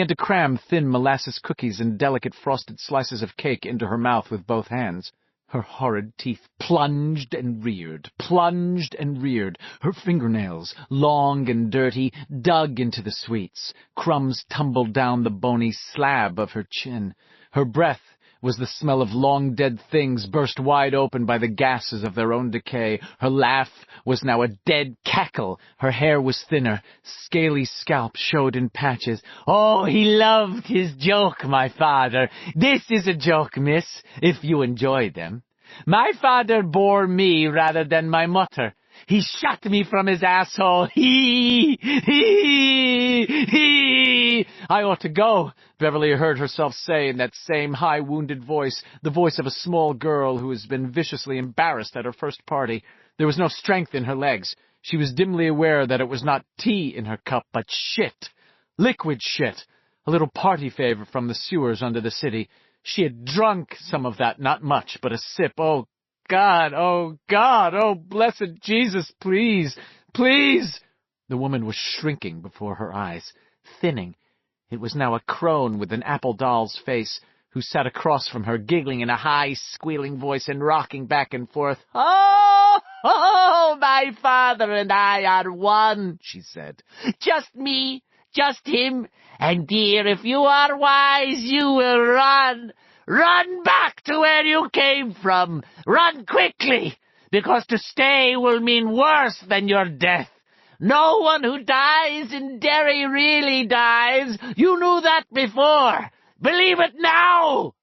She had to cram thin molasses cookies and delicate frosted slices of cake into her mouth with both hands. Her horrid teeth plunged and reared, her fingernails, long and dirty, dug into the sweets. Crumbs tumbled down the bony slab of her chin. Her breath was the smell of long-dead things burst wide open by the gases of their own decay. Her laugh was now a dead cackle. Her hair was thinner. Scaly scalp showed in patches. "Oh, he loved his joke, my father. This is a joke, miss, if you enjoy them. My father bore me rather than my mother. He shot me from his asshole. He. I ought to go," Beverly heard herself say in that same high, wounded voice, the voice of a small girl who has been viciously embarrassed at her first party. There was no strength in her legs. She was dimly aware that it was not tea in her cup, but shit. Liquid shit. A little party favor from the sewers under the city. She had drunk some of that, not much, but a sip. Oh, God, oh, God, oh, blessed Jesus, please, please. The woman was shrinking before her eyes, thinning. It was now a crone with an apple doll's face, who sat across from her, giggling in a high, squealing voice and rocking back and forth. "Oh, my father and I are one," she said. "Just me, just him, and dear, if you are wise, you will run. Run back to where you came from. Run quickly, because to stay will mean worse than your death. No one who dies in Derry really dies. You knew that before. Believe it now."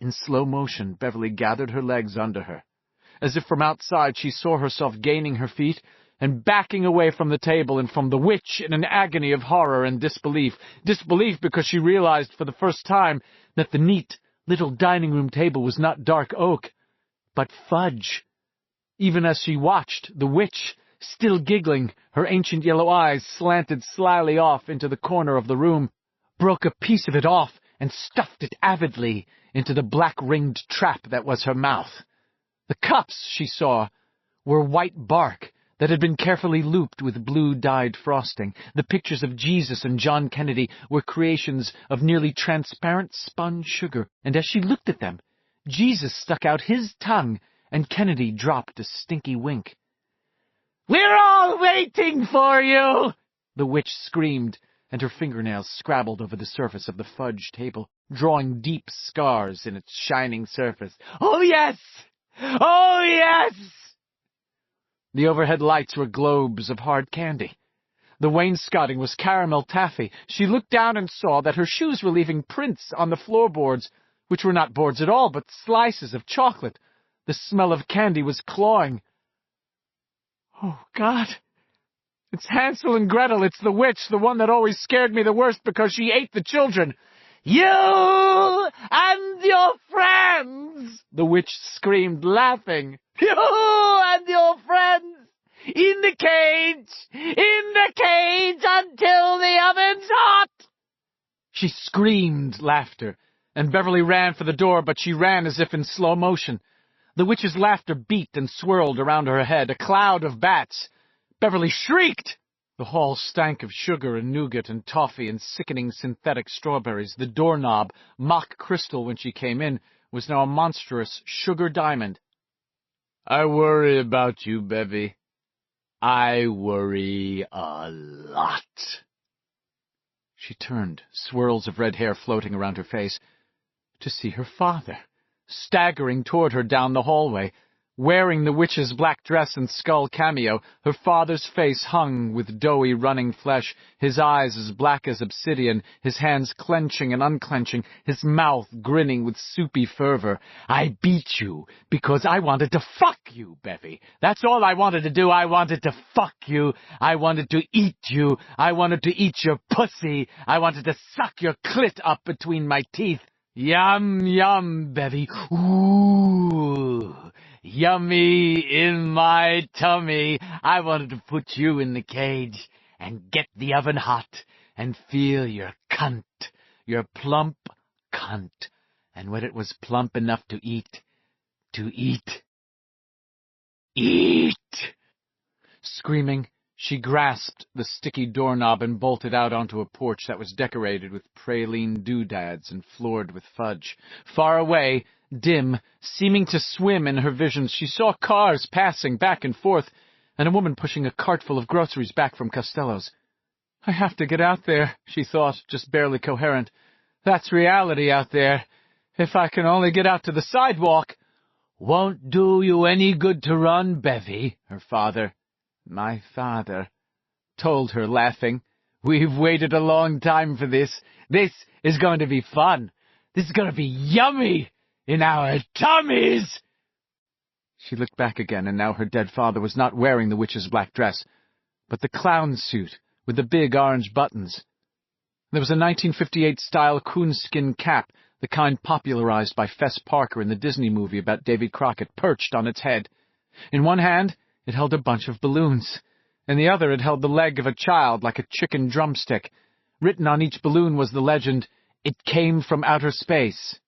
In slow motion, Beverly gathered her legs under her. As if from outside, she saw herself gaining her feet and backing away from the table and from the witch in an agony of horror and disbelief. Disbelief because she realized for the first time that the neat little dining-room table was not dark oak, but fudge. Even as she watched, the witch, still giggling, her ancient yellow eyes slanted slyly off into the corner of the room, broke a piece of it off and stuffed it avidly into the black-ringed trap that was her mouth. The cups, she saw, were white bark that had been carefully looped with blue-dyed frosting. The pictures of Jesus and John Kennedy were creations of nearly transparent spun sugar, and as she looked at them, Jesus stuck out his tongue, and Kennedy dropped a stinky wink. "We're all waiting for you!" the witch screamed, and her fingernails scrabbled over the surface of the fudge table, drawing deep scars in its shining surface. "Oh, yes! Oh, yes!" The overhead lights were globes of hard candy. The wainscoting was caramel taffy. She looked down and saw that her shoes were leaving prints on the floorboards, which were not boards at all, but slices of chocolate. The smell of candy was cloying. "Oh, God! It's Hansel and Gretel. It's the witch, the one that always scared me the worst because she ate the children." "You and your friends!" the witch screamed, laughing. "You and your friends! In the cage until the oven's hot!" She screamed laughter, and Beverly ran for the door, but she ran as if in slow motion. The witch's laughter beat and swirled around her head, a cloud of bats. Beverly shrieked. The hall stank of sugar and nougat and toffee and sickening synthetic strawberries. The doorknob, mock crystal when she came in, was now a monstrous sugar diamond. "I worry about you, Bevy. I worry a lot." She turned, swirls of red hair floating around her face, to see her father, staggering toward her down the hallway. Wearing the witch's black dress and skull cameo, her father's face hung with doughy running flesh, his eyes as black as obsidian, his hands clenching and unclenching, his mouth grinning with soupy fervor. "I beat you because I wanted to fuck you, Bevy. That's all I wanted to do. I wanted to fuck you. I wanted to eat you. I wanted to eat your pussy. I wanted to suck your clit up between my teeth. Yum, yum, Bevy. Ooh. Yummy in my tummy. I wanted to put you in the cage and get the oven hot and feel your cunt, your plump cunt. And when it was plump enough to eat. Eat! Screaming, She grasped the sticky doorknob and bolted out onto a porch that was decorated with praline doodads and floored with fudge. Far away, dim, seeming to swim in her visions, she saw cars passing back and forth, and a woman pushing a cart full of groceries back from Costello's. "I have to get out there," she thought, just barely coherent. "That's reality out there. If I can only get out to the sidewalk." "Won't do you any good to run, Bevy," her father, my father, told her, laughing. "We've waited a long time for this. This is going to be fun. This is going to be yummy in our tummies." She looked back again, and now her dead father was not wearing the witch's black dress, but the clown suit with the big orange buttons. There was a 1958-style coonskin cap, the kind popularized by Fess Parker in the Disney movie about Davy Crockett, perched on its head. In one hand, it held a bunch of balloons. In the other, it held the leg of a child like a chicken drumstick. Written on each balloon was the legend, "It came from outer space."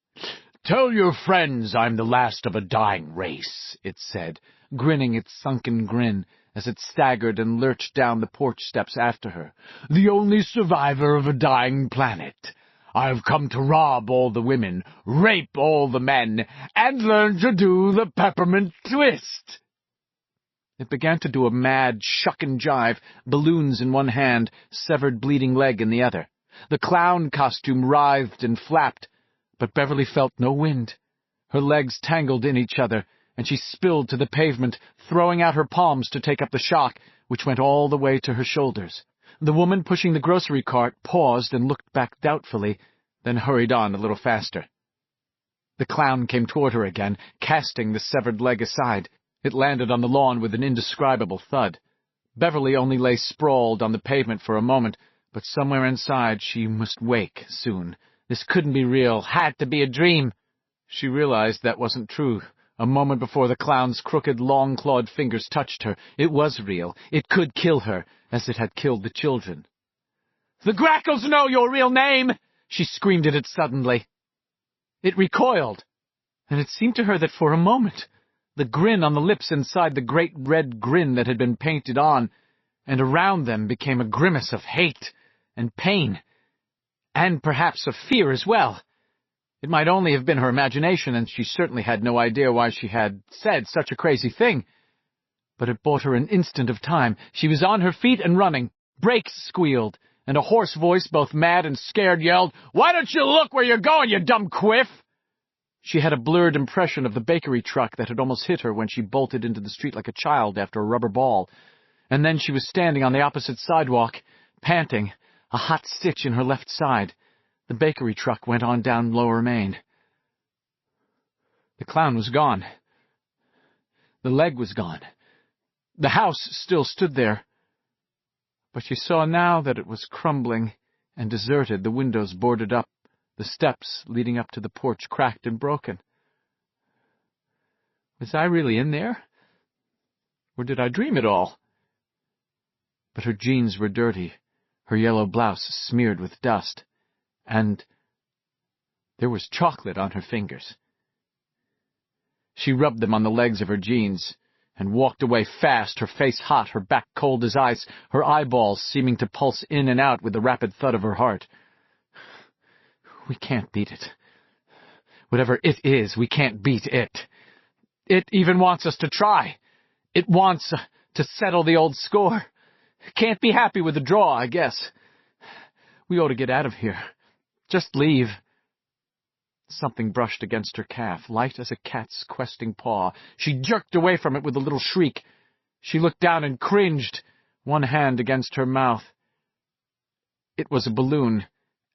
"Tell your friends I'm the last of a dying race," it said, grinning its sunken grin as it staggered and lurched down the porch steps after her. "The only survivor of a dying planet. I've come to rob all the women, rape all the men, and learn to do the peppermint twist." It began to do a mad shuck and jive, balloons in one hand, severed bleeding leg in the other. The clown costume writhed and flapped, but Beverly felt no wind. Her legs tangled in each other, and she spilled to the pavement, throwing out her palms to take up the shock, which went all the way to her shoulders. The woman pushing the grocery cart paused and looked back doubtfully, then hurried on a little faster. The clown came toward her again, casting the severed leg aside. It landed on the lawn with an indescribable thud. Beverly only lay sprawled on the pavement for a moment, but somewhere inside she must wake soon. This couldn't be real, had to be a dream. She realized that wasn't true. A moment before the clown's crooked, long-clawed fingers touched her. It was real. It could kill her, as it had killed the children. "The Grackles know your real name!" she screamed at it suddenly. It recoiled, and it seemed to her that for a moment the grin on the lips inside the great red grin that had been painted on and around them became a grimace of hate and pain, and perhaps of fear as well. It might only have been her imagination, and she certainly had no idea why she had said such a crazy thing. But it bought her an instant of time. She was on her feet and running. Brakes squealed, and a hoarse voice, both mad and scared, yelled, "Why don't you look where you're going, you dumb quiff?" She had a blurred impression of the bakery truck that had almost hit her when she bolted into the street like a child after a rubber ball. And then she was standing on the opposite sidewalk, panting, a hot stitch in her left side. The bakery truck went on down Lower Main. The clown was gone. The leg was gone. The house still stood there. But she saw now that it was crumbling and deserted, the windows boarded up, the steps leading up to the porch cracked and broken. Was I really in there? Or did I dream it all? But her jeans were dirty, her yellow blouse smeared with dust, and there was chocolate on her fingers. She rubbed them on the legs of her jeans and walked away fast, her face hot, her back cold as ice, her eyeballs seeming to pulse in and out with the rapid thud of her heart. We can't beat it. Whatever it is, we can't beat it. It even wants us to try. It wants to settle the old score. Can't be happy with the draw, I guess. We ought to get out of here. Just leave. Something brushed against her calf, light as a cat's questing paw. She jerked away from it with a little shriek. She looked down and cringed, one hand against her mouth. It was a balloon,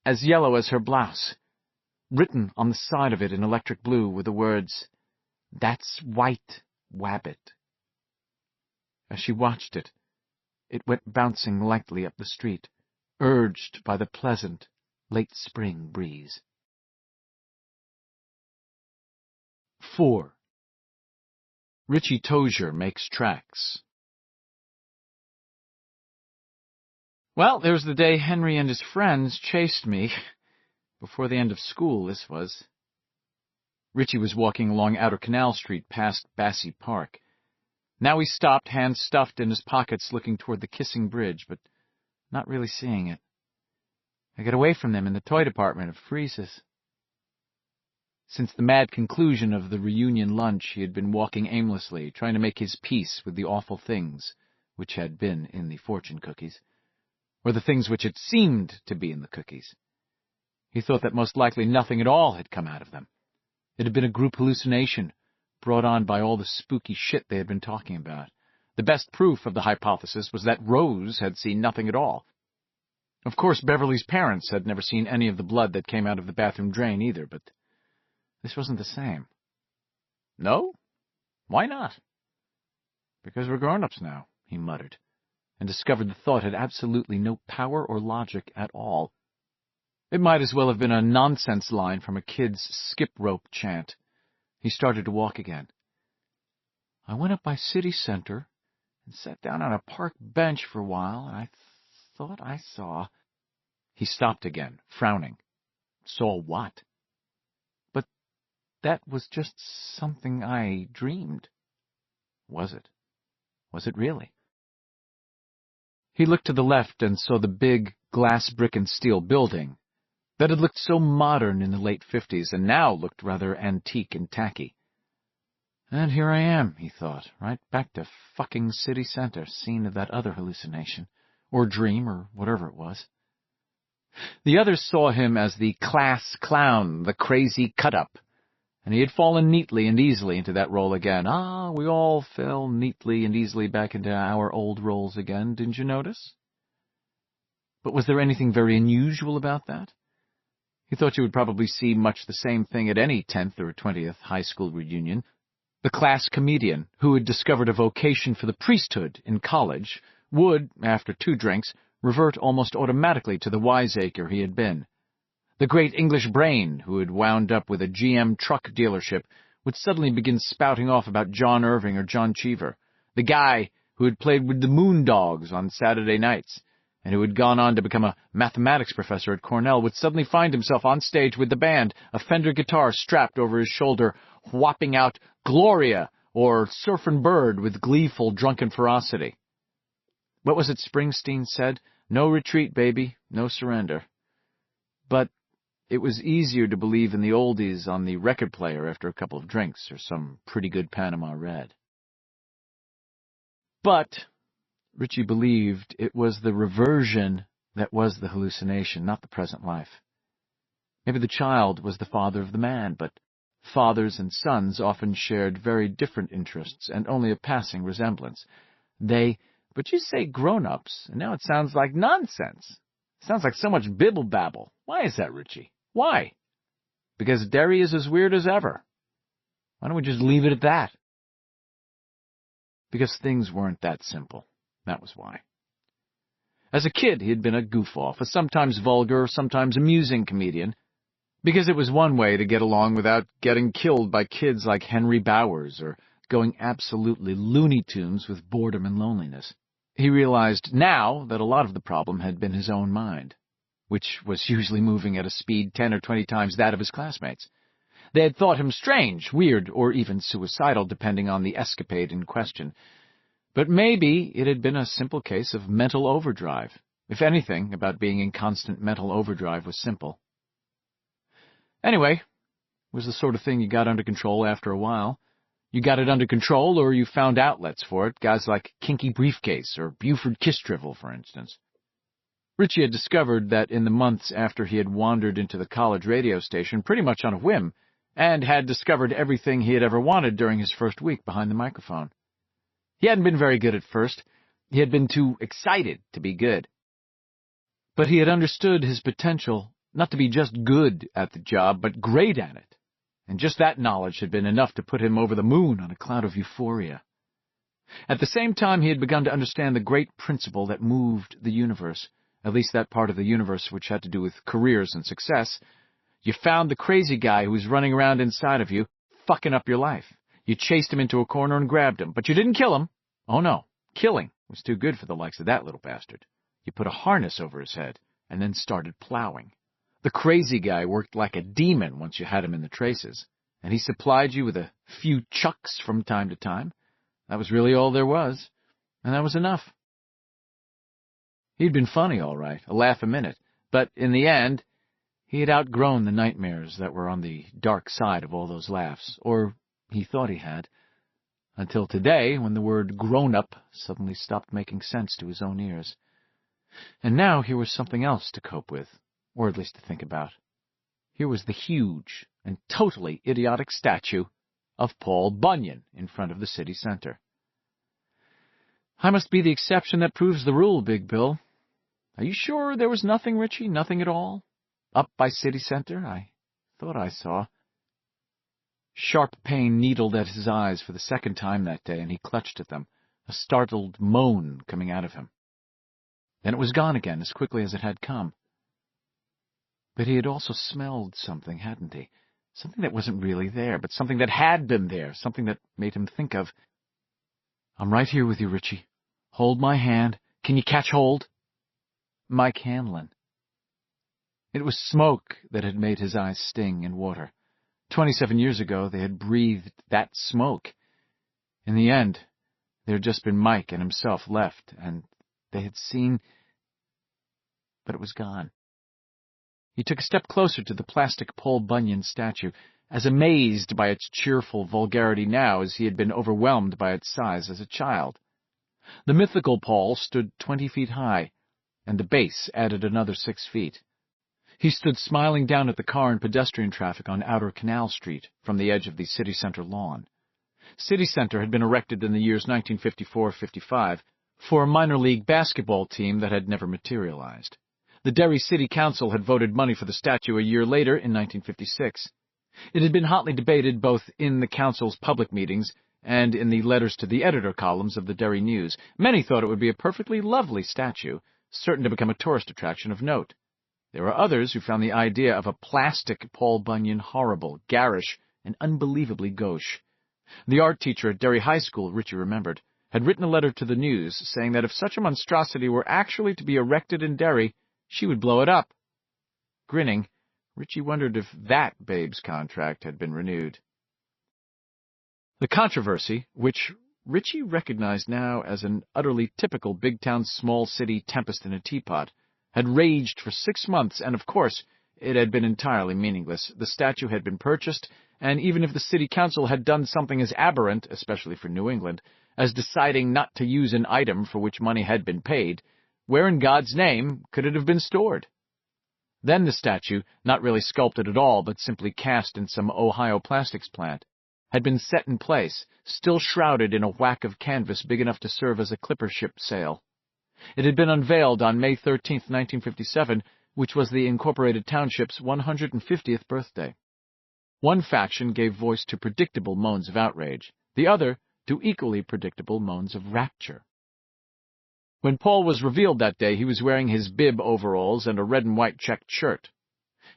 as yellow as her blouse. Written on the side of it in electric blue were the words, "That's White Wabbit." As she watched it, it went bouncing lightly up the street, urged by the pleasant, late spring breeze. 4. Richie Tozier makes tracks. Well, there was the day Henry and his friends chased me. Before the end of school, this was. Richie was walking along Outer Canal Street past Bassey Park. Now he stopped, hands stuffed in his pockets, looking toward the Kissing Bridge, but not really seeing it. I got away from them in the toy department of Freeze's. Since the mad conclusion of the reunion lunch, he had been walking aimlessly, trying to make his peace with the awful things which had been in the fortune cookies, or the things which had seemed to be in the cookies. He thought that most likely nothing at all had come out of them. It had been a group hallucination, brought on by all the spooky shit they had been talking about. The best proof of the hypothesis was that Rose had seen nothing at all. Of course, Beverly's parents had never seen any of the blood that came out of the bathroom drain either, but this wasn't the same. No? Why not? Because we're grown-ups now, he muttered, and discovered the thought had absolutely no power or logic at all. It might as well have been a nonsense line from a kid's skip-rope chant. He started to walk again. I went up by City Center and sat down on a park bench for a while, and I thought I saw... He stopped again, frowning. Saw what? But that was just something I dreamed. Was it? Was it really? He looked to the left and saw the big glass, brick, and steel building that had looked so modern in the late 50s and now looked rather antique and tacky. And here I am, he thought, right back to fucking City Center, scene of that other hallucination, or dream, or whatever it was. The others saw him as the class clown, the crazy cut-up, and he had fallen neatly and easily into that role again. We all fell neatly and easily back into our old roles again, didn't you notice? But was there anything very unusual about that? He thought you would probably see much the same thing at any 10th or 20th high school reunion. The class comedian, who had discovered a vocation for the priesthood in college, would, after 2 drinks, revert almost automatically to the wiseacre he had been. The great English brain, who had wound up with a GM truck dealership, would suddenly begin spouting off about John Irving or John Cheever, the guy who had played with the Moondogs on Saturday nights, and who had gone on to become a mathematics professor at Cornell, would suddenly find himself on stage with the band, a Fender guitar strapped over his shoulder, whopping out Gloria or Surfin' Bird with gleeful drunken ferocity. What was it Springsteen said? No retreat, baby, no surrender. But it was easier to believe in the oldies on the record player after a couple of drinks or some pretty good Panama Red. But Richie believed it was the reversion that was the hallucination, not the present life. Maybe the child was the father of the man, but fathers and sons often shared very different interests and only a passing resemblance. But you say grown-ups, and now it sounds like nonsense. It sounds like so much bibble-babble. Why is that, Richie? Why? Because Derry is as weird as ever. Why don't we just leave it at that? Because things weren't that simple. That was why. As a kid, he had been a goof-off, a sometimes vulgar, sometimes amusing comedian, because it was one way to get along without getting killed by kids like Henry Bowers or going absolutely Looney Tunes with boredom and loneliness. He realized now that a lot of the problem had been his own mind, which was usually moving at a speed 10 or 20 times that of his classmates. They had thought him strange, weird, or even suicidal, depending on the escapade in question. But maybe it had been a simple case of mental overdrive. If anything about being in constant mental overdrive was simple. Anyway, it was the sort of thing you got under control after a while. You got it under control, or you found outlets for it, guys like Kinky Briefcase or Buford Kiss-Drivel, for instance. Richie had discovered that in the months after he had wandered into the college radio station pretty much on a whim, and had discovered everything he had ever wanted during his first week behind the microphone. He hadn't been very good at first. He had been too excited to be good. But he had understood his potential not to be just good at the job, but great at it. And just that knowledge had been enough to put him over the moon on a cloud of euphoria. At the same time, he had begun to understand the great principle that moved the universe, at least that part of the universe which had to do with careers and success. You found the crazy guy who was running around inside of you, fucking up your life. You chased him into a corner and grabbed him, but you didn't kill him. Oh no, killing was too good for the likes of that little bastard. You put a harness over his head, and then started plowing. The crazy guy worked like a demon once you had him in the traces, and he supplied you with a few chucks from time to time. That was really all there was, and that was enough. He'd been funny, all right, a laugh a minute, but in the end, he had outgrown the nightmares that were on the dark side of all those laughs, or he thought he had, until today, when the word grown-up suddenly stopped making sense to his own ears. And now here was something else to cope with, or at least to think about. Here was the huge and totally idiotic statue of Paul Bunyan in front of the city center. I must be the exception that proves the rule, Big Bill. Are you sure there was nothing, Richie? Nothing at all? Up by city center? I thought I saw. Sharp pain needled at his eyes for the second time that day, and he clutched at them, a startled moan coming out of him. Then it was gone again as quickly as it had come. But he had also smelled something, hadn't he? Something that wasn't really there, but something that had been there, something that made him think of... I'm right here with you, Richie. Hold my hand. Can you catch hold? Mike Hanlon. It was smoke that had made his eyes sting and water. 27 years ago, they had breathed that smoke. In the end, there had just been Mike and himself left, and they had seen... But it was gone. He took a step closer to the plastic Paul Bunyan statue, as amazed by its cheerful vulgarity now as he had been overwhelmed by its size as a child. The mythical Paul stood 20 feet high, and the base added another 6 feet. He stood smiling down at the car and pedestrian traffic on Outer Canal Street from the edge of the city center lawn. City Center had been erected in the years 1954-55 for a minor league basketball team that had never materialized. The Derry City Council had voted money for the statue a year later in 1956. It had been hotly debated both in the council's public meetings and in the letters to the editor columns of the Derry News. Many thought it would be a perfectly lovely statue, certain to become a tourist attraction of note. There were others who found the idea of a plastic Paul Bunyan horrible, garish, and unbelievably gauche. The art teacher at Derry High School, Richie remembered, had written a letter to the News saying that if such a monstrosity were actually to be erected in Derry, she would blow it up. Grinning, Richie wondered if that babe's contract had been renewed. The controversy, which Richie recognized now as an utterly typical big-town small-city tempest in a teapot, had raged for 6 months, and of course it had been entirely meaningless. The statue had been purchased, and even if the city council had done something as aberrant, especially for New England, as deciding not to use an item for which money had been paid, where in God's name could it have been stored? Then the statue, not really sculpted at all, but simply cast in some Ohio plastics plant, had been set in place, still shrouded in a whack of canvas big enough to serve as a clipper ship sail. It had been unveiled on May 13, 1957, which was the Incorporated Township's 150th birthday. One faction gave voice to predictable moans of outrage, the other to equally predictable moans of rapture. When Paul was revealed that day, he was wearing his bib overalls and a red and white checked shirt.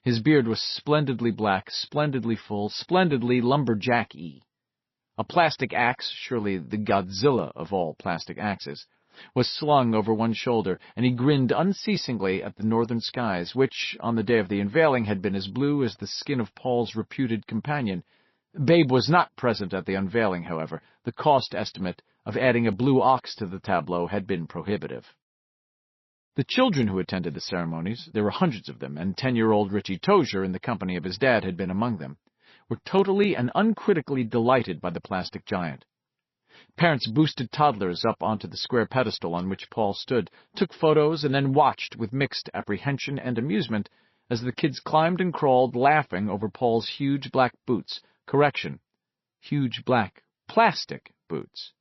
His beard was splendidly black, splendidly full, splendidly lumberjack-y. A plastic axe, surely the Godzilla of all plastic axes, was slung over one shoulder, and he grinned unceasingly at the northern skies, which, on the day of the unveiling, had been as blue as the skin of Paul's reputed companion. Babe was not present at the unveiling, however. The cost estimate of adding a blue ox to the tableau had been prohibitive. The children who attended the ceremonies, there were hundreds of them, and 10-year-old Richie Tozier, in the company of his dad, had been among them, were totally and uncritically delighted by the plastic giant. Parents boosted toddlers up onto the square pedestal on which Paul stood, took photos, and then watched with mixed apprehension and amusement as the kids climbed and crawled, laughing over Paul's huge black boots. Correction, huge black plastic boots.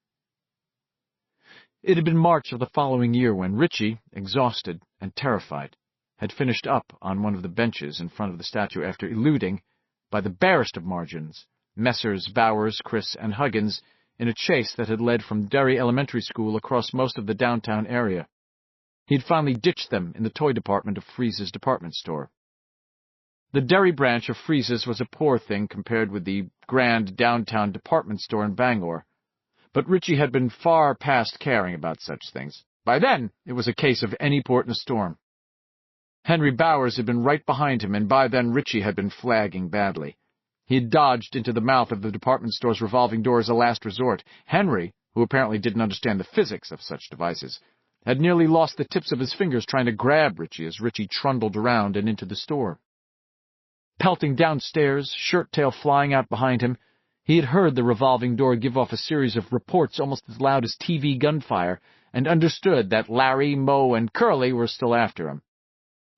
It had been March of the following year when Richie, exhausted and terrified, had finished up on one of the benches in front of the statue after eluding, by the barest of margins, Messrs. Bowers, Chris, and Huggins in a chase that had led from Derry Elementary School across most of the downtown area. He had finally ditched them in the toy department of Freeze's department store. The Derry branch of Freeze's was a poor thing compared with the grand downtown department store in Bangor, but Richie had been far past caring about such things. By then, it was a case of any port in a storm. Henry Bowers had been right behind him, and by then Richie had been flagging badly. He had dodged into the mouth of the department store's revolving door as a last resort. Henry, who apparently didn't understand the physics of such devices, had nearly lost the tips of his fingers trying to grab Richie as Richie trundled around and into the store. Pelting downstairs, shirt-tail flying out behind him, he had heard the revolving door give off a series of reports almost as loud as TV gunfire, and understood that Larry, Moe, and Curly were still after him.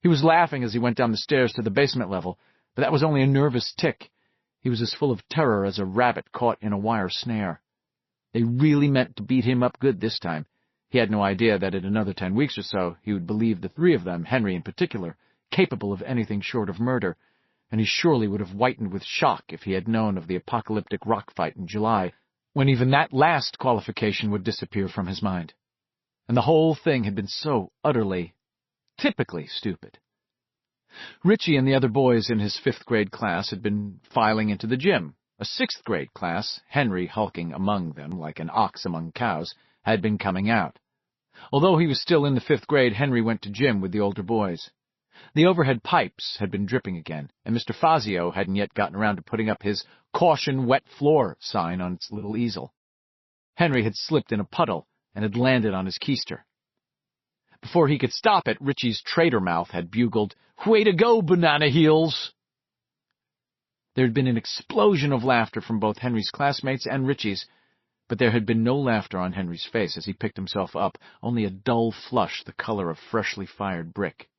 He was laughing as he went down the stairs to the basement level, but that was only a nervous tick. He was as full of terror as a rabbit caught in a wire snare. They really meant to beat him up good this time. He had no idea that in another 10 weeks or so he would believe the three of them, Henry in particular, capable of anything short of murder, and he surely would have whitened with shock if he had known of the apocalyptic rock fight in July, when even that last qualification would disappear from his mind. And the whole thing had been so utterly, typically stupid. Richie and the other boys in his 5th grade class had been filing into the gym. A 6th grade class, Henry hulking among them like an ox among cows, had been coming out. Although he was still in the 5th grade, Henry went to gym with the older boys. The overhead pipes had been dripping again, and Mr. Fazio hadn't yet gotten around to putting up his "Caution Wet Floor" sign on its little easel. Henry had slipped in a puddle and had landed on his keister. Before he could stop it, Richie's traitor mouth had bugled, "Way to go, Banana Heels!" There had been an explosion of laughter from both Henry's classmates and Richie's, but there had been no laughter on Henry's face as he picked himself up, only a dull flush the color of freshly fired brick.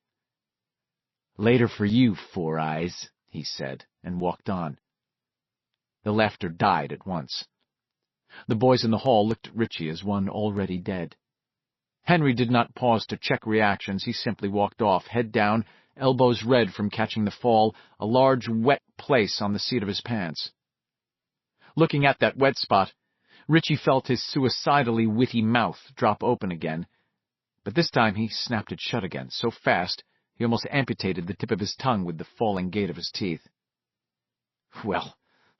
"Later for you, Four Eyes," he said, and walked on. The laughter died at once. The boys in the hall looked at Richie as one already dead. Henry did not pause to check reactions. He simply walked off, head down, elbows red from catching the fall, a large wet place on the seat of his pants. Looking at that wet spot, Richie felt his suicidally witty mouth drop open again, but this time he snapped it shut again, so fast he almost amputated the tip of his tongue with the falling gate of his teeth. "Well,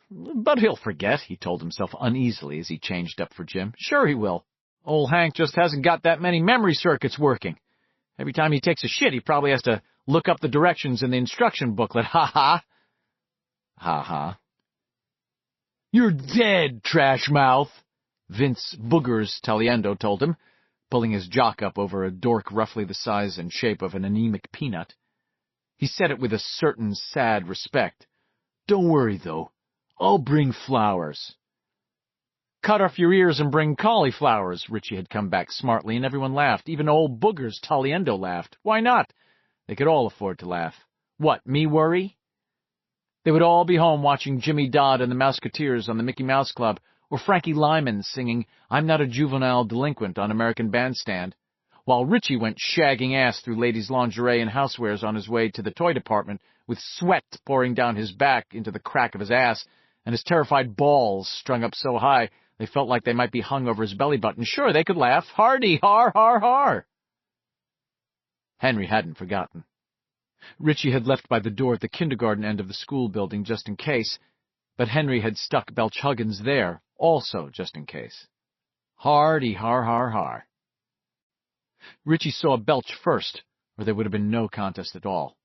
but he'll forget," he told himself uneasily as he changed up for gym. "Sure he will. Old Hank just hasn't got that many memory circuits working. Every time he takes a shit, he probably has to look up the directions in the instruction booklet. Ha-ha!" Ha-ha. "You're dead, trash mouth," Vince Boogers Taliendo told him, pulling his jock up over a dork roughly the size and shape of an anemic peanut. He said it with a certain sad respect. "Don't worry, though. I'll bring flowers." "Cut off your ears and bring cauliflowers," Richie had come back smartly, and everyone laughed. Even old Boogers Taliendo laughed. Why not? They could all afford to laugh. What, me worry? They would all be home watching Jimmy Dodd and the Mouseketeers on the Mickey Mouse Club, or Frankie Lyman singing "I'm Not a Juvenile Delinquent" on American Bandstand, while Richie went shagging ass through ladies' lingerie and housewares on his way to the toy department, with sweat pouring down his back into the crack of his ass, and his terrified balls strung up so high they felt like they might be hung over his belly button. Sure, they could laugh. Hardy, har, har, har. Henry hadn't forgotten. Richie had left by the door at the kindergarten end of the school building just in case, but Henry had stuck Belch Huggins there, also just in case. Hardy, har, har, har. Richie saw Belch first, or there would have been no contest at all.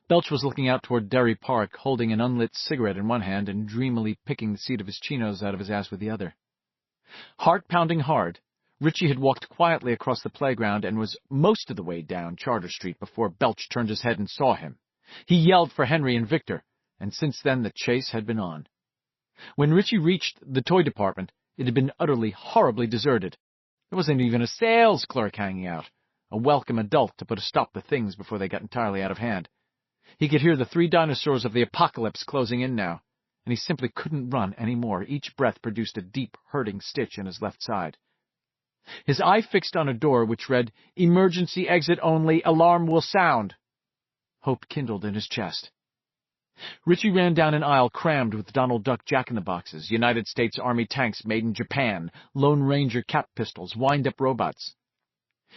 Belch was looking out toward Derry Park, holding an unlit cigarette in one hand and dreamily picking the seat of his chinos out of his ass with the other. Heart-pounding hard, Richie had walked quietly across the playground and was most of the way down Charter Street before Belch turned his head and saw him. He yelled for Henry and Victor, and since then the chase had been on. When Richie reached the toy department, it had been utterly, horribly deserted. There wasn't even a sales clerk hanging out, a welcome adult to put a stop to things before they got entirely out of hand. He could hear the 3 dinosaurs of the apocalypse closing in now, and he simply couldn't run any more. Each breath produced a deep, hurting stitch in his left side. His eye fixed on a door which read, "Emergency exit only, alarm will sound." Hope kindled in his chest. Richie ran down an aisle crammed with Donald Duck Jack-in-the-Boxes, United States Army tanks made in Japan, Lone Ranger cap pistols, wind-up robots.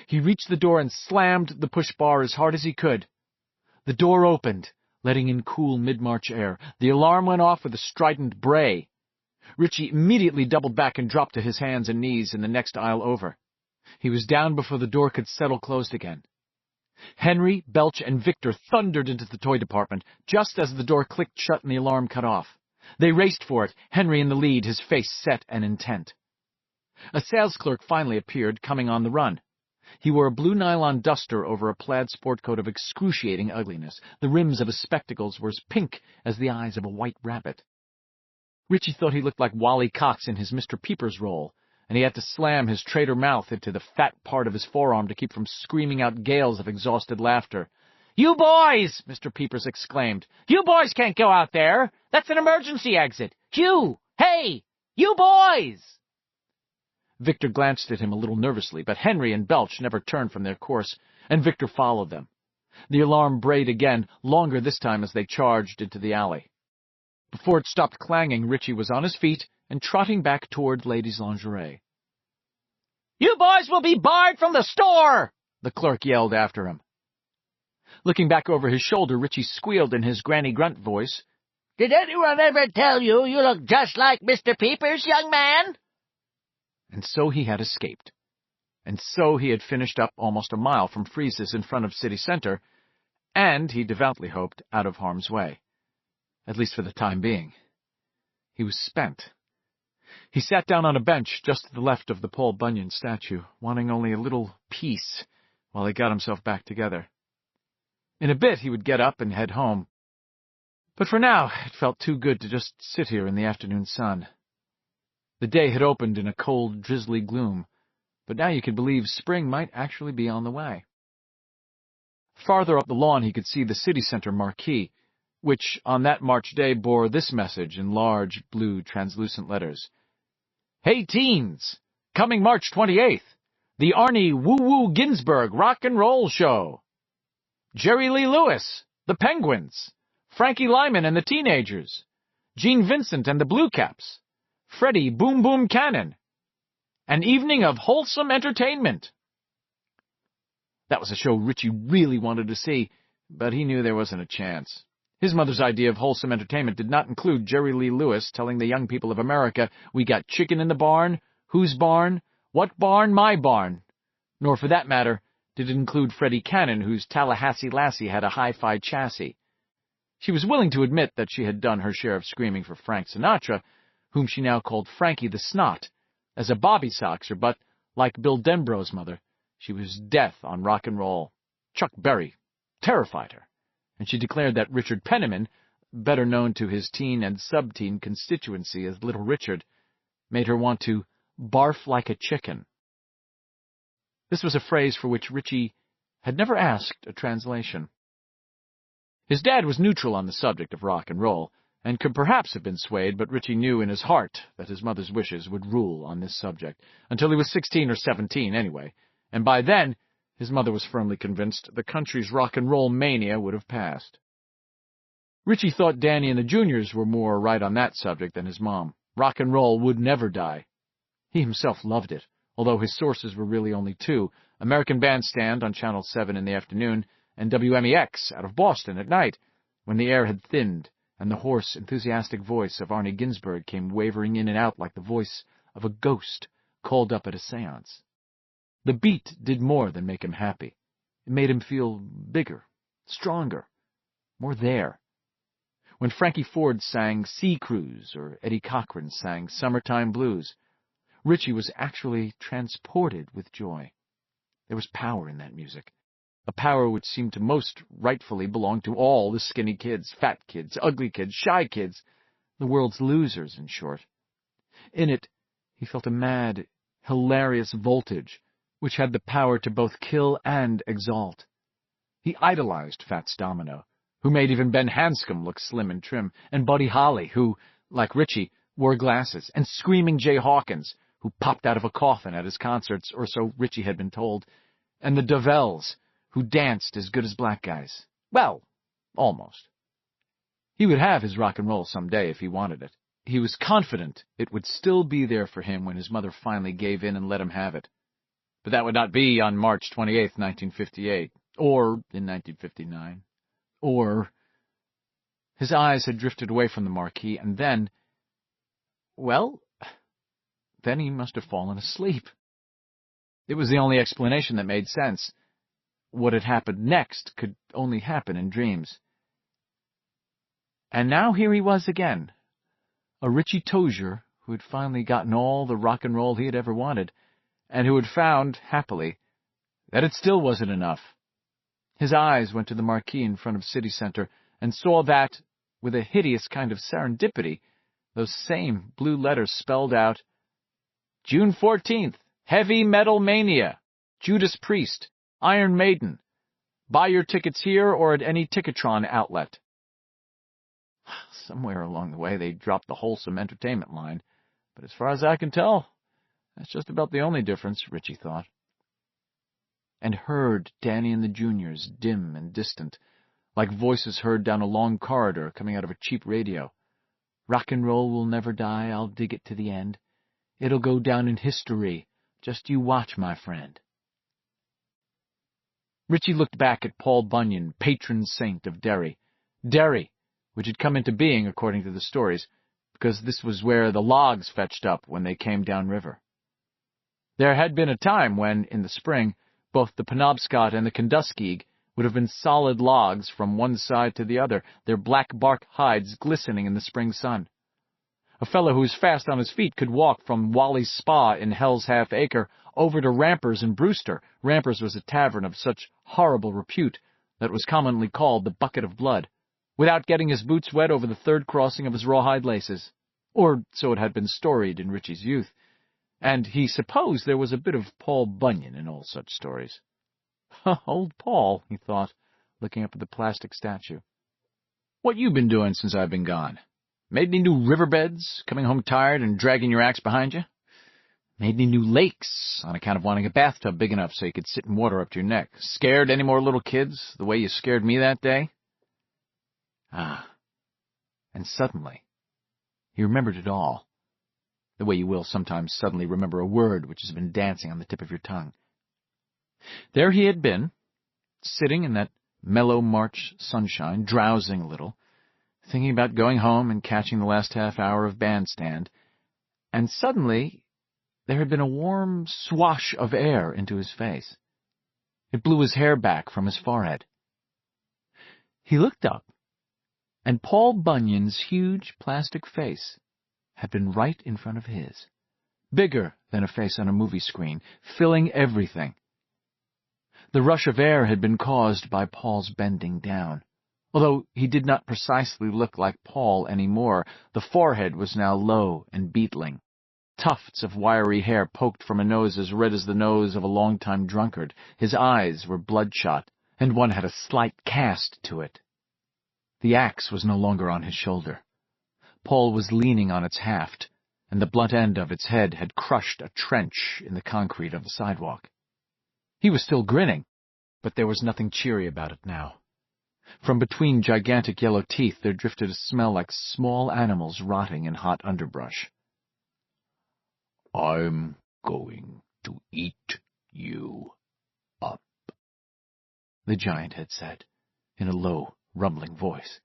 He reached the door and slammed the push bar as hard as he could. The door opened, letting in cool mid-March air. The alarm went off with a strident bray. Richie immediately doubled back and dropped to his hands and knees in the next aisle over. He was down before the door could settle closed again. Henry, Belch, and Victor thundered into the toy department, just as the door clicked shut and the alarm cut off. They raced for it, Henry in the lead, his face set and intent. A sales clerk finally appeared, coming on the run. He wore a blue nylon duster over a plaid sport coat of excruciating ugliness. The rims of his spectacles were as pink as the eyes of a white rabbit. Richie thought he looked like Wally Cox in his Mr. Peepers role, and he had to slam his traitor mouth into the fat part of his forearm to keep from screaming out gales of exhausted laughter. "You boys!" Mr. Peepers exclaimed. "You boys can't go out there! That's an emergency exit! Hugh! Hey! You boys!" Victor glanced at him a little nervously, but Henry and Belch never turned from their course, and Victor followed them. The alarm brayed again, longer this time as they charged into the alley. Before it stopped clanging, Richie was on his feet and trotting back toward Ladies' Lingerie. "You boys will be barred from the store!" the clerk yelled after him. Looking back over his shoulder, Richie squealed in his Granny Grunt voice, "Did anyone ever tell you you look just like Mr. Peepers, young man?" And so he had escaped. And so he had finished up almost a mile from Freeze's in front of City Center, and, he devoutly hoped, out of harm's way. At least for the time being. He was spent. He sat down on a bench just to the left of the Paul Bunyan statue, wanting only a little peace while he got himself back together. In a bit he would get up and head home. But for now, it felt too good to just sit here in the afternoon sun. The day had opened in a cold, drizzly gloom, but now you could believe spring might actually be on the way. Farther up the lawn he could see the city center marquee, which on that March day bore this message in large, blue, translucent letters. "Hey teens! Coming March 28th, the Arnie Woo-Woo Ginsburg Rock and Roll Show. Jerry Lee Lewis, the Penguins, Frankie Lyman and the Teenagers, Gene Vincent and the Blue Caps, Freddie Boom Boom Cannon. An evening of wholesome entertainment." That was a show Richie really wanted to see, but he knew there wasn't a chance. His mother's idea of wholesome entertainment did not include Jerry Lee Lewis telling the young people of America, "We got chicken in the barn, whose barn, what barn, my barn." Nor, for that matter, did it include Freddie Cannon, whose Tallahassee Lassie had a hi-fi chassis. She was willing to admit that she had done her share of screaming for Frank Sinatra, whom she now called Frankie the Snot, as a bobby soxer, but, like Bill Denborough's mother, she was death on rock and roll. Chuck Berry terrified her, and she declared that Richard Penniman, better known to his teen and sub-teen constituency as Little Richard, made her want to barf like a chicken. This was a phrase for which Richie had never asked a translation. His dad was neutral on the subject of rock and roll, and could perhaps have been swayed, but Richie knew in his heart that his mother's wishes would rule on this subject, until he was 16 or 17 anyway, and by then his mother was firmly convinced the country's rock and roll mania would have passed. Richie thought Danny and the Juniors were more right on that subject than his mom. Rock and roll would never die. He himself loved it, although his sources were really only two, American Bandstand on Channel 7 in the afternoon, and WMEX out of Boston at night, when the air had thinned, and the hoarse, enthusiastic voice of Arnie Ginsburg came wavering in and out like the voice of a ghost called up at a seance. The beat did more than make him happy. It made him feel bigger, stronger, more there. When Frankie Ford sang Sea Cruise or Eddie Cochran sang Summertime Blues, Richie was actually transported with joy. There was power in that music, a power which seemed to most rightfully belong to all the skinny kids, fat kids, ugly kids, shy kids, the world's losers, in short. In it, he felt a mad, hilarious voltage, which had the power to both kill and exalt. He idolized Fats Domino, who made even Ben Hanscom look slim and trim, and Buddy Holly, who, like Richie, wore glasses, and Screaming Jay Hawkins, who popped out of a coffin at his concerts, or so Richie had been told, and the Dovells, who danced as good as black guys. Well, almost. He would have his rock and roll someday if he wanted it. He was confident it would still be there for him when his mother finally gave in and let him have it. But that would not be on March 28th, 1958, or in 1959, or... His eyes had drifted away from the marquee, and then... Well, then he must have fallen asleep. It was the only explanation that made sense. What had happened next could only happen in dreams. And now here he was again, a Richie Tozier who had finally gotten all the rock and roll he had ever wanted, and who had found, happily, that it still wasn't enough. His eyes went to the marquee in front of City Center and saw that, with a hideous kind of serendipity, those same blue letters spelled out, June 14th, Heavy Metal Mania, Judas Priest, Iron Maiden. Buy your tickets here or at any Ticketron outlet. Somewhere along the way they dropped the wholesome entertainment line, but as far as I can tell, that's just about the only difference, Richie thought. And heard Danny and the Juniors, dim and distant, like voices heard down a long corridor coming out of a cheap radio. Rock and roll will never die, I'll dig it to the end. It'll go down in history. Just you watch, my friend. Richie looked back at Paul Bunyan, patron saint of Derry. Derry, which had come into being, according to the stories, because this was where the logs fetched up when they came downriver. There had been a time when, in the spring, both the Penobscot and the Kenduskeag would have been solid logs from one side to the other, their black bark hides glistening in the spring sun. A fellow who was fast on his feet could walk from Wally's Spa in Hell's Half Acre over to Rampers in Brewster. Rampers was a tavern of such horrible repute that it was commonly called the Bucket of Blood, without getting his boots wet over the third crossing of his rawhide laces. Or so it had been storied in Richie's youth, and he supposed there was a bit of Paul Bunyan in all such stories. Old Paul, he thought, looking up at the plastic statue. What you been doing since I've been gone? Made any new riverbeds, coming home tired and dragging your axe behind you? Made any new lakes, on account of wanting a bathtub big enough so you could sit in water up to your neck? Scared any more little kids, the way you scared me that day? Ah, and suddenly, he remembered it all, the way you will sometimes suddenly remember a word which has been dancing on the tip of your tongue. There he had been, sitting in that mellow March sunshine, drowsing a little, thinking about going home and catching the last half hour of Bandstand, and suddenly there had been a warm swash of air into his face. It blew his hair back from his forehead. He looked up, and Paul Bunyan's huge plastic face had been right in front of his, bigger than a face on a movie screen, filling everything. The rush of air had been caused by Paul's bending down. Although he did not precisely look like Paul any more, the forehead was now low and beetling. Tufts of wiry hair poked from a nose as red as the nose of a long-time drunkard. His eyes were bloodshot, and one had a slight cast to it. The axe was no longer on his shoulder. Paul was leaning on its haft, and the blunt end of its head had crushed a trench in the concrete of the sidewalk. He was still grinning, but there was nothing cheery about it now. From between gigantic yellow teeth there drifted a smell like small animals rotting in hot underbrush. "I'm going to eat you up," the giant had said, in a low, rumbling voice.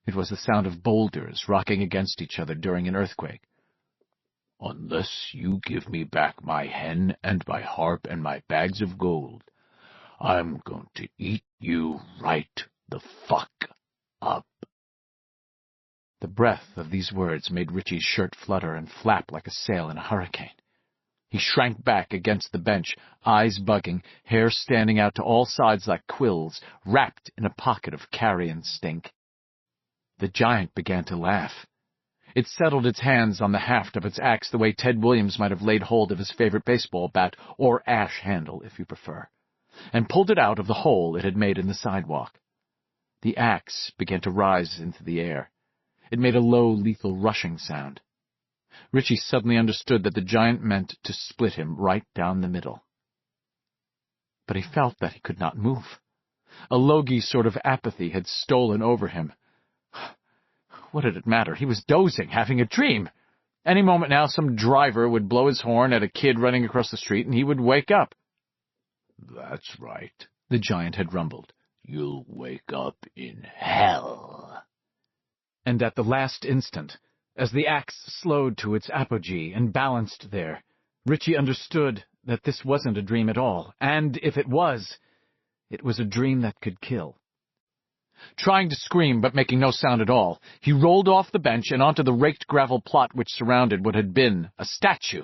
It was the sound of boulders rocking against each other during an earthquake. "Unless you give me back my hen and my harp and my bags of gold, I'm going to eat you right the fuck up." The breath of these words made Richie's shirt flutter and flap like a sail in a hurricane. He shrank back against the bench, eyes bugging, hair standing out to all sides like quills, wrapped in a pocket of carrion stink. The giant began to laugh. It settled its hands on the haft of its axe the way Ted Williams might have laid hold of his favorite baseball bat, or ash handle, if you prefer, and pulled it out of the hole it had made in the sidewalk. The axe began to rise into the air. It made a low, lethal rushing sound. Richie suddenly understood that the giant meant to split him right down the middle. But he felt that he could not move. A logy sort of apathy had stolen over him. What did it matter? He was dozing, having a dream. Any moment now some driver would blow his horn at a kid running across the street, and he would wake up. "That's right," the giant had rumbled. "You'll wake up in hell." And at the last instant, as the axe slowed to its apogee and balanced there, Richie understood that this wasn't a dream at all, and if it was a dream that could kill. Trying to scream, but making no sound at all, he rolled off the bench and onto the raked gravel plot which surrounded what had been a statue,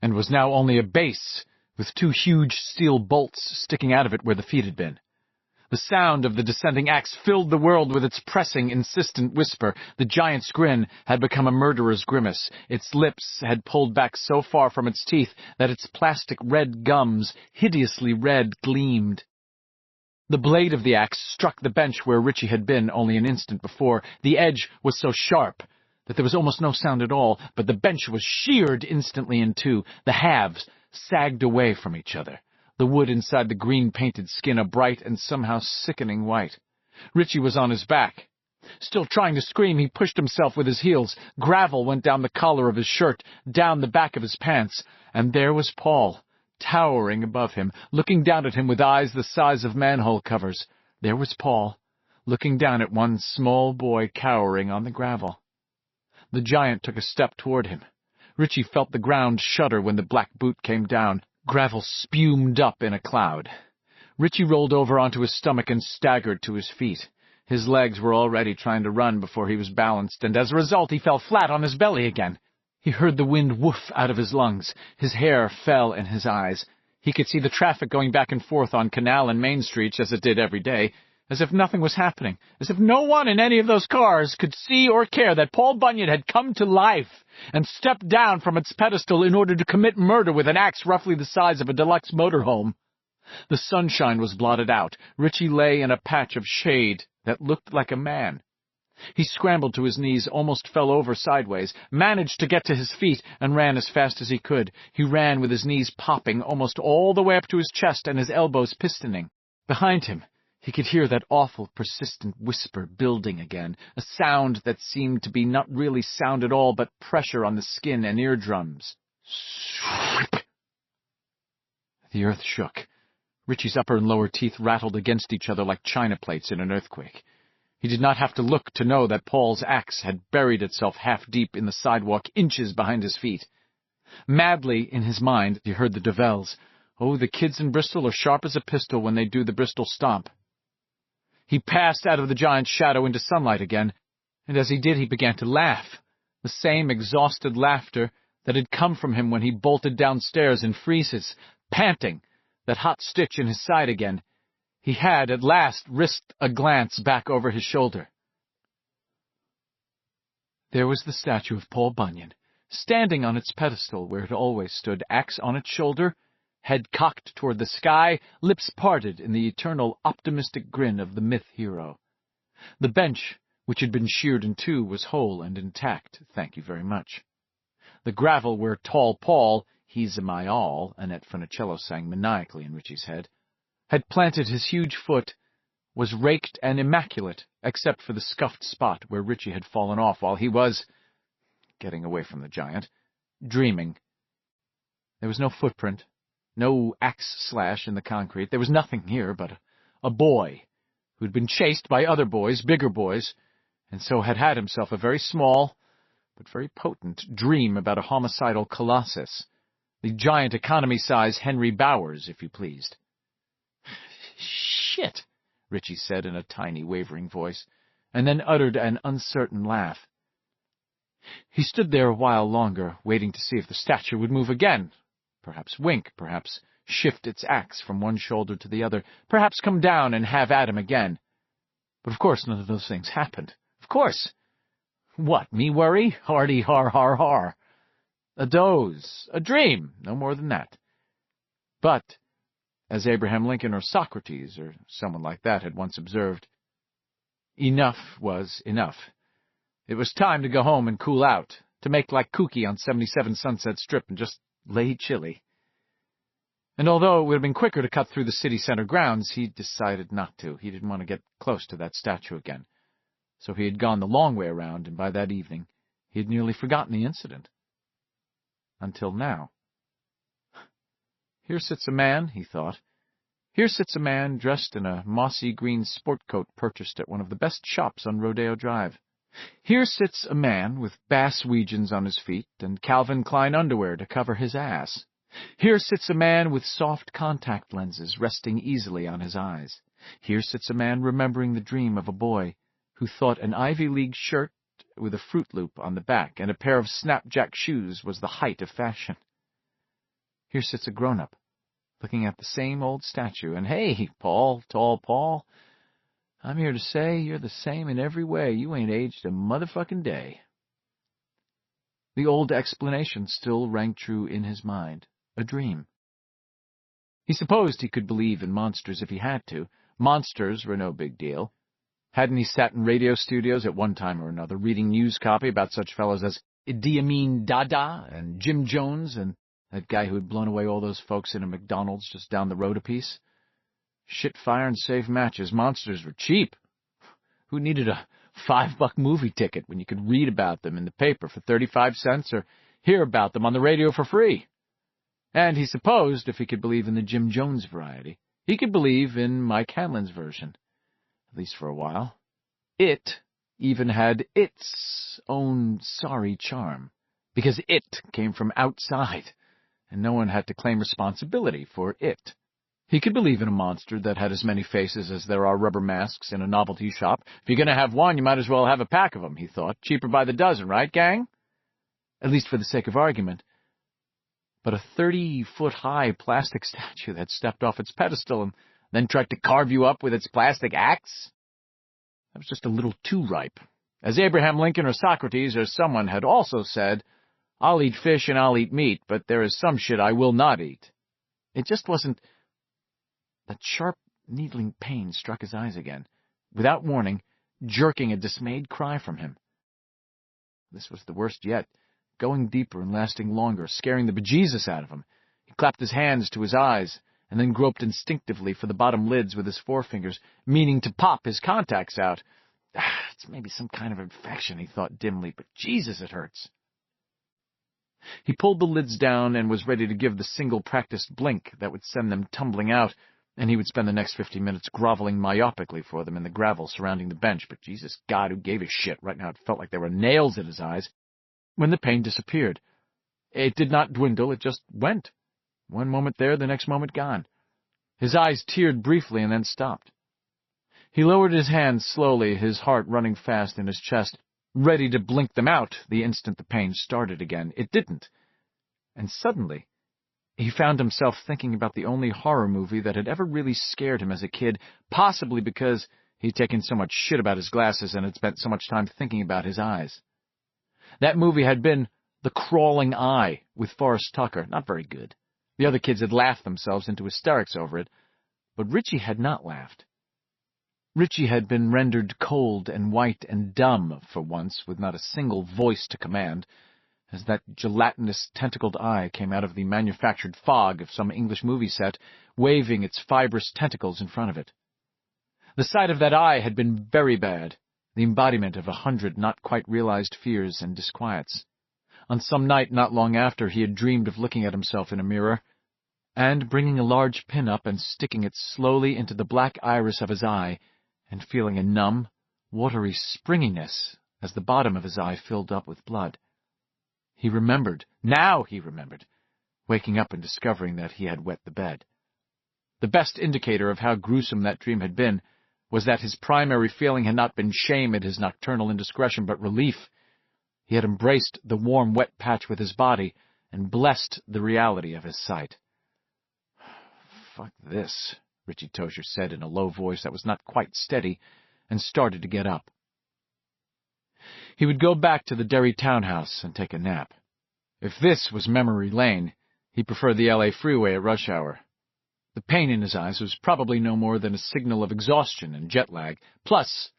and was now only a base, with two huge steel bolts sticking out of it where the feet had been. The sound of the descending axe filled the world with its pressing, insistent whisper. The giant's grin had become a murderer's grimace. Its lips had pulled back so far from its teeth that its plastic red gums, hideously red, gleamed. The blade of the axe struck the bench where Richie had been only an instant before. The edge was so sharp that there was almost no sound at all, but the bench was sheared instantly in two. The halves sagged away from each other, the wood inside the green-painted skin a bright and somehow sickening white. Richie was on his back. Still trying to scream, he pushed himself with his heels. Gravel went down the collar of his shirt, down the back of his pants, and there was Paul, towering above him, looking down at him with eyes the size of manhole covers. There was Paul, looking down at one small boy cowering on the gravel. The giant took a step toward him. Richie felt the ground shudder when the black boot came down. Gravel spumed up in a cloud. Richie rolled over onto his stomach and staggered to his feet. His legs were already trying to run before he was balanced, and as a result he fell flat on his belly again. He heard the wind woof out of his lungs. His hair fell in his eyes. He could see the traffic going back and forth on Canal and Main Streets as it did every day, as if nothing was happening, as if no one in any of those cars could see or care that Paul Bunyan had come to life and stepped down from its pedestal in order to commit murder with an axe roughly the size of a deluxe motorhome. The sunshine was blotted out. Richie lay in a patch of shade that looked like a man. He scrambled to his knees, almost fell over sideways, managed to get to his feet, and ran as fast as he could. He ran with his knees popping almost all the way up to his chest and his elbows pistoning. Behind him, he could hear that awful, persistent whisper building again, a sound that seemed to be not really sound at all, but pressure on the skin and eardrums. Sweep! The earth shook. Richie's upper and lower teeth rattled against each other like china plates in an earthquake. He did not have to look to know that Paul's axe had buried itself half-deep in the sidewalk, inches behind his feet. Madly, in his mind, he heard the Devels. Oh, the kids in Bristol are sharp as a pistol when they do the Bristol stomp. He passed out of the giant's shadow into sunlight again, and as he did he began to laugh, the same exhausted laughter that had come from him when he bolted downstairs in freezes, panting, that hot stitch in his side again. He had, at last, risked a glance back over his shoulder. There was the statue of Paul Bunyan, standing on its pedestal where it always stood, axe on its shoulder, head cocked toward the sky, lips parted in the eternal optimistic grin of the myth hero. The bench, which had been sheared in two, was whole and intact, thank you very much. The gravel where Tall Paul, he's my all, Annette Funicello sang maniacally in Richie's head, had planted his huge foot, was raked and immaculate, except for the scuffed spot where Richie had fallen off while he was, getting away from the giant, dreaming. There was no footprint, no axe slash in the concrete. There was nothing here but a boy who'd been chased by other boys, bigger boys, and so had had himself a very small, but very potent dream about a homicidal colossus, the giant economy-size Henry Bowers, if you pleased. "Shit," Richie said in a tiny, wavering voice, and then uttered an uncertain laugh. He stood there a while longer, waiting to see if the statue would move again, perhaps wink, perhaps shift its axe from one shoulder to the other, perhaps come down and have at him again. But of course none of those things happened. Of course. What, me worry? Hardy har har har. A doze, a dream, no more than that. But, as Abraham Lincoln or Socrates or someone like that had once observed, enough was enough. It was time to go home and cool out, to make like Kooky on 77 Sunset Strip and just lay chilly. And although it would have been quicker to cut through the city center grounds, he decided not to. He didn't want to get close to that statue again. So he had gone the long way around, and by that evening he had nearly forgotten the incident. Until now. Here sits a man, he thought. Here sits a man dressed in a mossy green sport coat purchased at one of the best shops on Rodeo Drive. Here sits a man with bass weegeons on his feet and Calvin Klein underwear to cover his ass. Here sits a man with soft contact lenses resting easily on his eyes. Here sits a man remembering the dream of a boy who thought an Ivy League shirt with a Fruit Loop on the back and a pair of snapjack shoes was the height of fashion. Here sits a grown-up, looking at the same old statue, and hey, Paul, tall Paul, I'm here to say you're the same in every way. You ain't aged a motherfucking day. The old explanation still rang true in his mind, a dream. He supposed he could believe in monsters if he had to. Monsters were no big deal. Hadn't he sat in radio studios at one time or another, reading news copy about such fellows as Idi Amin Dada and Jim Jones and that guy who had blown away all those folks in a McDonald's just down the road a piece? Shit fire and safe matches. Monsters were cheap. Who needed a $5 movie ticket when you could read about them in the paper for 35 cents or hear about them on the radio for free? And he supposed if he could believe in the Jim Jones variety, he could believe in Mike Hanlon's version, at least for a while. It even had its own sorry charm, because it came from outside, and no one had to claim responsibility for it. He could believe in a monster that had as many faces as there are rubber masks in a novelty shop. If you're going to have one, you might as well have a pack of them, he thought. Cheaper by the dozen, right, gang? At least for the sake of argument. But a 30-foot-high plastic statue that stepped off its pedestal and then tried to carve you up with its plastic axe? That was just a little too ripe. As Abraham Lincoln or Socrates or someone had also said, I'll eat fish and I'll eat meat, but there is some shit I will not eat. It just wasn't... That sharp, needling pain struck his eyes again, without warning, jerking a dismayed cry from him. This was the worst yet, going deeper and lasting longer, scaring the bejesus out of him. He clapped his hands to his eyes, and then groped instinctively for the bottom lids with his forefingers, meaning to pop his contacts out. It's maybe some kind of infection, he thought dimly, but Jesus, it hurts. He pulled the lids down and was ready to give the single practiced blink that would send them tumbling out, and he would spend the next 50 minutes groveling myopically for them in the gravel surrounding the bench. But Jesus God, who gave a shit? Right now it felt like there were nails in his eyes. When the pain disappeared. It did not dwindle, it just went. One moment there, the next moment gone. His eyes teared briefly and then stopped. He lowered his hands slowly, his heart running fast in his chest, ready to blink them out the instant the pain started again. It didn't. And suddenly, he found himself thinking about the only horror movie that had ever really scared him as a kid, possibly because he'd taken so much shit about his glasses and had spent so much time thinking about his eyes. That movie had been The Crawling Eye with Forrest Tucker. Not very good. The other kids had laughed themselves into hysterics over it, but Richie had not laughed. Richie had been rendered cold and white and dumb for once, with not a single voice to command, as that gelatinous, tentacled eye came out of the manufactured fog of some English movie set, waving its fibrous tentacles in front of it. The sight of that eye had been very bad, the embodiment of 100 not-quite-realized fears and disquiets. On some night not long after, he had dreamed of looking at himself in a mirror, and bringing a large pin up and sticking it slowly into the black iris of his eye, and feeling a numb, watery springiness as the bottom of his eye filled up with blood. He remembered. Now he remembered, waking up and discovering that he had wet the bed. The best indicator of how gruesome that dream had been was that his primary feeling had not been shame at his nocturnal indiscretion, but relief. He had embraced the warm, wet patch with his body and blessed the reality of his sight. "Fuck this," Richie Tozier said in a low voice that was not quite steady, and started to get up. He would go back to the Derry townhouse and take a nap. If this was memory lane, he preferred the L.A. freeway at rush hour. The pain in his eyes was probably no more than a signal of exhaustion and jet lag, plus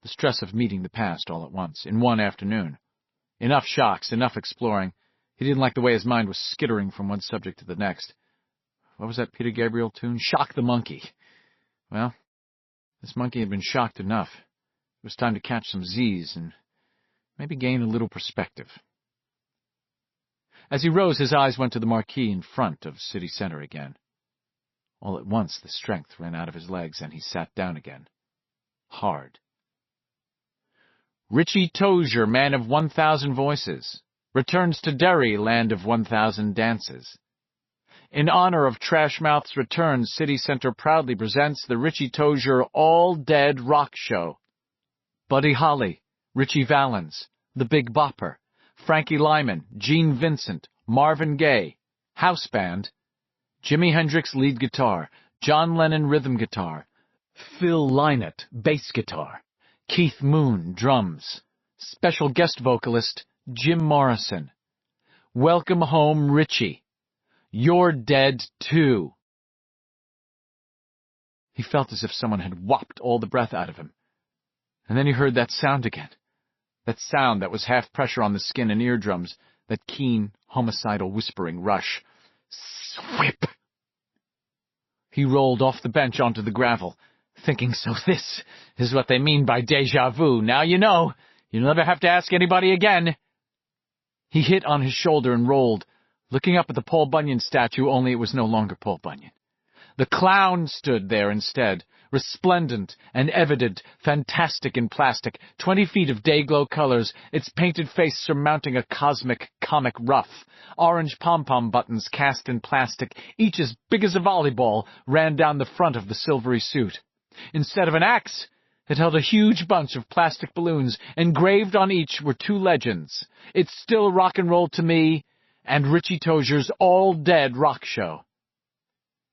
the stress of meeting the past all at once, in one afternoon. Enough shocks, enough exploring. He didn't like the way his mind was skittering from one subject to the next. What was that Peter Gabriel tune? Shock the Monkey. Well, this monkey had been shocked enough. It was time to catch some Z's and maybe gain a little perspective. As he rose, his eyes went to the marquee in front of City Center again. All at once, the strength ran out of his legs, and he sat down again. Hard. Richie Tozier, man of 1,000 voices, returns to Derry, land of 1,000 dances. In honor of Trashmouth's return, City Center proudly presents the Richie Tozier All Dead Rock Show. Buddy Holly, Richie Valens, The Big Bopper, Frankie Lyman, Gene Vincent, Marvin Gaye, House Band, Jimi Hendrix lead guitar, John Lennon rhythm guitar, Phil Lynott bass guitar, Keith Moon drums, special guest vocalist Jim Morrison. Welcome home, Richie. You're dead, too. He felt as if someone had whopped all the breath out of him. And then he heard that sound again. That sound that was half pressure on the skin and eardrums, that keen, homicidal whispering rush. Swip! He rolled off the bench onto the gravel, thinking, so this is what they mean by déjà vu. Now you know. You'll never have to ask anybody again. He hit on his shoulder and rolled, looking up at the Paul Bunyan statue, only it was no longer Paul Bunyan. The clown stood there instead, resplendent and evident, fantastic in plastic, 20 feet of day-glow colors, its painted face surmounting a cosmic comic ruff. Orange pom-pom buttons cast in plastic, each as big as a volleyball, ran down the front of the silvery suit. Instead of an axe, it held a huge bunch of plastic balloons. Engraved on each were two legends. It's still rock and roll to me, and Richie Tozier's All Dead Rock Show.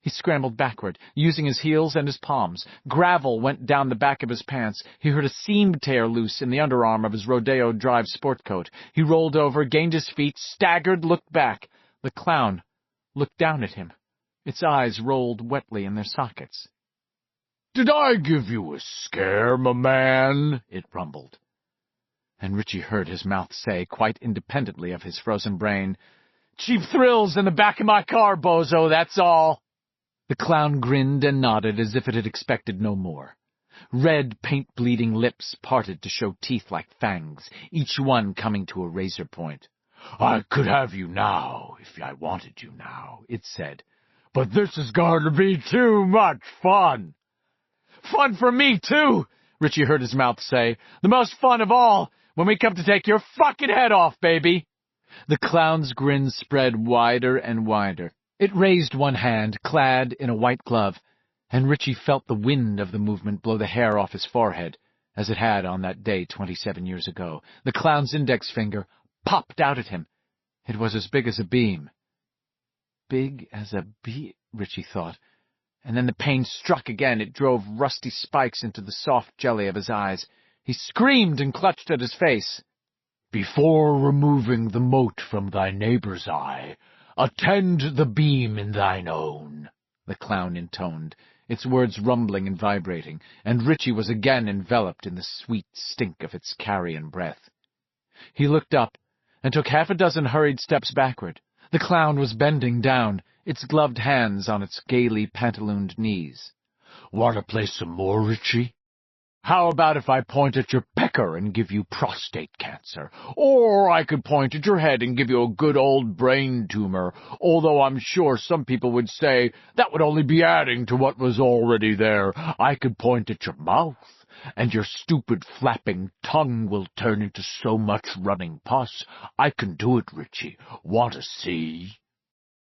He scrambled backward, using his heels and his palms. Gravel went down the back of his pants. He heard a seam tear loose in the underarm of his Rodeo Drive sport coat. He rolled over, gained his feet, staggered, looked back. The clown looked down at him. Its eyes rolled wetly in their sockets. "Did I give you a scare, my man?" it rumbled. And Richie heard his mouth say, quite independently of his frozen brain, "Cheap thrills in the back of my car, bozo, that's all." The clown grinned and nodded as if it had expected no more. Red, paint-bleeding lips parted to show teeth like fangs, each one coming to a razor point. "I could have you now, if I wanted you now," it said. "But this is going to be too much fun." "Fun for me, too," Richie heard his mouth say. "The most fun of all, when we come to take your fucking head off, baby." The clown's grin spread wider and wider. It raised one hand, clad in a white glove, and Richie felt the wind of the movement blow the hair off his forehead, as it had on that day 27 years ago. The clown's index finger popped out at him. It was as big as a beam. Big as a beam, Richie thought. And then the pain struck again. It drove rusty spikes into the soft jelly of his eyes. He screamed and clutched at his face. "Before removing the mote from thy neighbor's eye, attend the beam in thine own," the clown intoned, its words rumbling and vibrating, and Richie was again enveloped in the sweet stink of its carrion breath. He looked up and took half a dozen hurried steps backward. The clown was bending down, its gloved hands on its gaily pantalooned knees. "Want to play some more, Richie? How about if I point at your pecker and give you prostate cancer? Or I could point at your head and give you a good old brain tumor, although I'm sure some people would say that would only be adding to what was already there. I could point at your mouth, and your stupid flapping tongue will turn into so much running pus. I can do it, Richie. Want to see?"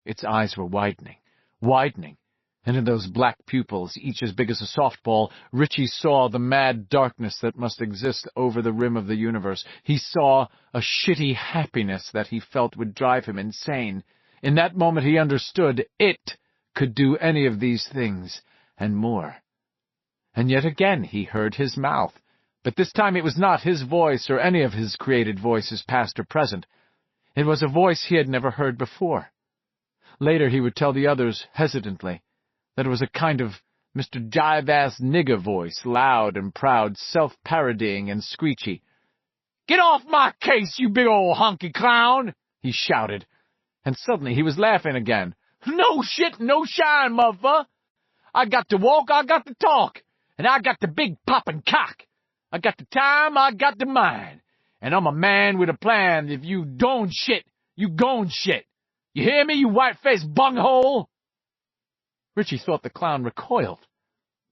Its eyes were widening, and in those black pupils, each as big as a softball, Richie saw the mad darkness that must exist over the rim of the universe. He saw a shitty happiness that he felt would drive him insane. In that moment he understood it could do any of these things, and more. And yet again he heard his mouth, but this time it was not his voice or any of his created voices, past or present. It was a voice he had never heard before. Later he would tell the others, hesitantly, that it was a kind of Mr. Jive-ass nigger voice, loud and proud, self-parodying and screechy. "Get off my case, you big old honky clown!" he shouted. And suddenly he was laughing again. "No shit, no shine, motherfucker! I got to walk, I got to talk, and I got the big poppin' cock. I got the time, I got the mind, and I'm a man with a plan. If you don't shit, you gon' shit. You hear me, you white-faced bunghole?" Richie thought the clown recoiled,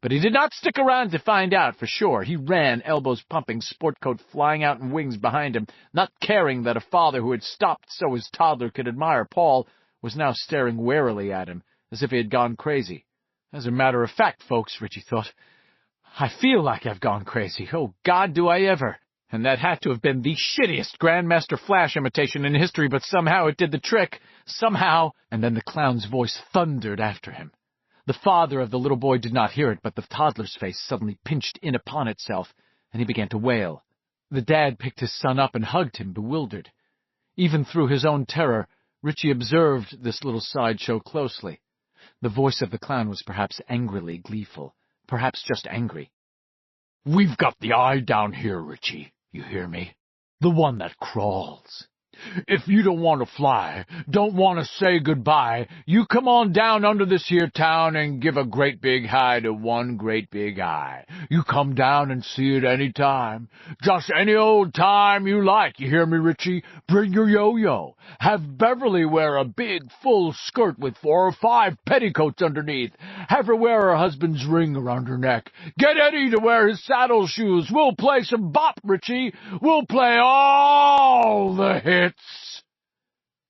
but he did not stick around to find out for sure. He ran, elbows pumping, sport coat flying out in wings behind him, not caring that a father who had stopped so his toddler could admire Paul was now staring warily at him, as if he had gone crazy. As a matter of fact, folks, Richie thought, I feel like I've gone crazy. Oh, God, do I ever. And that had to have been the shittiest Grandmaster Flash imitation in history, but somehow it did the trick. Somehow. And then the clown's voice thundered after him. The father of the little boy did not hear it, but the toddler's face suddenly pinched in upon itself, and he began to wail. The dad picked his son up and hugged him, bewildered. Even through his own terror, Richie observed this little sideshow closely. The voice of the clown was perhaps angrily gleeful, perhaps just angry. "We've got the eye down here, Richie, you hear me? The one that crawls. If you don't want to fly, don't want to say goodbye, you come on down under this here town and give a great big hi to one great big eye. You come down and see it any time. Just any old time you like, you hear me, Richie? Bring your yo-yo. Have Beverly wear a big, full skirt with 4 or 5 petticoats underneath. Have her wear her husband's ring around her neck. Get Eddie to wear his saddle shoes. We'll play some bop, Richie. We'll play all the hits."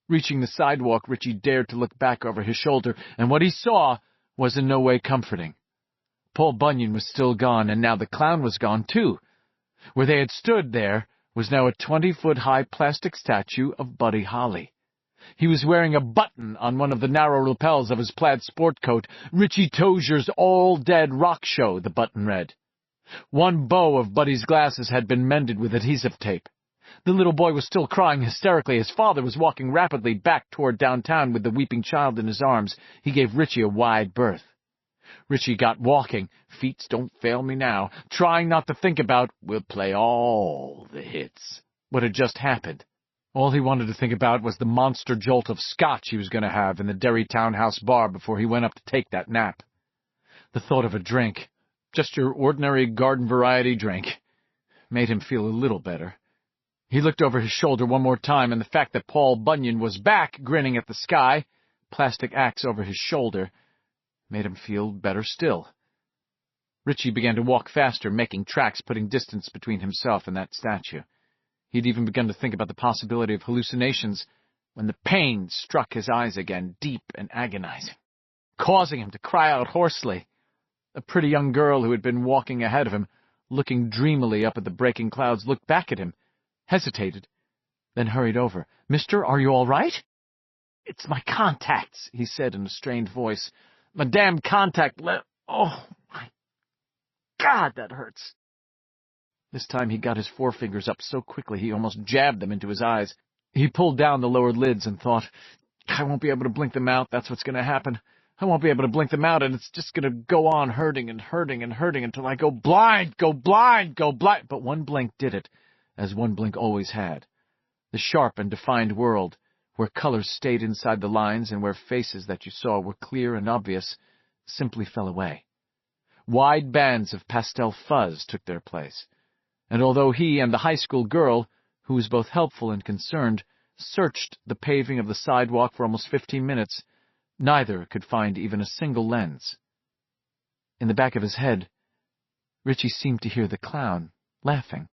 Reaching the sidewalk, Richie dared to look back over his shoulder, and what he saw was in no way comforting. Paul Bunyan was still gone, and now the clown was gone, too. Where they had stood there was now a 20-foot-high plastic statue of Buddy Holly. He was wearing a button on one of the narrow lapels of his plaid sport coat. "Richie Tozier's All Dead Rock Show," the button read. One bow of Buddy's glasses had been mended with adhesive tape. The little boy was still crying hysterically. His father was walking rapidly back toward downtown with the weeping child in his arms. He gave Richie a wide berth. Richie got walking, feet don't fail me now, trying not to think about, "We'll play all the hits," what had just happened. All he wanted to think about was the monster jolt of scotch he was going to have in the Derry Townhouse bar before he went up to take that nap. The thought of a drink, just your ordinary garden-variety drink, made him feel a little better. He looked over his shoulder one more time, and the fact that Paul Bunyan was back, grinning at the sky, plastic axe over his shoulder, made him feel better still. Richie began to walk faster, making tracks, putting distance between himself and that statue. He'd even begun to think about the possibility of hallucinations when the pain struck his eyes again, deep and agonizing, causing him to cry out hoarsely. A pretty young girl who had been walking ahead of him, looking dreamily up at the breaking clouds, looked back at him, hesitated, then hurried over. "Mister, are you all right?" "It's my contacts," he said in a strained voice. "My damn contact Oh, my God, that hurts." This time he got his forefingers up so quickly he almost jabbed them into his eyes. He pulled down the lowered lids and thought, "I won't be able to blink them out, that's what's going to happen. I won't be able to blink them out, and it's just going to go on hurting and hurting and hurting until I go blind, go blind, go blind." But one blink did it, as one blink always had. The sharp and defined world, where colors stayed inside the lines and where faces that you saw were clear and obvious, simply fell away. Wide bands of pastel fuzz took their place, and although he and the high school girl, who was both helpful and concerned, searched the paving of the sidewalk for almost 15 minutes, neither could find even a single lens. In the back of his head, Richie seemed to hear the clown laughing.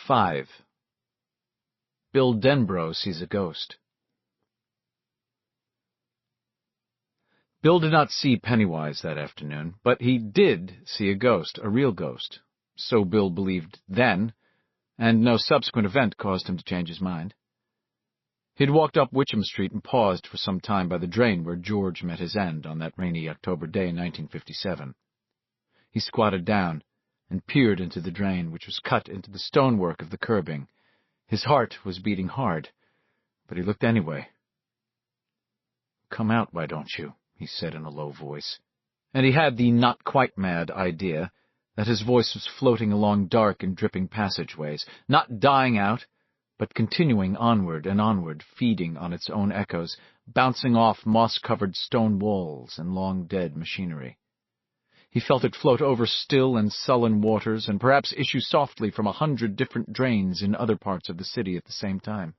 5. Bill Denbrough Sees a Ghost. Bill did not see Pennywise that afternoon, but he did see a ghost, a real ghost. So Bill believed then, and no subsequent event caused him to change his mind. He had walked up Witcham Street and paused for some time by the drain where George met his end on that rainy October day in 1957. He squatted down and peered into the drain, which was cut into the stonework of the curbing. His heart was beating hard, but he looked anyway. "Come out, why don't you?" he said in a low voice. And he had the not-quite-mad idea that his voice was floating along dark and dripping passageways, not dying out, but continuing onward and onward, feeding on its own echoes, bouncing off moss-covered stone walls and long-dead machinery. He felt it float over still and sullen waters and perhaps issue softly from 100 different drains in other parts of the city at the same time.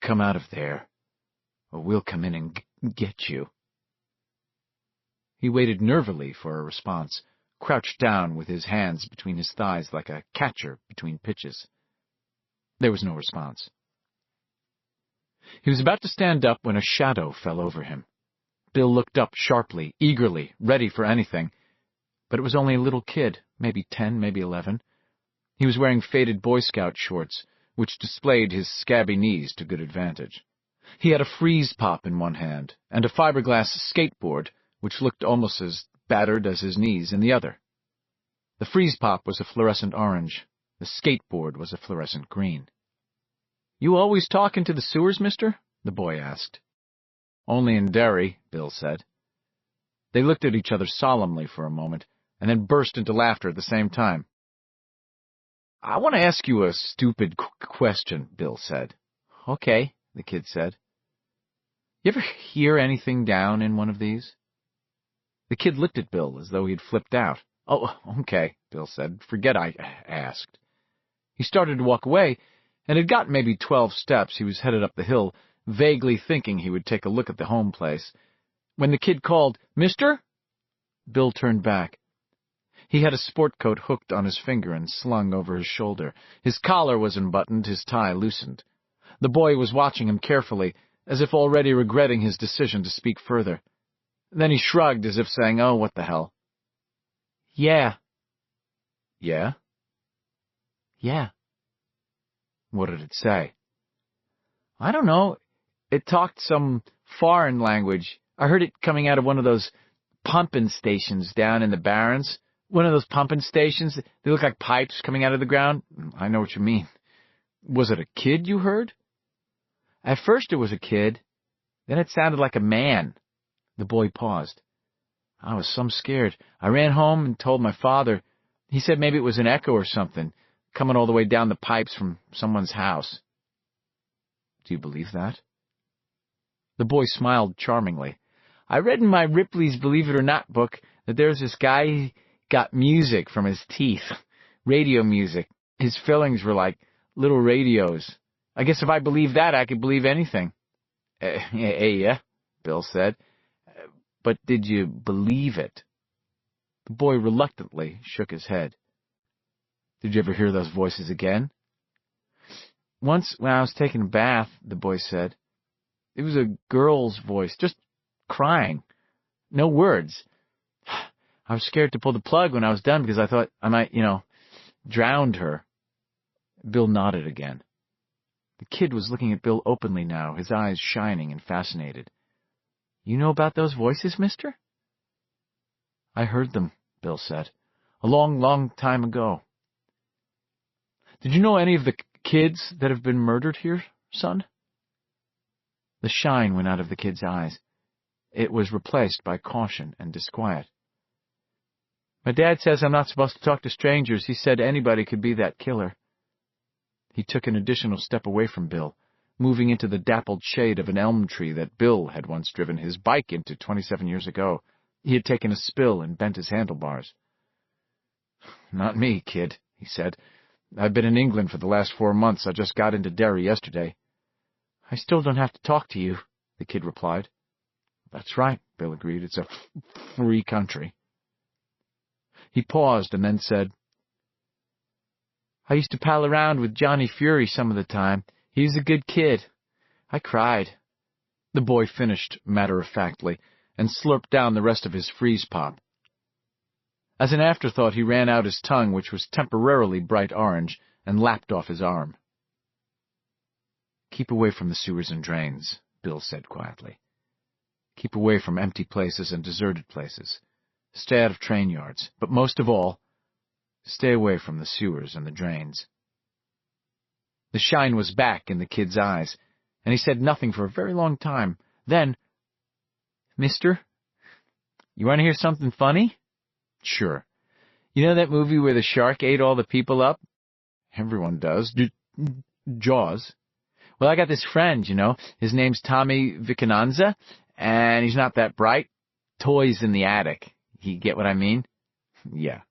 "Come out of there, or we'll come in and get you." He waited nervily for a response, crouched down with his hands between his thighs like a catcher between pitches. There was no response. He was about to stand up when a shadow fell over him. Bill looked up sharply, eagerly, ready for anything. But it was only a little kid, maybe 10, maybe 11. He was wearing faded Boy Scout shorts, which displayed his scabby knees to good advantage. He had a freeze pop in one hand, and a fiberglass skateboard, which looked almost as battered as his knees, in the other. The freeze pop was a fluorescent orange. The skateboard was a fluorescent green. "You always talk into the sewers, mister?" the boy asked. "Only in Derry," Bill said. They looked at each other solemnly for a moment, and then burst into laughter at the same time. "I want to ask you a stupid question," Bill said. "Okay," the kid said. "You ever hear anything down in one of these?" The kid looked at Bill as though he'd flipped out. "Oh, okay," Bill said. "Forget I asked." He started to walk away, and had got maybe 12 steps. He was headed up the hill, vaguely thinking he would take a look at the home place. When the kid called, "Mister?" Bill turned back. He had a sport coat hooked on his finger and slung over his shoulder. His collar was unbuttoned, his tie loosened. The boy was watching him carefully, as if already regretting his decision to speak further. Then he shrugged, as if saying, "Oh, what the hell." "Yeah." "Yeah?" "Yeah." "What did it say?" "I don't know. It talked some foreign language. I heard it coming out of one of those pumping stations down in the Barrens. One of those pumping stations. They look like pipes coming out of the ground." "I know what you mean." "Was it a kid you heard?" "At first it was a kid. Then it sounded like a man." The boy paused. "I was some scared. I ran home and told my father. He said maybe it was an echo or something, coming all the way down the pipes from someone's house." "Do you believe that?" The boy smiled charmingly. "I read in my Ripley's Believe It or Not book that there's this guy who got music from his teeth. Radio music. His fillings were like little radios. I guess if I believe that, I could believe anything." Yeah," Bill said. "But did you believe it?" The boy reluctantly shook his head. "Did you ever hear those voices again?" "Once when I was taking a bath," the boy said. "It was a girl's voice, just crying. No words. I was scared to pull the plug when I was done because I thought I might, drown her." Bill nodded again. The kid was looking at Bill openly now, his eyes shining and fascinated. "You know about those voices, mister?" "I heard them," Bill said. "A long, long time ago." "Did you know any of the kids that have been murdered here, son?" The shine went out of the kid's eyes. It was replaced by caution and disquiet. "My dad says I'm not supposed to talk to strangers. He said anybody could be that killer." He took an additional step away from Bill, moving into the dappled shade of an elm tree that Bill had once driven his bike into 27 years ago. He had taken a spill and bent his handlebars. "Not me, kid," he said. "I've been in England for the last 4 months. I just got into Derry yesterday." "I still don't have to talk to you," the kid replied. "That's right," Bill agreed. "It's a free country." He paused and then said, "I used to pal around with Johnny Fury some of the time. He was a good kid. I cried." The boy finished matter-of-factly and slurped down the rest of his freeze pop. As an afterthought, he ran out his tongue, which was temporarily bright orange, and lapped off his arm. "Keep away from the sewers and drains," Bill said quietly. "Keep away from empty places and deserted places. Stay out of train yards, but most of all, stay away from the sewers and the drains." The shine was back in the kid's eyes, and he said nothing for a very long time. Then, "Mister, you want to hear something funny?" "Sure." "You know that movie where the shark ate all the people up?" "Everyone does. Jaws." "Well, I got this friend, His name's Tommy Vicinanza, and he's not that bright. Toys in the attic. You get what I mean?" "Yeah."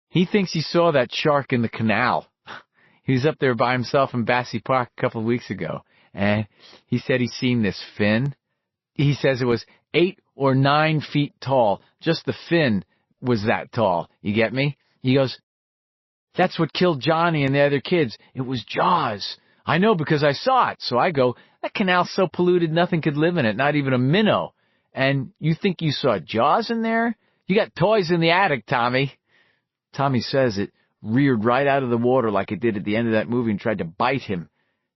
"He thinks he saw that shark in the canal. He was up there by himself in Bassey Park a couple of weeks ago, and he said he seen this fin. He says it was 8 or 9 feet tall. Just the fin was that tall. You get me? He goes, That's what killed Johnny and the other kids. It was Jaws. I know because I saw it. So I go, that canal's so polluted nothing could live in it, not even a minnow. And you think you saw Jaws in there? You got toys in the attic, Tommy. Tommy says it reared right out of the water like it did at the end of that movie and tried to bite him.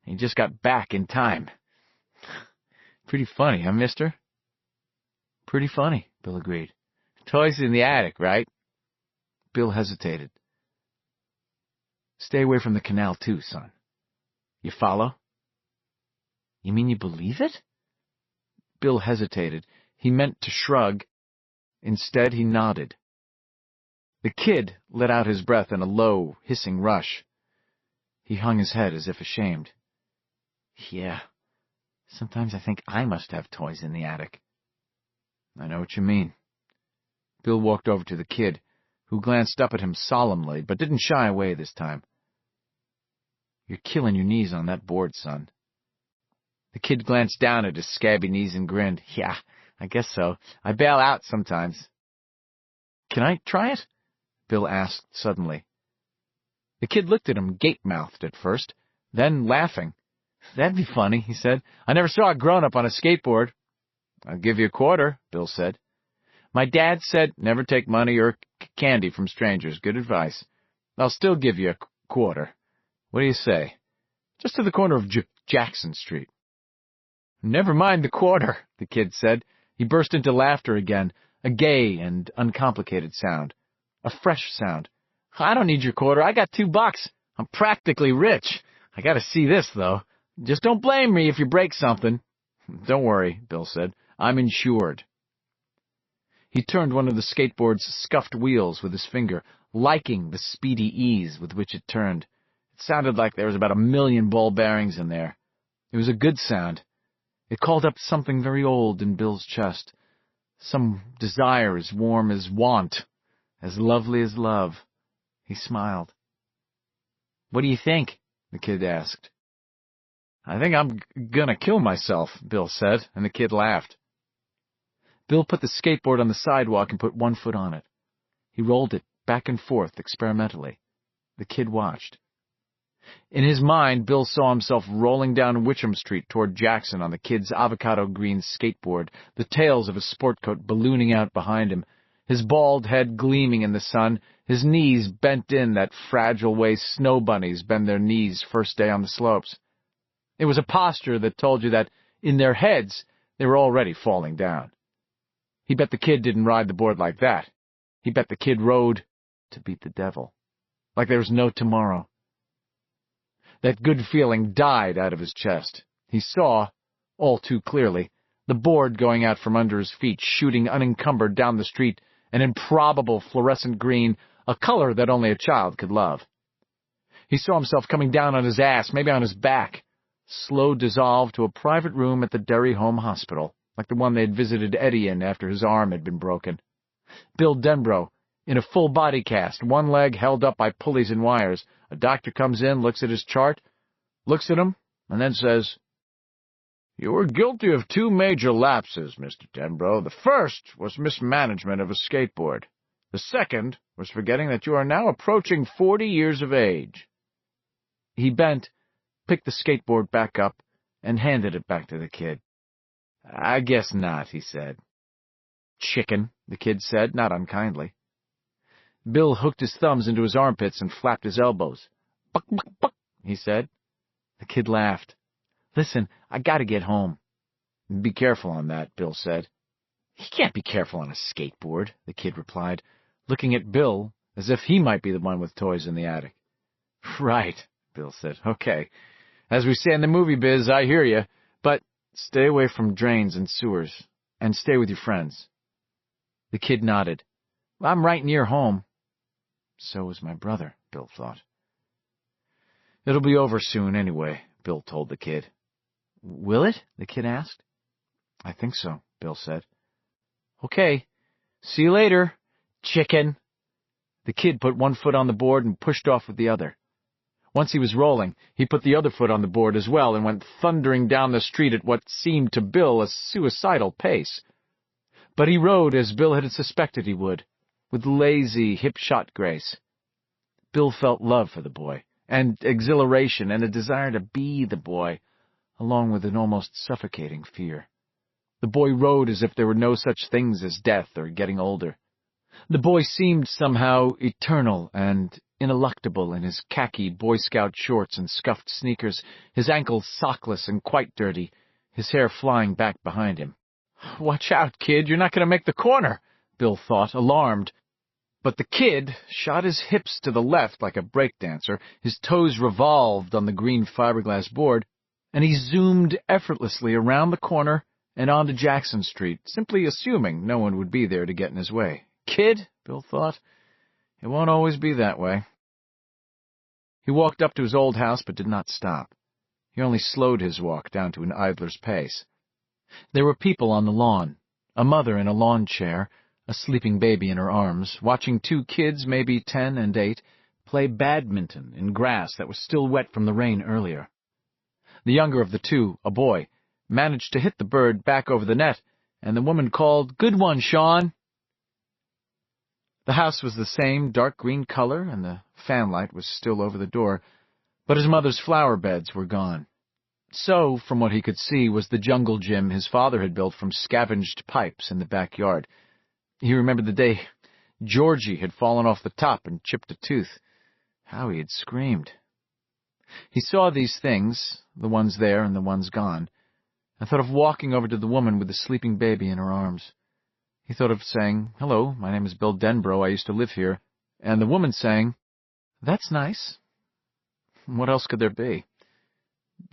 He just got back in time. Pretty funny, huh, mister? Pretty funny, Bill agreed. Toys in the attic, right? Bill hesitated. Stay away from the canal too, son. You follow? You mean you believe it? Bill hesitated. He meant to shrug. Instead, he nodded. The kid let out his breath in a low, hissing rush. He hung his head as if ashamed. Yeah, sometimes I think I must have toys in the attic. I know what you mean. Bill walked over to the kid, who glanced up at him solemnly, but didn't shy away this time. You're killing your knees on that board, son. The kid glanced down at his scabby knees and grinned. Yeah, I guess so. I bail out sometimes. Can I try it? Bill asked suddenly. The kid looked at him gape-mouthed at first, then laughing. That'd be funny, he said. I never saw a grown-up on a skateboard. I'll give you a quarter, Bill said. My dad said never take money or candy from strangers. Good advice. I'll still give you a quarter. What do you say? Just to the corner of Jackson Street. Never mind the quarter, the kid said. He burst into laughter again, a gay and uncomplicated sound. A fresh sound. I don't need your quarter. I got $2. I'm practically rich. I gotta see this, though. Just don't blame me if you break something. Don't worry, Bill said. I'm insured. He turned one of the skateboard's scuffed wheels with his finger, liking the speedy ease with which it turned. It sounded like there was about 1,000,000 ball bearings in there. It was a good sound. It called up something very old in Bill's chest. Some desire as warm as want, as lovely as love. He smiled. What do you think? The kid asked. I think I'm gonna kill myself, Bill said, and the kid laughed. Bill put the skateboard on the sidewalk and put one foot on it. He rolled it back and forth experimentally. The kid watched. In his mind, Bill saw himself rolling down Witcham Street toward Jackson on the kid's avocado green skateboard, the tails of his sport coat ballooning out behind him, his bald head gleaming in the sun, his knees bent in that fragile way snow bunnies bend their knees first day on the slopes. It was a posture that told you that, in their heads, they were already falling down. He bet the kid didn't ride the board like that. He bet the kid rode to beat the devil, like there was no tomorrow. That good feeling died out of his chest. He saw, all too clearly, the board going out from under his feet, shooting unencumbered down the street, an improbable fluorescent green, a color that only a child could love. He saw himself coming down on his ass, maybe on his back, slow dissolve to a private room at the Derry Home Hospital, like the one they had visited Eddie in after his arm had been broken. Bill Denbrough, in a full body cast, one leg held up by pulleys and wires. A doctor comes in, looks at his chart, looks at him, and then says, You were guilty of 2 major lapses, Mr. Denbrough. The first was mismanagement of a skateboard. The second was forgetting that you are now approaching 40 years of age. He bent, picked the skateboard back up, and handed it back to the kid. I guess not, he said. Chicken, the kid said, not unkindly. Bill hooked his thumbs into his armpits and flapped his elbows. Buck, buck, buck, he said. The kid laughed. Listen, I gotta get home. Be careful on that, Bill said. He can't be careful on a skateboard, the kid replied, looking at Bill as if he might be the one with toys in the attic. Right, Bill said. Okay. As we say in the movie biz, I hear you, but stay away from drains and sewers, and stay with your friends. The kid nodded. Well, I'm right near home. So is my brother, Bill thought. It'll be over soon anyway, Bill told the kid. Will it? The kid asked. I think so, Bill said. Okay. See you later, chicken. The kid put one foot on the board and pushed off with the other. Once he was rolling, he put the other foot on the board as well and went thundering down the street at what seemed to Bill a suicidal pace. But he rode as Bill had suspected he would, with lazy, hip-shot grace. Bill felt love for the boy, and exhilaration, and a desire to be the boy, along with an almost suffocating fear. The boy rode as if there were no such things as death or getting older. The boy seemed somehow eternal and ineluctable in his khaki Boy Scout shorts and scuffed sneakers, his ankles sockless and quite dirty, his hair flying back behind him. "Watch out, kid, you're not going to make the corner," Bill thought, alarmed. But the kid shot his hips to the left like a breakdancer, his toes revolved on the green fiberglass board, and he zoomed effortlessly around the corner and onto Jackson Street, simply assuming no one would be there to get in his way. Kid, Bill thought, it won't always be that way. He walked up to his old house but did not stop. He only slowed his walk down to an idler's pace. There were people on the lawn, a mother in a lawn chair, a sleeping baby in her arms, watching two kids, maybe 10 and 8, play badminton in grass that was still wet from the rain earlier. The younger of the two, a boy, managed to hit the bird back over the net, and the woman called, "Good one, Sean." The house was the same dark green color, and the fanlight was still over the door, but his mother's flower beds were gone. So, from what he could see, was the jungle gym his father had built from scavenged pipes in the backyard. He remembered the day Georgie had fallen off the top and chipped a tooth. How he had screamed. He saw these things, the ones there and the ones gone, and thought of walking over to the woman with the sleeping baby in her arms. He thought of saying, "Hello, my name is Bill Denbrough, I used to live here," and the woman saying, "That's nice." What else could there be?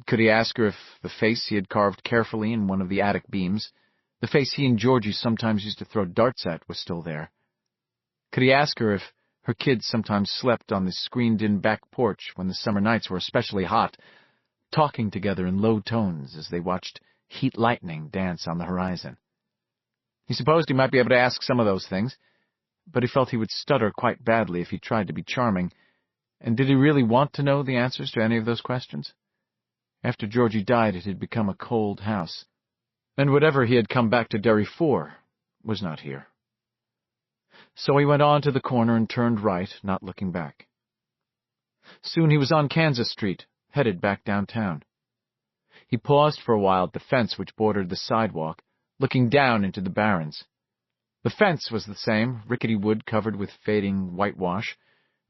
Could he ask her if the face he had carved carefully in one of the attic beams, the face he and Georgie sometimes used to throw darts at, was still there? Could he ask her if her kids sometimes slept on the screened-in back porch when the summer nights were especially hot, talking together in low tones as they watched heat lightning dance on the horizon? He supposed he might be able to ask some of those things, but he felt he would stutter quite badly if he tried to be charming, and did he really want to know the answers to any of those questions? After Georgie died, it had become a cold house, and whatever he had come back to Derry for was not here. So he went on to the corner and turned right, not looking back. Soon he was on Kansas Street, headed back downtown. He paused for a while at the fence which bordered the sidewalk, looking down into the barrens. The fence was the same, rickety wood covered with fading whitewash,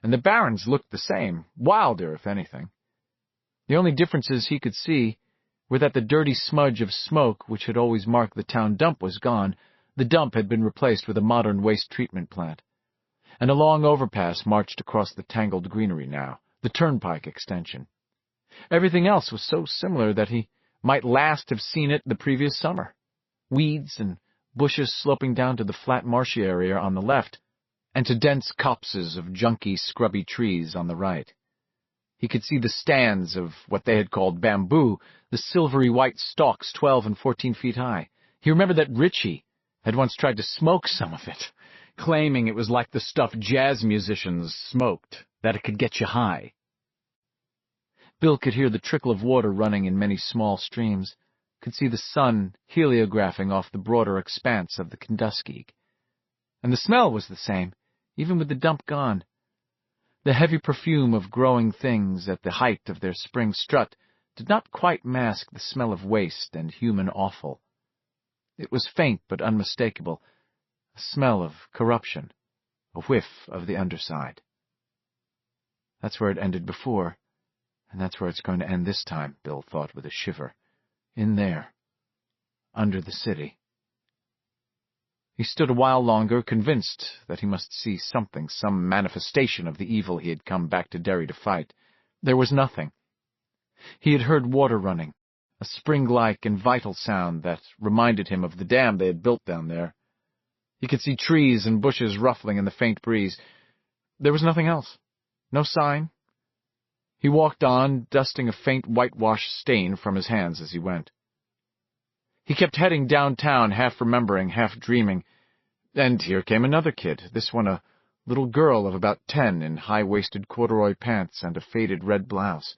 and the barrens looked the same, wilder, if anything. The only differences he could see were that the dirty smudge of smoke which had always marked the town dump was gone. The dump had been replaced with a modern waste treatment plant, and a long overpass marched across the tangled greenery now, the turnpike extension. Everything else was so similar that he might last have seen it the previous summer. Weeds and bushes sloping down to the flat marshy area on the left, and to dense copses of junky, scrubby trees on the right. He could see the stands of what they had called bamboo, the silvery white stalks 12 and 14 feet high. He remembered that Richie had once tried to smoke some of it, claiming it was like the stuff jazz musicians smoked, that it could get you high. Bill could hear the trickle of water running in many small streams, could see the sun heliographing off the broader expanse of the Kenduskeag. And the smell was the same, even with the dump gone. The heavy perfume of growing things at the height of their spring strut did not quite mask the smell of waste and human offal. It was faint but unmistakable, a smell of corruption, a whiff of the underside. That's where it ended before, and that's where it's going to end this time, Bill thought with a shiver. In there, under the city. He stood a while longer, convinced that he must see something, some manifestation of the evil he had come back to Derry to fight. There was nothing. He had heard water running, a spring-like and vital sound that reminded him of the dam they had built down there. He could see trees and bushes ruffling in the faint breeze. There was nothing else. No sign. He walked on, dusting a faint whitewash stain from his hands as he went. He kept heading downtown, half remembering, half dreaming, and here came another kid, this one a little girl of about 10 in high-waisted corduroy pants and a faded red blouse.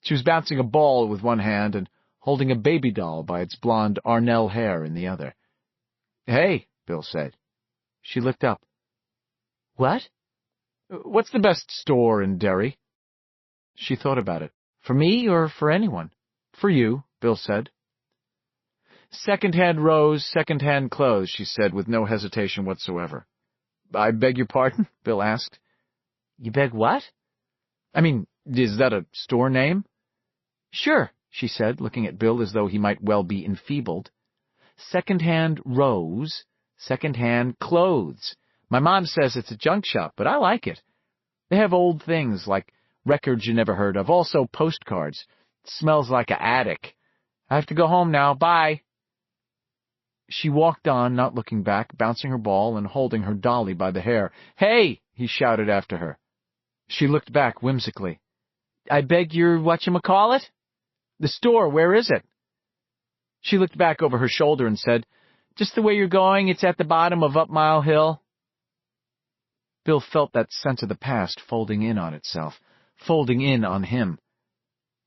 She was bouncing a ball with one hand and holding a baby doll by its blonde Arnell hair in the other. "Hey," Bill said. She looked up. "What?" What's the best store in Derry? She thought about it. For me or for anyone? For you, Bill said. Second-hand rose, second-hand clothes, she said with no hesitation whatsoever. I beg your pardon? Bill asked. You beg what? I mean, is that a store name? Sure, she said, looking at Bill as though he might well be enfeebled. Second-hand rose, second-hand clothes. My mom says it's a junk shop, but I like it. They have old things like records you never heard of, also postcards. It smells like an attic. I have to go home now. Bye. She walked on, not looking back, bouncing her ball and holding her dolly by the hair. Hey! He shouted after her. She looked back whimsically. I beg your whatchamacallit? The store, where is it? She looked back over her shoulder and said, Just the way you're going, it's at the bottom of Up Mile Hill. Bill felt that sense of the past folding in on itself, folding in on him.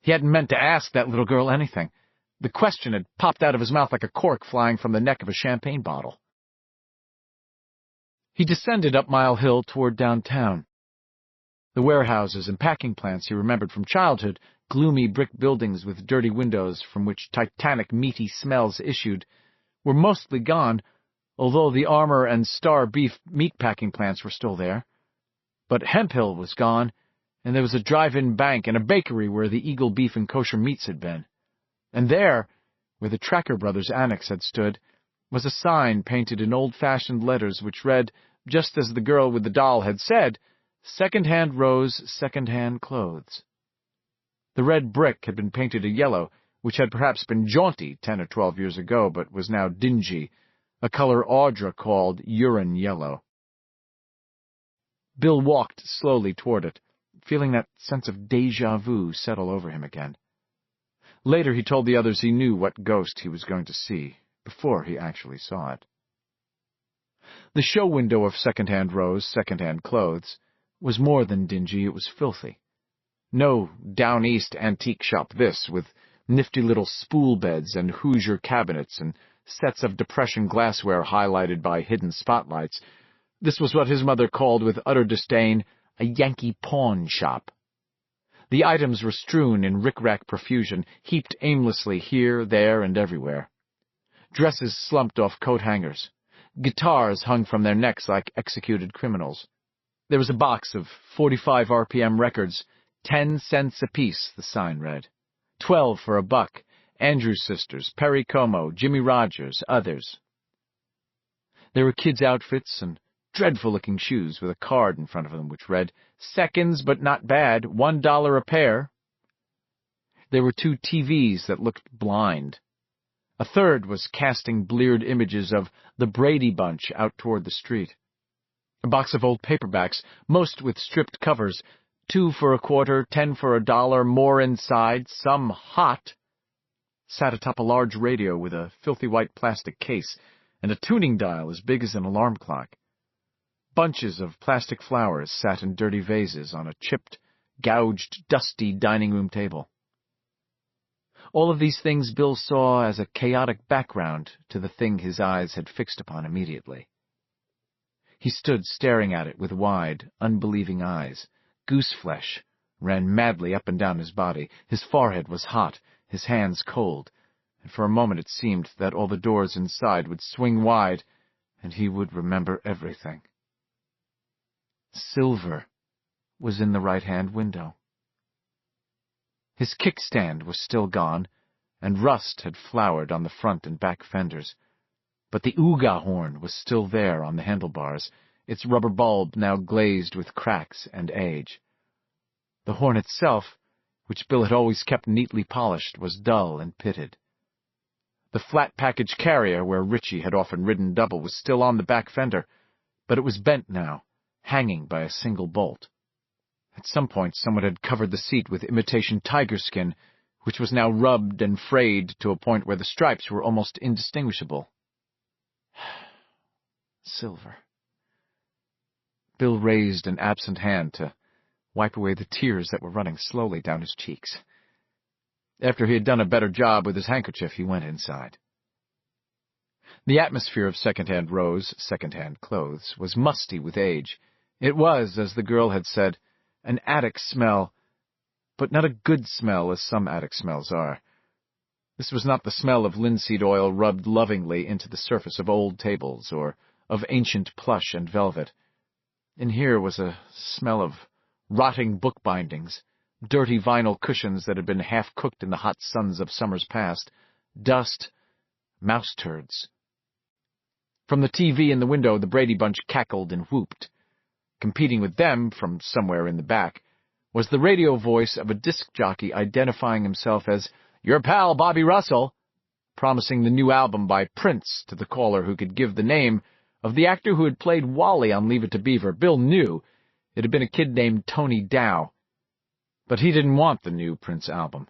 He hadn't meant to ask that little girl anything. The question had popped out of his mouth like a cork flying from the neck of a champagne bottle. He descended Up Mile Hill toward downtown. The warehouses and packing plants he remembered from childhood, gloomy brick buildings with dirty windows from which titanic meaty smells issued, were mostly gone, although the Armour and Star Beef meat-packing plants were still there. But Hemphill was gone, and there was a drive-in bank and a bakery where the Eagle Beef and Kosher Meats had been. And there, where the Tracker Brothers Annex had stood, was a sign painted in old-fashioned letters which read, just as the girl with the doll had said, Second-hand rose, second-hand clothes. The red brick had been painted a yellow, which had perhaps been jaunty 10 or 12 years ago, but was now dingy, a color Audra called urine yellow. Bill walked slowly toward it, feeling that sense of déjà vu settle over him again. Later he told the others he knew what ghost he was going to see, before he actually saw it. The show window of second-hand rose, second-hand clothes, was more than dingy, it was filthy. No down-east antique shop this, with nifty little spool beds and Hoosier cabinets and sets of depression glassware highlighted by hidden spotlights. This was what his mother called with utter disdain a Yankee pawn shop. The items were strewn in rick-rack profusion, heaped aimlessly here, there, and everywhere. Dresses slumped off coat hangers. Guitars hung from their necks like executed criminals. There was a box of 45 RPM records, 10 cents apiece, the sign read. 12 for $1, Andrews Sisters, Perry Como, Jimmy Rogers, others. There were kids' outfits and dreadful-looking shoes with a card in front of them which read, Seconds, but not bad, $1 a pair. There were 2 TVs that looked blind. A third was casting bleared images of the Brady Bunch out toward the street. A box of old paperbacks, most with stripped covers, 2 for $0.25, 10 for $1, more inside, some hot, sat atop a large radio with a filthy white plastic case and a tuning dial as big as an alarm clock. Bunches of plastic flowers sat in dirty vases on a chipped, gouged, dusty dining-room table. All of these things Bill saw as a chaotic background to the thing his eyes had fixed upon immediately. He stood staring at it with wide, unbelieving eyes. Gooseflesh ran madly up and down his body. His forehead was hot, his hands cold, and for a moment it seemed that all the doors inside would swing wide, and he would remember everything. Silver was in the right-hand window. His kickstand was still gone, and rust had flowered on the front and back fenders, but the Ooga horn was still there on the handlebars, its rubber bulb now glazed with cracks and age. The horn itself, which Bill had always kept neatly polished, was dull and pitted. The flat package carrier where Richie had often ridden double was still on the back fender, but it was bent now, hanging by a single bolt. At some point someone had covered the seat with imitation tiger skin, which was now rubbed and frayed to a point where the stripes were almost indistinguishable. Silver. Bill raised an absent hand to wipe away the tears that were running slowly down his cheeks. After he had done a better job with his handkerchief, he went inside. The atmosphere of second-hand rose, second-hand clothes, was musty with age. It was, as the girl had said, an attic smell, but not a good smell as some attic smells are. This was not the smell of linseed oil rubbed lovingly into the surface of old tables, or of ancient plush and velvet. In here was a smell of rotting bookbindings, dirty vinyl cushions that had been half-cooked in the hot suns of summers past, dust, mouse turds. From the TV in the window, the Brady Bunch cackled and whooped. Competing with them, from somewhere in the back, was the radio voice of a disc jockey identifying himself as "Your pal, Bobby Russell," promising the new album by Prince to the caller who could give the name of the actor who had played Wally on Leave It to Beaver. Bill knew it had been a kid named Tony Dow. But he didn't want the new Prince album.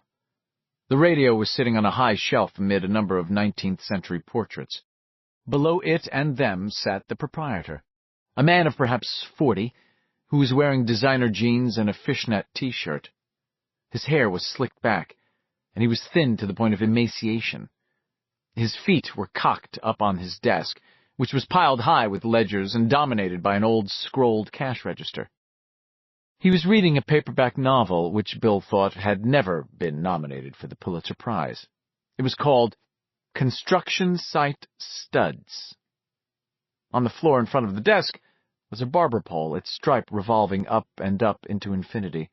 The radio was sitting on a high shelf amid a number of 19th-century portraits. Below it and them sat the proprietor, a man of perhaps 40, who was wearing designer jeans and a fishnet T-shirt. His hair was slicked back, and he was thin to the point of emaciation. His feet were cocked up on his desk, which was piled high with ledgers and dominated by an old scrolled cash register. He was reading a paperback novel which Bill thought had never been nominated for the Pulitzer Prize. It was called Construction Site Studs. On the floor in front of the desk was a barber pole, its stripe revolving up and up into infinity.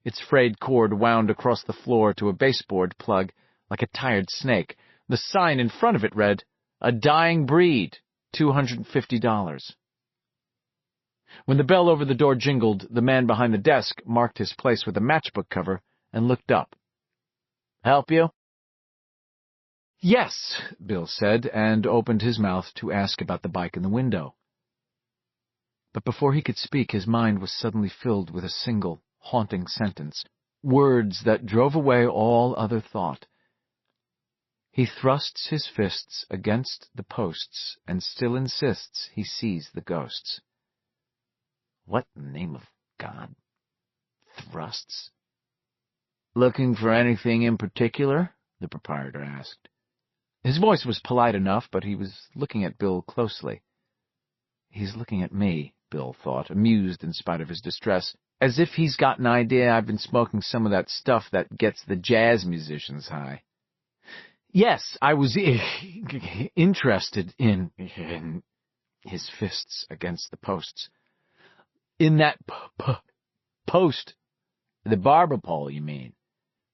Its frayed cord wound across the floor to a baseboard plug like a tired snake. The sign in front of it read, "A Dying Breed, $250. When the bell over the door jingled, the man behind the desk marked his place with a matchbook cover and looked up. "Help you?" "Yes," Bill said, and opened his mouth to ask about the bike in the window. But before he could speak, his mind was suddenly filled with a single, haunting sentence, words that drove away all other thought. "He thrusts his fists against the posts and still insists he sees the ghosts." What in the name of God? Thrusts? "Looking for anything in particular?" the proprietor asked. His voice was polite enough, but he was looking at Bill closely. He's looking at me, Bill thought, amused in spite of his distress, as if he's got an idea I've been smoking some of that stuff that gets the jazz musicians high. "Yes, I was interested in his fists against the posts. "In that post, the barber pole, you mean?"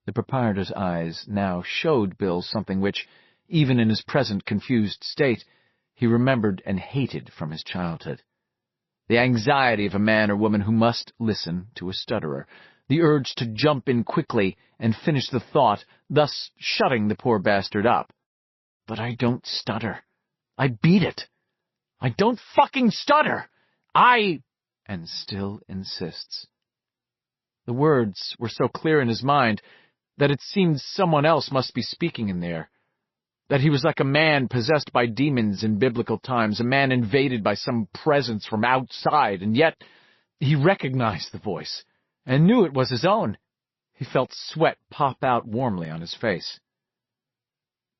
The proprietor's eyes now showed Bill something which, even in his present confused state, he remembered and hated from his childhood. The anxiety of a man or woman who must listen to a stutterer, the urge to jump in quickly and finish the thought, thus shutting the poor bastard up. "But I don't stutter. I beat it. I don't fucking stutter. And still insists." The words were so clear in his mind that it seemed someone else must be speaking in there, that he was like a man possessed by demons in biblical times, a man invaded by some presence from outside, and yet he recognized the voice and knew it was his own. He felt sweat pop out warmly on his face.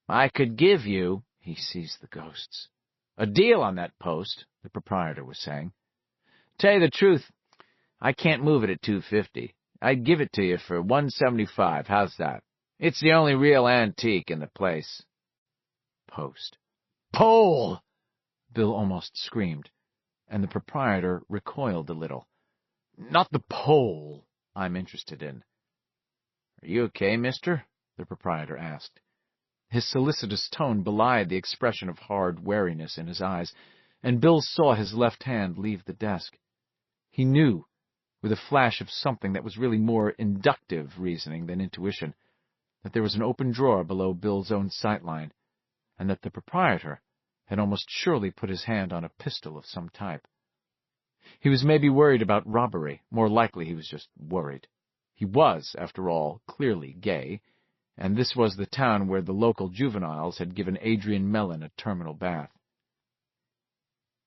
"I could give you," he sees the ghosts, "a deal on that post," the proprietor was saying. "Tell you the truth, I can't move it at $250. I'd give it to you for $175. How's that? It's the only real antique in the place." Post. "Pole!" Bill almost screamed, and the proprietor recoiled a little. "Not the pole I'm interested in." "Are you okay, mister?" the proprietor asked. His solicitous tone belied the expression of hard wariness in his eyes, and Bill saw his left hand leave the desk. He knew, with a flash of something that was really more inductive reasoning than intuition, that there was an open drawer below Bill's own sightline, and that the proprietor had almost surely put his hand on a pistol of some type. He was maybe worried about robbery. More likely he was just worried. He was, after all, clearly gay, and this was the town where the local juveniles had given Adrian Mellon a terminal bath.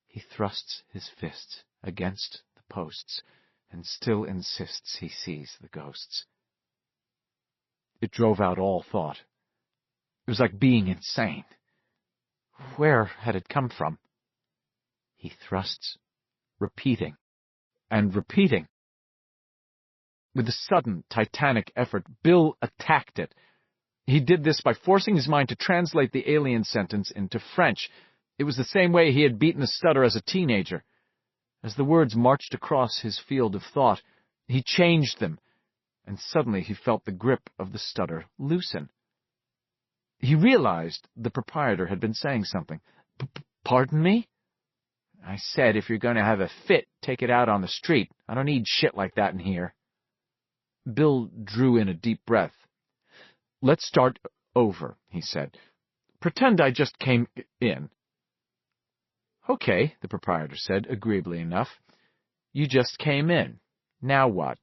He thrusts his fists against the posts and still insists he sees the ghosts. It drove out all thought. It was like being insane. Where had it come from? He thrusts, repeating, and repeating. With a sudden, titanic effort, Bill attacked it. He did this by forcing his mind to translate the alien sentence into French. It was the same way he had beaten the stutter as a teenager. As the words marched across his field of thought, he changed them, and suddenly he felt the grip of the stutter loosen. He realized the proprietor had been saying something. "Pardon me?" "I said if you're going to have a fit, take it out on the street. I don't need shit like that in here." Bill drew in a deep breath. "Let's start over," he said. "Pretend I just came in." "Okay," the proprietor said, agreeably enough. "You just came in. Now what?"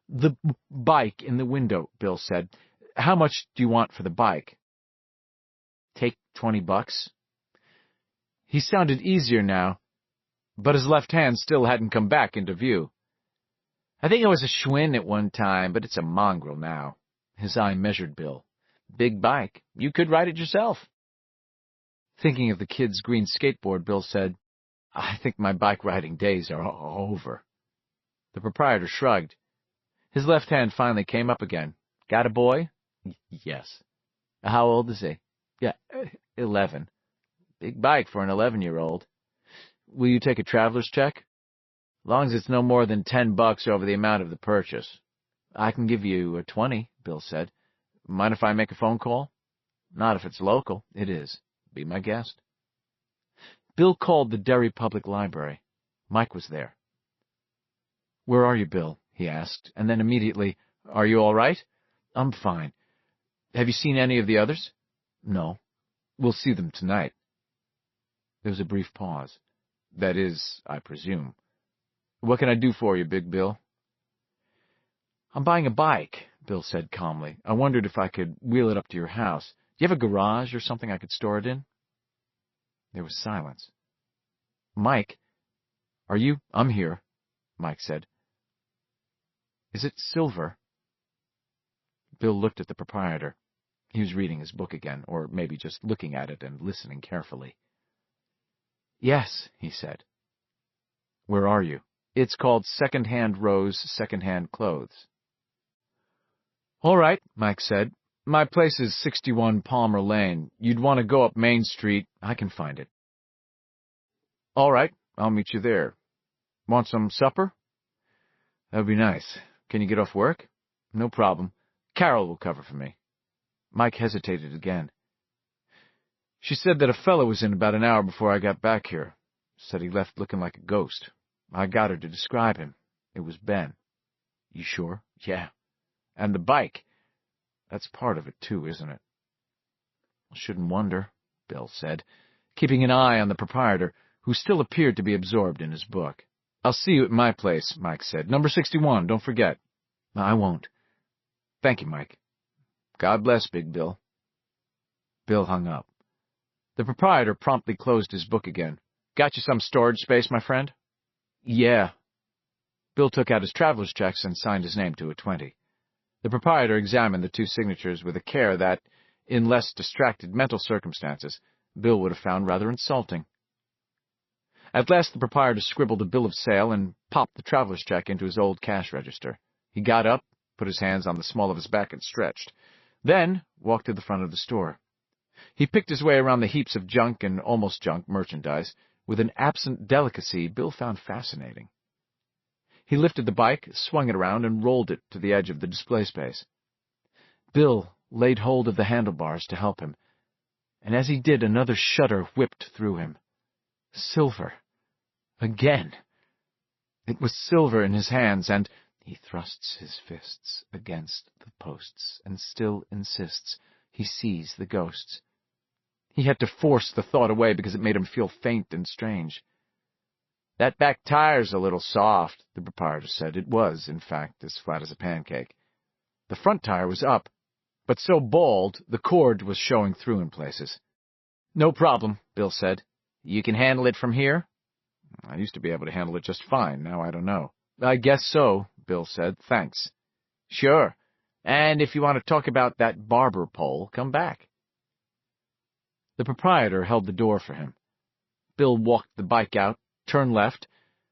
"The bike in the window," Bill said. "How much do you want for the bike?" "Take $20. He sounded easier now, but his left hand still hadn't come back into view. "I think it was a Schwinn at one time, but it's a mongrel now." His eye measured Bill. "Big bike. You could ride it yourself." Thinking of the kid's green skateboard, Bill said, "I think my bike riding days are over." The proprietor shrugged. His left hand finally came up again. "Got a boy?" "Yes." "How old is he?" "Yeah, 11. Big bike for an 11-year-old. Will you take a traveler's check?" "Long as it's no more than $10 over the amount of the purchase." "I can give you a 20, Bill said. "Mind if I make a phone call?" "Not if it's local." "It is. Be my guest." Bill called the Derry Public Library. Mike was there. "Where are you, Bill?" he asked, and then immediately, "Are you all right?" "I'm fine. Have you seen any of the others?" "No. We'll see them tonight." There was a brief pause. "That is, I presume. What can I do for you, Big Bill?" "I'm buying a bike," Bill said calmly. "I wondered if I could wheel it up to your house. Do you have a garage or something I could store it in?" There was silence. "Mike, are you—" "I'm here," Mike said. "Is it silver?" Bill looked at the proprietor. He was reading his book again, or maybe just looking at it and listening carefully. "Yes," he said. "Where are you?" "It's called Second-Hand Rose Second-Hand Clothes." "All right," Mike said. "My place is 61 Palmer Lane. You'd want to go up Main Street. I can find it." "All right, I'll meet you there. Want some supper?" "That would be nice. Can you get off work?" "No problem. Carol will cover for me." Mike hesitated again. "She said that a fellow was in about an hour before I got back here. Said he left looking like a ghost. I got her to describe him. It was Ben." "You sure?" "Yeah. And the bike. That's part of it, too, isn't it?" "Shouldn't wonder," Bill said, keeping an eye on the proprietor, who still appeared to be absorbed in his book. "I'll see you at my place," Mike said. "Number 61, don't forget." "I won't." "Thank you, Mike." "God bless, Big Bill." Bill hung up. The proprietor promptly closed his book again. "Got you some storage space, my friend?" "Yeah." Bill took out his traveler's checks and signed his name to a 20. The proprietor examined the two signatures with a care that, in less distracted mental circumstances, Bill would have found rather insulting. At last the proprietor scribbled a bill of sale and popped the traveler's check into his old cash register. He got up, put his hands on the small of his back and stretched, then walked to the front of the store. He picked his way around the heaps of junk and almost junk merchandise with an absent delicacy Bill found fascinating. He lifted the bike, swung it around, and rolled it to the edge of the display space. Bill laid hold of the handlebars to help him, and as he did, another shudder whipped through him. Silver. Again. It was silver in his hands, and he thrusts his fists against the posts and still insists he sees the ghosts. He had to force the thought away because it made him feel faint and strange. "That back tire's a little soft," the proprietor said. It was, in fact, as flat as a pancake. The front tire was up, but so bald the cord was showing through in places. "No problem," Bill said. "You can handle it from here?" "I used to be able to handle it just fine. Now I don't know." "I guess so," Bill said. "Thanks." "Sure. And if you want to talk about that barber pole, come back." The proprietor held the door for him. Bill walked the bike out, turned left,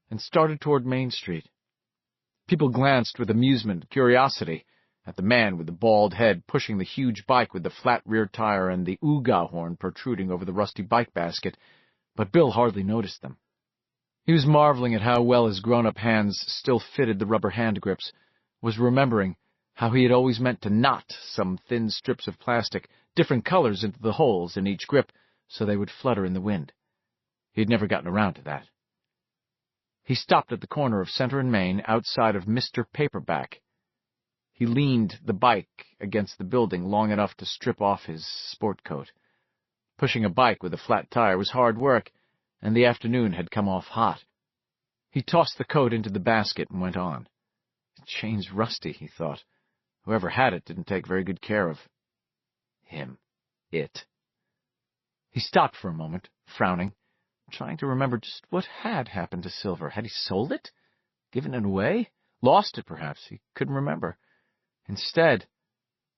and started toward Main Street. People glanced with amusement and curiosity at the man with the bald head pushing the huge bike with the flat rear tire and the ooga horn protruding over the rusty bike basket, but Bill hardly noticed them. He was marveling at how well his grown-up hands still fitted the rubber hand grips, was remembering how he had always meant to knot some thin strips of plastic, different colors, into the holes in each grip so they would flutter in the wind. He had never gotten around to that. He stopped at the corner of Center and Main, outside of Mr. Paperback. He leaned the bike against the building long enough to strip off his sport coat. Pushing a bike with a flat tire was hard work, and the afternoon had come off hot. He tossed the coat into the basket and went on. The chain's rusty, he thought. Whoever had it didn't take very good care of him. It. He stopped for a moment, frowning, trying to remember just what had happened to Silver. Had he sold it? Given it away? Lost it, perhaps. He couldn't remember. Instead,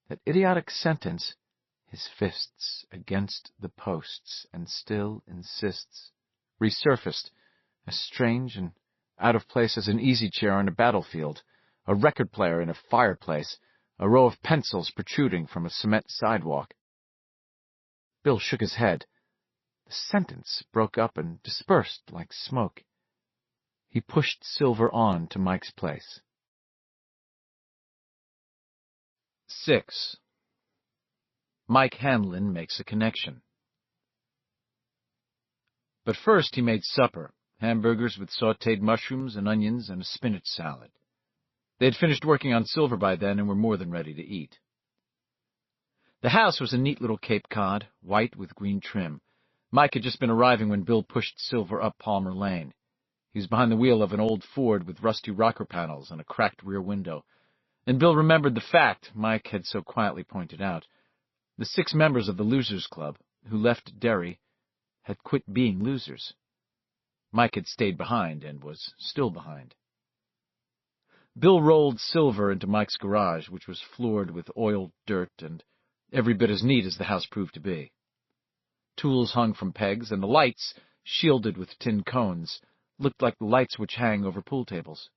that idiotic sentence, his fists against the posts and still insists, resurfaced, as strange and out of place as an easy chair on a battlefield, a record player in a fireplace, a row of pencils protruding from a cement sidewalk. Bill shook his head. The sentence broke up and dispersed like smoke. He pushed Silver on to Mike's place. 6. Mike Hanlon makes a connection. But first he made supper, hamburgers with sautéed mushrooms and onions and a spinach salad. They had finished working on Silver by then and were more than ready to eat. The house was a neat little Cape Cod, white with green trim. Mike had just been arriving when Bill pushed Silver up Palmer Lane. He was behind the wheel of an old Ford with rusty rocker panels and a cracked rear window. And Bill remembered the fact Mike had so quietly pointed out. The 6 members of the Losers Club, who left Derry, had quit being losers. Mike had stayed behind and was still behind. Bill rolled Silver into Mike's garage, which was floored with oiled dirt and every bit as neat as the house proved to be. Tools hung from pegs, and the lights, shielded with tin cones, looked like the lights which hang over pool tables.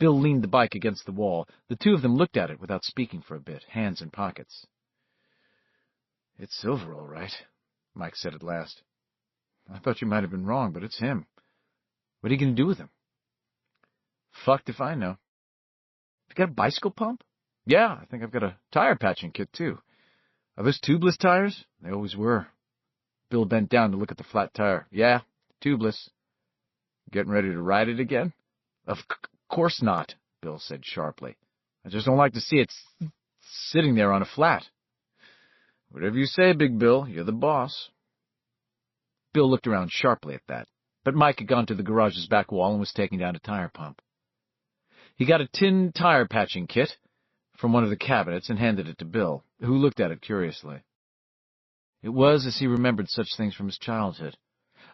Bill leaned the bike against the wall. The two of them looked at it without speaking for a bit, hands in pockets. "It's Silver, all right," Mike said at last. "I thought you might have been wrong, but it's him. What are you going to do with him?" "Fucked if I know." "You got a bicycle pump?" "Yeah, I think I've got a tire patching kit, too." "Are those tubeless tires?" "They always were." Bill bent down to look at the flat tire. "Yeah, tubeless." "Getting ready to ride it again?" Of course not," Bill said sharply. "I just don't like to see it sitting there on a flat." "Whatever you say, Big Bill. You're the boss." Bill looked around sharply at that, but Mike had gone to the garage's back wall and was taking down a tire pump. He got a tin tire patching kit from one of the cabinets and handed it to Bill, who looked at it curiously. It was as he remembered such things from his childhood.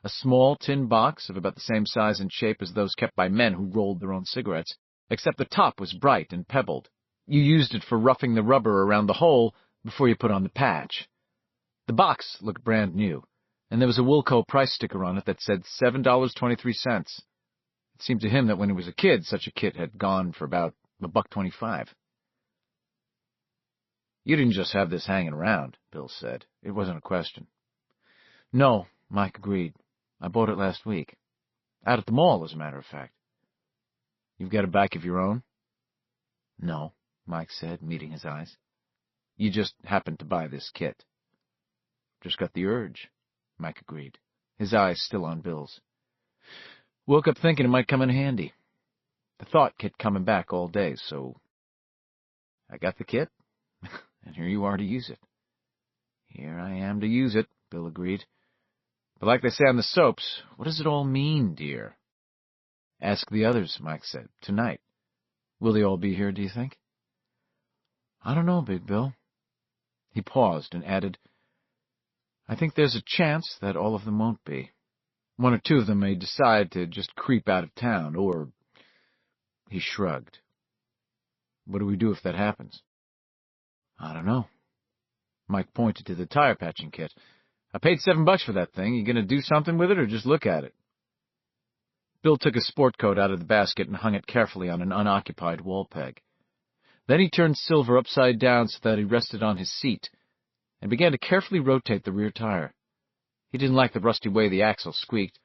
A small tin box of about the same size and shape as those kept by men who rolled their own cigarettes, except the top was bright and pebbled. You used it for roughing the rubber around the hole before you put on the patch. The box looked brand new, and there was a Wilco price sticker on it that said $7.23. It seemed to him that when he was a kid, such a kit had gone for about $1.25. "You didn't just have this hanging around," Bill said. It wasn't a question. "No," Mike agreed. "I bought it last week. Out at the mall, as a matter of fact." "You've got a bike of your own?" "No," Mike said, meeting his eyes. "You just happened to buy this kit." "Just got the urge," Mike agreed, his eyes still on Bill's. "Woke up thinking it might come in handy. The thought kept coming back all day, so I got the kit, and here you are to use it." "Here I am to use it," Bill agreed. "But like they say on the soaps, what does it all mean, dear?" "Ask the others," Mike said. "Tonight. Will they all be here, do you think?" "I don't know, Big Bill." He paused and added, "I think there's a chance that all of them won't be. 1 or 2 of them may decide to just creep out of town, or—" He shrugged. "What do we do if that happens?" "I don't know." Mike pointed to the tire patching kit. "I paid $7 for that thing. You gonna do something with it or just look at it?" Bill took his sport coat out of the basket and hung it carefully on an unoccupied wall peg. Then he turned Silver upside down so that he rested on his seat, and began to carefully rotate the rear tire. He didn't like the rusty way the axle squeaked,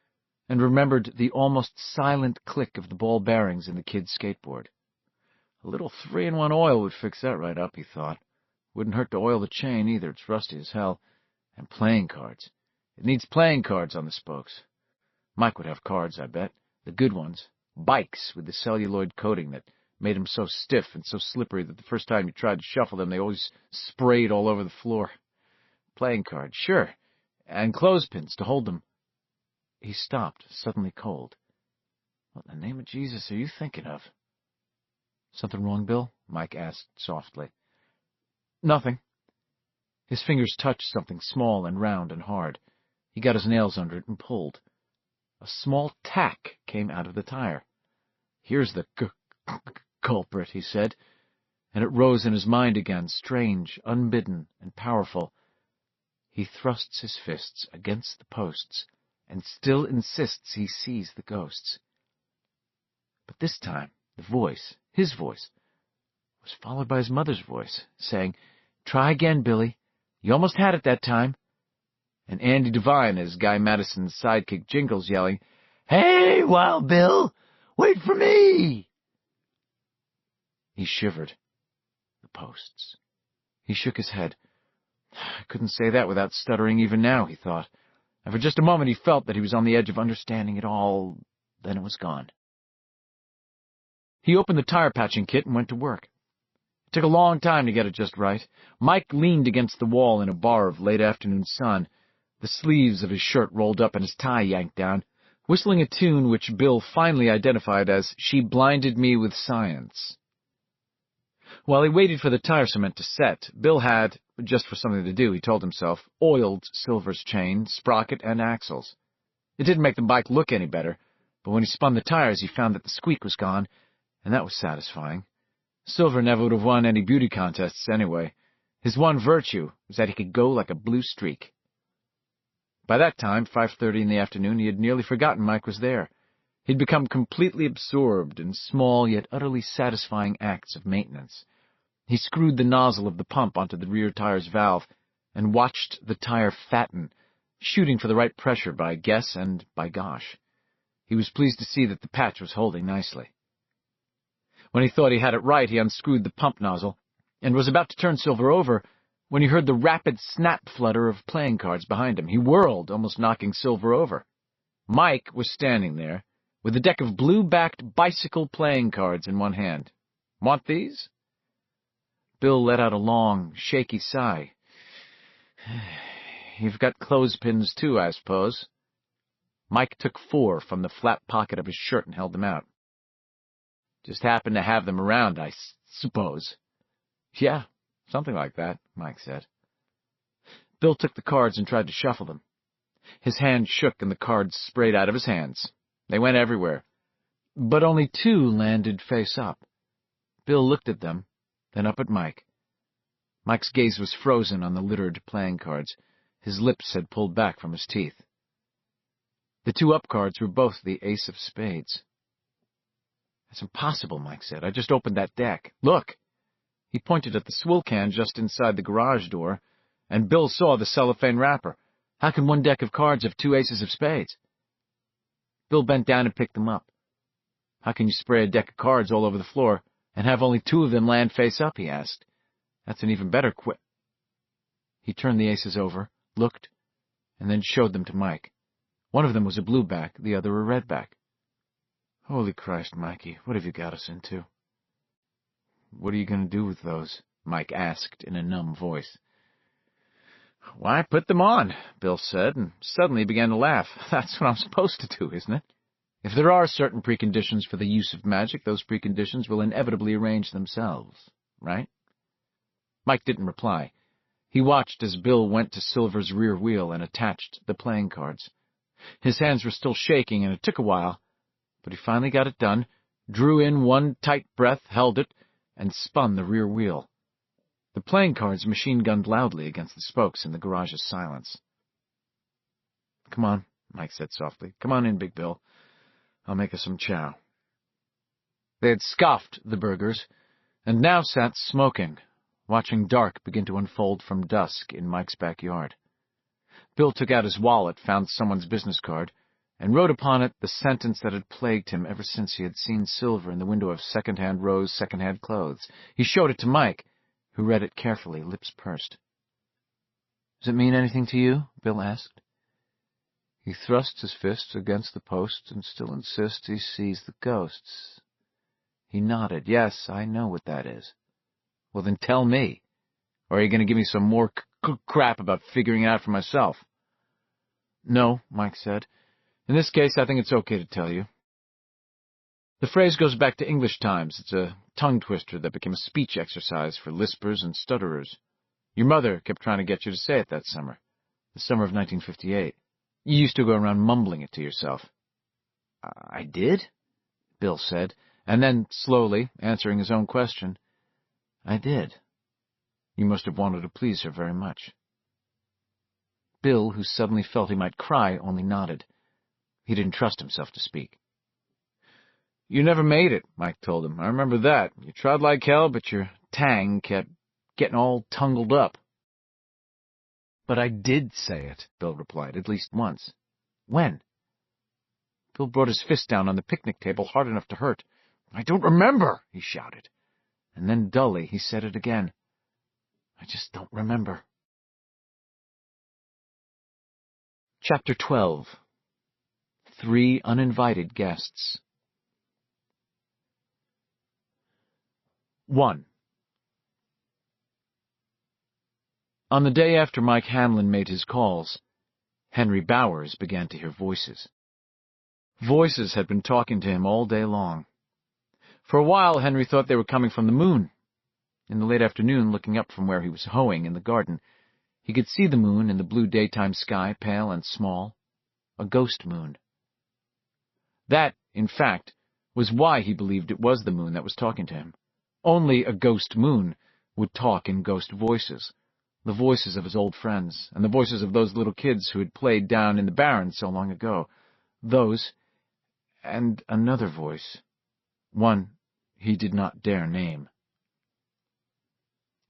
and remembered the almost silent click of the ball bearings in the kid's skateboard. A little 3-in-1 oil would fix that right up, he thought. Wouldn't hurt to oil the chain, either. It's rusty as hell. And playing cards. It needs playing cards on the spokes. Mike would have cards, I bet. The good ones. Bikes with the celluloid coating that made them so stiff and so slippery that the first time you tried to shuffle them, they always sprayed all over the floor. Playing cards, sure. And clothespins to hold them. He stopped, suddenly cold. What in the name of Jesus are you thinking of? Something wrong, Bill? Mike asked softly. Nothing. His fingers touched something small and round and hard. He got his nails under it and pulled. A small tack came out of the tire. Here's the culprit, he said, and it rose in his mind again, strange, unbidden, and powerful. He thrusts his fists against the posts, and still insists he sees the ghosts. But this time, the voice, his voice, was followed by his mother's voice, saying, "Try again, Billy. You almost had it that time." And Andy Devine, as Guy Madison's sidekick Jingles, yelling, "Hey, Wild Bill! Wait for me!" He shivered. The posts. He shook his head. I couldn't say that without stuttering even now, he thought. And for just a moment he felt that he was on the edge of understanding it all. Then it was gone. He opened the tire-patching kit and went to work. It took a long time to get it just right. Mike leaned against the wall in a bar of late-afternoon sun, the sleeves of his shirt rolled up and his tie yanked down, whistling a tune which Bill finally identified as "She Blinded Me with Science." While he waited for the tire cement to set, Bill had, just for something to do, he told himself, oiled Silver's chain, sprocket, and axles. It didn't make the bike look any better, but when he spun the tires he found that the squeak was gone, and that was satisfying. Silver never would have won any beauty contests anyway. His one virtue was that he could go like a blue streak. By that time, 5:30 in the afternoon, he had nearly forgotten Mike was there. He'd become completely absorbed in small yet utterly satisfying acts of maintenance. He screwed the nozzle of the pump onto the rear tire's valve and watched the tire fatten, shooting for the right pressure by guess and by gosh. He was pleased to see that the patch was holding nicely. When he thought he had it right, he unscrewed the pump nozzle and was about to turn Silver over when he heard the rapid snap flutter of playing cards behind him. He whirled, almost knocking Silver over. Mike was standing there, with a deck of blue-backed bicycle playing cards in one hand. "Want these?" Bill let out a long, shaky sigh. "You've got clothespins, too, I suppose." Mike took 4 from the flap pocket of his shirt and held them out. "Just happened to have them around, I suppose." "Yeah, something like that," Mike said. Bill took the cards and tried to shuffle them. His hand shook and the cards sprayed out of his hands. They went everywhere, but only 2 landed face up. Bill looked at them, then up at Mike. Mike's gaze was frozen on the littered playing cards. His lips had pulled back from his teeth. The 2 up cards were both the ace of spades. "That's impossible," Mike said. "I just opened that deck. Look." He pointed at the swill can just inside the garage door, and Bill saw the cellophane wrapper. "How can one deck of cards have 2 aces of spades?" Bill bent down and picked them up. "How can you spray a deck of cards all over the floor and have only 2 of them land face up?" he asked. "That's an even better He turned the aces over, looked, and then showed them to Mike. One of them was a blue back, the other a red back. "Holy Christ, Mikey, what have you got us into?" "What are you going to do with those?" Mike asked in a numb voice. "Why, put them on," Bill said, and suddenly began to laugh. "That's what I'm supposed to do, isn't it? If there are certain preconditions for the use of magic, those preconditions will inevitably arrange themselves, right?" Mike didn't reply. He watched as Bill went to Silver's rear wheel and attached the playing cards. His hands were still shaking, and it took a while, but he finally got it done, drew in one tight breath, held it, and spun the rear wheel. The playing cards machine-gunned loudly against the spokes in the garage's silence. "Come on," Mike said softly. "Come on in, Big Bill. I'll make us some chow. They had scoffed the burgers, and now sat smoking, watching dark begin to unfold from dusk in Mike's backyard. Bill took out his wallet, found someone's business card, and wrote upon it the sentence that had plagued him ever since he had seen Silver in the window of Second-Hand Rose Second-Hand Clothes. He showed it to Mike, who read it carefully, lips pursed. "Does it mean anything to you?" Bill asked. He thrust his fists against the post and still insists he sees the ghosts. He nodded. "Yes, I know what that is." "Well, then tell me. Or are you going to give me some more crap about figuring it out for myself?" "No," Mike said. "In this case, I think it's okay to tell you. The phrase goes back to English times. It's a tongue-twister that became a speech exercise for lispers and stutterers. Your mother kept trying to get you to say it that summer, the summer of 1958. You used to go around mumbling it to yourself." "I did?" Bill said, and then, slowly, answering his own question, "I did. You must have wanted to please her very much." Bill, who suddenly felt he might cry, only nodded. He didn't trust himself to speak. "You never made it," Mike told him. "I remember that. You tried like hell, but your tang kept getting all tangled up." "But I did say it," Bill replied, "at least once." "When?" Bill brought his fist down on the picnic table hard enough to hurt. "I don't remember," he shouted. And then, dully, he said it again. "I just don't remember." Chapter 12. 3 Uninvited Guests. 1. On the day after Mike Hanlon made his calls, Henry Bowers began to hear voices. Voices had been talking to him all day long. For a while, Henry thought they were coming from the moon. In the late afternoon, looking up from where he was hoeing in the garden, he could see the moon in the blue daytime sky, pale and small, a ghost moon. That, in fact, was why he believed it was the moon that was talking to him. Only a ghost moon would talk in ghost voices, the voices of his old friends, and the voices of those little kids who had played down in the barren so long ago. Those, and another voice, one he did not dare name.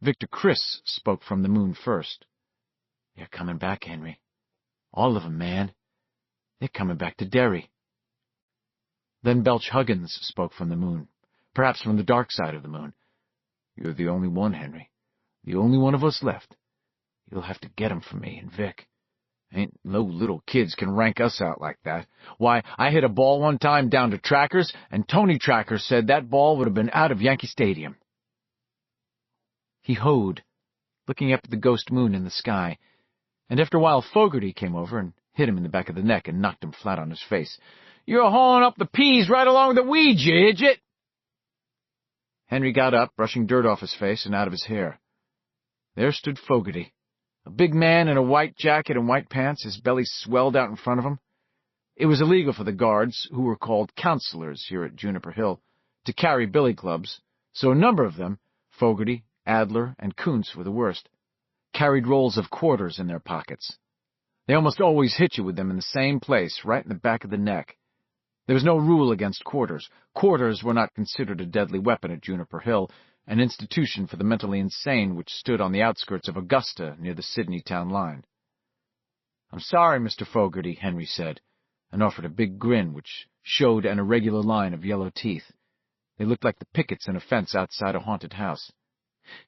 Victor Criss spoke from the moon first. "They're coming back, Henry. All of 'em, man. They're coming back to Derry." Then Belch Huggins spoke from the moon, perhaps from the dark side of the moon. "You're the only one, Henry. The only one of us left. You'll have to get 'em for me and Vic. Ain't no little kids can rank us out like that. Why, I hit a ball one time down to Tracker's, and Tony Tracker said that ball would have been out of Yankee Stadium." He hoed, looking up at the ghost moon in the sky, and after a while Fogarty came over and hit him in the back of the neck and knocked him flat on his face. "You're hauling up the peas right along with the weeds, you idiot!" Henry got up, brushing dirt off his face and out of his hair. There stood Fogarty, a big man in a white jacket and white pants, his belly swelled out in front of him. It was illegal for the guards, who were called counselors here at Juniper Hill, to carry billy clubs, so a number of them, Fogarty, Adler, and Kuntz were the worst, carried rolls of quarters in their pockets. They almost always hit you with them in the same place, right in the back of the neck. There was no rule against quarters. Quarters were not considered a deadly weapon at Juniper Hill, an institution for the mentally insane which stood on the outskirts of Augusta near the Sydney town line. "I'm sorry, Mr. Fogarty," Henry said, and offered a big grin which showed an irregular line of yellow teeth. They looked like the pickets in a fence outside a haunted house.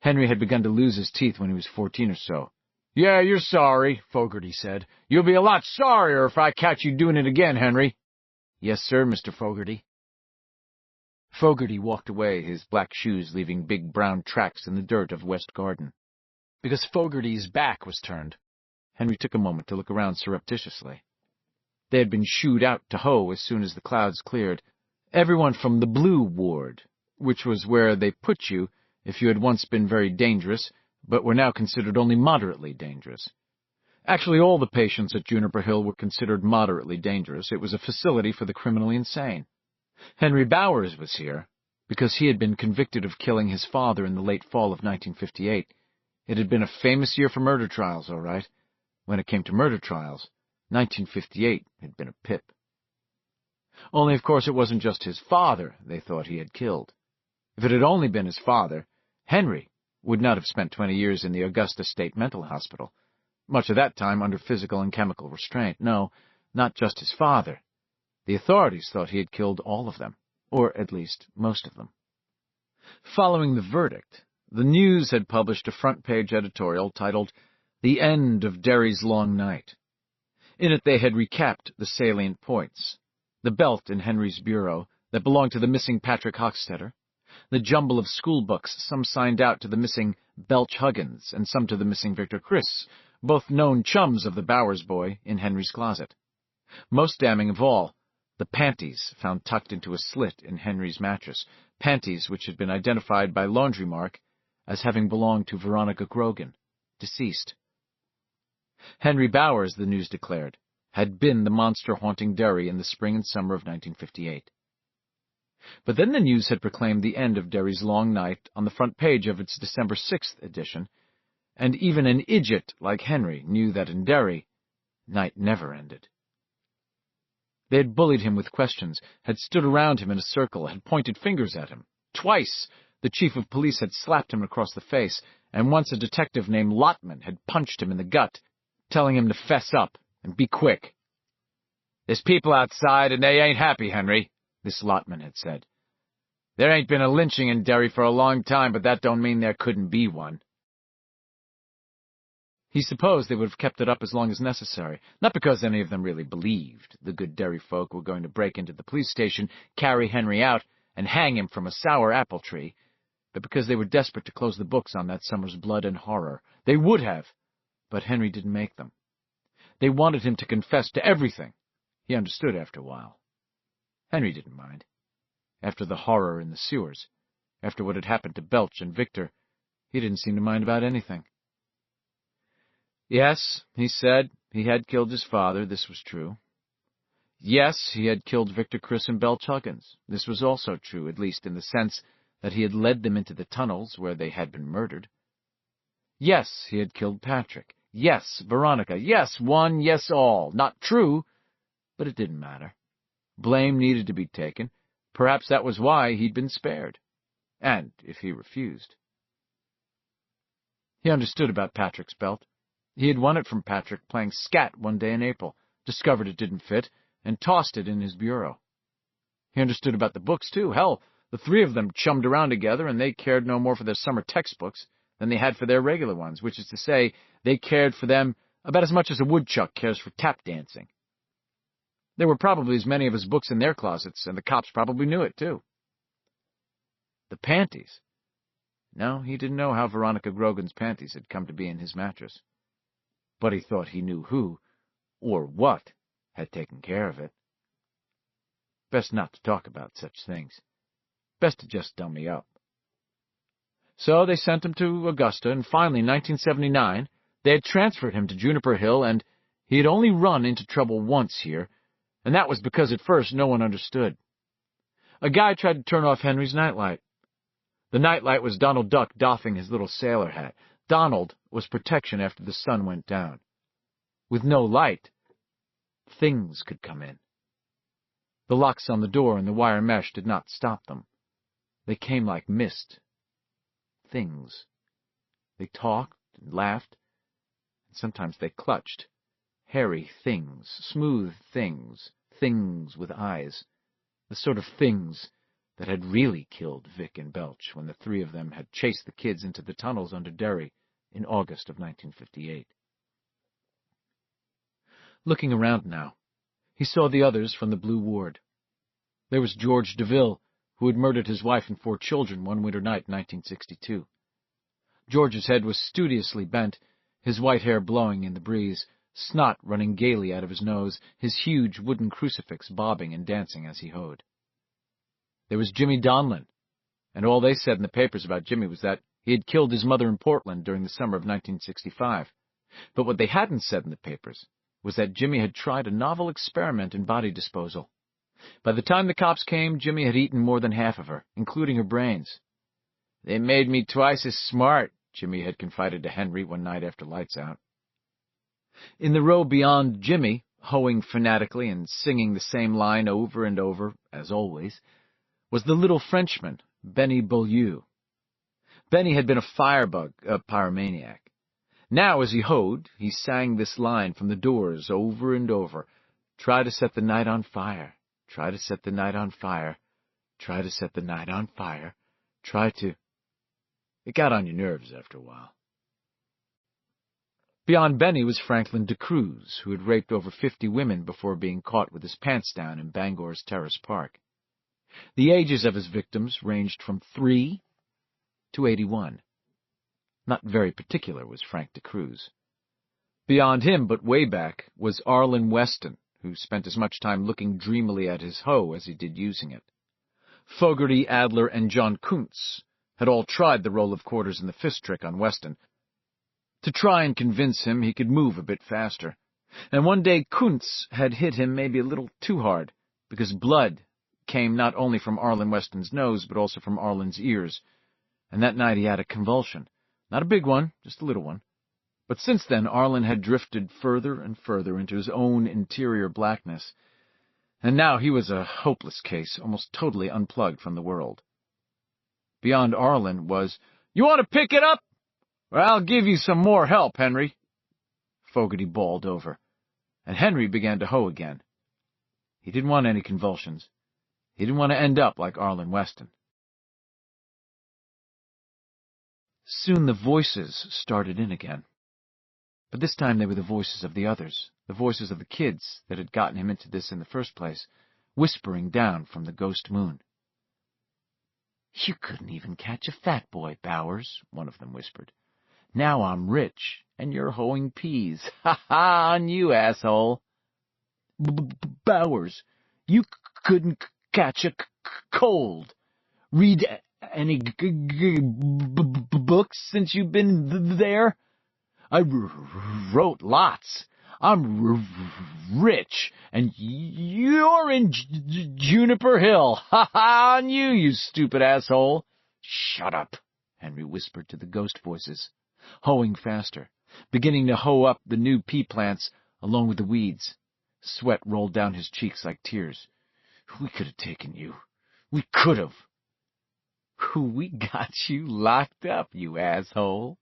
Henry had begun to lose his teeth when he was 14 or so. "Yeah, you're sorry," Fogarty said. "You'll be a lot sorrier if I catch you doing it again, Henry." "Yes, sir, Mr. Fogarty." Fogarty walked away, his black shoes leaving big brown tracks in the dirt of West Garden. Because Fogarty's back was turned, Henry took a moment to look around surreptitiously. They had been shooed out to hoe as soon as the clouds cleared. Everyone from the Blue Ward, which was where they put you if you had once been very dangerous, but were now considered only moderately dangerous. Actually, all the patients at Juniper Hill were considered moderately dangerous. It was a facility for the criminally insane. Henry Bowers was here because he had been convicted of killing his father in the late fall of 1958. It had been a famous year for murder trials, all right. When it came to murder trials, 1958 had been a pip. Only, of course, it wasn't just his father they thought he had killed. If it had only been his father, Henry would not have spent 20 years in the Augusta State Mental Hospital, much of that time under physical and chemical restraint. No, not just his father. The authorities thought he had killed all of them, or at least most of them. Following the verdict, the News had published a front-page editorial titled, "The End of Derry's Long Night." In it they had recapped the salient points: the belt in Henry's bureau that belonged to the missing Patrick Hochstetter, the jumble of school books, some signed out to the missing Belch Huggins and some to the missing Victor Criss, both known chums of the Bowers boy, in Henry's closet. Most damning of all, the panties found tucked into a slit in Henry's mattress, panties which had been identified by laundry mark as having belonged to Veronica Grogan, deceased. Henry Bowers, the News declared, had been the monster haunting Derry in the spring and summer of 1958. But then the News had proclaimed the end of Derry's long night on the front page of its December 6th edition, and even an idiot like Henry knew that in Derry, night never ended. They had bullied him with questions, had stood around him in a circle, had pointed fingers at him. Twice the chief of police had slapped him across the face, and once a detective named Lotman had punched him in the gut, telling him to fess up and be quick. "There's people outside, and they ain't happy, Henry," this Lotman had said. "There ain't been a lynching in Derry for a long time, but that don't mean there couldn't be one." He supposed they would have kept it up as long as necessary, not because any of them really believed the good Derry folk were going to break into the police station, carry Henry out, and hang him from a sour apple tree, but because they were desperate to close the books on that summer's blood and horror. They would have, but Henry didn't make them. They wanted him to confess to everything. He understood after a while. Henry didn't mind. After the horror in the sewers, after what had happened to Belch and Victor, he didn't seem to mind about anything. Yes, he said, he had killed his father. This was true. Yes, he had killed Victor Criss and Belch Huggins. This was also true, at least in the sense that he had led them into the tunnels where they had been murdered. Yes, he had killed Patrick. Yes, Veronica. Yes, one. Yes, all. Not true, but it didn't matter. Blame needed to be taken. Perhaps that was why he'd been spared. And if he refused. He understood about Patrick's belt. He had won it from Patrick playing scat one day in April, discovered it didn't fit, and tossed it in his bureau. He understood about the books, too. Hell, the three of them chummed around together, and they cared no more for their summer textbooks than they had for their regular ones, which is to say, they cared for them about as much as a woodchuck cares for tap dancing. There were probably as many of his books in their closets, and the cops probably knew it, too. The panties. No, he didn't know how Veronica Grogan's panties had come to be in his mattress. But he thought he knew who, or what, had taken care of it. Best not to talk about such things. Best to just dummy up. So they sent him to Augusta, and finally, in 1979, they had transferred him to Juniper Hill, and he had only run into trouble once here, and that was because at first no one understood. A guy tried to turn off Henry's nightlight. The nightlight was Donald Duck doffing his little sailor hat. Donald was protection after the sun went down. With no light, things could come in. The locks on the door and the wire mesh did not stop them. They came like mist. Things. They talked and laughed, and sometimes they clutched. Hairy things, smooth things, things with eyes. The sort of things that had really killed Vic and Belch when the three of them had chased the kids into the tunnels under Derry in August of 1958. Looking around now, he saw the others from the Blue Ward. There was George DeVille, who had murdered his wife and 4 children one winter night in 1962. George's head was studiously bent, his white hair blowing in the breeze, snot running gaily out of his nose, his huge wooden crucifix bobbing and dancing as he hoed. There was Jimmy Donlin, and all they said in the papers about Jimmy was that he had killed his mother in Portland during the summer of 1965. But what they hadn't said in the papers was that Jimmy had tried a novel experiment in body disposal. By the time the cops came, Jimmy had eaten more than half of her, including her brains. "They made me twice as smart," Jimmy had confided to Henry one night after lights out. In the row beyond Jimmy hoeing fanatically and singing the same line over and over, as always, was the little Frenchman, Benny Beaulieu. Benny had been a firebug, a pyromaniac. Now, as he hoed, he sang this line from the doors over and over. Try to set the night on fire. Try to set the night on fire. Try to set the night on fire. Try to... It got on your nerves after a while. Beyond Benny was Franklin de Cruz, who had raped over 50 women before being caught with his pants down in Bangor's Terrace Park. The ages of his victims ranged from 3 to 81. Not very particular was Frank de Cruz. Beyond him, but way back, was Arlen Weston, who spent as much time looking dreamily at his hoe as he did using it. Fogarty, Adler, and John Kuntz had all tried the roll of quarters and the fist trick on Weston, to try and convince him he could move a bit faster. And one day Kuntz had hit him maybe a little too hard, because blood came not only from Arlen Weston's nose, but also from Arlen's ears, and that night he had a convulsion. Not a big one, just a little one. But since then Arlen had drifted further and further into his own interior blackness, and now he was a hopeless case, almost totally unplugged from the world. Beyond Arlen was, "You want to pick it up? Or I'll give you some more help, Henry." Fogarty bawled over, and Henry began to hoe again. He didn't want any convulsions. He didn't want to end up like Arlen Weston. Soon the voices started in again. But this time they were the voices of the others, the voices of the kids that had gotten him into this in the first place, whispering down from the ghost moon. "You couldn't even catch a fat boy, Bowers," one of them whispered. "Now I'm rich, and you're hoeing peas. Ha-ha on you, asshole." "Bowers, you couldn't catch a cold. Read any books since you've been there?" "I wrote lots. I'm rich, and you're in Juniper Hill. Ha-ha on you, you stupid asshole." "Shut up," Henry whispered to the ghost voices, hoeing faster, beginning to hoe up the new pea plants along with the weeds. Sweat rolled down his cheeks like tears. "We could have taken you. We could have." "We got you locked up, you asshole."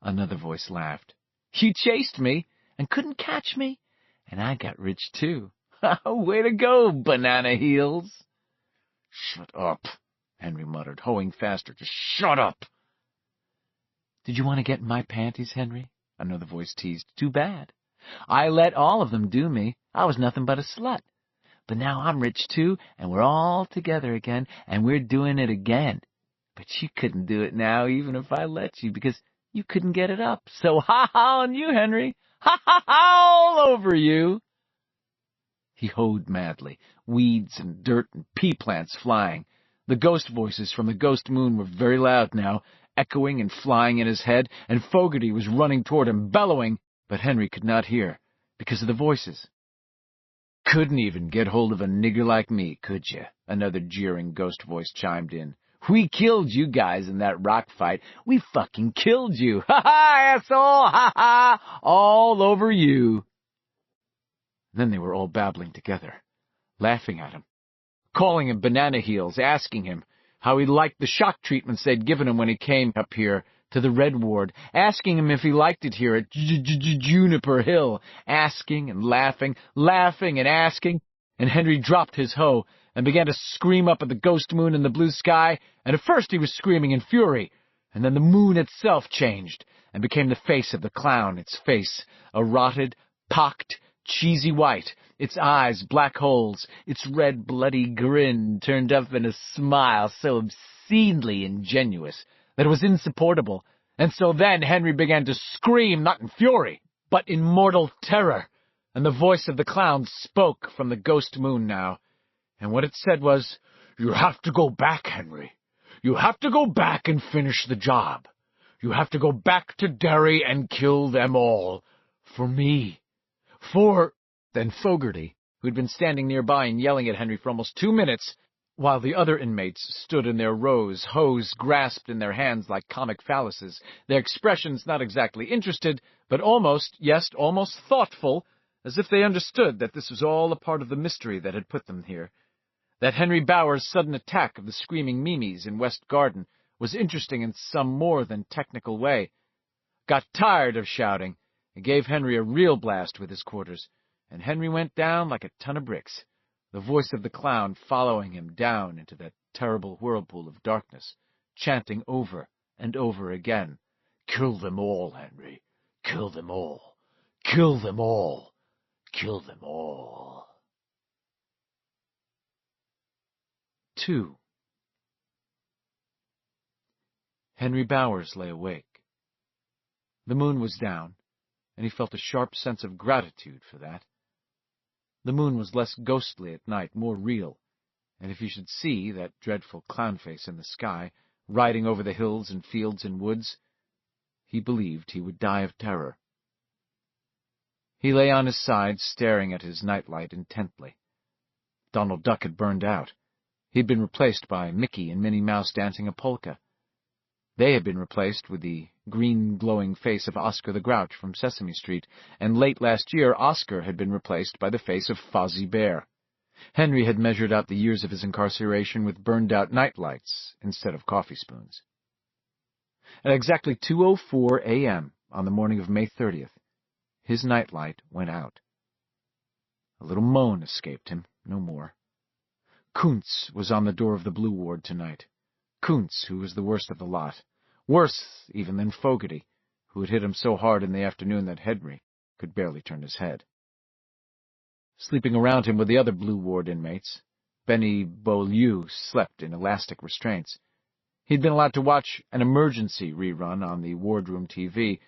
Another voice laughed. "You chased me and couldn't catch me, and I got rich too. Way to go, Banana Heels." "Shut up," Henry muttered, hoeing faster. "Just shut up." "Did you want to get in my panties, Henry?" Another voice teased. "Too bad. I let all of them do me. I was nothing but a slut. But now I'm rich too, and we're all together again, and we're doing it again. But you couldn't do it now, even if I let you, because you couldn't get it up. So ha-ha on you, Henry. Ha-ha all over you." He hoed madly, weeds and dirt and pea plants flying. The ghost voices from the ghost moon were very loud now, echoing and flying in his head, and Fogarty was running toward him, bellowing, but Henry could not hear, because of the voices. "Couldn't even get hold of a nigger like me, could you?" Another jeering ghost voice chimed in. "We killed you guys in that rock fight. We fucking killed you. Ha-ha, asshole! Ha-ha! All over you." Then they were all babbling together, laughing at him, calling him Banana Heels, asking him how he liked the shock treatments they'd given him when he came up here to the Red Ward, asking him if he liked it here at Juniper Hill, asking and laughing and asking, and Henry dropped his hoe and began to scream up at the ghost moon in the blue sky, and at first he was screaming in fury, and then the moon itself changed and became the face of the clown, its face a rotted, pocked, cheesy white, its eyes black holes, its red bloody grin turned up in a smile so obscenely ingenuous that it was insupportable, and so then Henry began to scream, not in fury, but in mortal terror, and the voice of the clown spoke from the ghost moon now, and what it said was, "You have to go back, Henry. You have to go back and finish the job. You have to go back to Derry and kill them all. For me. For—" Then Fogarty, who had been standing nearby and yelling at Henry for almost 2 minutes, while the other inmates stood in their rows, hoes grasped in their hands like comic phalluses, their expressions not exactly interested, but almost, yes, almost thoughtful, as if they understood that this was all a part of the mystery that had put them here, that Henry Bowers' sudden attack of the screaming Mimis in West Garden was interesting in some more than technical way, got tired of shouting, and gave Henry a real blast with his quarters, and Henry went down like a ton of bricks, the voice of the clown following him down into that terrible whirlpool of darkness, chanting over and over again, "Kill them all, Henry! Kill them all! Kill them all! Kill them all!" 2. Henry Bowers lay awake. The moon was down, and he felt a sharp sense of gratitude for that. The moon was less ghostly at night, more real, and if he should see that dreadful clown face in the sky, riding over the hills and fields and woods, he believed he would die of terror. He lay on his side, staring at his nightlight intently. Donald Duck had burned out. He had been replaced by Mickey and Minnie Mouse dancing a polka. They had been replaced with the green glowing face of Oscar the Grouch from Sesame Street, and late last year Oscar had been replaced by the face of Fozzie Bear. Henry had measured out the years of his incarceration with burned-out nightlights instead of coffee spoons. At exactly 2:04 a.m. on the morning of May 30th, his nightlight went out. A little moan escaped him, no more. Kuntz was on the door of the Blue Ward tonight. Kuntz, who was the worst of the lot, worse even than Fogarty, who had hit him so hard in the afternoon that Henry could barely turn his head. Sleeping around him were the other Blue Ward inmates. Benny Beaulieu slept in elastic restraints. He'd been allowed to watch an emergency rerun on the wardroom TV.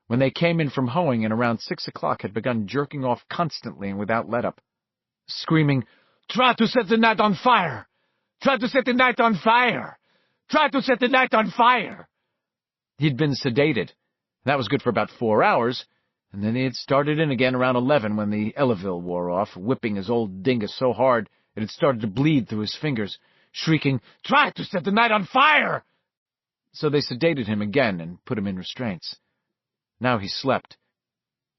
When they came in from hoeing and around 6 o'clock had begun jerking off constantly and without let-up, screaming, "Try to set the night on fire! Try to set the night on fire! Try to set the night on fire!" He'd been sedated. That was good for about 4 hours, and then he had started in again around 11 when the Ellaville wore off, whipping his old dingus so hard it had started to bleed through his fingers, shrieking, "Try to set the night on fire!" So they sedated him again and put him in restraints. Now he slept,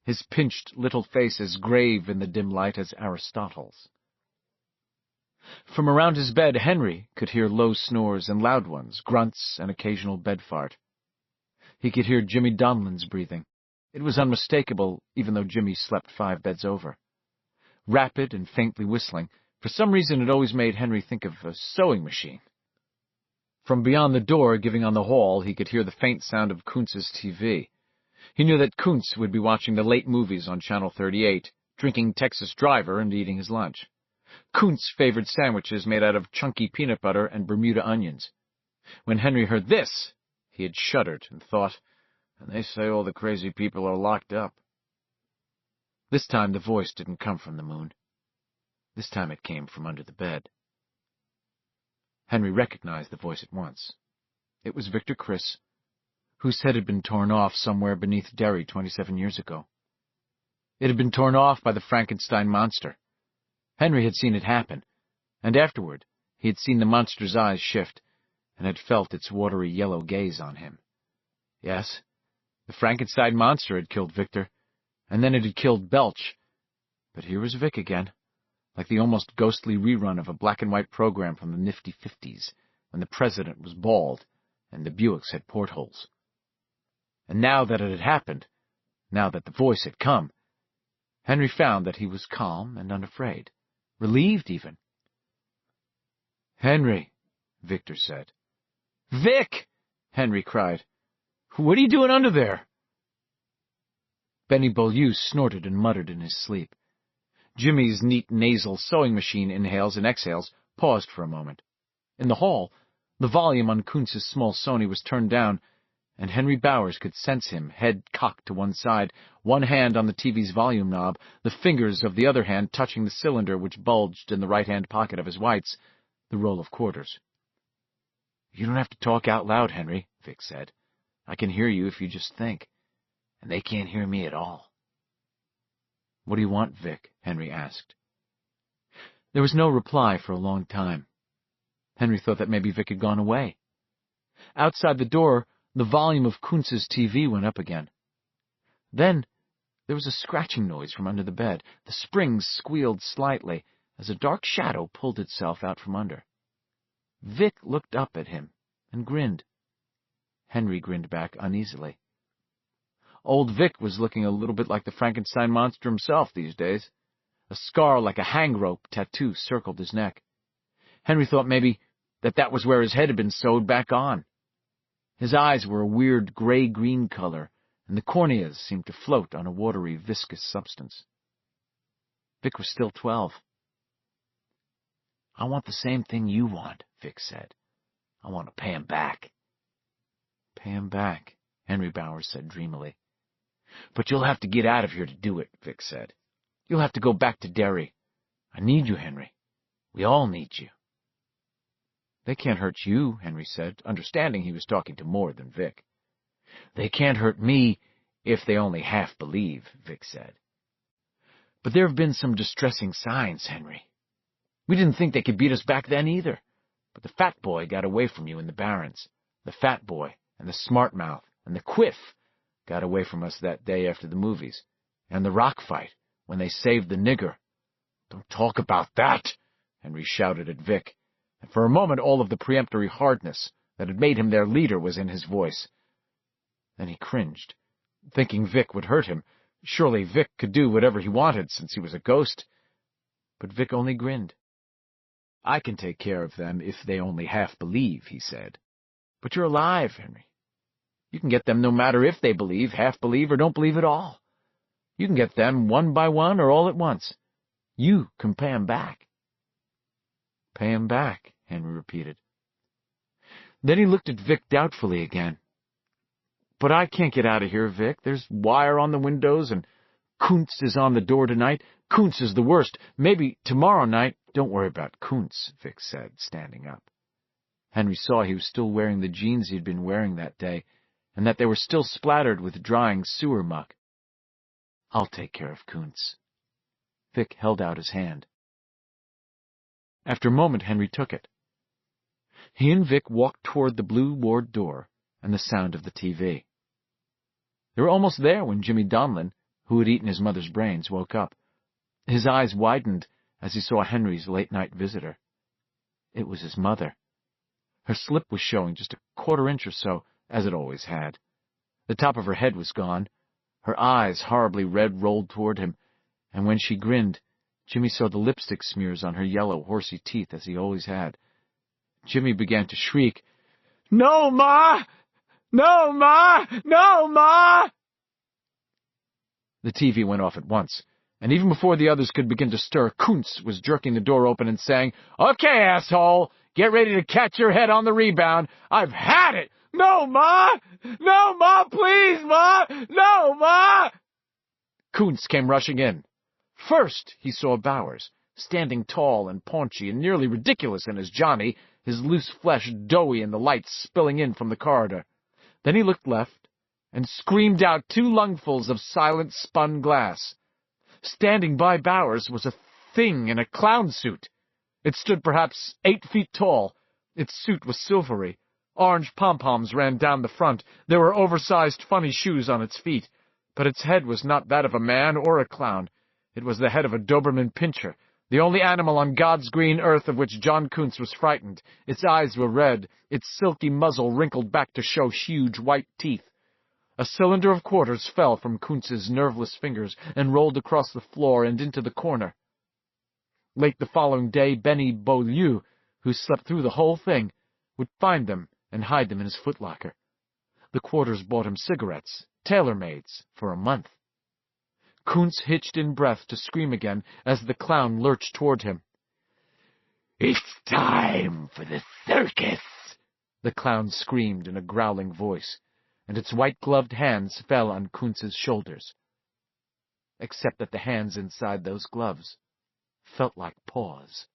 his pinched little face as grave in the dim light as Aristotle's. From around his bed, Henry could hear low snores and loud ones, grunts and occasional bed fart. He could hear Jimmy Donlin's breathing. It was unmistakable, even though Jimmy slept 5 beds over. Rapid and faintly whistling, for some reason it always made Henry think of a sewing machine. From beyond the door giving on the hall, he could hear the faint sound of Kuntz's TV. He knew that Kuntz would be watching the late movies on Channel 38, drinking Texas Driver and eating his lunch. Kuntz favored sandwiches made out of chunky peanut butter and Bermuda onions. When Henry heard this, he had shuddered and thought, "And they say all the crazy people are locked up." This time the voice didn't come from the moon. This time it came from under the bed. Henry recognized the voice at once. It was Victor Criss, whose head had been torn off somewhere beneath Derry 27 years ago. It had been torn off by the Frankenstein monster. Henry had seen it happen, and afterward he had seen the monster's eyes shift, and had felt its watery yellow gaze on him. Yes, the Frankenstein monster had killed Victor, and then it had killed Belch. But here was Vic again, like the almost ghostly rerun of a black-and-white program from the nifty 50s, when the president was bald and the Buicks had portholes. And now that it had happened, now that the voice had come, Henry found that he was calm and unafraid, relieved even. "Henry," Victor said. "Vic!" Henry cried. "What are you doing under there?" Benny Beaulieu snorted and muttered in his sleep. Jimmy's neat nasal sewing machine inhales and exhales paused for a moment. In the hall, the volume on Kuntz's small Sony was turned down, and Henry Bowers could sense him, head cocked to one side, one hand on the TV's volume knob, the fingers of the other hand touching the cylinder which bulged in the right-hand pocket of his whites, the roll of quarters. "You don't have to talk out loud, Henry," Vic said. "I can hear you if you just think, and they can't hear me at all." "What do you want, Vic?" Henry asked. There was no reply for a long time. Henry thought that maybe Vic had gone away. Outside the door, the volume of Kuntz's TV went up again. Then, There was a scratching noise from under the bed. The springs squealed slightly as a dark shadow pulled itself out from under. Vic looked up at him and grinned. Henry grinned back uneasily. Old Vic was looking a little bit like the Frankenstein monster himself these days. A scar like a hang-rope tattoo circled his neck. Henry thought maybe that was where his head had been sewed back on. His eyes were a weird gray-green color, and the corneas seemed to float on a watery, viscous substance. Vic was still 12. "I want the same thing you want," Vic said. "I want to pay him back." "Pay him back," Henry Bowers said dreamily. "But you'll have to get out of here to do it," Vic said. "You'll have to go back to Derry. I need you, Henry. We all need you." "They can't hurt you," Henry said, understanding he was talking to more than Vic. "They can't hurt me if they only half believe," Vic said. "But there have been some distressing signs, Henry. We didn't think they could beat us back then either. But the fat boy got away from you in the Barrens. The fat boy and the smart mouth and the quiff got away from us that day after the movies. And the rock fight, when they saved the nigger." "Don't talk about that," Henry shouted at Vic, and for a moment all of the peremptory hardness that had made him their leader was in his voice. Then he cringed, thinking Vic would hurt him. Surely Vic could do whatever he wanted since he was a ghost. But Vic only grinned. "I can take care of them if they only half believe," he said. "But you're alive, Henry. You can get them no matter if they believe, half believe, or don't believe at all. You can get them one by one or all at once. You can pay 'em back." "Pay 'em back," Henry repeated. Then he looked at Vic doubtfully again. "But I can't get out of here, Vic. There's wire on the windows, and Kuntz is on the door tonight. Kuntz is the worst. Maybe tomorrow night—" "Don't worry about Kuntz," Vic said, standing up. Henry saw he was still wearing the jeans he had been wearing that day, and that they were still splattered with drying sewer muck. "I'll take care of Kuntz." Vic held out his hand. After a moment, Henry took it. He and Vic walked toward the blue ward door and the sound of the TV. They were almost there when Jimmy Donlin, who had eaten his mother's brains, woke up. His eyes widened as he saw Henry's late-night visitor. It was his mother. Her slip was showing just a quarter-inch or so, as it always had. The top of her head was gone. Her eyes, horribly red, rolled toward him, and when she grinned, Jimmy saw the lipstick smears on her yellow, horsey teeth, as he always had. Jimmy began to shriek, "No, Ma! No, Ma! No, Ma!" The TV went off at once, and even before the others could begin to stir, Kuntz was jerking the door open and saying, "Okay, asshole, get ready to catch your head on the rebound. I've had it! No, Ma! No, Ma, please, Ma! No, Ma!" Kuntz came rushing in. First, he saw Bowers, standing tall and paunchy and nearly ridiculous in his Johnny, his loose flesh doughy in the light spilling in from the corridor. Then he looked left and screamed out 2 lungfuls of silent spun glass. Standing by Bowers was a thing in a clown suit. It stood perhaps 8 feet tall. Its suit was silvery. Orange pom-poms ran down the front. There were oversized funny shoes on its feet. But its head was not that of a man or a clown. It was the head of a Doberman Pinscher, the only animal on God's green earth of which John Kuntz was frightened. Its eyes were red, its silky muzzle wrinkled back to show huge white teeth. A cylinder of quarters fell from Kuntz's nerveless fingers and rolled across the floor and into the corner. Late the following day, Benny Beaulieu, who slept through the whole thing, would find them and hide them in his footlocker. The quarters bought him cigarettes, tailor-mades, for a month. Kuntz hitched in breath to scream again as the clown lurched toward him. "It's time for the circus!" the clown screamed in a growling voice, and its white-gloved hands fell on Kuntz's shoulders. Except that the hands inside those gloves felt like paws.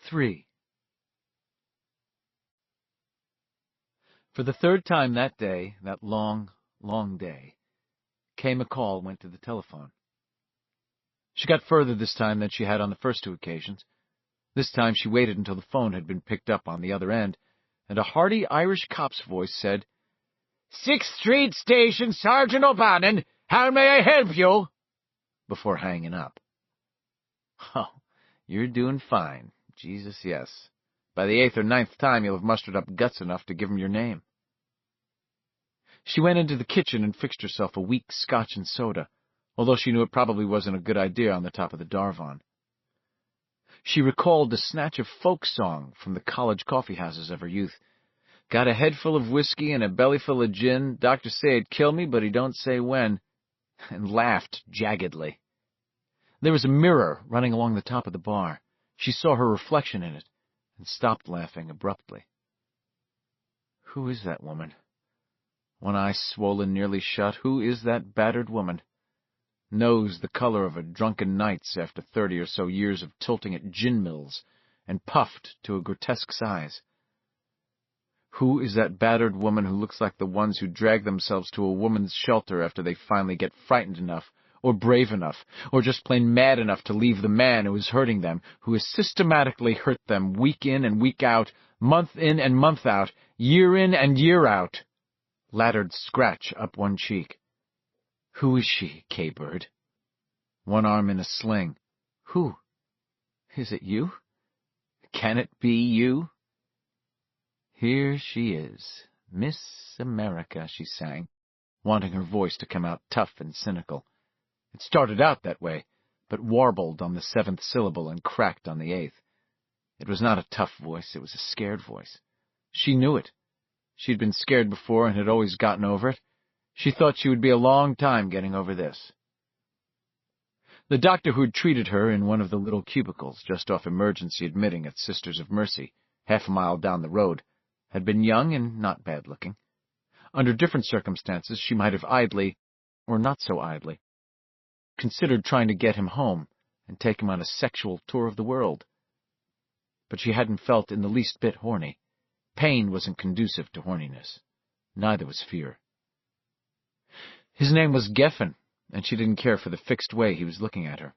3. For the third time that day, that long, long day, Kay McCall went to the telephone. She got further this time than she had on the first 2 occasions. This time she waited until the phone had been picked up on the other end, and a hearty Irish cop's voice said, "6th Street Station, Sergeant O'Bannon. How may I help you?" before hanging up. Oh, you're doing fine. Jesus, yes. By the 8th or 9th time, you'll have mustered up guts enough to give him your name. She went into the kitchen and fixed herself a weak scotch and soda, although she knew it probably wasn't a good idea on the top of the Darvon. She recalled a snatch of folk song from the college coffeehouses of her youth. Got a head full of whiskey and a belly full of gin. Doctor say it'd kill me, but he don't say when. And laughed jaggedly. There was a mirror running along the top of the bar. She saw her reflection in it and stopped laughing abruptly. Who is that woman? One eye swollen nearly shut. Who is that battered woman? Nose the color of a drunken knight's after 30 or so years of tilting at gin mills, and puffed to a grotesque size. Who is that battered woman who looks like the ones who drag themselves to a woman's shelter after they finally get frightened enough, or brave enough, or just plain mad enough to leave the man who is hurting them, who has systematically hurt them week in and week out, month in and month out, year in and year out? Laddered scratch up one cheek. Who is she, K-Bird? One arm in a sling. Who? Is it you? Can it be you? Here she is, Miss America, she sang, wanting her voice to come out tough and cynical. It started out that way, but warbled on the 7th syllable and cracked on the 8th. It was not a tough voice, it was a scared voice. She knew it. She'd been scared before and had always gotten over it. She thought she would be a long time getting over this. The doctor who had treated her in one of the little cubicles just off emergency admitting at Sisters of Mercy, half a mile down the road, had been young and not bad-looking. Under different circumstances, she might have idly, or not so idly, considered trying to get him home and take him on a sexual tour of the world. But she hadn't felt in the least bit horny. Pain wasn't conducive to horniness. Neither was fear. His name was Geffen, and she didn't care for the fixed way he was looking at her.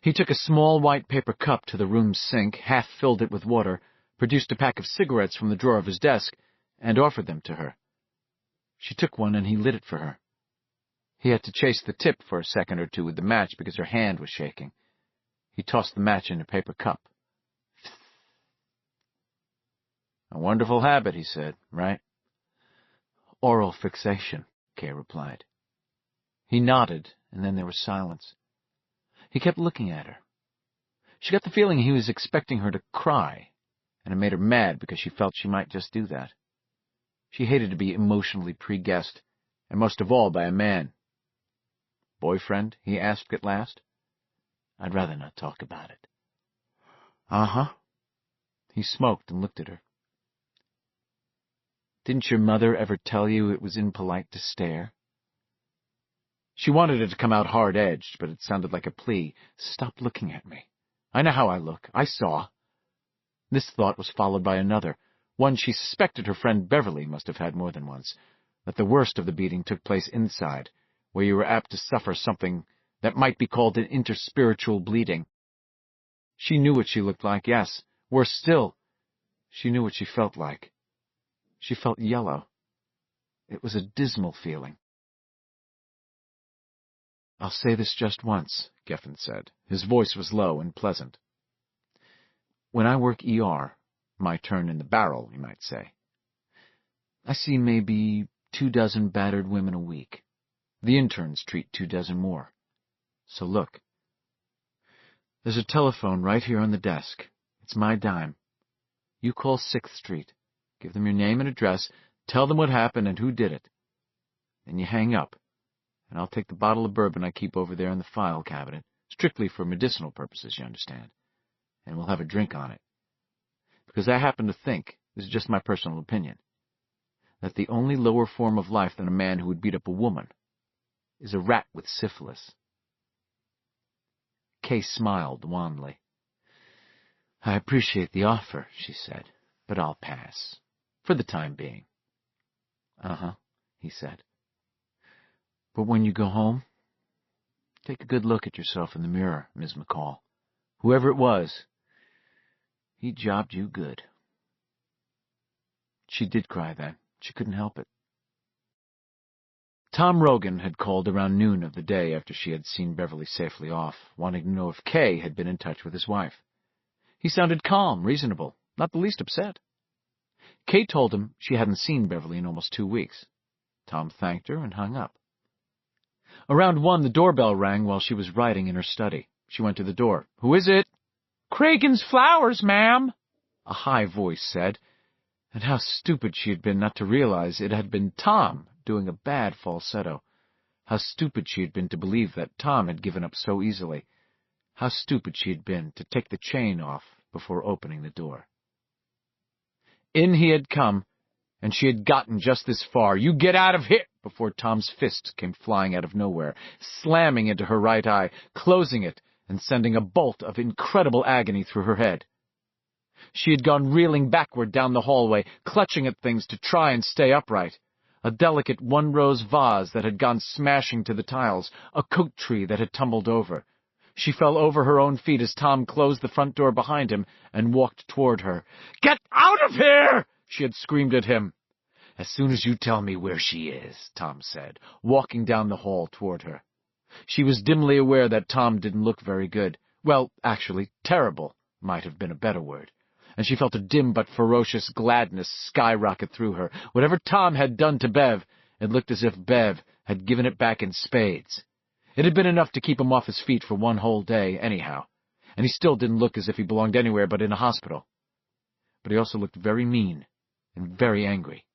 He took a small white paper cup to the room's sink, half-filled it with water, produced a pack of cigarettes from the drawer of his desk, and offered them to her. She took one, and he lit it for her. He had to chase the tip for a second or two with the match because her hand was shaking. He tossed the match in a paper cup. A wonderful habit, he said, right? Oral fixation, Kay replied. He nodded, and then there was silence. He kept looking at her. She got the feeling he was expecting her to cry, and it made her mad because she felt she might just do that. She hated to be emotionally pre-guessed, and most of all by a man. Boyfriend? He asked at last. I'd rather not talk about it. Uh-huh. He smoked and looked at her. Didn't your mother ever tell you it was impolite to stare? She wanted it to come out hard-edged, but it sounded like a plea. Stop looking at me. I know how I look. I saw. This thought was followed by another, one she suspected her friend Beverly must have had more than once, that the worst of the beating took place inside, where you were apt to suffer something that might be called an interspiritual bleeding. She knew what she looked like, yes. Worse still, she knew what she felt like. She felt yellow. It was a dismal feeling. I'll say this just once, Geffen said. His voice was low and pleasant. When I work ER, my turn in the barrel, you might say, I see maybe 24 battered women a week. The interns treat 24 more. So look. There's a telephone right here on the desk. It's my dime. You call 6th Street. Give them your name and address. Tell them what happened and who did it. Then you hang up, and I'll take the bottle of bourbon I keep over there in the file cabinet, strictly for medicinal purposes, you understand, and we'll have a drink on it. Because I happen to think, this is just my personal opinion, that the only lower form of life than a man who would beat up a woman is a rat with syphilis. Kay smiled wanly. I appreciate the offer, she said, but I'll pass. For the time being. Uh-huh, he said. But when you go home, take a good look at yourself in the mirror, Ms. McCall. Whoever it was, he jobbed you good. She did cry then. She couldn't help it. Tom Rogan had called around noon of the day after she had seen Beverly safely off, wanting to know if Kay had been in touch with his wife. He sounded calm, reasonable, not the least upset. Kay told him she hadn't seen Beverly in almost 2 weeks. Tom thanked her and hung up. Around 1, the doorbell rang while she was writing in her study. She went to the door. "Who is it?" "Cragen's Flowers, ma'am," a high voice said, and how stupid she had been not to realize it had been Tom doing a bad falsetto. How stupid she had been to believe that Tom had given up so easily. How stupid she had been to take the chain off before opening the door. In he had come, and she had gotten just this far. "You get out of here!" before Tom's fist came flying out of nowhere, slamming into her right eye, closing it, and sending a bolt of incredible agony through her head. She had gone reeling backward down the hallway, clutching at things to try and stay upright. A delicate one-rose vase that had gone smashing to the tiles, a coat tree that had tumbled over. She fell over her own feet as Tom closed the front door behind him and walked toward her. "Get out of here!" she had screamed at him. "As soon as you tell me where she is," Tom said, walking down the hall toward her. She was dimly aware that Tom didn't look very good. Well, actually, terrible might have been a better word. And she felt a dim but ferocious gladness skyrocket through her. Whatever Tom had done to Bev, it looked as if Bev had given it back in spades. It had been enough to keep him off his feet for 1 whole day, anyhow, and he still didn't look as if he belonged anywhere but in a hospital. But he also looked very mean and very angry.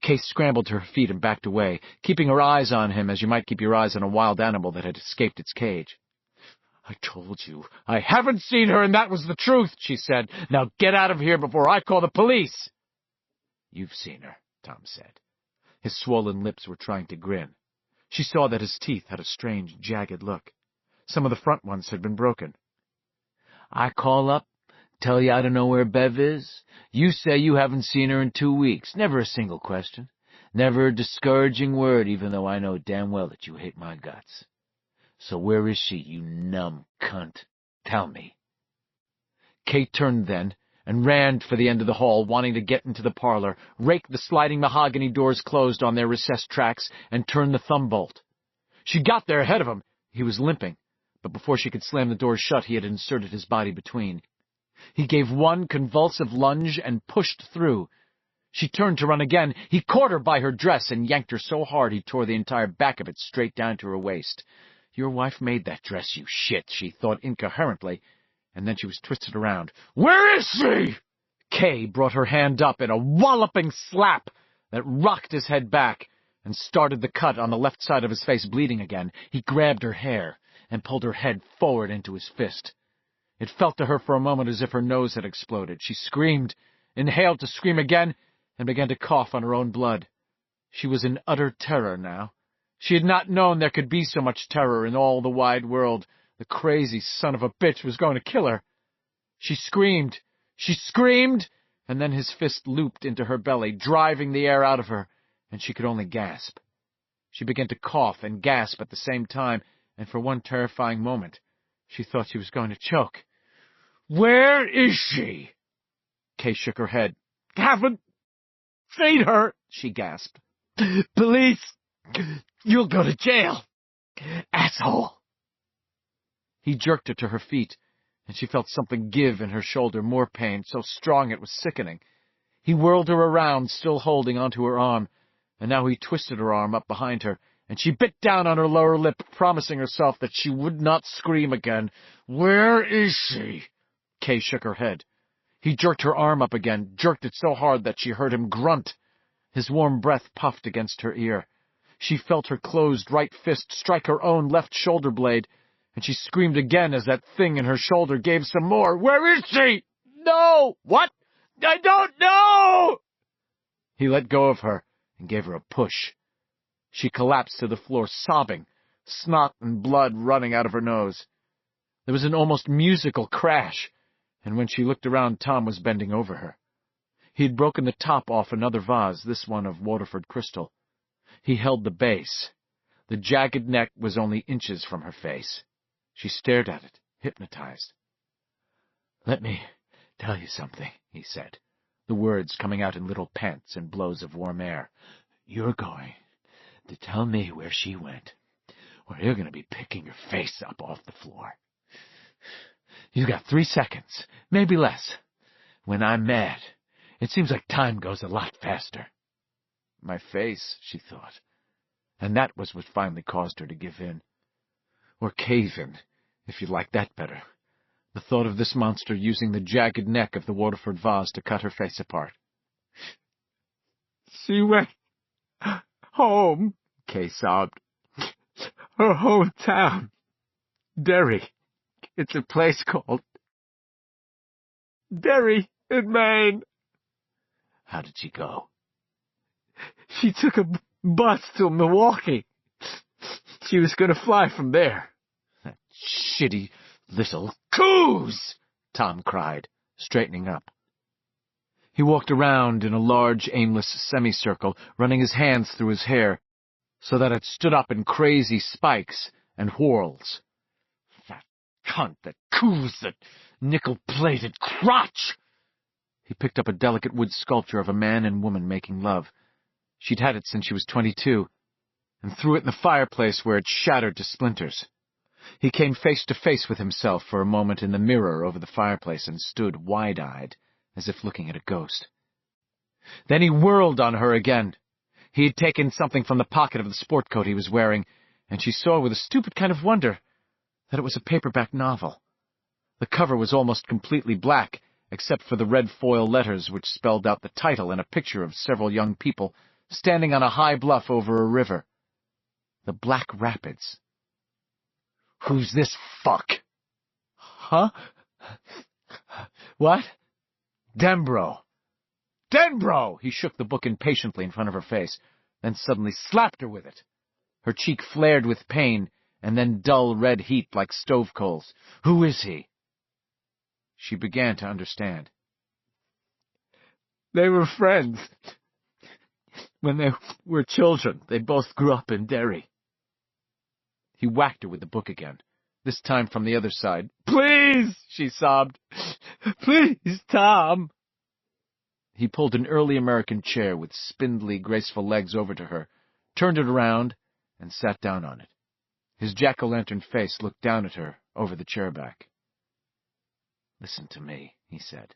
Kay scrambled to her feet and backed away, keeping her eyes on him as you might keep your eyes on a wild animal that had escaped its cage. "I told you, I haven't seen her, and that was the truth," she said. "Now get out of here before I call the police." "You've seen her," Tom said. His swollen lips were trying to grin. She saw that his teeth had a strange, jagged look. Some of the front ones had been broken. "I call up, tell you I don't know where Bev is. You say you haven't seen her in 2 weeks. Never a single question. Never a discouraging word, even though I know damn well that you hate my guts. So where is she, you numb cunt? Tell me." Kate turned then and ran for the end of the hall, wanting to get into the parlor, rake the sliding mahogany doors closed on their recessed tracks, and turn the thumb bolt. She got there ahead of him. He was limping, but before she could slam the door shut, he had inserted his body between. He gave one convulsive lunge and pushed through. She turned to run again. He caught her by her dress and yanked her so hard he tore the entire back of it straight down to her waist. "Your wife made that dress, you shit," she thought incoherently, and then she was twisted around. "Where is she?" Kay brought her hand up in a walloping slap that rocked his head back and started the cut on the left side of his face bleeding again. He grabbed her hair and pulled her head forward into his fist. It felt to her for a moment as if her nose had exploded. She screamed, inhaled to scream again, and began to cough on her own blood. She was in utter terror now. She had not known there could be so much terror in all the wide world. The crazy son of a bitch was going to kill her. She screamed, and then his fist looped into her belly, driving the air out of her, and she could only gasp. She began to cough and gasp at the same time, and for one terrifying moment, she thought she was going to choke. "Where is she?" Kay shook her head. "Haven't seen her," she gasped. "Police! You'll go to jail, asshole!" He jerked her to her feet, and she felt something give in her shoulder, more pain, so strong it was sickening. He whirled her around, still holding onto her arm, and now he twisted her arm up behind her, and she bit down on her lower lip, promising herself that she would not scream again. "Where is she?" Kay shook her head. He jerked her arm up again, jerked it so hard that she heard him grunt. His warm breath puffed against her ear. She felt her closed right fist strike her own left shoulder blade, and she screamed again as that thing in her shoulder gave some more. "Where is she?" "No!" "What?" "I don't know!" He let go of her and gave her a push. She collapsed to the floor, sobbing, snot and blood running out of her nose. There was an almost musical crash, and when she looked around, Tom was bending over her. He had broken the top off another vase, this one of Waterford crystal. He held the base. The jagged neck was only inches from her face. She stared at it, hypnotized. "Let me tell you something," he said, the words coming out in little pants and blows of warm air. "You're going to tell me where she went, or you're going to be picking your face up off the floor. You've got 3 seconds, maybe less. When I'm mad, it seems like time goes a lot faster. My face, she thought. And that was what finally caused her to give in. Or cave in, if you like that better. The thought of this monster using the jagged neck of the Waterford vase to cut her face apart. She went home, Kay sobbed. Her hometown. Derry. It's a place called Derry in Maine. How did she go? She took a bus to Milwaukee. She was going to fly from there. That shitty little coos! Tom cried, straightening up. He walked around in a large, aimless semicircle, running his hands through his hair, so that it stood up in crazy spikes and whorls. That cunt that coos, that nickel-plated crotch! He picked up a delicate wood sculpture of a man and woman making love. She'd had it since she was 22, and threw it in the fireplace where it shattered to splinters. He came face to face with himself for a moment in the mirror over the fireplace and stood wide-eyed, as if looking at a ghost. Then he whirled on her again. He had taken something from the pocket of the sport coat he was wearing, and she saw with a stupid kind of wonder that it was a paperback novel. The cover was almost completely black, except for the red foil letters which spelled out the title and a picture of several young people standing on a high bluff over a river. The Black Rapids. Who's this fuck? Huh? What? Denbrough. Denbrough! He shook the book impatiently in front of her face, then suddenly slapped her with it. Her cheek flared with pain, and then dull red heat like stove coals. Who is he? She began to understand. They were friends. When they were children, they both grew up in Derry. He whacked her with the book again, this time from the other side. Please, she sobbed. Please, Tom. He pulled an early American chair with spindly, graceful legs over to her, turned it around, and sat down on it. His jack-o'-lantern face looked down at her over the chair back. Listen to me, he said.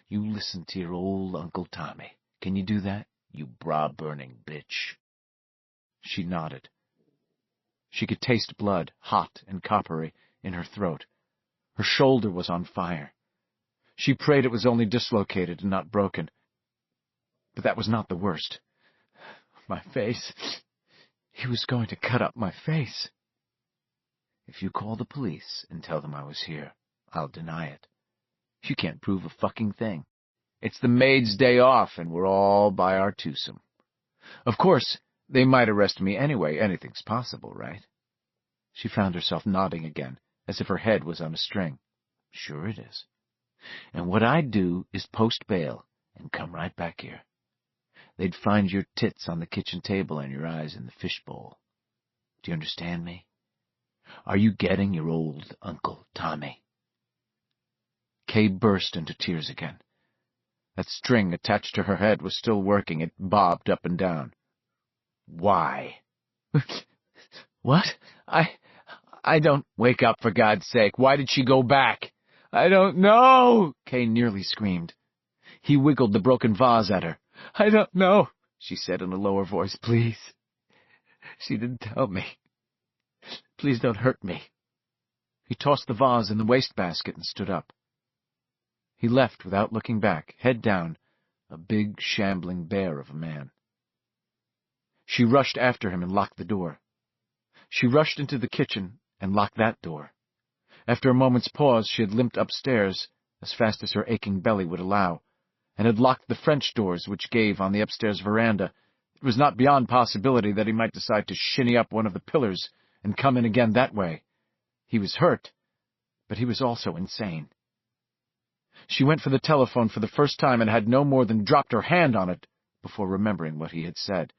You listen to your old Uncle Tommy. Can you do that, you bra-burning bitch? She nodded. She could taste blood, hot and coppery, in her throat. Her shoulder was on fire. She prayed it was only dislocated and not broken. But that was not the worst. My face. He was going to cut up my face. If you call the police and tell them I was here, I'll deny it. You can't prove a fucking thing. It's the maid's day off, and we're all by our twosome. Of course, they might arrest me anyway. Anything's possible, right? She found herself nodding again, as if her head was on a string. Sure it is. And what I'd do is post bail and come right back here. They'd find your tits on the kitchen table and your eyes in the fishbowl. Do you understand me? Are you getting your old Uncle Tommy? Kay burst into tears again. That string attached to her head was still working. It bobbed up and down. Why? What? I don't... Wake up, for God's sake. Why did she go back? I don't know, Kay nearly screamed. He wiggled the broken vase at her. I don't know, she said in a lower voice. Please. She didn't tell me. Please don't hurt me. He tossed the vase in the wastebasket and stood up. He left without looking back, head down, a big, shambling bear of a man. She rushed after him and locked the door. She rushed into the kitchen and locked that door. After a moment's pause, she had limped upstairs as fast as her aching belly would allow, and had locked the French doors which gave on the upstairs veranda. It was not beyond possibility that he might decide to shinny up one of the pillars and come in again that way. He was hurt, but he was also insane. She went for the telephone for the first time and had no more than dropped her hand on it before remembering what he had said.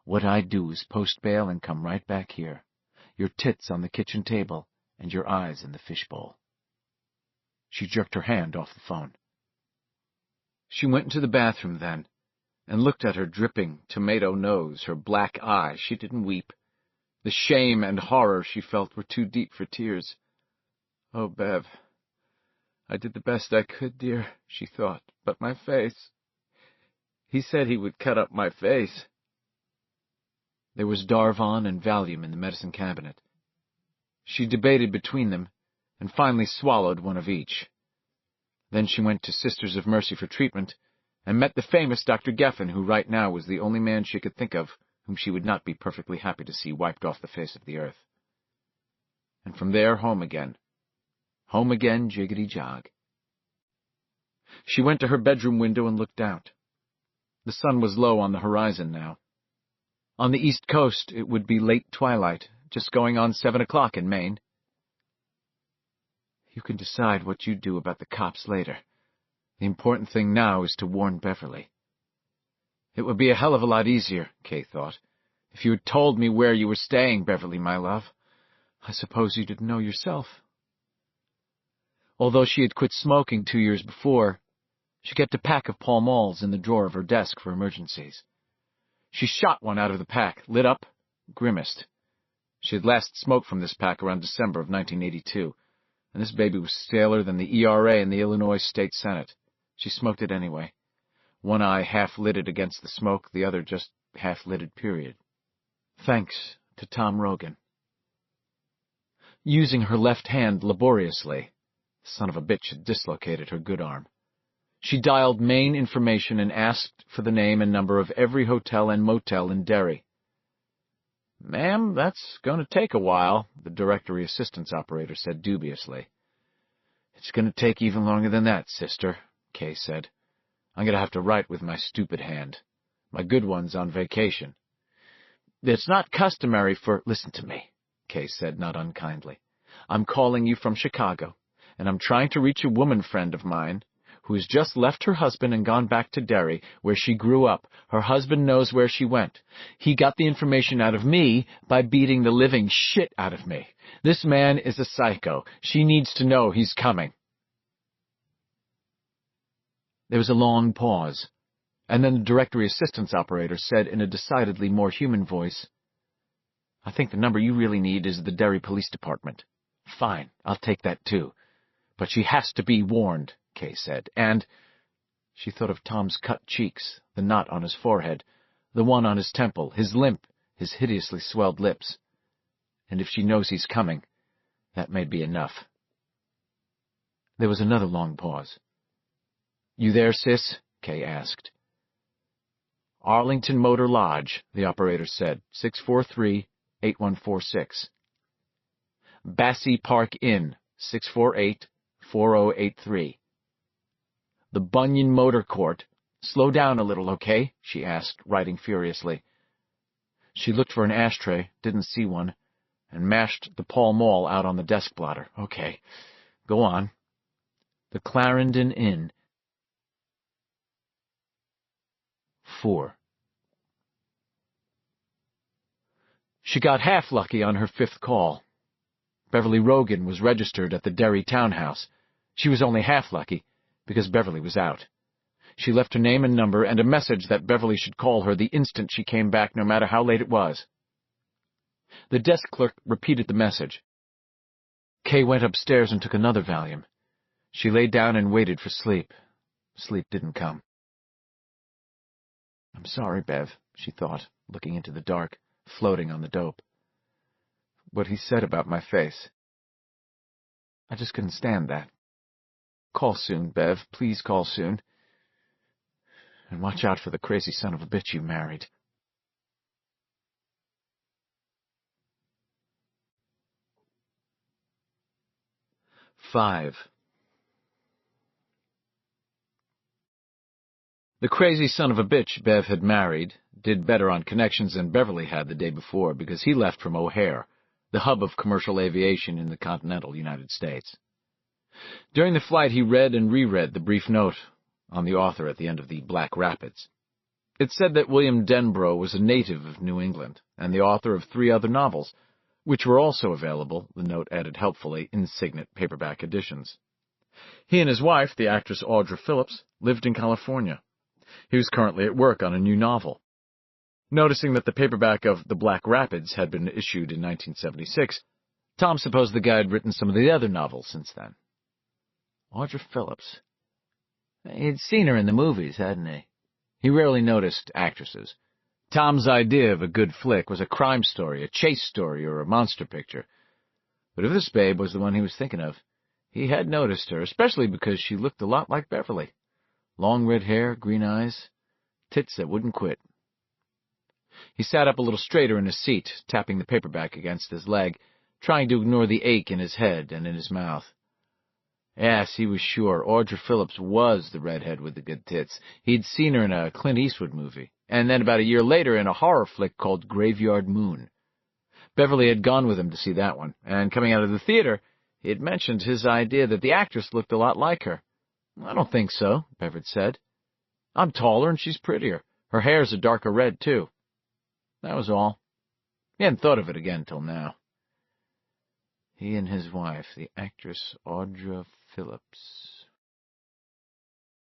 What I'd do is post bail and come right back here. Your tits on the kitchen table and your eyes in the fishbowl. She jerked her hand off the phone. She went into the bathroom then, and looked at her dripping tomato nose, her black eye. She didn't weep. The shame and horror she felt were too deep for tears. "Oh, Bev, I did the best I could, dear," she thought, "but my face. He said he would cut up my face." There was Darvon and Valium in the medicine cabinet. She debated between them, and finally swallowed one of each. Then she went to Sisters of Mercy for treatment, and met the famous Dr. Geffen, who right now was the only man she could think of whom she would not be perfectly happy to see wiped off the face of the earth. And from there, home again. Home again, jiggity-jog. She went to her bedroom window and looked out. The sun was low on the horizon now. On the East Coast, it would be late twilight, just going on 7 o'clock in Maine. "You can decide what you do about the cops later. The important thing now is to warn Beverly." "It would be a hell of a lot easier," Kay thought, "if you had told me where you were staying, Beverly, my love. I suppose you didn't know yourself." Although she had quit smoking 2 years before, she kept a pack of Pall Malls in the drawer of her desk for emergencies. She shot one out of the pack, lit up, grimaced. She had last smoked from this pack around December of 1982, and this baby was staler than the ERA in the Illinois State Senate. She smoked it anyway. One eye half-lidded against the smoke, the other just half-lidded, period. Thanks to Tom Rogan. Using her left hand laboriously, the son of a bitch had dislocated her good arm. She dialed Maine information and asked for the name and number of every hotel and motel in Derry. "Ma'am, that's going to take a while," the directory assistance operator said dubiously. "It's going to take even longer than that, sister," Kay said. "I'm going to have to write with my stupid hand. My good one's on vacation." "It's not customary for—" "Listen to me," Kay said, not unkindly. "I'm calling you from Chicago, and I'm trying to reach a woman friend of mine who has just left her husband and gone back to Derry, where she grew up. Her husband knows where she went. He got the information out of me by beating the living shit out of me. This man is a psycho. She needs to know he's coming." There was a long pause, and then the directory assistance operator said in a decidedly more human voice, "I think the number you really need is the Derry Police Department." "Fine, I'll take that too. But she has to be warned," Kay said, "and—" She thought of Tom's cut cheeks, the knot on his forehead, the one on his temple, his limp, his hideously swelled lips. And if she knows he's coming, that may be enough. There was another long pause. "You there, sis?" Kay asked. "Arlington Motor Lodge," the operator said, 643-8146. "Bassey Park Inn, 648-4083. "The Bunyan Motor Court. Slow down a little, okay?" she asked, writing furiously. She looked for an ashtray, didn't see one, and mashed the Pall Mall out on the desk blotter. "Okay, go on." "The Clarendon Inn." 4. She got half lucky on her 5th call. Beverly Rogan was registered at the Derry townhouse. She was only half lucky, because Beverly was out. She left her name and number and a message that Beverly should call her the instant she came back, no matter how late it was. The desk clerk repeated the message. Kay went upstairs and took another Valium. She lay down and waited for sleep. Sleep didn't come. "I'm sorry, Bev," she thought, looking into the dark, floating on the dope. "What he said about my face. I just couldn't stand that. Call soon, Bev. Please call soon. And watch out for the crazy son of a bitch you married." "5. The crazy son of a bitch Bev had married did better on connections than Beverly had the day before because he left from O'Hare, the hub of commercial aviation in the continental United States. During the flight, he read and reread the brief note on the author at the end of the Black Rapids. It said that William Denbrough was a native of New England and the author of 3 other novels, which were also available, the note added helpfully, in Signet paperback editions. He and his wife, the actress Audra Phillips, lived in California. He was currently at work on a new novel. Noticing that the paperback of The Black Rapids had been issued in 1976, Tom supposed the guy had written some of the other novels since then. Audra Phillips. He'd seen her in the movies, hadn't he? He rarely noticed actresses. Tom's idea of a good flick was a crime story, a chase story, or a monster picture. But if this babe was the one he was thinking of, he had noticed her, especially because she looked a lot like Beverly. Long red hair, green eyes, tits that wouldn't quit. He sat up a little straighter in his seat, tapping the paperback against his leg, trying to ignore the ache in his head and in his mouth. Yes, he was sure Audra Phillips was the redhead with the good tits. He'd seen her in a Clint Eastwood movie, and then about a year later in a horror flick called Graveyard Moon. Beverly had gone with him to see that one, and coming out of the theater, he had mentioned his idea that the actress looked a lot like her. I don't think so, Beverly said. I'm taller and she's prettier. Her hair's a darker red, too. That was all. He hadn't thought of it again till now. He and his wife, the actress Audra Phillips.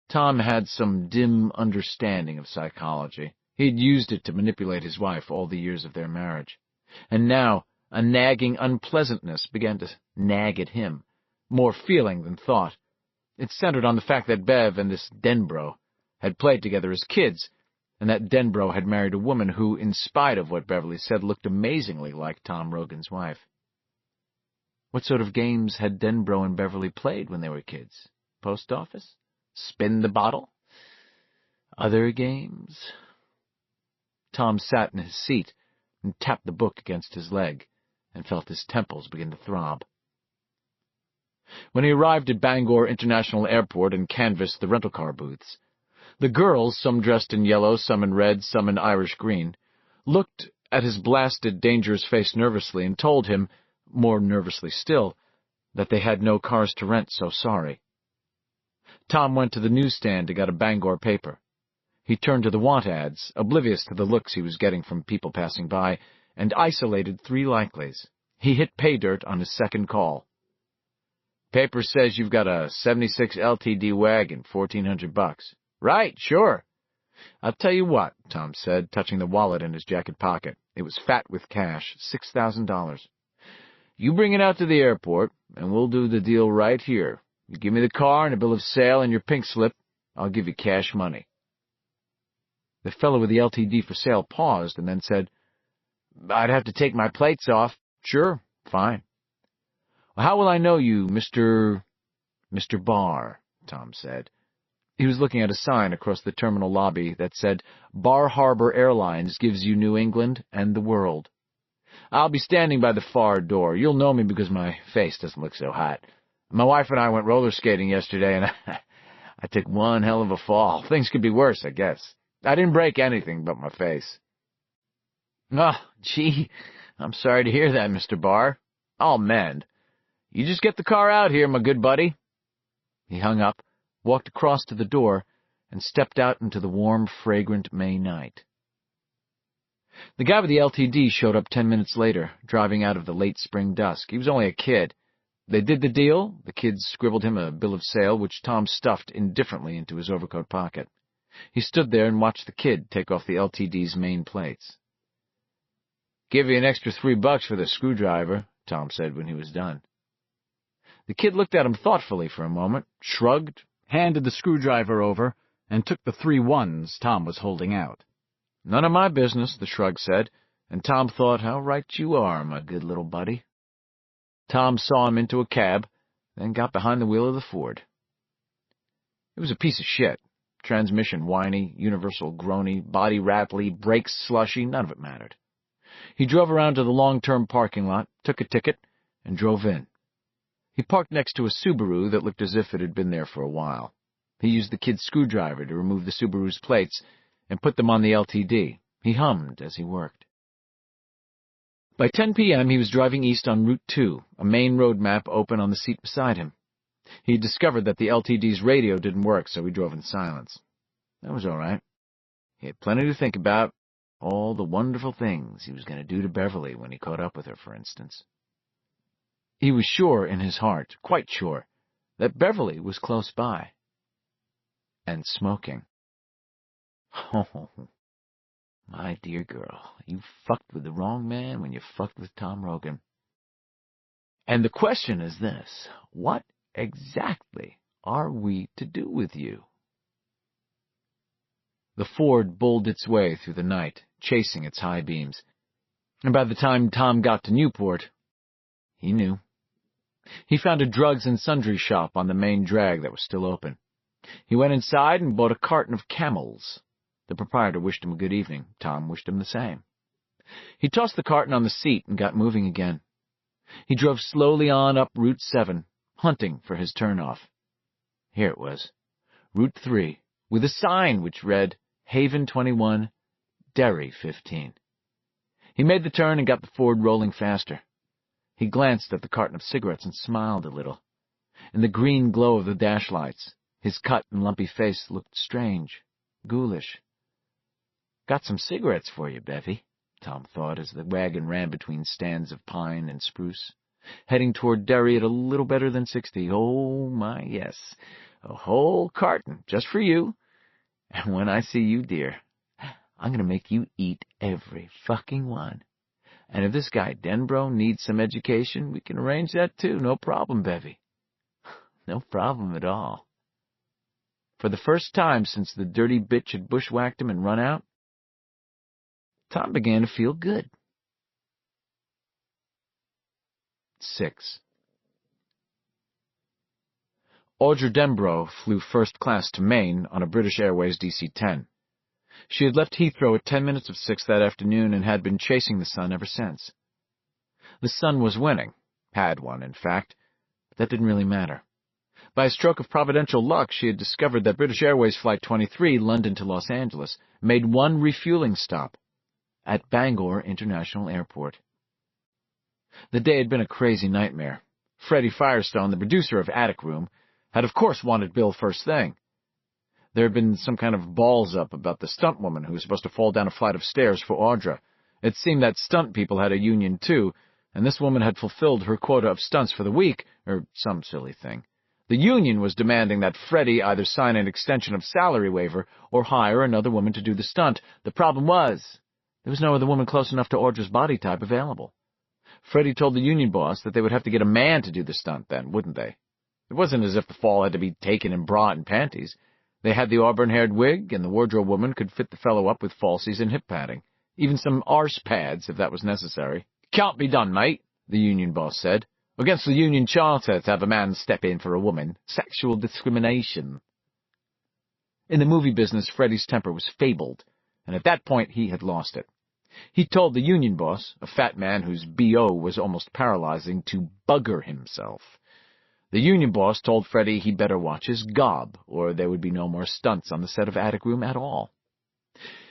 Tom had some dim understanding of psychology. He'd used it to manipulate his wife all the years of their marriage. And now a nagging unpleasantness began to nag at him, more feeling than thought. It centered on the fact that Bev and this Denbrough had played together as kids, and that Denbrough had married a woman who, in spite of what Beverly said, looked amazingly like Tom Rogan's wife. What sort of games had Denbrough and Beverly played when they were kids? Post office? Spin the bottle? Other games? Tom sat in his seat and tapped the book against his leg and felt his temples begin to throb. When he arrived at Bangor International Airport and canvassed the rental car booths, the girls, some dressed in yellow, some in red, some in Irish green, looked at his blasted, dangerous face nervously and told him, more nervously still, that they had no cars to rent, so sorry. Tom went to the newsstand and got a Bangor paper. He turned to the want ads, oblivious to the looks he was getting from people passing by, and isolated 3 likelies. He hit pay dirt on his second call. Paper says you've got a 76 LTD wagon, $1,400. Right, sure. I'll tell you what, Tom said, touching the wallet in his jacket pocket. It was fat with cash, $6,000. You bring it out to the airport, and we'll do the deal right here. You give me the car and a bill of sale and your pink slip, I'll give you cash money. The fellow with the LTD for sale paused and then said, I'd have to take my plates off. Sure, fine. Well, how will I know you, Mr. Barr? Tom said. He was looking at a sign across the terminal lobby that said, Bar Harbor Airlines gives you New England and the world. I'll be standing by the far door. You'll know me because my face doesn't look so hot. My wife and I went roller skating yesterday, and I took one hell of a fall. Things could be worse, I guess. I didn't break anything but my face. Oh, gee, I'm sorry to hear that, Mr. Barr. I'll mend. You just get the car out here, my good buddy. He hung up, walked across to the door, and stepped out into the warm, fragrant May night. The guy with the LTD showed up 10 minutes later, driving out of the late spring dusk. He was only a kid. They did the deal. The kid scribbled him a bill of sale, which Tom stuffed indifferently into his overcoat pocket. He stood there and watched the kid take off the LTD's main plates. Give you an extra $3 for the screwdriver, Tom said when he was done. The kid looked at him thoughtfully for a moment, shrugged, handed the screwdriver over, and took the 3 ones Tom was holding out. None of my business, the shrug said, and Tom thought, how right you are, my good little buddy. Tom saw him into a cab, then got behind the wheel of the Ford. It was a piece of shit. Transmission whiny, universal groany, body rattly, brakes slushy, none of it mattered. He drove around to the long-term parking lot, took a ticket, and drove in. He parked next to a Subaru that looked as if it had been there for a while. He used the kid's screwdriver to remove the Subaru's plates and put them on the LTD. He hummed as he worked. By 10 p.m., he was driving east on Route 2, a main road map open on the seat beside him. He had discovered that the LTD's radio didn't work, so he drove in silence. That was all right. He had plenty to think about, all the wonderful things he was going to do to Beverly when he caught up with her, for instance. He was sure in his heart, quite sure, that Beverly was close by. And smoking. Oh, my dear girl, you fucked with the wrong man when you fucked with Tom Rogan. And the question is this: what exactly are we to do with you? The Ford bowled its way through the night, chasing its high beams. And by the time Tom got to Newport, he knew. He found a drugs and sundry shop on the main drag that was still open. He went inside and bought a carton of Camels. The proprietor wished him a good evening. Tom wished him the same. He tossed the carton on the seat and got moving again. He drove slowly on up Route 7, hunting for his turnoff. Here it was, Route 3, with a sign which read, Haven 21, Derry 15. He made the turn and got the Ford rolling faster. He glanced at the carton of cigarettes and smiled a little. In the green glow of the dash lights, his cut and lumpy face looked strange, ghoulish. "Got some cigarettes for you, Bevy," Tom thought as the wagon ran between stands of pine and spruce, heading toward Derry at a little better than 60. Oh, my, yes, a whole carton just for you. And when I see you, dear, I'm going to make you eat every fucking one. And if this guy Denbro needs some education, we can arrange that too. No problem, Bevy. No problem at all. For the first time since the dirty bitch had bushwhacked him and run out, Tom began to feel good. 6. Audra Denbro flew first class to Maine on a British Airways DC-10. She had left Heathrow at 10 minutes of 6 that afternoon and had been chasing the sun ever since. The sun was winning, had won, in fact, but that didn't really matter. By a stroke of providential luck, she had discovered that British Airways Flight 23, London to Los Angeles, made one refueling stop at Bangor International Airport. The day had been a crazy nightmare. Freddie Firestone, the producer of Attic Room, had of course wanted Bill first thing. There had been some kind of balls-up about the stunt woman who was supposed to fall down a flight of stairs for Audra. It seemed that stunt people had a union too, and this woman had fulfilled her quota of stunts for the week, or some silly thing. The union was demanding that Freddie either sign an extension of salary waiver or hire another woman to do the stunt. The problem was, there was no other woman close enough to Audra's body type available. Freddie told the union boss that they would have to get a man to do the stunt then, wouldn't they? It wasn't as if the fall had to be taken in bra and panties. They had the auburn-haired wig, and the wardrobe woman could fit the fellow up with falsies and hip padding. Even some arse pads, if that was necessary. "Can't be done, mate," the union boss said. "Against the union charter to have a man step in for a woman. Sexual discrimination." In the movie business, Freddie's temper was fabled, and at that point he had lost it. He told the union boss, a fat man whose B.O. was almost paralyzing, to bugger himself. The union boss told Freddie he'd better watch his gob, or there would be no more stunts on the set of Attic Room at all.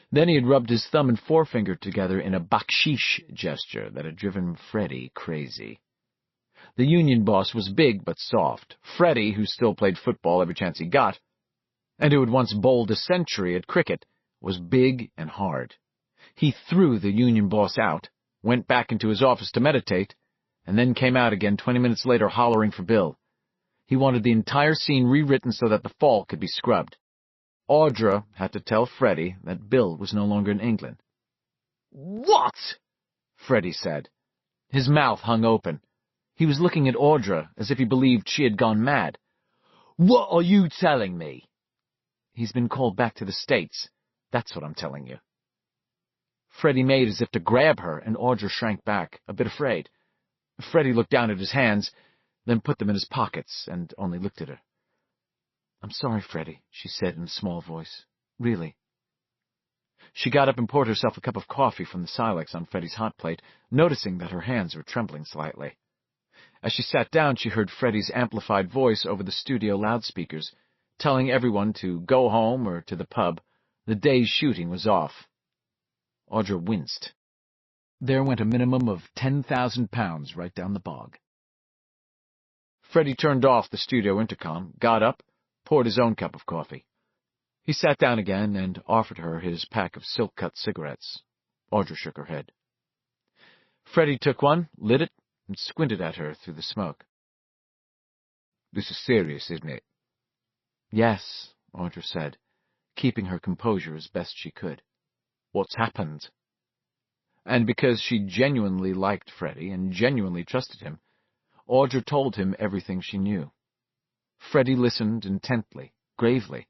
Then he had rubbed his thumb and forefinger together in a baksheesh gesture that had driven Freddie crazy. The union boss was big but soft. Freddie, who still played football every chance he got, and who had once bowled a century at cricket, was big and hard. He threw the union boss out, went back into his office to meditate, and then came out again 20 minutes later hollering for Bill. He wanted the entire scene rewritten so that the fall could be scrubbed. Audra had to tell Freddie that Bill was no longer in England. "What?" Freddie said. His mouth hung open. He was looking at Audra as if he believed she had gone mad. "What are you telling me?" "He's been called back to the States. That's what I'm telling you." Freddie made as if to grab her, and Audra shrank back, a bit afraid. Freddie looked down at his hands, then put them in his pockets, and only looked at her. "I'm sorry, Freddie," she said in a small voice. "Really." She got up and poured herself a cup of coffee from the Silex on Freddie's hot plate, noticing that her hands were trembling slightly. As she sat down, she heard Freddie's amplified voice over the studio loudspeakers, telling everyone to go home or to the pub. The day's shooting was off. Audra winced. There went a minimum of 10,000 pounds right down the bog. Freddie turned off the studio intercom, got up, poured his own cup of coffee. He sat down again and offered her his pack of silk-cut cigarettes. Audra shook her head. Freddie took one, lit it, and squinted at her through the smoke. "This is serious, isn't it?" "Yes," Audra said. keeping her composure as best she could. "What's happened?" And because she genuinely liked Freddie and genuinely trusted him, Audra told him everything she knew. Freddie listened intently, gravely.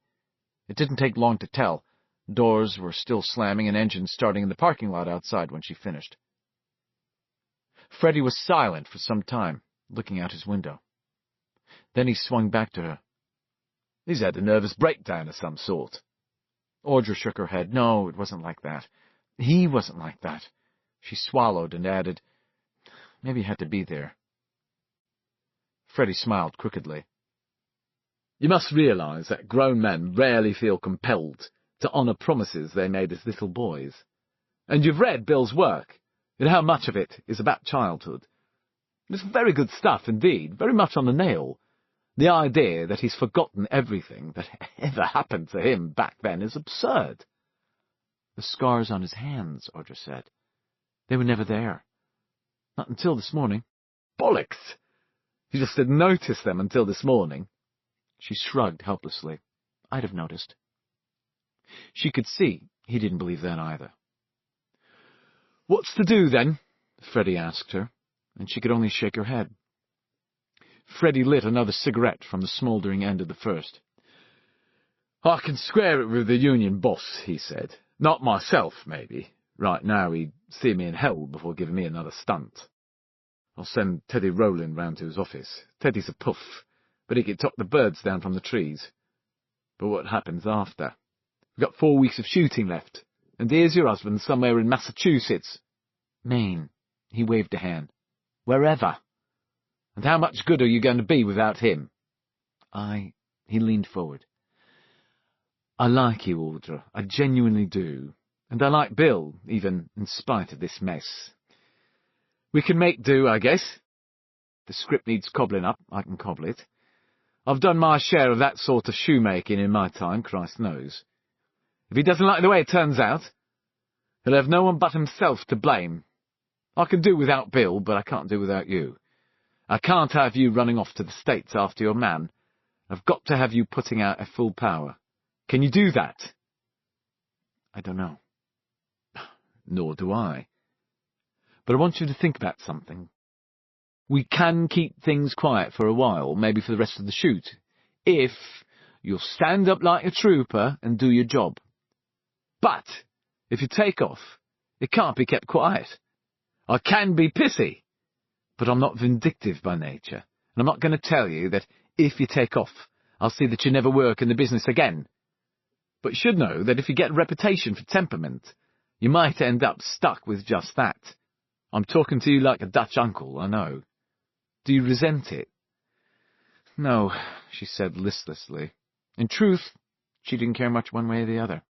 It didn't take long to tell. Doors were still slamming and engines starting in the parking lot outside when she finished. Freddie was silent for some time, looking out his window. Then he swung back to her. "He's had a nervous breakdown of some sort." Audra shook her head. "No, it wasn't like that. He wasn't like that." She swallowed and added, "Maybe he had to be there." Freddie smiled crookedly. "You must realize that grown men rarely feel compelled to honor promises they made as little boys. And you've read Bill's work, and how much of it is about childhood. It's very good stuff indeed, very much on the nail. The idea that he's forgotten everything that ever happened to him back then is absurd." "The scars on his hands," Audra said. "They were never there. Not until this morning." "Bollocks! You just didn't notice them until this morning." She shrugged helplessly. "I'd have noticed." She could see he didn't believe that either. "What's to do, then?" Freddie asked her, and she could only shake her head. Freddie lit another cigarette from the smouldering end of the first. "I can square it with the union boss," he said. "Not myself, maybe. Right now he'd see me in hell before giving me another stunt. I'll send Teddy Rowland round to his office. Teddy's a puff, but he can talk the birds down from the trees. But what happens after? We've got 4 weeks of shooting left, and here's your husband somewhere in Massachusetts." "Maine." He waved a hand. "Wherever." "And how much good are you going to be without him?" He leaned forward. "I like you, Audra. I genuinely do. And I like Bill, even in spite of this mess. We can make do, I guess. The script needs cobbling up. I can cobble it. I've done my share of that sort of shoemaking in my time, Christ knows. If he doesn't like the way it turns out, he'll have no one but himself to blame. I can do without Bill, but I can't do without you. I can't have you running off to the States after your man. I've got to have you putting out at full power. Can you do that?" "I don't know." "Nor do I. But I want you to think about something. We can keep things quiet for a while, maybe for the rest of the shoot, if you'll stand up like a trooper and do your job. But if you take off, it can't be kept quiet. I can be pissy, but I'm not vindictive by nature, and I'm not going to tell you that if you take off, I'll see that you never work in the business again. But you should know that if you get a reputation for temperament, you might end up stuck with just that. I'm talking to you like a Dutch uncle, I know. Do you resent it?" "No," she said listlessly. In truth, she didn't care much one way or the other.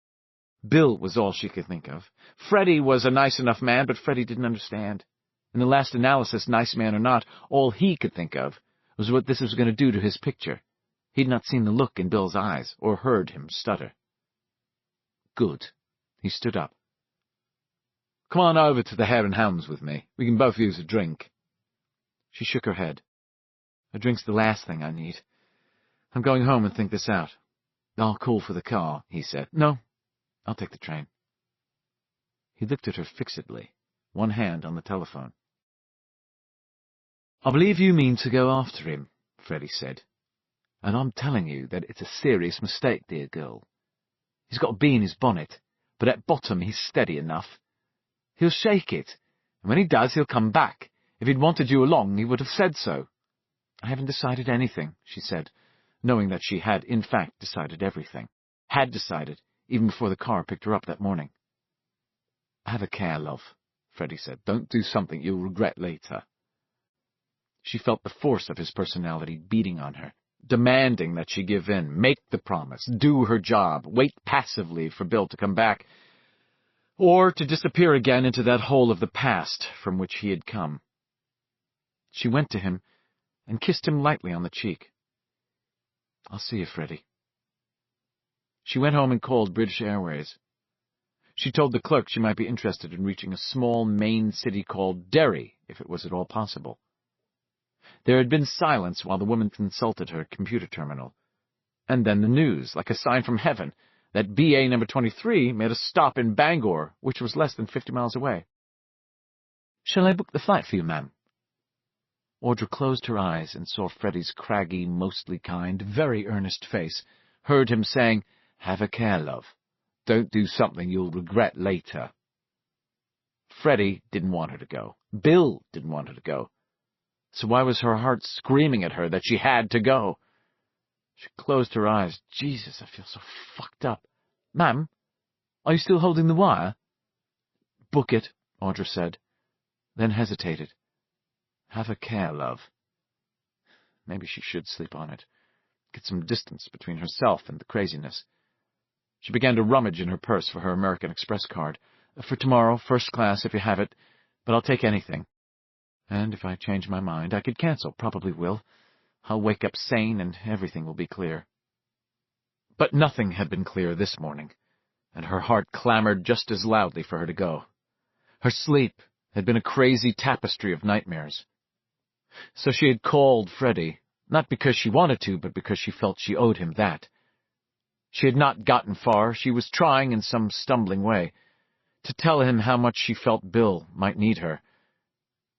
Bill was all she could think of. Freddie was a nice enough man, but Freddie didn't understand. In the last analysis, nice man or not, all he could think of was what this was going to do to his picture. He'd not seen the look in Bill's eyes, or heard him stutter. "Good." He stood up. "Come on over to the Hare and Hounds with me. We can both use a drink." She shook her head. "A drink's the last thing I need. I'm going home and think this out." "I'll call for the car," he said. "No, I'll take the train." He looked at her fixedly, one hand on the telephone. "I believe you mean to go after him," Freddie said. "And I'm telling you that it's a serious mistake, dear girl. He's got a bee in his bonnet, but at bottom he's steady enough. He'll shake it, and when he does, he'll come back. If he'd wanted you along, he would have said so." "I haven't decided anything," she said, knowing that she had, in fact, decided everything. Had decided, even before the car picked her up that morning. "Have a care, love," Freddie said. "Don't do something you'll regret later." She felt the force of his personality beating on her, demanding that she give in, make the promise, do her job, wait passively for Bill to come back, or to disappear again into that hole of the past from which he had come. She went to him and kissed him lightly on the cheek. "I'll see you, Freddie." She went home and called British Airways. She told the clerk she might be interested in reaching a small Maine city called Derry, if it was at all possible. There had been silence while the woman consulted her computer terminal. And then the news, like a sign from heaven, that BA number 23 made a stop in Bangor, which was less than 50 miles away. "Shall I book the flight for you, ma'am?" Audra closed her eyes and saw Freddie's craggy, mostly kind, very earnest face, heard him saying, "Have a care, love. Don't do something you'll regret later." Freddie didn't want her to go. Bill didn't want her to go. So why was her heart screaming at her that she had to go? She closed her eyes. Jesus, I feel so fucked up. "Ma'am, are you still holding the wire?" "Book it," Audra said, then hesitated. "Have a care, love." Maybe she should sleep on it. Get some distance between herself and the craziness. She began to rummage in her purse for her American Express card. "For tomorrow, first class, if you have it, but I'll take anything. And if I change my mind, I could cancel, probably will. I'll wake up sane and everything will be clear." But nothing had been clear this morning, and her heart clamored just as loudly for her to go. Her sleep had been a crazy tapestry of nightmares. So she had called Freddie, not because she wanted to, but because she felt she owed him that. She had not gotten far. She was trying in some stumbling way to tell him how much she felt Bill might need her,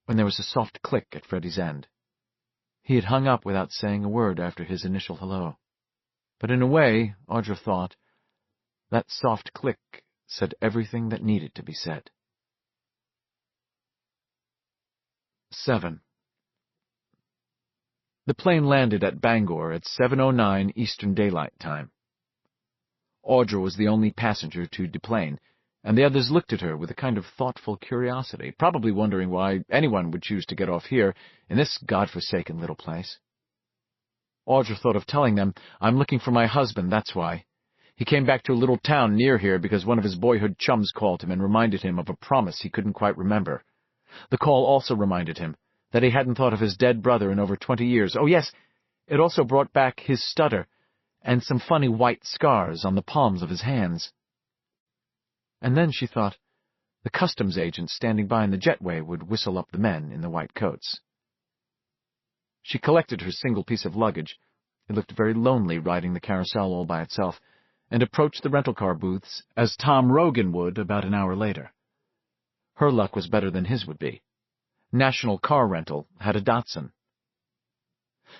when there was a soft click at Freddie's end. He had hung up without saying a word after his initial hello. But in a way, Audra thought, that soft click said everything that needed to be said. 7. The plane landed at Bangor at 7:09 Eastern Daylight Time. Audra was the only passenger to deplane, and the others looked at her with a kind of thoughtful curiosity, probably wondering why anyone would choose to get off here in this godforsaken little place. Audra thought of telling them, "I'm looking for my husband, that's why. He came back to a little town near here because one of his boyhood chums called him and reminded him of a promise he couldn't quite remember. The call also reminded him that he hadn't thought of his dead brother in over 20 years. Oh, yes, it also brought back his stutter and some funny white scars on the palms of his hands." And then she thought the customs agent standing by in the jetway would whistle up the men in the white coats. She collected her single piece of luggage — it looked very lonely riding the carousel all by itself — and approached the rental car booths as Tom Rogan would about an hour later. Her luck was better than his would be. National Car Rental had a Datsun.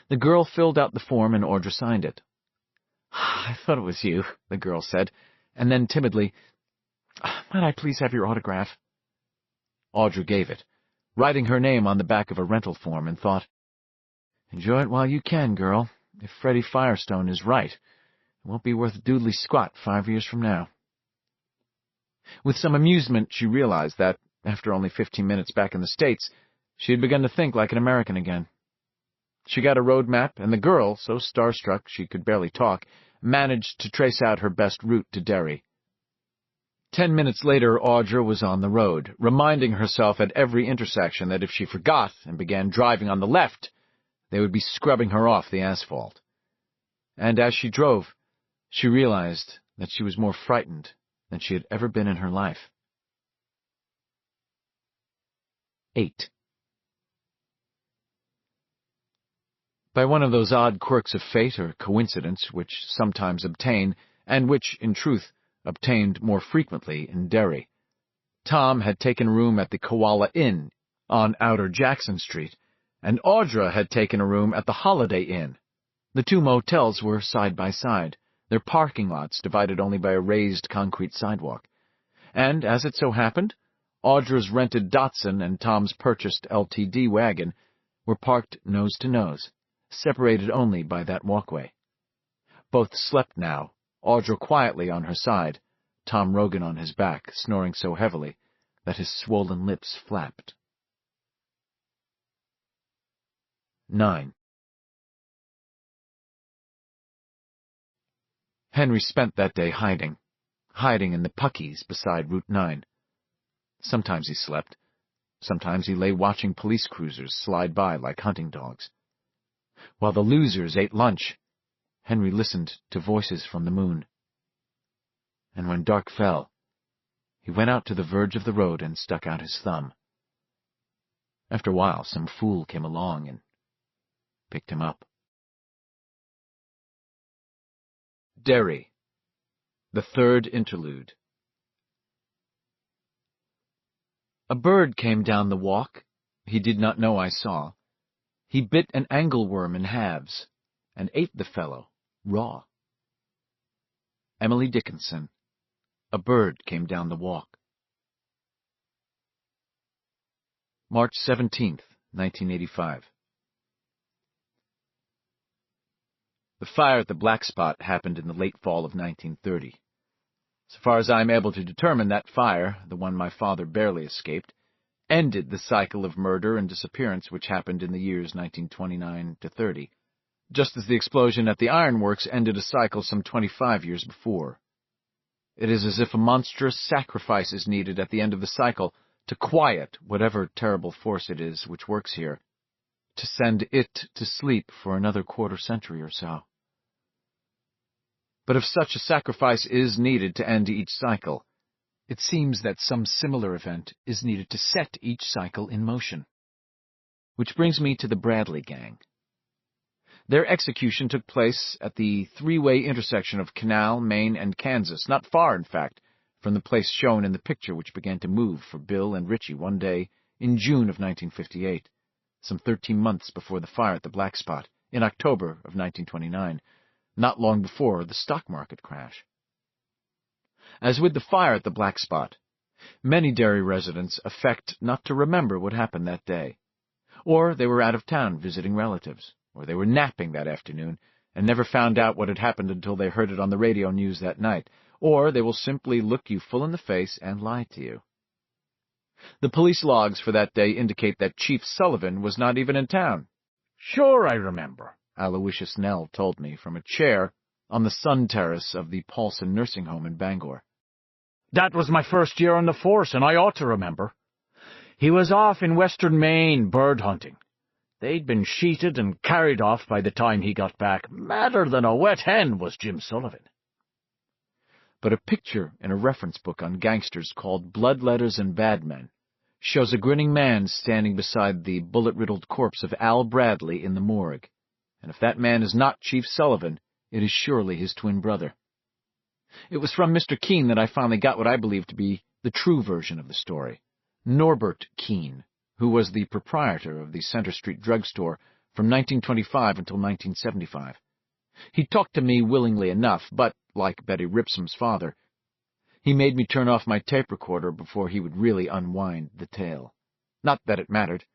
The girl filled out the form and Audra signed it. "I thought it was you," the girl said, and then timidly, "Might I please have your autograph?" Audra gave it, writing her name on the back of a rental form, and thought, "Enjoy it while you can, girl. If Freddie Firestone is right, it won't be worth doodly squat 5 years from now." With some amusement, she realized that, after only 15 minutes back in the States, she had begun to think like an American again. She got a road map, and the girl, so starstruck she could barely talk, managed to trace out her best route to Derry. 10 minutes later, Audra was on the road, reminding herself at every intersection that if she forgot and began driving on the left, they would be scrubbing her off the asphalt. And as she drove, she realized that she was more frightened than she had ever been in her life. 8. By one of those odd quirks of fate or coincidence which sometimes obtain, and which, in truth, obtained more frequently in Derry, Tom had taken a room at the Koala Inn on Outer Jackson Street, and Audra had taken a room at the Holiday Inn. The two motels were side by side, their parking lots divided only by a raised concrete sidewalk. And, as it so happened, Audra's rented Datsun and Tom's purchased LTD wagon were parked nose to nose, separated only by that walkway. Both slept now, Audra quietly on her side, Tom Rogan on his back, snoring so heavily that his swollen lips flapped. 9. Henry spent that day hiding in the Puckies beside Route 9. Sometimes he slept. Sometimes he lay watching police cruisers slide by like hunting dogs. While the losers ate lunch, Henry listened to voices from the moon. And when dark fell, he went out to the verge of the road and stuck out his thumb. After a while, some fool came along and picked him up. Derry. The Third Interlude. A bird came down the walk. He did not know I saw. He bit an angleworm in halves, and ate the fellow, raw. Emily Dickinson. A bird came down the walk. March 17th, 1985. The fire at the Black Spot happened in the late fall of 1930. So far as I am able to determine, that fire, the one my father barely escaped, ended the cycle of murder and disappearance which happened in the years 1929 to 30, just as the explosion at the ironworks ended a cycle some 25 years before. It is as if a monstrous sacrifice is needed at the end of the cycle to quiet whatever terrible force it is which works here, to send it to sleep for another quarter-century or so. But if such a sacrifice is needed to end each cycle, it seems that some similar event is needed to set each cycle in motion. Which brings me to the Bradley gang. Their execution took place at the three-way intersection of Canal, Maine, and Kansas, not far, in fact, from the place shown in the picture which began to move for Bill and Richie one day in June of 1958, some 13 months before the fire at the Black Spot, in October of 1929, not long before the stock market crash. As with the fire at the Black Spot, many Derry residents affect not to remember what happened that day. Or they were out of town visiting relatives, or they were napping that afternoon and never found out what had happened until they heard it on the radio news that night, or they will simply look you full in the face and lie to you. The police logs for that day indicate that Chief Sullivan was not even in town. "Sure, I remember," Aloysius Nell told me from a chair on the sun terrace of the Paulson Nursing Home in Bangor. "That was my first year on the force, and I ought to remember. He was off in western Maine bird hunting. They'd been sheeted and carried off by the time he got back. Madder than a wet hen was Jim Sullivan." But a picture in a reference book on gangsters called Blood Letters and Bad Men shows a grinning man standing beside the bullet-riddled corpse of Al Bradley in the morgue. And if that man is not Chief Sullivan, it is surely his twin brother. It was from Mr. Keene that I finally got what I believe to be the true version of the story. Norbert Keene, who was the proprietor of the Center Street drugstore from 1925 until 1975. He talked to me willingly enough, but, like Betty Ripsom's father, he made me turn off my tape recorder before he would really unwind the tale. Not that it mattered.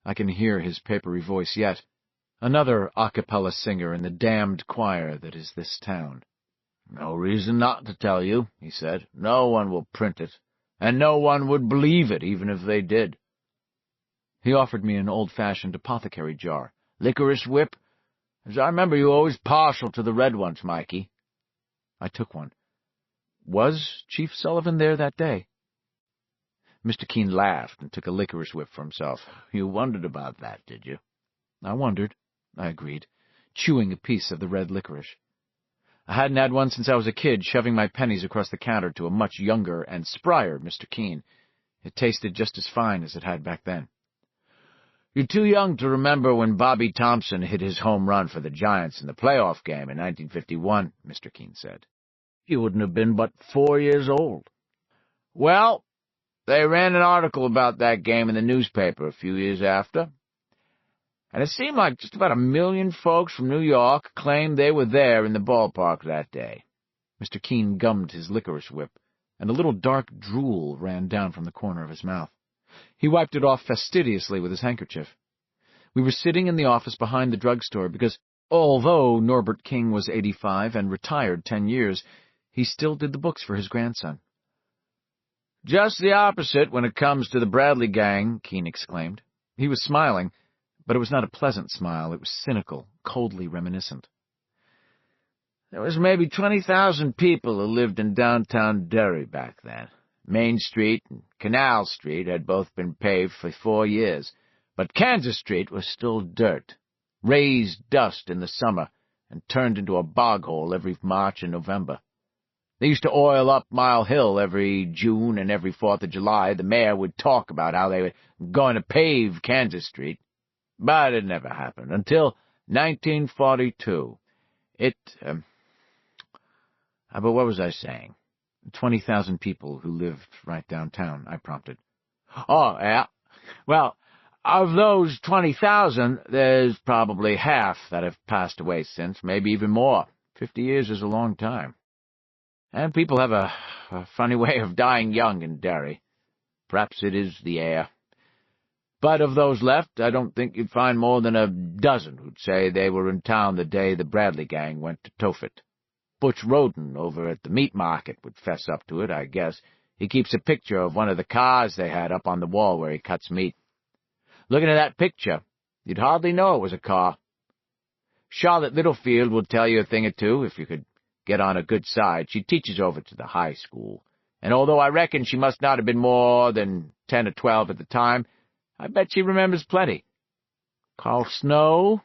I can hear his papery voice yet. Another a cappella singer in the damned choir that is this town. "No reason not to tell you," he said. "No one will print it, and no one would believe it, even if they did." He offered me an old-fashioned apothecary jar. "Licorice whip? As I remember, you were always partial to the red ones, Mikey." I took one. Was Chief Sullivan there that day? Mr. Keene laughed and took a licorice whip for himself. "You wondered about that, did you?" "I wondered," I agreed, chewing a piece of the red licorice. I hadn't had one since I was a kid, shoving my pennies across the counter to a much younger and sprier Mr. Keene. It tasted just as fine as it had back then. "You're too young to remember when Bobby Thompson hit his home run for the Giants in the playoff game in 1951, Mr. Keene said. "You wouldn't have been but 4 years old." "Well, they ran an article about that game in the newspaper a few years after, and it seemed like just about 1 million folks from New York claimed they were there in the ballpark that day." Mr. Keene gummed his licorice whip, and a little dark drool ran down from the corner of his mouth. He wiped it off fastidiously with his handkerchief. We were sitting in the office behind the drugstore because, although Norbert King was 85 and retired 10 years, he still did the books for his grandson. "Just the opposite when it comes to the Bradley gang," Keene exclaimed. He was smiling, but it was not a pleasant smile. It was cynical, coldly reminiscent. "There was maybe 20,000 people who lived in downtown Derry back then. Main Street and Canal Street had both been paved for 4 years, but Kansas Street was still dirt, raised dust in the summer, and turned into a bog hole every March and November. They used to oil up Mile Hill every June, and every 4th of July the mayor would talk about how they were going to pave Kansas Street. But it never happened until 1942. But what was I saying? 20,000 people who lived right downtown, I prompted. Oh, yeah. Well, of those 20,000, there's probably half that have passed away since, maybe even more. 50 years is a long time. And people have a funny way of dying young in Derry. Perhaps it is the air. But of those left, I don't think you'd find more than a dozen who'd say they were in town the day the Bradley gang went to Tophet. Butch Roden over at the meat market would fess up to it, I guess. He keeps a picture of one of the cars they had up on the wall where he cuts meat. Looking at that picture, you'd hardly know it was a car. Charlotte Littlefield would tell you a thing or two, if you could get on a good side. She teaches over to the high school, and although I reckon she must not have been more than 10 or 12 at the time, I bet she remembers plenty. Carl Snow,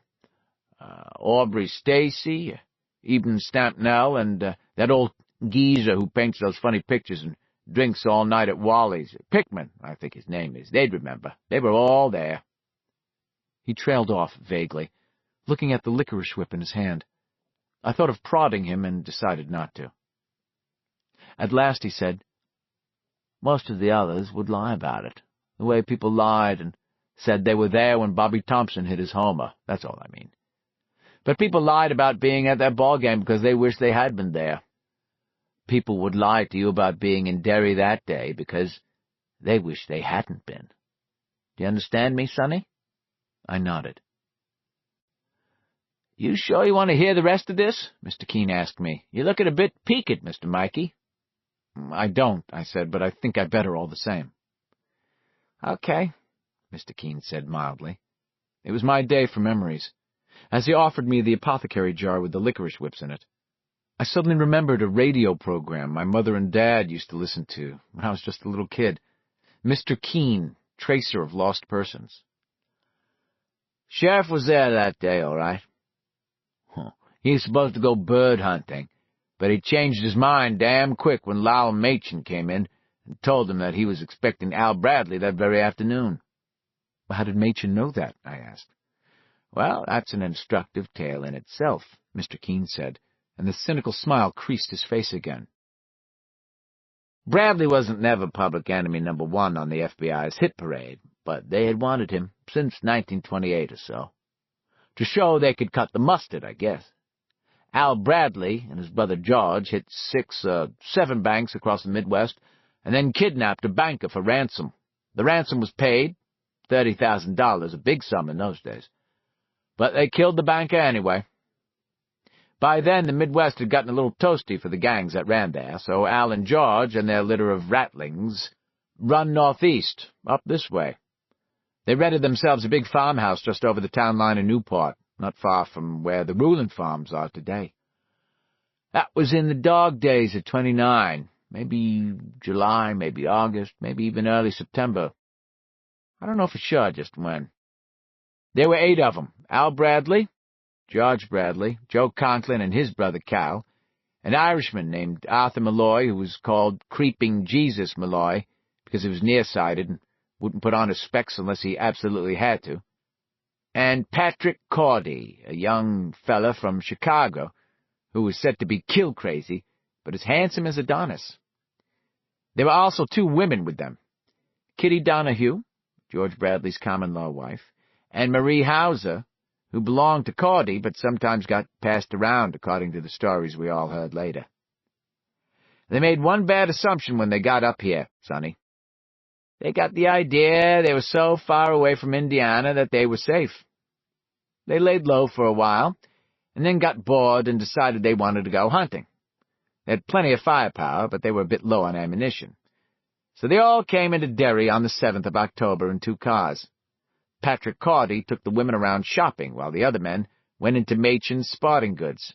Aubrey Stacy, Eben Stampnell, and that old geezer who paints those funny pictures and drinks all night at Wally's. Pickman, I think his name is. They'd remember. They were all there. He trailed off vaguely, looking at the licorice whip in his hand. I thought of prodding him and decided not to. At last he said, "Most of the others would lie about it, the way people lied and said they were there when Bobby Thompson hit his homer. That's all I mean. But people lied about being at that ball game because they wished they had been there. People would lie to you about being in Derry that day because they wish they hadn't been. Do you understand me, Sonny?" I nodded. "You sure you want to hear the rest of this?" Mr. Keene asked me. "You're looking a bit peaked, Mr. Mikey." "I don't," I said, "but I think I better all the same." "Okay," Mr. Keene said mildly. It was my day for memories. As he offered me the apothecary jar with the licorice whips in it, I suddenly remembered a radio program my mother and Dad used to listen to when I was just a little kid. Mr. Keene, Tracer of Lost Persons. "Sheriff was there that day, all right. He was supposed to go bird hunting, but he changed his mind damn quick when Lowell Machen came in and told him that he was expecting Al Bradley that very afternoon." "How did Machen know that?" I asked. "Well, that's an instructive tale in itself," Mr. Keene said, and the cynical smile creased his face again. "Bradley wasn't never public enemy number one on the FBI's hit parade, but they had wanted him since 1928 or so. To show they could cut the mustard, I guess. Al Bradley and his brother George hit 6 or 7 banks across the Midwest and then kidnapped a banker for ransom. The ransom was paid, $30,000, a big sum in those days. But they killed the banker anyway. By then, the Midwest had gotten a little toasty for the gangs that ran there, so Al and George and their litter of ratlings run northeast, up this way. They rented themselves a big farmhouse just over the town line in Newport, not far from where the Rulin farms are today. That was in the dog days of 29, maybe July, maybe August, maybe even early September. I don't know for sure just when. There were 8 of them: Al Bradley, George Bradley, Joe Conklin and his brother Cal, an Irishman named Arthur Malloy, who was called Creeping Jesus Malloy because he was nearsighted and wouldn't put on his specs unless he absolutely had to, and Patrick Cordy, a young fella from Chicago, who was said to be kill-crazy, but as handsome as Adonis. There were also 2 women with them, Kitty Donahue, George Bradley's common-law wife, and Marie Hauser, who belonged to Cordy but sometimes got passed around, according to the stories we all heard later. They made one bad assumption when they got up here, Sonny. They got the idea they were so far away from Indiana that they were safe. They laid low for a while, and then got bored and decided they wanted to go hunting. They had plenty of firepower, but they were a bit low on ammunition. So they all came into Derry on the 7th of October in 2 cars. Patrick Cordy took the women around shopping, while the other men went into Machen's sporting goods.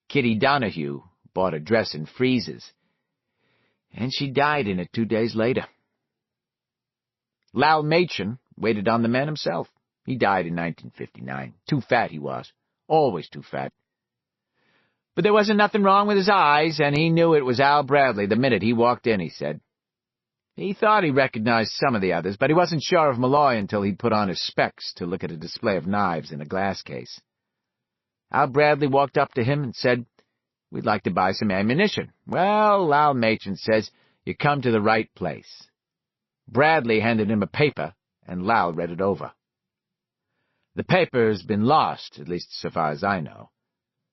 Kitty Donahue bought a dress in Freeze's, and she died in it 2 days later. Lal Machen waited on the men himself. He died in 1959. Too fat he was. Always too fat. But there wasn't nothing wrong with his eyes, and he knew it was Al Bradley the minute he walked in, he said. He thought he recognized some of the others, but he wasn't sure of Malloy until he'd put on his specs to look at a display of knives in a glass case. Al Bradley walked up to him and said, We'd like to buy some ammunition. Well, Lal Machin says you come to the right place. Bradley handed him a paper, and Lal read it over. The paper's been lost, at least so far as I know.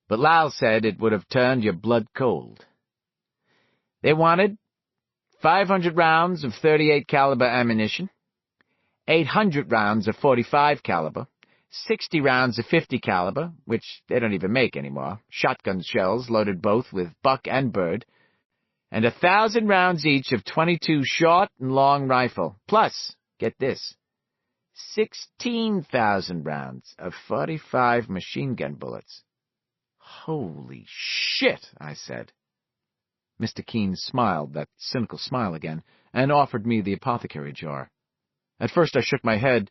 But Lal said it would have turned your blood cold. They wanted 500 rounds of .38 caliber ammunition, 800 rounds of .45 caliber, 60 rounds of .50 caliber, which they don't even make anymore, shotgun shells loaded both with buck and bird, and 1,000 rounds each of .22 short and long rifle, plus, get this, 16,000 rounds of .45 machine gun bullets. Holy shit, I said. Mr. Keene smiled, that cynical smile again, and offered me the apothecary jar. At first I shook my head,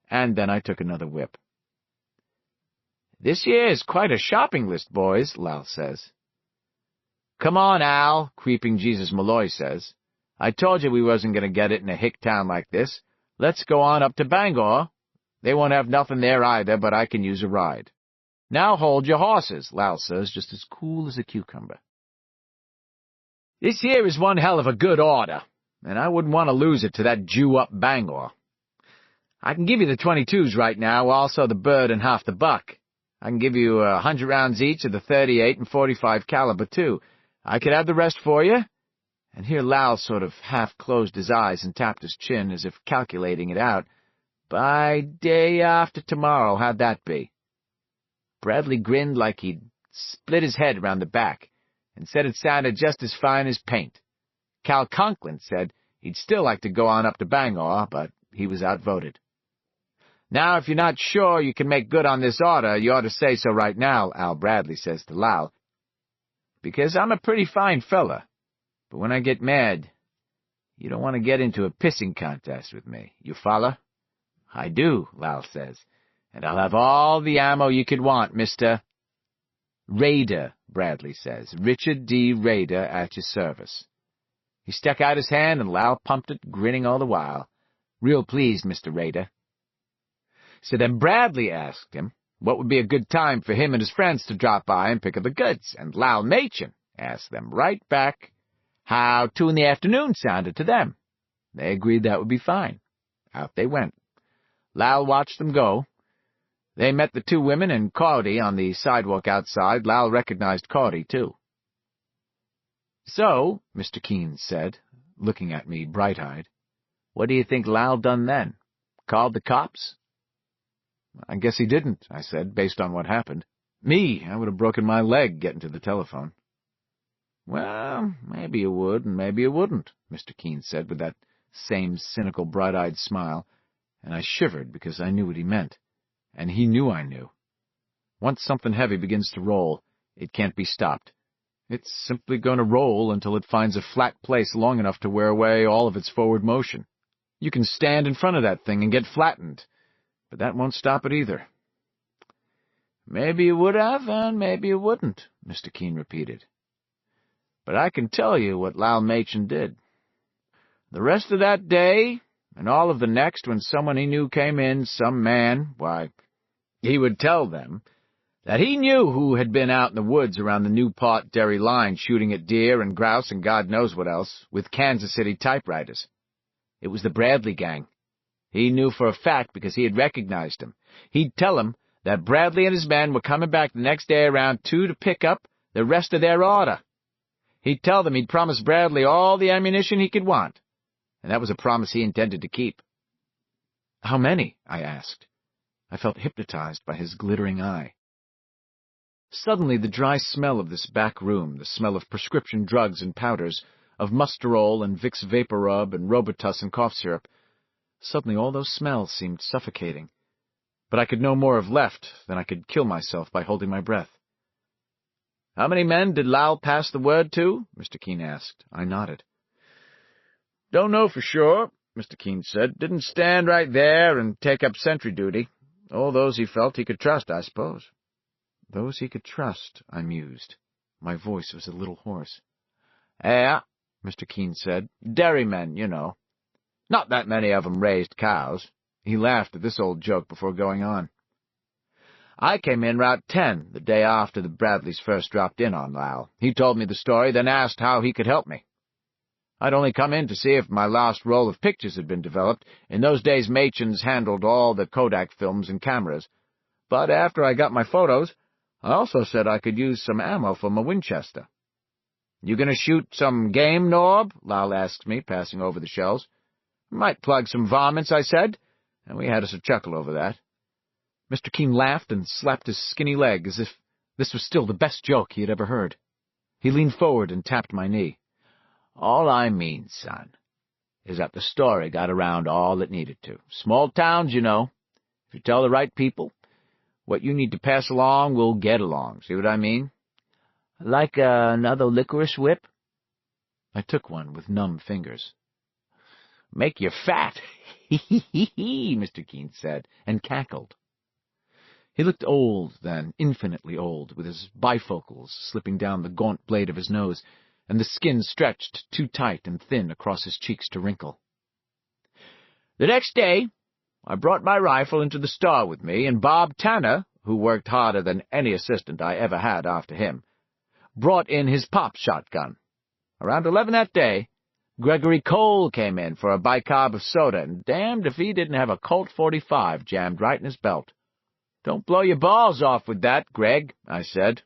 and then I took another whip. This year is quite a shopping list, boys, Lal says. Come on, Al, Creeping Jesus Malloy says. I told you we wasn't going to get it in a hick town like this. Let's go on up to Bangor. They won't have nothing there either, but I can use a ride. Now hold your horses, Lal says, just as cool as a cucumber. This here is one hell of a good order, and I wouldn't want to lose it to that Jew up Bangor. I can give you the 22s right now, also the bird and half the buck. I can give you 100 rounds each of the .38 and .45 caliber, too. I could have the rest for you. And here Lal sort of half closed his eyes and tapped his chin as if calculating it out. By day after tomorrow, how'd that be? Bradley grinned like he'd split his head around the back, and said it sounded just as fine as paint. Cal Conklin said he'd still like to go on up to Bangor, but he was outvoted. Now, if you're not sure you can make good on this order, you ought to say so right now, Al Bradley says to Lal, because I'm a pretty fine fella, but when I get mad, you don't want to get into a pissing contest with me. You follow? I do, Lal says, and I'll have all the ammo you could want, Mr. Raider, Bradley says. Richard D. Raider at your service. He stuck out his hand, and Lal pumped it, grinning all the while. Real pleased, Mr. Raider. So then Bradley asked him what would be a good time for him and his friends to drop by and pick up the goods, and Lal Machin asked them right back how 2 in the afternoon sounded to them. They agreed that would be fine. Out they went. Lal watched them go. They met the 2 women and Cordy on the sidewalk outside. Lal recognized Cordy, too. So, Mr. Keene said, looking at me bright-eyed, what do you think Lal done then? Called the cops? I guess he didn't, I said, based on what happened. Me, I would have broken my leg getting to the telephone. Well, maybe you would, and maybe you wouldn't, Mr. Keene said with that same cynical, bright-eyed smile, and I shivered because I knew what he meant. And he knew I knew. Once something heavy begins to roll, it can't be stopped. It's simply going to roll until it finds a flat place long enough to wear away all of its forward motion. You can stand in front of that thing and get flattened, but that won't stop it either. Maybe you would have, and maybe you wouldn't, Mr. Keene repeated. But I can tell you what Lal Machin did. The rest of that day, and all of the next, when someone he knew came in, some man, why, he would tell them that he knew who had been out in the woods around the Newport Dairy line shooting at deer and grouse and God knows what else, with Kansas City typewriters. It was the Bradley gang. He knew for a fact because he had recognized him. He'd tell him that Bradley and his men were coming back the next day around 2 to pick up the rest of their order. He'd tell them he'd promised Bradley all the ammunition he could want, and that was a promise he intended to keep. How many? I asked. I felt hypnotized by his glittering eye. Suddenly the dry smell of this back room, the smell of prescription drugs and powders, of Musterol and Vicks Vaporub and Robitussin and cough syrup, suddenly all those smells seemed suffocating. But I could no more have left than I could kill myself by holding my breath. How many men did Lal pass the word to? Mr. Keene asked. I nodded. Don't know for sure, Mr. Keene said. Didn't stand right there and take up sentry duty. All those he felt he could trust, I suppose. Those he could trust, I mused. My voice was a little hoarse. Yeah, Mr. Keene said. Dairymen, you know. Not that many of 'em raised cows. He laughed at this old joke before going on. I came in Route 10, the day after the Bradleys first dropped in on Lal. He told me the story, then asked how he could help me. I'd only come in to see if my last roll of pictures had been developed. In those days, Machins handled all the Kodak films and cameras. But after I got my photos, I also said I could use some ammo for my Winchester. "You gonna shoot some game, Norb?" Lal asked me, passing over the shells. "Might plug some varmints," I said, and we had us a chuckle over that. Mr. Keene laughed and slapped his skinny leg as if this was still the best joke he had ever heard. He leaned forward and tapped my knee. "All I mean, son, is that the story got around all it needed to. Small towns, you know. If you tell the right people, what you need to pass along will get along. See what I mean? Like another licorice whip?" I took one with numb fingers. "Make you fat," he, Mr. Keene said, and cackled. He looked old, then, infinitely old, with his bifocals slipping down the gaunt blade of his nose, and the skin stretched too tight and thin across his cheeks to wrinkle. "The next day, I brought my rifle into the store with me, and Bob Tanner, who worked harder than any assistant I ever had after him, brought in his pop shotgun. Around 11 that day, Gregory Cole came in for a bicarb of soda, and damned if he didn't have a Colt 45 jammed right in his belt. 'Don't blow your balls off with that, Greg,' I said.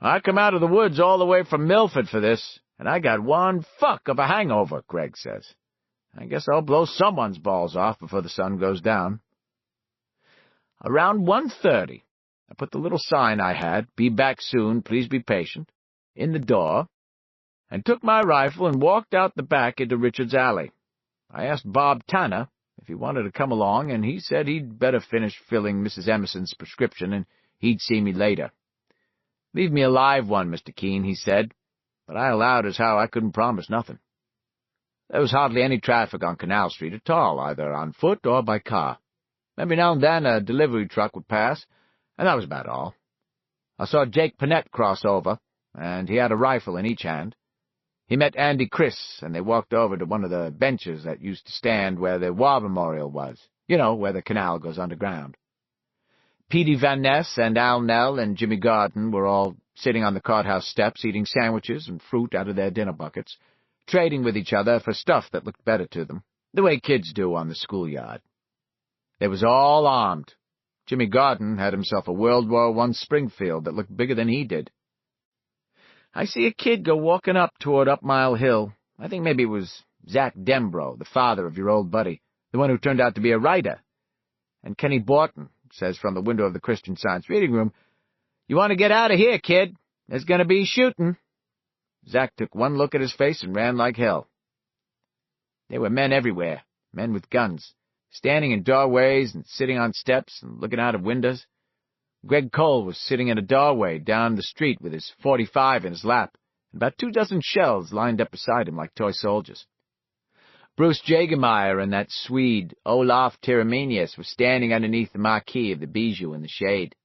'I come out of the woods all the way from Milford for this, and I got one fuck of a hangover,' Greg says. 'I guess I'll blow someone's balls off before the sun goes down.' Around 1:30, I put the little sign I had, 'Be back soon, please be patient,' in the door, and took my rifle and walked out the back into Richard's alley. I asked Bob Tanner if he wanted to come along, and he said he'd better finish filling Mrs. Emerson's prescription, and he'd see me later. 'Leave me a live one, Mr. Keene,' he said, but I allowed as how I couldn't promise nothing. There was hardly any traffic on Canal Street at all, either on foot or by car. Every now and then a delivery truck would pass, and that was about all. I saw Jake Panett cross over, and he had a rifle in each hand. He met Andy Chris, and they walked over to one of the benches that used to stand where the War Memorial was, you know, where the canal goes underground. Petey Van Ness and Al Nell and Jimmy Garden were all sitting on the courthouse steps eating sandwiches and fruit out of their dinner buckets, trading with each other for stuff that looked better to them, the way kids do on the schoolyard. They was all armed. Jimmy Garden had himself a World War I Springfield that looked bigger than he did. I see a kid go walking up toward Up Mile Hill. I think maybe it was Zach Dembro, the father of your old buddy, the one who turned out to be a writer. And Kenny Borton says from the window of the Christian Science reading room, "You want to get out of here, kid. There's going to be shooting." Zach took one look at his face and ran like hell. There were men everywhere, men with guns, standing in doorways and sitting on steps and looking out of windows. Greg Cole was sitting in a doorway down the street with his .45 in his lap, and about 24 shells lined up beside him like toy soldiers. Bruce Jagermeyer and that Swede, Olaf Tiramenius, were standing underneath the marquee of the Bijou in the shade.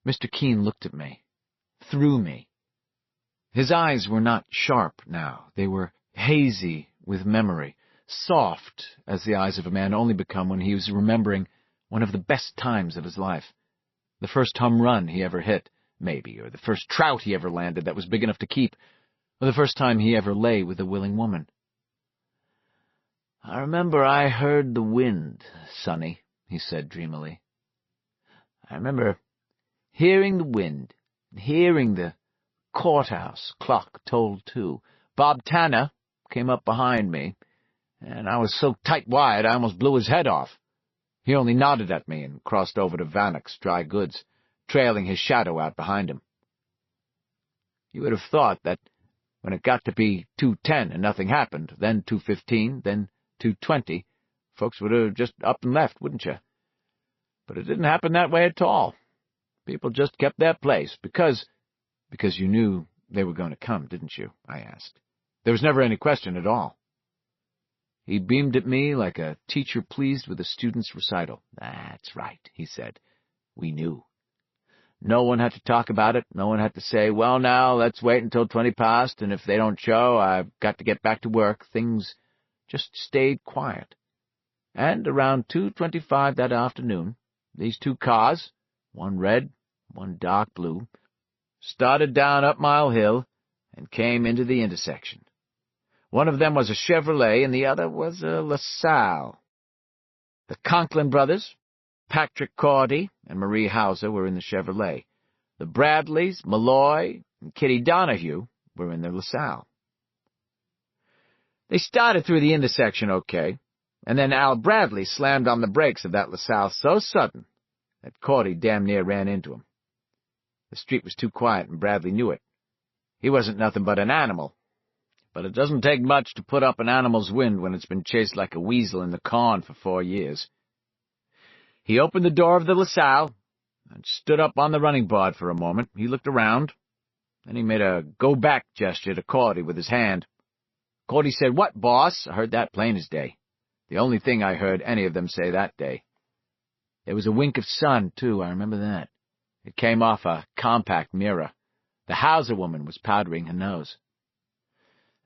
Mr. Keene looked at me, through me. His eyes were not sharp now. They were hazy with memory, soft as the eyes of a man only become when he was remembering one of the best times of his life. The first home run he ever hit, maybe, or the first trout he ever landed that was big enough to keep, or the first time he ever lay with a willing woman. "I remember I heard the wind, Sonny," he said dreamily. "I remember hearing the wind, hearing the courthouse clock toll 2. Bob Tanner came up behind me, and I was so tight-wide I almost blew his head off. He only nodded at me and crossed over to Vannock's Dry Goods, trailing his shadow out behind him. You would have thought that when it got to be 2:10 and nothing happened, then 2:15, then 2:20, folks would have just up and left, wouldn't you? But it didn't happen that way at all. People just kept their place, because you knew they were going to come, didn't you?" I asked. There was never any question at all. He beamed at me like a teacher pleased with a student's recital. "That's right," he said. "We knew. No one had to talk about it. No one had to say, 'Well, now, let's wait until 20 past, and if they don't show, I've got to get back to work.' Things just stayed quiet. And around 2:25 that afternoon, these two cars, one red, one dark blue, started down up Mile Hill and came into the intersection. One of them was a Chevrolet and the other was a LaSalle. The Conklin brothers, Patrick Cordy and Marie Hauser, were in the Chevrolet. The Bradleys, Malloy, and Kitty Donahue were in their LaSalle. They started through the intersection okay, and then Al Bradley slammed on the brakes of that LaSalle so sudden that Cordy damn near ran into him. The street was too quiet, and Bradley knew it. He wasn't nothing but an animal, but it doesn't take much to put up an animal's wind when it's been chased like a weasel in the corn for 4 years. He opened the door of the LaSalle and stood up on the running board for a moment. He looked around, then he made a go-back gesture to Cordy with his hand. Cordy said, "What, boss?" I heard that plain as day. The only thing I heard any of them say that day. There was a wink of sun, too, I remember that. It came off a compact mirror. The Hauser woman was powdering her nose.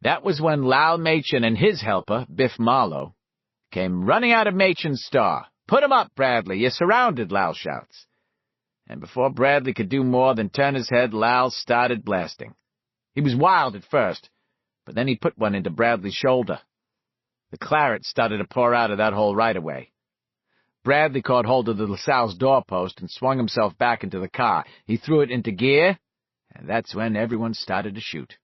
That was when Lal Machin and his helper, Biff Marlowe, came running out of Machin's store. "Put 'em up, Bradley, you're surrounded," Lal shouts. And before Bradley could do more than turn his head, Lal started blasting. He was wild at first, but then he put one into Bradley's shoulder. The claret started to pour out of that hole right away. Bradley caught hold of the LaSalle's doorpost and swung himself back into the car. He threw it into gear, and that's when everyone started to shoot.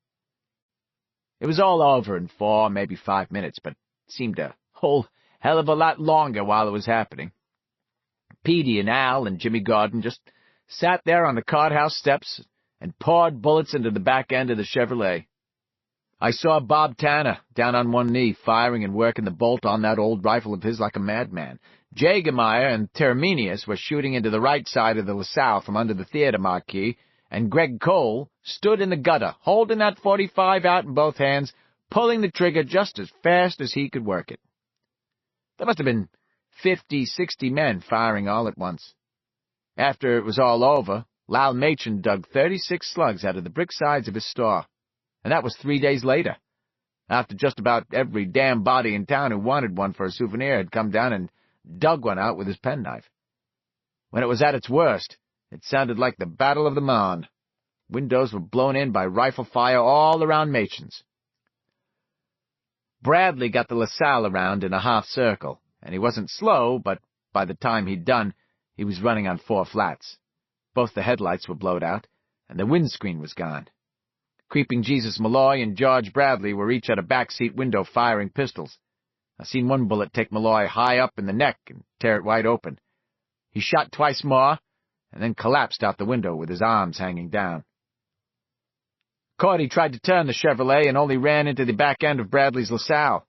It was all over in 4, maybe 5 minutes, but it seemed a whole hell of a lot longer while it was happening. Petey and Al and Jimmy Gordon just sat there on the courthouse steps and poured bullets into the back end of the Chevrolet. I saw Bob Tanner down on one knee, firing and working the bolt on that old rifle of his like a madman. Jagermeyer and Terminius were shooting into the right side of the LaSalle from under the theater marquee, and Greg Cole stood in the gutter, holding that .45 out in both hands, pulling the trigger just as fast as he could work it. There must have been 50, 60 men firing all at once. After it was all over, Lal Machin dug 36 slugs out of the brick sides of his store, and that was 3 days later, after just about every damn body in town who wanted one for a souvenir had come down and dug one out with his penknife. When it was at its worst, it sounded like the Battle of the Marne. Windows were blown in by rifle fire all around Machin's. Bradley got the LaSalle around in a half circle, and he wasn't slow, but by the time he'd done, he was running on 4 flats. Both the headlights were blowed out, and the windscreen was gone. Creeping Jesus Malloy and George Bradley were each at a back-seat window firing pistols. I seen one bullet take Malloy high up in the neck and tear it wide open. He shot twice more, and then collapsed out the window with his arms hanging down. Cordy tried to turn the Chevrolet and only ran into the back end of Bradley's LaSalle.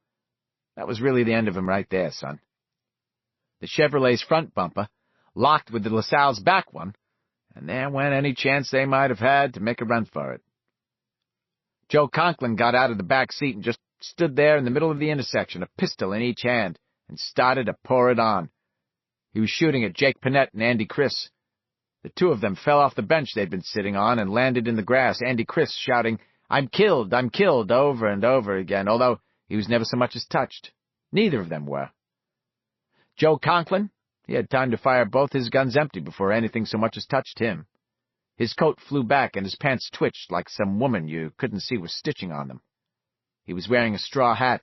That was really the end of him right there, son. The Chevrolet's front bumper locked with the LaSalle's back one, and there went any chance they might have had to make a run for it. Joe Conklin got out of the back seat and just stood there in the middle of the intersection, a pistol in each hand, and started to pour it on. He was shooting at Jake Panett and Andy Chris. The two of them fell off the bench they'd been sitting on and landed in the grass, Andy Chris shouting, I'm killed, over and over again, although he was never so much as touched. Neither of them were. Joe Conklin, he had time to fire both his guns empty before anything so much as touched him. His coat flew back and his pants twitched like some woman you couldn't see was stitching on them. He was wearing a straw hat,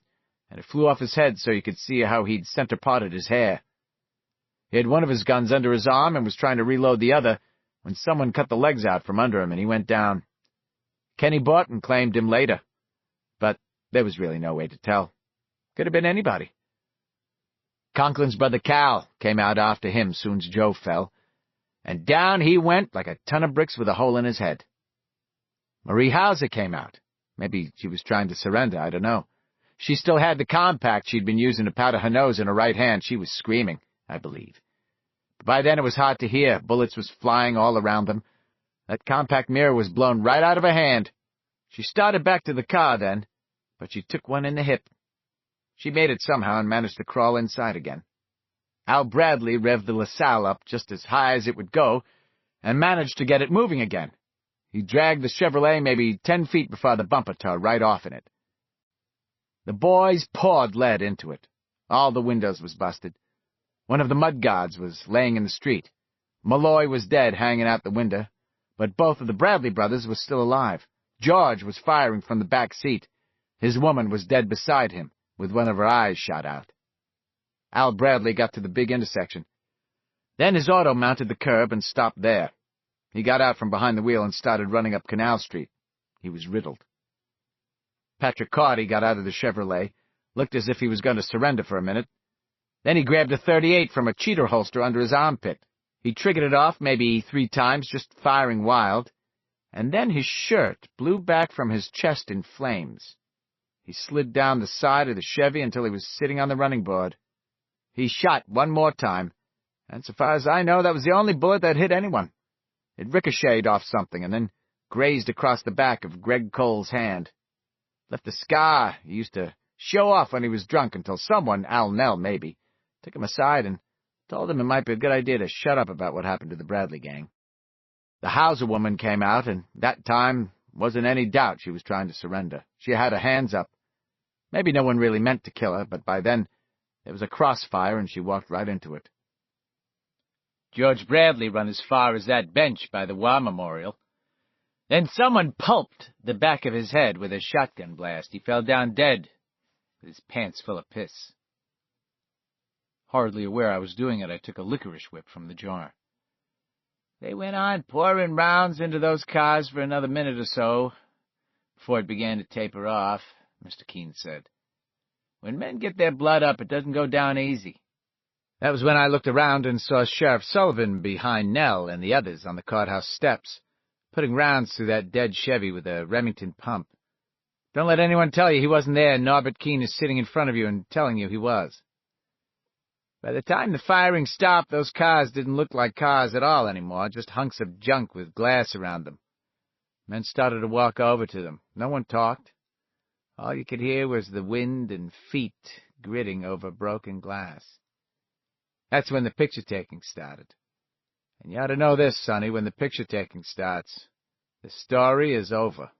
and it flew off his head so you could see how he'd center-parted his hair. He had one of his guns under his arm and was trying to reload the other when someone cut the legs out from under him and he went down. Kenny Borton claimed him later, but there was really no way to tell. Could have been anybody. Conklin's brother Cal came out after him soon's Joe fell, and down he went like a ton of bricks with a hole in his head. Marie Hauser came out. Maybe she was trying to surrender, I don't know. She still had the compact she'd been using to powder her nose in her right hand. She was screaming, I believe. But by then it was hard to hear. Bullets was flying all around them. That compact mirror was blown right out of her hand. She started back to the car then, but she took one in the hip. She made it somehow and managed to crawl inside again. Al Bradley revved the LaSalle up just as high as it would go and managed to get it moving again. He dragged the Chevrolet maybe 10 feet before the bumper tore right off in it. The boys poured lead into it. All the windows was busted. One of the mud guards was laying in the street. Malloy was dead, hanging out the window, but both of the Bradley brothers were still alive. George was firing from the back seat. His woman was dead beside him, with one of her eyes shot out. Al Bradley got to the big intersection. Then his auto mounted the curb and stopped there. He got out from behind the wheel and started running up Canal Street. He was riddled. Patrick Carty got out of the Chevrolet, looked as if he was going to surrender for a minute. Then he grabbed a .38 from a cheater holster under his armpit. He triggered it off maybe 3 times, just firing wild, and then his shirt blew back from his chest in flames. He slid down the side of the Chevy until he was sitting on the running board. He shot one more time, and so far as I know, that was the only bullet that hit anyone. It ricocheted off something and then grazed across the back of Greg Cole's hand. Left a scar he used to show off when he was drunk until someone, Al Nell maybe, took him aside and told him it might be a good idea to shut up about what happened to the Bradley gang. The Hauser woman came out, and that time wasn't any doubt she was trying to surrender. She had her hands up. Maybe no one really meant to kill her, but by then there was a crossfire and she walked right into it. George Bradley run as far as that bench by the War Memorial. Then someone pulped the back of his head with a shotgun blast. He fell down dead, with his pants full of piss. Hardly aware I was doing it, I took a licorice whip from the jar. They went on pouring rounds into those cars for another minute or so, before it began to taper off, Mr. Keene said. When men get their blood up, it doesn't go down easy. That was when I looked around and saw Sheriff Sullivan behind Nell and the others on the courthouse steps, putting rounds through that dead Chevy with a Remington pump. Don't let anyone tell you he wasn't there and Norbert Keene is sitting in front of you and telling you he was. By the time the firing stopped, those cars didn't look like cars at all anymore, just hunks of junk with glass around them. Men started to walk over to them. No one talked. All you could hear was the wind and feet gritting over broken glass. That's when the picture-taking started. And you ought to know this, Sonny, when the picture-taking starts, the story is over.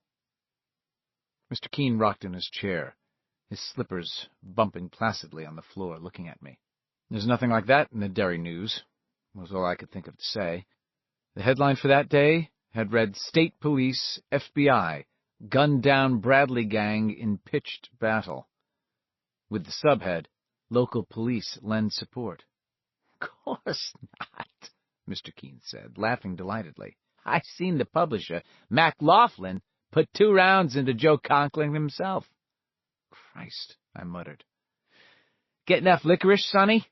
Mr. Keene rocked in his chair, his slippers bumping placidly on the floor, looking at me. There's nothing like that in the Derry News, was all I could think of to say. The headline for that day had read, State Police, FBI, gunned down Bradley gang in pitched battle, with the subhead, Local Police lend support. Of course not, Mr. Keene said, laughing delightedly. I've seen the publisher, Mac Laughlin, put 2 rounds into Joe Conkling himself. Christ, I muttered. Get enough licorice, Sonny?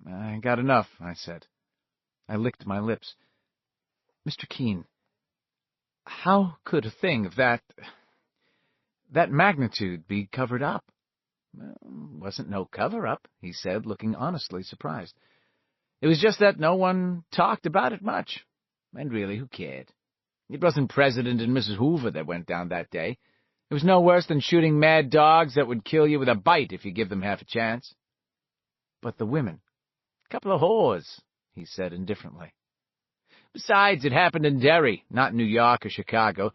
I got enough, I said. I licked my lips. Mr. Keene, how could a thing of that magnitude be covered up? Well, wasn't no cover-up, he said, looking honestly surprised. It was just that no one talked about it much. And really, who cared? It wasn't President and Mrs. Hoover that went down that day. It was no worse than shooting mad dogs that would kill you with a bite if you give them half a chance. But the women, a couple of whores, he said indifferently. Besides, it happened in Derry, not New York or Chicago.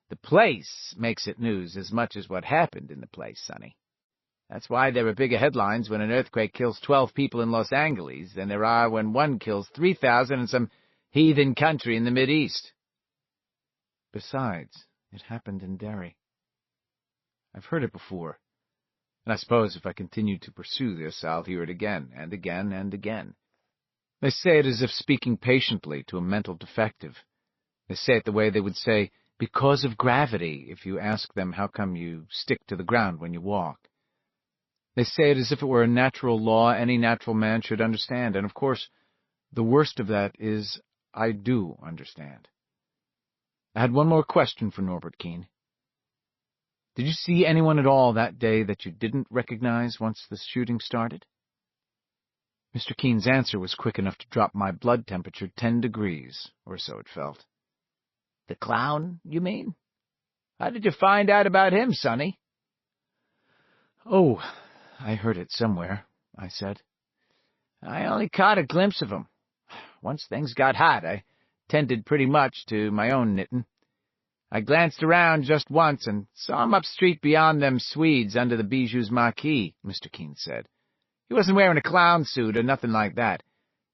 The place makes it news as much as what happened in the place, Sonny. That's why there are bigger headlines when an earthquake kills 12 people in Los Angeles than there are when one kills 3,000 in some heathen country in the Mideast. Besides, it happened in Derry. I've heard it before, and I suppose if I continue to pursue this, I'll hear it again and again and again. They say it as if speaking patiently to a mental defective. They say it the way they would say, because of gravity, if you ask them how come you stick to the ground when you walk. They say it as if it were a natural law any natural man should understand, and of course, the worst of that is I do understand. I had one more question for Norbert Keene. Did you see anyone at all that day that you didn't recognize once the shooting started? Mr. Keene's answer was quick enough to drop my blood temperature 10 degrees, or so it felt. The clown, you mean? How did you find out about him, Sonny? Oh, I heard it somewhere, I said. I only caught a glimpse of him. Once things got hot, I tended pretty much to my own knitting. I glanced around just once and saw him up street beyond them Swedes under the Bijou's marquee, Mr. Keene said. He wasn't wearing a clown suit or nothing like that.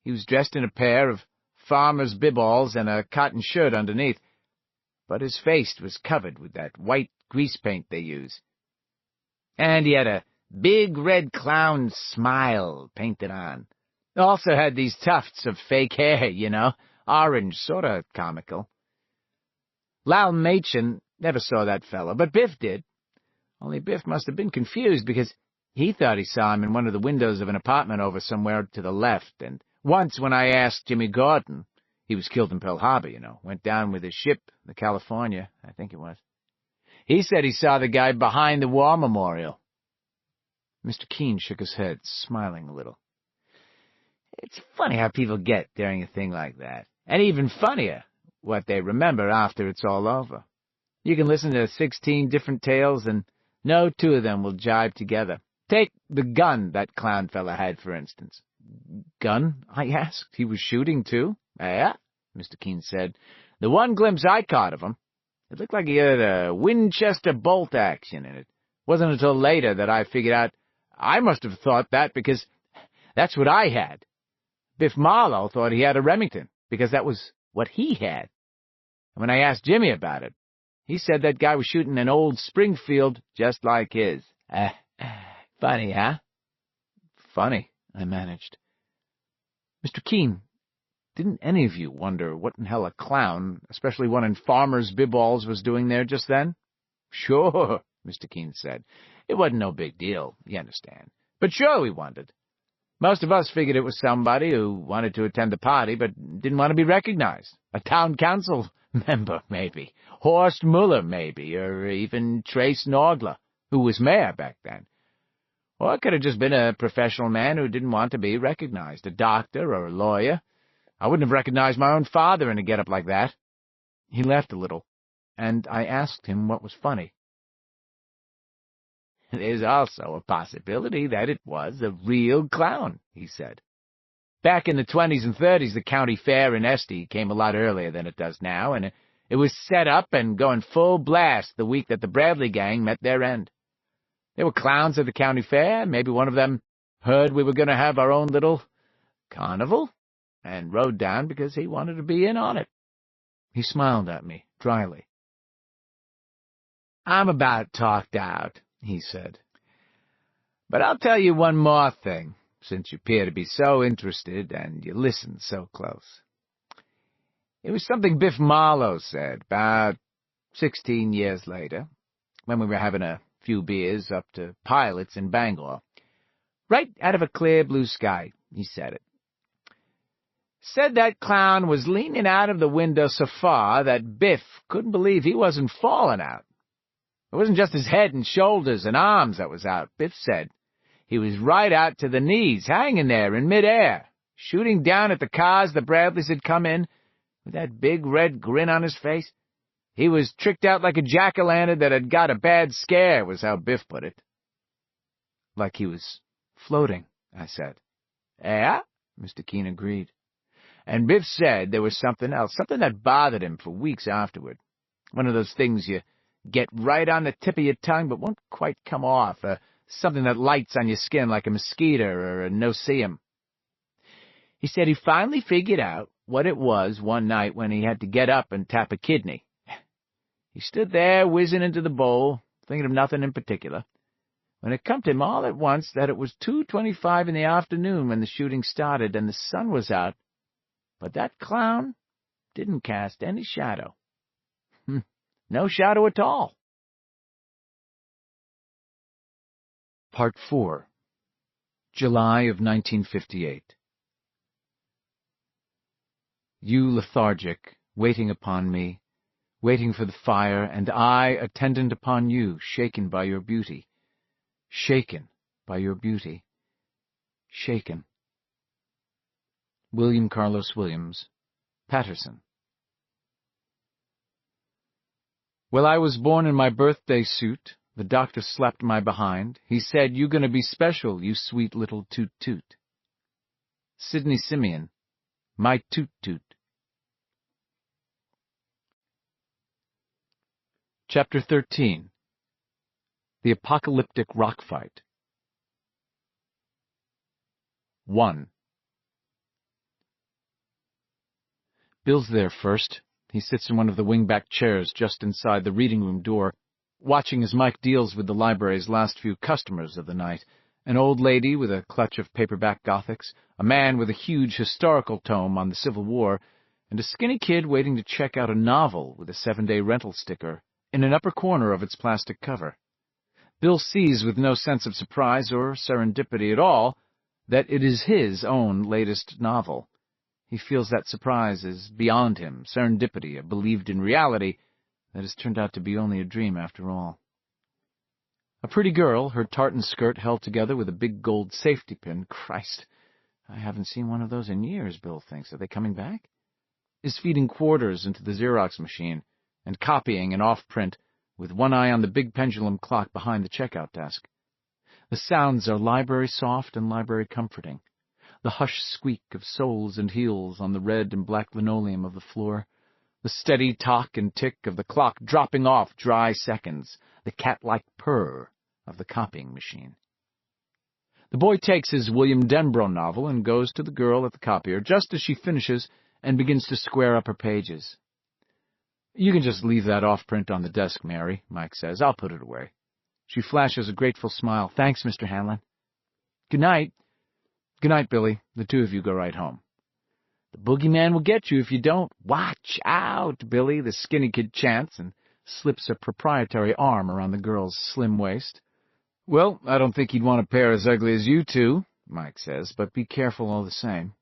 He was dressed in a pair of farmer's biballs and a cotton shirt underneath, but his face was covered with that white grease paint they use. And he had a big red clown smile painted on. He also had these tufts of fake hair, orange, sort of comical. Lal Machin never saw that fellow, but Biff did. Only Biff must have been confused, because he thought he saw him in one of the windows of an apartment over somewhere to the left, and once when I asked Jimmy Gordon, he was killed in Pearl Harbor, went down with his ship, the California, I think it was. He said he saw the guy behind the war memorial. Mr. Keene shook his head, smiling a little. It's funny how people get during a thing like that, and even funnier what they remember after it's all over. You can listen to 16 different tales, and no two of them will jibe together. Take the gun that clown fella had, for instance. Gun? I asked. He was shooting, too? Yeah, Mr. Keene said. The one glimpse I caught of him, it looked like he had a Winchester bolt action in it. Wasn't until later that I figured out I must have thought that because that's what I had. Biff Marlowe thought he had a Remington because that was what he had. And when I asked Jimmy about it, he said that guy was shooting an old Springfield just like his. Funny, huh? Funny, I managed. Mr. Keene, didn't any of you wonder what in hell a clown, especially one in farmer's biballs, was doing there just then? Sure, Mr. Keene said. It wasn't no big deal, you understand. But sure we wondered. Most of us figured it was somebody who wanted to attend the party but didn't want to be recognized. A town council member, maybe. Horst Muller, maybe, or even Trace Nordler, who was mayor back then. Or it could have just been a professional man who didn't want to be recognized, a doctor or a lawyer. I wouldn't have recognized my own father in a get-up like that. He laughed a little, and I asked him what was funny. There's also a possibility that it was a real clown, he said. Back in the 20s and 30s, the county fair in Estey came a lot earlier than it does now, and it was set up and going full blast the week that the Bradley gang met their end. There were clowns at the county fair. Maybe one of them heard we were going to have our own little carnival and rode down because he wanted to be in on it. He smiled at me dryly. I'm about talked out, he said. But I'll tell you one more thing, since you appear to be so interested and you listen so close. It was something Biff Marlowe said about 16 years later, when we were having a few beers up to Pilots in Bangor. Right out of a clear blue sky, he said it. Said that clown was leaning out of the window so far that Biff couldn't believe he wasn't falling out. It wasn't just his head and shoulders and arms that was out, Biff said. He was right out to the knees, hanging there in midair, shooting down at the cars the Bradleys had come in, with that big red grin on his face. He was tricked out like a jack-o'-lantern that had got a bad scare, was how Biff put it. Like he was floating, I said. Yeah, Mr. Keene agreed. And Biff said there was something else, something that bothered him for weeks afterward. One of those things you get right on the tip of your tongue but won't quite come off, something that lights on your skin like a mosquito or a no-see-um. He said he finally figured out what it was one night when he had to get up and tap a kidney. He stood there whizzing into the bowl, thinking of nothing in particular, when it come to him all at once that it was 2:25 in the afternoon when the shooting started and the sun was out, but that clown didn't cast any shadow. No shadow at all. Part 4. July of 1958. You lethargic, waiting upon me, waiting for the fire, and I, attendant upon you, shaken by your beauty. Shaken by your beauty. Shaken. William Carlos Williams, Patterson. Well, I was born in my birthday suit. The doctor slapped my behind. He said, "You gonna be special, you sweet little toot-toot." Sidney Simeon, My Toot-Toot. Chapter 13. The Apocalyptic Rock Fight. 1. Bill's there first. He sits in one of the wing-back chairs just inside the reading room door, watching as Mike deals with the library's last few customers of the night, an old lady with a clutch of paperback Gothics, a man with a huge historical tome on the Civil War, and a skinny kid waiting to check out a novel with a 7-day rental sticker in an upper corner of its plastic cover. Bill sees with no sense of surprise or serendipity at all that it is his own latest novel. He feels that surprise is beyond him, serendipity, a believed-in reality that has turned out to be only a dream after all. A pretty girl, her tartan skirt held together with a big gold safety pin. Christ, I haven't seen one of those in years, Bill thinks. Are they coming back? Is feeding quarters into the Xerox machine and copying an off-print with one eye on the big pendulum clock behind the checkout desk. The sounds are library soft and library comforting. The hushed squeak of soles and heels on the red and black linoleum of the floor, the steady tock and tick of the clock dropping off dry seconds, the cat-like purr of the copying machine. The boy takes his William Denbrough novel and goes to the girl at the copier just as she finishes and begins to square up her pages. "You can just leave that off-print on the desk, Mary," Mike says. "I'll put it away." She flashes a grateful smile. "Thanks, Mr. Hanlon." "Good night." "Good night, Billy. The two of you go right home." "The boogeyman will get you if you don't." "Watch out, Billy," the skinny kid chants and slips a proprietary arm around the girl's slim waist. "Well, I don't think he'd want a pair as ugly as you two," Mike says, "but be careful all the same."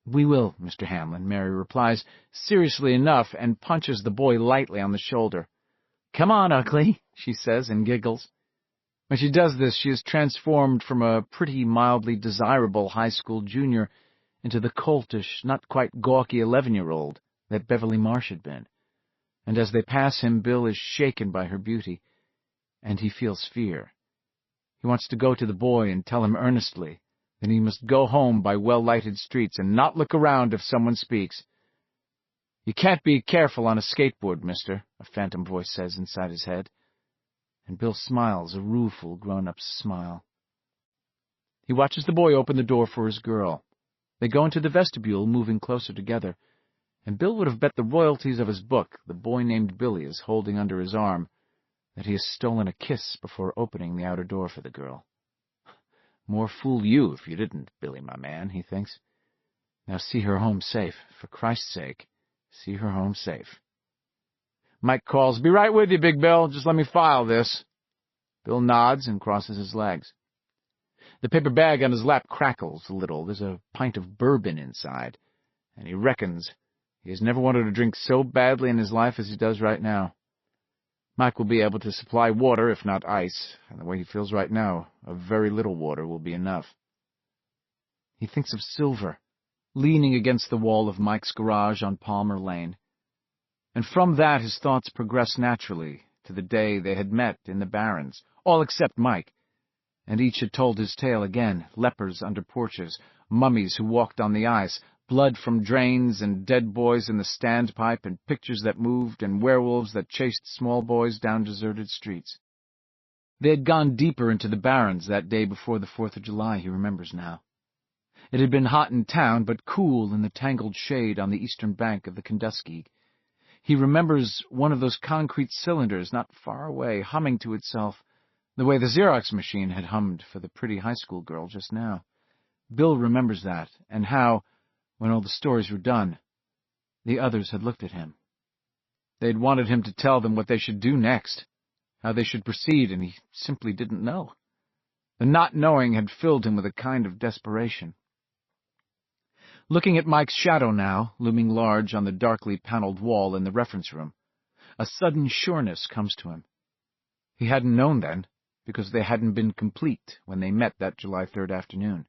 "We will, Mr. Hanlon," Mary replies, seriously enough, and punches the boy lightly on the shoulder. "Come on, ugly," she says and giggles. When she does this, she is transformed from a pretty mildly desirable high school junior into the coltish, not quite gawky 11-year-old that Beverly Marsh had been. And as they pass him, Bill is shaken by her beauty, and he feels fear. He wants to go to the boy and tell him earnestly that he must go home by well-lighted streets and not look around if someone speaks. "You can't be careful on a skateboard, mister," a phantom voice says inside his head. And Bill smiles, a rueful, grown-up smile. He watches the boy open the door for his girl. They go into the vestibule, moving closer together, and Bill would have bet the royalties of his book the boy named Billy is holding under his arm that he has stolen a kiss before opening the outer door for the girl. "More fool you if you didn't, Billy, my man," he thinks. "Now see her home safe. For Christ's sake, see her home safe." Mike calls, "Be right with you, Big Bill. Just let me file this." Bill nods and crosses his legs. The paper bag on his lap crackles a little. There's a pint of bourbon inside, and he reckons he has never wanted to drink so badly in his life as he does right now. Mike will be able to supply water, if not ice, and the way he feels right now, a very little water will be enough. He thinks of Silver, leaning against the wall of Mike's garage on Palmer Lane. And from that his thoughts progress naturally to the day they had met in the Barrens, all except Mike, and each had told his tale again, lepers under porches, mummies who walked on the ice, blood from drains and dead boys in the standpipe and pictures that moved and werewolves that chased small boys down deserted streets. They had gone deeper into the Barrens that day before the 4th of July, he remembers now. It had been hot in town, but cool in the tangled shade on the eastern bank of the Kenduskeag. He remembers one of those concrete cylinders not far away, humming to itself, the way the Xerox machine had hummed for the pretty high school girl just now. Bill remembers that, and how, when all the stories were done, the others had looked at him. They had wanted him to tell them what they should do next, how they should proceed, and he simply didn't know. The not knowing had filled him with a kind of desperation. Looking at Mike's shadow now, looming large on the darkly paneled wall in the reference room, a sudden sureness comes to him. He hadn't known then, because they hadn't been complete when they met that July 3rd afternoon.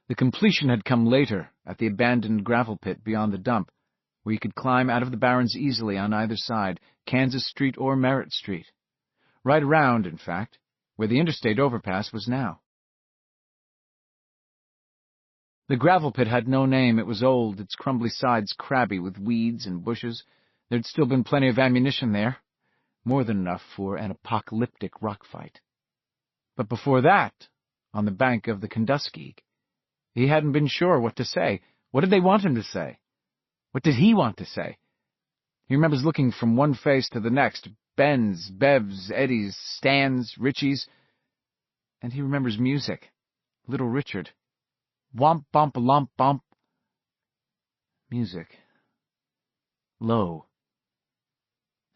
The completion had come later, at the abandoned gravel pit beyond the dump, where you could climb out of the Barrens easily on either side, Kansas Street or Merritt Street. Right around, in fact, where the interstate overpass was now. The gravel pit had no name. It was old, its crumbly sides crabby with weeds and bushes. There'd still been plenty of ammunition there, more than enough for an apocalyptic rock fight. But before that, on the bank of the Kenduskeag, He hadn't been sure what to say. What did they want him to say? What did he want to say? He remembers looking from one face to the next, Ben's, Bev's, Eddie's, Stan's, Richie's, and he remembers music. Little Richard. Womp bump lump bump. Music. Low.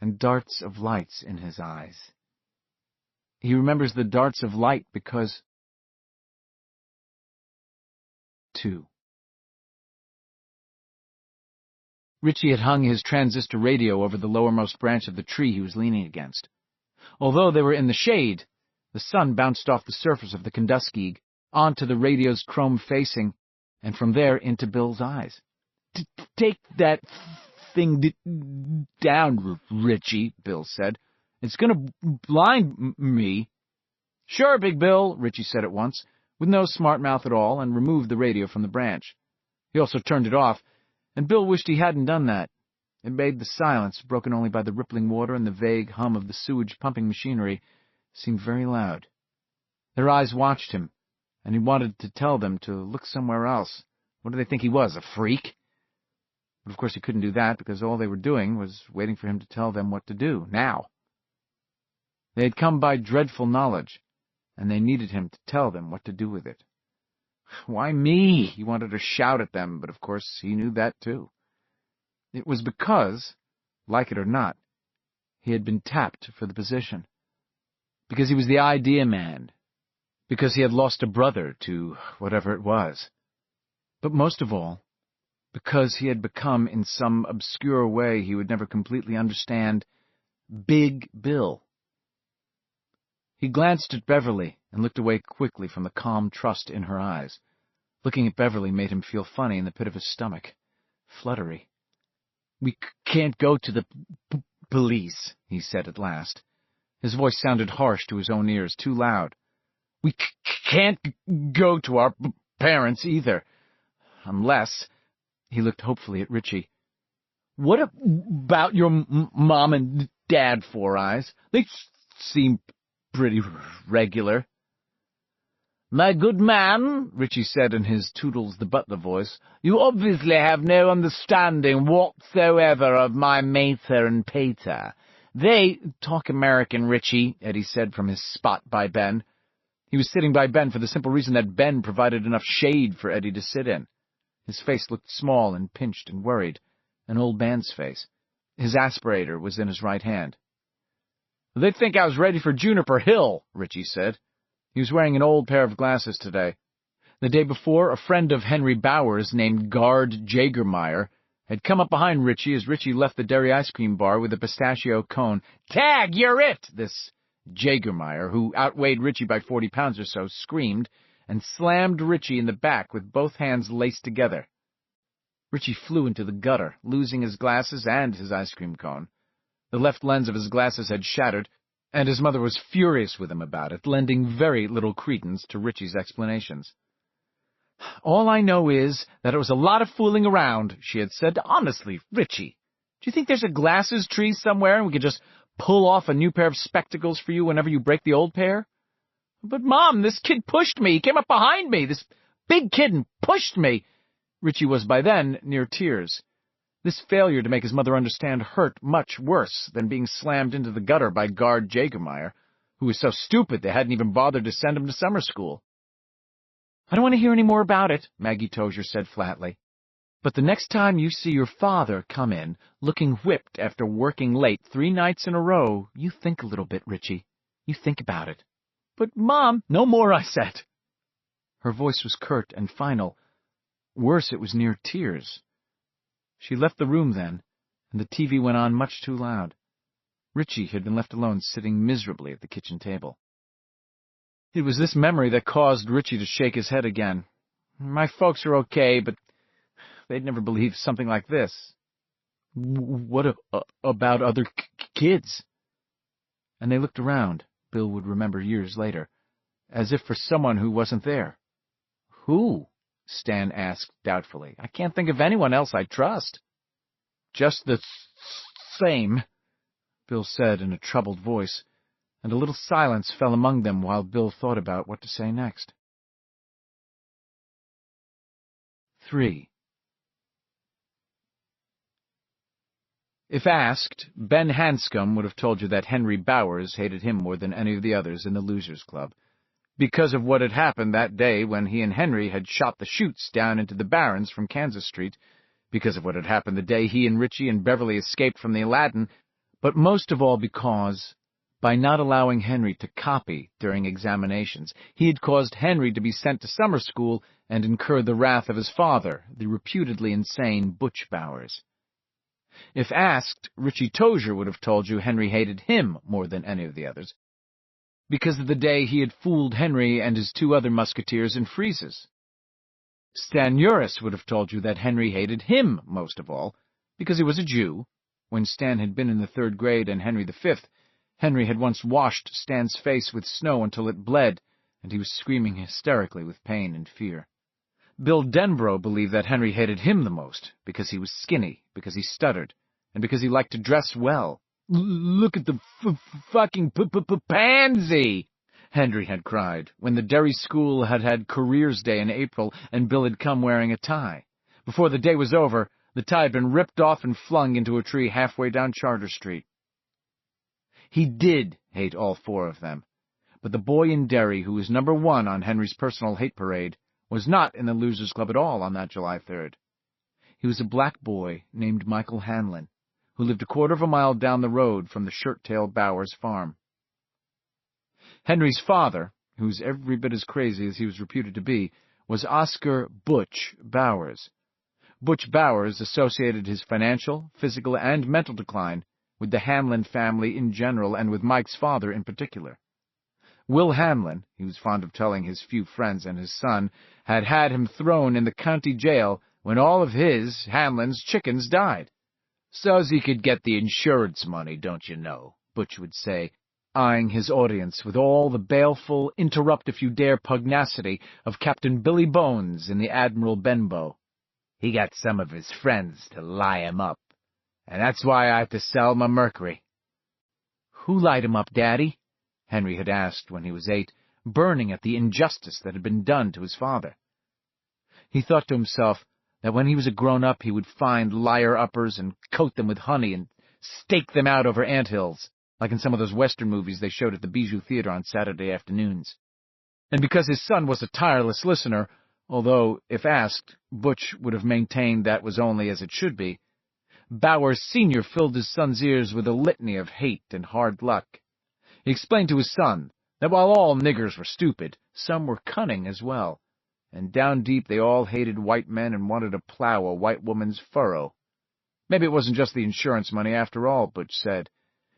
And darts of lights in his eyes. He remembers the darts of light because... 2. Richie had hung his transistor radio over the lowermost branch of the tree he was leaning against. Although they were in the shade, the sun bounced off the surface of the Kunduskig, onto the radio's chrome facing, and from there into Bill's eyes. "Take that thing down, Richie," Bill said. "It's going to blind me." "Sure, Big Bill," Richie said at once, with no smart mouth at all, and removed the radio from the branch. He also turned it off, and Bill wished he hadn't done that. It made the silence, broken only by the rippling water and the vague hum of the sewage-pumping machinery, seem very loud. Their eyes watched him, and he wanted to tell them to look somewhere else. What did they think he was, a freak? But of course he couldn't do that, because all they were doing was waiting for him to tell them what to do, now. They had come by dreadful knowledge, and they needed him to tell them what to do with it. Why me? He wanted to shout at them, but of course he knew that too. It was because, like it or not, he had been tapped for the position. Because he was the idea man. Because he had lost a brother to whatever it was. But most of all, because he had become, in some obscure way he would never completely understand, Big Bill. He glanced at Beverly and looked away quickly from the calm trust in her eyes. Looking at Beverly made him feel funny in the pit of his stomach. Fluttery. "We can't go to the police," he said at last. His voice sounded harsh to his own ears, too loud. "We can't go to our parents either. Unless..." He looked hopefully at Richie. "What about your mom and dad, Four Eyes? They seem pretty regular." "My good man," Richie said in his Toodles the Butler voice, "you obviously have no understanding whatsoever of my mater and pater. They—" "Talk American, Richie," Eddie said from his spot by Ben. He was sitting by Ben for the simple reason that Ben provided enough shade for Eddie to sit in. His face looked small and pinched and worried, an old man's face. His aspirator was in his right hand. "They'd think I was ready for Juniper Hill," Richie said. He was wearing an old pair of glasses today. The day before, a friend of Henry Bowers named Guard Jagermeyer had come up behind Richie as Richie left the dairy ice cream bar with a pistachio cone. "Tag, you're it!" This Jagermeyer, who outweighed Richie by 40 pounds or so, screamed and slammed Richie in the back with both hands laced together. Richie flew into the gutter, losing his glasses and his ice cream cone. The left lens of his glasses had shattered, and his mother was furious with him about it, lending very little credence to Richie's explanations. "All I know is that it was a lot of fooling around," she had said. "Honestly, Richie, do you think there's a glasses tree somewhere and we could just pull off a new pair of spectacles for you whenever you break the old pair?" "But, Mom, this kid pushed me. He came up behind me, this big kid, and pushed me." Richie was by then near tears. This failure to make his mother understand hurt much worse than being slammed into the gutter by Guard Jagermeyer, who was so stupid they hadn't even bothered to send him to summer school. "I don't want to hear any more about it," Maggie Tozier said flatly. "But the next time you see your father come in, looking whipped after working late 3 nights in a row, you think a little bit, Richie. You think about it." "But, Mom—" "No more, I said." Her voice was curt and final. Worse, it was near tears. She left the room then, and the TV went on much too loud. Richie had been left alone sitting miserably at the kitchen table. It was this memory that caused Richie to shake his head again. "My folks are okay, but they'd never believe something like this." "What about other kids?" And they looked around, Bill would remember years later, as if for someone who wasn't there. "Who?" Stan asked doubtfully. "I can't think of anyone else I trust." "Just the same," Bill said in a troubled voice, and a little silence fell among them while Bill thought about what to say next. 3. If asked, Ben Hanscom would have told you that Henry Bowers hated him more than any of the others in the Losers Club, because of what had happened that day when he and Henry had shot the chutes down into the Barrens from Kansas Street, because of what had happened the day he and Richie and Beverly escaped from the Aladdin, but most of all because, by not allowing Henry to copy during examinations, he had caused Henry to be sent to summer school and incur the wrath of his father, the reputedly insane Butch Bowers. If asked, Richie Tozier would have told you Henry hated him more than any of the others, because of the day he had fooled Henry and his 2 other musketeers in freezes. Stan Uris would have told you that Henry hated him most of all, because he was a Jew. When Stan had been in the 3rd grade and Henry V, Henry had once washed Stan's face with snow until it bled, and he was screaming hysterically with pain and fear. Bill Denbrough believed that Henry hated him the most, because he was skinny, because he stuttered, and because he liked to dress well. "Look at the fucking pansy!" Henry had cried, when the Derry School had had Careers Day in April and Bill had come wearing a tie. Before the day was over, the tie had been ripped off and flung into a tree halfway down Charter Street. He did hate all 4 of them, but the boy in Derry who was number 1 on Henry's personal hate parade was not in the Losers Club at all on that July 3rd. He was a black boy named Michael Hanlon, who lived a quarter of a mile down the road from the Shirt-Tail Bowers farm. Henry's father, who was every bit as crazy as he was reputed to be, was Oscar Butch Bowers. Butch Bowers associated his financial, physical, and mental decline with the Hanlon family in general and with Mike's father in particular. Will Hanlon, he was fond of telling his few friends and his son, had had him thrown in the county jail when all of his, Hanlon's, chickens died. "So's he could get the insurance money, don't you know," Butch would say, eyeing his audience with all the baleful, interrupt-if-you-dare pugnacity of Captain Billy Bones in the Admiral Benbow. "He got some of his friends to lie him up, and that's why I have to sell my mercury." "Who lied him up, Daddy?" Henry had asked when he was 8, burning at the injustice that had been done to his father. He thought to himself that when he was a grown-up he would find liar-uppers and coat them with honey and stake them out over anthills, like in some of those Western movies they showed at the Bijou Theater on Saturday afternoons. And because his son was a tireless listener, although, if asked, Butch would have maintained that was only as it should be, Bowers Sr. filled his son's ears with a litany of hate and hard luck. He explained to his son that while all niggers were stupid, some were cunning as well, and down deep they all hated white men and wanted to plow a white woman's furrow. Maybe it wasn't just the insurance money after all, Butch said.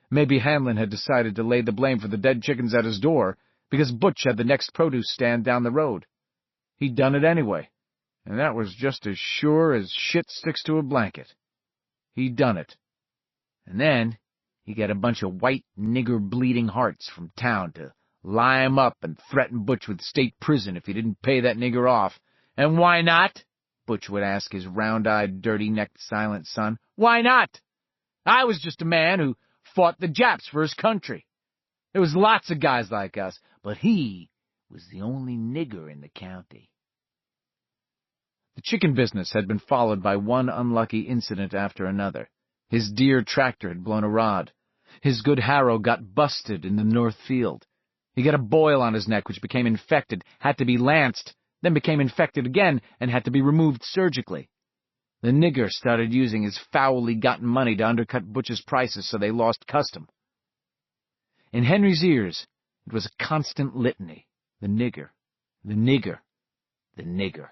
Maybe Hanlon had decided to lay the blame for the dead chickens at his door, because Butch had the next produce stand down the road. He'd done it anyway, and that was just as sure as shit sticks to a blanket. He'd done it. And then he got a bunch of white nigger bleeding hearts from town to lie him up and threaten Butch with state prison if he didn't pay that nigger off. "And why not?" Butch would ask his round-eyed, dirty-necked, silent son. "Why not? I was just a man who fought the Japs for his country. There was lots of guys like us, but he was the only nigger in the county." The chicken business had been followed by one unlucky incident after another. His deer tractor had blown a rod. His good harrow got busted in the north field. He got a boil on his neck which became infected, had to be lanced, then became infected again, and had to be removed surgically. The nigger started using his foully gotten money to undercut Butch's prices so they lost custom. In Henry's ears, it was a constant litany. The nigger, the nigger, the nigger.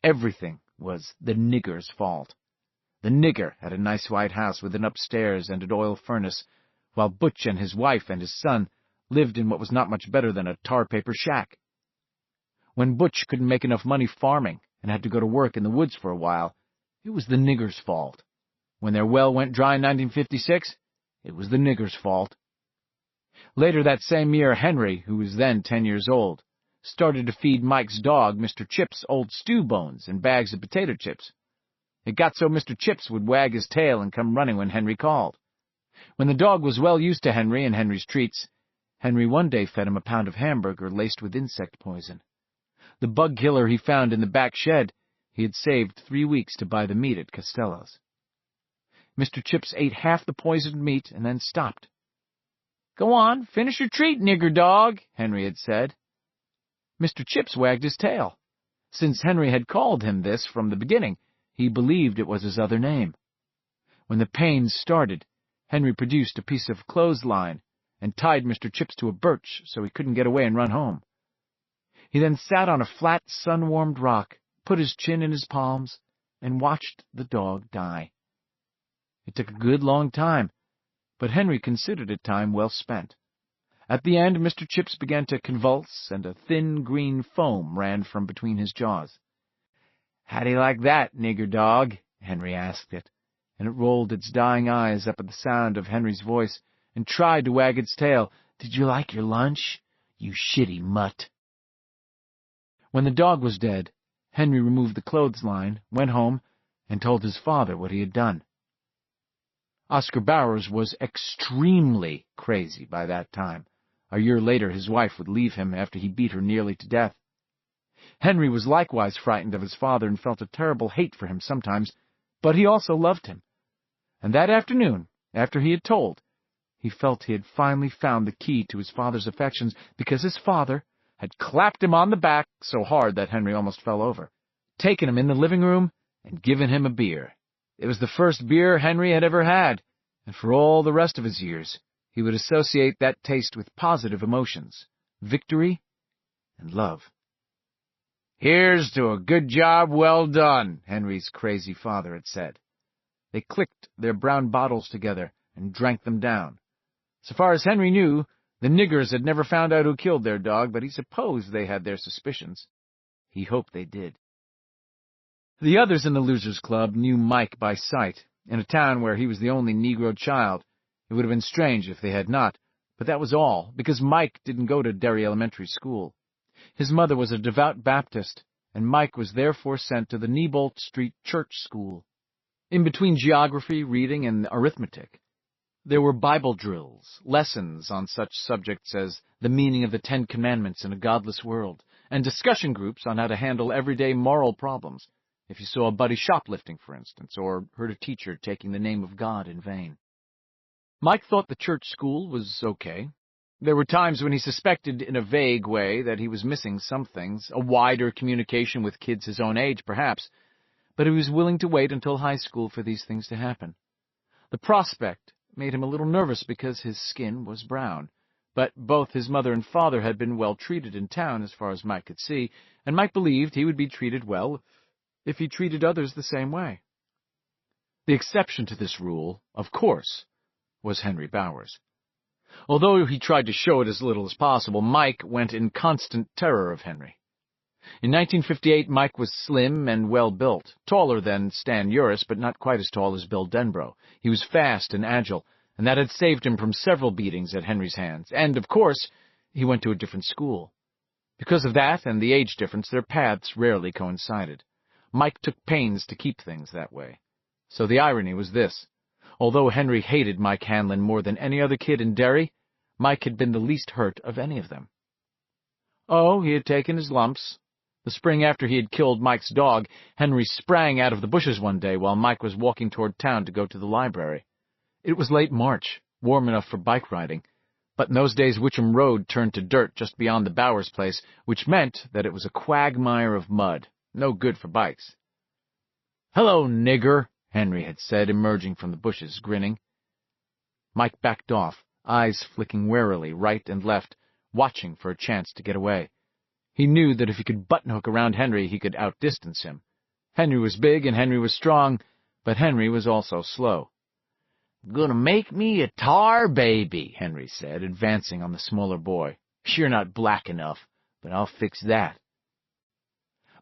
Everything was the nigger's fault. The nigger had a nice white house with an upstairs and an oil furnace, while Butch and his wife and his son lived in what was not much better than a tar-paper shack. When Butch couldn't make enough money farming and had to go to work in the woods for a while, it was the nigger's fault. When their well went dry in 1956, it was the nigger's fault. Later that same year, Henry, who was then 10 years old, started to feed Mike's dog, Mr. Chips, old stew bones and bags of potato chips. It got so Mr. Chips would wag his tail and come running when Henry called. When the dog was well used to Henry and Henry's treats, Henry one day fed him a pound of hamburger laced with insect poison. The bug killer he found in the back shed, He had saved 3 weeks to buy the meat at Costello's. Mr. Chips ate half the poisoned meat and then stopped. "Go on, finish your treat, nigger dog," Henry had said. Mr. Chips wagged his tail. Since Henry had called him this from the beginning, he believed it was his other name. When the pains started, Henry produced a piece of clothesline and tied Mr. Chips to a birch so he couldn't get away and run home. He then sat on a flat, sun-warmed rock, put his chin in his palms, and watched the dog die. It took a good long time, but Henry considered it time well spent. At the end, Mr. Chips began to convulse, and a thin green foam ran from between his jaws. "How do you like that, nigger dog?" Henry asked it, and it rolled its dying eyes up at the sound of Henry's voice and tried to wag its tail. "Did you like your lunch, you shitty mutt?" When the dog was dead, Henry removed the clothesline, went home, and told his father what he had done. Oscar Bowers was extremely crazy by that time. A year later, his wife would leave him after he beat her nearly to death. Henry was likewise frightened of his father and felt a terrible hate for him sometimes, but he also loved him. And that afternoon, after he had told, he felt he had finally found the key to his father's affections because his father had clapped him on the back so hard that Henry almost fell over, taken him in the living room, and given him a beer. It was the first beer Henry had ever had, and for all the rest of his years, he would associate that taste with positive emotions, victory, and love. "Here's to a good job well done," Henry's crazy father had said. They clicked their brown bottles together and drank them down. So far as Henry knew, the niggers had never found out who killed their dog, but he supposed they had their suspicions. He hoped they did. The others in the Losers Club knew Mike by sight. In a town where he was the only Negro child, it would have been strange if they had not, but that was all, because Mike didn't go to Derry Elementary School. His mother was a devout Baptist, and Mike was therefore sent to the Neibolt Street Church School. In between geography, reading, and arithmetic, there were Bible drills, lessons on such subjects as the meaning of the 10 Commandments in a godless world, and discussion groups on how to handle everyday moral problems, if you saw a buddy shoplifting, for instance, or heard a teacher taking the name of God in vain. Mike thought the church school was okay. There were times when he suspected in a vague way that he was missing some things, a wider communication with kids his own age, perhaps, but he was willing to wait until high school for these things to happen. The prospect made him a little nervous because his skin was brown, but both his mother and father had been well treated in town as far as Mike could see, and Mike believed he would be treated well if he treated others the same way. The exception to this rule, of course, was Henry Bowers. Although he tried to show it as little as possible, Mike went in constant terror of Henry. In 1958, Mike was slim and well-built, taller than Stan Uris, but not quite as tall as Bill Denbrough. He was fast and agile, and that had saved him from several beatings at Henry's hands, and, of course, he went to a different school. Because of that and the age difference, their paths rarely coincided. Mike took pains to keep things that way. So the irony was this. Although Henry hated Mike Hanlon more than any other kid in Derry, Mike had been the least hurt of any of them. Oh, he had taken his lumps. The spring after he had killed Mike's dog, Henry sprang out of the bushes one day while Mike was walking toward town to go to the library. It was late March, warm enough for bike riding, but in those days Witcham Road turned to dirt just beyond the Bowers place, which meant that it was a quagmire of mud. No good for bikes. "Hello, nigger," Henry had said, emerging from the bushes, grinning. Mike backed off, eyes flicking warily right and left, watching for a chance to get away. He knew that if he could button-hook around Henry, he could outdistance him. Henry was big and Henry was strong, but Henry was also slow. "Gonna make me a tar baby," Henry said, advancing on the smaller boy. "You're not black enough, but I'll fix that."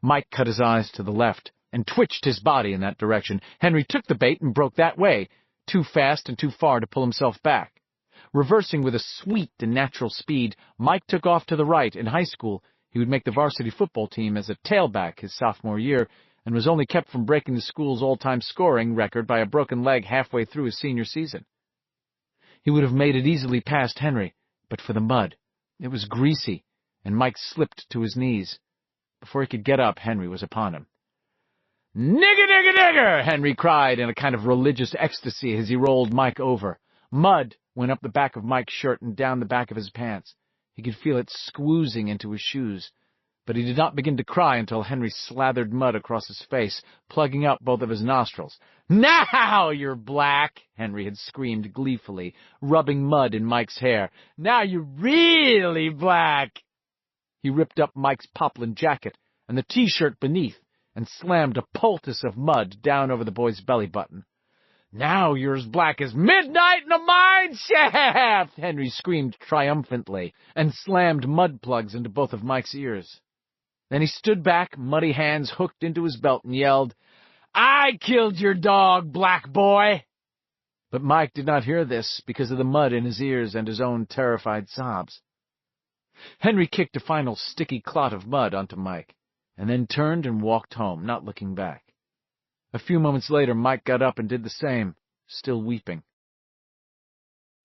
Mike cut his eyes to the left and twitched his body in that direction. Henry took the bait and broke that way, too fast and too far to pull himself back. Reversing with a sweet and natural speed, Mike took off to the right. In high school, he would make the varsity football team as a tailback his sophomore year, and was only kept from breaking the school's all-time scoring record by a broken leg halfway through his senior season. He would have made it easily past Henry, but for the mud. It was greasy, and Mike slipped to his knees. Before he could get up, Henry was upon him. "Nigger, nigger, nigger!" Henry cried in a kind of religious ecstasy as he rolled Mike over. Mud went up the back of Mike's shirt and down the back of his pants. He could feel it squoozing into his shoes. But he did not begin to cry until Henry slathered mud across his face, plugging up both of his nostrils. "Now you're black!" Henry had screamed gleefully, rubbing mud in Mike's hair. "Now you're really black!" He ripped up Mike's poplin jacket and the T-shirt beneath and slammed a poultice of mud down over the boy's belly button. "Now you're as black as midnight in a mine shaft!" Henry screamed triumphantly and slammed mud plugs into both of Mike's ears. Then he stood back, muddy hands hooked into his belt, and yelled, "I killed your dog, black boy!" But Mike did not hear this because of the mud in his ears and his own terrified sobs. Henry kicked a final sticky clot of mud onto Mike, and then turned and walked home, not looking back. A few moments later, Mike got up and did the same, still weeping.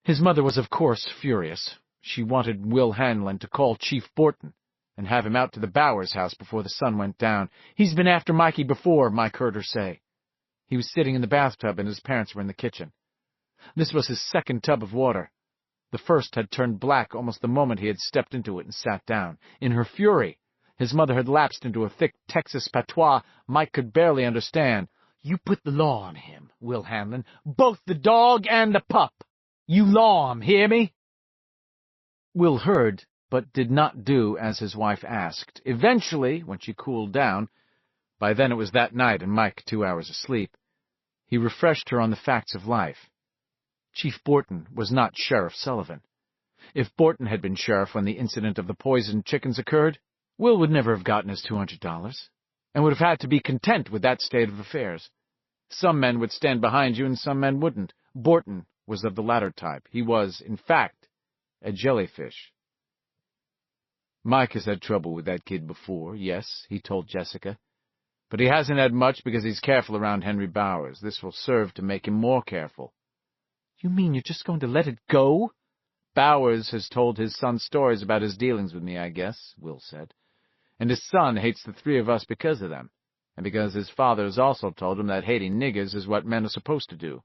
His mother was, of course, furious. She wanted Will Hanlon to call Chief Borton and have him out to the Bowers house before the sun went down. "He's been after Mikey before," Mike heard her say. He was sitting in the bathtub and his parents were in the kitchen. This was his second tub of water. The first had turned black almost the moment he had stepped into it and sat down. In her fury, his mother had lapsed into a thick Texas patois Mike could barely understand. "You put the law on him, Will Hanlon, both the dog and the pup. You law him, hear me?" Will heard, but did not do as his wife asked. Eventually, when she cooled down, by then it was that night and Mike 2 hours asleep, he refreshed her on the facts of life. Chief Borton was not Sheriff Sullivan. If Borton had been sheriff when the incident of the poisoned chickens occurred, Will would never have gotten his $200, and would have had to be content with that state of affairs. Some men would stand behind you and some men wouldn't. Borton was of the latter type. He was, in fact, a jellyfish. "Mike has had trouble with that kid before, yes," he told Jessica. "But he hasn't had much because he's careful around Henry Bowers. This will serve to make him more careful." "You mean you're just going to let it go?" "Bowers has told his son stories about his dealings with me, I guess," Will said. "And his son hates the three of us because of them, and because his father has also told him that hating niggers is what men are supposed to do.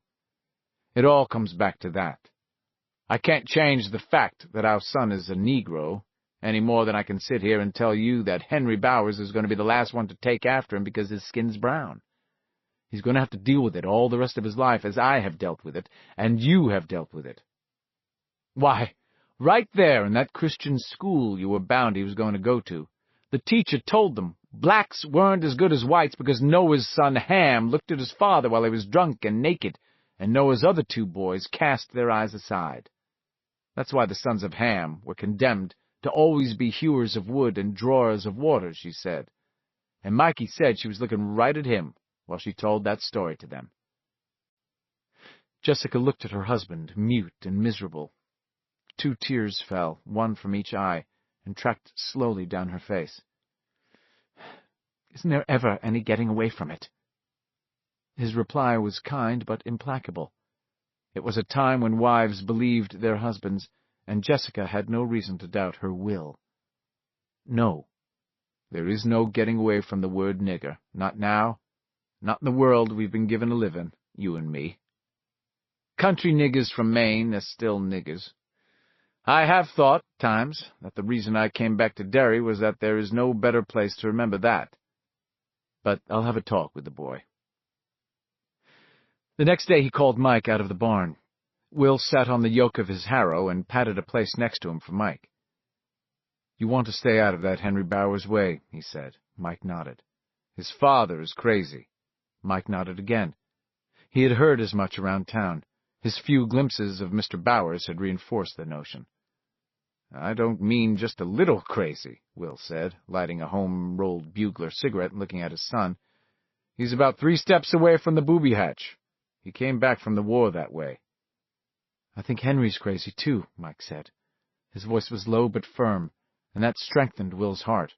It all comes back to that. I can't change the fact that our son is a Negro, any more than I can sit here and tell you that Henry Bowers is going to be the last one to take after him because his skin's brown. He's going to have to deal with it all the rest of his life as I have dealt with it, and you have dealt with it. Why, right there in that Christian school you were bound he was going to go to, the teacher told them blacks weren't as good as whites because Noah's son Ham looked at his father while he was drunk and naked, and Noah's other two boys cast their eyes aside. That's why the sons of Ham were condemned to always be hewers of wood and drawers of water, she said. And Mikey said she was looking right at him while she told that story to them. Jessica looked at her husband, mute and miserable. 2 tears fell, one from each eye, and tracked slowly down her face. "Isn't there ever any getting away from it?" His reply was kind but implacable. It was a time when wives believed their husbands, and Jessica had no reason to doubt her will. "No, there is no getting away from the word nigger, not now, not in the world we've been given to live in, you and me. Country niggers from Maine are still niggers. I have thought, times, that the reason I came back to Derry was that there is no better place to remember that. But I'll have a talk with the boy." The next day he called Mike out of the barn. Will sat on the yoke of his harrow and patted a place next to him for Mike. "You want to stay out of that Henry Bowers way," he said. Mike nodded. "His father is crazy." Mike nodded again. He had heard as much around town. His few glimpses of Mr. Bowers had reinforced the notion. "I don't mean just a little crazy," Will said, lighting a home-rolled bugler cigarette and looking at his son. "He's about 3 steps away from the booby hatch. He came back from the war that way." "I think Henry's crazy, too," Mike said. His voice was low but firm, and that strengthened Will's heart.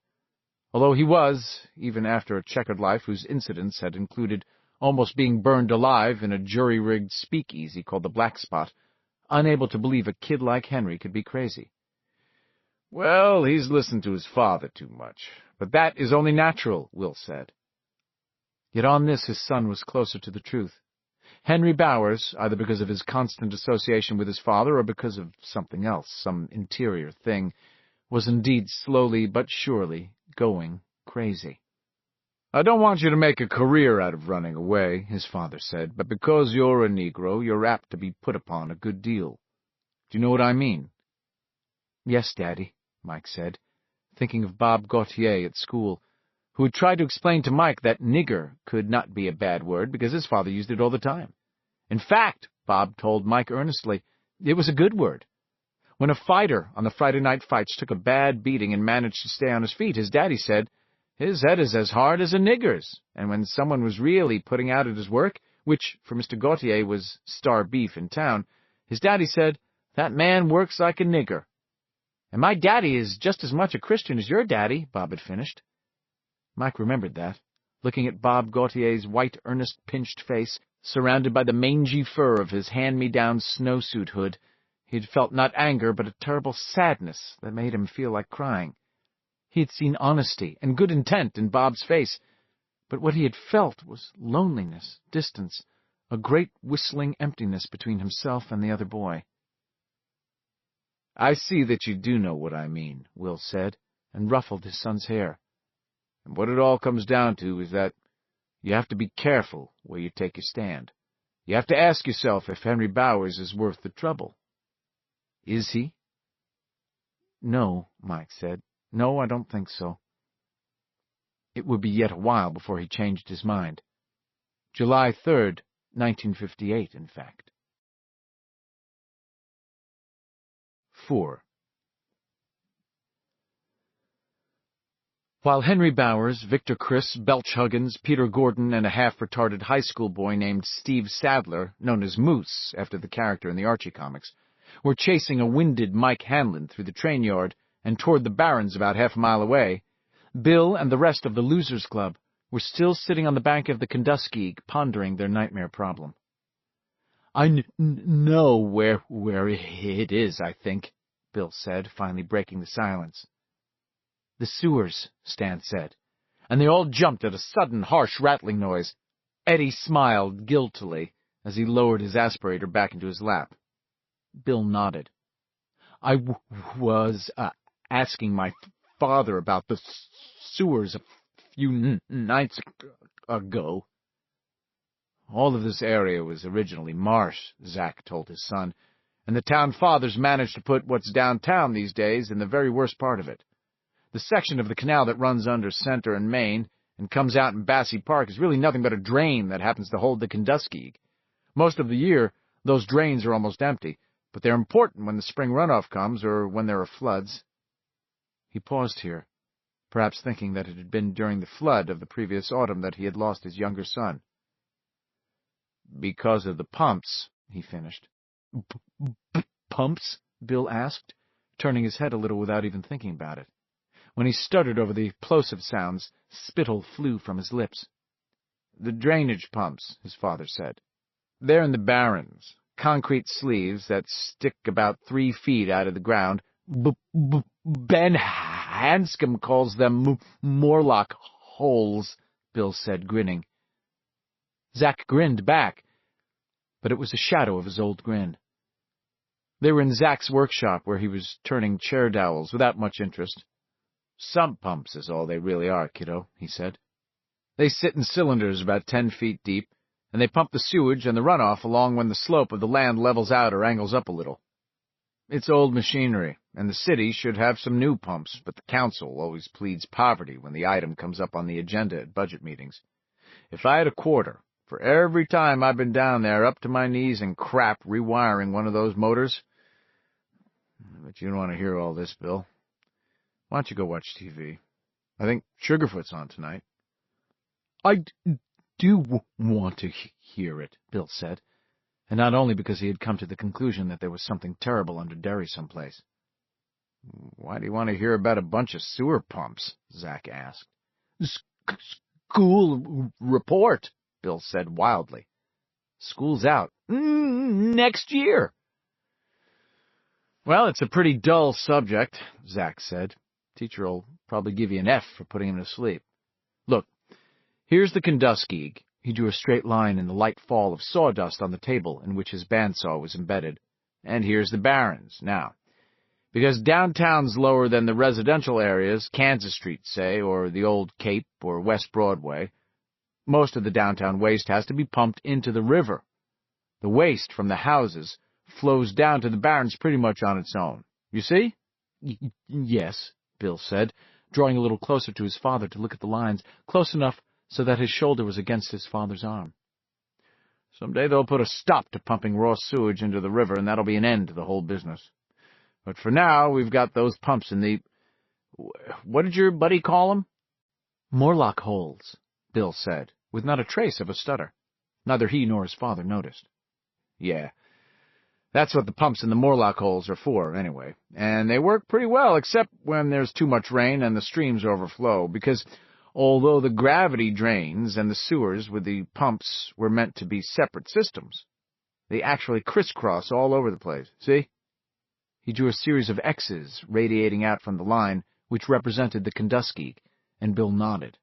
Although he was, even after a checkered life whose incidents had included almost being burned alive in a jury-rigged speakeasy called the Black Spot, unable to believe a kid like Henry could be crazy. "Well, he's listened to his father too much, but that is only natural," Will said. Yet on this his son was closer to the truth. Henry Bowers, either because of his constant association with his father or because of something else, some interior thing, was indeed slowly but surely going crazy. "I don't want you to make a career out of running away," his father said, "but because you're a Negro, you're apt to be put upon a good deal. Do you know what I mean?" "Yes, Daddy," Mike said, thinking of Bob Gautier at school, who had tried to explain to Mike that nigger could not be a bad word because his father used it all the time. In fact, Bob told Mike earnestly, it was a good word. When a fighter on the Friday night fights took a bad beating and managed to stay on his feet, his daddy said, "His head is as hard as a nigger's," and when someone was really putting out at his work, which for Mr. Gautier was star beef in town, his daddy said, "That man works like a nigger." "And my daddy is just as much a Christian as your daddy," Bob had finished. Mike remembered that, looking at Bob Gautier's white, earnest, pinched face, surrounded by the mangy fur of his hand-me-down snowsuit hood. He had felt not anger, but a terrible sadness that made him feel like crying. He had seen honesty and good intent in Bob's face, but what he had felt was loneliness, distance, a great whistling emptiness between himself and the other boy. "I see that you do know what I mean," Will said, and ruffled his son's hair. "And what it all comes down to is that you have to be careful where you take your stand. You have to ask yourself if Henry Bowers is worth the trouble. Is he?" "No," Mike said. "No, I don't think so." It would be yet a while before he changed his mind. July 3rd, 1958, in fact. 4. While Henry Bowers, Victor Criss, Belch Huggins, Peter Gordon, and a half-retarded high school boy named Steve Sadler, known as Moose after the character in the Archie comics, were chasing a winded Mike Hanlon through the train yard and toward the Barrens about half a mile away, Bill and the rest of the Losers Club were still sitting on the bank of the Kenduskeag, pondering their nightmare problem. "I know where it is, I think," Bill said, finally breaking the silence. "The sewers," Stan said, and they all jumped at a sudden, harsh rattling noise. Eddie smiled guiltily as he lowered his aspirator back into his lap. Bill nodded. "I was asking my father about the sewers a few nights ago." "All of this area was originally marsh," Zach told his son, "and the town fathers managed to put what's downtown these days in the very worst part of it. The section of the canal that runs under Center and Main and comes out in Bassey Park is really nothing but a drain that happens to hold the Kenduskeag. Most of the year, those drains are almost empty, but they're important when the spring runoff comes or when there are floods." He paused here, perhaps thinking that it had been during the flood of the previous autumn that he had lost his younger son. "Because of the pumps," he finished. "Pumps?" Bill asked, turning his head a little without even thinking about it. When he stuttered over the plosive sounds, spittle flew from his lips. "The drainage pumps," his father said. "They're in the Barrens, concrete sleeves that stick about 3 feet out of the ground. Ben Hanscom calls them Morlock holes," Bill said, grinning. Zach grinned back, but it was a shadow of his old grin. They were in Zach's workshop, where he was turning chair dowels without much interest. "Sump pumps is all they really are, kiddo," he said. "They sit in cylinders about 10 feet deep, and they pump the sewage and the runoff along when the slope of the land levels out or angles up a little. It's old machinery, and the city should have some new pumps, but the council always pleads poverty when the item comes up on the agenda at budget meetings. If I had a quarter for every time I've been down there up to my knees in crap rewiring one of those motors—" "But you don't want to hear all this, Bill. Why don't you go watch TV? I think Sugarfoot's on tonight." "I do want to hear it," Bill said, and not only because he had come to the conclusion that there was something terrible under Derry someplace. "Why do you want to hear about a bunch of sewer pumps?" Zach asked. "School report," Bill said wildly. "School's out next year." "Well, it's a pretty dull subject," Zach said. "Teacher will probably give you an F for putting him to sleep. Look, Here's the Kenduskeag. He drew a straight line in the light fall of sawdust on the table in which his bandsaw was embedded. And here's the Barrens. Now, because downtown's lower than the residential areas, Kansas Street, say, or the Old Cape or West Broadway, most of the downtown waste has to be pumped into the river. The waste from the houses flows down to the Barrens pretty much on its own. You see? Yes, Bill said, drawing a little closer to his father to look at the lines, close enough so that his shoulder was against his father's arm. Someday they'll put a stop to pumping raw sewage into the river, and that'll be an end to the whole business. But for now, we've got those pumps in the... What did your buddy call them? Morlock holes, Bill said, with not a trace of a stutter. Neither he nor his father noticed. Yeah, that's what the pumps in the Morlock holes are for, anyway. And they work pretty well, except when there's too much rain and the streams overflow, because although the gravity drains and the sewers with the pumps were meant to be separate systems, they actually crisscross all over the place. See? He drew a series of X's radiating out from the line, which represented the Kenduskeag, and Bill nodded.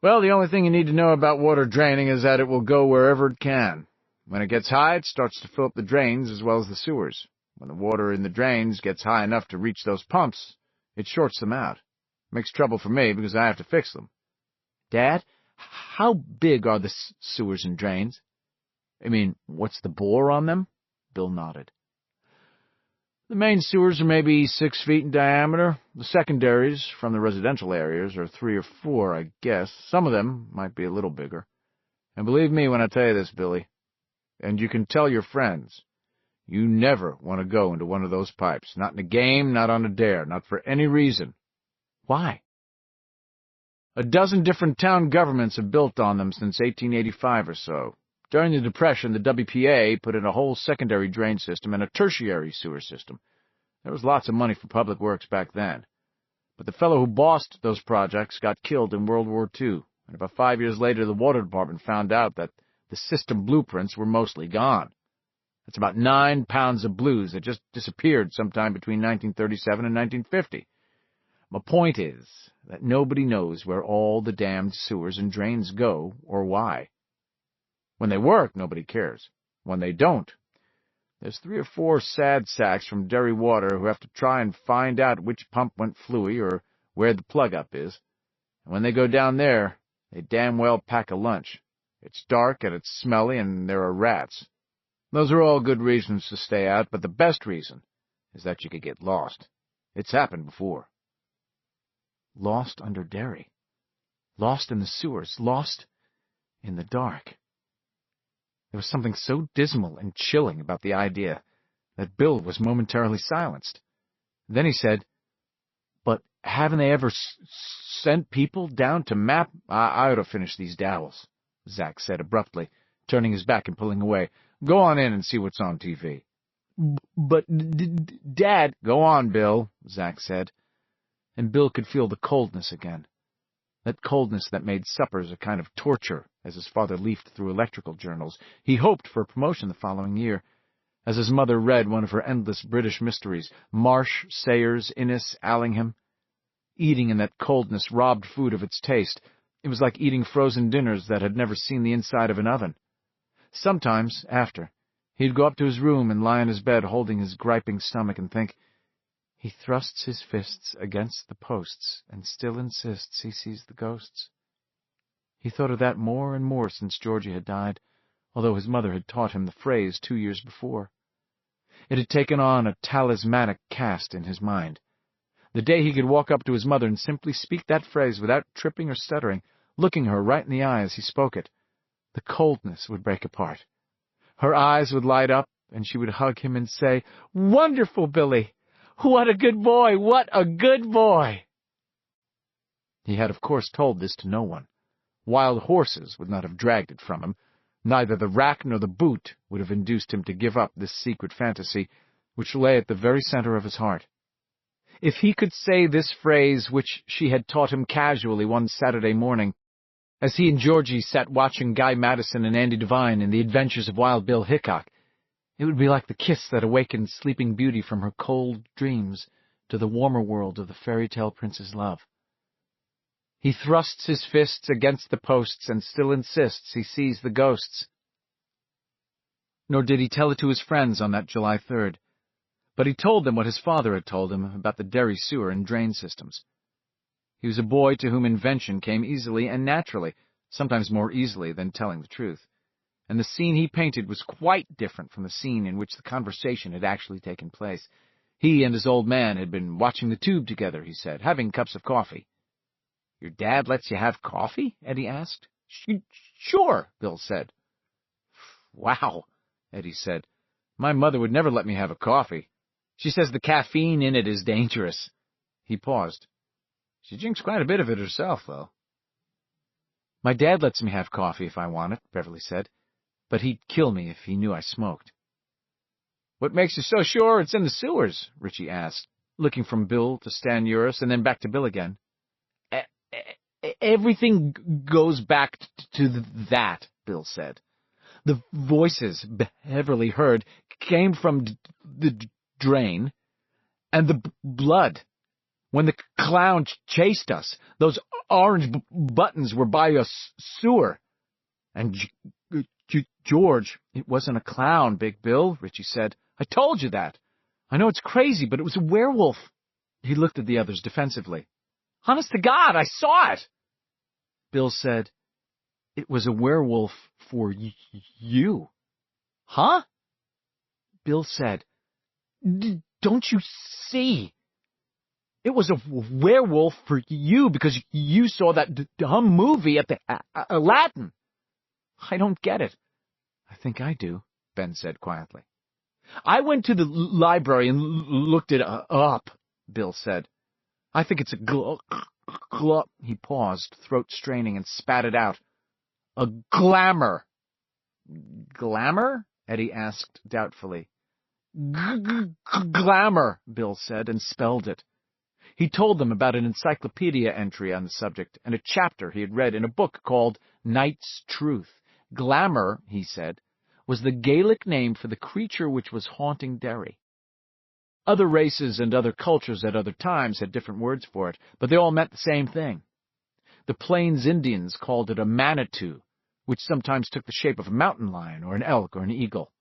Well, the only thing you need to know about water draining is that it will go wherever it can. When it gets high, it starts to fill up the drains as well as the sewers. When the water in the drains gets high enough to reach those pumps, it shorts them out. Makes trouble for me because I have to fix them. Dad, how big are the sewers and drains? I mean, what's the bore on them? Bill nodded. The main sewers are maybe 6 feet in diameter. The secondaries, from the residential areas, are 3 or 4, I guess. Some of them might be a little bigger. And believe me when I tell you this, Billy, and you can tell your friends, you never want to go into one of those pipes. Not in a game, not on a dare, not for any reason. Why? A dozen different town governments have built on them since 1885 or so. During the Depression, the WPA put in a whole secondary drain system and a tertiary sewer system. There was lots of money for public works back then. But the fellow who bossed those projects got killed in World War II, and about 5 years later the Water Department found out that the system blueprints were mostly gone. That's about 9 pounds of blues that just disappeared sometime between 1937 and 1950. My point is that nobody knows where all the damned sewers and drains go or why. When they work, nobody cares. When they don't, there's 3 or 4 sad sacks from Derry Water who have to try and find out which pump went flooey or where the plug-up is. And when they go down there, they damn well pack a lunch. It's dark and it's smelly and there are rats. Those are all good reasons to stay out, but the best reason is that you could get lost. It's happened before. Lost under Derry. Lost in the sewers. Lost in the dark. There was something so dismal and chilling about the idea that Bill was momentarily silenced. Then he said, "But haven't they ever sent people down to map—" I ought to finish these dowels," Zack said abruptly, turning his back and pulling away. "Go on in and see what's on TV." "But, Dad—" "Go on, Bill," Zack said. And Bill could feel the coldness again. That coldness that made suppers a kind of torture as his father leafed through electrical journals. He hoped for a promotion the following year. As his mother read one of her endless British mysteries, Marsh, Sayers, Innes, Allingham. Eating in that coldness robbed food of its taste. It was like eating frozen dinners that had never seen the inside of an oven. Sometimes, after, he'd go up to his room and lie on his bed holding his griping stomach and think, "He thrusts his fists against the posts and still insists he sees the ghosts." He thought of that more and more since Georgie had died, although his mother had taught him the phrase 2 years before. It had taken on a talismanic cast in his mind. The day he could walk up to his mother and simply speak that phrase without tripping or stuttering, looking her right in the eye as he spoke it, the coldness would break apart. Her eyes would light up, and she would hug him and say, "Wonderful, Billy! What a good boy! What a good boy!" He had, of course, told this to no one. Wild horses would not have dragged it from him. Neither the rack nor the boot would have induced him to give up this secret fantasy, which lay at the very center of his heart. If he could say this phrase which she had taught him casually one Saturday morning, as he and Georgie sat watching Guy Madison and Andy Devine in The Adventures of Wild Bill Hickok, it would be like the kiss that awakened Sleeping Beauty from her cold dreams to the warmer world of the fairy-tale prince's love. He thrusts his fists against the posts and still insists he sees the ghosts. Nor did he tell it to his friends on that July 3rd, but he told them what his father had told him about the Derry sewer and drain systems. He was a boy to whom invention came easily and naturally, sometimes more easily than telling the truth, and the scene he painted was quite different from the scene in which the conversation had actually taken place. He and his old man had been watching the tube together, he said, having cups of coffee. "Your dad lets you have coffee?" Eddie asked. "Sure," Bill said. "Wow," Eddie said. "My mother would never let me have a coffee. She says the caffeine in it is dangerous." He paused. "She drinks quite a bit of it herself, though." "My dad lets me have coffee if I want it," Beverly said, "but he'd kill me if he knew I smoked." "What makes you so sure it's in the sewers?" Richie asked, looking from Bill to Stan Uris and then back to Bill again. "Everything goes back to that," Bill said. "The voices Beverly heard came from the drain, and the blood. When the clown chased us, those orange buttons were by a sewer. And George—" "It wasn't a clown, Big Bill," Richie said. "I told you that. I know it's crazy, but it was a werewolf." He looked at the others defensively. "Honest to God, I saw it!" Bill said, "It was a werewolf for you." "Huh?" Bill said, "Don't you see? It was a werewolf for you because you saw that dumb movie at the Aladdin." "I don't get it." "I think I do," Ben said quietly. "I went to the library and looked it up," Bill said. "I think it's a He paused, throat straining, and spat it out. "A glamour." "Glamour?" Eddie asked doubtfully. "Glamour," Bill said, and spelled it. He told them about an encyclopedia entry on the subject and a chapter he had read in a book called Night's Truth. Glamour, he said, was the Gaelic name for the creature which was haunting Derry. Other races and other cultures at other times had different words for it, but they all meant the same thing. The Plains Indians called it a Manitou, which sometimes took the shape of a mountain lion or an elk or an eagle.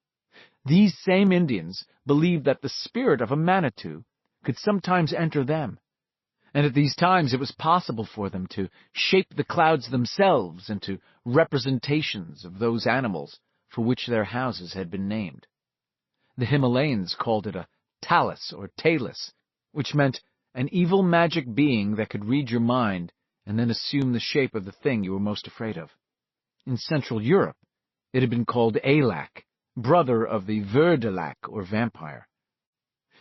These same Indians believed that the spirit of a Manitou could sometimes enter them, and at these times it was possible for them to shape the clouds themselves into representations of those animals for which their houses had been named. The Himalayans called it a Talus or Talus, which meant an evil magic being that could read your mind and then assume the shape of the thing you were most afraid of. In Central Europe, it had been called Alac, brother of the Ver-de-Lac or vampire.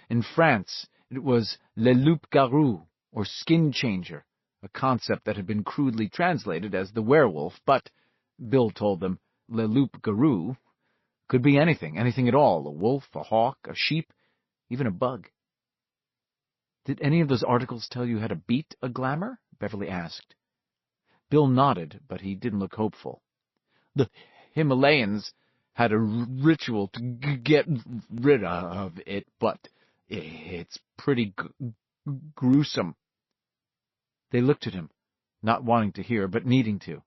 In France, it was Le Loup-Garou, or skin-changer, a concept that had been crudely translated as the werewolf, but, Bill told them, Le Loup-Garou could be anything at all, a wolf, a hawk, a sheep, even a bug. "Did any of those articles tell you how to beat a glamour?" Beverly asked. Bill nodded, but he didn't look hopeful. "The Himalayans had a ritual to get rid of it, but it's pretty gruesome." They looked at him, not wanting to hear, but needing to.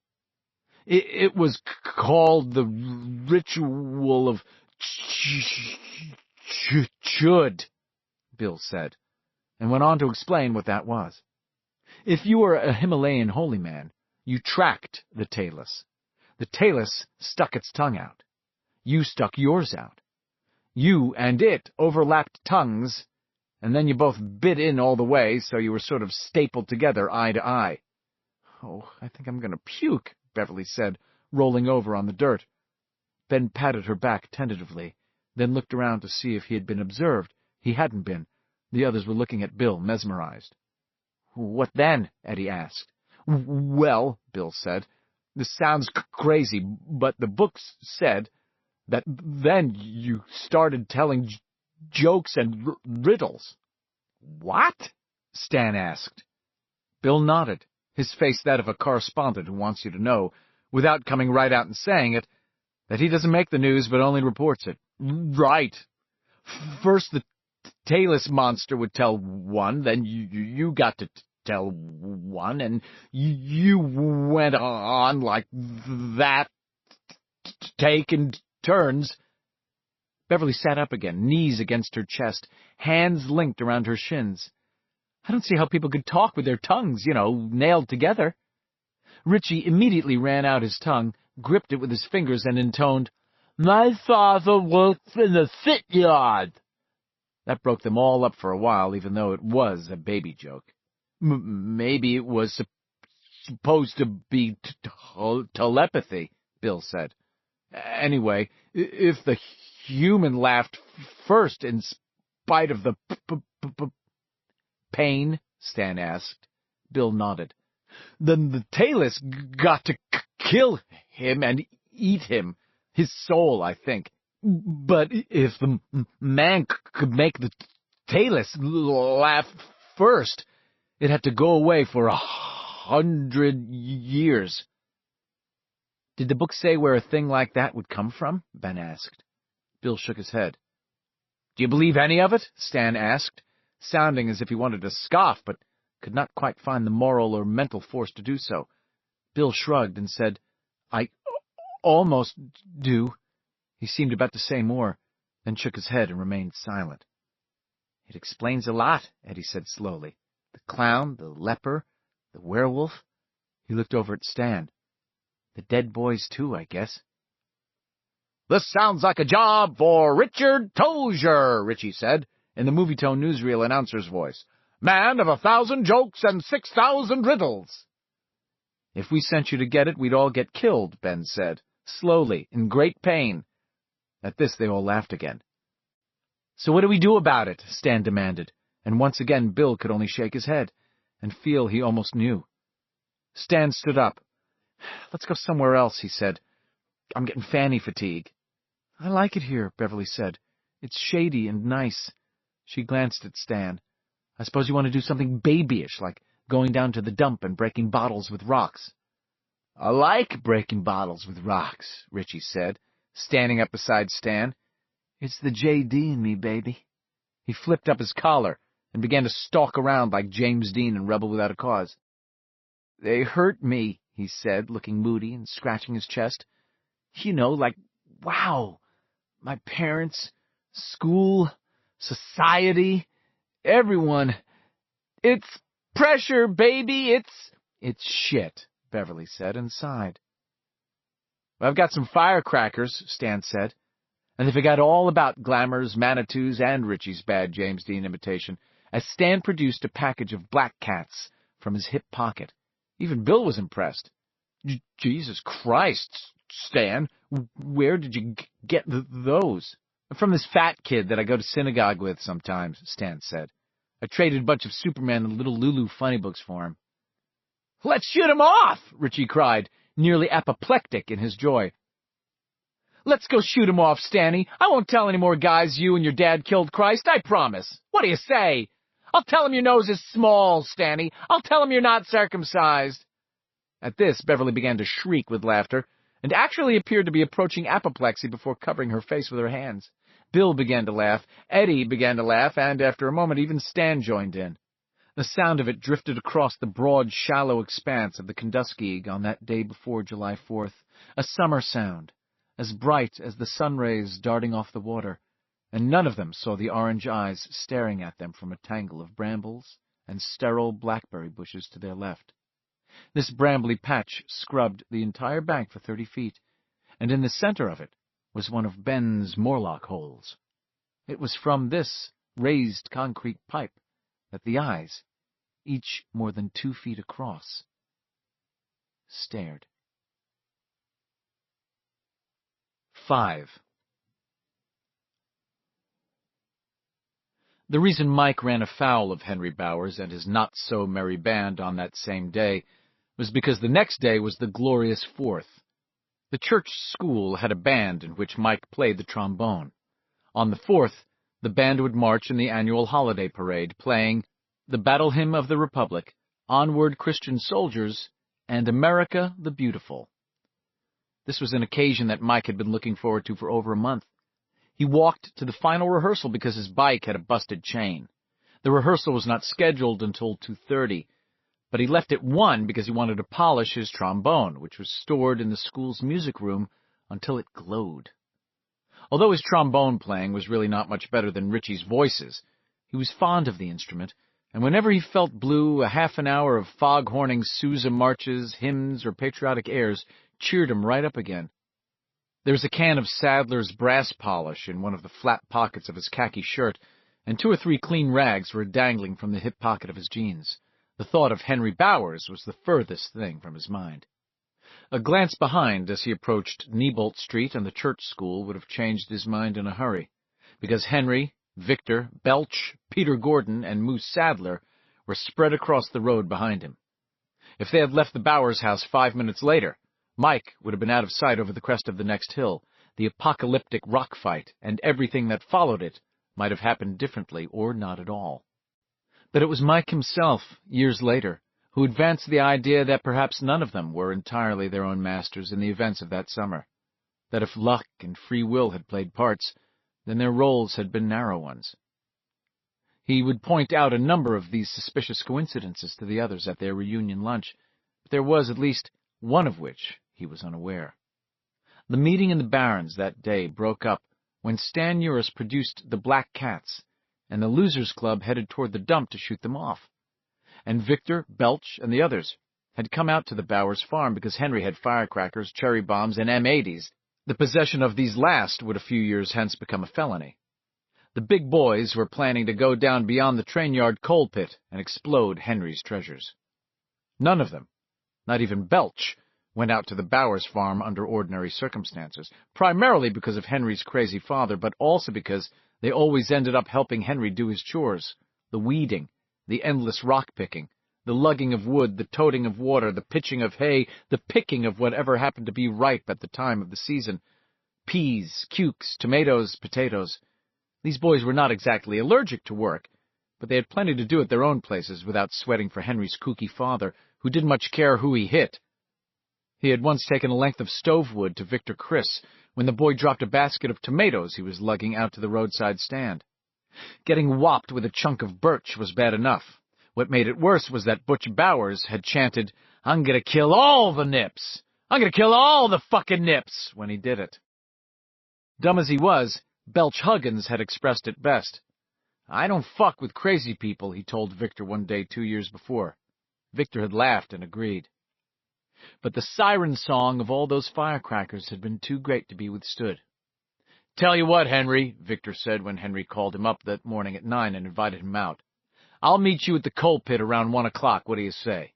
It was called the ritual of Chud, Bill said, and went on to explain what that was. If you were a Himalayan holy man, you tracked the Talus. The Talus stuck its tongue out. You stuck yours out. You and it overlapped tongues, and then you both bit in all the way, so you were sort of stapled together eye to eye. "Oh, I think I'm going to puke," Beverly said, rolling over on the dirt. Ben patted her back tentatively, then looked around to see if he had been observed. He hadn't been. The others were looking at Bill, mesmerized. "What then?" Eddie asked. "Well," Bill said, "this sounds crazy, but the books said that then you started telling jokes and riddles." "What?" Stan asked. Bill nodded, his face that of a correspondent who wants you to know, without coming right out and saying it, that he doesn't make the news but only reports it. "Right. First the Talus monster would tell one, then you got to tell one, and you went on like that, taking turns. Beverly sat up again, knees against her chest, hands linked around her shins. I don't see how people could talk with their tongues, nailed together. Richie immediately ran out his tongue, gripped it with his fingers, and intoned, "My father works in the fit yard." That broke them all up for a while, even though it was a baby joke. Maybe it was supposed to be telepathy, Bill said. Anyway, if the human laughed first in spite of the pain, Stan asked. Bill nodded. Then the Talus got to kill him and eat him. His soul, I think. But if the man could make the Talus laugh first, it had to go away for 100 years. Did the book say where a thing like that would come from? Ben asked. Bill shook his head. Do you believe any of it? Stan asked, sounding as if he wanted to scoff, but could not quite find the moral or mental force to do so. Bill shrugged and said, I almost do. He seemed about to say more, then shook his head and remained silent. It explains a lot, Eddie said slowly. The clown, the leper, the werewolf. He looked over at Stan. The dead boys, too, I guess. This sounds like a job for Richard Tozier, Richie said, in the Movietone newsreel announcer's voice. Man of 1,000 jokes and 6,000 riddles. If we sent you to get it, we'd all get killed, Ben said, slowly, in great pain. At this, they all laughed again. So what do we do about it? Stan demanded, and once again Bill could only shake his head, and feel he almost knew. Stan stood up. Let's go somewhere else, he said. I'm getting fanny fatigue. I like it here, Beverly said. It's shady and nice. She glanced at Stan. I suppose you want to do something babyish, like going down to the dump and breaking bottles with rocks. I like breaking bottles with rocks, Richie said, standing up beside Stan. It's the J.D. in me, baby. He flipped up his collar and began to stalk around like James Dean in Rebel Without a Cause. They hurt me, he said, looking moody and scratching his chest. Like, wow, my parents, school, society, everyone. It's pressure, baby, It's shit, Beverly said and sighed. I've got some firecrackers, Stan said, and they forgot all about Glamour's, Manitou's, and Richie's bad James Dean imitation, as Stan produced a package of black cats from his hip pocket. Even Bill was impressed. Jesus Christ, Stan, where did you get those? From this fat kid that I go to synagogue with sometimes, Stan said. I traded a bunch of Superman and Little Lulu funny books for him. Let's shoot him off, Richie cried, nearly apoplectic in his joy. Let's go shoot him off, Stanny. I won't tell any more guys you and your dad killed Christ, I promise. What do you say? I'll tell him your nose is small, Stanny. I'll tell him you're not circumcised. At this, Beverly began to shriek with laughter, and actually appeared to be approaching apoplexy before covering her face with her hands. Bill began to laugh, Eddie began to laugh, and after a moment even Stan joined in. The sound of it drifted across the broad, shallow expanse of the Kenduskeag on that day before July 4th, a summer sound, as bright as the sun rays darting off the water, and none of them saw the orange eyes staring at them from a tangle of brambles and sterile blackberry bushes to their left. This brambly patch scrubbed the entire bank for 30 feet, and in the center of it was one of Ben's Morlock holes. It was from this raised concrete pipe that the eyes, each more than 2 feet across, stared. 5. The reason Mike ran afoul of Henry Bowers and his not-so-merry band on that same day was because the next day was the glorious 4th. The church school had a band in which Mike played the trombone. On the 4th, the band would march in the annual holiday parade, playing the Battle Hymn of the Republic, Onward Christian Soldiers, and America the Beautiful. This was an occasion that Mike had been looking forward to for over a month. He walked to the final rehearsal because his bike had a busted chain. The rehearsal was not scheduled until 2:30, but he left it one because he wanted to polish his trombone, which was stored in the school's music room until it glowed. Although his trombone playing was really not much better than Richie's voices, he was fond of the instrument, and whenever he felt blue, a half an hour of foghorning Sousa marches, hymns, or patriotic airs cheered him right up again. There was a can of Sadler's brass polish in one of the flat pockets of his khaki shirt, and 2 or 3 clean rags were dangling from the hip pocket of his jeans. The thought of Henry Bowers was the furthest thing from his mind. A glance behind as he approached Niebolt Street and the church school would have changed his mind in a hurry, because Henry, Victor, Belch, Peter Gordon, and Moose Sadler were spread across the road behind him. If they had left the Bowers house 5 minutes later, Mike would have been out of sight over the crest of the next hill. The apocalyptic rock fight and everything that followed it might have happened differently or not at all. But it was Mike himself, years later, who advanced the idea that perhaps none of them were entirely their own masters in the events of that summer, that if luck and free will had played parts, then their roles had been narrow ones. He would point out a number of these suspicious coincidences to the others at their reunion lunch, but there was at least one of which he was unaware. The meeting in the Barrens that day broke up when Stan Uris produced the Black Cats, and the Losers Club headed toward the dump to shoot them off. And Victor, Belch, and the others had come out to the Bowers farm because Henry had firecrackers, cherry bombs, and M80s. The possession of these last would a few years hence become a felony. The big boys were planning to go down beyond the train yard coal pit and explode Henry's treasures. None of them, not even Belch, went out to the Bowers farm under ordinary circumstances, primarily because of Henry's crazy father, but also because they always ended up helping Henry do his chores, the weeding, the endless rock-picking, the lugging of wood, the toting of water, the pitching of hay, the picking of whatever happened to be ripe at the time of the season. Peas, cukes, tomatoes, potatoes. These boys were not exactly allergic to work, but they had plenty to do at their own places without sweating for Henry's kooky father, who didn't much care who he hit. He had once taken a length of stove wood to Victor Criss when the boy dropped a basket of tomatoes he was lugging out to the roadside stand. Getting whopped with a chunk of birch was bad enough. What made it worse was that Butch Bowers had chanted, "I'm gonna kill all the nips! I'm gonna kill all the fucking nips!" when he did it. Dumb as he was, Belch Huggins had expressed it best. "I don't fuck with crazy people," he told Victor one day 2 years before. Victor had laughed and agreed. But the siren song of all those firecrackers had been too great to be withstood. "Tell you what, Henry," Victor said when Henry called him up that morning at 9 and invited him out. "I'll meet you at the coal pit around 1 o'clock. What do you say?"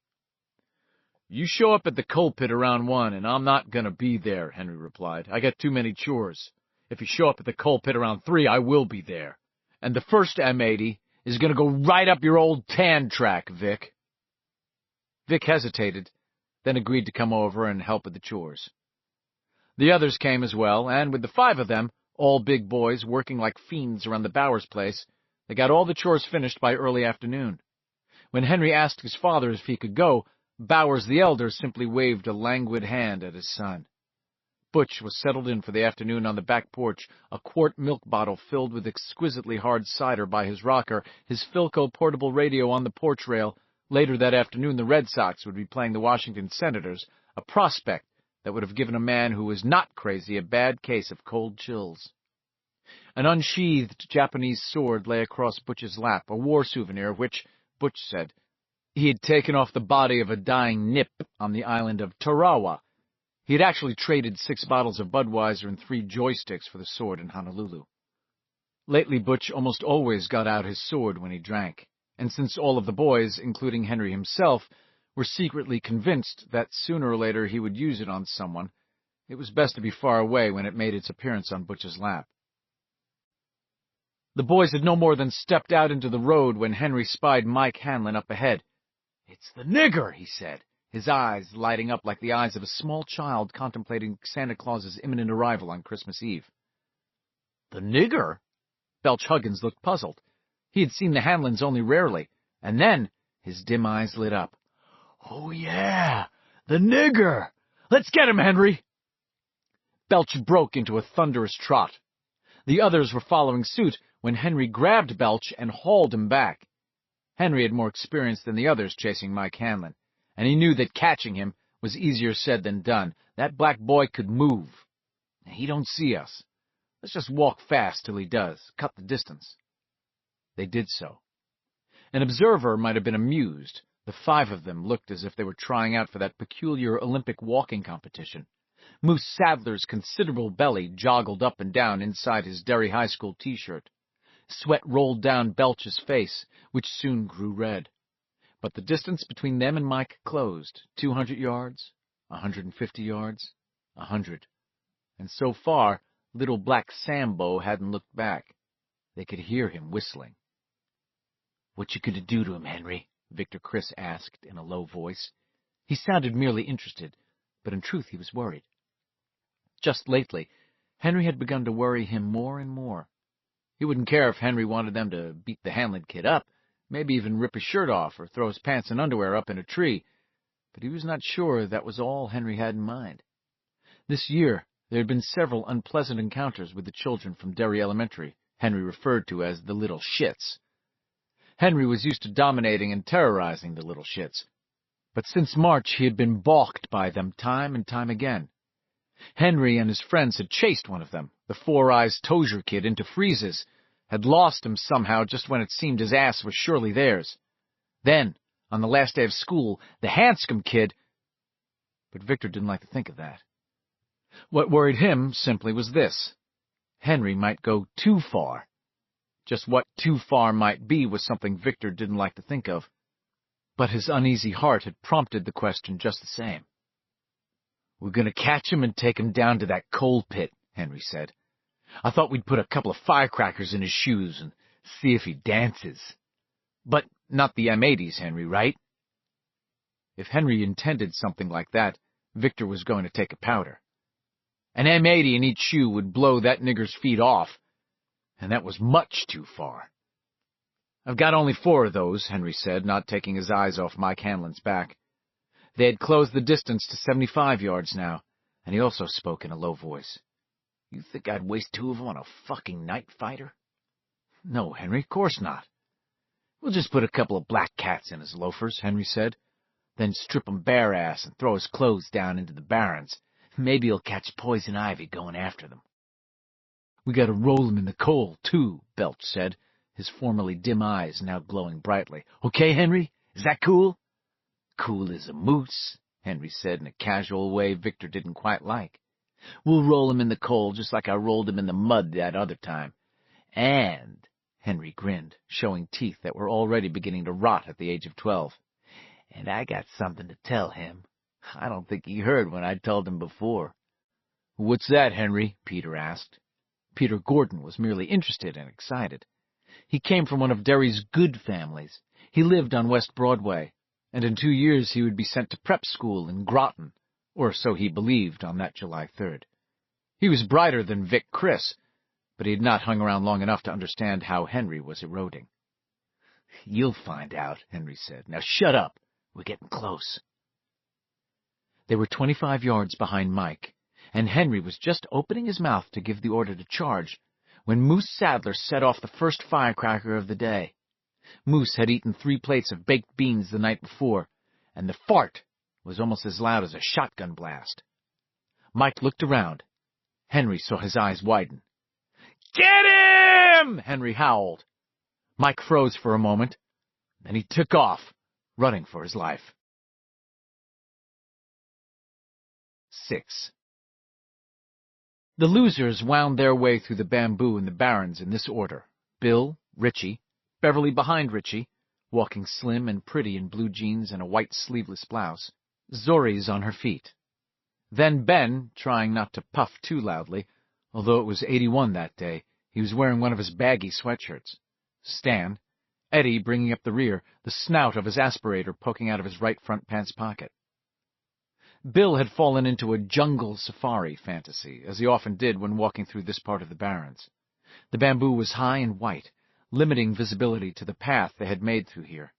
"You show up at the coal pit around 1, and I'm not going to be there," Henry replied. "I got too many chores. If you show up at the coal pit around 3, I will be there. And the first M80 is going to go right up your old tan track, Vic." Vic hesitated, then agreed to come over and help with the chores. The others came as well, and with the 5 of them, all big boys working like fiends around the Bowers place, they got all the chores finished by early afternoon. When Henry asked his father if he could go, Bowers the elder simply waved a languid hand at his son. Butch was settled in for the afternoon on the back porch, a quart milk bottle filled with exquisitely hard cider by his rocker, his Philco portable radio on the porch rail. Later that afternoon, the Red Sox would be playing the Washington Senators, a prospect that would have given a man who was not crazy a bad case of cold chills. An unsheathed Japanese sword lay across Butch's lap, a war souvenir which, Butch said, he had taken off the body of a dying Nip on the island of Tarawa. He had actually traded 6 bottles of Budweiser and 3 joysticks for the sword in Honolulu. Lately, Butch almost always got out his sword when he drank, and since all of the boys, including Henry himself, were secretly convinced that sooner or later he would use it on someone, it was best to be far away when it made its appearance on Butch's lap. The boys had no more than stepped out into the road when Henry spied Mike Hanlon up ahead. "It's the nigger," he said, his eyes lighting up like the eyes of a small child contemplating Santa Claus's imminent arrival on Christmas Eve. "The nigger?" Belch Huggins looked puzzled. He had seen the Hanlons only rarely, and then his dim eyes lit up. "Oh, yeah, the nigger! Let's get him, Henry!" Belch broke into a thunderous trot. The others were following suit when Henry grabbed Belch and hauled him back. Henry had more experience than the others chasing Mike Hanlon, and he knew that catching him was easier said than done. That black boy could move. He don't see us. Let's just walk fast till he does, cut the distance. They did so. An observer might have been amused. The five of them looked as if they were trying out for that peculiar Olympic walking competition. Moose Sadler's considerable belly joggled up and down inside his Derry High School T-shirt. Sweat rolled down Belch's face, which soon grew red. But the distance between them and Mike closed. 200 yards, 150 yards, 100. And so far, little black Sambo hadn't looked back. They could hear him whistling. "What you gonna do to him, Henry?" Victor Criss asked in a low voice. He sounded merely interested, but in truth he was worried. Just lately, Henry had begun to worry him more and more. He wouldn't care if Henry wanted them to beat the Hanlon kid up, maybe even rip his shirt off or throw his pants and underwear up in a tree, but he was not sure that was all Henry had in mind. This year, there had been several unpleasant encounters with the children from Derry Elementary, Henry referred to as the little shits. Henry was used to dominating and terrorizing the little shits, but since March he had been balked by them time and time again. Henry and his friends had chased one of them, the Four Eyes Tozier kid, into freezes, had lost him somehow just when it seemed his ass was surely theirs. Then, on the last day of school, the Hanscom kid— But Victor didn't like to think of that. What worried him simply was this. Henry might go too far. Just what too far might be was something Victor didn't like to think of. But his uneasy heart had prompted the question just the same. "We're going to catch him and take him down to that coal pit," Henry said. "I thought we'd put a couple of firecrackers in his shoes and see if he dances. But not the M80s, Henry, right?" If Henry intended something like that, Victor was going to take a powder. An M80 in each shoe would blow that nigger's feet off, and that was much too far. "I've got only 4 of those," Henry said, not taking his eyes off Mike Hanlon's back. They had closed the distance to 75 yards now, and he also spoke in a low voice. "You think I'd waste 2 of them on a fucking night fighter?" "No, Henry, of course not." "We'll just put a couple of black cats in his loafers," Henry said, "then strip him bare-ass and throw his clothes down into the barrens. Maybe he'll catch poison ivy going after them." "We gotta roll him in the coal, too," Belch said, his formerly dim eyes now glowing brightly. "Okay, Henry? Is that cool?" "Cool as a moose," Henry said in a casual way Victor didn't quite like. "We'll roll him in the coal just like I rolled him in the mud that other time. And," Henry grinned, showing teeth that were already beginning to rot at the age of 12, "and I got something to tell him. I don't think he heard when I told him before." "What's that, Henry?" Peter asked. Peter Gordon was merely interested and excited. He came from one of Derry's good families. He lived on West Broadway, and in 2 years he would be sent to prep school in Groton, or so he believed on that July 3rd. He was brighter than Vic Criss, but he had not hung around long enough to understand how Henry was eroding. "You'll find out," Henry said. "Now shut up. We're getting close." They were 25 yards behind Mike, and Henry was just opening his mouth to give the order to charge when Moose Sadler set off the first firecracker of the day. Moose had eaten 3 plates of baked beans the night before, and the fart was almost as loud as a shotgun blast. Mike looked around. Henry saw his eyes widen. "Get him!" Henry howled. Mike froze for a moment, then he took off, running for his life. 6. The losers wound their way through the bamboo and the barrens in this order: Bill, Richie, Beverly behind Richie, walking slim and pretty in blue jeans and a white sleeveless blouse, Zoris on her feet. Then Ben, trying not to puff too loudly, although it was 81 that day, he was wearing one of his baggy sweatshirts. Stan, Eddie bringing up the rear, the snout of his aspirator poking out of his right front pants pocket. Bill had fallen into a jungle safari fantasy, as he often did when walking through this part of the barrens. The bamboo was high and white, limiting visibility to the path they had made through here.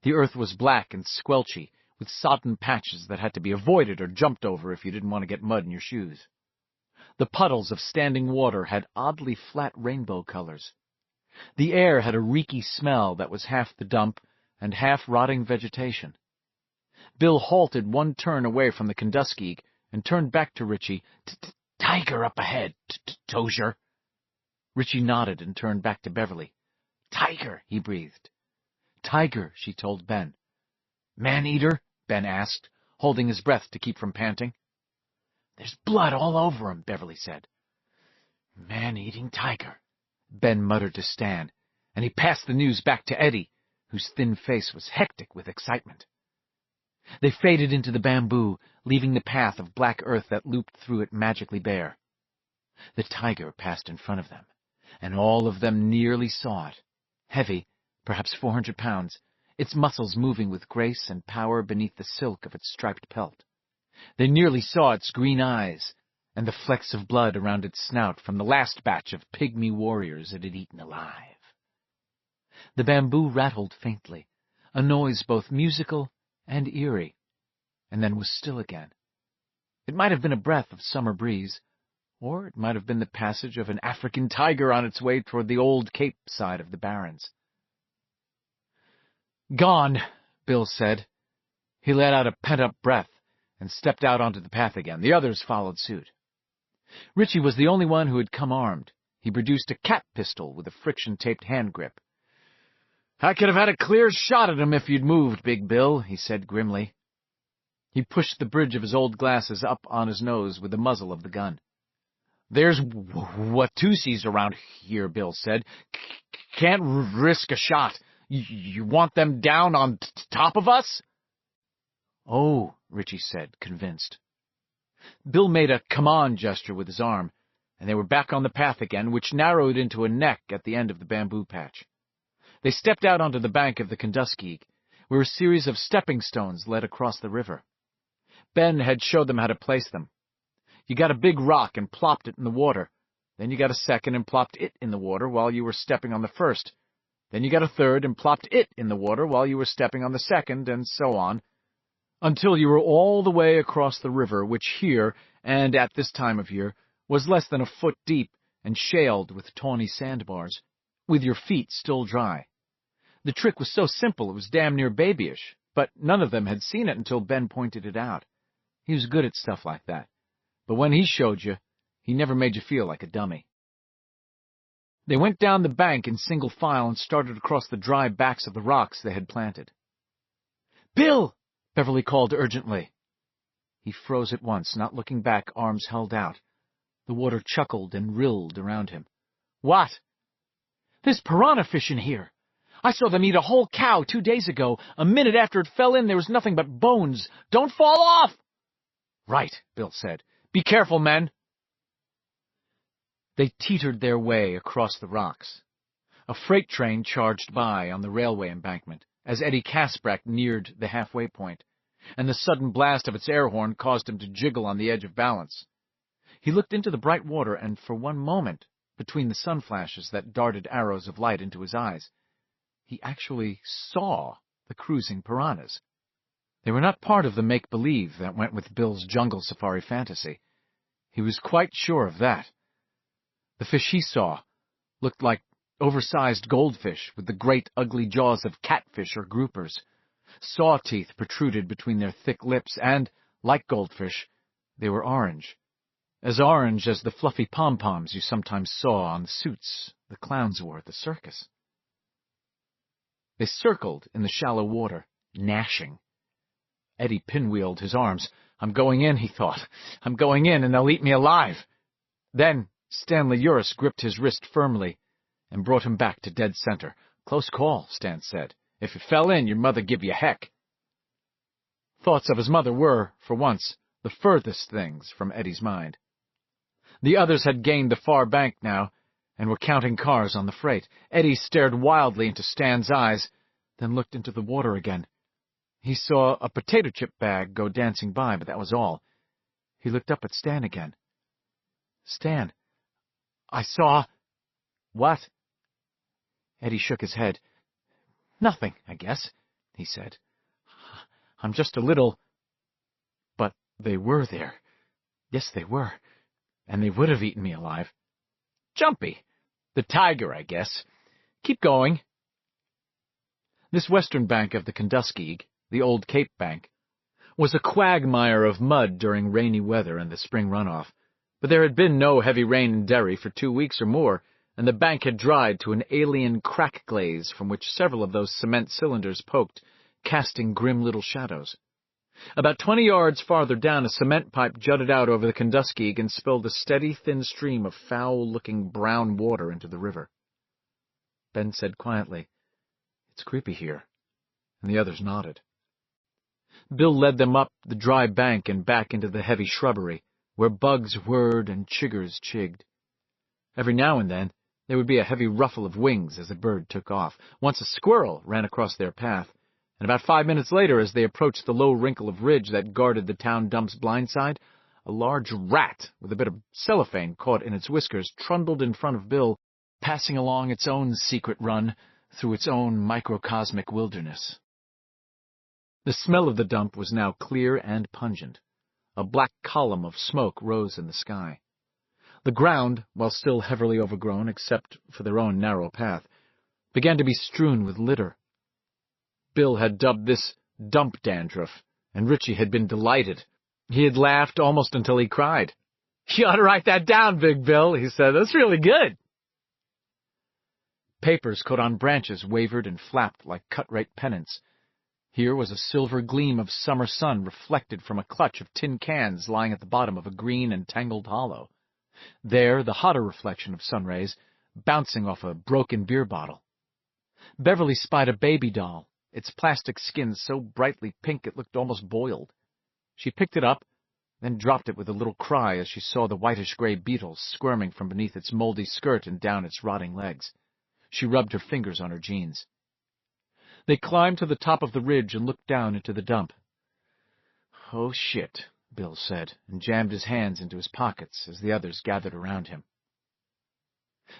The earth was black and squelchy, with sodden patches that had to be avoided or jumped over if you didn't want to get mud in your shoes. The puddles of standing water had oddly flat rainbow colors. The air had a reeky smell that was half the dump and half rotting vegetation. Bill halted one turn away from the Kenduskeag and turned back to Richie. "Tiger up ahead, Tozier." Richie nodded and turned back to Beverly. "Tiger," he breathed. "Tiger," she told Ben. "Man-eater?" Ben asked, holding his breath to keep from panting. "There's blood all over him," Beverly said. "Man-eating tiger," Ben muttered to Stan, and he passed the news back to Eddie, whose thin face was hectic with excitement. They faded into the bamboo, leaving the path of black earth that looped through it magically bare. The tiger passed in front of them, and all of them nearly saw it. Heavy, perhaps 400 pounds, its muscles moving with grace and power beneath the silk of its striped pelt. They nearly saw its green eyes, and the flecks of blood around its snout from the last batch of pygmy warriors it had eaten alive. The bamboo rattled faintly, a noise both musical and eerie, and then was still again. It might have been a breath of summer breeze, or it might have been the passage of an African tiger on its way toward the old Cape side of the Barrens. "Gone," Bill said. He let out a pent-up breath and stepped out onto the path again. The others followed suit. Richie was the only one who had come armed. He produced a cat pistol with a friction-taped hand grip. "I could have had a clear shot at him if you'd moved, Big Bill," he said grimly. He pushed the bridge of his old glasses up on his nose with the muzzle of the gun. "There's Watusis around here," Bill said. "Can't risk a shot. You want them down on top of us?" "Oh," Richie said, convinced. Bill made a come-on gesture with his arm, and they were back on the path again, which narrowed into a neck at the end of the bamboo patch. They stepped out onto the bank of the Kenduskeag, where a series of stepping stones led across the river. Ben had showed them how to place them. You got a big rock and plopped it in the water. Then you got a second and plopped it in the water while you were stepping on the first. Then you got a third and plopped it in the water while you were stepping on the second, and so on, until you were all the way across the river, which here, and at this time of year, was less than a foot deep and shaled with tawny sandbars, with your feet still dry. The trick was so simple it was damn near babyish, but none of them had seen it until Ben pointed it out. He was good at stuff like that, but when he showed you, he never made you feel like a dummy. They went down the bank in single file and started across the dry backs of the rocks they had planted. "Bill!" Beverly called urgently. He froze at once, not looking back, arms held out. The water chuckled and rilled around him. "What?" "There's piranha fish in here. I saw them eat a whole cow 2 days ago. A minute after it fell in, there was nothing but bones. Don't fall off!" "Right," Bill said. "Be careful, men." They teetered their way across the rocks. A freight train charged by on the railway embankment as Eddie Kasprack neared the halfway point, and the sudden blast of its air horn caused him to jiggle on the edge of balance. He looked into the bright water, and for one moment, between the sun flashes that darted arrows of light into his eyes, he actually saw the cruising piranhas. They were not part of the make-believe that went with Bill's jungle safari fantasy. He was quite sure of that. The fish he saw looked like oversized goldfish with the great ugly jaws of catfish or groupers. Saw teeth protruded between their thick lips, and, like goldfish, they were orange as the fluffy pom-poms you sometimes saw on the suits the clowns wore at the circus. They circled in the shallow water, gnashing. Eddie pinwheeled his arms. "I'm going in," he thought. "I'm going in, and they'll eat me alive." Then Stanley Uris gripped his wrist firmly and brought him back to dead center. "Close call," Stan said. "If you fell in, your mother'd give you heck." Thoughts of his mother were, for once, the furthest things from Eddie's mind. The others had gained the far bank now, and were counting cars on the freight. Eddie stared wildly into Stan's eyes, then looked into the water again. He saw a potato chip bag go dancing by, but that was all. He looked up at Stan again. "Stan, I saw—" "What?" Eddie shook his head. "Nothing, I guess," he said. "I'm just a little—" But they were there. Yes, they were. And they would have eaten me alive. "Jumpy. The tiger, I guess. Keep going." This western bank of the Kenduskeag, the old Cape Bank, was a quagmire of mud during rainy weather and the spring runoff, but there had been no heavy rain in Derry for 2 weeks or more, and the bank had dried to an alien crack glaze from which several of those cement cylinders poked, casting grim little shadows. About 20 yards farther down, a cement pipe jutted out over the Kenduskeag and spilled a steady, thin stream of foul-looking brown water into the river. Ben said quietly, "It's creepy here," and the others nodded. Bill led them up the dry bank and back into the heavy shrubbery, where bugs whirred and chiggers chigged. Every now and then, there would be a heavy ruffle of wings as a bird took off. Once a squirrel ran across their path, and about 5 minutes later, as they approached the low wrinkle of ridge that guarded the town dump's blind side, a large rat with a bit of cellophane caught in its whiskers trundled in front of Bill, passing along its own secret run through its own microcosmic wilderness. The smell of the dump was now clear and pungent. A black column of smoke rose in the sky. The ground, while still heavily overgrown except for their own narrow path, began to be strewn with litter. Bill had dubbed this dump dandruff, and Richie had been delighted. He had laughed almost until he cried. "You ought to write that down, Big Bill," he said. "That's really good." Papers caught on branches wavered and flapped like cut-rate pennants. Here was a silver gleam of summer sun reflected from a clutch of tin cans lying at the bottom of a green and tangled hollow. There, the hotter reflection of sun rays, bouncing off a broken beer bottle. Beverly spied a baby doll, its plastic skin so brightly pink it looked almost boiled. She picked it up, then dropped it with a little cry as she saw the whitish-gray beetles squirming from beneath its moldy skirt and down its rotting legs. She rubbed her fingers on her jeans. They climbed to the top of the ridge and looked down into the dump. "Oh, shit," Bill said, and jammed his hands into his pockets as the others gathered around him.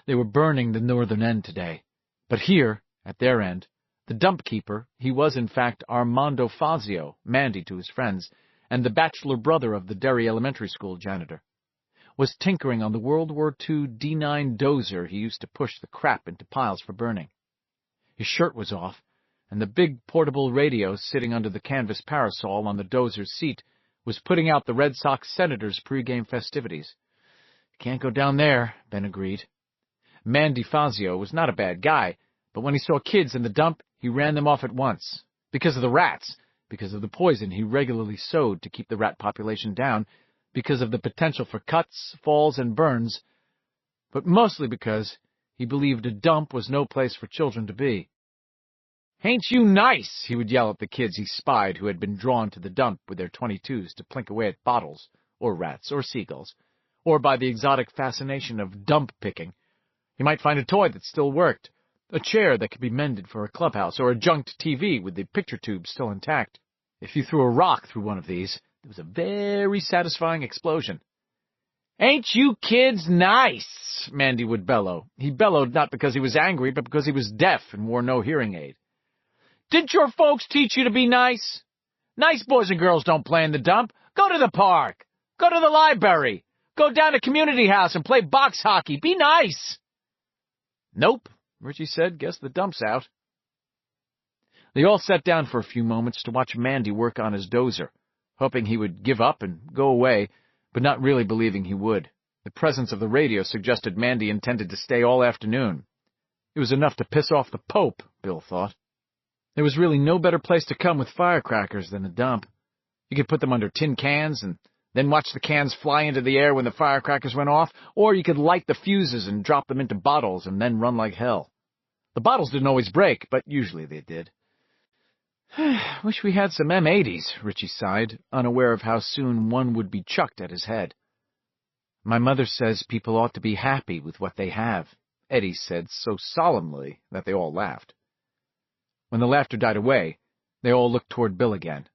They were burning the northern end today, but here, at their end, the dump keeper, he was in fact Armando Fazio, Mandy to his friends, and the bachelor brother of the Derry Elementary School janitor, was tinkering on the World War II D9 dozer he used to push the crap into piles for burning. His shirt was off, and the big portable radio sitting under the canvas parasol on the dozer's seat was putting out the Red Sox Senators' pregame festivities. "Can't go down there," Ben agreed. Mandy Fazio was not a bad guy, but when he saw kids in the dump, he ran them off at once. Because of the rats, because of the poison he regularly sowed to keep the rat population down, because of the potential for cuts, falls, and burns, but mostly because he believed a dump was no place for children to be. "Ain't you nice?" he would yell at the kids he spied who had been drawn to the dump with their .22s to plink away at bottles, or rats, or seagulls, or by the exotic fascination of dump picking. He might find a toy that still worked, a chair that could be mended for a clubhouse, or a junked TV with the picture tube still intact. If you threw a rock through one of these, there was a very satisfying explosion. "Ain't you kids nice?" Mandy would bellow. He bellowed not because he was angry, but because he was deaf and wore no hearing aid. "Didn't your folks teach you to be nice? Nice boys and girls don't play in the dump. Go to the park. Go to the library. Go down to community house and play box hockey. Be nice." "Nope," Richie said. "Guess the dump's out." They all sat down for a few moments to watch Mandy work on his dozer, hoping he would give up and go away, but not really believing he would. The presence of the radio suggested Mandy intended to stay all afternoon. It was enough to piss off the Pope, Bill thought. There was really no better place to come with firecrackers than the dump. You could put them under tin cans and then watch the cans fly into the air when the firecrackers went off, or you could light the fuses and drop them into bottles and then run like hell. The bottles didn't always break, but usually they did. "Wish we had some M80s, Richie sighed, unaware of how soon one would be chucked at his head. "My mother says people ought to be happy with what they have," Eddie said so solemnly that they all laughed. When the laughter died away, they all looked toward Bill again.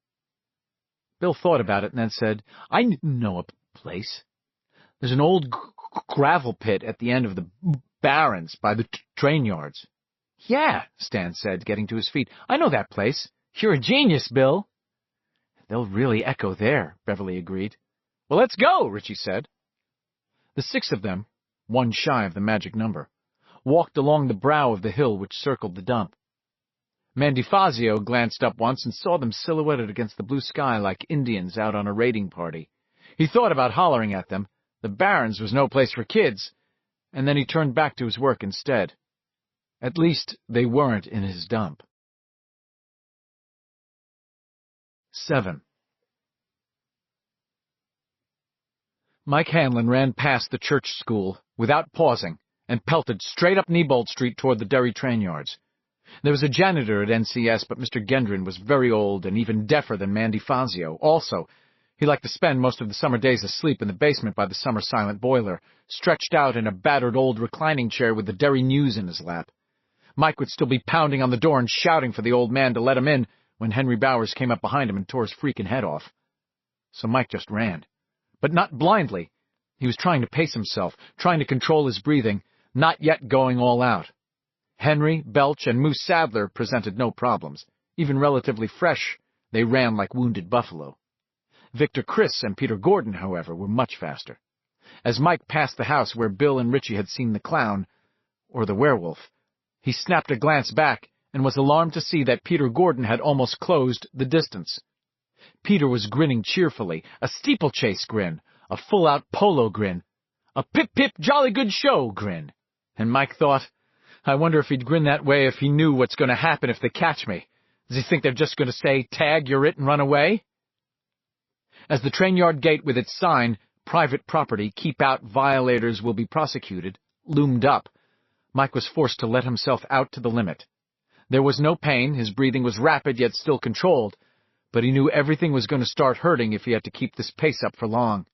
Bill thought about it and then said, "I know a place. There's an old gravel pit at the end of the barrens by the train yards." "Yeah," Stan said, getting to his feet. "I know that place. You're a genius, Bill." "They'll really echo there," Beverly agreed. "Well, let's go," Richie said. The 6 of them, one shy of the magic number, walked along the brow of the hill which circled the dump. Mandy Fazio glanced up once and saw them silhouetted against the blue sky like Indians out on a raiding party. He thought about hollering at them. The Barrens was no place for kids, and then he turned back to his work instead. At least they weren't in his dump. 7. Mike Hanlon ran past the church school without pausing and pelted straight up Neibolt Street toward the Derry train yards. There was a janitor at NCS, but Mr. Gendron was very old and even deafer than Mandy Fazio. Also, he liked to spend most of the summer days asleep in the basement by the summer silent boiler, stretched out in a battered old reclining chair with the Derry News in his lap. Mike would still be pounding on the door and shouting for the old man to let him in when Henry Bowers came up behind him and tore his freaking head off. So Mike just ran. But not blindly. He was trying to pace himself, trying to control his breathing, not yet going all out. Henry, Belch, and Moose Sadler presented no problems. Even relatively fresh, they ran like wounded buffalo. Victor Criss and Peter Gordon, however, were much faster. As Mike passed the house where Bill and Richie had seen the clown, or the werewolf, he snapped a glance back and was alarmed to see that Peter Gordon had almost closed the distance. Peter was grinning cheerfully, a steeplechase grin, a full-out polo grin, a pip-pip jolly-good-show grin. And Mike thought, I wonder if he'd grin that way if he knew what's going to happen if they catch me. Does he think they're just going to say, "Tag, you're it," and run away? As the train yard gate with its sign, "Private property, keep out, violators will be prosecuted," loomed up, Mike was forced to let himself out to the limit. There was no pain, his breathing was rapid yet still controlled, but he knew everything was going to start hurting if he had to keep this pace up for long.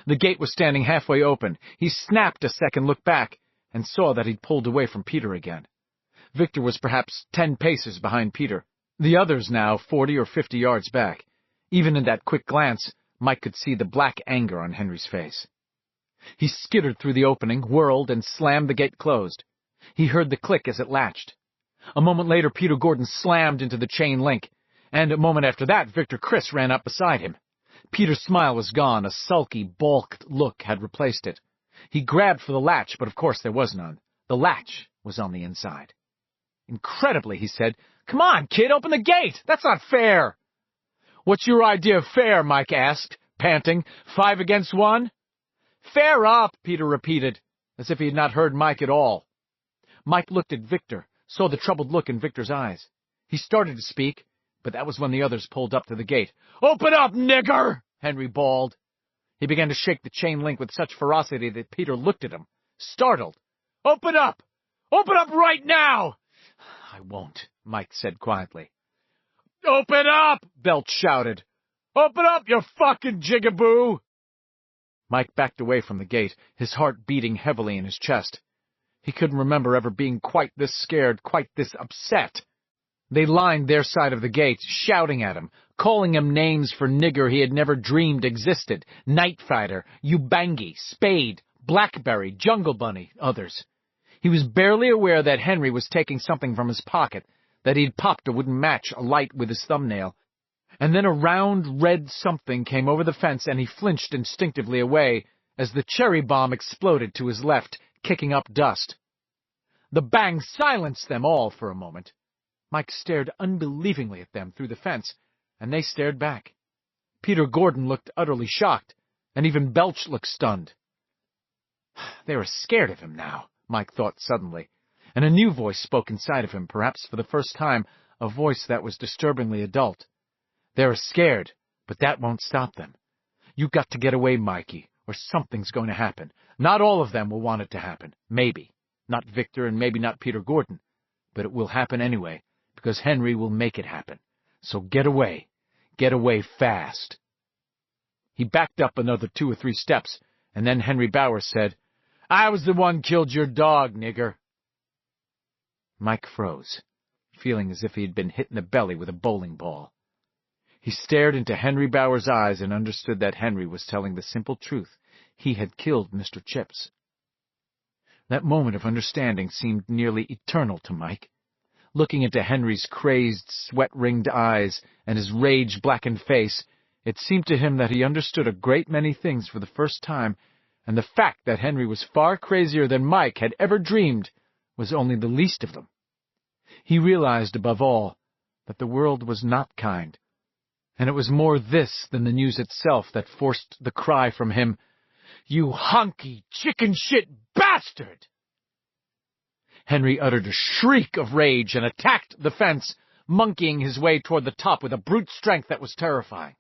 The gate was standing halfway open. He snapped a second look back and saw that he'd pulled away from Peter again. Victor was perhaps 10 paces behind Peter, the others now 40 or 50 yards back. Even in that quick glance, Mike could see the black anger on Henry's face. He skittered through the opening, whirled, and slammed the gate closed. He heard the click as it latched. A moment later, Peter Gordon slammed into the chain link, and a moment after that, Victor Criss ran up beside him. Peter's smile was gone. A sulky, balked look had replaced it. He grabbed for the latch, but of course there was none. The latch was on the inside. Incredibly, he said, "Come on, kid, open the gate! That's not fair!" "What's your idea of fair?" Mike asked, panting. 5 against 1? "Fair up," Peter repeated, as if he had not heard Mike at all. Mike looked at Victor, saw the troubled look in Victor's eyes. He started to speak, but that was when the others pulled up to the gate. "Open up, nigger!" Henry bawled. He began to shake the chain link with such ferocity that Peter looked at him, startled. "Open up! Open up right now!" "I won't," Mike said quietly. "Open up!" Belch shouted. "Open up, you fucking jigaboo!" Mike backed away from the gate, his heart beating heavily in his chest. He couldn't remember ever being quite this scared, quite this upset. They lined their side of the gate, shouting at him, calling him names for nigger he had never dreamed existed: Night Fighter, Ubangi, Spade, Blackberry, Jungle Bunny, others. He was barely aware that Henry was taking something from his pocket, that he'd popped a wooden match alight with his thumbnail. And then a round, red something came over the fence and he flinched instinctively away as the cherry bomb exploded to his left, kicking up dust. The bang silenced them all for a moment. Mike stared unbelievingly at them through the fence, and they stared back. Peter Gordon looked utterly shocked, and even Belch looked stunned. They were scared of him now, Mike thought suddenly, and a new voice spoke inside of him, perhaps for the first time, a voice that was disturbingly adult. They're scared, but that won't stop them. You've got to get away, Mikey, or something's going to happen. Not all of them will want it to happen. Maybe. Not Victor and maybe not Peter Gordon. But it will happen anyway, because Henry will make it happen. So get away. Get away fast. He backed up another 2 or 3 steps, and then Henry Bowers said, "I was the one killed your dog, nigger." Mike froze, feeling as if he had been hit in the belly with a bowling ball. He stared into Henry Bowers' eyes and understood that Henry was telling the simple truth. He had killed Mr. Chips. That moment of understanding seemed nearly eternal to Mike. Looking into Henry's crazed, sweat-ringed eyes and his rage-blackened face, it seemed to him that he understood a great many things for the first time, and the fact that Henry was far crazier than Mike had ever dreamed was only the least of them. He realized, above all, that the world was not kind, and it was more this than the news itself that forced the cry from him, "You honky chicken-shit bastard!" Henry uttered a shriek of rage and attacked the fence, monkeying his way toward the top with a brute strength that was terrifying.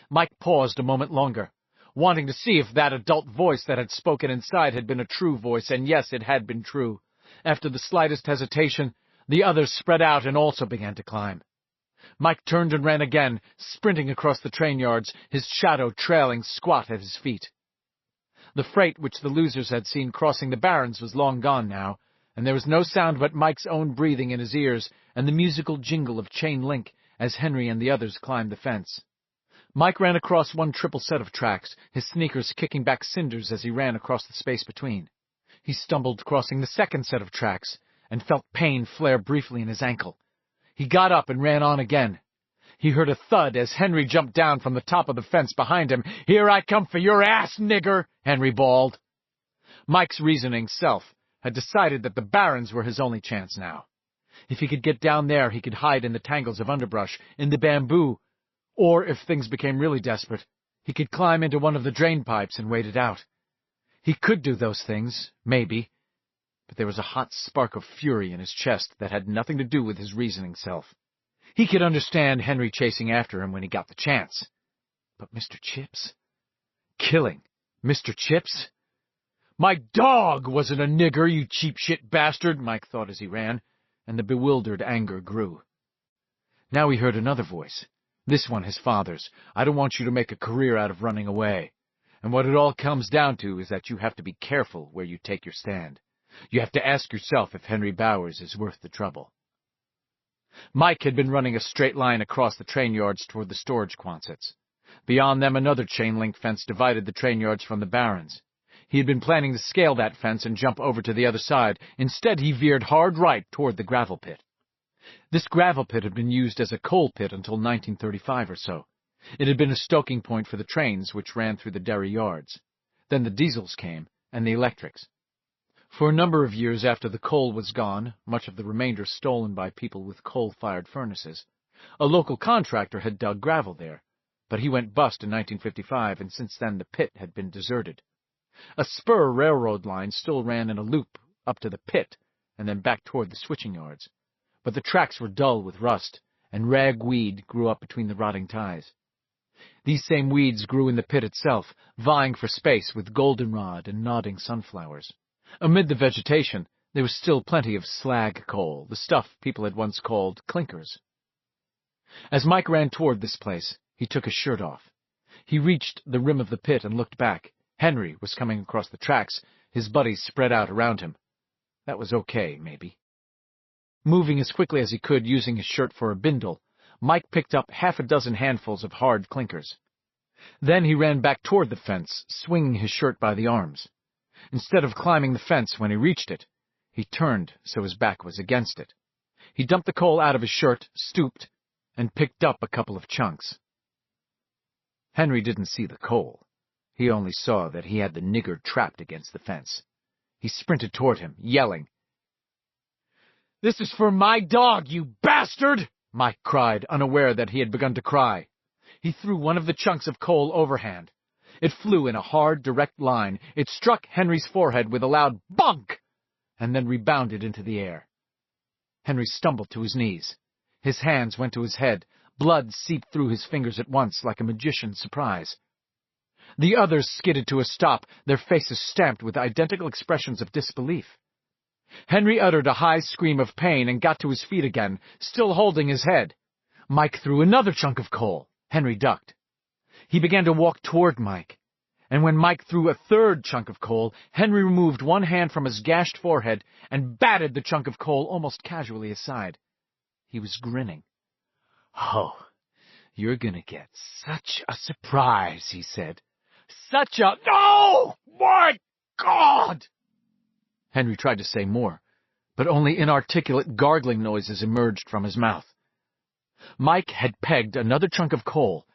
Mike paused a moment longer, wanting to see if that adult voice that had spoken inside had been a true voice, and yes, it had been true. After the slightest hesitation, the others spread out and also began to climb. Mike turned and ran again, sprinting across the train yards, his shadow trailing squat at his feet. The freight which the losers had seen crossing the barrens was long gone now, and there was no sound but Mike's own breathing in his ears and the musical jingle of chain link as Henry and the others climbed the fence. Mike ran across one triple set of tracks, his sneakers kicking back cinders as he ran across the space between. He stumbled crossing the second set of tracks and felt pain flare briefly in his ankle. He got up and ran on again. He heard a thud as Henry jumped down from the top of the fence behind him. "Here I come for your ass, nigger!" Henry bawled. Mike's reasoning self had decided that the barrens were his only chance now. If he could get down there, he could hide in the tangles of underbrush, in the bamboo, or, if things became really desperate, he could climb into one of the drain pipes and wait it out. He could do those things, maybe, but there was a hot spark of fury in his chest that had nothing to do with his reasoning self. He could understand Henry chasing after him when he got the chance. But Mr. Chips? Killing Mr. Chips? "My dog wasn't a nigger, you cheap shit bastard," Mike thought as he ran, and the bewildered anger grew. Now he heard another voice. This one his father's. "I don't want you to make a career out of running away. And what it all comes down to is that you have to be careful where you take your stand. You have to ask yourself if Henry Bowers is worth the trouble." Mike had been running a straight line across the train yards toward the storage quonsets. Beyond them, another chain-link fence divided the train yards from the barrens. He had been planning to scale that fence and jump over to the other side. Instead, he veered hard right toward the gravel pit. This gravel pit had been used as a coal pit until 1935 or so. It had been a stoking point for the trains which ran through the Derry yards. Then the diesels came, and the electrics. For a number of years after the coal was gone, much of the remainder stolen by people with coal-fired furnaces, a local contractor had dug gravel there, but he went bust in 1955, and since then the pit had been deserted. A spur railroad line still ran in a loop up to the pit and then back toward the switching yards, but the tracks were dull with rust, and ragweed grew up between the rotting ties. These same weeds grew in the pit itself, vying for space with goldenrod and nodding sunflowers. Amid the vegetation, there was still plenty of slag coal, the stuff people had once called clinkers. As Mike ran toward this place, he took his shirt off. He reached the rim of the pit and looked back. Henry was coming across the tracks, his buddies spread out around him. That was okay, maybe. Moving as quickly as he could, using his shirt for a bindle, Mike picked up half a dozen handfuls of hard clinkers. Then he ran back toward the fence, swinging his shirt by the arms. Instead of climbing the fence when he reached it, he turned so his back was against it. He dumped the coal out of his shirt, stooped, and picked up a couple of chunks. Henry didn't see the coal. He only saw that he had the nigger trapped against the fence. He sprinted toward him, yelling. "This is for my dog, you bastard!" Mike cried, unaware that he had begun to cry. He threw one of the chunks of coal overhand. It flew in a hard, direct line. It struck Henry's forehead with a loud bonk, and then rebounded into the air. Henry stumbled to his knees. His hands went to his head. Blood seeped through his fingers at once, like a magician's surprise. The others skidded to a stop, their faces stamped with identical expressions of disbelief. Henry uttered a high scream of pain and got to his feet again, still holding his head. Mike threw another chunk of coal. Henry ducked. He began to walk toward Mike, and when Mike threw a third chunk of coal, Henry removed one hand from his gashed forehead and batted the chunk of coal almost casually aside. He was grinning. "Oh, you're gonna get such a surprise," he said. "Such a— Oh, my God!" Henry tried to say more, but only inarticulate gargling noises emerged from his mouth. Mike had pegged another chunk of coal,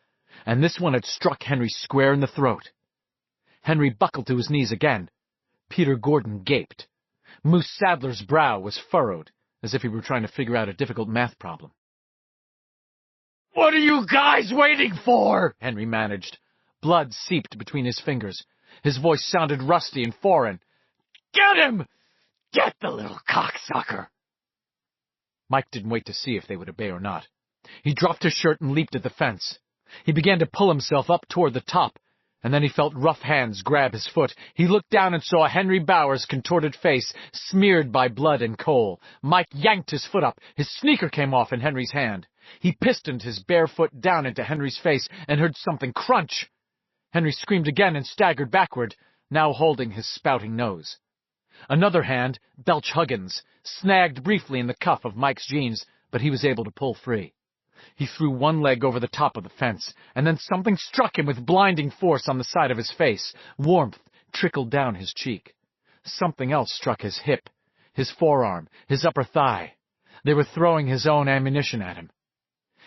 and this one had struck Henry square in the throat. Henry buckled to his knees again. Peter Gordon gaped. Moose Sadler's brow was furrowed, as if he were trying to figure out a difficult math problem. "What are you guys waiting for?" Henry managed. Blood seeped between his fingers. His voice sounded rusty and foreign. "Get him! Get the little cocksucker!" Mike didn't wait to see if they would obey or not. He dropped his shirt and leaped at the fence. He began to pull himself up toward the top, and then he felt rough hands grab his foot. He looked down and saw Henry Bowers' contorted face, smeared by blood and coal. Mike yanked his foot up. His sneaker came off in Henry's hand. He pistoned his bare foot down into Henry's face and heard something crunch. Henry screamed again and staggered backward, now holding his spouting nose. Another hand, Belch Huggins, snagged briefly in the cuff of Mike's jeans, but he was able to pull free. He threw one leg over the top of the fence, and then something struck him with blinding force on the side of his face. Warmth trickled down his cheek. Something else struck his hip, his forearm, his upper thigh. They were throwing his own ammunition at him.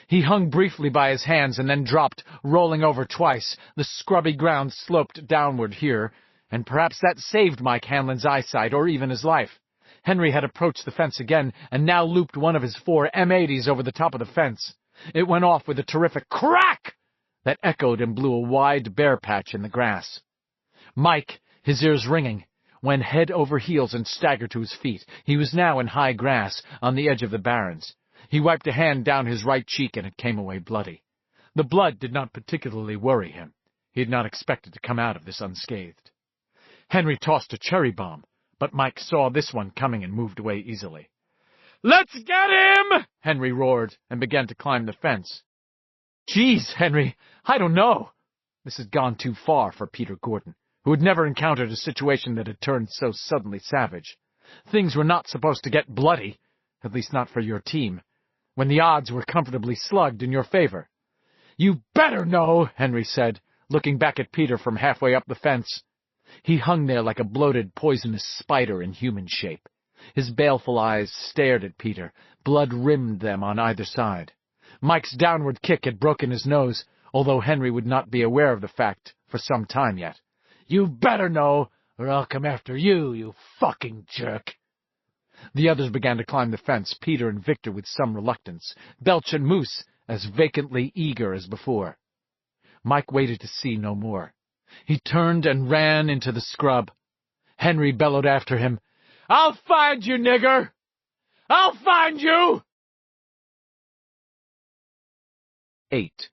He hung briefly by his hands and then dropped, rolling over twice. The scrubby ground sloped downward here, and perhaps that saved Mike Hanlon's eyesight or even his life. Henry had approached the fence again and now looped one of his 4 M80s over the top of the fence. It went off with a terrific crack that echoed and blew a wide bare patch in the grass. Mike, his ears ringing, went head over heels and staggered to his feet. He was now in high grass on the edge of the barrens. He wiped a hand down his right cheek and it came away bloody. The blood did not particularly worry him. He had not expected to come out of this unscathed. Henry tossed a cherry bomb, but Mike saw this one coming and moved away easily. "Let's get him!" Henry roared and began to climb the fence. "Geez, Henry, I don't know." This had gone too far for Peter Gordon, who had never encountered a situation that had turned so suddenly savage. Things were not supposed to get bloody, at least not for your team, when the odds were comfortably slugged in your favor. "You better know," Henry said, looking back at Peter from halfway up the fence. He hung there like a bloated, poisonous spider in human shape. His baleful eyes stared at Peter. Blood rimmed them on either side. Mike's downward kick had broken his nose, although Henry would not be aware of the fact for some time yet. "You better know, or I'll come after you, you fucking jerk." The others began to climb the fence, Peter and Victor with some reluctance, Belch and Moose as vacantly eager as before. Mike waited to see no more. He turned and ran into the scrub. Henry bellowed after him, "I'll find you, nigger! I'll find you!" 8.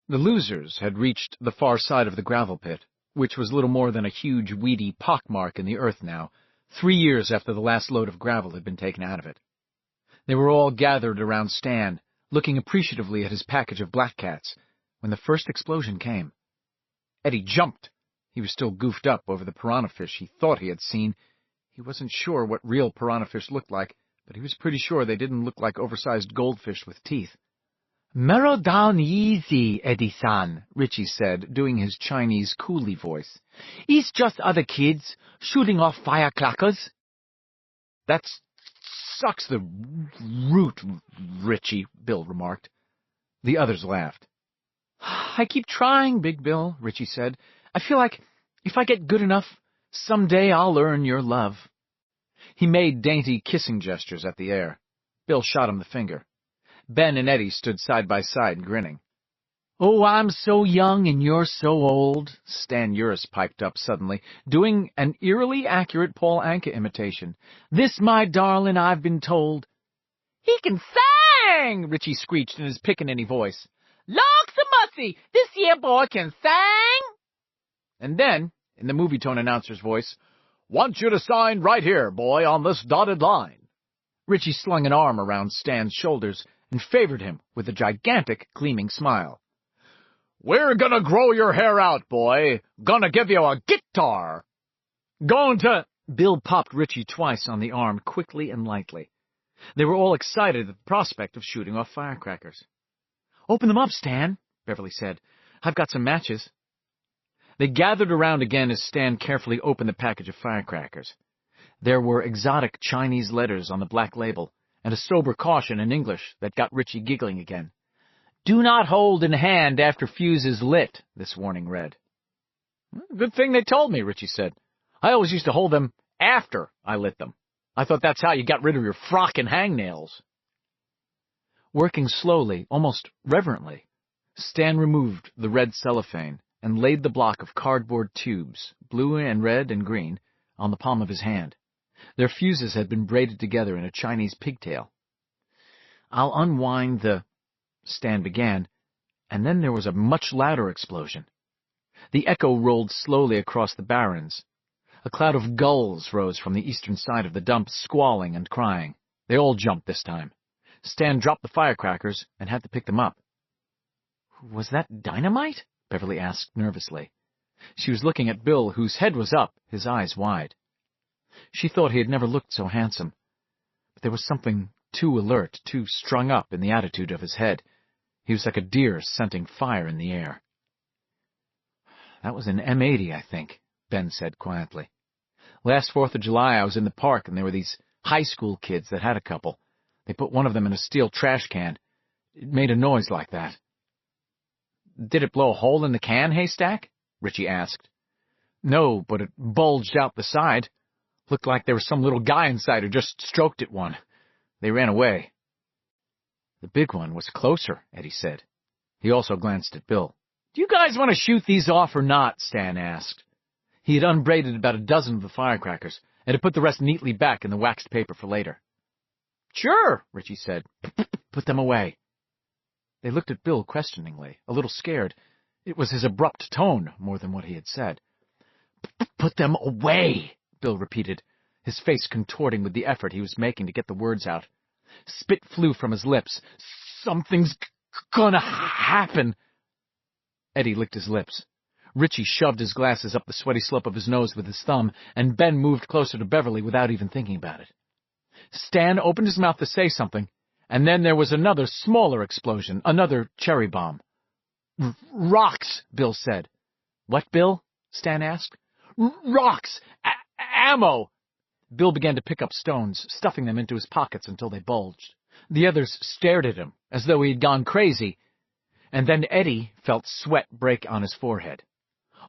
The losers had reached the far side of the gravel pit, which was little more than a huge weedy pockmark in the earth now, 3 years after the last load of gravel had been taken out of it. They were all gathered around Stan, looking appreciatively at his package of black cats, when the first explosion came. Eddie jumped. He was still goofed up over the piranha fish he thought he had seen. He wasn't sure what real piranha fish looked like, but he was pretty sure they didn't look like oversized goldfish with teeth. "Mellow down easy, Eddie-san," Richie said, doing his Chinese coolie voice. "It's just other kids shooting off firecrackers." "That sucks the root, Richie," Bill remarked. The others laughed. "I keep trying, Big Bill," Richie said. "I feel like if I get good enough, someday I'll earn your love." He made dainty kissing gestures at the air. Bill shot him the finger. Ben and Eddie stood side by side, grinning. "Oh, I'm so young and you're so old," Stan Uris piped up suddenly, doing an eerily accurate Paul Anka imitation. "This, my darling, I've been told." "He can sing!" Richie screeched in his pickaninny voice. "Lawks-a-mussy, this here boy can sing!" And then, in the movie tone announcer's voice, "Want you to sign right here, boy, on this dotted line." Richie slung an arm around Stan's shoulders and favored him with a gigantic, gleaming smile. "We're gonna grow your hair out, boy. Gonna give you a guitar." "Going to—" Bill popped Richie twice on the arm, quickly and lightly. They were all excited at the prospect of shooting off firecrackers. "Open them up, Stan," Beverly said. "I've got some matches." They gathered around again as Stan carefully opened the package of firecrackers. There were exotic Chinese letters on the black label, and a sober caution in English that got Richie giggling again. Do not hold in hand after fuse is lit, this warning read. Good thing they told me, Richie said. I always used to hold them after I lit them. I thought that's how you got rid of your frock and hangnails. Working slowly, almost reverently, Stan removed the red cellophane and laid the block of cardboard tubes, blue and red and green, on the palm of his hand. Their fuses had been braided together in a Chinese pigtail. "I'll unwind the—" Stan began, and then there was a much louder explosion. The echo rolled slowly across the barrens. A cloud of gulls rose from the eastern side of the dump, squalling and crying. They all jumped this time. Stan dropped the firecrackers and had to pick them up. "Was that dynamite?" Beverly asked nervously. She was looking at Bill, whose head was up, his eyes wide. She thought he had never looked so handsome, but there was something too alert, too strung up in the attitude of his head. He was like a deer scenting fire in the air. "That was an M80, I think," Ben said quietly. "Last 4th of July I was in the park, and there were these high school kids that had a couple. They put one of them in a steel trash can. It made a noise like that." "Did it blow a hole in the can, Haystack?" Richie asked. "No, but it bulged out the side. Looked like there was some little guy inside who just stroked at one. They ran away." "The big one was closer," Eddie said. He also glanced at Bill. "Do you guys want to shoot these off or not?" Stan asked. He had unbraided about a dozen of the firecrackers and had put the rest neatly back in the waxed paper for later. "Sure," Richie said. "Put them away." They looked at Bill questioningly, a little scared. It was his abrupt tone more than what he had said. "Put them away," Bill repeated, his face contorting with the effort he was making to get the words out. Spit flew from his lips. "Something's gonna happen." Eddie licked his lips. Richie shoved his glasses up the sweaty slope of his nose with his thumb, and Ben moved closer to Beverly without even thinking about it. Stan opened his mouth to say something, and then there was another smaller explosion, another cherry bomb. "Rocks," Bill said. "What, Bill?" Stan asked. "Rocks! Ammo!" Bill began to pick up stones, stuffing them into his pockets until they bulged. The others stared at him, as though he had gone crazy, and then Eddie felt sweat break on his forehead.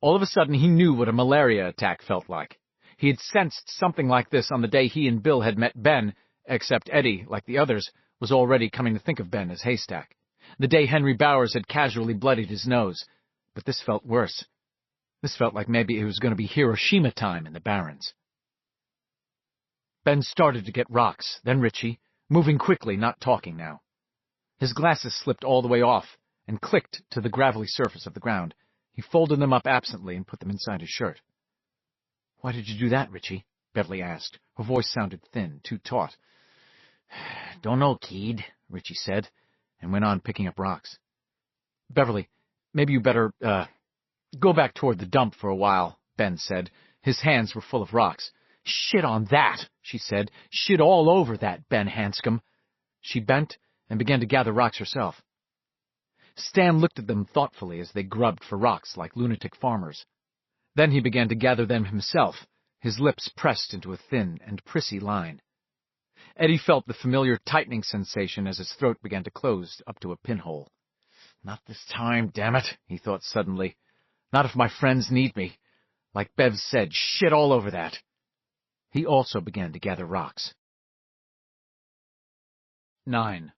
All of a sudden he knew what a malaria attack felt like. He had sensed something like this on the day he and Bill had met Ben, except Eddie, like the others, was already coming to think of Ben as Haystack. The day Henry Bowers had casually bloodied his nose. But this felt worse. This felt like maybe it was going to be Hiroshima time in the Barrens. Ben started to get rocks, then Richie, moving quickly, not talking now. His glasses slipped all the way off and clicked to the gravelly surface of the ground. He folded them up absently and put them inside his shirt. "Why did you do that, Richie?" Beverly asked. Her voice sounded thin, too taut. "Don't know, kid," Richie said, and went on picking up rocks. "Beverly, maybe you better, go back toward the dump for a while," Ben said. His hands were full of rocks. "Shit on that," she said. "Shit all over that, Ben Hanscom." She bent and began to gather rocks herself. Stan looked at them thoughtfully as they grubbed for rocks like lunatic farmers. Then he began to gather them himself, his lips pressed into a thin and prissy line. Eddie felt the familiar tightening sensation as his throat began to close up to a pinhole. "Not this time, damn it," he thought suddenly. "Not if my friends need me. Like Bev said, shit all over that." He also began to gather rocks. 9.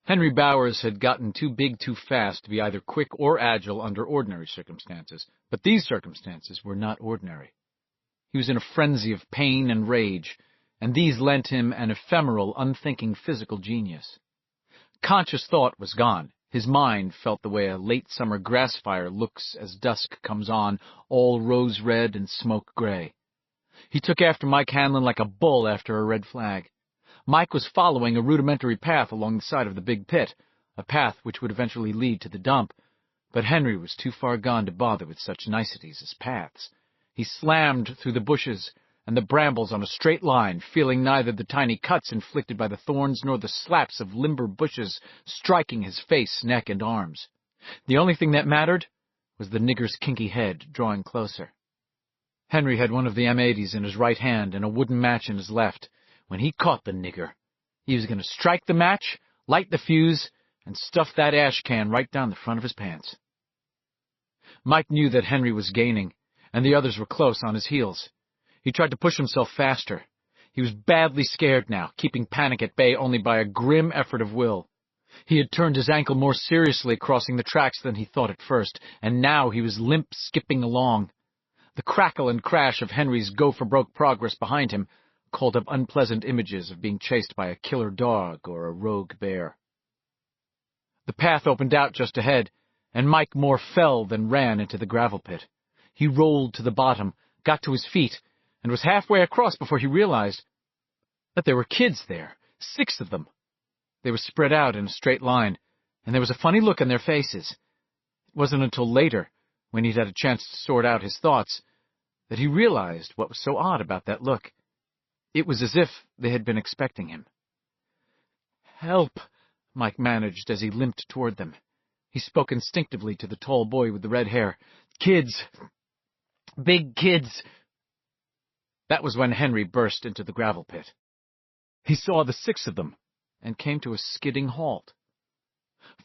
Henry Bowers had gotten too big too fast to be either quick or agile under ordinary circumstances, but these circumstances were not ordinary. He was in a frenzy of pain and rage, and these lent him an ephemeral, unthinking physical genius. Conscious thought was gone. His mind felt the way a late summer grass fire looks as dusk comes on, all rose-red and smoke-gray. He took after Mike Hanlon like a bull after a red flag. Mike was following a rudimentary path along the side of the big pit, a path which would eventually lead to the dump, but Henry was too far gone to bother with such niceties as paths. He slammed through the bushes and the brambles on a straight line, feeling neither the tiny cuts inflicted by the thorns nor the slaps of limber bushes striking his face, neck, and arms. The only thing that mattered was the nigger's kinky head drawing closer. Henry had one of the M80s in his right hand and a wooden match in his left. When he caught the nigger, he was going to strike the match, light the fuse, and stuff that ash can right down the front of his pants. Mike knew that Henry was gaining, and the others were close on his heels. He tried to push himself faster. He was badly scared now, keeping panic at bay only by a grim effort of will. He had turned his ankle more seriously crossing the tracks than he thought at first, and now he was limp skipping along. The crackle and crash of Henry's go-for-broke progress behind him called up unpleasant images of being chased by a killer dog or a rogue bear. The path opened out just ahead, and Mike more fell than ran into the gravel pit. He rolled to the bottom, got to his feet, and was halfway across before he realized that there were kids there, 6 of them. They were spread out in a straight line, and there was a funny look on their faces. It wasn't until later, when he'd had a chance to sort out his thoughts, that he realized what was so odd about that look. It was as if they had been expecting him. "Help," Mike managed as he limped toward them. He spoke instinctively to the tall boy with the red hair. "Kids. Big kids." That was when Henry burst into the gravel pit. He saw the 6 of them, and came to a skidding halt.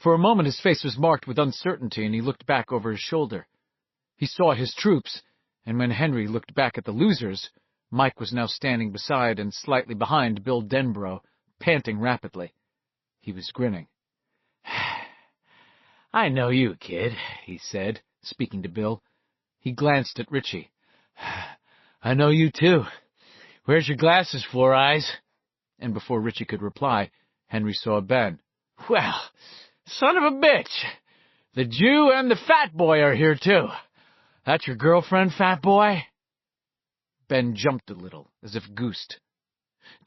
For a moment his face was marked with uncertainty, and he looked back over his shoulder. He saw his troops, and when Henry looked back at the losers, Mike was now standing beside and slightly behind Bill Denbrough, panting rapidly. He was grinning. "I know you, kid," he said, speaking to Bill. He glanced at Richie. "I know you, too. Where's your glasses, Four Eyes?" And before Richie could reply, Henry saw Ben. "Well, son of a bitch! The Jew and the fat boy are here, too. That your girlfriend, fat boy?" Ben jumped a little, as if goosed.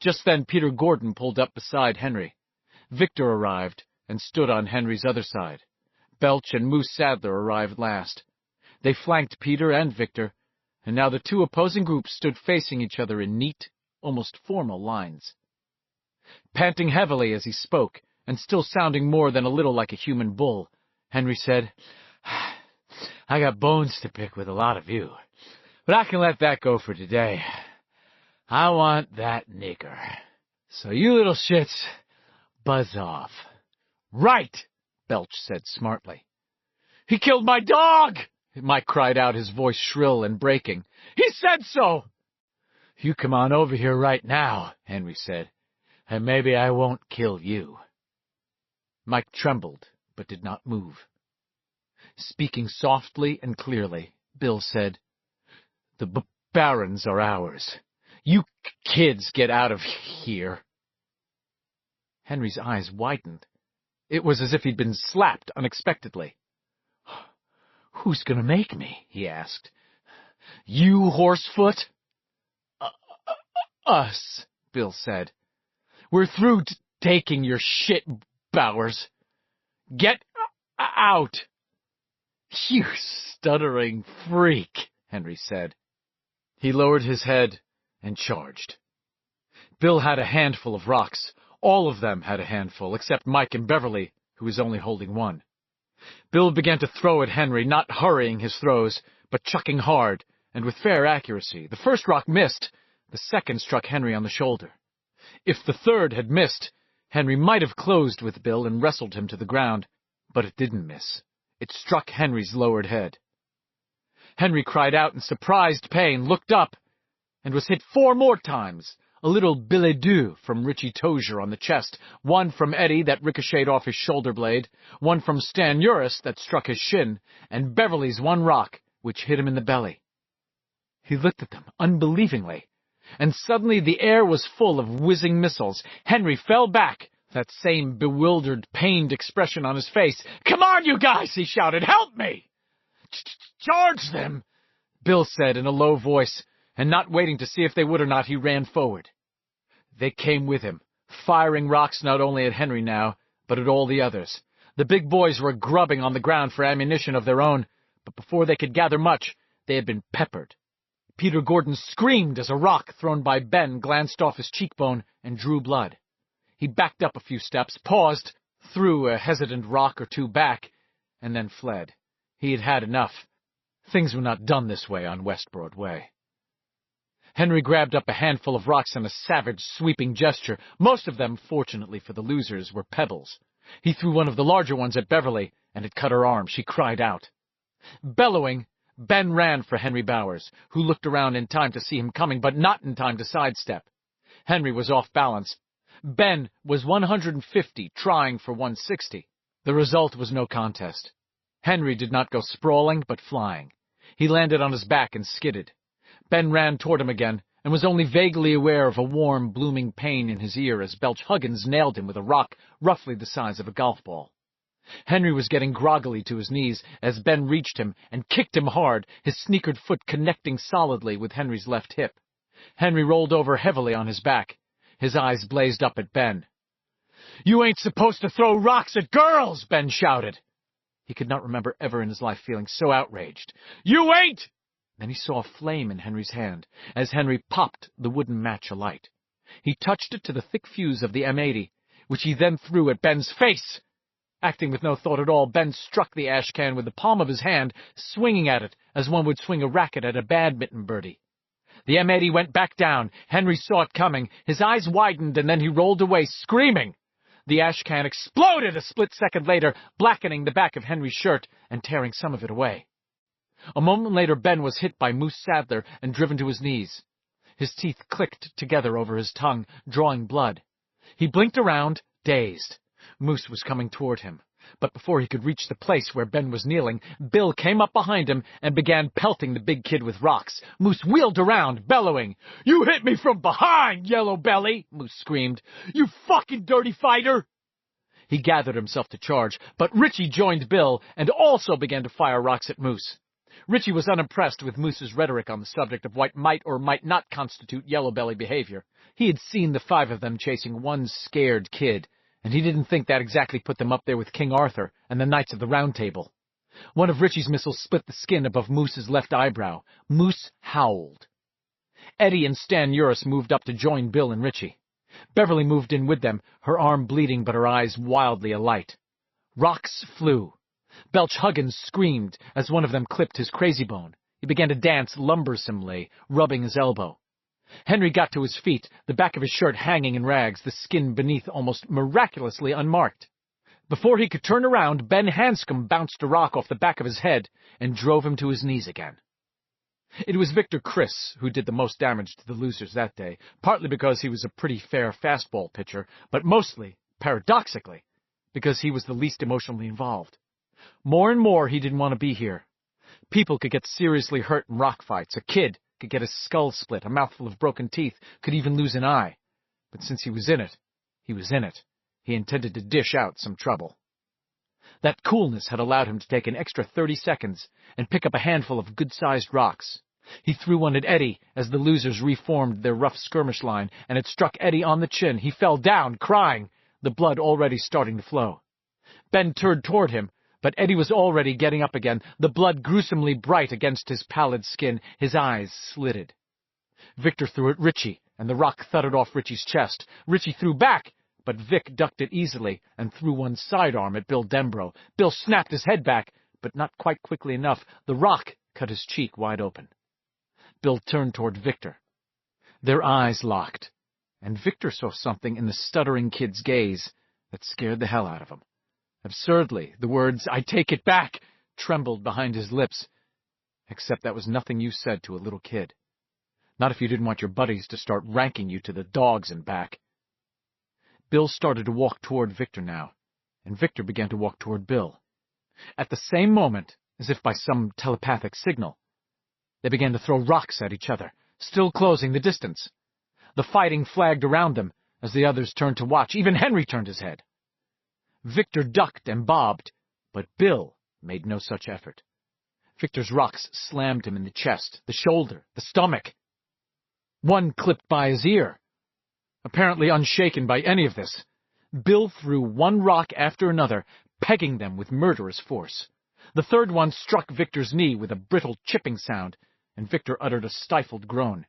Just then Peter Gordon pulled up beside Henry. Victor arrived, and stood on Henry's other side. Belch and Moose Sadler arrived last. They flanked Peter and Victor, and now the 2 opposing groups stood facing each other in neat, almost formal lines. Panting heavily as he spoke, and still sounding more than a little like a human bull, Henry said, "I got bones to pick with a lot of you, but I can let that go for today. I want that nigger. So you little shits, buzz off." "Right," Belch said smartly. "He killed my dog!" Mike cried out, his voice shrill and breaking. "He said so!" "You come on over here right now," Henry said, "and maybe I won't kill you." Mike trembled, but did not move. Speaking softly and clearly, Bill said, "The barons are ours. You kids get out of here." Henry's eyes widened. It was as if he'd been slapped unexpectedly. "Who's going to make me?" he asked. "You, Horsefoot?" Us," Bill said. "We're through taking your shit, Bowers. Get out." "You stuttering freak," Henry said. He lowered his head and charged. Bill had a handful of rocks. All of them had a handful, except Mike and Beverly, who was only holding one. Bill began to throw at Henry, not hurrying his throws, but chucking hard, and with fair accuracy. The first rock missed. The second struck Henry on the shoulder. If the third had missed, Henry might have closed with Bill and wrestled him to the ground, but it didn't miss. It struck Henry's lowered head. Henry cried out in surprised pain, looked up, and was hit 4 more times. A little billet doux from Richie Tozier on the chest, one from Eddie that ricocheted off his shoulder blade, one from Stan Uris that struck his shin, and Beverly's one rock, which hit him in the belly. He looked at them unbelievingly, and suddenly the air was full of whizzing missiles. Henry fell back, that same bewildered, pained expression on his face. "Come on, you guys!" he shouted. "Help me!" "Charge them!" Bill said in a low voice, and not waiting to see if they would or not, he ran forward. They came with him, firing rocks not only at Henry now, but at all the others. The big boys were grubbing on the ground for ammunition of their own, but before they could gather much, they had been peppered. Peter Gordon screamed as a rock thrown by Ben glanced off his cheekbone and drew blood. He backed up a few steps, paused, threw a hesitant rock or 2 back, and then fled. He had had enough. Things were not done this way on West Broadway. Henry grabbed up a handful of rocks in a savage, sweeping gesture. Most of them, fortunately for the losers, were pebbles. He threw one of the larger ones at Beverly, and it cut her arm. She cried out. Bellowing, Ben ran for Henry Bowers, who looked around in time to see him coming, but not in time to sidestep. Henry was off balance. Ben was 150, trying for 160. The result was no contest. Henry did not go sprawling, but flying. He landed on his back and skidded. Ben ran toward him again, and was only vaguely aware of a warm, blooming pain in his ear as Belch Huggins nailed him with a rock roughly the size of a golf ball. Henry was getting groggily to his knees as Ben reached him and kicked him hard, his sneakered foot connecting solidly with Henry's left hip. Henry rolled over heavily on his back. His eyes blazed up at Ben. "You ain't supposed to throw rocks at girls!" Ben shouted. He could not remember ever in his life feeling so outraged. "You ain't!" Then he saw a flame in Henry's hand as Henry popped the wooden match alight. He touched it to the thick fuse of the M80, which he then threw at Ben's face. Acting with no thought at all, Ben struck the ash can with the palm of his hand, swinging at it as one would swing a racket at a badminton birdie. The M80 went back down. Henry saw it coming. His eyes widened, and then he rolled away, screaming. The ash can exploded a split second later, blackening the back of Henry's shirt and tearing some of it away. A moment later, Ben was hit by Moose Sadler and driven to his knees. His teeth clicked together over his tongue, drawing blood. He blinked around, dazed. Moose was coming toward him. But before he could reach the place where Ben was kneeling, Bill came up behind him and began pelting the big kid with rocks. Moose wheeled around, bellowing. "You hit me from behind, Yellow Belly!" Moose screamed. "You fucking dirty fighter!" He gathered himself to charge, but Richie joined Bill and also began to fire rocks at Moose. Richie was unimpressed with Moose's rhetoric on the subject of what might or might not constitute Yellow Belly behavior. He had seen the 5 of them chasing one scared kid, and he didn't think that exactly put them up there with King Arthur and the Knights of the Round Table. One of Richie's missiles split the skin above Moose's left eyebrow. Moose howled. Eddie and Stan Uris moved up to join Bill and Richie. Beverly moved in with them, her arm bleeding but her eyes wildly alight. Rocks flew. Belch Huggins screamed as one of them clipped his crazy bone. He began to dance lumbersomely, rubbing his elbow. Henry got to his feet, the back of his shirt hanging in rags, the skin beneath almost miraculously unmarked. Before he could turn around, Ben Hanscom bounced a rock off the back of his head and drove him to his knees again. It was Victor Criss who did the most damage to the losers that day, partly because he was a pretty fair fastball pitcher, but mostly, paradoxically, because he was the least emotionally involved. More and more he didn't want to be here. People could get seriously hurt in rock fights. A kid could get his skull split, a mouthful of broken teeth, could even lose an eye. But since he was in it, he was in it. He intended to dish out some trouble. That coolness had allowed him to take an extra 30 seconds and pick up a handful of good-sized rocks. He threw one at Eddie as the losers reformed their rough skirmish line, and it struck Eddie on the chin. He fell down, crying, the blood already starting to flow. Ben turned toward him, but Eddie was already getting up again, the blood gruesomely bright against his pallid skin, his eyes slitted. Victor threw at Richie, and the rock thudded off Richie's chest. Richie threw back, but Vic ducked it easily and threw one sidearm at Bill Denbrough. Bill snapped his head back, but not quite quickly enough. The rock cut his cheek wide open. Bill turned toward Victor. Their eyes locked, and Victor saw something in the stuttering kid's gaze that scared the hell out of him. Absurdly, the words, "I take it back," trembled behind his lips. Except that was nothing you said to a little kid. Not if you didn't want your buddies to start ranking you to the dogs and back. Bill started to walk toward Victor now, and Victor began to walk toward Bill. At the same moment, as if by some telepathic signal, they began to throw rocks at each other, still closing the distance. The fighting flagged around them as the others turned to watch. Even Henry turned his head. Victor ducked and bobbed, but Bill made no such effort. Victor's rocks slammed him in the chest, the shoulder, the stomach. One clipped by his ear. Apparently unshaken by any of this, Bill threw one rock after another, pegging them with murderous force. The third one struck Victor's knee with a brittle chipping sound, and Victor uttered a stifled groan.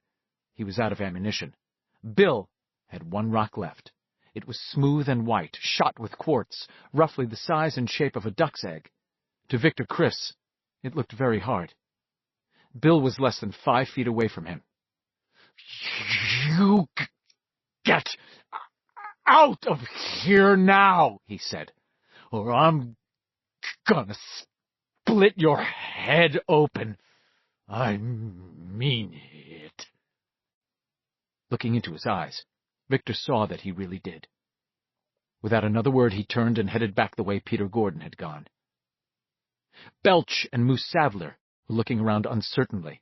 He was out of ammunition. Bill had one rock left. It was smooth and white, shot with quartz, roughly the size and shape of a duck's egg. To Victor Criss, it looked very hard. Bill was less than 5 feet away from him. You get out of here now, he said, or I'm gonna split your head open. I mean it. Looking into his eyes, Victor saw that he really did. Without another word, he turned and headed back the way Peter Gordon had gone. Belch and Moose Sadler were looking around uncertainly.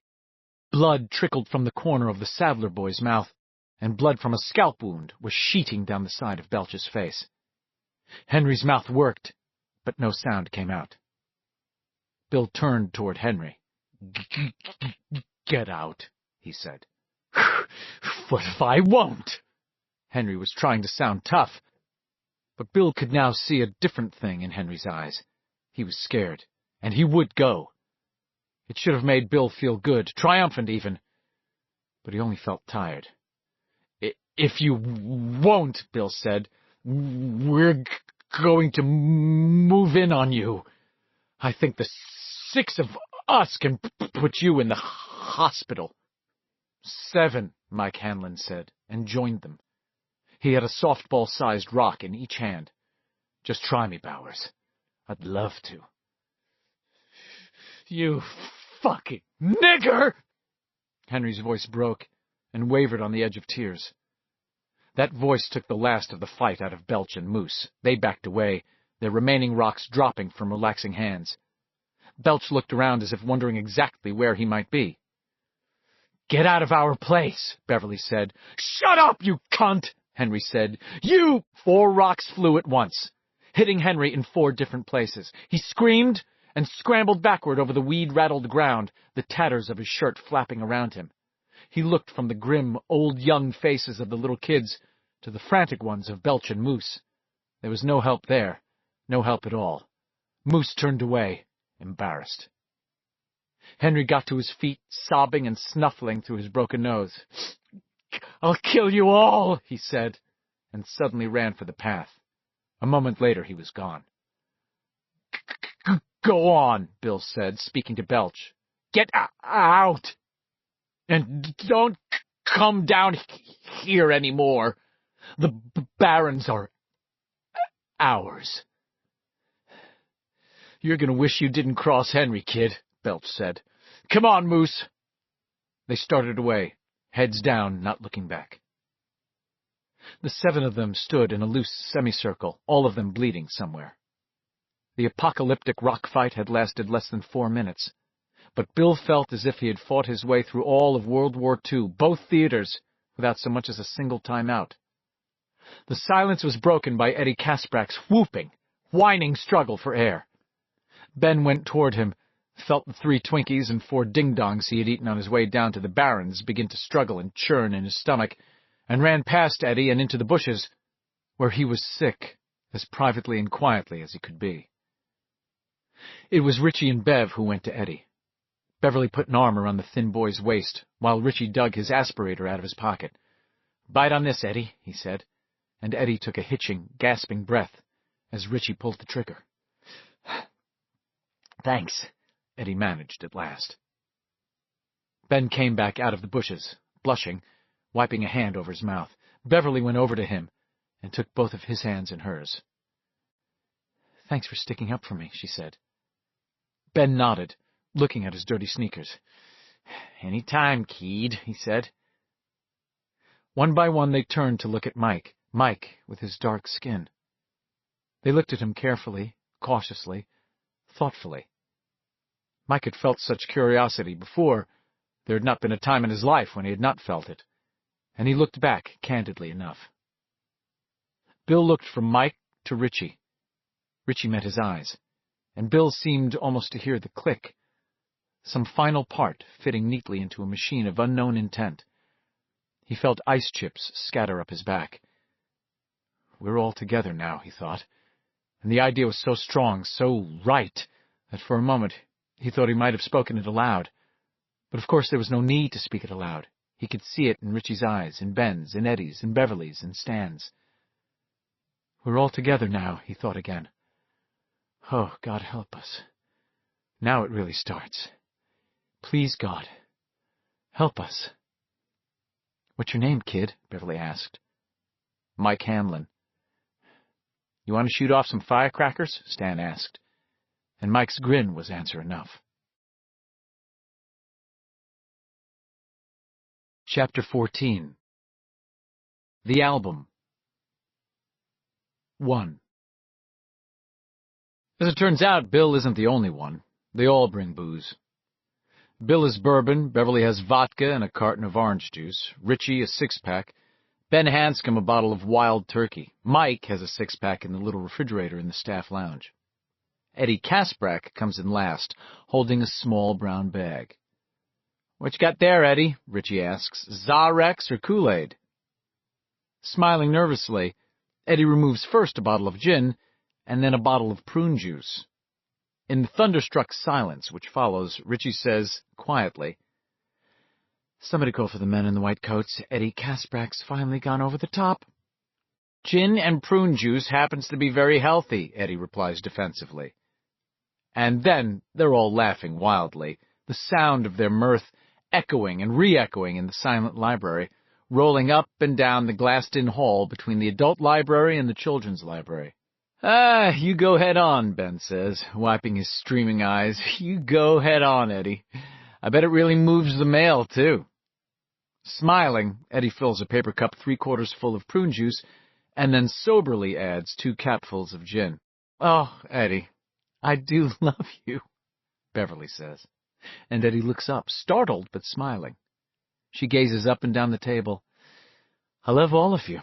Blood trickled from the corner of the Sadler boy's mouth, and blood from a scalp wound was sheeting down the side of Belch's face. Henry's mouth worked, but no sound came out. Bill turned toward Henry. Get out, he said. What if I won't? Henry was trying to sound tough, but Bill could now see a different thing in Henry's eyes. He was scared, and he would go. It should have made Bill feel good, triumphant even, but he only felt tired. If you won't, Bill said, we're going to move in on you. I think the 6 of us can put you in the hospital. 7, Mike Hanlon said, and joined them. He had a softball-sized rock in each hand. Just try me, Bowers. I'd love to. You fucking nigger! Henry's voice broke and wavered on the edge of tears. That voice took the last of the fight out of Belch and Moose. They backed away, their remaining rocks dropping from relaxing hands. Belch looked around as if wondering exactly where he might be. Get out of our place, Beverly said. Shut up, you cunt, Henry said. You! 4 rocks flew at once, hitting Henry in 4 different places. He screamed and scrambled backward over the weed-rattled ground, the tatters of his shirt flapping around him. He looked from the grim, old young faces of the little kids to the frantic ones of Belch and Moose. There was no help there, no help at all. Moose turned away, embarrassed. Henry got to his feet, sobbing and snuffling through his broken nose. I'll kill you all, he said, and suddenly ran for the path. A moment later, he was gone. Go on, Bill said, speaking to Belch. Get out! And don't come down here anymore. The barrens are ours. You're going to wish you didn't cross Henry, kid, Belch said. Come on, Moose. They started away, heads down, not looking back. The 7 of them stood in a loose semicircle, all of them bleeding somewhere. The apocalyptic rock fight had lasted less than 4 minutes, but Bill felt as if he had fought his way through all of World War II, both theaters, without so much as a single time out. The silence was broken by Eddie Kasprak's whooping, whining struggle for air. Ben went toward him, felt the 3 Twinkies and 4 ding-dongs he had eaten on his way down to the barrens begin to struggle and churn in his stomach, and ran past Eddie and into the bushes, where he was sick, as privately and quietly as he could be. It was Richie and Bev who went to Eddie. Beverly put an arm around the thin boy's waist, while Richie dug his aspirator out of his pocket. Bite on this, Eddie, he said, and Eddie took a hitching, gasping breath as Richie pulled the trigger. Thanks, Eddie managed at last. Ben came back out of the bushes, blushing, wiping a hand over his mouth. Beverly went over to him and took both of his hands in hers. Thanks for sticking up for me, she said. Ben nodded, looking at his dirty sneakers. Any time, kid, he said. One by one they turned to look at Mike with his dark skin. They looked at him carefully, cautiously, thoughtfully. Mike had felt such curiosity before. There had not been a time in his life when he had not felt it, and he looked back candidly enough. Bill looked from Mike to Richie. Richie met his eyes, and Bill seemed almost to hear the click, some final part fitting neatly into a machine of unknown intent. He felt ice chips scatter up his back. We're all together now, he thought, and the idea was so strong, so right, that for a moment he thought he might have spoken it aloud. But of course there was no need to speak it aloud. He could see it in Richie's eyes, in Ben's, in Eddie's, in Beverly's, in Stan's. We're all together now, he thought again. Oh, God help us. Now it really starts. Please, God, help us. "What's your name, kid?" Beverly asked. "Mike Hanlon." "You want to shoot off some firecrackers?" Stan asked. And Mike's grin was answer enough. Chapter 14. The Album. 1. As it turns out, Bill isn't the only one. They all bring booze. Bill is bourbon, Beverly has vodka and a carton of orange juice, Richie a six-pack, Ben Hanscom a bottle of Wild Turkey, Mike has a six-pack in the little refrigerator in the staff lounge. Eddie Kasprak comes in last, holding a small brown bag. "What you got there, Eddie?" Richie asks. "Zarex or Kool-Aid?" Smiling nervously, Eddie removes first a bottle of gin, and then a bottle of prune juice. In the thunderstruck silence which follows, Richie says, quietly, "Somebody call for the men in the white coats. Eddie Kasprak's finally gone over the top." "Gin and prune juice happens to be very healthy," Eddie replies defensively. And then they're all laughing wildly, the sound of their mirth echoing and re-echoing in the silent library, rolling up and down the glassed-in hall between the adult library and the children's library. "Ah, you go head on," Ben says, wiping his streaming eyes. "You go head on, Eddie. I bet it really moves the mail, too." Smiling, Eddie fills a paper cup 3/4 full of prune juice and then soberly adds 2 capfuls of gin. "Oh, Eddie, I do love you," Beverly says. And Eddie looks up, startled but smiling. She gazes up and down the table. "I love all of you."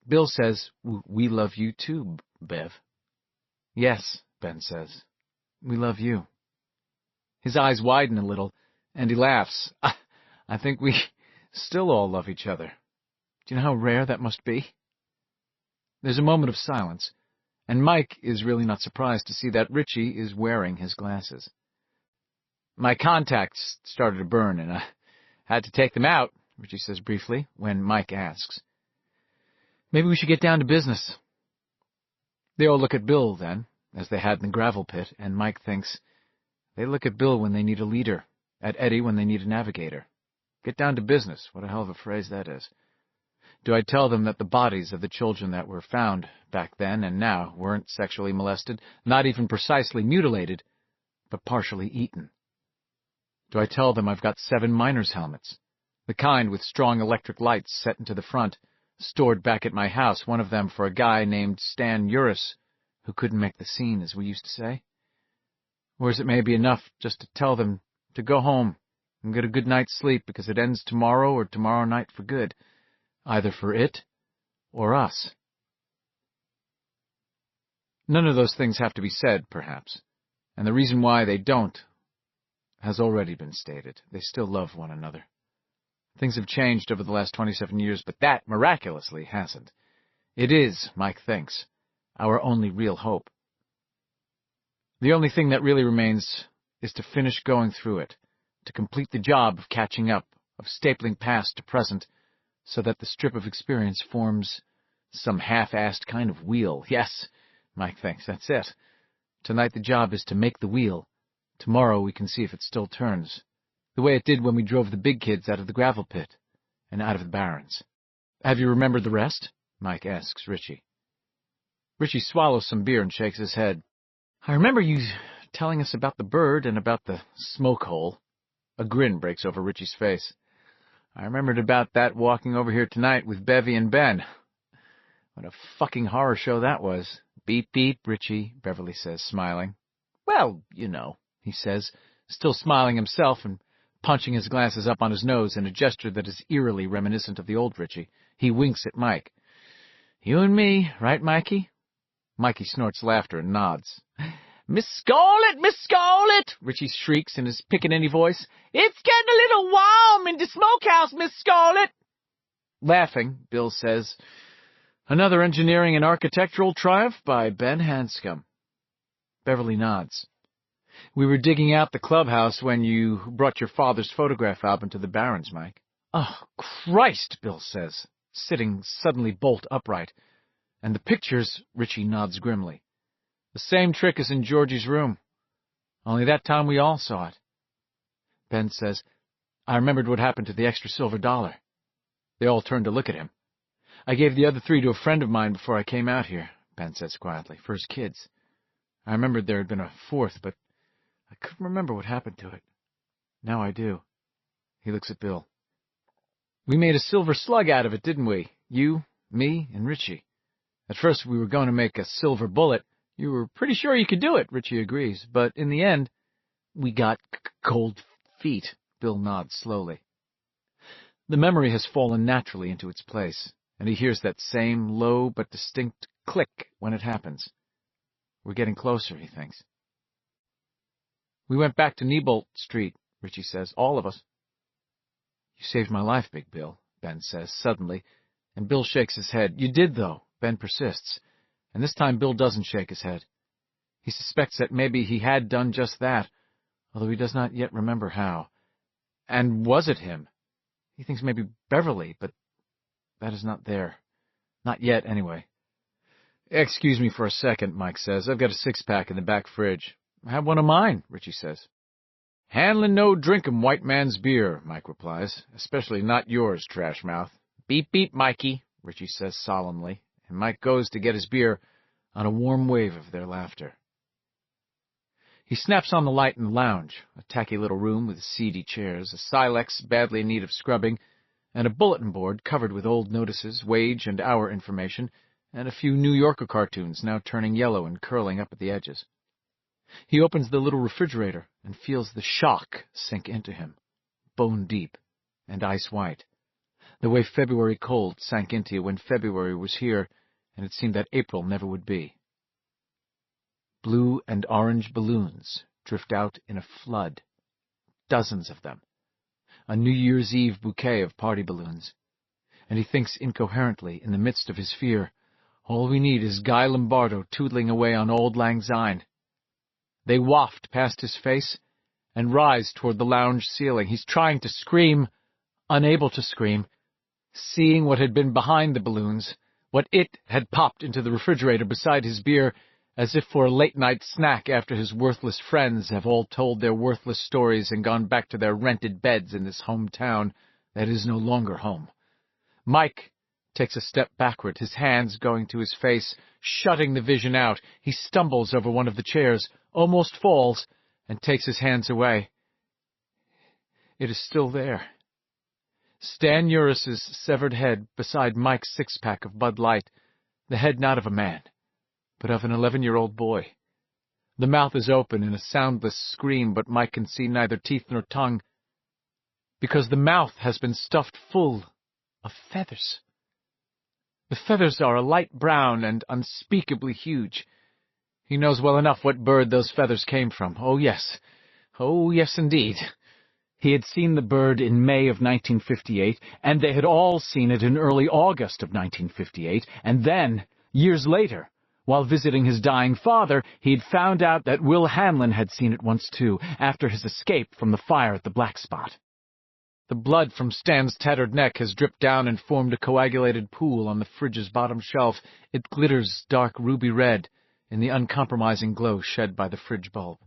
Bill says, "We love you too, Bev." "Yes," Ben says, "we love you." His eyes widen a little, and he laughs. I think we still all love each other. Do you know how rare that must be?" There's a moment of silence, and Mike is really not surprised to see that Richie is wearing his glasses. "My contacts started to burn, and I had to take them out," Richie says briefly, when Mike asks, "Maybe we should get down to business." They all look at Bill, then, as they had in the gravel pit, and Mike thinks, they look at Bill when they need a leader, at Eddie when they need a navigator. Get down to business, what a hell of a phrase that is. Do I tell them that the bodies of the children that were found back then and now weren't sexually molested, not even precisely mutilated, but partially eaten? Do I tell them I've got 7 miners' helmets, the kind with strong electric lights set into the front, stored back at my house, one of them for a guy named Stan Uris, who couldn't make the scene, as we used to say? Or is it maybe enough just to tell them to go home and get a good night's sleep because it ends tomorrow or tomorrow night for good, either for it or us? None of those things have to be said, perhaps, and the reason why they don't has already been stated. They still love one another. Things have changed over the last 27 years, but that, miraculously, hasn't. It is, Mike thinks, our only real hope. The only thing that really remains is to finish going through it, to complete the job of catching up, of stapling past to present, so that the strip of experience forms some half-assed kind of wheel. Yes, Mike thinks, that's it. Tonight the job is to make the wheel. Tomorrow we can see if it still turns, the way it did when we drove the big kids out of the gravel pit and out of the barrens. "Have you remembered the rest?" Mike asks Richie. Richie swallows some beer and shakes his head. "I remember you telling us about the bird and about the smoke hole." A grin breaks over Richie's face. "I remembered about that walking over here tonight with Bevy and Ben. What a fucking horror show that was." "Beep, beep, Richie," Beverly says, smiling. "Well, you know," he says, still smiling himself and punching his glasses up on his nose in a gesture that is eerily reminiscent of the old Richie. He winks at Mike. "You and me, right, Mikey?" Mikey snorts laughter and nods. "Miss Scarlet, Miss Scarlet!" Richie shrieks in his pickaninny voice. "It's getting a little warm in the smokehouse, Miss Scarlet!" Laughing, Bill says, "Another engineering and architectural triumph by Ben Hanscom." Beverly nods. "We were digging out the clubhouse when you brought your father's photograph album to the Barrens, Mike." "Oh, Christ," Bill says, sitting suddenly bolt upright. "And the pictures," Richie nods grimly. "The same trick as in Georgie's room. Only that time we all saw it." Ben says, "I remembered what happened to the extra silver dollar." They all turned to look at him. "I gave the other 3 to a friend of mine before I came out here," Ben says quietly, "for his kids. I remembered there had been a 4th, but I couldn't remember what happened to it. Now I do." He looks at Bill. "We made a silver slug out of it, didn't we? You, me, and Richie. At first we were going to make a silver bullet. You were pretty sure you could do it," Richie agrees. "But in the end, we got cold feet." Bill nods slowly. The memory has fallen naturally into its place, and he hears that same low but distinct click when it happens. We're getting closer, he thinks. "We went back to Neibolt Street," Richie says, "all of us." "You saved my life, Big Bill," Ben says suddenly, and Bill shakes his head. "You did, though," Ben persists, and this time Bill doesn't shake his head. He suspects that maybe he had done just that, although he does not yet remember how. And was it him? He thinks maybe Beverly, but that is not there. Not yet, anyway. "Excuse me for a second," Mike says. "I've got a 6-pack in the back fridge." "Have one of mine," Richie says. "Handlin' no drinkum white man's beer," Mike replies. "Especially not yours, trash mouth." "Beep, beep, Mikey," Richie says solemnly, and Mike goes to get his beer on a warm wave of their laughter. He snaps on the light in the lounge, a tacky little room with seedy chairs, a silex badly in need of scrubbing, and a bulletin board covered with old notices, wage and hour information, and a few New Yorker cartoons now turning yellow and curling up at the edges. He opens the little refrigerator and feels the shock sink into him, bone deep and ice white, the way February cold sank into you when February was here and it seemed that April never would be. Blue and orange balloons drift out in a flood, dozens of them, a New Year's Eve bouquet of party balloons, and he thinks incoherently in the midst of his fear, all we need is Guy Lombardo tootling away on Auld Lang Syne. They waft past his face and rise toward the lounge ceiling. He's trying to scream, unable to scream, seeing what had been behind the balloons, what it had popped into the refrigerator beside his beer, as if for a late-night snack after his worthless friends have all told their worthless stories and gone back to their rented beds in this hometown that is no longer home. Mike takes a step backward, his hands going to his face, shutting the vision out. He stumbles over one of the chairs, almost falls, and takes his hands away. It is still there. Stan Uris's severed head beside Mike's 6-pack of Bud Light, the head not of a man, but of an 11-year-old boy. The mouth is open in a soundless scream, but Mike can see neither teeth nor tongue, because the mouth has been stuffed full of feathers. The feathers are a light brown and unspeakably huge. He knows well enough what bird those feathers came from. Oh, yes, indeed. He had seen the bird in May of 1958, and they had all seen it in early August of 1958, and then, years later, while visiting his dying father, he had found out that Will Hanlon had seen it once too, after his escape from the fire at the Black Spot. The blood from Stan's tattered neck has dripped down and formed a coagulated pool on the fridge's bottom shelf. It glitters dark ruby red in the uncompromising glow shed by the fridge bulb.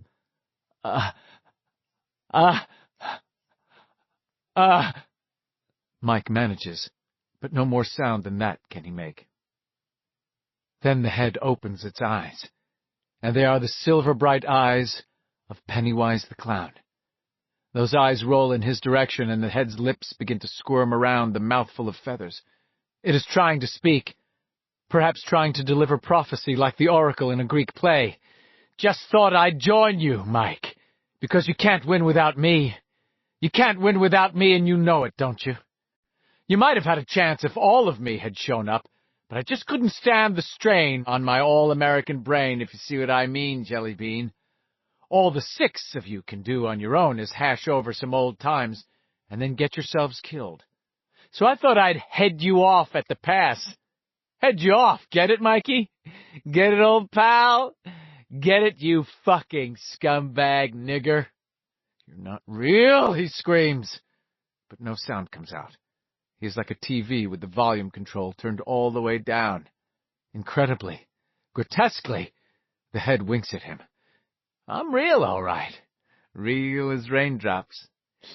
Mike manages, but no more sound than that can he make. Then the head opens its eyes, and they are the silver-bright eyes of Pennywise the Clown. Those eyes roll in his direction, and the head's lips begin to squirm around the mouthful of feathers. It is trying to speak, perhaps trying to deliver prophecy like the oracle in a Greek play. "Just thought I'd join you, Mike, because you can't win without me. You can't win without me, and you know it, don't you? You might have had a chance if all of me had shown up, but I just couldn't stand the strain on my all-American brain, if you see what I mean, Jelly Bean. All the 6 of you can do on your own is hash over some old times and then get yourselves killed. So I thought I'd head you off at the pass. Head you off, get it, Mikey? Get it, old pal? Get it, you fucking scumbag nigger? You're not real, he screams, but no sound comes out. He is like a TV with the volume control turned all the way down. Incredibly, grotesquely, the head winks at him. I'm real, all right. Real as raindrops.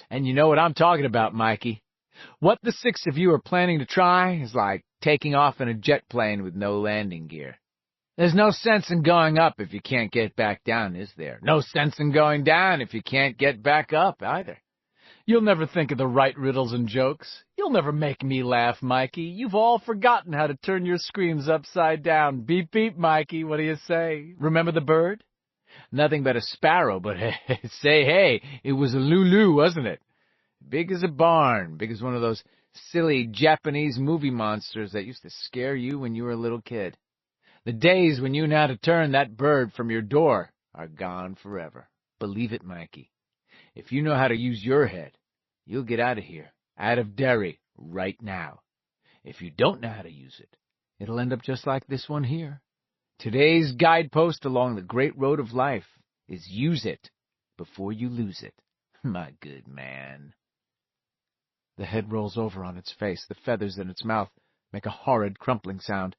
And you know what I'm talking about, Mikey. What the 6 of you are planning to try is like taking off in a jet plane with no landing gear. There's no sense in going up if you can't get back down, is there? No sense in going down if you can't get back up, either. You'll never think of the right riddles and jokes. You'll never make me laugh, Mikey. You've all forgotten how to turn your screams upside down. Beep, beep, Mikey, what do you say? Remember the bird? Nothing but a sparrow, but say, hey, it was a Lulu, wasn't it? Big as a barn, big as one of those silly Japanese movie monsters that used to scare you when you were a little kid. The days when you knew how to turn that bird from your door are gone forever. Believe it, Mikey. If you know how to use your head, you'll get out of here, out of Derry, right now. If you don't know how to use it, it'll end up just like this one here. Today's guidepost along the great road of life is use it before you lose it. My good man. The head rolls over on its face, the feathers in its mouth make a horrid crumpling sound,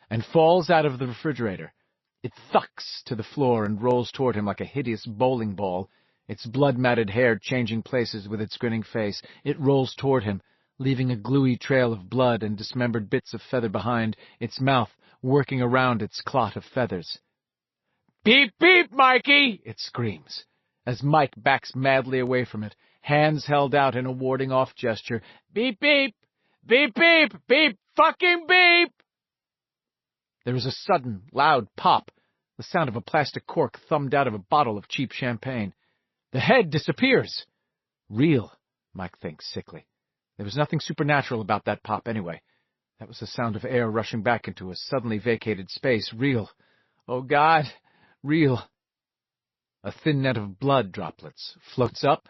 and falls out of the refrigerator. It thucks to the floor and rolls toward him like a hideous bowling ball, its blood-matted hair changing places with its grinning face. It rolls toward him, leaving a gluey trail of blood and dismembered bits of feather behind, its mouth working around its clot of feathers. "Beep, beep, Mikey!" it screams, as Mike backs madly away from it, hands held out in a warding-off gesture. "Beep, beep! Beep, beep! Beep, fucking beep!" There is a sudden, loud pop, the sound of a plastic cork thumbed out of a bottle of cheap champagne. The head disappears. Real, Mike thinks sickly. There was nothing supernatural about that pop anyway. That was the sound of air rushing back into a suddenly vacated space. Real. Oh, God. Real. A thin net of blood droplets floats up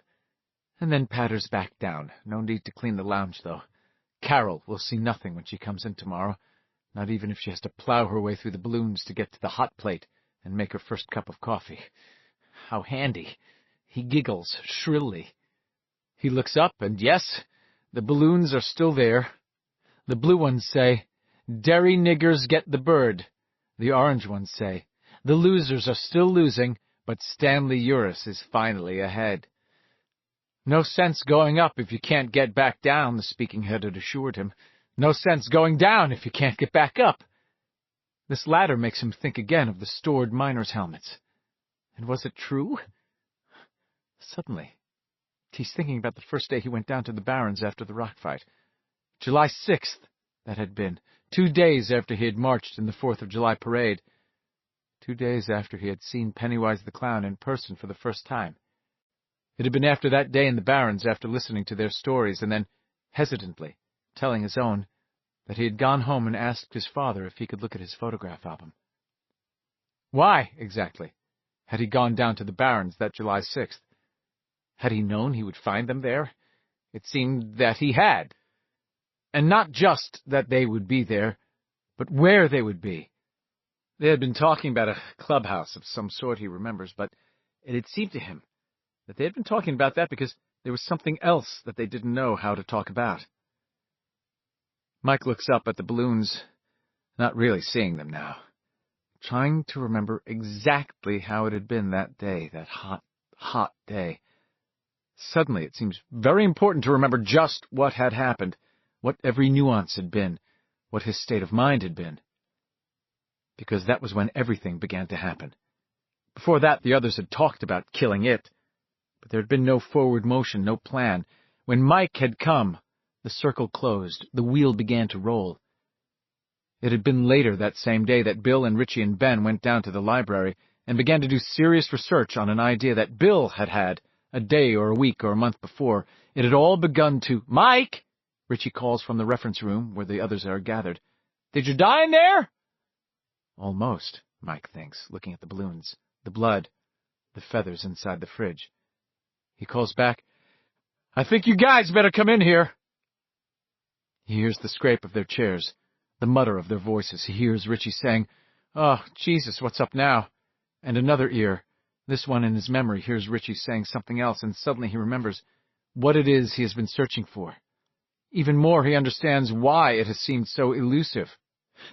and then patters back down. No need to clean the lounge, though. Carol will see nothing when she comes in tomorrow, not even if she has to plow her way through the balloons to get to the hot plate and make her first cup of coffee. How handy. He giggles shrilly. He looks up, and yes, the balloons are still there. The blue ones say, "Derry niggers get the bird." The orange ones say, "The losers are still losing, but Stanley Uris is finally ahead." No sense going up if you can't get back down, the speaking head had assured him. No sense going down if you can't get back up. This latter makes him think again of the stored miners' helmets. And was it true? Suddenly, he's thinking about the first day he went down to the Barrens after the rock fight. July 6th, that had been. 2 days after he had marched in the 4th of July parade. 2 days after he had seen Pennywise the Clown in person for the first time. It had been after that day in the Barrens, after listening to their stories, and then, hesitantly, telling his own, that he had gone home and asked his father if he could look at his photograph album. Why, exactly, had he gone down to the Barrens that July 6th? Had he known he would find them there? It seemed that he had. And not just that they would be there, but where they would be. They had been talking about a clubhouse of some sort, he remembers, but it had seemed to him that they had been talking about that because there was something else that they didn't know how to talk about. Mike looks up at the balloons, not really seeing them now, trying to remember exactly how it had been that day, that hot, hot day. Suddenly it seems very important to remember just what had happened, what every nuance had been, what his state of mind had been. Because that was when everything began to happen. Before that, the others had talked about killing it, but there had been no forward motion, no plan. When Mike had come, the circle closed, the wheel began to roll. It had been later that same day that Bill and Richie and Ben went down to the library and began to do serious research on an idea that Bill had had a day or a week or a month before. It had all begun to... "Mike!" Richie calls from the reference room where the others are gathered. "Did you die in there?" Almost, Mike thinks, looking at the balloons, the blood, the feathers inside the fridge. He calls back, "I think you guys better come in here." He hears the scrape of their chairs, the mutter of their voices. He hears Richie saying, "Oh, Jesus, what's up now?" And another ear, this one in his memory, hears Richie saying something else, and suddenly he remembers what it is he has been searching for. Even more, he understands why it has seemed so elusive.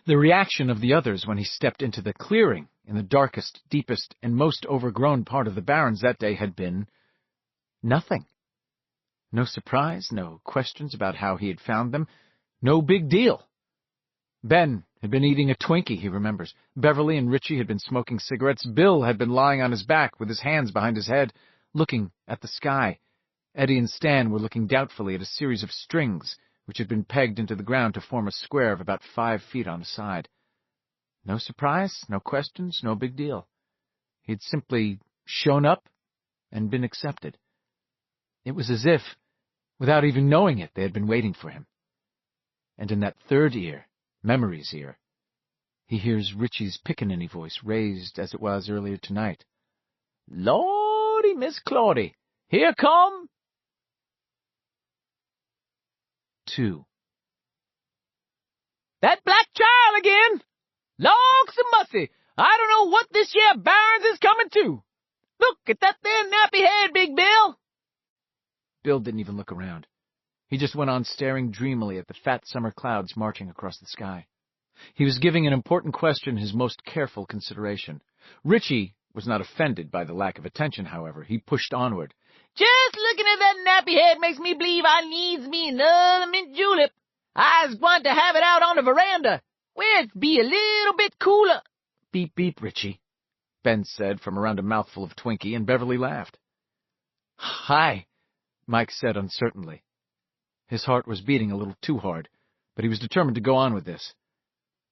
The reaction of the others when he stepped into the clearing in the darkest, deepest, and most overgrown part of the Barrens that day had been nothing. No surprise, no questions about how he had found them. No big deal. Ben had been eating a Twinkie, he remembers. Beverly and Richie had been smoking cigarettes. Bill had been lying on his back with his hands behind his head, looking at the sky. Eddie and Stan were looking doubtfully at a series of strings which had been pegged into the ground to form a square of about 5 feet on a side. No surprise, no questions, no big deal. He had simply shown up and been accepted. It was as if, without even knowing it, they had been waiting for him. And in that third ear, Memory's ear, he hears Richie's pickaninny voice raised as it was earlier tonight. Lordy, Miss Claudie, here come... 2. That black child again! Lawks and mussy, I don't know what this here Barnes is coming to. Look at that there nappy head, Big Bill. Bill didn't even look around. He just went on staring dreamily at the fat summer clouds marching across the sky. He was giving an important question his most careful consideration. Richie was not offended by the lack of attention, however. He pushed onward. Just looking at that nappy head makes me believe I needs me another mint julep. I's going to have it out on the veranda, where it be a little bit cooler. Beep, beep, Richie, Ben said from around a mouthful of Twinkie, and Beverly laughed. Hi, Mike said uncertainly. His heart was beating a little too hard, but he was determined to go on with this.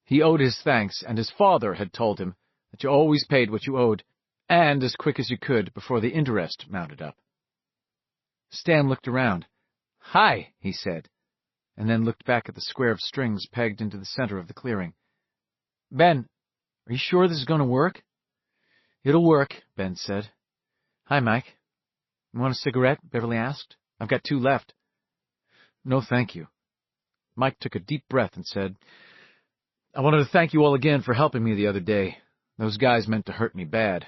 He owed his thanks, and his father had told him that you always paid what you owed, and as quick as you could before the interest mounted up. Stan looked around. Hi, he said, and then looked back at the square of strings pegged into the center of the clearing. Ben, are you sure this is going to work? It'll work, Ben said. Hi, Mike. You want a cigarette? Beverly asked. I've got 2 left. No, thank you. Mike took a deep breath and said, I wanted to thank you all again for helping me the other day. Those guys meant to hurt me bad.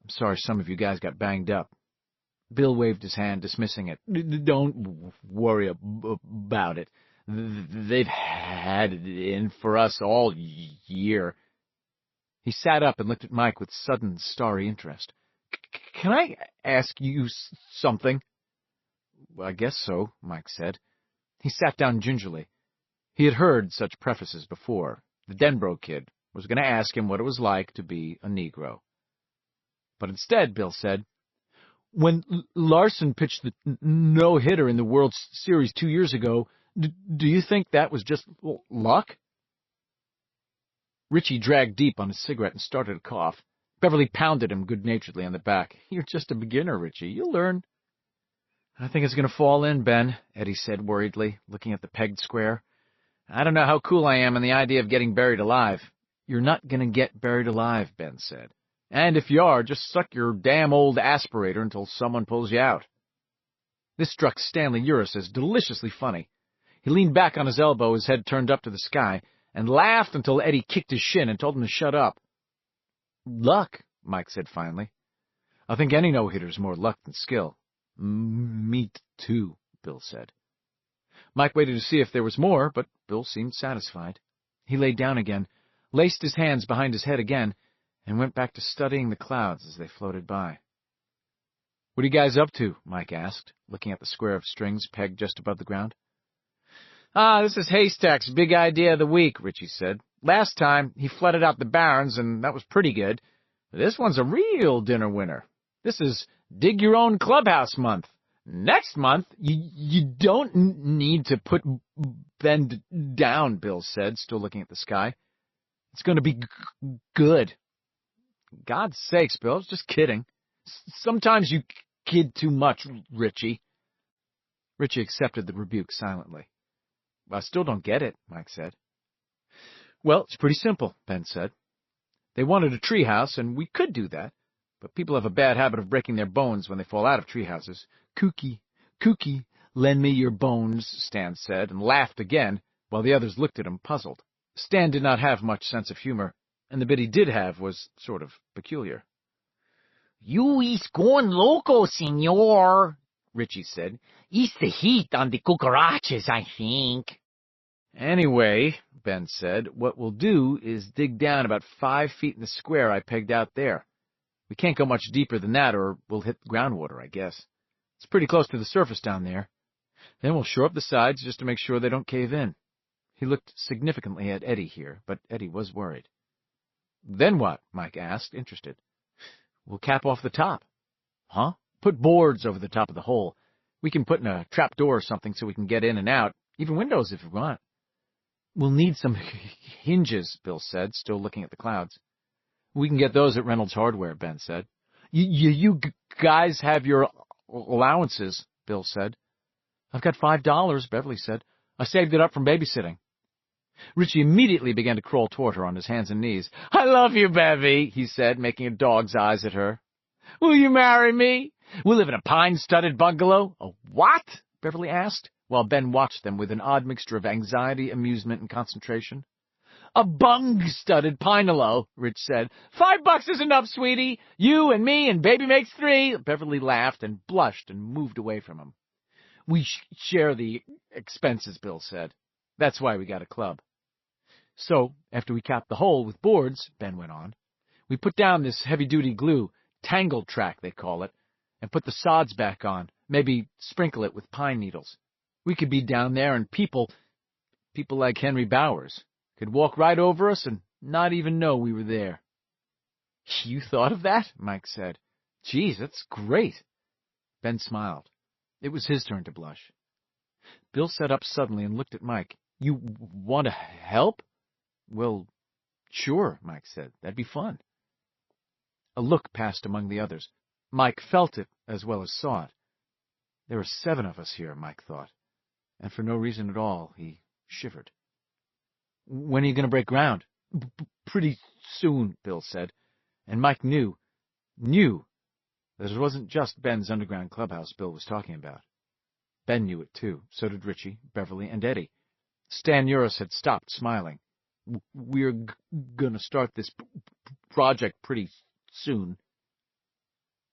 I'm sorry some of you guys got banged up. Bill waved his hand, dismissing it. Don't worry about it. They've had it in for us all year. He sat up and looked at Mike with sudden, starry interest. Can I ask you something? I guess so, Mike said. He sat down gingerly. He had heard such prefaces before. The Denbrough kid was going to ask him what it was like to be a Negro. But instead, Bill said, when Larson pitched the no-hitter in the World Series 2 years ago, do you think that was just luck? Richie dragged deep on his cigarette and started to cough. Beverly pounded him good-naturedly on the back. You're just a beginner, Richie. You'll learn. I think it's going to fall in, Ben, Eddie said worriedly, looking at the pegged square. I don't know how cool I am on the idea of getting buried alive. You're not going to get buried alive, Ben said. And if you are, just suck your damn old aspirator until someone pulls you out. This struck Stanley Uris as deliciously funny. He leaned back on his elbow, his head turned up to the sky, and laughed until Eddie kicked his shin and told him to shut up. Luck, Mike said finally. I think any no-hitter's more luck than skill. Me too, Bill said. Mike waited to see if there was more, but Bill seemed satisfied. He lay down again, laced his hands behind his head again, and went back to studying the clouds as they floated by. What are you guys up to? Mike asked, looking at the square of strings pegged just above the ground. This is Haystack's big idea of the week, Richie said. Last time, he flooded out the barrens, and that was pretty good. But this one's a real dinner winner. This is Dig Your Own Clubhouse month. Next month, you don't need to put Ben down, Bill said, still looking at the sky. It's going to be good. God's sakes, Bill, I was just kidding. Sometimes you kid too much, Richie. Richie accepted the rebuke silently. I still don't get it, Mike said. Well, it's pretty simple, Ben said. They wanted a treehouse, and we could do that. But people have a bad habit of breaking their bones when they fall out of treehouses. Kooky, lend me your bones, Stan said, and laughed again, while the others looked at him puzzled. Stan did not have much sense of humor, and the bit he did have was sort of peculiar. You is going loco, senor, Richie said. It's the heat on the cucarachas, I think. Anyway, Ben said, what we'll do is dig down about 5 feet in the square I pegged out there. We can't go much deeper than that, or we'll hit groundwater, I guess. It's pretty close to the surface down there. Then we'll shore up the sides just to make sure they don't cave in. He looked significantly at Eddie here, but Eddie was worried. Then what? Mike asked, interested. We'll cap off the top. Huh? Put boards over the top of the hole. We can put in a trap door or something so we can get in and out, even windows if we want. We'll need some hinges, Bill said, still looking at the clouds. We can get those at Reynolds Hardware, Ben said. You guys have your allowances, Bill said. I've got $5, Beverly said. I saved it up from babysitting. Richie immediately began to crawl toward her on his hands and knees. I love you, Bevy, he said, making a dog's eyes at her. Will you marry me? We'll live in a pine-studded bungalow. A what? Beverly asked, while Ben watched them with an odd mixture of anxiety, amusement, and concentration. A bung-studded pine-alow, Rich said. $5 is enough, sweetie. You and me and baby makes 3. Beverly laughed and blushed and moved away from him. We share the expenses, Bill said. That's why we got a club. So, after we capped the hole with boards, Ben went on, we put down this heavy-duty glue, tangle track they call it, and put the sods back on, maybe sprinkle it with pine needles. We could be down there and people like Henry Bowers, could walk right over us and not even know we were there. You thought of that? Mike said. Geez, that's great. Ben smiled. It was his turn to blush. Bill sat up suddenly and looked at Mike. You want to help? Well, sure, Mike said. That'd be fun. A look passed among the others. Mike felt it as well as saw it. There are 7 of us here, Mike thought, and for no reason at all, he shivered. When are you going to break ground? Pretty soon, Bill said, and Mike knew that it wasn't just Ben's underground clubhouse Bill was talking about. Ben knew it too, so did Richie, Beverly, and Eddie. Stan Uris had stopped smiling. We're going to start this project pretty soon.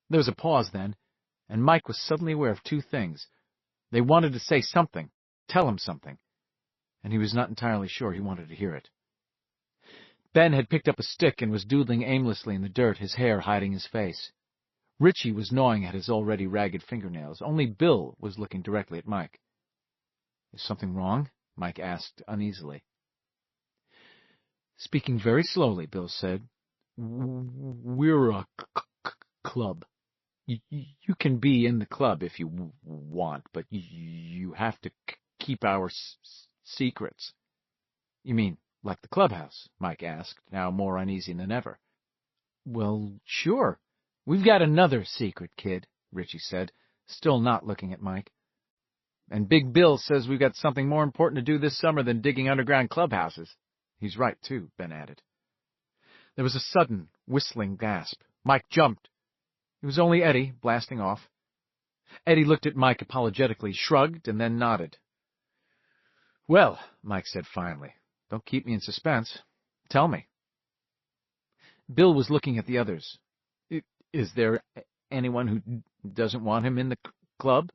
There was a pause then, and Mike was suddenly aware of 2 things. They wanted to say something, tell him something, and he was not entirely sure he wanted to hear it. Ben had picked up a stick and was doodling aimlessly in the dirt, his hair hiding his face. Richie was gnawing at his already ragged fingernails. Only Bill was looking directly at Mike. Is something wrong? Mike asked uneasily. Speaking very slowly, Bill said, we're a club. You can be in the club if you want, but you have to keep our secrets. You mean, like the clubhouse? Mike asked, now more uneasy than ever. Well, sure. We've got another secret, kid, Richie said, still not looking at Mike. And Big Bill says we've got something more important to do this summer than digging underground clubhouses. He's right, too, Ben added. There was a sudden, whistling gasp. Mike jumped. It was only Eddie, blasting off. Eddie looked at Mike apologetically, shrugged, and then nodded. Well, Mike said finally, don't keep me in suspense. Tell me. Bill was looking at the others. Is there anyone who doesn't want him in the club?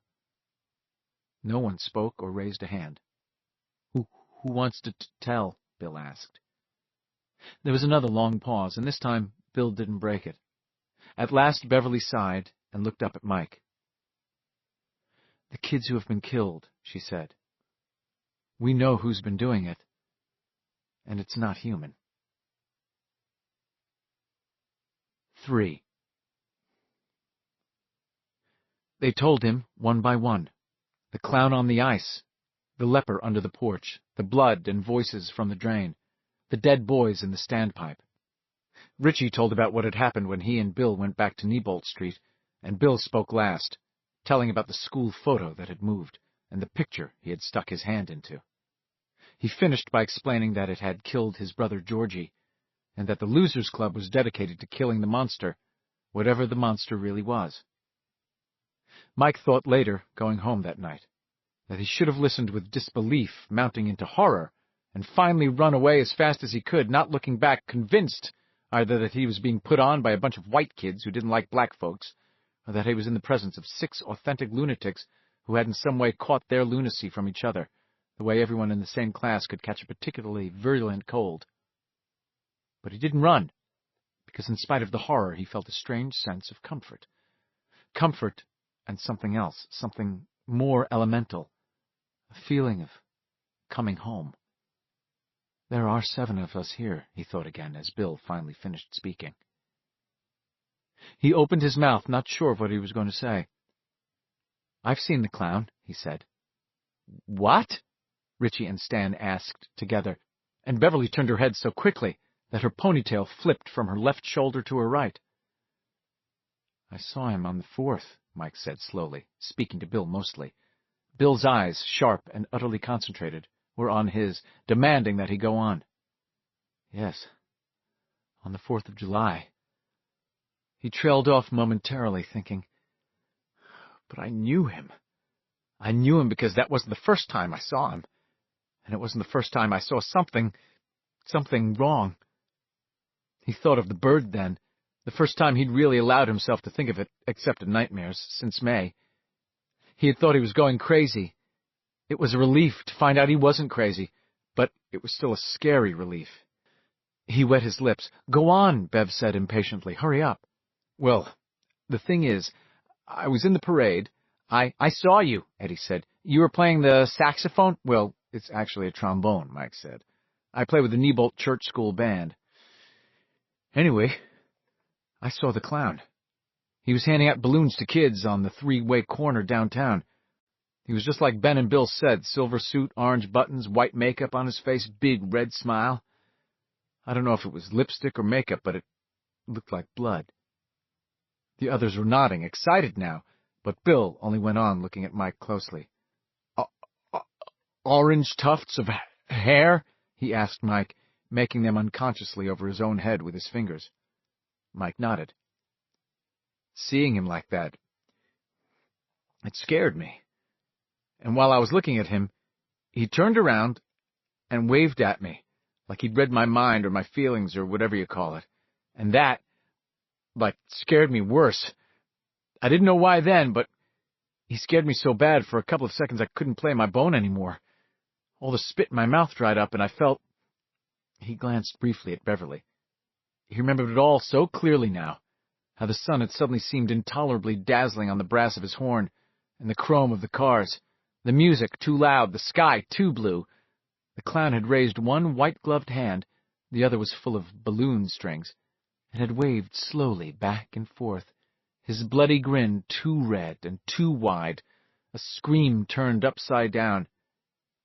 No one spoke or raised a hand. Who wants to tell? Bill asked. There was another long pause, and this time Bill didn't break it. At last Beverly sighed and looked up at Mike. The kids who have been killed, she said. We know who's been doing it, and it's not human. 3. They told him, one by one. The clown on the ice, the leper under the porch, the blood and voices from the drain, the dead boys in the standpipe. Richie told about what had happened when he and Bill went back to Neibolt Street, and Bill spoke last, telling about the school photo that had moved, and the picture he had stuck his hand into. He finished by explaining that it had killed his brother Georgie, and that the Losers Club was dedicated to killing the monster, whatever the monster really was. Mike thought later, going home that night, that he should have listened with disbelief mounting into horror, and finally run away as fast as he could, not looking back, convinced either that he was being put on by a bunch of white kids who didn't like black folks, or that he was in the presence of 6 authentic lunatics who had in some way caught their lunacy from each other, the way everyone in the same class could catch a particularly virulent cold. But he didn't run, because in spite of the horror he felt a strange sense of comfort. Comfort and something else, something more elemental, A feeling of coming home. There are 7 of us here, he thought again, as Bill finally finished speaking. He opened his mouth, not sure of what he was going to say. "I've seen the clown," he said. "What?" Richie and Stan asked together, and Beverly turned her head so quickly that her ponytail flipped from her left shoulder to her right. "I saw him on the 4th, Mike said slowly, speaking to Bill mostly. Bill's eyes, sharp and utterly concentrated, were on his, demanding that he go on. "Yes, on the 4th of July. He trailed off momentarily, thinking, "But I knew him. I knew him because that wasn't the first time I saw him. And it wasn't the first time I saw something wrong." He thought of the bird then, the first time he'd really allowed himself to think of it, except in nightmares, since May. He had thought he was going crazy. It was a relief to find out he wasn't crazy, but it was still a scary relief. He wet his lips. "Go on," Bev said impatiently. "Hurry up." "Well, the thing is, I was in the parade. I saw you," Eddie said. "You were playing the saxophone?" "Well, it's actually a trombone," Mike said. "I play with the Neibolt Church School Band. Anyway, I saw the clown. He was handing out balloons to kids on the 3-way corner downtown. He was just like Ben and Bill said, silver suit, orange buttons, white makeup on his face, big red smile. I don't know if it was lipstick or makeup, but it looked like blood." The others were nodding, excited now, but Bill only went on, looking at Mike closely. "Orange tufts of hair?" he asked Mike, making them unconsciously over his own head with his fingers. Mike nodded. Seeing him like that, it scared me. And while I was looking at him, he turned around and waved at me, like he'd read my mind or my feelings or whatever you call it. And that, scared me worse. I didn't know why then, but he scared me so bad for a couple of seconds I couldn't play my bone anymore. All the spit in my mouth dried up, and I felt—" He glanced briefly at Beverly. He remembered it all so clearly now, how the sun had suddenly seemed intolerably dazzling on the brass of his horn, and the chrome of the cars, the music too loud, the sky too blue. The clown had raised one white-gloved hand, the other was full of balloon strings, and had waved slowly back and forth, his bloody grin too red and too wide, a scream turned upside down.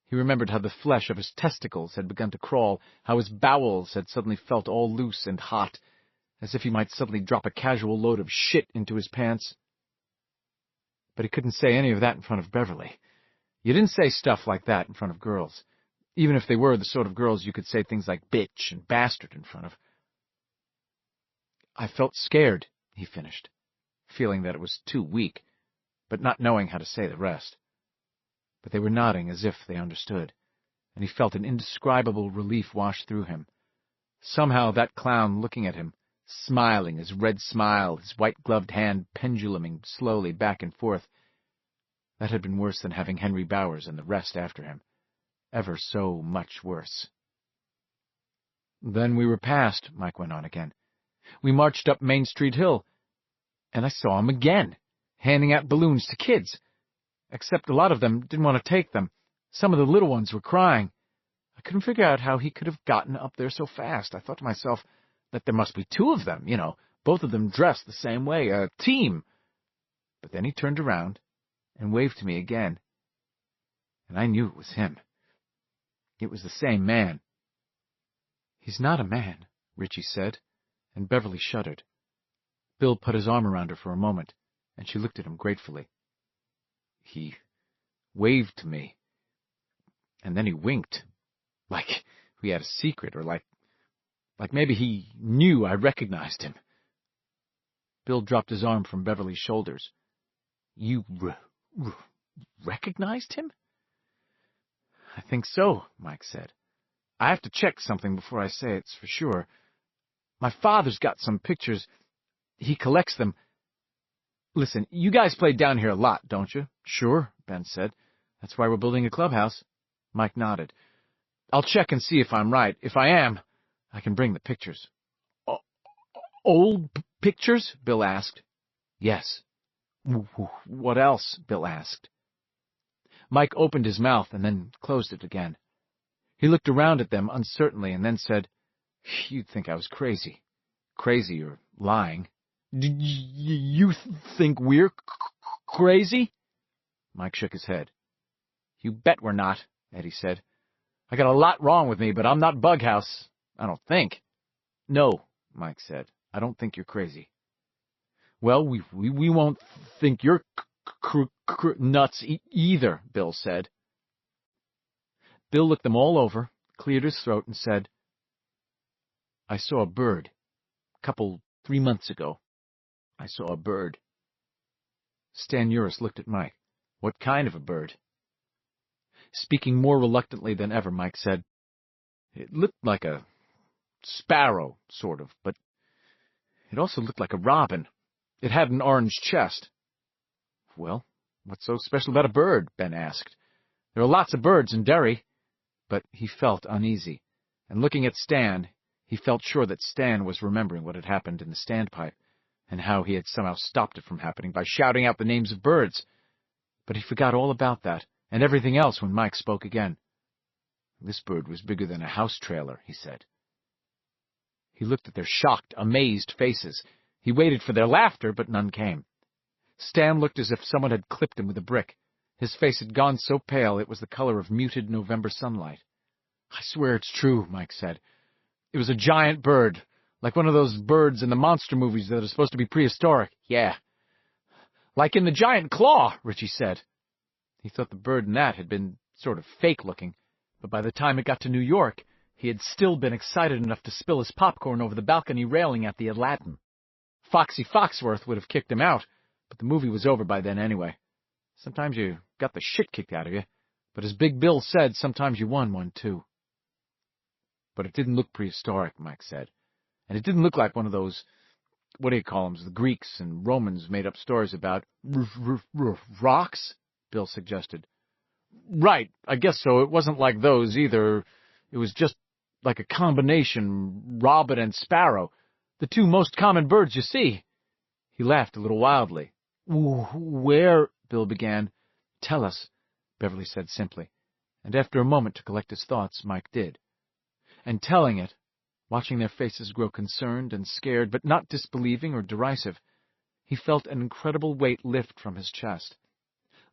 He remembered how the flesh of his testicles had begun to crawl, how his bowels had suddenly felt all loose and hot, as if he might suddenly drop a casual load of shit into his pants. But he couldn't say any of that in front of Beverly. You didn't say stuff like that in front of girls, even if they were the sort of girls you could say things like bitch and bastard in front of. "I felt scared," he finished, feeling that it was too weak, but not knowing how to say the rest. But they were nodding as if they understood, and he felt an indescribable relief wash through him. Somehow that clown looking at him, smiling his red smile, his white-gloved hand penduluming slowly back and forth, that had been worse than having Henry Bowers and the rest after him. Ever so much worse. "Then we were past," Mike went on again. "We marched up Main Street Hill, and I saw him again, handing out balloons to kids. Except a lot of them didn't want to take them. Some of the little ones were crying. I couldn't figure out how he could have gotten up there so fast. I thought to myself that there must be 2 of them, both of them dressed the same way, a team. But then he turned around and waved to me again, and I knew it was him. It was the same man." "He's not a man," Richie said, and Beverly shuddered. Bill put his arm around her for a moment, and she looked at him gratefully. "He waved to me, and then he winked, like we had a secret, or like maybe he knew I recognized him." Bill dropped his arm from Beverly's shoulders. "You recognized him?" "I think so," Mike said. "I have to check something before I say it's for sure. My father's got some pictures. He collects them. Listen, you guys play down here a lot, don't you?" "Sure," Ben said. "That's why we're building a clubhouse." Mike nodded. "I'll check and see if I'm right. If I am, I can bring the pictures." "Old pictures?" Bill asked. "Yes." "What else?" Bill asked. Mike opened his mouth and then closed it again. He looked around at them uncertainly and then said, "You'd think I was crazy. Crazy or lying." "You think we're crazy?" Mike shook his head. "You bet we're not," Eddie said. "I got a lot wrong with me, but I'm not Bughouse. I don't think." "No," Mike said. "I don't think you're crazy." "Well, we won't think you're nuts either," Bill said. Bill looked them all over, cleared his throat, and said, "I saw a bird. 3 months ago. I saw a bird." Stan Uris looked at Mike. "What kind of a bird?" Speaking more reluctantly than ever, Mike said, "It looked like a sparrow, sort of, but it also looked like a robin. It had an orange chest." "Well, what's so special about a bird?" Ben asked. "There are lots of birds in Derry." But he felt uneasy, and looking at Stan, he felt sure that Stan was remembering what had happened in the standpipe, and how he had somehow stopped it from happening by shouting out the names of birds. But he forgot all about that, and everything else when Mike spoke again. "This bird was bigger than a house trailer," he said. He looked at their shocked, amazed faces. He waited for their laughter, but none came. Stan looked as if someone had clipped him with a brick. His face had gone so pale it was the color of muted November sunlight. "I swear it's true," Mike said. "It was a giant bird, like one of those birds in the monster movies that are supposed to be prehistoric. Yeah." "Like in The Giant Claw," Richie said. He thought the bird in that had been sort of fake-looking, but by the time it got to New York, he had still been excited enough to spill his popcorn over the balcony railing at the Aladdin. Foxy Foxworth would have kicked him out, but the movie was over by then anyway. Sometimes you got the shit kicked out of you, but as Big Bill said, sometimes you won one, too. But it didn't look prehistoric, Mike said, and it didn't look like one of those, what do you call them, the Greeks and Romans made up stories about. Rocks? Bill suggested. Right, I guess so. It wasn't like those either. It was just like a combination, robin and sparrow, the two most common birds you see. He laughed a little wildly. "Where?" Bill began. "Tell us," Beverly said simply, and after a moment to collect his thoughts, Mike did. And telling it, watching their faces grow concerned and scared, but not disbelieving or derisive, he felt an incredible weight lift from his chest.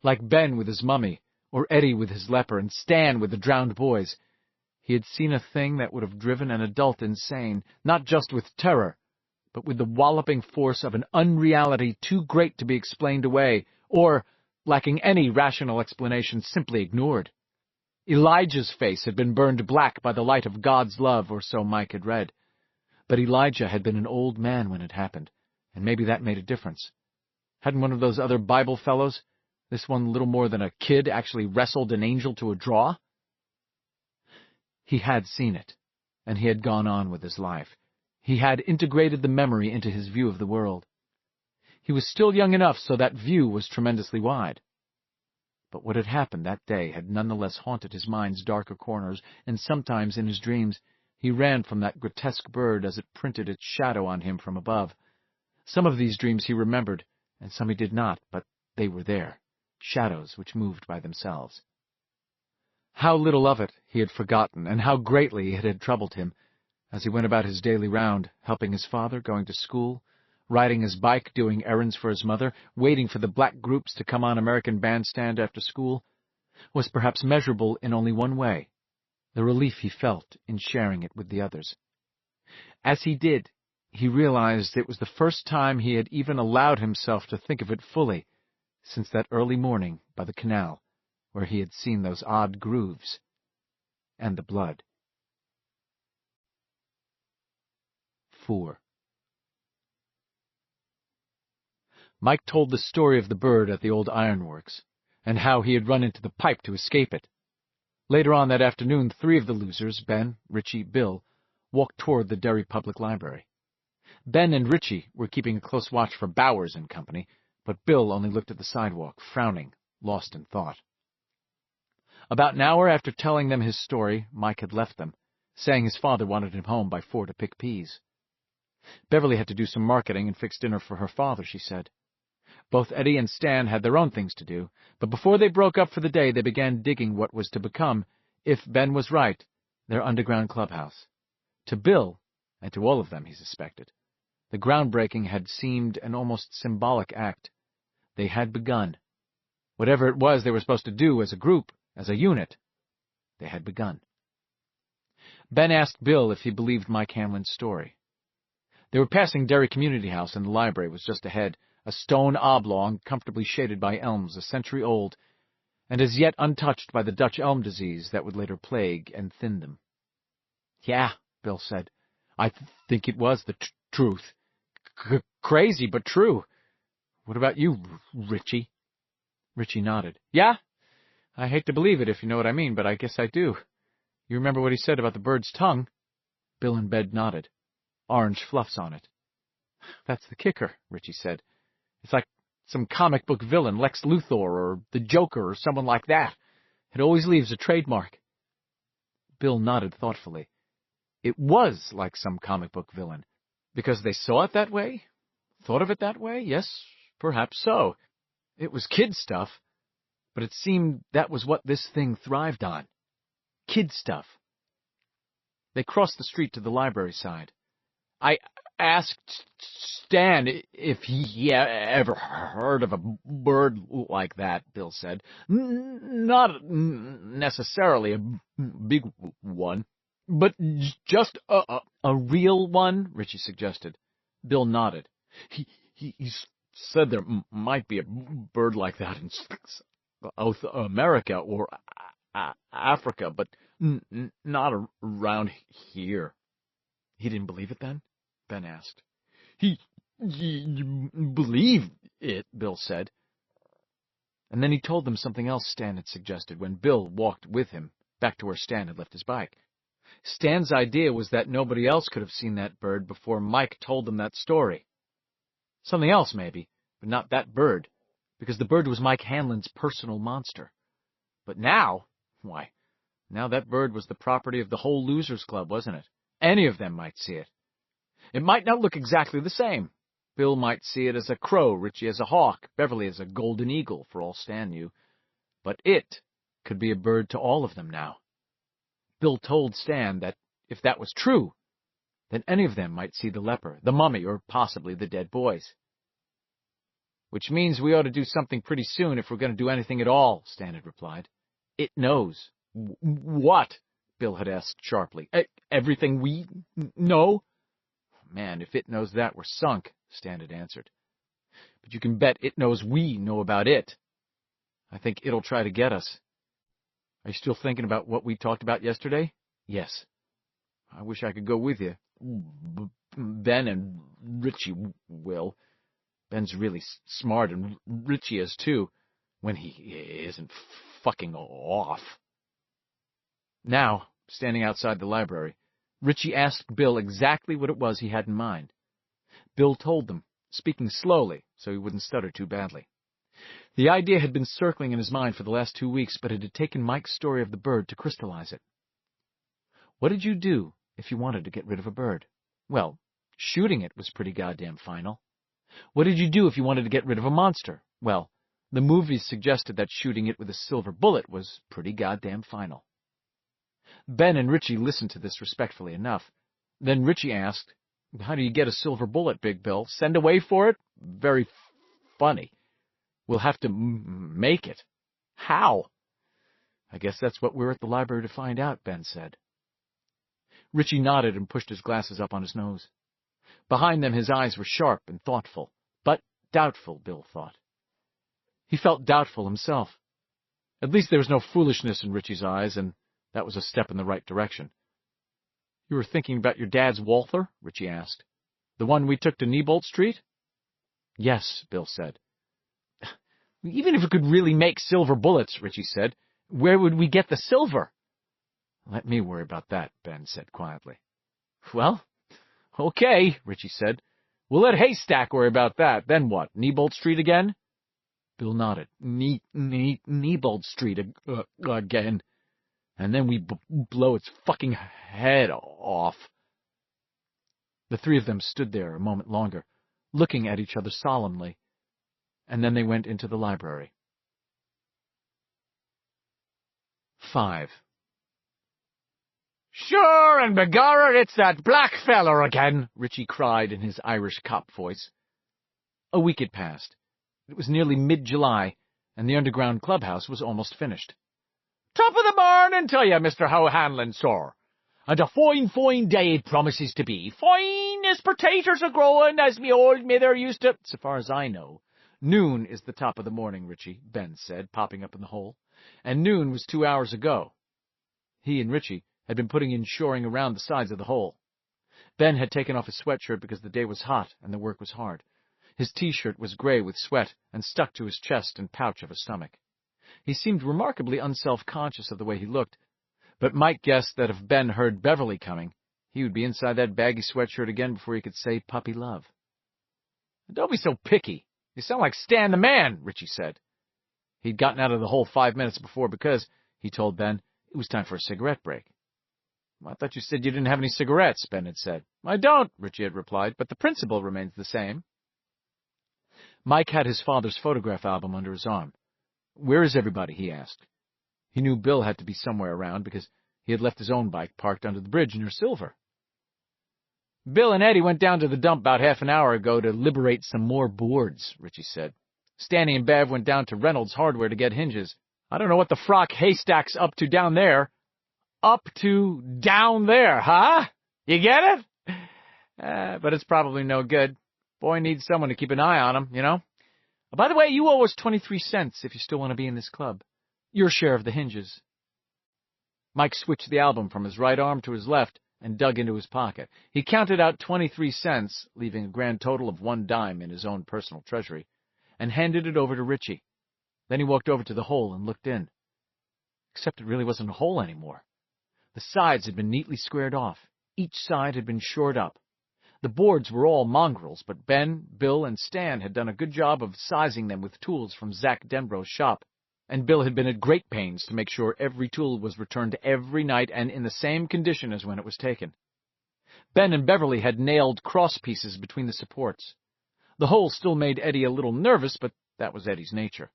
Like Ben with his mummy, or Eddie with his leper, and Stan with the drowned boys, he had seen a thing that would have driven an adult insane, not just with terror, but with the walloping force of an unreality too great to be explained away, or, lacking any rational explanation, simply ignored. Elijah's face had been burned black by the light of God's love, or so Mike had read. But Elijah had been an old man when it happened, and maybe that made a difference. Hadn't one of those other Bible fellows, this one little more than a kid, actually wrestled an angel to a draw? He had seen it, and he had gone on with his life. He had integrated the memory into his view of the world. He was still young enough so that view was tremendously wide. But what had happened that day had nonetheless haunted his mind's darker corners, and sometimes in his dreams he ran from that grotesque bird as it printed its shadow on him from above. Some of these dreams he remembered, and some he did not, but they were there, shadows which moved by themselves. How little of it he had forgotten, and how greatly it had troubled him, as he went about his daily round, helping his father, going to school, riding his bike, doing errands for his mother, waiting for the black groups to come on American Bandstand after school, was perhaps measurable in only one way, the relief he felt in sharing it with the others. As he did, he realized it was the first time he had even allowed himself to think of it fully, since that early morning by the canal, where he had seen those odd grooves and the blood. 4. Mike told the story of the bird at the old ironworks, and how he had run into the pipe to escape it. Later on that afternoon, 3 of the losers, Ben, Richie, Bill, walked toward the Derry Public Library. Ben and Richie were keeping a close watch for Bowers and company, but Bill only looked at the sidewalk, frowning, lost in thought. About an hour after telling them his story, Mike had left them, saying his father wanted him home by 4 to pick peas. Beverly had to do some marketing and fix dinner for her father, she said. Both Eddie and Stan had their own things to do, but before they broke up for the day, they began digging what was to become, if Ben was right, their underground clubhouse. To Bill, and to all of them, he suspected, the groundbreaking had seemed an almost symbolic act. They had begun. Whatever it was they were supposed to do as a group, as a unit, they had begun. Ben asked Bill if he believed Mike Hanlon's story. They were passing Derry Community House, and the library was just ahead, a stone oblong comfortably shaded by elms a century old, and as yet untouched by the Dutch elm disease that would later plague and thin them. "Yeah," Bill said. "I think it was the truth. Crazy, but true. What about you, Richie?" Richie nodded. "Yeah, I hate to believe it, if you know what I mean, but I guess I do. You remember what he said about the bird's tongue?" Bill in bed nodded. "Orange fluffs on it." "That's the kicker," Richie said. "It's like some comic book villain, Lex Luthor or the Joker or someone like that. It always leaves a trademark." Bill nodded thoughtfully. It was like some comic book villain. Because they saw it that way? Thought of it that way? Yes, perhaps so. It was kid stuff, but it seemed that was what this thing thrived on. Kid stuff. They crossed the street to the library side. "I asked Stan if he ever heard of a bird like that," Bill said. "Not necessarily a big one, but just a real one," Richie suggested. Bill nodded. He said there might be a bird like that in South America or Africa, but not around here." "He didn't believe it then?" Ben asked. He believed it," Bill said. And then he told them something else Stan had suggested when Bill walked with him back to where Stan had left his bike. Stan's idea was that nobody else could have seen that bird before Mike told them that story. Something else, maybe, but not that bird, because the bird was Mike Hanlon's personal monster. But now, why, now that bird was the property of the whole Losers Club, wasn't it? Any of them might see it. It might not look exactly the same. Bill might see it as a crow, Richie as a hawk, Beverly as a golden eagle, for all Stan knew. But it could be a bird to all of them now. Bill told Stan that if that was true, then any of them might see the leper, the mummy, or possibly the dead boys. "Which means we ought to do something pretty soon if we're going to do anything at all," Stan had replied. "It knows." "What?" Bill had asked sharply. "Everything we know?" "Man, if it knows that, we're sunk," Stan had answered. "But you can bet it knows we know about it. I think it'll try to get us." "Are you still thinking about what we talked about yesterday?" "Yes." "I wish I could go with you. Ben and Richie will. Ben's really smart, and Richie is too, when he isn't fucking off." Now, standing outside the library, Richie asked Bill exactly what it was he had in mind. Bill told them, speaking slowly so he wouldn't stutter too badly. The idea had been circling in his mind for the last 2 weeks, but it had taken Mike's story of the bird to crystallize it. What did you do if you wanted to get rid of a bird? Well, shooting it was pretty goddamn final. What did you do if you wanted to get rid of a monster? Well, the movies suggested that shooting it with a silver bullet was pretty goddamn final. Ben and Richie listened to this respectfully enough. Then Richie asked, "How do you get a silver bullet, Big Bill? Send away for it? Very funny. We'll have to make it." "How?" "I guess that's what we're at the library to find out," Ben said. Richie nodded and pushed his glasses up on his nose. Behind them his eyes were sharp and thoughtful, but doubtful, Bill thought. He felt doubtful himself. At least there was no foolishness in Richie's eyes, and that was a step in the right direction. "You were thinking about your dad's Walther?" Richie asked. "The one we took to Neibolt Street?" "Yes," Bill said. "Even if we could really make silver bullets," Richie said, "where would we get the silver?" "Let me worry about that," Ben said quietly. "Well, okay," Richie said. "We'll let Haystack worry about that. Then what, Neibolt Street again?" Bill nodded. Neibolt Street again. And then we blow its fucking head off." The three of them stood there a moment longer, looking at each other solemnly. and then they went into the library. 5. "Sure and begorra, it's that black feller again," Richie cried in his Irish cop voice. A week had passed. It was nearly mid-July, and the underground clubhouse was almost finished. "Top of the morning to you, Mr. O'Hanlon, sir. And a fine day it promises to be. Fine as potatoes are growing, as me old mither used to—" "So far as I know, noon is the top of the morning, Richie," Ben said, popping up in the hole. "And noon was 2 hours ago." He and Richie had been putting in shoring around the sides of the hole. Ben had taken off his sweatshirt because the day was hot and the work was hard. His T-shirt was gray with sweat and stuck to his chest and pouch of his stomach. He seemed remarkably unself-conscious of the way he looked, but Mike guessed that if Ben heard Beverly coming, he would be inside that baggy sweatshirt again before he could say puppy love. "Don't be so picky. You sound like Stan the Man," Richie said. He'd gotten out of the hole 5 minutes before because, he told Ben, it was time for a cigarette break. "I thought you said you didn't have any cigarettes," Ben had said. "I don't," Richie had replied, "but the principle remains the same." Mike had his father's photograph album under his arm. "Where is everybody?" he asked. He knew Bill had to be somewhere around because he had left his own bike parked under the bridge near Silver. "Bill and Eddie went down to the dump about half an hour ago to liberate some more boards," Richie said. "Stanny and Bev went down to Reynolds Hardware to get hinges. I don't know what the frock Haystack's up to down there." Up to down there, huh? You get it? But it's probably no good. Boy needs someone to keep an eye on him, you know? By the way, you owe us 23 cents if you still want to be in this club. Your share of the hinges." Mike switched the album from his right arm to his left and dug into his pocket. He counted out 23 cents, leaving a grand total of 1 dime in his own personal treasury, and handed it over to Richie. Then he walked over to the hole and looked in. Except it really wasn't a hole anymore. The sides had been neatly squared off. Each side had been shored up. The boards were all mongrels, but Ben, Bill, and Stan had done a good job of sizing them with tools from Zach Denbro's shop, and Bill had been at great pains to make sure every tool was returned every night and in the same condition as when it was taken. Ben and Beverly had nailed cross pieces between the supports. The hole still made Eddie a little nervous, but that was Eddie's nature.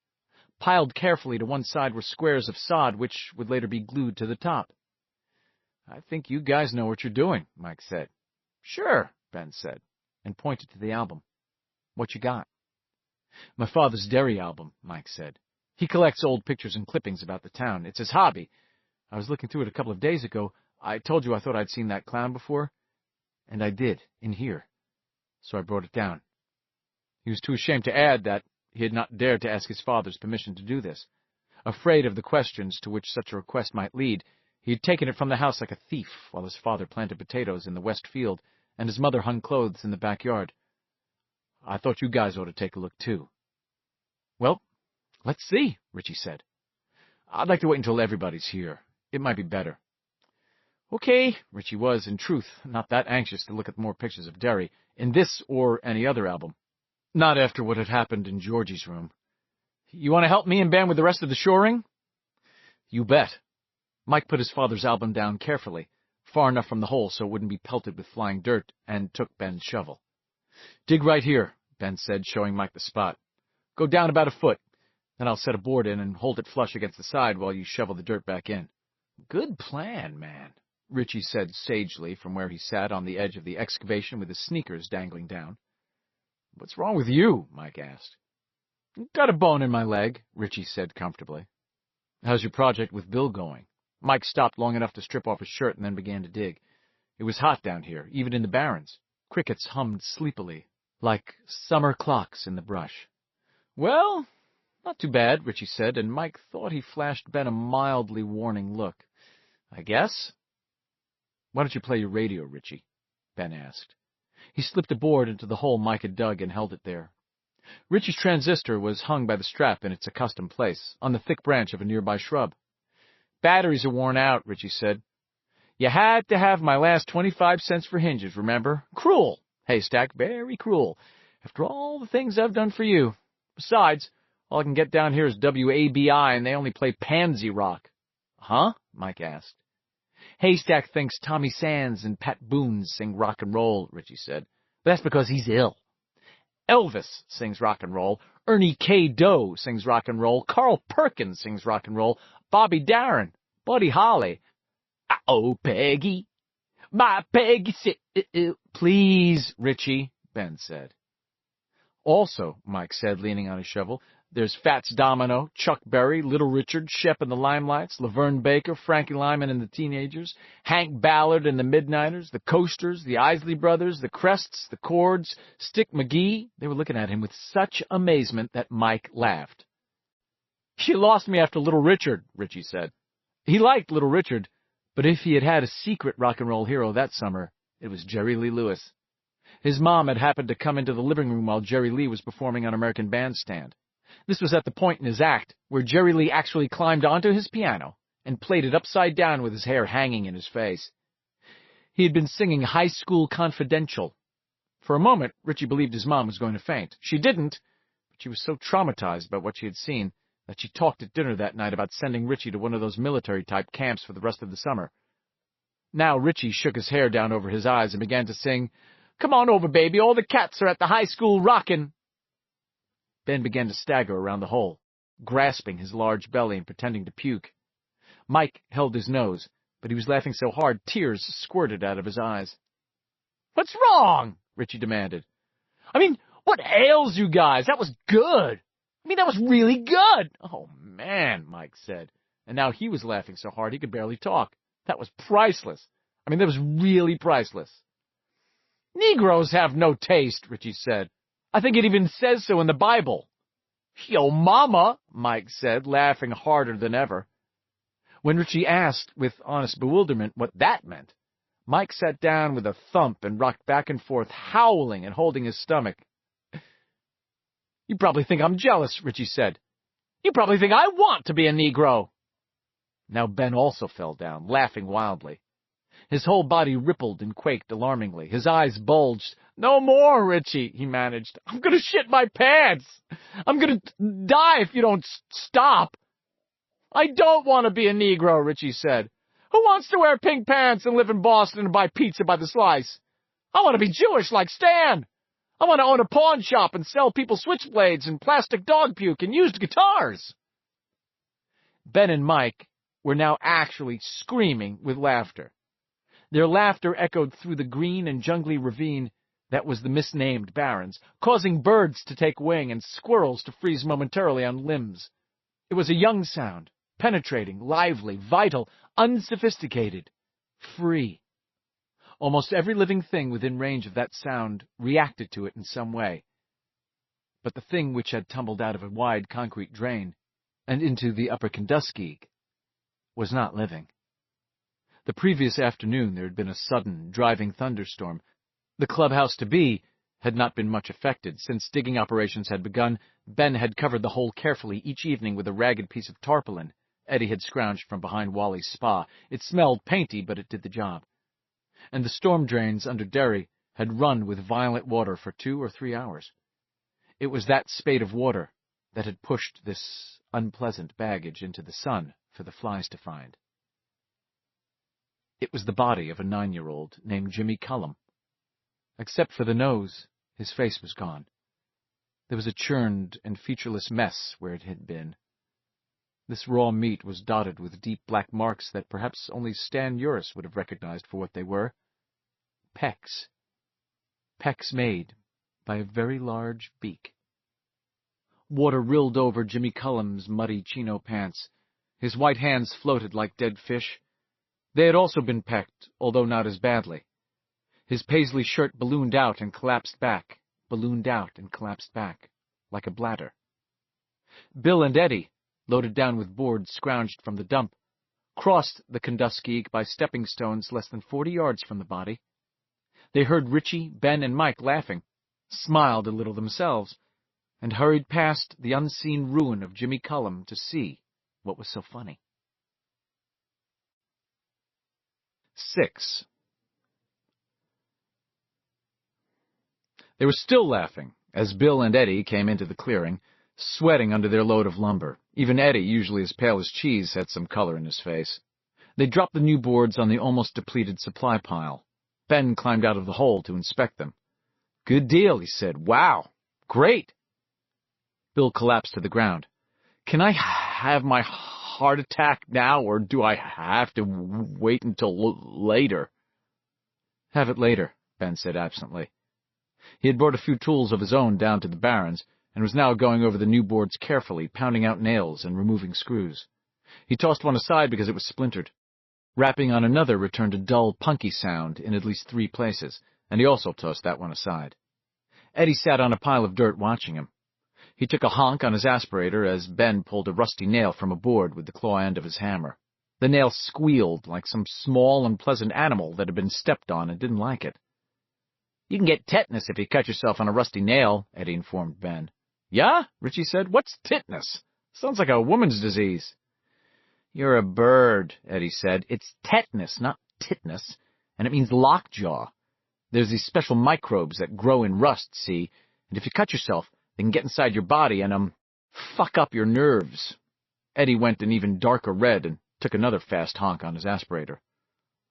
Piled carefully to one side were squares of sod, which would later be glued to the top. "I think you guys know what you're doing," Mike said. "Sure," Ben said, and pointed to the album. "What you got?" "My father's dairy album," Mike said. "He collects old pictures and clippings about the town. It's his hobby. I was looking through it a couple of days ago. I told you I thought I'd seen that clown before, and I did, in here. So I brought it down." He was too ashamed to add that he had not dared to ask his father's permission to do this. Afraid of the questions to which such a request might lead, he had taken it from the house like a thief while his father planted potatoes in the west field and his mother hung clothes in the backyard. "I thought you guys ought to take a look, too." "Well, let's see," Richie said. "I'd like to wait until everybody's here. It might be better." Okay, Richie was, in truth, not that anxious to look at more pictures of Derry, in this or any other album. Not after what had happened in Georgie's room. "You want to help me and Ben with the rest of the shoring?" "You bet." Mike put his father's album down carefully, far enough from the hole so it wouldn't be pelted with flying dirt, and took Ben's shovel. "Dig right here," Ben said, showing Mike the spot. "Go down about a foot. Then I'll set a board in and hold it flush against the side while you shovel the dirt back in." "Good plan, man," Richie said sagely from where he sat on the edge of the excavation with his sneakers dangling down. "What's wrong with you?" Mike asked. "Got a bone in my leg," Richie said comfortably. "How's your project with Bill going?" Mike stopped long enough to strip off his shirt and then began to dig. It was hot down here, even in the barrens. Crickets hummed sleepily, like summer clocks in the brush. "Well, not too bad," Richie said, and Mike thought he flashed Ben a mildly warning look. "I guess." "Why don't you play your radio, Richie?" Ben asked. He slipped a board into the hole Mike had dug and held it there. Richie's transistor was hung by the strap in its accustomed place, on the thick branch of a nearby shrub. "Batteries are worn out," Richie said. "You had to have my last 25 cents for hinges, remember? Cruel, Haystack, very cruel, after all the things I've done for you. Besides, all I can get down here is WABI, and they only play pansy rock." "Huh?" Mike asked. "Haystack thinks Tommy Sands and Pat Boone sing rock and roll," Richie said. "But that's because he's ill. Elvis sings rock and roll. Ernie K. Doe sings rock and roll. Carl Perkins sings rock and roll. Bobby Darin, Buddy Holly. Oh, Peggy, my Peggy said, please, Richie, Ben said. Also, Mike said, leaning on his shovel, there's Fats Domino, Chuck Berry, Little Richard, Shep and the Limelights, Laverne Baker, Frankie Lyman and the Teenagers, Hank Ballard and the Midnighters, the Coasters, the Isley Brothers, the Crests, the Chords, Stick McGee. They were looking at him with such amazement that Mike laughed. You lost me after Little Richard, Richie said. He liked Little Richard, but if he had had a secret rock and roll hero that summer, it was Jerry Lee Lewis. His mom had happened to come into the living room while Jerry Lee was performing on American Bandstand. This was at the point in his act where Jerry Lee actually climbed onto his piano and played it upside down with his hair hanging in his face. He had been singing High School Confidential. For a moment, Richie believed his mom was going to faint. She didn't, but she was so traumatized by what she had seen that she talked at dinner that night about sending Richie to one of those military-type camps for the rest of the summer. Now Richie shook his hair down over his eyes and began to sing, "Come on over, baby, all the cats are at the high school rockin'." Ben began to stagger around the hole, grasping his large belly and pretending to puke. Mike held his nose, but he was laughing so hard tears squirted out of his eyes. "What's wrong?" Richie demanded. "I mean, what ails you guys? That was good. That was really good." "Oh, man," Mike said, and now he was laughing so hard he could barely talk. "That was priceless. That was really priceless." "Negroes have no taste," Richie said. "I think it even says so in the Bible." "Yo, mama," Mike said, laughing harder than ever. When Richie asked, with honest bewilderment, what that meant, Mike sat down with a thump and rocked back and forth, howling and holding his stomach. "You probably think I'm jealous," Richie said. "You probably think I want to be a Negro." Now Ben also fell down, laughing wildly. His whole body rippled and quaked alarmingly. His eyes bulged. "No more, Richie," he managed. "I'm going to shit my pants. I'm going to die if you don't stop." "I don't want to be a Negro," Richie said. "Who wants to wear pink pants and live in Boston and buy pizza by the slice? I want to be Jewish like Stan. I want to own a pawn shop and sell people switchblades and plastic dog puke and used guitars." Ben and Mike were now actually screaming with laughter. Their laughter echoed through the green and jungly ravine that was the misnamed Barrens, causing birds to take wing and squirrels to freeze momentarily on limbs. It was a young sound, penetrating, lively, vital, unsophisticated, free. Almost every living thing within range of that sound reacted to it in some way. But the thing which had tumbled out of a wide concrete drain and into the upper Kenduskeag was not living. The previous afternoon there had been a sudden, driving thunderstorm. The clubhouse-to-be had not been much affected. Since digging operations had begun, Ben had covered the hole carefully each evening with a ragged piece of tarpaulin Eddie had scrounged from behind Wally's spa. It smelled painty, but it did the job. And the storm drains under Derry had run with violent water for 2 or 3 hours. It was that spate of water that had pushed this unpleasant baggage into the sun for the flies to find. It was the body of a 9-year-old named Jimmy Cullum. Except for the nose, his face was gone. There was a churned and featureless mess where it had been. This raw meat was dotted with deep black marks that perhaps only Stan Uris would have recognized for what they were. Pecks. Pecks made by a very large beak. Water rilled over Jimmy Cullum's muddy chino pants. His white hands floated like dead fish. They had also been pecked, although not as badly. His paisley shirt ballooned out and collapsed back, like a bladder. Bill and Eddie, loaded down with boards scrounged from the dump, crossed the Kenduskeag by stepping stones less than 40 yards from the body. They heard Richie, Ben, and Mike laughing, smiled a little themselves, and hurried past the unseen ruin of Jimmy Cullum to see what was so funny. 6. They were still laughing as Bill and Eddie came into the clearing, sweating under their load of lumber. Even Eddie, usually as pale as cheese, had some color in his face. They dropped the new boards on the almost depleted supply pile. Ben climbed out of the hole to inspect them. "Good deal," he said. "Wow. Great. Bill collapsed to the ground. Can I have my heart attack now, or do I have to wait until later? Have it later, Ben said absently. He had brought a few tools of his own down to the Barrens, and was now going over the new boards carefully, pounding out nails and removing screws. He tossed one aside because it was splintered. Rapping on another returned a dull, punky sound in at least 3 places, and he also tossed that one aside. Eddie sat on a pile of dirt watching him. He took a honk on his aspirator as Ben pulled a rusty nail from a board with the claw end of his hammer. The nail squealed like some small, unpleasant animal that had been stepped on and didn't like it. You can get tetanus if you cut yourself on a rusty nail, Eddie informed Ben. Yeah? Richie said. What's tetanus? Sounds like a woman's disease. You're a bird, Eddie said. It's tetanus, not tetanus, and it means lockjaw. There's these special microbes that grow in rust, see, and if you cut yourself, they can get inside your body and, fuck up your nerves. Eddie went an even darker red and took another fast honk on his aspirator.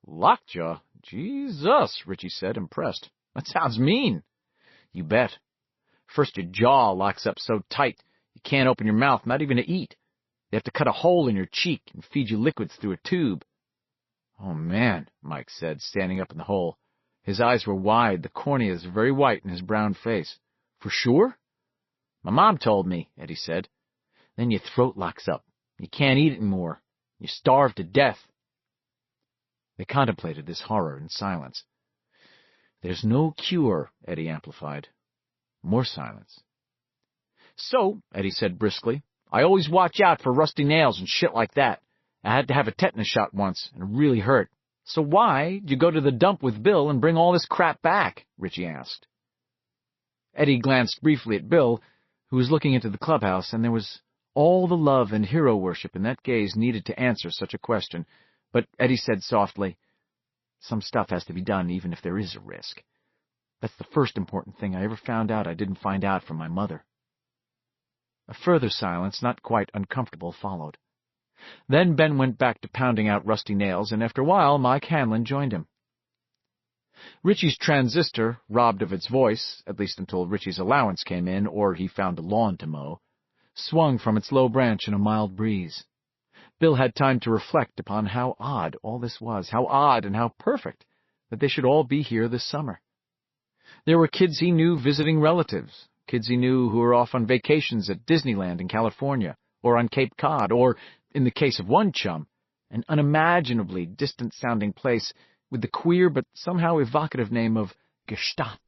Lockjaw? Jesus, Richie said, impressed. That sounds mean. You bet. First your jaw locks up so tight you can't open your mouth, not even to eat. They have to cut a hole in your cheek and feed you liquids through a tube. Oh, man, Mike said, standing up in the hole. His eyes were wide, the corneas very white in his brown face. For sure? My mom told me, Eddie said. Then your throat locks up. You can't eat anymore. You starve to death. They contemplated this horror in silence. There's no cure, Eddie amplified. More silence. So, Eddie said briskly, I always watch out for rusty nails and shit like that. I had to have a tetanus shot once, and it really hurt. So why'd you go to the dump with Bill and bring all this crap back? Richie asked. Eddie glanced briefly at Bill, who was looking into the clubhouse, and there was all the love and hero worship in that gaze needed to answer such a question. But Eddie said softly, some stuff has to be done even if there is a risk. That's the first important thing I ever found out I didn't find out from my mother. A further silence, not quite uncomfortable, followed. Then Ben went back to pounding out rusty nails, and after a while Mike Hanlon joined him. Richie's transistor, robbed of its voice, at least until Richie's allowance came in or he found a lawn to mow, swung from its low branch in a mild breeze. Bill had time to reflect upon how odd all this was, how odd and how perfect that they should all be here this summer. There were kids he knew visiting relatives, kids he knew who were off on vacations at Disneyland in California, or on Cape Cod, or, in the case of one chum, an unimaginably distant-sounding place with the queer but somehow evocative name of Gstaad.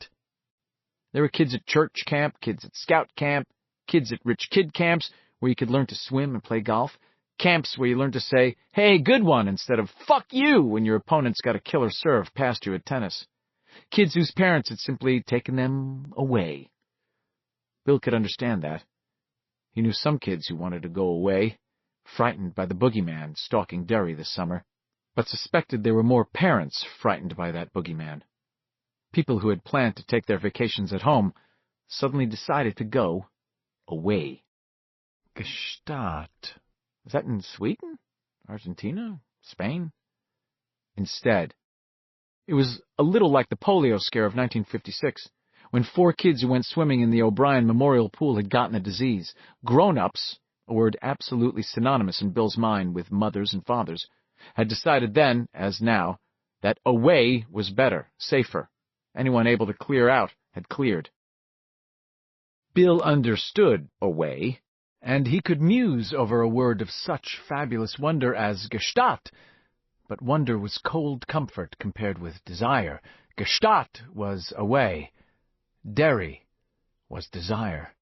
There were kids at church camp, kids at scout camp, kids at rich kid camps where you could learn to swim and play golf, camps where you learned to say, hey, good one, instead of fuck you when your opponent's got a killer serve past you at tennis. Kids whose parents had simply taken them away. Bill could understand that. He knew some kids who wanted to go away, frightened by the boogeyman stalking Derry this summer, but suspected there were more parents frightened by that boogeyman. People who had planned to take their vacations at home suddenly decided to go away. Gstaad. Was that in Sweden? Argentina? Spain? Instead, it was a little like the polio scare of 1956, when 4 kids who went swimming in the O'Brien Memorial Pool had gotten the disease. Grown-ups, a word absolutely synonymous in Bill's mind with mothers and fathers, had decided then, as now, that away was better, safer. Anyone able to clear out had cleared. Bill understood away, and he could muse over a word of such fabulous wonder as Gstaad. But wonder was cold comfort compared with desire. Gstaad was away. Derry was desire.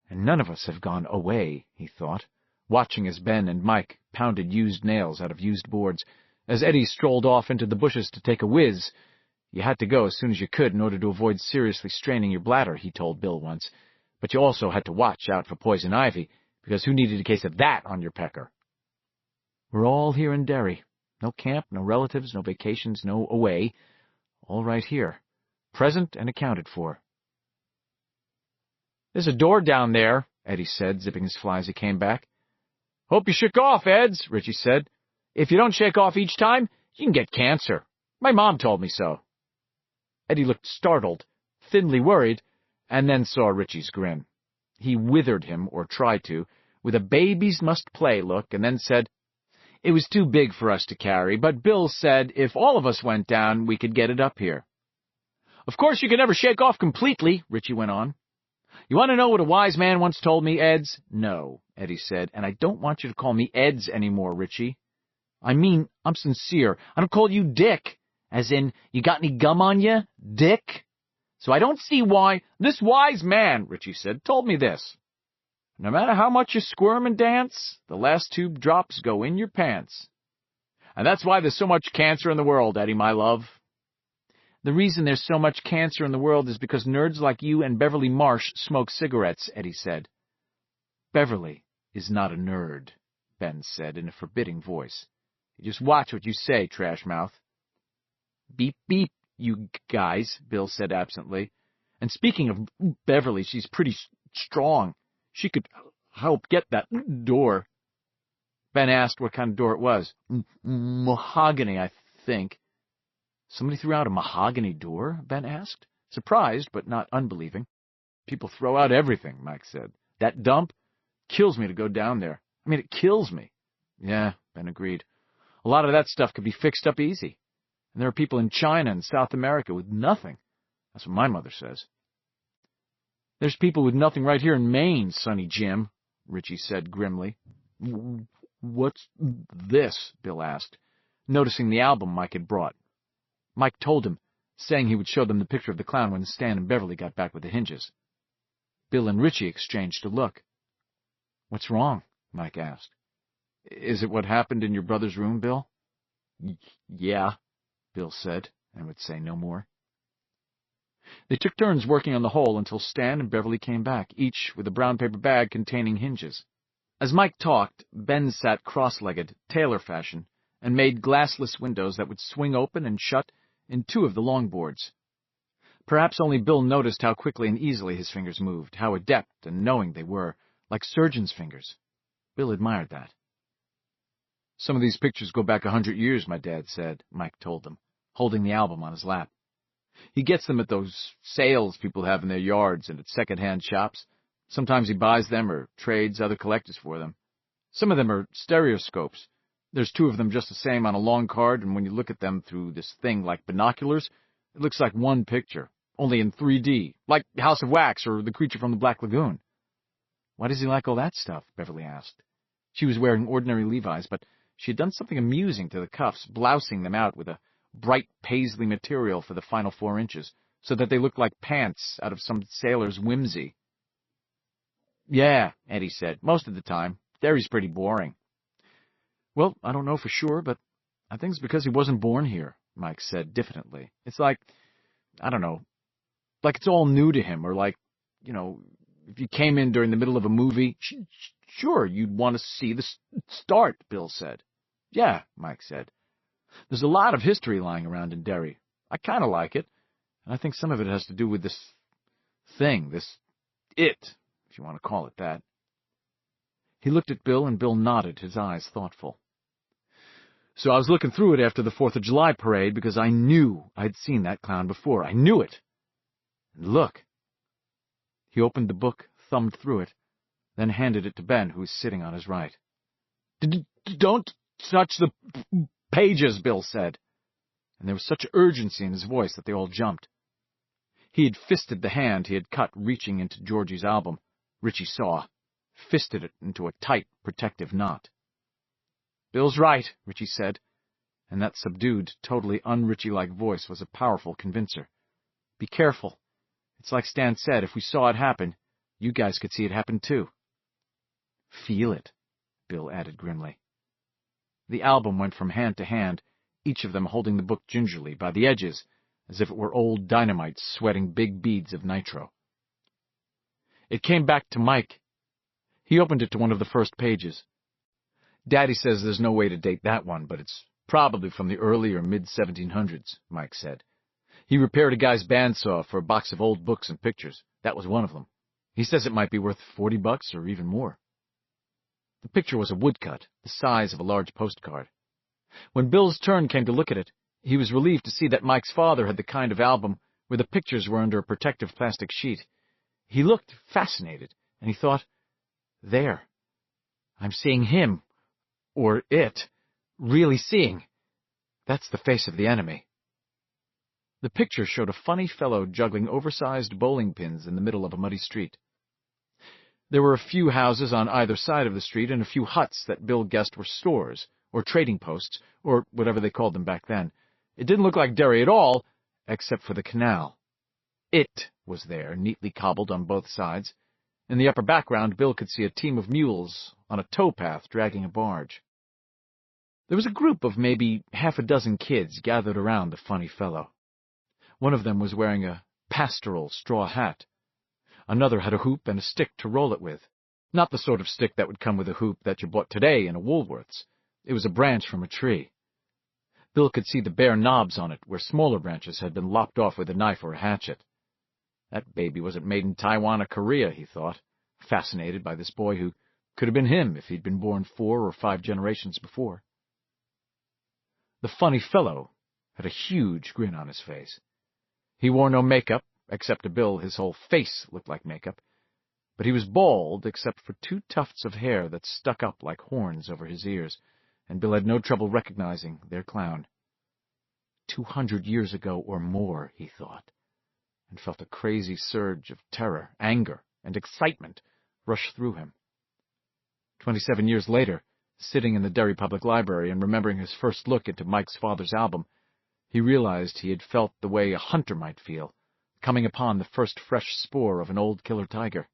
And none of us have gone away, he thought, watching as Ben and Mike pounded used nails out of used boards. As Eddie strolled off into the bushes to take a whiz, you had to go as soon as you could in order to avoid seriously straining your bladder, he told Bill once. But you also had to watch out for poison ivy, because who needed a case of that on your pecker? We're all here in Derry. No camp, no relatives, no vacations, no away. All right here. Present and accounted for. There's a door down there, Eddie said, zipping his fly as he came back. Hope you shook off, Eds, Richie said. If you don't shake off each time, you can get cancer. My mom told me so. Eddie looked startled, thinly worried, and then saw Richie's grin. He withered him, or tried to, with a babies-must-play look, and then said, "It was too big for us to carry, but Bill said if all of us went down, we could get it up here." "Of course you can never shake off completely," Richie went on. "You want to know what a wise man once told me, Eds?" "No," Eddie said, "and I don't want you to call me Eds anymore, Richie. I mean, I'm sincere. I don't call you Dick, as in, you got any gum on you, Dick? So I don't see why—" "This wise man," Richie said, "told me this. No matter how much you squirm and dance, the last 2 drops go in your pants. And that's why there's so much cancer in the world, Eddie, my love." "The reason there's so much cancer in the world is because nerds like you and Beverly Marsh smoke cigarettes," Eddie said. "Beverly is not a nerd," Ben said in a forbidding voice. "You just watch what you say, trash mouth." "Beep, beep, you guys," Bill said absently. "And speaking of Beverly, she's pretty strong. She could help get that door." Ben asked what kind of door it was. "Mahogany, I think." "Somebody threw out a mahogany door?" Ben asked, surprised but not unbelieving. "People throw out everything," Mike said. "That dump kills me to go down there. I mean, it kills me." "Yeah," Ben agreed. "A lot of that stuff could be fixed up easy. And there are people in China and South America with nothing. That's what my mother says." "There's people with nothing right here in Maine, Sonny Jim," Richie said grimly. "What's this?" Bill asked, noticing the album Mike had brought. Mike told him, saying he would show them the picture of the clown when Stan and Beverly got back with the hinges. Bill and Richie exchanged a look. "What's wrong?" Mike asked. "Is it what happened in your brother's room, Bill?" "Yeah," Bill said, and would say no more. They took turns working on the hole until Stan and Beverly came back, each with a brown paper bag containing hinges. As Mike talked, Ben sat cross-legged, tailor fashion, and made glassless windows that would swing open and shut in 2 of the longboards. Perhaps only Bill noticed how quickly and easily his fingers moved, how adept and knowing they were, like surgeons' fingers. Bill admired that. "Some of these pictures go back 100 years, my dad said," Mike told them, holding the album on his lap. "He gets them at those sales people have in their yards and at second-hand shops. Sometimes he buys them or trades other collectors for them. Some of them are stereoscopes. There's 2 of them just the same on a long card, and when you look at them through this thing like binoculars, it looks like one picture, only in 3D, like House of Wax or The Creature from the Black Lagoon." "Why does he like all that stuff?" Beverly asked. She was wearing ordinary Levi's, but she had done something amusing to the cuffs, blousing them out with a bright paisley material for the final 4 inches, so that they looked like pants out of some sailor's whimsy. "Yeah," Eddie said, "most of the time. Derry's pretty boring." "Well, I don't know for sure, but I think it's because he wasn't born here," Mike said diffidently. "It's like, I don't know, like it's all new to him, or like, if you came in during the middle of a movie." Sure, you'd want to see the start," Bill said. "Yeah," Mike said. "There's a lot of history lying around in Derry. I kind of like it, and I think some of it has to do with this thing, if you want to call it that." He looked at Bill, and Bill nodded, his eyes thoughtful. "So I was looking through it after the 4th of July parade because I knew I'd seen that clown before. I knew it. And look." He opened the book, thumbed through it, then handed it to Ben, who was sitting on his right. "Don't touch the pages," Bill said, and there was such urgency in his voice that they all jumped. He had fisted the hand he had cut reaching into Georgie's album. Richie saw, fisted it into a tight, protective knot. "Bill's right," Richie said, and that subdued, totally un-Richie-like voice was a powerful convincer. "Be careful. It's like Stan said, if we saw it happen, you guys could see it happen too." "Feel it," Bill added grimly. The album went from hand to hand, each of them holding the book gingerly by the edges, as if it were old dynamite sweating big beads of nitro. It came back to Mike. He opened it to one of the first pages. "Daddy says there's no way to date that one, but it's probably from the early or mid-1700s, Mike said. He repaired a guy's bandsaw for a box of old books and pictures. That was one of them. He says it might be worth $40 or even more." The picture was a woodcut, the size of a large postcard. When Bill's turn came to look at it, he was relieved to see that Mike's father had the kind of album where the pictures were under a protective plastic sheet. He looked fascinated, and he thought, there, I'm seeing him, or it, really seeing. That's the face of the enemy. The picture showed a funny fellow juggling oversized bowling pins in the middle of a muddy street. There were a few houses on either side of the street and a few huts that Bill guessed were stores, or trading posts, or whatever they called them back then. It didn't look like Derry at all, except for the canal. It was there, neatly cobbled on both sides. In the upper background, Bill could see a team of mules on a towpath dragging a barge. There was a group of maybe half a dozen kids gathered around the funny fellow. One of them was wearing a pastoral straw hat. Another had a hoop and a stick to roll it with. Not the sort of stick that would come with a hoop that you bought today in a Woolworth's. It was a branch from a tree. Bill could see the bare knobs on it where smaller branches had been lopped off with a knife or a hatchet. That baby wasn't made in Taiwan or Korea, he thought, fascinated by this boy who could have been him if he'd been born 4 or 5 generations before. The funny fellow had a huge grin on his face. He wore no makeup, except to Bill his whole face looked like makeup, but he was bald except for 2 tufts of hair that stuck up like horns over his ears, and Bill had no trouble recognizing their clown. 200 years ago or more, he thought, and felt a crazy surge of terror, anger, and excitement rush through him. 27 years later, sitting in the Derry Public Library and remembering his first look into Mike's father's album, he realized he had felt the way a hunter might feel, coming upon the first fresh spoor of an old killer tiger.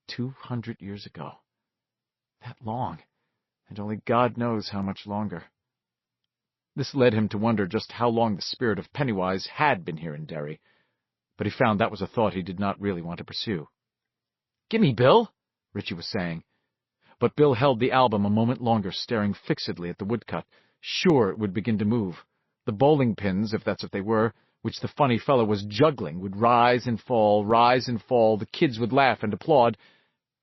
200 years ago. That long, and only God knows how much longer. This led him to wonder just how long the spirit of Pennywise had been here in Derry, but he found that was a thought he did not really want to pursue. "Gimme, Bill," Richie was saying. But Bill held the album a moment longer, staring fixedly at the woodcut, sure it would begin to move. The bowling pins, if that's what they were, which the funny fellow was juggling, would rise and fall, the kids would laugh and applaud,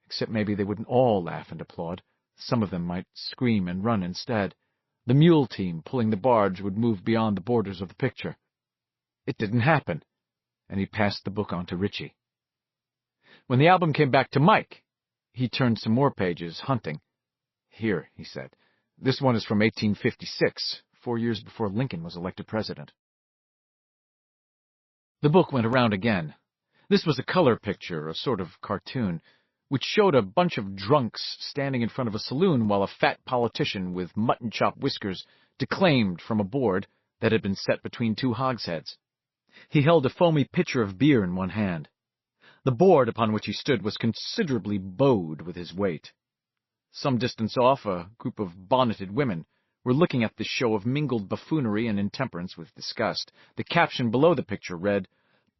except maybe they wouldn't all laugh and applaud. Some of them might scream and run instead. The mule team pulling the barge would move beyond the borders of the picture. It didn't happen, and he passed the book on to Richie. When the album came back to Mike, he turned some more pages, hunting. "Here," he said. "This one is from 1856, 4 years before Lincoln was elected president." The book went around again. This was a color picture, a sort of cartoon, which showed a bunch of drunks standing in front of a saloon while a fat politician with mutton-chop whiskers declaimed from a board that had been set between 2 hogsheads. He held a foamy pitcher of beer in one hand. The board upon which he stood was considerably bowed with his weight. Some distance off, a group of bonneted women were looking at this show of mingled buffoonery and intemperance with disgust. The caption below the picture read,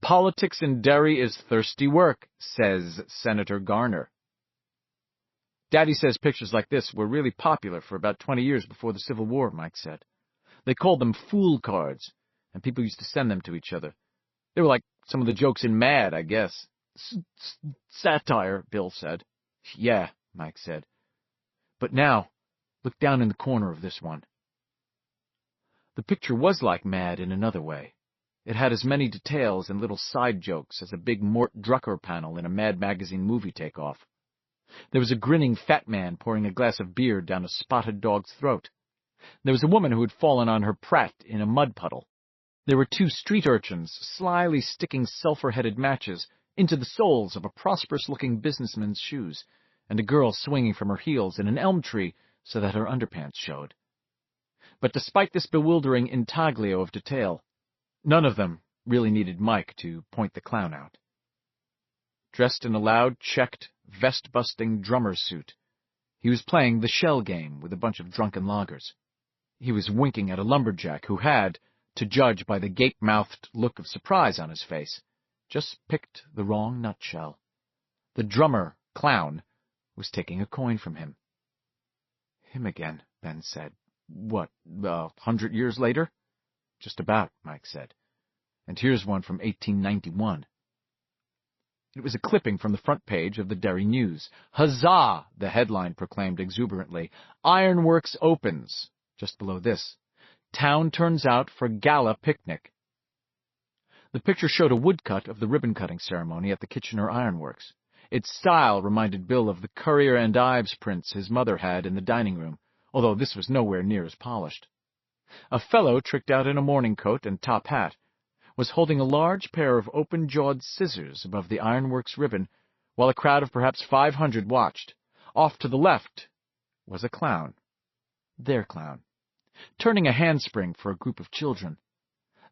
"Politics in Derry is thirsty work, says Senator Garner." Daddy says pictures like this were really popular for about 20 years before the Civil War, Mike said. They called them fool cards, and people used to send them to each other. They were like some of the jokes in Mad, I guess. Satire, Bill said. "Yeah," Mike said. "But now, look down in the corner of this one." The picture was like Mad in another way. It had as many details and little side jokes as a big Mort Drucker panel in a Mad Magazine movie takeoff. There was a grinning fat man pouring a glass of beer down a spotted dog's throat. There was a woman who had fallen on her prat in a mud puddle. There were 2 street urchins slyly sticking sulphur-headed matches into the soles of a prosperous-looking businessman's shoes, and a girl swinging from her heels in an elm tree so that her underpants showed. But despite this bewildering intaglio of detail, none of them really needed Mike to point the clown out. Dressed in a loud, checked, vest-busting drummer's suit, he was playing the shell game with a bunch of drunken loggers. He was winking at a lumberjack who had, to judge by the gape-mouthed look of surprise on his face, just picked the wrong nutshell. The drummer, clown, was taking a coin from him. "Him again," Ben said. "What, 100 years later?" "Just about," Mike said. "And here's one from 1891. It was a clipping from the front page of the Derry News. "Huzzah!" the headline proclaimed exuberantly. "Ironworks opens." Just below this, "Town turns out for gala picnic." The picture showed a woodcut of the ribbon-cutting ceremony at the Kitchener Ironworks. Its style reminded Bill of the Currier and Ives prints his mother had in the dining room, although this was nowhere near as polished. A fellow, tricked out in a morning coat and top hat, was holding a large pair of open-jawed scissors above the ironworks ribbon, while a crowd of perhaps 500 watched. Off to the left was a clown, their clown, turning a handspring for a group of children.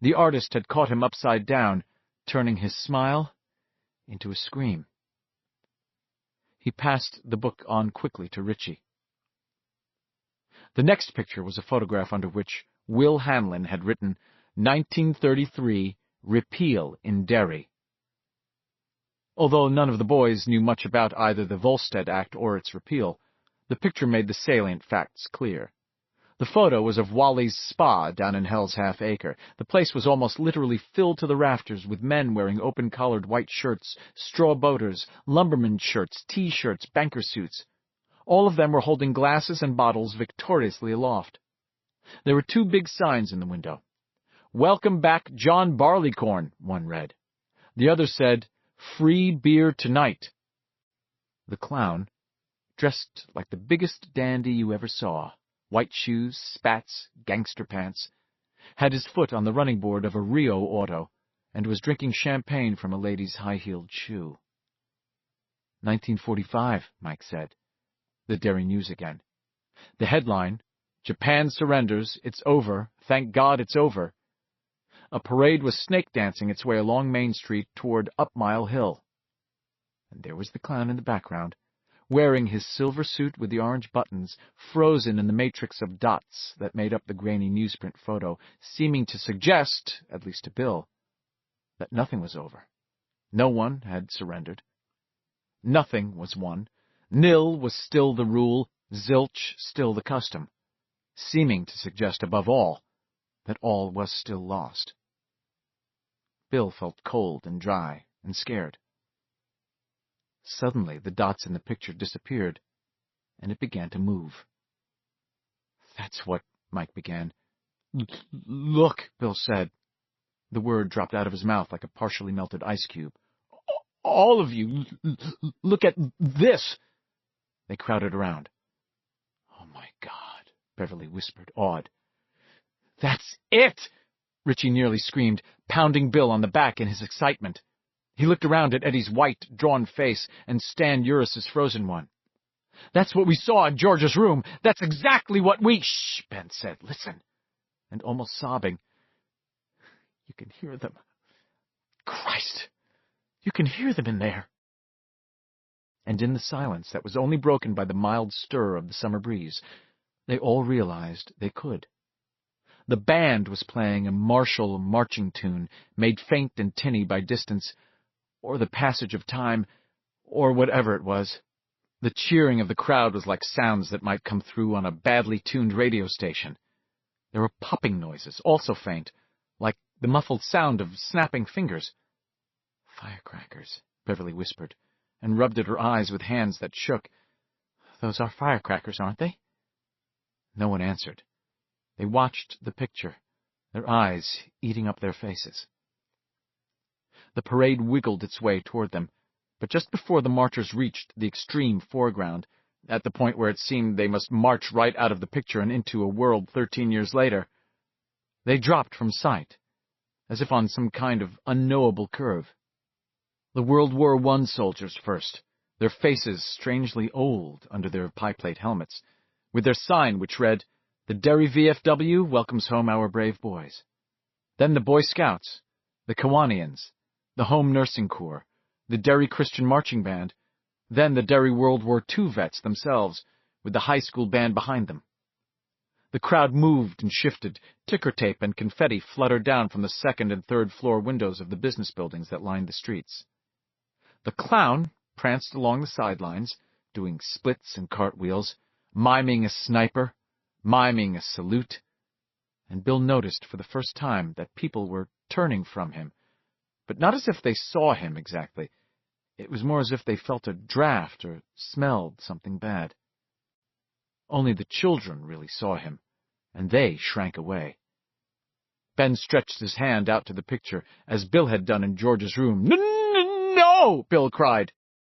The artist had caught him upside down, turning his smile into a scream. He passed the book on quickly to Richie. The next picture was a photograph under which Will Hanlon had written 1933 Repeal in Derry. Although none of the boys knew much about either the Volstead Act or its repeal, the picture made the salient facts clear. The photo was of Wally's Spa down in Hell's Half Acre. The place was almost literally filled to the rafters with men wearing open-collared white shirts, straw boaters, lumberman shirts, T-shirts, banker suits. All of them were holding glasses and bottles victoriously aloft. There were 2 big signs in the window. "Welcome back, John Barleycorn," one read. The other said, "Free beer tonight." The clown, dressed like the biggest dandy you ever saw, white shoes, spats, gangster pants, had his foot on the running board of a Rio auto and was drinking champagne from a lady's high-heeled shoe. 1945, Mike said. The Derry News again. The headline, "Japan surrenders, it's over, thank God it's over." A parade was snake-dancing its way along Main Street toward Up Mile Hill. And there was the clown in the background, wearing his silver suit with the orange buttons, frozen in the matrix of dots that made up the grainy newsprint photo, seeming to suggest, at least to Bill, that nothing was over. No one had surrendered. Nothing was won. Nil was still the rule, zilch still the custom, seeming to suggest, above all, that all was still lost. Bill felt cold and dry and scared. Suddenly, the dots in the picture disappeared, and it began to move. "That's what," Mike began. "Look," Bill said. The word dropped out of his mouth like a partially melted ice cube. "All of you, look at this!" They crowded around. "Oh, my God," Beverly whispered, awed. "That's it!" Richie nearly screamed, pounding Bill on the back in his excitement. He looked around at Eddie's white, drawn face and Stan Uris's frozen one. "That's what we saw in George's room. That's exactly what we—" "Shh," Ben said. "Listen." And almost sobbing, "You can hear them. Christ, you can hear them in there." And in the silence that was only broken by the mild stir of the summer breeze, they all realized they could. The band was playing a martial marching tune, made faint and tinny by distance, or the passage of time, or whatever it was. The cheering of the crowd was like sounds that might come through on a badly tuned radio station. There were popping noises, also faint, like the muffled sound of snapping fingers. "Firecrackers," Beverly whispered, and rubbed at her eyes with hands that shook. "Those are firecrackers, aren't they?" No one answered. They watched the picture, their eyes eating up their faces. The parade wiggled its way toward them, but just before the marchers reached the extreme foreground, at the point where it seemed they must march right out of the picture and into a world 13 years later, they dropped from sight, as if on some kind of unknowable curve. The World War I soldiers first, their faces strangely old under their pie-plate helmets, with their sign which read, "The Derry VFW welcomes home our brave boys." Then the Boy Scouts, the Kiwanians, the Home Nursing Corps, the Derry Christian Marching Band, then the Derry World War II vets themselves, with the high school band behind them. The crowd moved and shifted. Ticker tape and confetti fluttered down from the second and third floor windows of the business buildings that lined the streets. The clown pranced along the sidelines, doing splits and cartwheels, miming a sniper, miming a salute, and Bill noticed for the first time that people were turning from him, but not as if they saw him exactly. It was more as if they felt a draft or smelled something bad. Only the children really saw him, and they shrank away. Ben stretched his hand out to the picture, as Bill had done in George's room. No! Bill cried.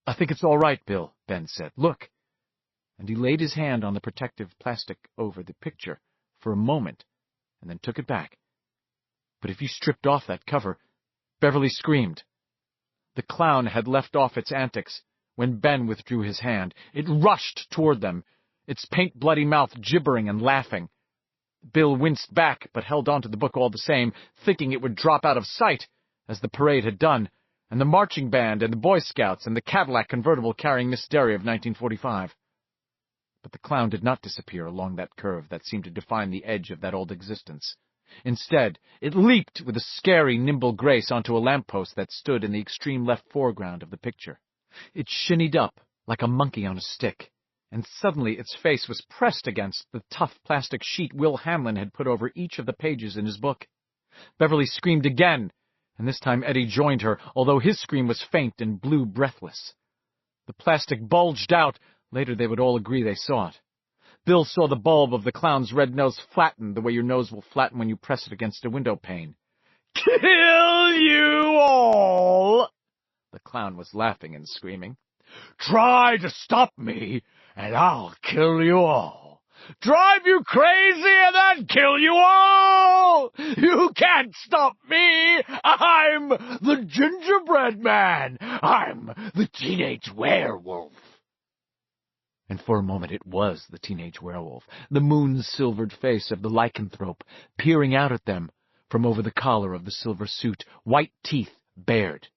I think it's all right, Bill, Ben said. Look. And he laid his hand on the protective plastic over the picture for a moment, and then took it back. But if you stripped off that cover, Beverly screamed. The clown had left off its antics when Ben withdrew his hand. It rushed toward them, its paint-bloody mouth gibbering and laughing. Bill winced back, but held on to the book all the same, thinking it would drop out of sight, as the parade had done, and the marching band and the Boy Scouts and the Cadillac convertible carrying Miss Derry of 1945. But the clown did not disappear along that curve that seemed to define the edge of that old existence. Instead, it leaped with a scary, nimble grace onto a lamppost that stood in the extreme left foreground of the picture. It shinnied up like a monkey on a stick, and suddenly its face was pressed against the tough plastic sheet Will Hamlin had put over each of the pages in his book. Beverly screamed again, and this time Eddie joined her, although his scream was faint and blew breathless. The plastic bulged out. Later they would all agree they saw it. Bill saw the bulb of the clown's red nose flatten the way your nose will flatten when you press it against a window pane. "Kill you all!" The clown was laughing and screaming. "Try to stop me, and I'll kill you all. Drive you crazy and then kill you all! You can't stop me! I'm the gingerbread man! I'm the teenage werewolf!" And for a moment it was the teenage werewolf, the moon-silvered face of the lycanthrope, peering out at them from over the collar of the silver suit, white teeth bared.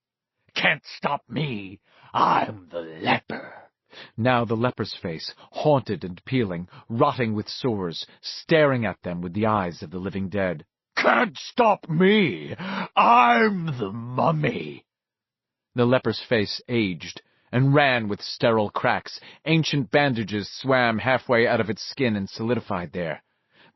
"Can't stop me! I'm the leper!" Now the leper's face, haunted and peeling, rotting with sores, staring at them with the eyes of the living dead. "Can't stop me! I'm the mummy!" The leper's face aged and ran with sterile cracks. Ancient bandages swam halfway out of its skin and solidified there.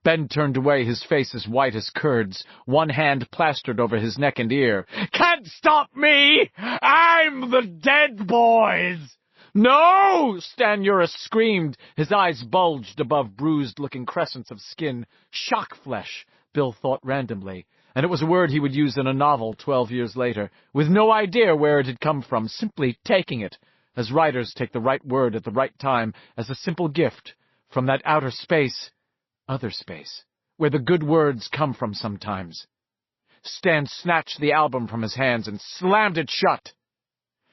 Ben turned away, his face as white as curds, one hand plastered over his neck and ear. "Can't stop me! I'm the dead boys!" "No!" Stan Uris screamed. His eyes bulged above bruised-looking crescents of skin. Shock flesh, Bill thought randomly, and it was a word he would use in a novel 12 years later, with no idea where it had come from, simply taking it, as writers take the right word at the right time, as a simple gift from that outer space, other space, where the good words come from sometimes. Stan snatched the album from his hands and slammed it shut.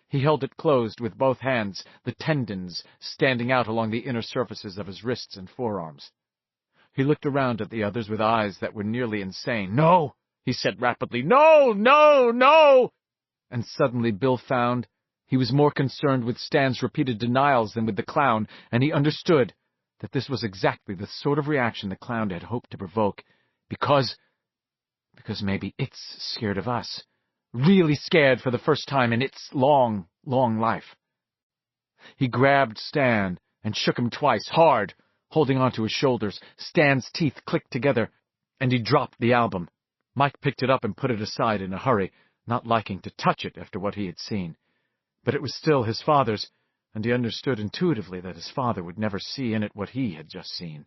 He held it closed with both hands, the tendons standing out along the inner surfaces of his wrists and forearms. He looked around at the others with eyes that were nearly insane. "No!" he said rapidly. "No, no, no!" And suddenly Bill found he was more concerned with Stan's repeated denials than with the clown, and he understood that this was exactly the sort of reaction the clown had hoped to provoke, because maybe it's scared of us. Really scared for the first time in its long, long life. He grabbed Stan and shook him twice, hard, holding onto his shoulders. Stan's teeth clicked together, and he dropped the album. Mike picked it up and put it aside in a hurry, not liking to touch it after what he had seen. But it was still his father's, and he understood intuitively that his father would never see in it what he had just seen.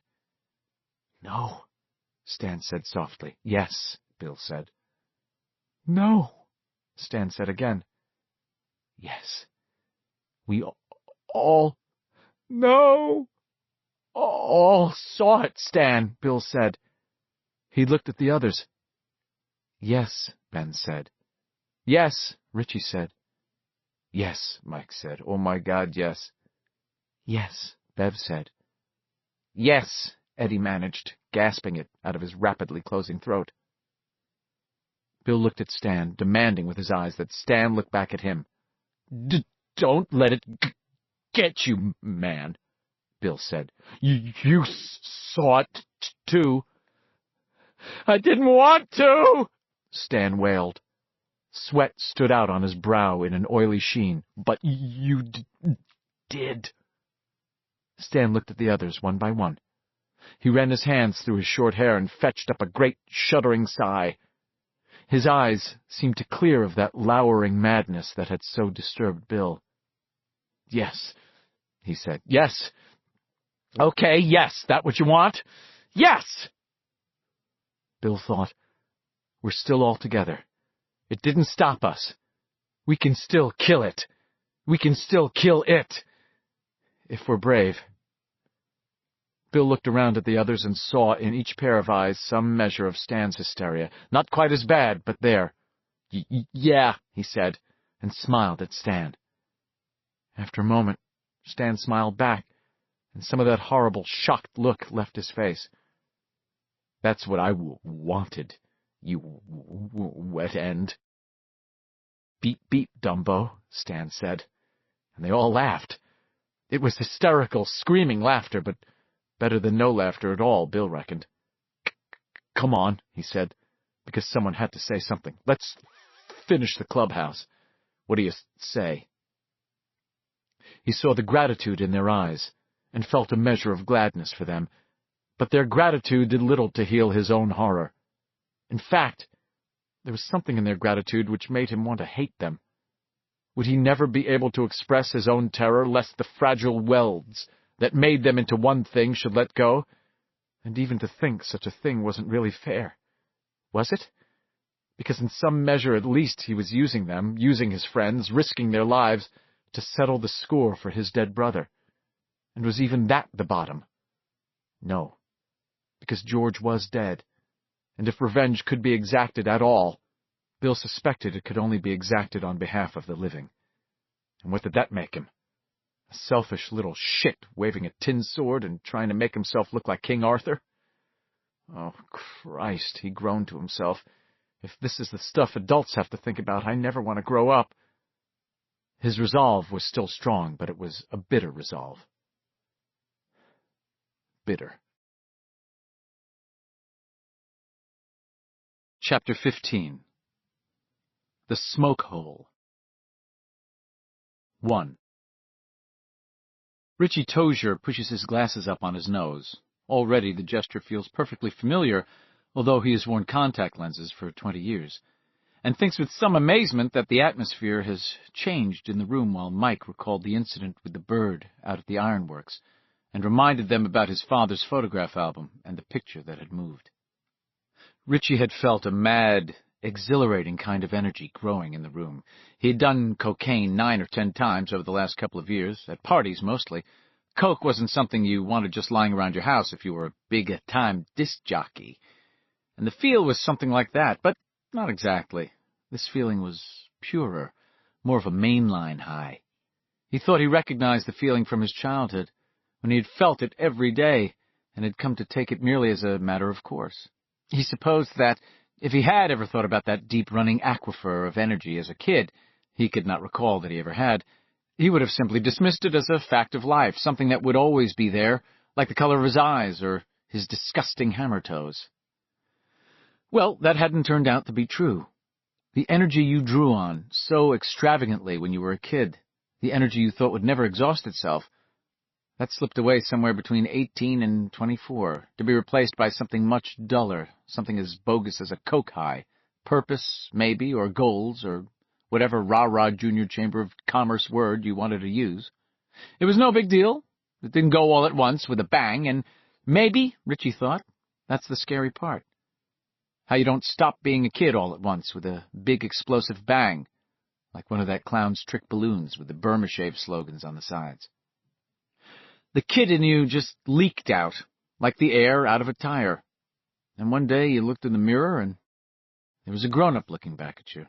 "No," Stan said softly. "Yes," Bill said. "No," Stan said again. "Yes. We all... No! All saw it, Stan," Bill said. He looked at the others. "Yes," Ben said. "Yes," Richie said. "Yes," Mike said. "Oh, my God, yes." "Yes," Bev said. "Yes," Eddie managed, gasping it out of his rapidly closing throat. Bill looked at Stan, demanding with his eyes that Stan look back at him. "Don't let it get you, man," Bill said. You saw it, too." "I didn't want to," Stan wailed. Sweat stood out on his brow in an oily sheen. "But you did." Stan looked at the others one by one. He ran his hands through his short hair and fetched up a great, shuddering sigh. His eyes seemed to clear of that lowering madness that had so disturbed Bill. "Yes," he said. "Yes. Okay, yes, that what you want? Yes!" Bill thought, We're still all together. It didn't stop us. We can still kill it. We can still kill it. If we're brave. Bill looked around at the others and saw in each pair of eyes some measure of Stan's hysteria. Not quite as bad, but there. Yeah, he said, and smiled at Stan. After a moment, Stan smiled back, and some of that horrible, shocked look left his face. That's what I wanted, you wet end. Beep, beep, Dumbo, Stan said, and they all laughed. It was hysterical, screaming laughter, but better than no laughter at all, Bill reckoned. Come on, he said, because someone had to say something. Let's finish the clubhouse. What do you say? He saw the gratitude in their eyes, and felt a measure of gladness for them, but their gratitude did little to heal his own horror. In fact, there was something in their gratitude which made him want to hate them. Would he never be able to express his own terror lest the fragile welds that made them into one thing should let go? And even to think such a thing wasn't really fair. Was it? Because in some measure at least he was using them, using his friends, risking their lives, to settle the score for his dead brother. And was even that the bottom? No, because George was dead, and if revenge could be exacted at all, Bill suspected it could only be exacted on behalf of the living. And what did that make him? A selfish little shit waving a tin sword and trying to make himself look like King Arthur? Oh, Christ, he groaned to himself. If this is the stuff adults have to think about, I never want to grow up. His resolve was still strong, but it was a bitter resolve. Bitter. Chapter 15. The Smoke Hole. 1. Richie Tozier pushes his glasses up on his nose. Already the gesture feels perfectly familiar, although he has worn contact lenses for 20 years, and thinks with some amazement that the atmosphere has changed in the room while Mike recalled the incident with the bird out at the ironworks, and reminded them about his father's photograph album and the picture that had moved. Richie had felt a mad, exhilarating kind of energy growing in the room. He had done cocaine 9 or 10 times over the last couple of years, at parties mostly. Coke wasn't something you wanted just lying around your house if you were a big-time disc jockey. And the feel was something like that, but not exactly. This feeling was purer, more of a mainline high. He thought he recognized the feeling from his childhood, when he had felt it every day, and had come to take it merely as a matter of course. He supposed that, if he had ever thought about that deep-running aquifer of energy as a kid, he could not recall that he ever had, he would have simply dismissed it as a fact of life, something that would always be there, like the color of his eyes or his disgusting hammer toes. Well, that hadn't turned out to be true. The energy you drew on so extravagantly when you were a kid, the energy you thought would never exhaust itself, that slipped away somewhere between 18 and 24, to be replaced by something much duller, something as bogus as a coke high, purpose, maybe, or goals, or whatever rah-rah Junior Chamber of Commerce word you wanted to use. It was no big deal. It didn't go all at once with a bang, and maybe, Richie thought, that's the scary part. How you don't stop being a kid all at once with a big explosive bang, like one of that clown's trick balloons with the Burma Shave slogans on the sides. The kid in you just leaked out, like the air out of a tire. And one day you looked in the mirror and there was a grown-up looking back at you.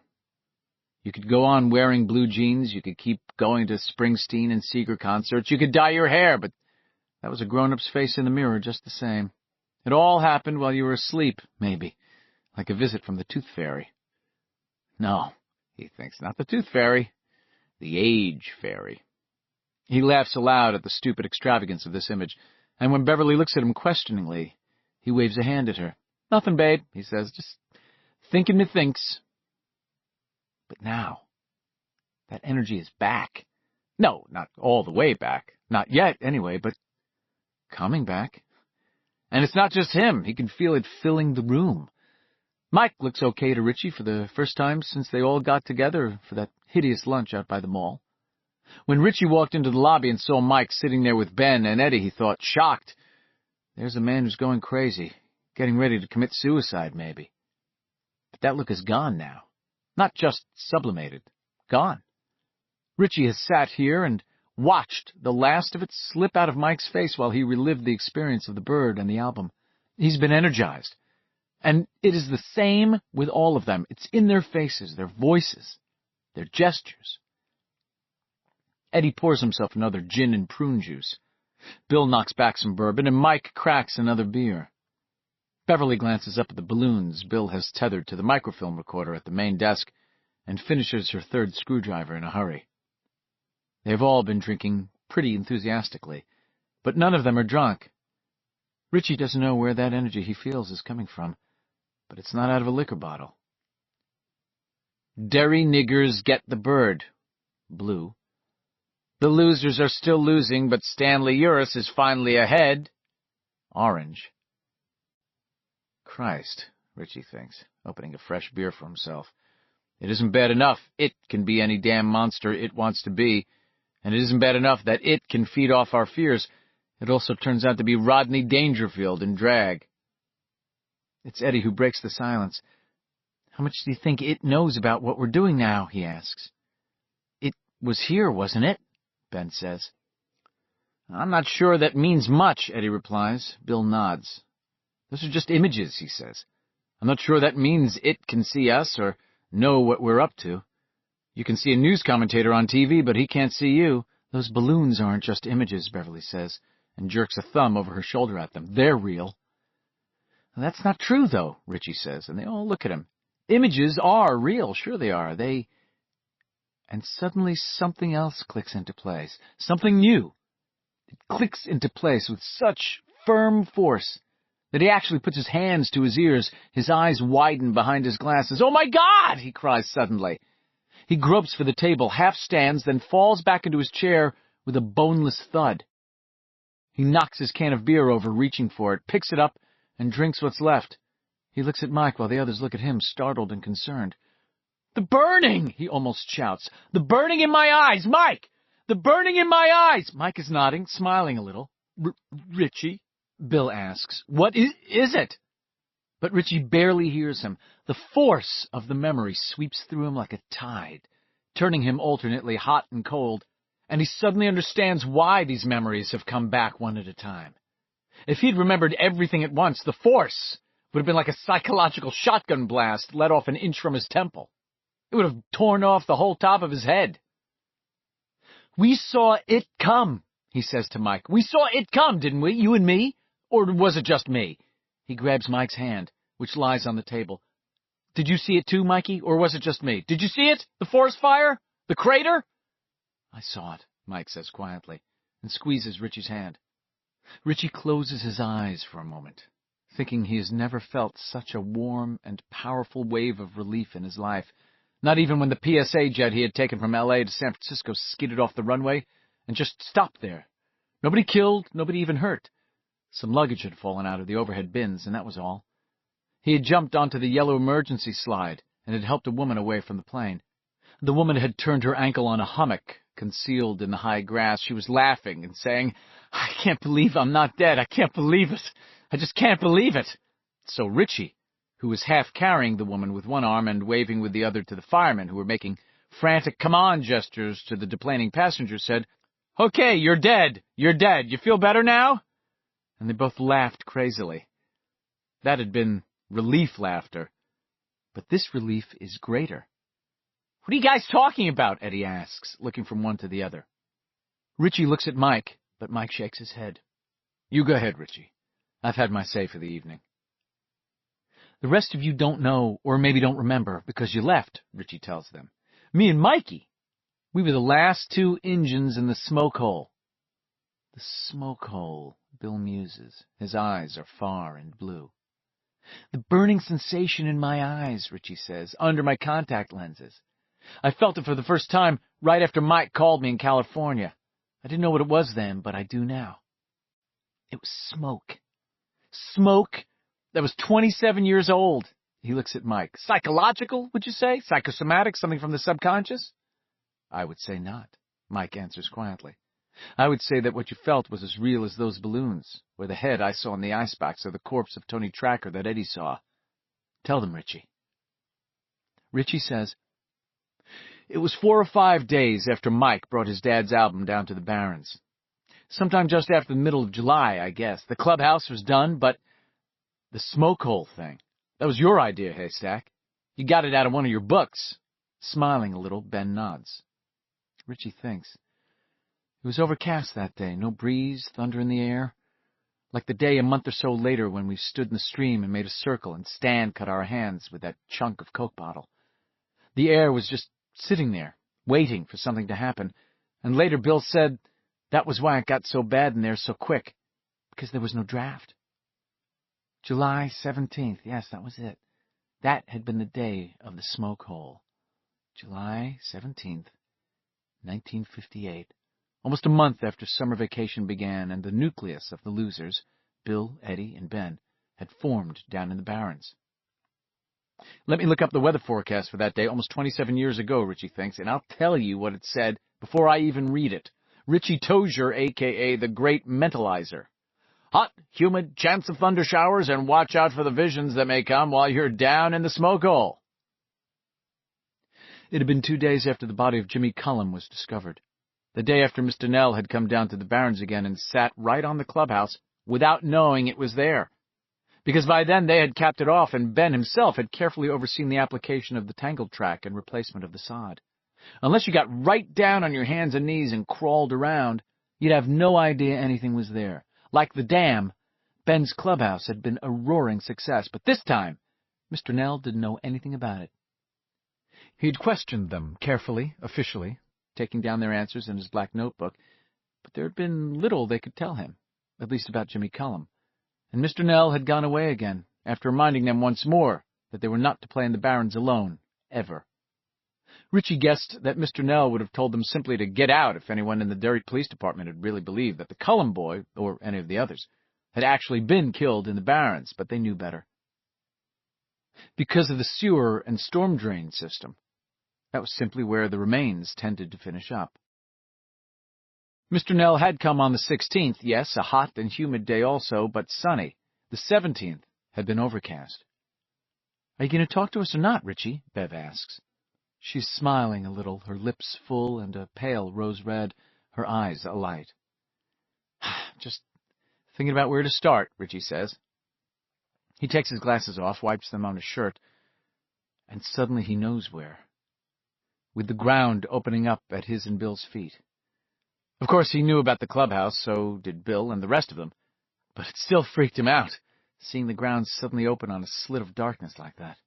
You could go on wearing blue jeans, you could keep going to Springsteen and Seeger concerts, you could dye your hair, but that was a grown-up's face in the mirror just the same. It all happened while you were asleep, maybe, like a visit from the Tooth Fairy. No, he thinks, not the Tooth Fairy, the Age Fairy. He laughs aloud at the stupid extravagance of this image, and when Beverly looks at him questioningly, he waves a hand at her. Nothing, babe, he says, just thinking me thinks. But now, that energy is back. No, not all the way back. Not yet, anyway, but coming back. And it's not just him. He can feel it filling the room. Mike looks okay to Richie for the first time since they all got together for that hideous lunch out by the mall. When Richie walked into the lobby and saw Mike sitting there with Ben and Eddie, he thought, shocked, there's a man who's going crazy, getting ready to commit suicide, maybe. But that look is gone now. Not just sublimated. Gone. Richie has sat here and watched the last of it slip out of Mike's face while he relived the experience of the bird and the album. He's been energized. And it is the same with all of them. It's in their faces, their voices, their gestures. Eddie pours himself another gin and prune juice. Bill knocks back some bourbon, and Mike cracks another beer. Beverly glances up at the balloons Bill has tethered to the microfilm recorder at the main desk and finishes her third screwdriver in a hurry. They've all been drinking pretty enthusiastically, but none of them are drunk. Richie doesn't know where that energy he feels is coming from, but it's not out of a liquor bottle. Derry niggers get the bird. Blue. The losers are still losing, but Stanley Uris is finally ahead. Orange. Christ, Richie thinks, opening a fresh beer for himself. It isn't bad enough it can be any damn monster it wants to be, and it isn't bad enough that it can feed off our fears. It also turns out to be Rodney Dangerfield in drag. It's Eddie who breaks the silence. How much do you think it knows about what we're doing now, he asks. It was here, wasn't it? Ben says. I'm not sure that means much, Eddie replies. Bill nods. Those are just images, he says. I'm not sure that means it can see us or know what we're up to. You can see a news commentator on TV, but he can't see you. Those balloons aren't just images, Beverly says, and jerks a thumb over her shoulder at them. They're real. That's not true, though, Richie says, and they all look at him. Images are real, sure they are. And suddenly something else clicks into place, something new. It clicks into place with such firm force that he actually puts his hands to his ears, his eyes widen behind his glasses. Oh, my God! He cries suddenly. He gropes for the table, half stands, then falls back into his chair with a boneless thud. He knocks his can of beer over, reaching for it, picks it up, and drinks what's left. He looks at Mike while the others look at him, startled and concerned. The burning! He almost shouts. The burning in my eyes! Mike! The burning in my eyes! Mike is nodding, smiling a little. Richie? Bill asks. What is it? But Richie barely hears him. The force of the memory sweeps through him like a tide, turning him alternately hot and cold, and he suddenly understands why these memories have come back one at a time. If he'd remembered everything at once, the force would have been like a psychological shotgun blast let off an inch from his temple. It would have torn off the whole top of his head. We saw it come, he says to Mike. We saw it come, didn't we, you and me? Or was it just me? He grabs Mike's hand, which lies on the table. Did you see it too, Mikey, or was it just me? Did you see it? The forest fire? The crater? I saw it, Mike says quietly, and squeezes Richie's hand. Richie closes his eyes for a moment, thinking he has never felt such a warm and powerful wave of relief in his life. Not even when the PSA jet he had taken from L.A. to San Francisco skidded off the runway and just stopped there. Nobody killed, nobody even hurt. Some luggage had fallen out of the overhead bins, and that was all. He had jumped onto the yellow emergency slide and had helped a woman away from the plane. The woman had turned her ankle on a hummock, concealed in the high grass. She was laughing and saying, I can't believe I'm not dead. I can't believe it. I just can't believe it. So Richie, who was half carrying the woman with one arm and waving with the other to the firemen who were making frantic come-on gestures to the deplaning passengers, said, Okay, you're dead. You're dead. You feel better now? And they both laughed crazily. That had been relief laughter. But this relief is greater. What are you guys talking about? Eddie asks, looking from one to the other. Richie looks at Mike, but Mike shakes his head. You go ahead, Richie. I've had my say for the evening. The rest of you don't know, or maybe don't remember, because you left, Richie tells them. Me and Mikey. We were the last two engines in the smoke hole. The smoke hole, Bill muses. His eyes are far and blue. The burning sensation in my eyes, Richie says, under my contact lenses. I felt it for the first time right after Mike called me in California. I didn't know what it was then, but I do now. It was smoke. Smoke that was 27 years old. He looks at Mike. Psychological, would you say? Psychosomatic, something from the subconscious? I would say not, Mike answers quietly. I would say that what you felt was as real as those balloons, or the head I saw in the icebox, or the corpse of Tony Tracker that Eddie saw. Tell them, Richie. Richie says, "It was 4 or 5 days after Mike brought his dad's album down to the Barrens. Sometime just after the middle of July, I guess. The clubhouse was done, but the smoke hole thing, that was your idea, Haystack. You got it out of one of your books." Smiling a little, Ben nods. Richie thinks. It was overcast that day, no breeze, thunder in the air. Like the day a month or so later when we stood in the stream and made a circle and Stan cut our hands with that chunk of Coke bottle. The air was just sitting there, waiting for something to happen, and later Bill said that was why it got so bad in there so quick, because there was no draft. July 17th, yes, that was it. That had been the day of the smoke hole. July 17th, 1958. Almost a month after summer vacation began and the nucleus of the losers, Bill, Eddie, and Ben, had formed down in the Barrens. Let me look up the weather forecast for that day almost 27 years ago, Richie thinks, and I'll tell you what it said before I even read it. Richie Tozier, a.k.a. the Great Mentalizer. Hot, humid, chance of thunder showers, and watch out for the visions that may come while you're down in the smoke hole. It had been 2 days after the body of Jimmy Cullum was discovered. The day after Mr. Nell had come down to the Barrens again and sat right on the clubhouse without knowing it was there. Because by then they had capped it off, and Ben himself had carefully overseen the application of the tangled track and replacement of the sod. Unless you got right down on your hands and knees and crawled around, you'd have no idea anything was there. Like the dam, Ben's clubhouse had been a roaring success, but this time, Mr. Nell didn't know anything about it. He'd questioned them carefully, officially, taking down their answers in his black notebook, but there had been little they could tell him, at least about Jimmy Cullum. And Mr. Nell had gone away again, after reminding them once more that they were not to play in the Barrens alone, ever. Richie guessed that Mr. Nell would have told them simply to get out if anyone in the Derry Police Department had really believed that the Cullum boy, or any of the others, had actually been killed in the Barrens, but they knew better. Because of the sewer and storm drain system. That was simply where the remains tended to finish up. Mr. Nell had come on the 16th, yes, a hot and humid day also, but sunny. The 17th had been overcast. "Are you going to talk to us or not, Richie?" Bev asks. She's smiling a little, her lips full and a pale rose red, her eyes alight. "Just thinking about where to start," Richie says. He takes his glasses off, wipes them on his shirt, and suddenly he knows where. With the ground opening up at his and Bill's feet. Of course, he knew about the clubhouse, so did Bill and the rest of them, but it still freaked him out, seeing the ground suddenly open on a slit of darkness like that.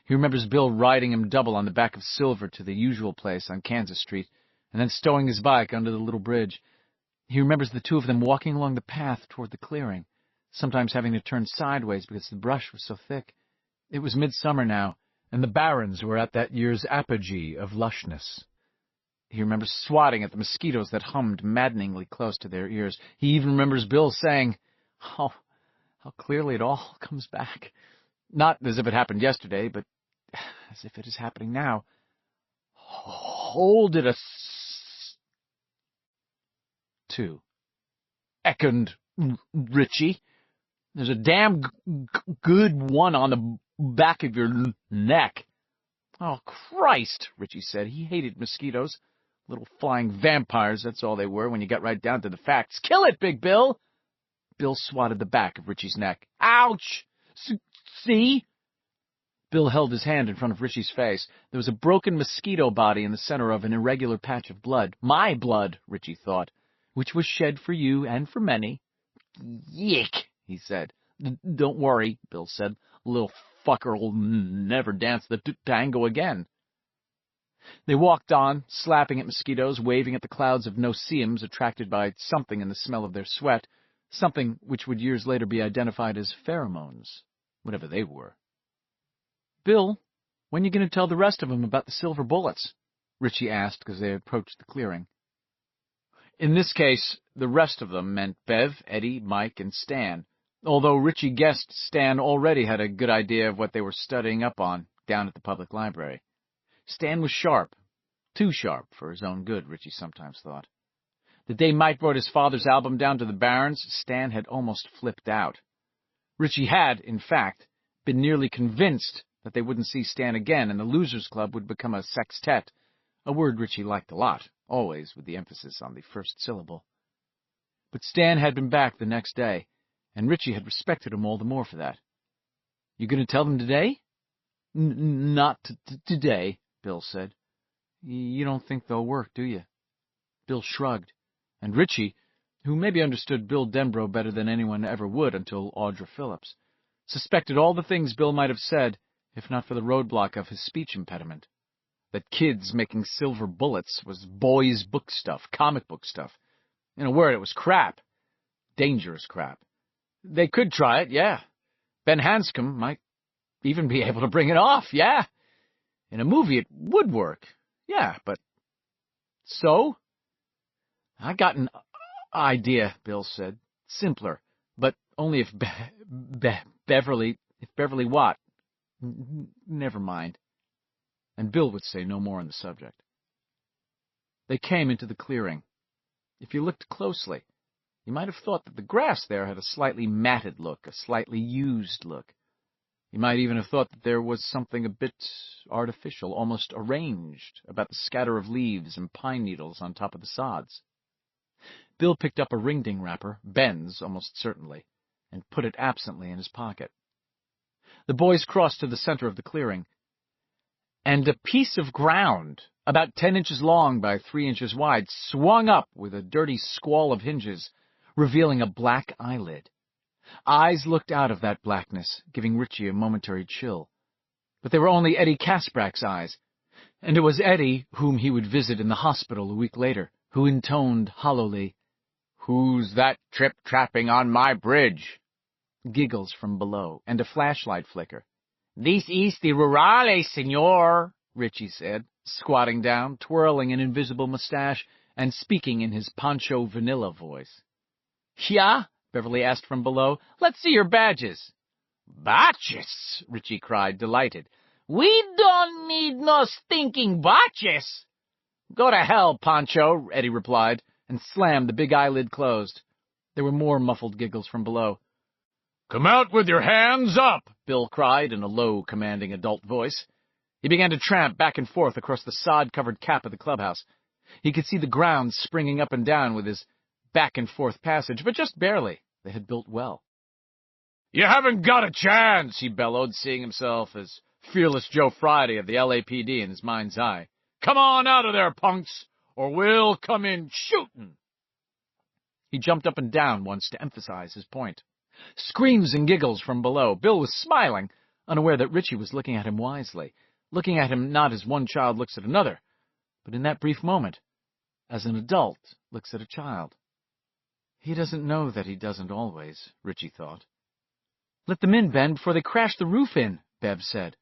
He remembers Bill riding him double on the back of Silver to the usual place on Kansas Street, and then stowing his bike under the little bridge. He remembers the two of them walking along the path toward the clearing, sometimes having to turn sideways because the brush was so thick. It was midsummer now, and the Barrens were at that year's apogee of lushness. He remembers swatting at the mosquitoes that hummed maddeningly close to their ears. He even remembers Bill saying, "Oh, how clearly it all comes back." Not as if it happened yesterday, but as if it is happening now. "Hold it a 2. Echoed Richie. "There's a damn good one on the back of your neck." "Oh, Christ," Richie said. He hated mosquitoes. Little flying vampires, that's all they were when you got right down to the facts. "Kill it, Big Bill!" Bill swatted the back of Richie's neck. "Ouch! See?" Bill held his hand in front of Richie's face. There was a broken mosquito body in the center of an irregular patch of blood. My blood, Richie thought, which was shed for you and for many. "Yick," he said. "Don't worry," Bill said. "Little fucker'll never dance the tango again." They walked on, slapping at mosquitoes, waving at the clouds of no-see-ums attracted by something in the smell of their sweat, something which would years later be identified as pheromones, whatever they were. "Bill, when are you going to tell the rest of them about the silver bullets?" Richie asked as they approached the clearing. In this case, the rest of them meant Bev, Eddie, Mike, and Stan, although Richie guessed Stan already had a good idea of what they were studying up on down at the public library. Stan was sharp, too sharp for his own good, Richie sometimes thought. The day Mike brought his father's album down to the Barrens, Stan had almost flipped out. Richie had, in fact, been nearly convinced that they wouldn't see Stan again, and the Losers Club would become a sextet, a word Richie liked a lot, always with the emphasis on the first syllable. But Stan had been back the next day, and Richie had respected him all the more for that. "You going to tell them today?" Not today," Bill said. "You don't think they'll work, do you?" Bill shrugged, and Richie, who maybe understood Bill Denbrough better than anyone ever would until Audra Phillips, suspected all the things Bill might have said if not for the roadblock of his speech impediment. That kids making silver bullets was boys' book stuff, comic book stuff. In a word, it was crap. Dangerous crap. They could try it, yeah. Ben Hanscom might even be able to bring it off, yeah. In a movie, it would work, yeah, but... So? "I got an idea," Bill said. "Simpler, but only if Beverly what? Never mind." And Bill would say no more on the subject. They came into the clearing. If you looked closely, you might have thought that the grass there had a slightly matted look, a slightly used look. You might even have thought that there was something a bit artificial, almost arranged, about the scatter of leaves and pine needles on top of the sods. Bill picked up a ring-ding wrapper, Ben's almost certainly, and put it absently in his pocket. The boys crossed to the center of the clearing, and a piece of ground, about 10 inches long by 3 inches wide, swung up with a dirty squall of hinges, revealing a black eyelid. Eyes looked out of that blackness, giving Richie a momentary chill. But they were only Eddie Kasprack's eyes, and it was Eddie whom he would visit in the hospital a week later, who intoned hollowly, "Who's that trip-trapping on my bridge?" Giggles from below, and a flashlight flicker. "This is the Rurale, senor," Richie said, squatting down, twirling an invisible mustache, and speaking in his Pancho Vanilla voice. "Yeah?" Beverly asked from below. "Let's see your badges." "Badges!" Richie cried, delighted. "We don't need no stinking badges." "Go to hell, Pancho," Eddie replied, and slammed the big eyelid closed. There were more muffled giggles from below. "Come out with your hands up," Bill cried in a low, commanding adult voice. He began to tramp back and forth across the sod-covered cap of the clubhouse. He could see the ground springing up and down with his back-and-forth passage, but just barely. They had built well. "You haven't got a chance," he bellowed, seeing himself as Fearless Joe Friday of the LAPD in his mind's eye. "Come on out of there, punks, or we'll come in shooting." He jumped up and down once to emphasize his point. Screams and giggles from below. Bill was smiling, unaware that Richie was looking at him wisely, looking at him not as one child looks at another, but in that brief moment, as an adult looks at a child. He doesn't know that he doesn't always, Richie thought. "Let them in, Ben, before they crash the roof in," Bev said.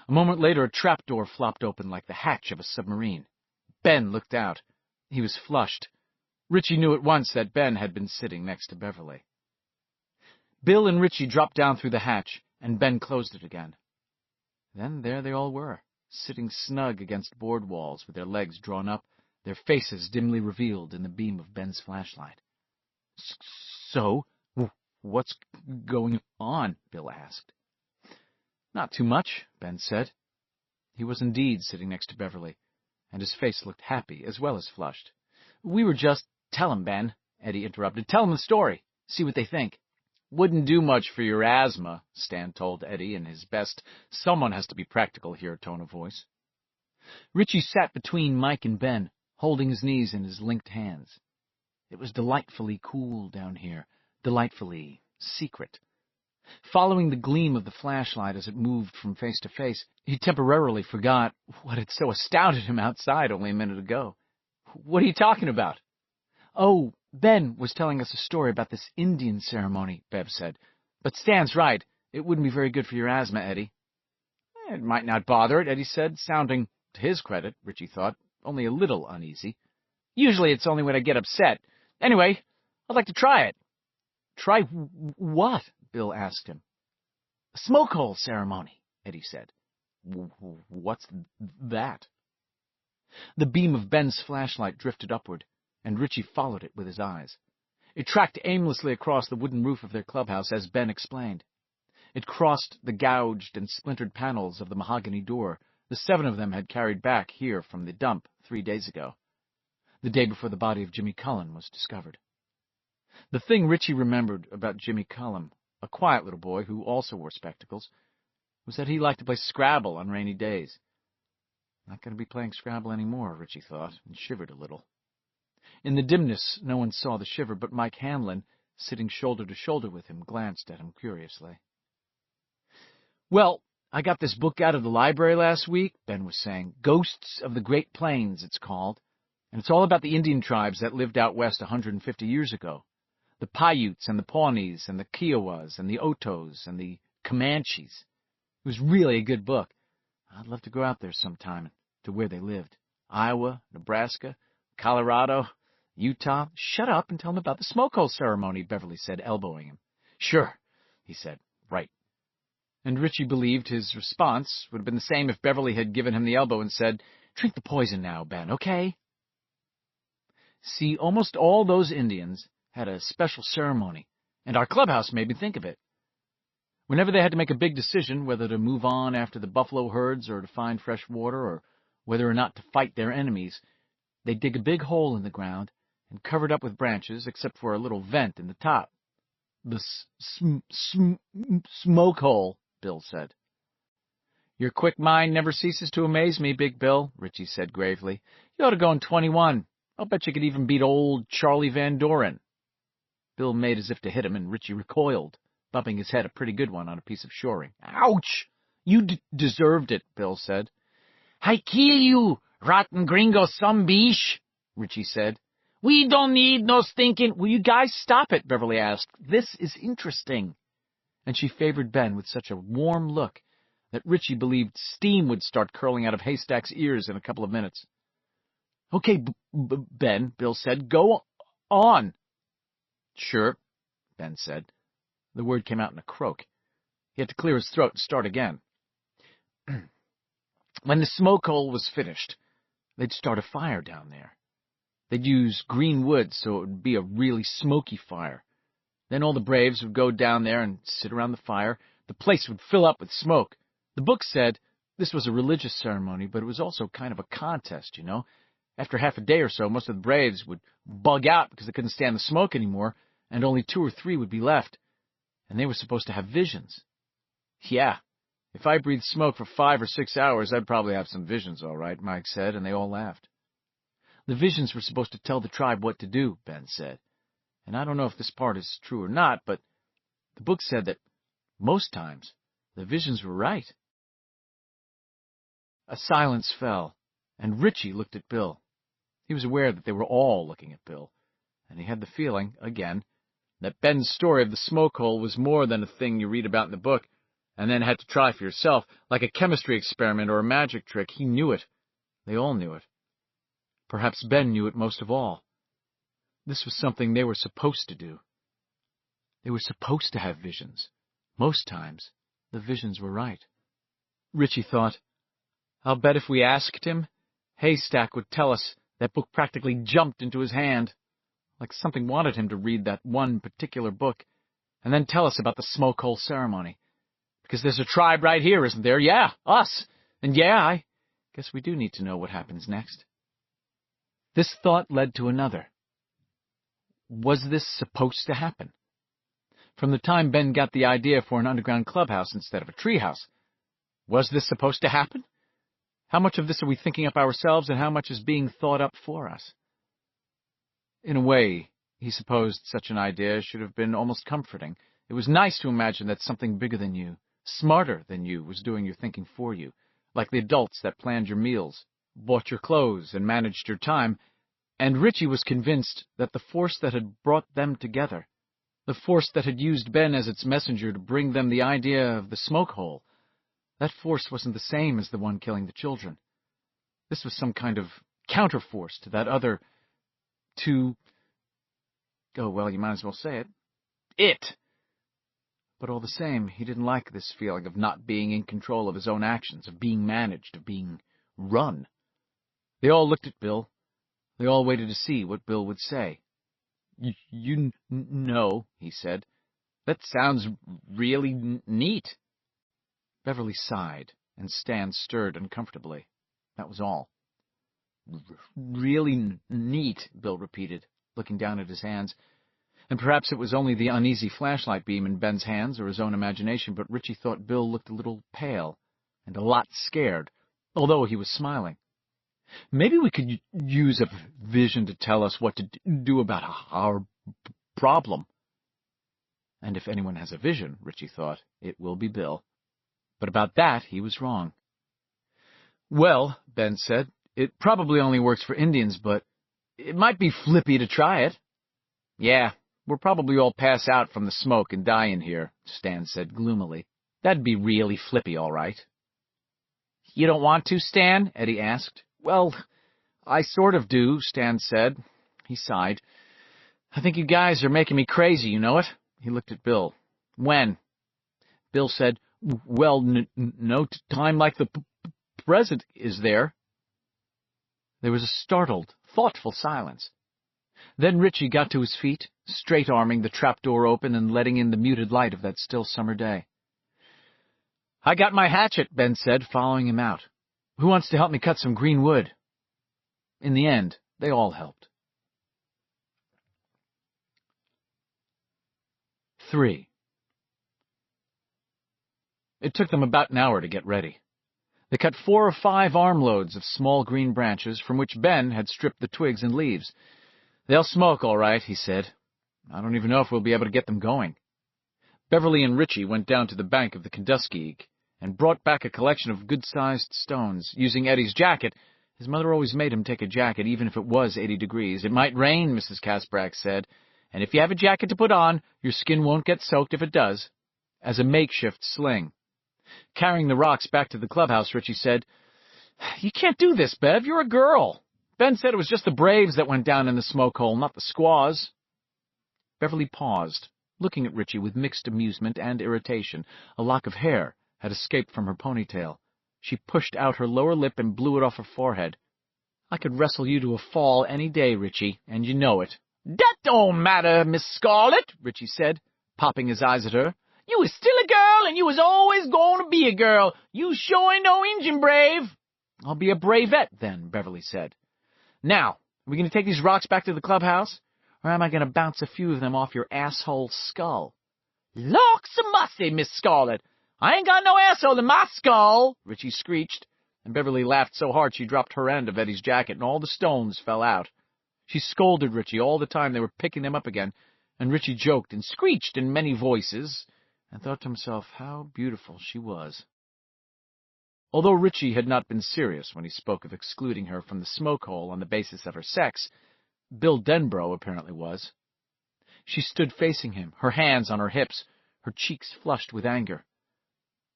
A moment later, a trapdoor flopped open like the hatch of a submarine. Ben looked out. He was flushed. Richie knew at once that Ben had been sitting next to Beverly. Bill and Richie dropped down through the hatch, and Ben closed it again. Then there they all were, sitting snug against board walls with their legs drawn up, their faces dimly revealed in the beam of Ben's flashlight. "So, what's going on?" Bill asked. "Not too much," Ben said. He was indeed sitting next to Beverly, and his face looked happy as well as flushed. "We were just—" "Tell 'em, Ben," Eddie interrupted. "Tell 'em the story. See what they think." "Wouldn't do much for your asthma," Stan told Eddie in his best someone-has-to-be-practical-here tone of voice. Richie sat between Mike and Ben, holding his knees in his linked hands. It was delightfully cool down here, delightfully secret. Following the gleam of the flashlight as it moved from face to face, he temporarily forgot what had so astounded him outside only a minute ago. "What are you talking about?" "Oh, Ben was telling us a story about this Indian ceremony," Bev said. "But Stan's right. It wouldn't be very good for your asthma, Eddie." "It might not bother it," Eddie said, sounding, to his credit, Richie thought, only a little uneasy. "Usually it's only when I get upset. Anyway, I'd like to try it." "Try what?" Bill asked him. "A smoke hole ceremony," Eddie said. "What's that?" The beam of Ben's flashlight drifted upward, and Richie followed it with his eyes. It tracked aimlessly across the wooden roof of their clubhouse as Ben explained. It crossed the gouged and splintered panels of the mahogany door the 7 of them had carried back here from the dump 3 days ago, the day before the body of Jimmy Cullen was discovered. The thing Richie remembered about Jimmy Cullen, a quiet little boy who also wore spectacles, was that he liked to play Scrabble on rainy days. Not going to be playing Scrabble anymore, Richie thought, and shivered a little. In the dimness, no one saw the shiver, but Mike Hanlon, sitting shoulder to shoulder with him, glanced at him curiously. "Well, I got this book out of the library last week," Ben was saying. "Ghosts of the Great Plains, it's called. And it's all about the Indian tribes that lived out west 150 years ago. The Paiutes and the Pawnees and the Kiowas and the Otos and the Comanches. It was really a good book. I'd love to go out there sometime to where they lived. Iowa, Nebraska, Colorado, Utah." "Shut up and tell them about the smoke hole ceremony," Beverly said, elbowing him. "Sure," he said. "Right." And Richie believed his response would have been the same if Beverly had given him the elbow and said, "Drink the poison now, Ben, okay?" See, almost all those Indians had a special ceremony, and our clubhouse made me think of it. Whenever they had to make a big decision, whether to move on after the buffalo herds or to find fresh water or whether or not to fight their enemies, they'd dig a big hole in the ground and cover it up with branches except for a little vent in the top. "The smoke hole," Bill said. "Your quick mind never ceases to amaze me, Big Bill," Richie said gravely. "You ought to go in 21. I'll bet you could even beat old Charlie Van Doren." Bill made as if to hit him, and Richie recoiled, bumping his head a pretty good one on a piece of shoring. "Ouch! You deserved it," Bill said. "I kill you, rotten gringo sumbish," Richie said. "We don't need no stinking—" "Will you guys stop it?" Beverly asked. "This is interesting." And she favored Ben with such a warm look that Richie believed steam would start curling out of Haystack's ears in a couple of minutes. "Okay, Ben," Bill said. "Go on." "Sure," Ben said. The word came out in a croak. He had to clear his throat and start again. When the smoke hole was finished, they'd start a fire down there. They'd use green wood so it would be a really smoky fire. Then all the braves would go down there and sit around the fire. The place would fill up with smoke. The book said this was a religious ceremony, but it was also kind of a contest, you know. After half a day or so, most of the braves would bug out because they couldn't stand the smoke anymore, and only 2 or 3 would be left. And they were supposed to have visions. "Yeah, if I breathed smoke for 5 or 6 hours, I'd probably have some visions, all right," Mike said, and they all laughed. The visions were supposed to tell the tribe what to do, Ben said. And I don't know if this part is true or not, but the book said that most times the visions were right. A silence fell, and Richie looked at Bill. He was aware that they were all looking at Bill, and he had the feeling, again, that Ben's story of the smoke hole was more than a thing you read about in the book and then had to try for yourself, like a chemistry experiment or a magic trick. He knew it. They all knew it. Perhaps Ben knew it most of all. This was something they were supposed to do. They were supposed to have visions. Most times, the visions were right. Richie thought, I'll bet if we asked him, Haystack would tell us. That book practically jumped into his hand, like something wanted him to read that one particular book, and then tell us about the smoke hole ceremony. Because there's a tribe right here, isn't there? Yeah, us. And yeah, I guess we do need to know what happens next. This thought led to another. Was this supposed to happen? From the time Ben got the idea for an underground clubhouse instead of a treehouse, was this supposed to happen? How much of this are we thinking up ourselves, and how much is being thought up for us? In a way, he supposed such an idea should have been almost comforting. It was nice to imagine that something bigger than you, smarter than you, was doing your thinking for you, like the adults that planned your meals, bought your clothes, and managed your time. And Richie was convinced that the force that had brought them together, the force that had used Ben as its messenger to bring them the idea of the smoke hole, that force wasn't the same as the one killing the children. This was some kind of counterforce to that other, oh, well, you might as well say it. It! But all the same, he didn't like this feeling of not being in control of his own actions, of being managed, of being run. They all looked at Bill. They all waited to see what Bill would say. You know, he said. That sounds really neat. Beverly sighed, and Stan stirred uncomfortably. That was all. Really neat, Bill repeated, looking down at his hands. And perhaps it was only the uneasy flashlight beam in Ben's hands or his own imagination, but Richie thought Bill looked a little pale and a lot scared, although he was smiling. Maybe we could use a vision to tell us what to do about our problem. And if anyone has a vision, Richie thought, it will be Bill. But about that, he was wrong. Well, Ben said, it probably only works for Indians, but it might be flippy to try it. Yeah, we'll probably all pass out from the smoke and die in here, Stan said gloomily. That'd be really flippy, all right. You don't want to, Stan? Eddie asked. Well, I sort of do, Stan said. He sighed. I think you guys are making me crazy, you know it? He looked at Bill. When? Bill said, well, no time like the present, is there? There was a startled, thoughtful silence. Then Richie got to his feet, straight-arming the trapdoor open and letting in the muted light of that still summer day. I got my hatchet, Ben said, following him out. Who wants to help me cut some green wood? In the end, they all helped. 3. It took them about an hour to get ready. They cut 4 or 5 armloads of small green branches from which Ben had stripped the twigs and leaves. They'll smoke, all right, he said. I don't even know if we'll be able to get them going. Beverly and Richie went down to the bank of the Kenduskeag and brought back a collection of good-sized stones. Using Eddie's jacket, his mother always made him take a jacket even if it was 80 degrees. It might rain, Mrs. Kasprak said, and if you have a jacket to put on, your skin won't get soaked if it does. As a makeshift sling. Carrying the rocks back to the clubhouse, Richie said, You can't do this, Bev. You're a girl. Ben said it was just the Braves that went down in the smoke hole, not the squaws. Beverly paused, looking at Richie with mixed amusement and irritation. A lock of hair had escaped from her ponytail. She pushed out her lower lip and blew it off her forehead. I could wrestle you to a fall any day, Richie, and you know it. That don't matter, Miss Scarlet, Richie said, popping his eyes at her. You was still a girl, and you was always going to be a girl. You sure ain't no Injun brave. I'll be a bravette, then, Beverly said. Now, are we going to take these rocks back to the clubhouse, or am I going to bounce a few of them off your asshole skull? Lawks-a-mussy, Miss Scarlet. I ain't got no asshole in my skull, Richie screeched, and Beverly laughed so hard she dropped her end of Eddie's jacket, and all the stones fell out. She scolded Richie all the time they were picking them up again, and Richie joked and screeched in many voices, and thought to himself how beautiful she was. Although Richie had not been serious when he spoke of excluding her from the smoke hole on the basis of her sex, Bill Denbrough apparently was. She stood facing him, her hands on her hips, her cheeks flushed with anger.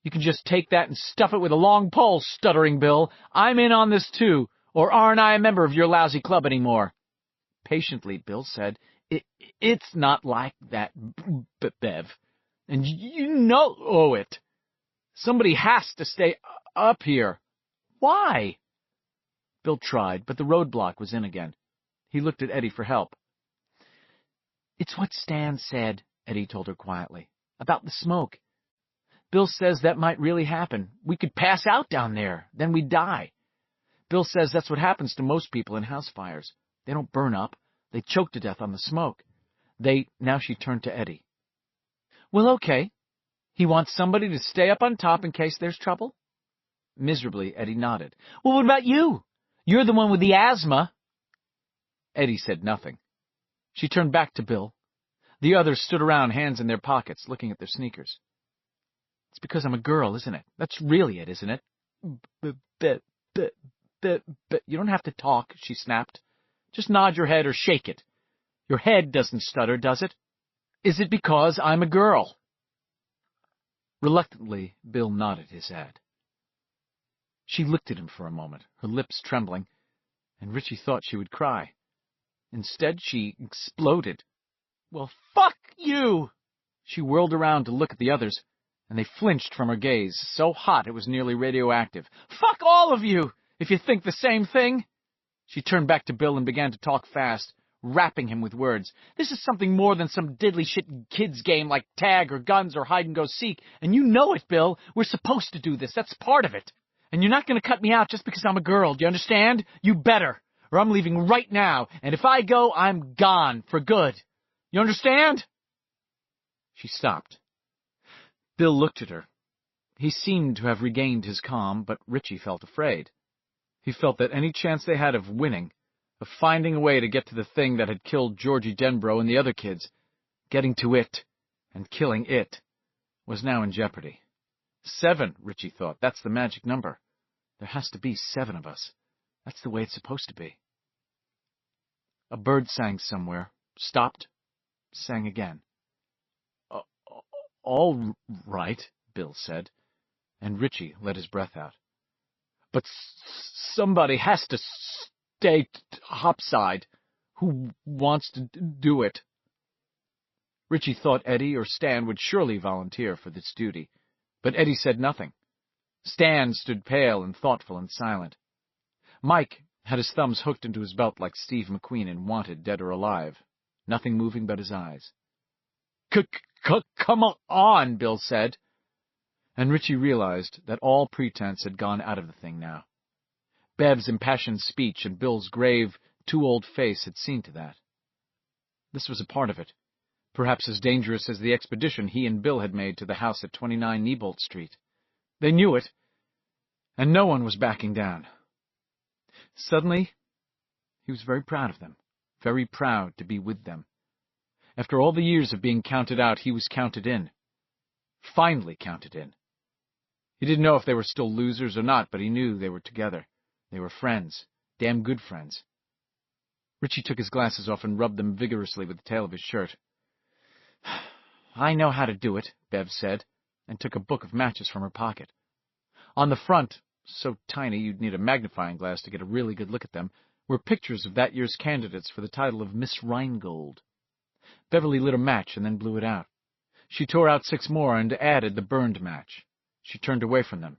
You can just take that and stuff it with a long pole, stuttering Bill. I'm in on this too, or aren't I a member of your lousy club anymore? Patiently, Bill said, It's not like that, Bev. And you know it. Somebody has to stay up here. Why? Bill tried, but the roadblock was in again. He looked at Eddie for help. It's what Stan said, Eddie told her quietly, about the smoke. Bill says that might really happen. We could pass out down there, then we'd die. Bill says that's what happens to most people in house fires. They don't burn up. They choke to death on the smoke. Now she turned to Eddie. Well, okay. He wants somebody to stay up on top in case there's trouble? Miserably, Eddie nodded. Well, what about you? You're the one with the asthma. Eddie said nothing. She turned back to Bill. The others stood around, hands in their pockets, looking at their sneakers. It's because I'm a girl, isn't it? That's really it, isn't it? You don't have to talk, she snapped. Just nod your head or shake it. Your head doesn't stutter, does it? Is it because I'm a girl? Reluctantly, Bill nodded his head. She looked at him for a moment, her lips trembling, and Richie thought she would cry. Instead, she exploded. Well, fuck you! She whirled around to look at the others, and they flinched from her gaze, so hot it was nearly radioactive. Fuck all of you, if you think the same thing! She turned back to Bill and began to talk fast, rapping him with words. "This is something more than some diddly shit kids game like tag or guns or hide-and-go-seek, and you know it, Bill. We're supposed to do this. That's part of it. And you're not going to cut me out just because I'm a girl. Do you understand? You better, or I'm leaving right now, and if I go, I'm gone for good. You understand?" She stopped. Bill looked at her. He seemed to have regained his calm, but Richie felt afraid. He felt that any chance they had of winning, of finding a way to get to the thing that had killed Georgie Denbrough and the other kids, getting to it and killing it, was now in jeopardy. 7, Richie thought. That's the magic number. There has to be 7 of us. That's the way it's supposed to be. A bird sang somewhere, stopped, sang again. "All right," Bill said, and Richie let his breath out. "But somebody has to stay topside. Who wants to do it?" Richie thought Eddie or Stan would surely volunteer for this duty, but Eddie said nothing. Stan stood pale and thoughtful and silent. Mike had his thumbs hooked into his belt like Steve McQueen in Wanted, Dead or Alive, nothing moving but his eyes. "Come on," Bill said. And Richie realized that all pretense had gone out of the thing now. Bev's impassioned speech and Bill's grave, too-old face had seen to that. This was a part of it, perhaps as dangerous as the expedition he and Bill had made to the house at 29 Neibolt Street. They knew it, and no one was backing down. Suddenly, he was very proud of them, very proud to be with them. After all the years of being counted out, he was counted in. Finally counted in. He didn't know if they were still losers or not, but he knew they were together. They were friends, damn good friends. Richie took his glasses off and rubbed them vigorously with the tail of his shirt. "I know how to do it," Bev said, and took a book of matches from her pocket. On the front, so tiny you'd need a magnifying glass to get a really good look at them, were pictures of that year's candidates for the title of Miss Rheingold. Beverly lit a match and then blew it out. She tore out 6 more and added the burned match. She turned away from them,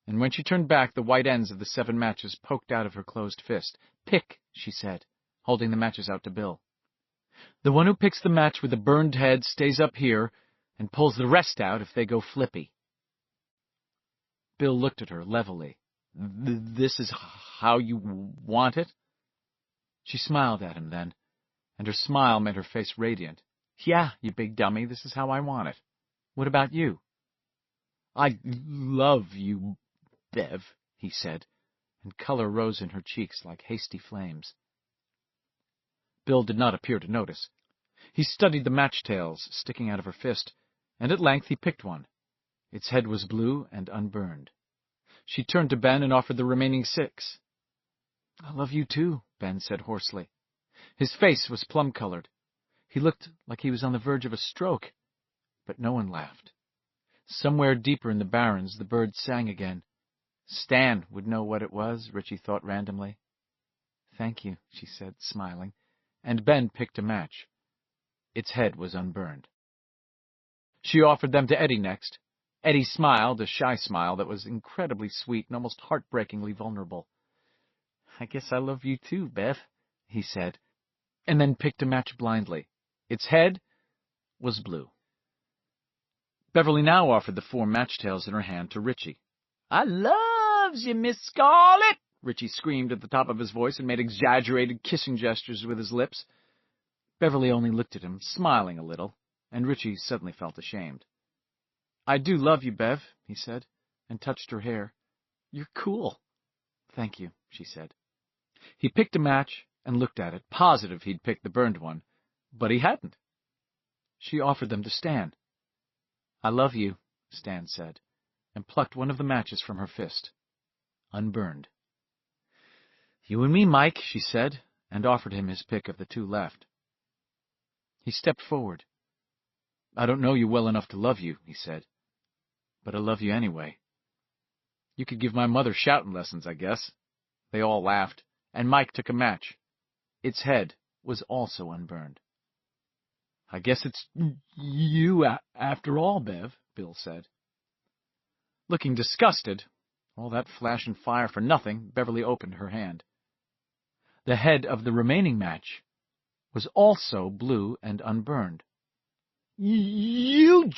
and when she turned back, the white ends of the 7 matches poked out of her closed fist. "Pick," she said, holding the matches out to Bill. "The one who picks the match with the burned head stays up here and pulls the rest out if they go flippy." Bill looked at her levelly. "This is how you want it?" She smiled at him then, and her smile made her face radiant. "Yeah, you big dummy, this is how I want it. What about you?" "I love you, Bev," he said, and color rose in her cheeks like hasty flames. Bill did not appear to notice. He studied the match tails sticking out of her fist, and at length he picked one. Its head was blue and unburned. She turned to Ben and offered the remaining 6. "I love you too," Ben said hoarsely. His face was plum-colored. He looked like he was on the verge of a stroke, but no one laughed. Somewhere deeper in the barrens, the bird sang again. Stan would know what it was, Richie thought randomly. "Thank you," she said, smiling, and Ben picked a match. Its head was unburned. She offered them to Eddie next. Eddie smiled, a shy smile that was incredibly sweet and almost heartbreakingly vulnerable. "I guess I love you too, Bev," he said, and then picked a match blindly. Its head was blue. Beverly now offered the 4 match tails in her hand to Richie. "I loves you, Miss Scarlet," Richie screamed at the top of his voice and made exaggerated kissing gestures with his lips. Beverly only looked at him, smiling a little, and Richie suddenly felt ashamed. "I do love you, Bev," he said, and touched her hair. "You're cool." "Thank you," she said. He picked a match and looked at it, positive he'd picked the burned one, but he hadn't. She offered them to Stan. "I love you," Stan said, and plucked one of the matches from her fist, unburned. "You and me, Mike," she said, and offered him his pick of the 2 left. He stepped forward. "I don't know you well enough to love you," he said, "but I love you anyway. You could give my mother shouting lessons, I guess." They all laughed, and Mike took a match. Its head was also unburned. "I guess it's you after all, Bev," Bill said. Looking disgusted, all that flash and fire for nothing, Beverly opened her hand. The head of the remaining match was also blue and unburned. You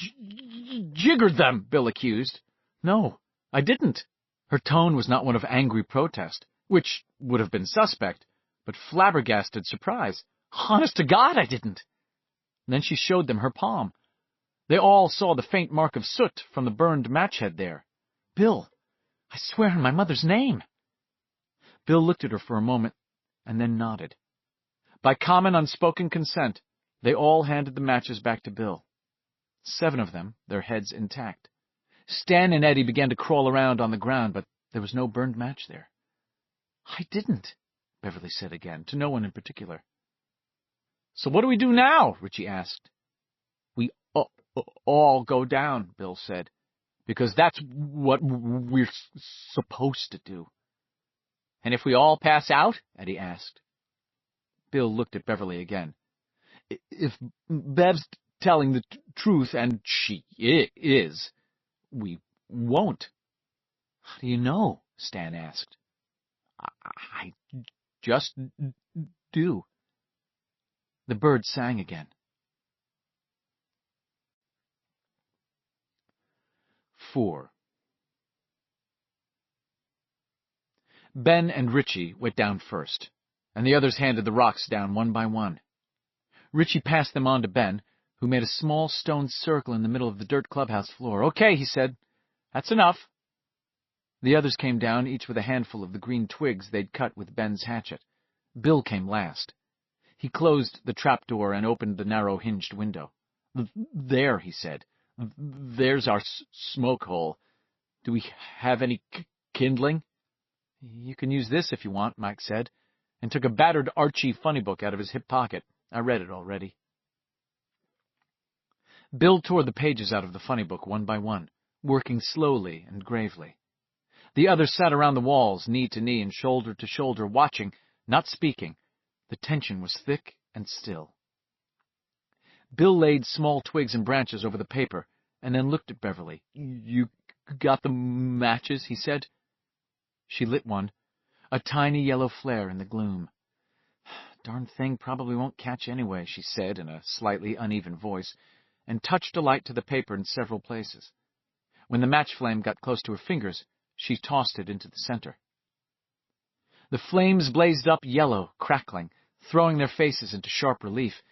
jiggered them, Bill accused. No, I didn't. Her tone was not one of angry protest, which would have been suspect, but flabbergasted surprise. Honest to God, I didn't. Then she showed them her palm. They all saw the faint mark of soot from the burned match head there. Bill, I swear on my mother's name. Bill looked at her for a moment, and then nodded. By common unspoken consent, they all handed the matches back to Bill. 7 of them, their heads intact. Stan and Eddie began to crawl around on the ground, but there was no burned match there. I didn't, Beverly said again, to no one in particular. So what do we do now? Richie asked. We all go down, Bill said, because that's what we're supposed to do. And if we all pass out? Eddie asked. Bill looked at Beverly again. If Bev's telling the truth, and she is, we won't. How do you know? Stan asked. I just do. The bird sang again. 4. Ben and Richie went down first, and the others handed the rocks down one by one. Richie passed them on to Ben, who made a small stone circle in the middle of the dirt clubhouse floor. "Okay," he said. "That's enough." The others came down, each with a handful of the green twigs they'd cut with Ben's hatchet. Bill came last. He closed the trapdoor and opened the narrow hinged window. "There," he said. "There's our smoke hole. Do we have any kindling?" "You can use this if you want," Mike said, and took a battered Archie funny book out of his hip pocket. "I read it already." Bill tore the pages out of the funny book one by one, working slowly and gravely. The others sat around the walls, knee to knee and shoulder to shoulder, watching, not speaking. The tension was thick and still. Bill laid small twigs and branches over the paper, and then looked at Beverly. "You got the matches?" he said. She lit one, a tiny yellow flare in the gloom. "Darn thing probably won't catch anyway," she said in a slightly uneven voice, and touched a light to the paper in several places. When the match flame got close to her fingers, she tossed it into the center. The flames blazed up yellow, crackling, throwing their faces into sharp relief,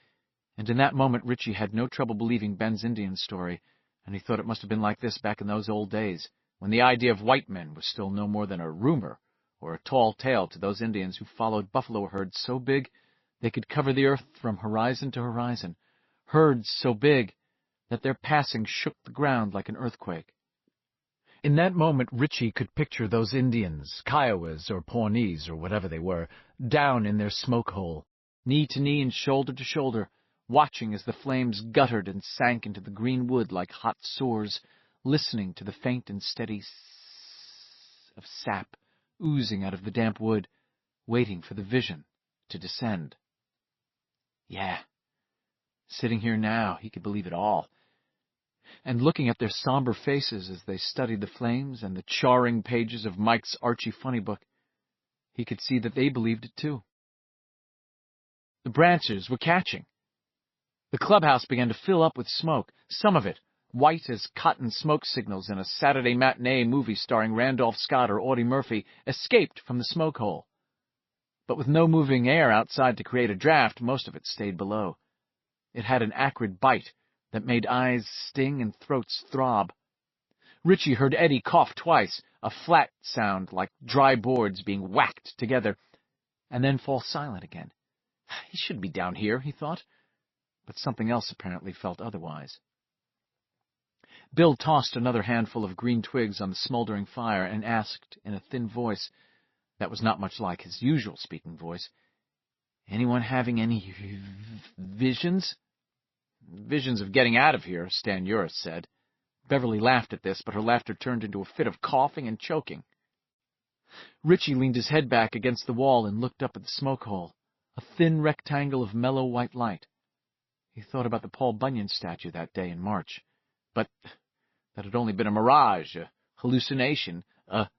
and in that moment Richie had no trouble believing Ben's Indian story, and he thought it must have been like this back in those old days, when the idea of white men was still no more than a rumor or a tall tale to those Indians who followed buffalo herds so big they could cover the earth from horizon to horizon, herds so big that their passing shook the ground like an earthquake. In that moment, Richie could picture those Indians, Kiowas or Pawnees or whatever they were, down in their smoke hole, knee to knee and shoulder to shoulder, watching as the flames guttered and sank into the green wood like hot sores, listening to the faint and steady of sap oozing out of the damp wood, waiting for the vision to descend. Yeah, sitting here now, he could believe it all. And looking at their somber faces as they studied the flames and the charring pages of Mike's Archie funny book, he could see that they believed it too. The branches were catching. The clubhouse began to fill up with smoke, some of it white as cotton smoke signals in a Saturday matinee movie starring Randolph Scott or Audie Murphy, escaped from the smoke hole. But with no moving air outside to create a draft, most of it stayed below. It had an acrid bite that made eyes sting and throats throb. Richie heard Eddie cough twice, a flat sound like dry boards being whacked together, and then fall silent again. He shouldn't be down here, he thought, but something else apparently felt otherwise. Bill tossed another handful of green twigs on the smoldering fire and asked in a thin voice that was not much like his usual speaking voice, "Anyone having any visions?" "Visions of getting out of here," Stan Uris said. Beverly laughed at this, but her laughter turned into a fit of coughing and choking. Richie leaned his head back against the wall and looked up at the smoke hole, a thin rectangle of mellow white light. He thought about the Paul Bunyan statue that day in March, but that had only been a mirage, a hallucination, a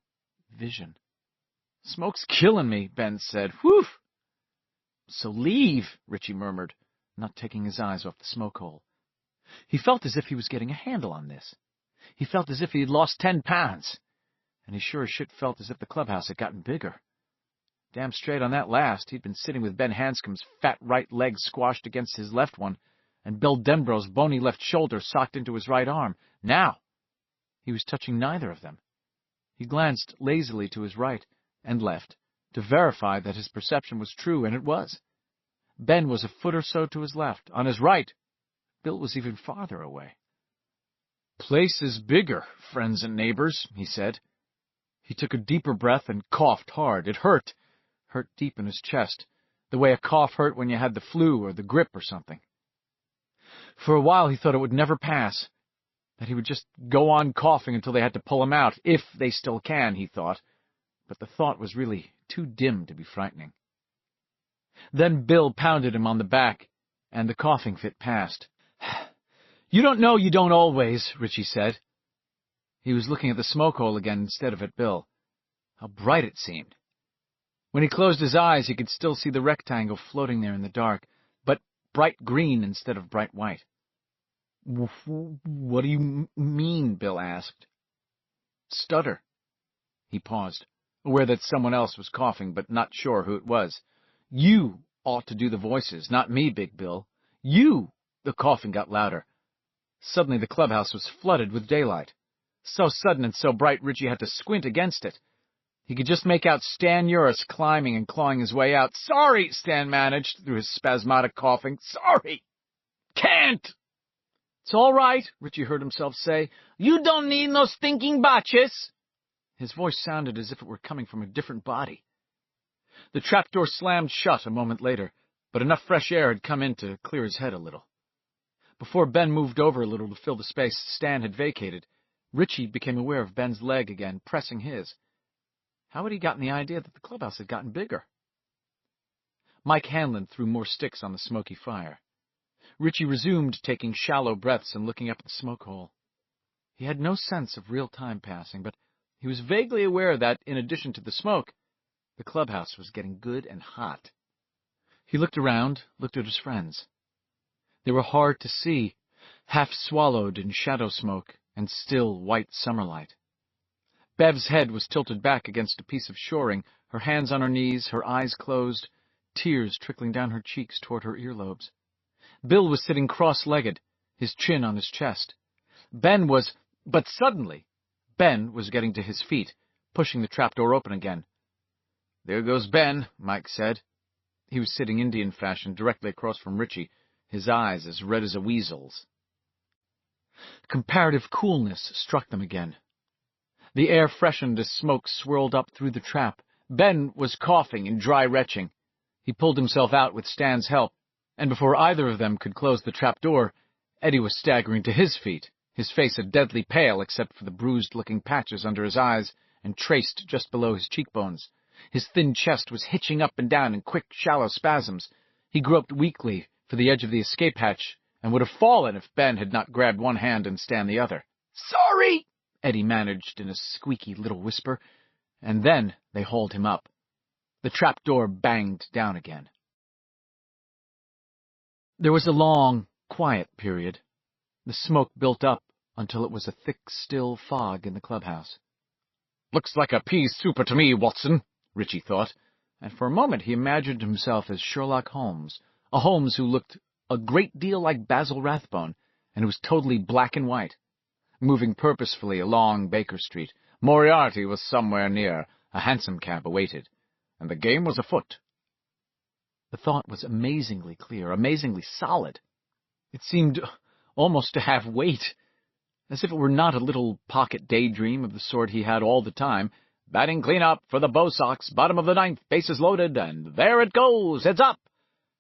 vision. "Smoke's killing me," Ben said. "Whew!" "So leave," Richie murmured, not taking his eyes off the smoke hole. He felt as if he was getting a handle on this. He felt as if he had lost 10 pounds. And he sure as shit felt as if the clubhouse had gotten bigger. Damn straight on that last, he'd been sitting with Ben Hanscom's fat right leg squashed against his left one, and Bill Denbrough's bony left shoulder socked into his right arm. Now, he was touching neither of them. He glanced lazily to his right and left to verify that his perception was true, and it was. Ben was a foot or so to his left. On his right, Bill was even farther away. "Place is bigger, friends and neighbors," he said. He took a deeper breath and coughed hard. It hurt deep in his chest, the way a cough hurt when you had the flu or the grip or something. For a while he thought it would never pass, that he would just go on coughing until they had to pull him out, if they still can, he thought, but the thought was really too dim to be frightening. Then Bill pounded him on the back, and the coughing fit passed. "You don't know you don't always," Richie said. He was looking at the smoke hole again instead of at Bill. How bright it seemed. When he closed his eyes, he could still see the rectangle floating there in the dark, but bright green instead of bright white. "What do you mean?" Bill asked. "Stutter." He paused, aware that someone else was coughing, but not sure who it was. "You ought to do the voices, not me, Big Bill. You!" The coughing got louder. Suddenly the clubhouse was flooded with daylight. So sudden and so bright Richie had to squint against it. He could just make out Stan Uris climbing and clawing his way out. "Sorry," Stan managed through his spasmodic coughing. "Sorry. Can't." "It's all right," Richie heard himself say. "You don't need no stinking botches." His voice sounded as if it were coming from a different body. The trapdoor slammed shut a moment later, but enough fresh air had come in to clear his head a little. Before Ben moved over a little to fill the space Stan had vacated, Richie became aware of Ben's leg again, pressing his. How had he gotten the idea that the clubhouse had gotten bigger? Mike Hanlon threw more sticks on the smoky fire. Richie resumed taking shallow breaths and looking up at the smoke hole. He had no sense of real time passing, but he was vaguely aware that, in addition to the smoke, the clubhouse was getting good and hot. He looked around, looked at his friends. They were hard to see, half swallowed in shadow smoke and still white summerlight. Bev's head was tilted back against a piece of shoring, her hands on her knees, her eyes closed, tears trickling down her cheeks toward her earlobes. Bill was sitting cross-legged, his chin on his chest. But suddenly, Ben was getting to his feet, pushing the trapdoor open again. "There goes Ben," Mike said. He was sitting Indian fashion directly across from Richie, his eyes as red as a weasel's. Comparative coolness struck them again. The air freshened as smoke swirled up through the trap. Ben was coughing in dry retching. He pulled himself out with Stan's help, and before either of them could close the trap door, Eddie was staggering to his feet, his face a deadly pale except for the bruised-looking patches under his eyes and traced just below his cheekbones. His thin chest was hitching up and down in quick, shallow spasms. He groped weakly for the edge of the escape hatch and would have fallen if Ben had not grabbed one hand and Stan the other. "Sorry!" Eddie managed in a squeaky little whisper, and then they hauled him up. The trapdoor banged down again. There was a long, quiet period. The smoke built up until it was a thick, still fog in the clubhouse. "Looks like a pea souper to me, Watson," Richie thought, and for a moment he imagined himself as Sherlock Holmes, a Holmes who looked a great deal like Basil Rathbone, and who was totally black and white. Moving purposefully along Baker Street, Moriarty was somewhere near, a hansom cab awaited, and the game was afoot. The thought was amazingly clear, amazingly solid. It seemed almost to have weight, as if it were not a little pocket daydream of the sort he had all the time. "Batting clean up for the Bo Sox, bottom of the ninth, bases loaded, and there it goes, heads up.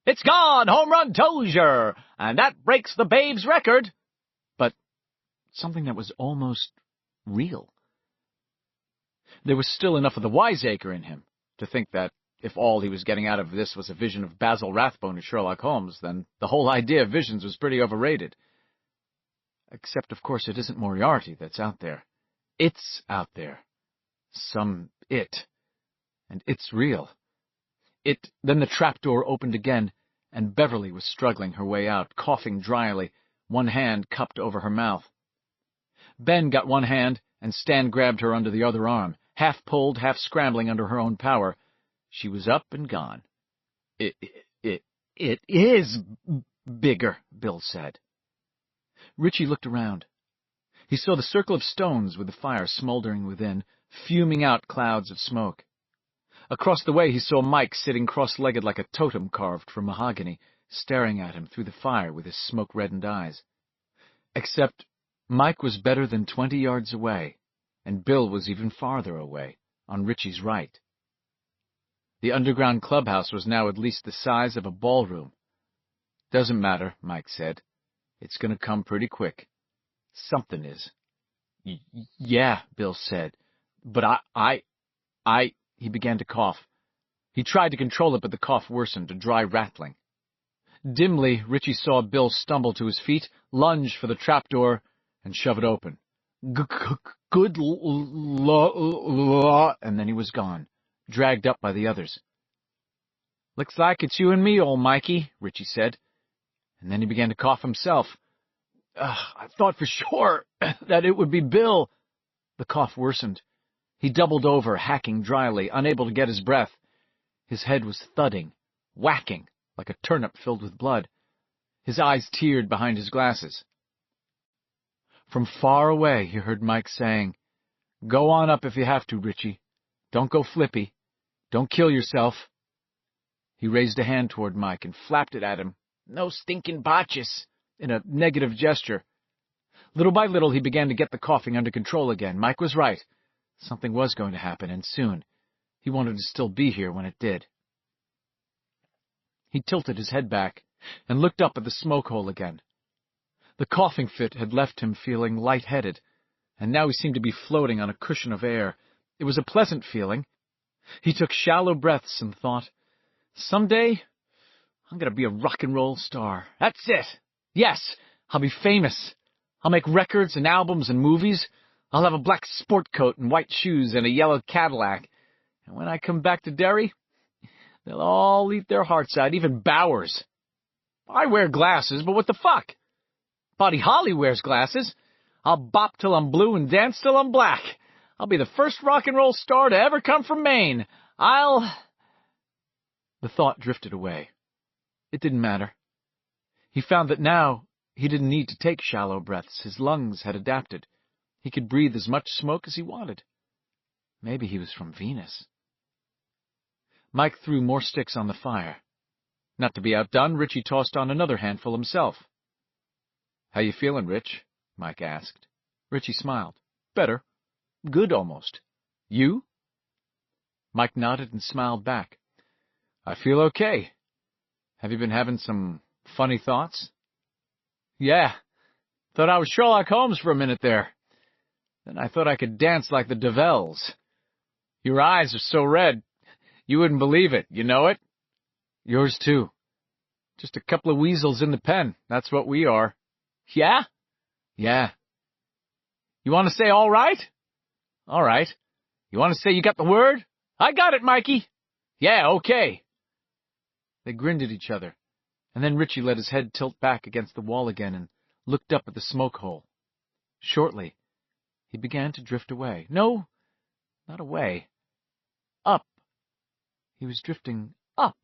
It's gone, home run Tozier, and that breaks the Babe's record." But something that was almost real. There was still enough of the wiseacre in him to think that if all he was getting out of this was a vision of Basil Rathbone and Sherlock Holmes, then the whole idea of visions was pretty overrated. Except, of course, it isn't Moriarty that's out there. It's out there. Some it. And it's real. Then the trapdoor opened again, and Beverly was struggling her way out, coughing dryly, one hand cupped over her mouth. Ben got one hand, and Stan grabbed her under the other arm, half pulled, half scrambling under her own power. She was up and gone. It is bigger, Bill said. Richie looked around. He saw the circle of stones with the fire smoldering within, fuming out clouds of smoke. Across the way he saw Mike sitting cross-legged like a totem carved from mahogany, staring at him through the fire with his smoke-reddened eyes. Except Mike was better than 20 yards away, and Bill was even farther away, on Richie's right. The underground clubhouse was now at least the size of a ballroom. "Doesn't matter," Mike said. "It's going to come pretty quick. Something is." Yeah, Bill said. "But He began to cough. He tried to control it, but the cough worsened, a dry rattling. Dimly, Richie saw Bill stumble to his feet, lunge for the trapdoor, and shove it open. Good and then he was gone, dragged up by the others. "Looks like it's you and me, old Mikey," Richie said. And then he began to cough himself. "I thought for sure that it would be Bill." The cough worsened. He doubled over, hacking dryly, unable to get his breath. His head was thudding, whacking, like a turnip filled with blood. His eyes teared behind his glasses. From far away he heard Mike saying, "Go on up if you have to, Richie. Don't go flippy. Don't kill yourself." He raised a hand toward Mike and flapped it at him. "No stinking botches," in a negative gesture. Little by little he began to get the coughing under control again. Mike was right. Something was going to happen, and soon. He wanted to still be here when it did. He tilted his head back and looked up at the smoke hole again. The coughing fit had left him feeling light-headed, and now he seemed to be floating on a cushion of air. It was a pleasant feeling. He took shallow breaths and thought, "Someday, I'm going to be a rock-and-roll star. That's it. Yes, I'll be famous. I'll make records and albums and movies. I'll have a black sport coat and white shoes and a yellow Cadillac. And when I come back to Derry, they'll all eat their hearts out, even Bowers. I wear glasses, but what the fuck? Buddy Holly wears glasses. I'll bop till I'm blue and dance till I'm black. I'll be the first rock and roll star to ever come from Maine. The thought drifted away. It didn't matter. He found that now he didn't need to take shallow breaths. His lungs had adapted. He could breathe as much smoke as he wanted. Maybe he was from Venus. Mike threw more sticks on the fire. Not to be outdone, Richie tossed on another handful himself. "How you feeling, Rich?" Mike asked. Richie smiled. "Better. Good, almost. You?" Mike nodded and smiled back. "I feel okay. Have you been having some funny thoughts?" "Yeah. Thought I was Sherlock Holmes for a minute there. Then I thought I could dance like the Devels. Your eyes are so red, you wouldn't believe it. You know it?" "Yours, too. Just a couple of weasels in the pen. That's what we are." "Yeah?" "Yeah." "You want to say all right?" "All right." "You want to say you got the word?" "I got it, Mikey." "Yeah, okay." They grinned at each other, and then Richie let his head tilt back against the wall again and looked up at the smoke hole. Shortly, he began to drift away. No, not away. Up. He was drifting up.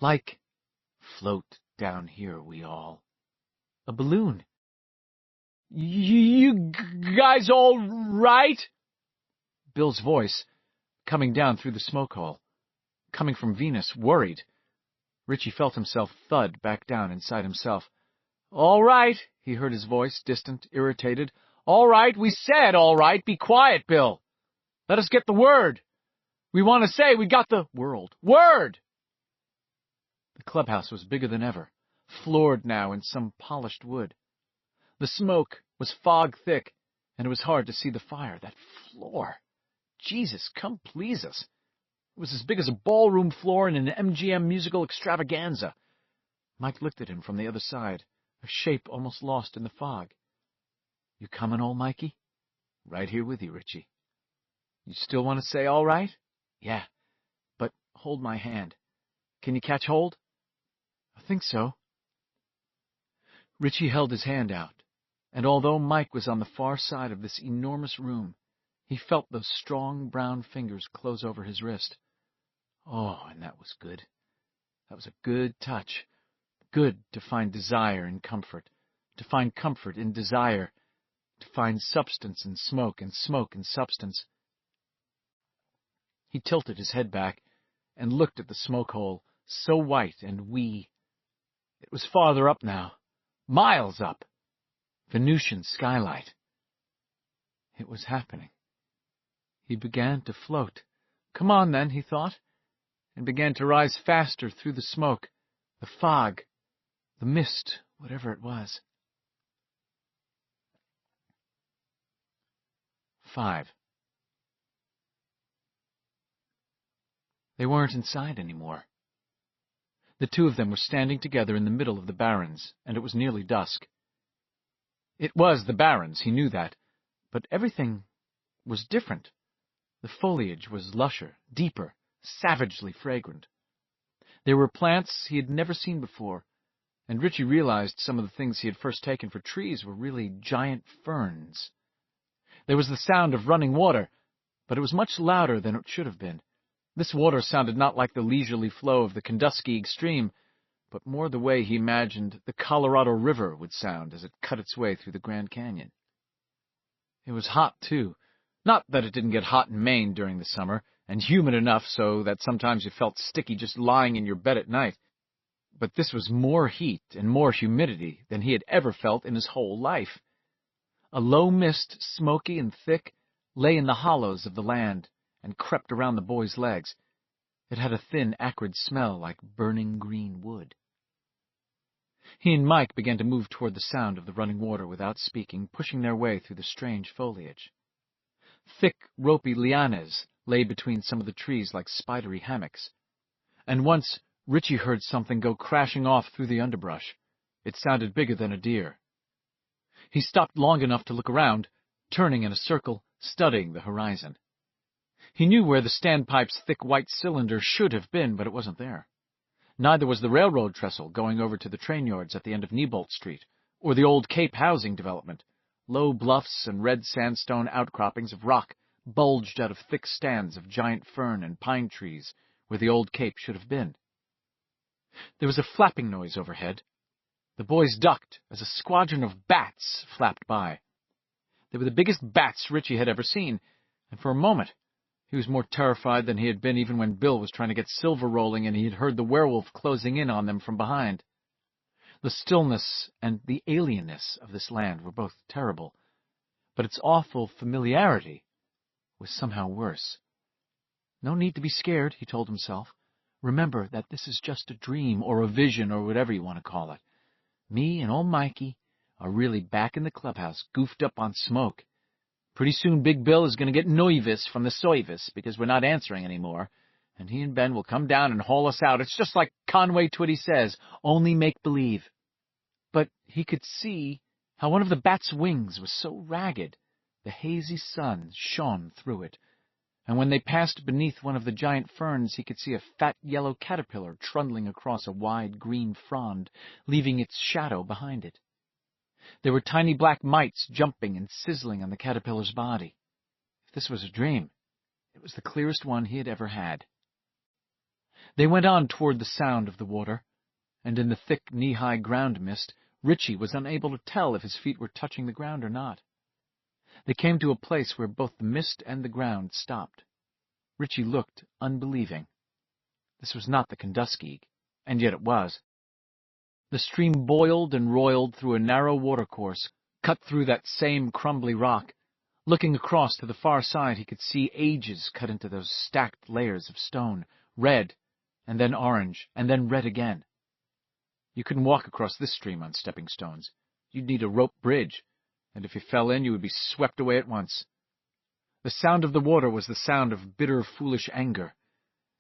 Like, "Float down here, we all." A balloon. You guys all right?" Bill's voice, coming down through the smoke hole, coming from Venus, worried. Richie felt himself thud back down inside himself. "All right," he heard his voice, distant, irritated. "All right, we said all right. Be quiet, Bill. Let us get the word. We want to say we got the word." The clubhouse was bigger than ever, floored now in some polished wood. The smoke was fog-thick, and it was hard to see the fire. That floor! Jesus, come please us. It was as big as a ballroom floor in an MGM musical extravaganza. Mike looked at him from the other side, a shape almost lost in the fog. "You coming, old Mikey?" "Right here with you, Richie." "You still want to say all right?" "Yeah, but hold my hand. Can you catch hold?" "I think so." Richie held his hand out, and although Mike was on the far side of this enormous room, he felt those strong brown fingers close over his wrist. Oh, and that was good. That was a good touch. Good to find desire in comfort, to find comfort in desire, to find substance in smoke and smoke in substance. He tilted his head back and looked at the smoke hole, so white and wee. It was farther up now, miles up. Venusian skylight. It was happening. He began to float. Come on, then, he thought, and began to rise faster through the smoke, the fog, the mist, whatever it was. 5. They weren't inside anymore. The two of them were standing together in the middle of the barrens, and it was nearly dusk. It was the barrens, he knew that, but everything was different. The foliage was lusher, deeper, savagely fragrant. There were plants he had never seen before, and Richie realized some of the things he had first taken for trees were really giant ferns. There was the sound of running water, but it was much louder than it should have been. This water sounded not like the leisurely flow of the Kenduskeag stream, but more the way he imagined the Colorado River would sound as it cut its way through the Grand Canyon. It was hot, too. Not that it didn't get hot in Maine during the summer, and humid enough so that sometimes you felt sticky just lying in your bed at night. But this was more heat and more humidity than he had ever felt in his whole life. A low mist, smoky and thick, lay in the hollows of the land and crept around the boy's legs. It had a thin, acrid smell like burning green wood. He and Mike began to move toward the sound of the running water without speaking, pushing their way through the strange foliage. Thick, ropey lianes lay between some of the trees like spidery hammocks. And once Richie heard something go crashing off through the underbrush. It sounded bigger than a deer. He stopped long enough to look around, turning in a circle, studying the horizon. He knew where the standpipe's thick white cylinder should have been, but it wasn't there. Neither was the railroad trestle going over to the train yards at the end of Neibolt Street, or the old Cape housing development. Low bluffs and red sandstone outcroppings of rock bulged out of thick stands of giant fern and pine trees where the old Cape should have been. There was a flapping noise overhead. The boys ducked as a squadron of bats flapped by. They were the biggest bats Richie had ever seen, and for a moment he was more terrified than he had been even when Bill was trying to get Silver rolling and he had heard the werewolf closing in on them from behind. The stillness and the alienness of this land were both terrible, but its awful familiarity was somehow worse. No need to be scared, he told himself. Remember that this is just a dream or a vision or whatever you want to call it. Me and old Mikey are really back in the clubhouse, goofed up on smoke. Pretty soon Big Bill is going to get nervous from the service because we're not answering anymore, and he and Ben will come down and haul us out. It's just like Conway Twitty says, only make-believe. But he could see how one of the bat's wings was so ragged, the hazy sun shone through it, and when they passed beneath one of the giant ferns, he could see a fat yellow caterpillar trundling across a wide green frond, leaving its shadow behind it. There were tiny black mites jumping and sizzling on the caterpillar's body. If this was a dream, it was the clearest one he had ever had. They went on toward the sound of the water, and in the thick knee-high ground mist, Richie was unable to tell if his feet were touching the ground or not. They came to a place where both the mist and the ground stopped. Richie looked unbelieving. This was not the Kenduskeag, and yet it was. The stream boiled and roiled through a narrow watercourse, cut through that same crumbly rock. Looking across to the far side, he could see ages cut into those stacked layers of stone, red, and then orange, and then red again. You couldn't walk across this stream on stepping stones. You'd need a rope bridge, and if you fell in, you would be swept away at once. The sound of the water was the sound of bitter, foolish anger,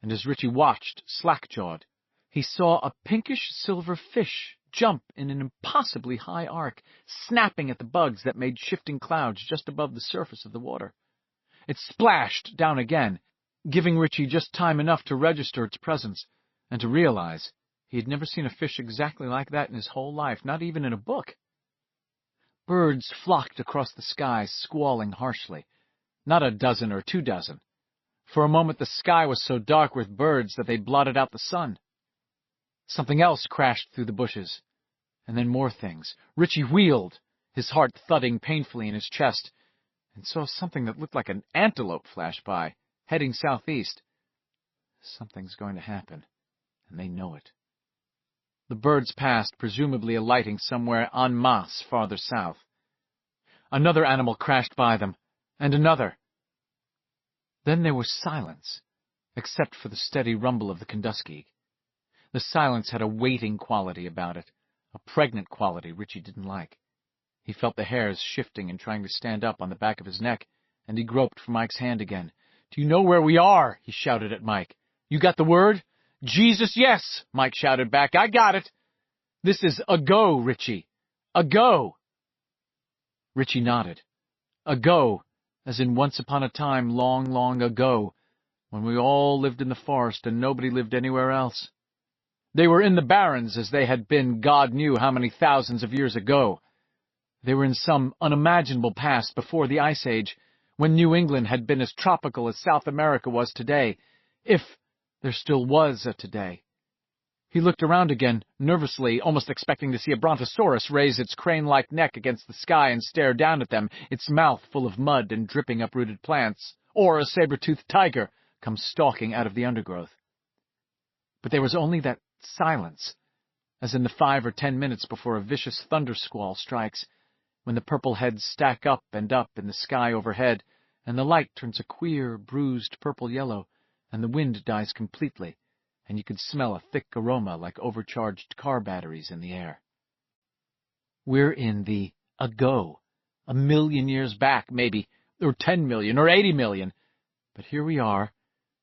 and as Richie watched, slack-jawed, he saw a pinkish silver fish jump in an impossibly high arc, snapping at the bugs that made shifting clouds just above the surface of the water. It splashed down again, giving Richie just time enough to register its presence and to realize he had never seen a fish exactly like that in his whole life, not even in a book. Birds flocked across the sky, squalling harshly. Not a dozen or 2 dozen. For a moment the sky was so dark with birds that they blotted out the sun. Something else crashed through the bushes, and then more things. Richie wheeled, his heart thudding painfully in his chest, and saw something that looked like an antelope flash by, heading southeast. Something's going to happen, and they know it. The birds passed, presumably alighting somewhere en masse farther south. Another animal crashed by them, and another. Then there was silence, except for the steady rumble of the Kunduskig. The silence had a waiting quality about it, a pregnant quality Richie didn't like. He felt the hairs shifting and trying to stand up on the back of his neck, and he groped for Mike's hand again. "Do you know where we are?" he shouted at Mike. "You got the word?" "Jesus, yes," Mike shouted back. "I got it." "This is a go, Richie. A go." Richie nodded. A go, as in once upon a time long, long ago, when we all lived in the forest and nobody lived anywhere else. They were in the barrens as they had been God knew how many thousands of years ago. They were in some unimaginable past before the Ice Age, when New England had been as tropical as South America was today, if there still was a today. He looked around again, nervously, almost expecting to see a brontosaurus raise its crane-like neck against the sky and stare down at them, its mouth full of mud and dripping uprooted plants, or a saber-toothed tiger come stalking out of the undergrowth. But there was only that silence, as in the 5 or 10 minutes before a vicious thunder squall strikes, when the purple heads stack up and up in the sky overhead, and the light turns a queer, bruised purple-yellow, and the wind dies completely, and you could smell a thick aroma like overcharged car batteries in the air. We're in the ago, 1,000,000 years back, maybe, or 10 million, or 80 million. But here we are,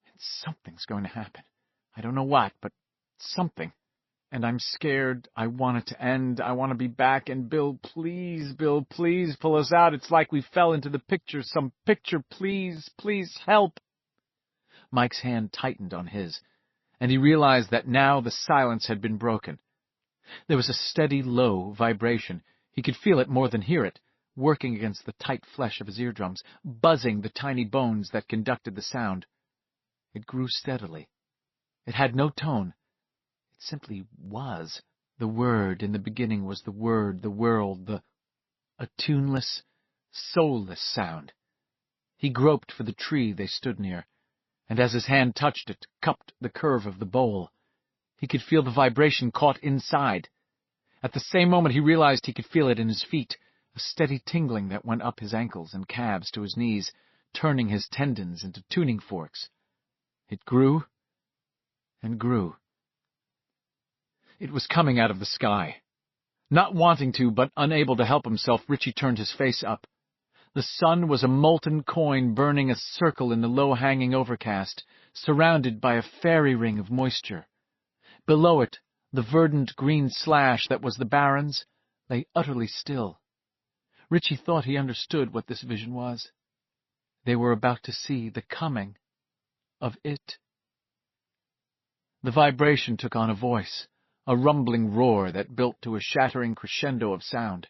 and something's going to happen. I don't know what, but something. And I'm scared. I want it to end. I want to be back. And Bill, please, pull us out. It's like we fell into the picture. Some picture, please, please help. Mike's hand tightened on his, and he realized that now the silence had been broken. There was a steady, low vibration. He could feel it more than hear it, working against the tight flesh of his eardrums, buzzing the tiny bones that conducted the sound. It grew steadily. It had no tone. It simply was. The word in the beginning was the word, the world, a tuneless, soulless sound. He groped for the tree they stood near, and as his hand touched it, cupped the curve of the bowl. He could feel the vibration caught inside. At the same moment he realized he could feel it in his feet, a steady tingling that went up his ankles and calves to his knees, turning his tendons into tuning forks. It grew and grew. It was coming out of the sky. Not wanting to, but unable to help himself, Richie turned his face up. The sun was a molten coin burning a circle in the low-hanging overcast, surrounded by a fairy ring of moisture. Below it, the verdant green slash that was the barrens lay utterly still. Richie thought he understood what this vision was. They were about to see the coming of it. The vibration took on a voice, a rumbling roar that built to a shattering crescendo of sound.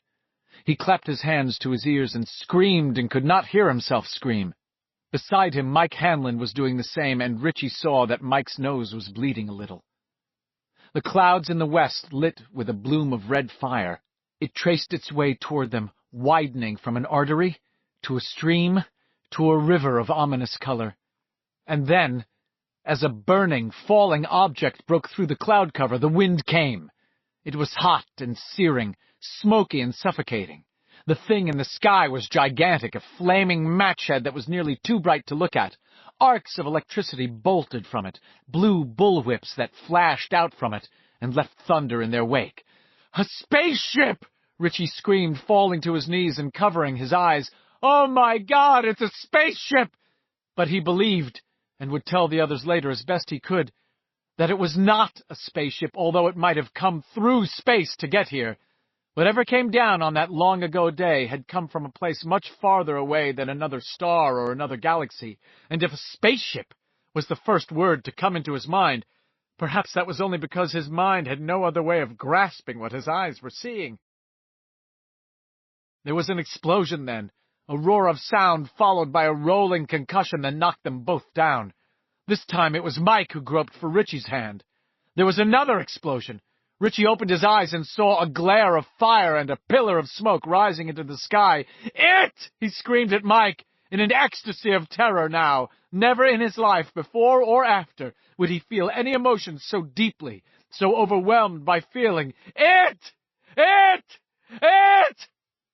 He clapped his hands to his ears and screamed and could not hear himself scream. Beside him, Mike Hanlon was doing the same, and Richie saw that Mike's nose was bleeding a little. The clouds in the west lit with a bloom of red fire. It traced its way toward them, widening from an artery to a stream to a river of ominous color. And then, as a burning, falling object broke through the cloud cover, the wind came. It was hot and searing, smoky and suffocating. The thing in the sky was gigantic, a flaming matchhead that was nearly too bright to look at. Arcs of electricity bolted from it, blue bullwhips that flashed out from it and left thunder in their wake. "A spaceship!" Richie screamed, falling to his knees and covering his eyes. "Oh my God, it's a spaceship!" But he believed, and would tell the others later as best he could, that it was not a spaceship, although it might have come through space to get here. Whatever came down on that long-ago day had come from a place much farther away than another star or another galaxy, and if a spaceship was the first word to come into his mind. Perhaps that was only because his mind had no other way of grasping what his eyes were seeing. There was an explosion then, a roar of sound followed by a rolling concussion that knocked them both down. This time it was Mike who groped for Richie's hand. There was another explosion. Richie opened his eyes and saw a glare of fire and a pillar of smoke rising into the sky. "It!" he screamed at Mike, in an ecstasy of terror now. Never in his life, before or after, would he feel any emotion so deeply, so overwhelmed by feeling. "It! It! It!"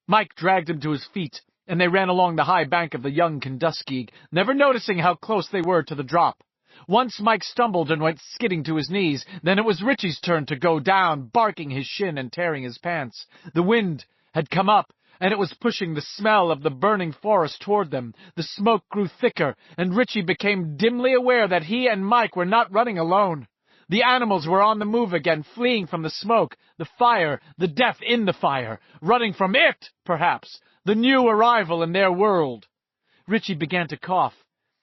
Mike dragged him to his feet, and they ran along the high bank of the young Kenduskeag, never noticing how close they were to the drop. Once Mike stumbled and went skidding to his knees. Then it was Richie's turn to go down, barking his shin and tearing his pants. The wind had come up, and it was pushing the smell of the burning forest toward them. The smoke grew thicker, and Richie became dimly aware that he and Mike were not running alone. The animals were on the move again, fleeing from the smoke, the fire, the death in the fire, running from it, perhaps, the new arrival in their world. Richie began to cough.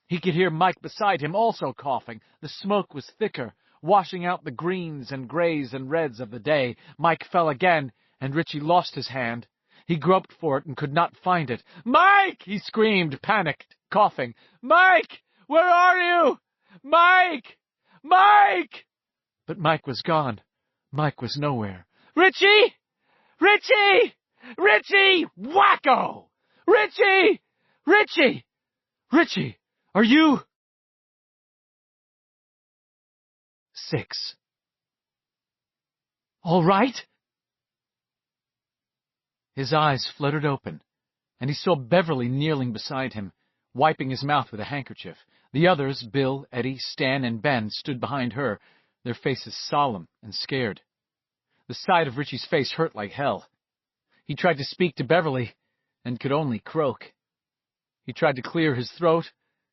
He could hear Mike beside him also coughing. The smoke was thicker, washing out the greens and grays and reds of the day. Mike fell again, and Richie lost his hand. He groped for it and could not find it. "Mike!" he screamed, panicked, coughing. "Mike! Where are you? Mike! Mike!" But Mike was gone. Mike was nowhere. "Richie! Richie! Richie! Wacko! Richie! Richie! Richie! Are you?" 6. "All right?" His eyes fluttered open, and he saw Beverly kneeling beside him, wiping his mouth with a handkerchief. The others, Bill, Eddie, Stan, and Ben, stood behind her, their faces solemn and scared. The sight of Richie's face hurt like hell. He tried to speak to Beverly, and could only croak. He tried to clear his throat,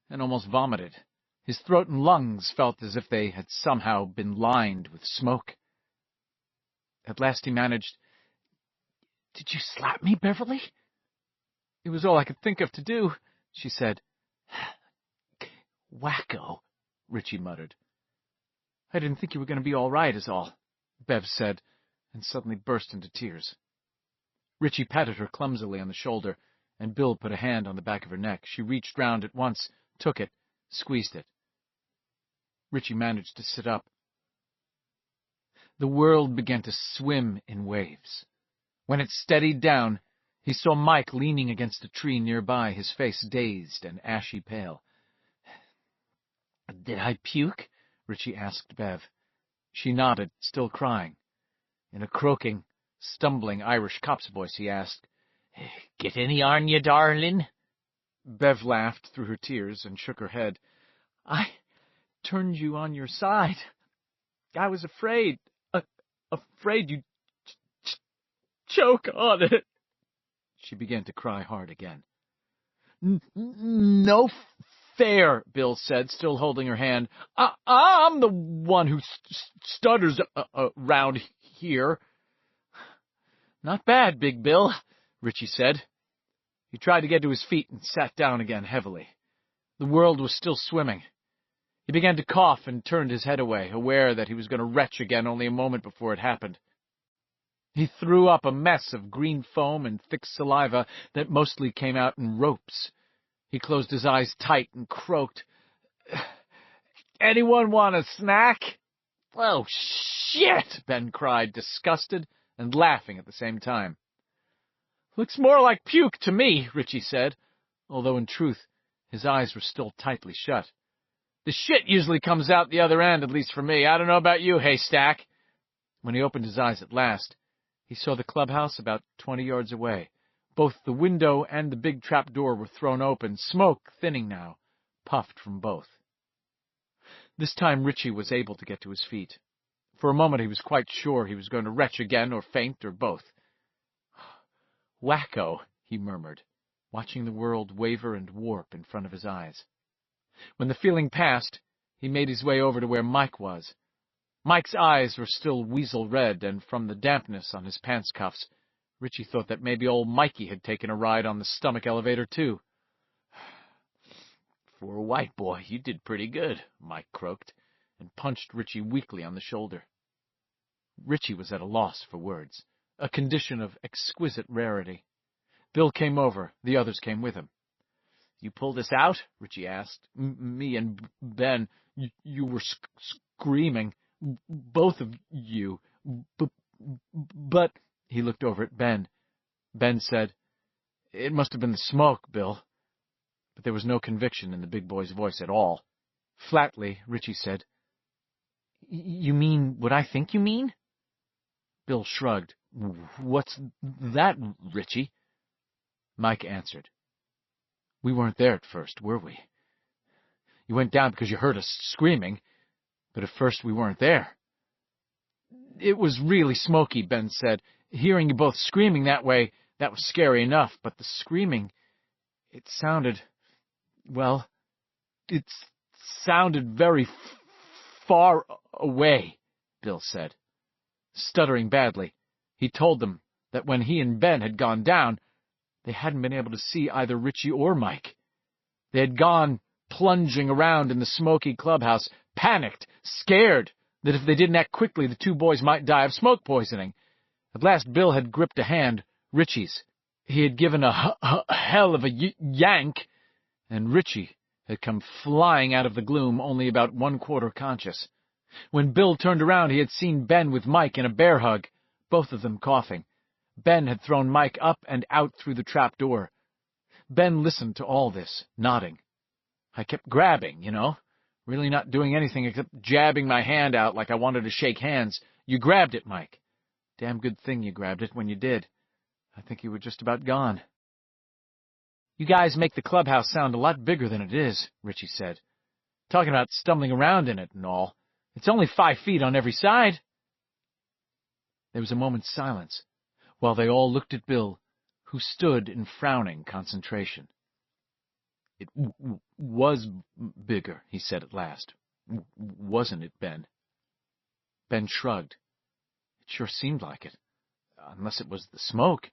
and almost vomited. His throat and lungs felt as if they had somehow been lined with smoke. At last he managed, "Did you slap me, Beverly?" "It was all I could think of to do," she said. "Wacko," Richie muttered. "I didn't think you were going to be all right, is all," Bev said, and suddenly burst into tears. Richie patted her clumsily on the shoulder, and Bill put a hand on the back of her neck. She reached round at once, took it, squeezed it. Richie managed to sit up. The world began to swim in waves. When it steadied down, he saw Mike leaning against a tree nearby, his face dazed and ashy pale. "Did I puke?" Richie asked Bev. She nodded, still crying. In a croaking, stumbling Irish cop's voice, he asked, "Get any on you, darling?" Bev laughed through her tears and shook her head. "I turned you on your side. I was afraid you'd choke on it." She began to cry hard again. "No fair," Bill said, still holding her hand. "I'm the one who stutters around here." "Not bad, Big Bill," Richie said. He tried to get to his feet and sat down again heavily. The world was still swimming. He began to cough and turned his head away, aware that he was going to retch again only a moment before it happened. He threw up a mess of green foam and thick saliva that mostly came out in ropes. He closed his eyes tight and croaked, "Anyone want a snack?" "Oh, shit!" Ben cried, disgusted and laughing at the same time. "Looks more like puke to me," Richie said, although in truth his eyes were still tightly shut. "The shit usually comes out the other end, at least for me. I don't know about you, Haystack." When he opened his eyes at last, he saw the clubhouse about 20 yards away. Both the window and the big trap door were thrown open, smoke, thinning now, puffed from both. This time Richie was able to get to his feet. For a moment he was quite sure he was going to retch again, or faint, or both. "Wacko," he murmured, watching the world waver and warp in front of his eyes. When the feeling passed, he made his way over to where Mike was. Mike's eyes were still weasel red, and from the dampness on his pants cuffs, Richie thought that maybe old Mikey had taken a ride on the stomach elevator, too. For a white boy, you did pretty good, Mike croaked, and punched Richie weakly on the shoulder. Richie was at a loss for words, a condition of exquisite rarity. Bill came over, the others came with him. You pulled us out? Richie asked. Me and Ben, you were screaming, both of you. But, he looked over at Ben. Ben said, It must have been the smoke, Bill. But there was no conviction in the big boy's voice at all. Flatly, Richie said, You mean what I think you mean? Bill shrugged. What's that, Richie? Mike answered. We weren't there at first, were we? You went down because you heard us screaming, but at first we weren't there. It was really smoky, Ben said. Hearing you both screaming that way, that was scary enough, but the screaming, it sounded, well, it sounded very far away, Bill said. Stuttering badly, he told them that when he and Ben had gone down, they hadn't been able to see either Richie or Mike. They had gone plunging around in the smoky clubhouse, panicked, scared that if they didn't act quickly, the two boys might die of smoke poisoning. At last Bill had gripped a hand, Richie's. He had given a hell of a yank, and Richie had come flying out of the gloom only about 1/4 conscious. When Bill turned around, he had seen Ben with Mike in a bear hug, both of them coughing. Ben had thrown Mike up and out through the trap door. Ben listened to all this, nodding. I kept grabbing, really not doing anything except jabbing my hand out like I wanted to shake hands. You grabbed it, Mike. Damn good thing you grabbed it when you did. I think you were just about gone. You guys make the clubhouse sound a lot bigger than it is, Richie said. Talking about stumbling around in it and all. It's only 5 feet on every side. There was a moment's silence, while they all looked at Bill, who stood in frowning concentration. It was bigger, he said at last. Wasn't it, Ben? Ben shrugged. It sure seemed like it, unless it was the smoke.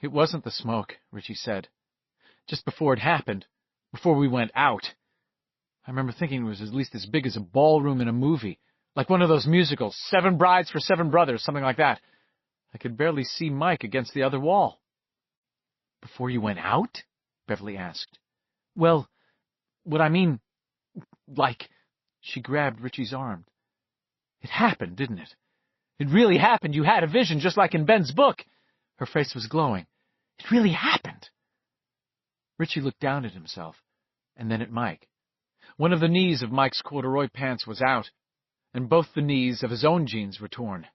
It wasn't the smoke, Richie said. Just before it happened, before we went out, I remember thinking it was at least as big as a ballroom in a movie, like one of those musicals, 7 Brides for 7 Brothers, something like that. I could barely see Mike against the other wall. Before you went out? Beverly asked. Well, what I mean, like, she grabbed Richie's arm. It happened, didn't it? It really happened. You had a vision, just like in Ben's book. Her face was glowing. It really happened. Richie looked down at himself, and then at Mike. One of the knees of Mike's corduroy pants was out, and both the knees of his own jeans were torn.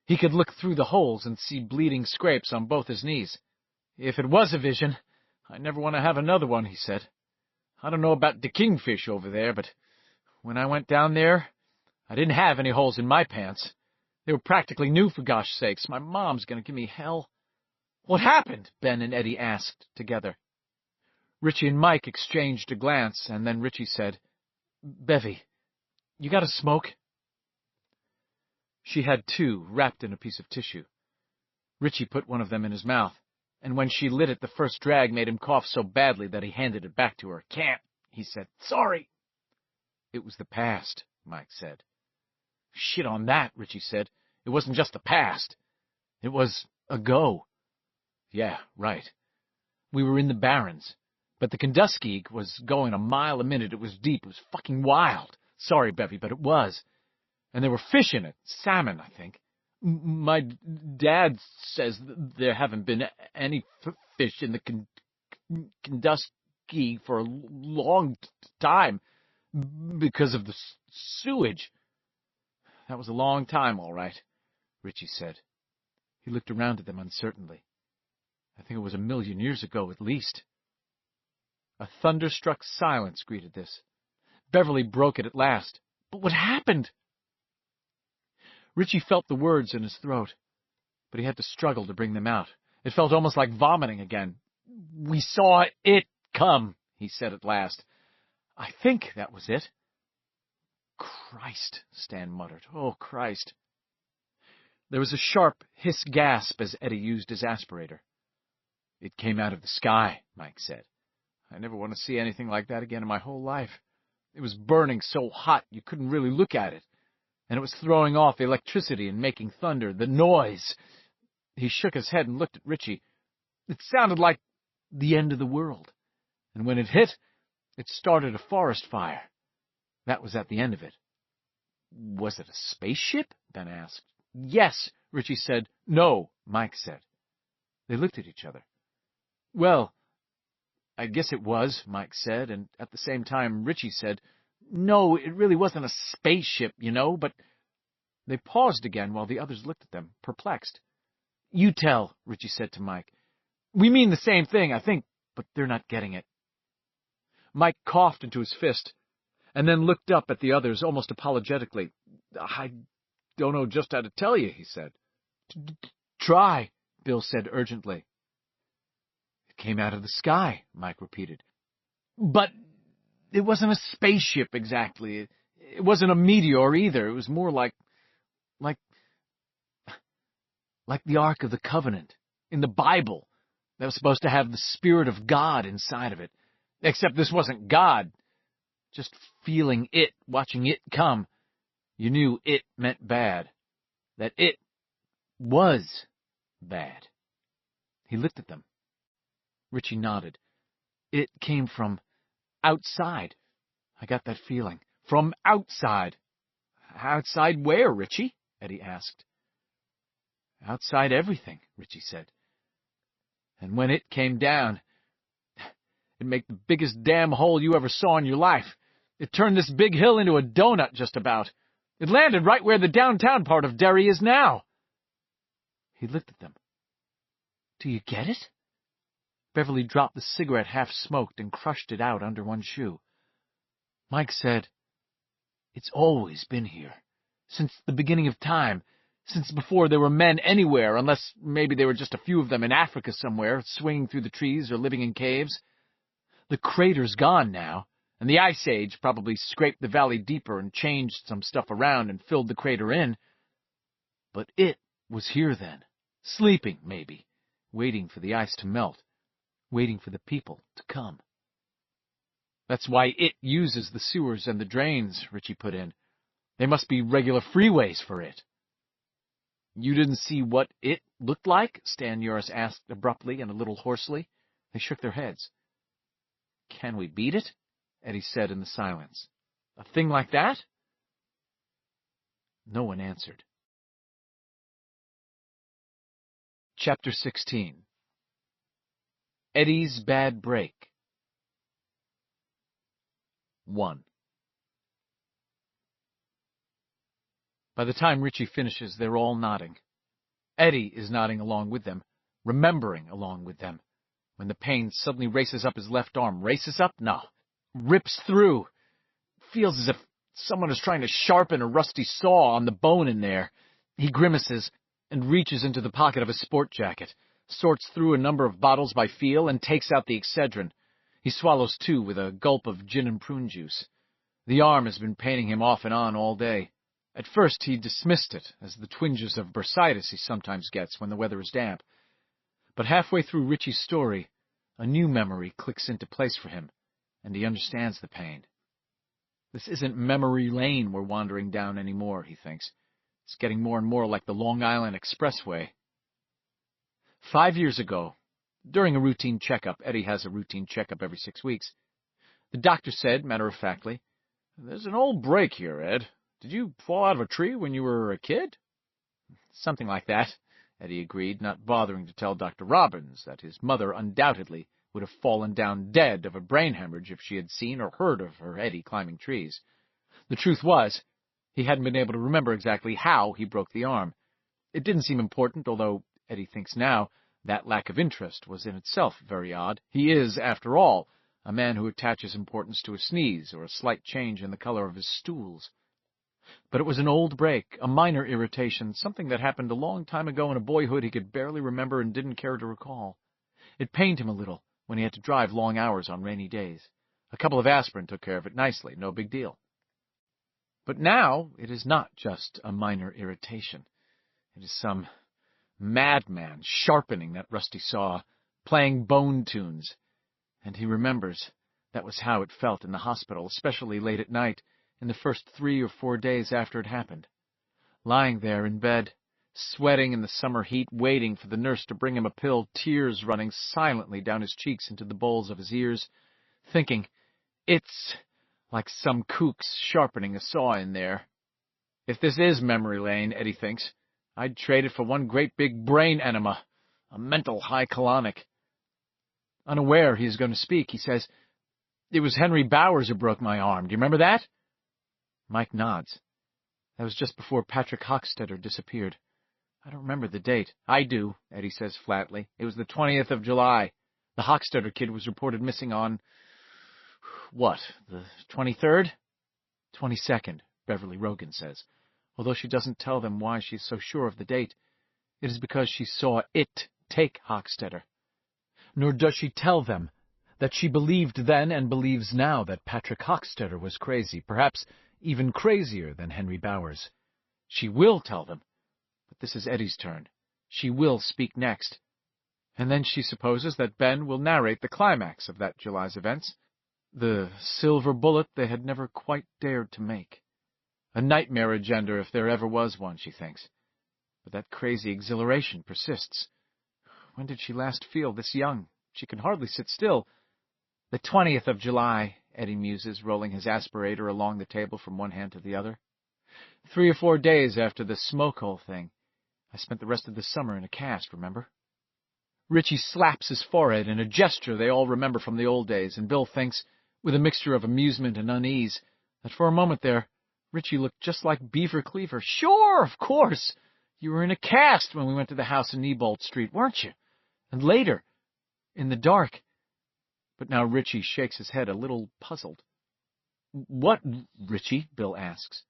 He could look through the holes and see bleeding scrapes on both his knees. If it was a vision, I never want to have another one, he said. I don't know about the kingfish over there, but when I went down there, I didn't have any holes in my pants. They were practically new, for gosh sakes. My mom's going to give me hell. What happened? Ben and Eddie asked together. Richie and Mike exchanged a glance, and then Richie said, Bevy, you got a smoke? She had 2 wrapped in a piece of tissue. Richie put one of them in his mouth, and when she lit it, the first drag made him cough so badly that he handed it back to her. Can't, he said. Sorry. It was the past, Mike said. Shit on that, Richie said. It wasn't just the past. It was a go. Yeah, right. We were in the Barrens, but the Kenduskeag was going a mile a minute. It was deep. It was fucking wild. Sorry, Bevy, but it was. And there were fish in it. Salmon, I think. My dad says there haven't been any fish in the Kenduskeag for a long time because of the sewage. That was a long time, all right, Richie said. He looked around at them uncertainly. I think it was 1,000,000 years ago at least. A thunderstruck silence greeted this. Beverly broke it at last. But what happened? Richie felt the words in his throat, but he had to struggle to bring them out. It felt almost like vomiting again. We saw it come, he said at last. I think that was it. Christ, Stan muttered. Oh, Christ. There was a sharp hiss gasp as Eddie used his aspirator. It came out of the sky, Mike said. I never want to see anything like that again in my whole life. It was burning so hot you couldn't really look at it. And it was throwing off electricity and making thunder. The noise! He shook his head and looked at Richie. It sounded like the end of the world. And when it hit, it started a forest fire. That was at the end of it. Was it a spaceship? Ben asked. Yes, Richie said. No, Mike said. They looked at each other. Well, I guess it was, Mike said, and at the same time Richie said, no, it really wasn't a spaceship, you know, but... They paused again while the others looked at them, perplexed. You tell, Richie said to Mike. We mean the same thing, I think, but they're not getting it. Mike coughed into his fist, and then looked up at the others almost apologetically. I don't know just how to tell you, he said. Try, Bill said urgently. It came out of the sky, Mike repeated. But it wasn't a spaceship exactly. It wasn't a meteor either. It was more like the Ark of the Covenant in the Bible. That was supposed to have the Spirit of God inside of it. Except this wasn't God. Just feeling it, watching it come. You knew it meant bad. That it was bad. He looked at them. Richie nodded. It came from outside. I got that feeling. From outside. Outside where, Richie? Eddie asked. Outside everything, Richie said. And when it came down, it made the biggest damn hole you ever saw in your life. It turned this big hill into a donut, just about. It landed right where the downtown part of Derry is now. He looked at them. Do you get it? Beverly dropped the cigarette half-smoked and crushed it out under one shoe. Mike said, It's always been here. Since the beginning of time. Since before there were men anywhere, unless maybe there were just a few of them in Africa somewhere, swinging through the trees or living in caves. The crater's gone now, and the Ice Age probably scraped the valley deeper and changed some stuff around and filled the crater in. But it was here then, sleeping, maybe, waiting for the ice to melt, waiting for the people to come. That's why it uses the sewers and the drains, Richie put in. They must be regular freeways for it. You didn't see what it looked like? Stan Uris asked abruptly and a little hoarsely. They shook their heads. Can we beat it? Eddie said in the silence. A thing like that? No one answered. Chapter 16. Eddie's Bad Break. 1. By the time Richie finishes, they're all nodding. Eddie is nodding along with them, remembering along with them. When the pain suddenly races up his left arm. Races up? No. Rips through. Feels as if someone is trying to sharpen a rusty saw on the bone in there. He grimaces and reaches into the pocket of his sport jacket, sorts through a number of bottles by feel, and takes out the Excedrin. He swallows two with a gulp of gin and prune juice. The arm has been paining him off and on all day. At first he dismissed it as the twinges of bursitis he sometimes gets when the weather is damp. But halfway through Richie's story, a new memory clicks into place for him, and he understands the pain. This isn't memory lane we're wandering down anymore, he thinks. It's getting more and more like the Long Island Expressway. 5 years ago, during a routine checkup, Eddie has a routine checkup every 6 weeks, the doctor said, matter-of-factly, "There's an old break here, Ed. Did you fall out of a tree when you were a kid?" "Something like that," Eddie agreed, not bothering to tell Dr. Robbins that his mother undoubtedly would have fallen down dead of a brain hemorrhage if she had seen or heard of her Eddie climbing trees. The truth was, he hadn't been able to remember exactly how he broke the arm. It didn't seem important, although Eddie thinks now that lack of interest was in itself very odd. He is, after all, a man who attaches importance to a sneeze or a slight change in the color of his stools. But it was an old break, a minor irritation, something that happened a long time ago in a boyhood he could barely remember and didn't care to recall. It pained him a little when he had to drive long hours on rainy days. A couple of aspirin took care of it nicely, no big deal. But now it is not just a minor irritation. It is some madman sharpening that rusty saw, playing bone tunes. And he remembers that was how it felt in the hospital, especially late at night, in the first 3 or 4 days after it happened. Lying there in bed, sweating in the summer heat, waiting for the nurse to bring him a pill, tears running silently down his cheeks into the bowls of his ears, thinking, it's like some kook's sharpening a saw in there. If this is memory lane, Eddie thinks, I'd trade it for one great big brain enema, a mental high colonic. Unaware he is going to speak, he says, "It was Henry Bowers who broke my arm. Do you remember that?" Mike nods. That was just before Patrick Hochstetter disappeared. I don't remember the date. I do, Eddie says flatly. It was the 20th of July. The Hochstetter kid was reported missing on, what, the 23rd? 22nd, Beverly Rogan says. Although she doesn't tell them why she's so sure of the date, it is because she saw it take Hochstetter. Nor does she tell them that she believed then and believes now that Patrick Hochstetter was crazy, perhaps even crazier than Henry Bowers. She will tell them, but this is Eddie's turn. She will speak next. And then she supposes that Ben will narrate the climax of that July's events, the silver bullet they had never quite dared to make. A nightmare agenda if there ever was one, she thinks. But that crazy exhilaration persists. When did she last feel this young? She can hardly sit still. The 20th of July, Eddie muses, rolling his aspirator along the table from one hand to the other. 3 or 4 days after the smoke hole thing. I spent the rest of the summer in a cast, remember? Richie slaps his forehead in a gesture they all remember from the old days, and Bill thinks, with a mixture of amusement and unease, that for a moment there, Richie looked just like Beaver Cleaver. Sure, of course! You were in a cast when we went to the house in Neibolt Street, weren't you? And later, in the dark. But now Richie shakes his head, a little puzzled. What, Richie? Bill asks.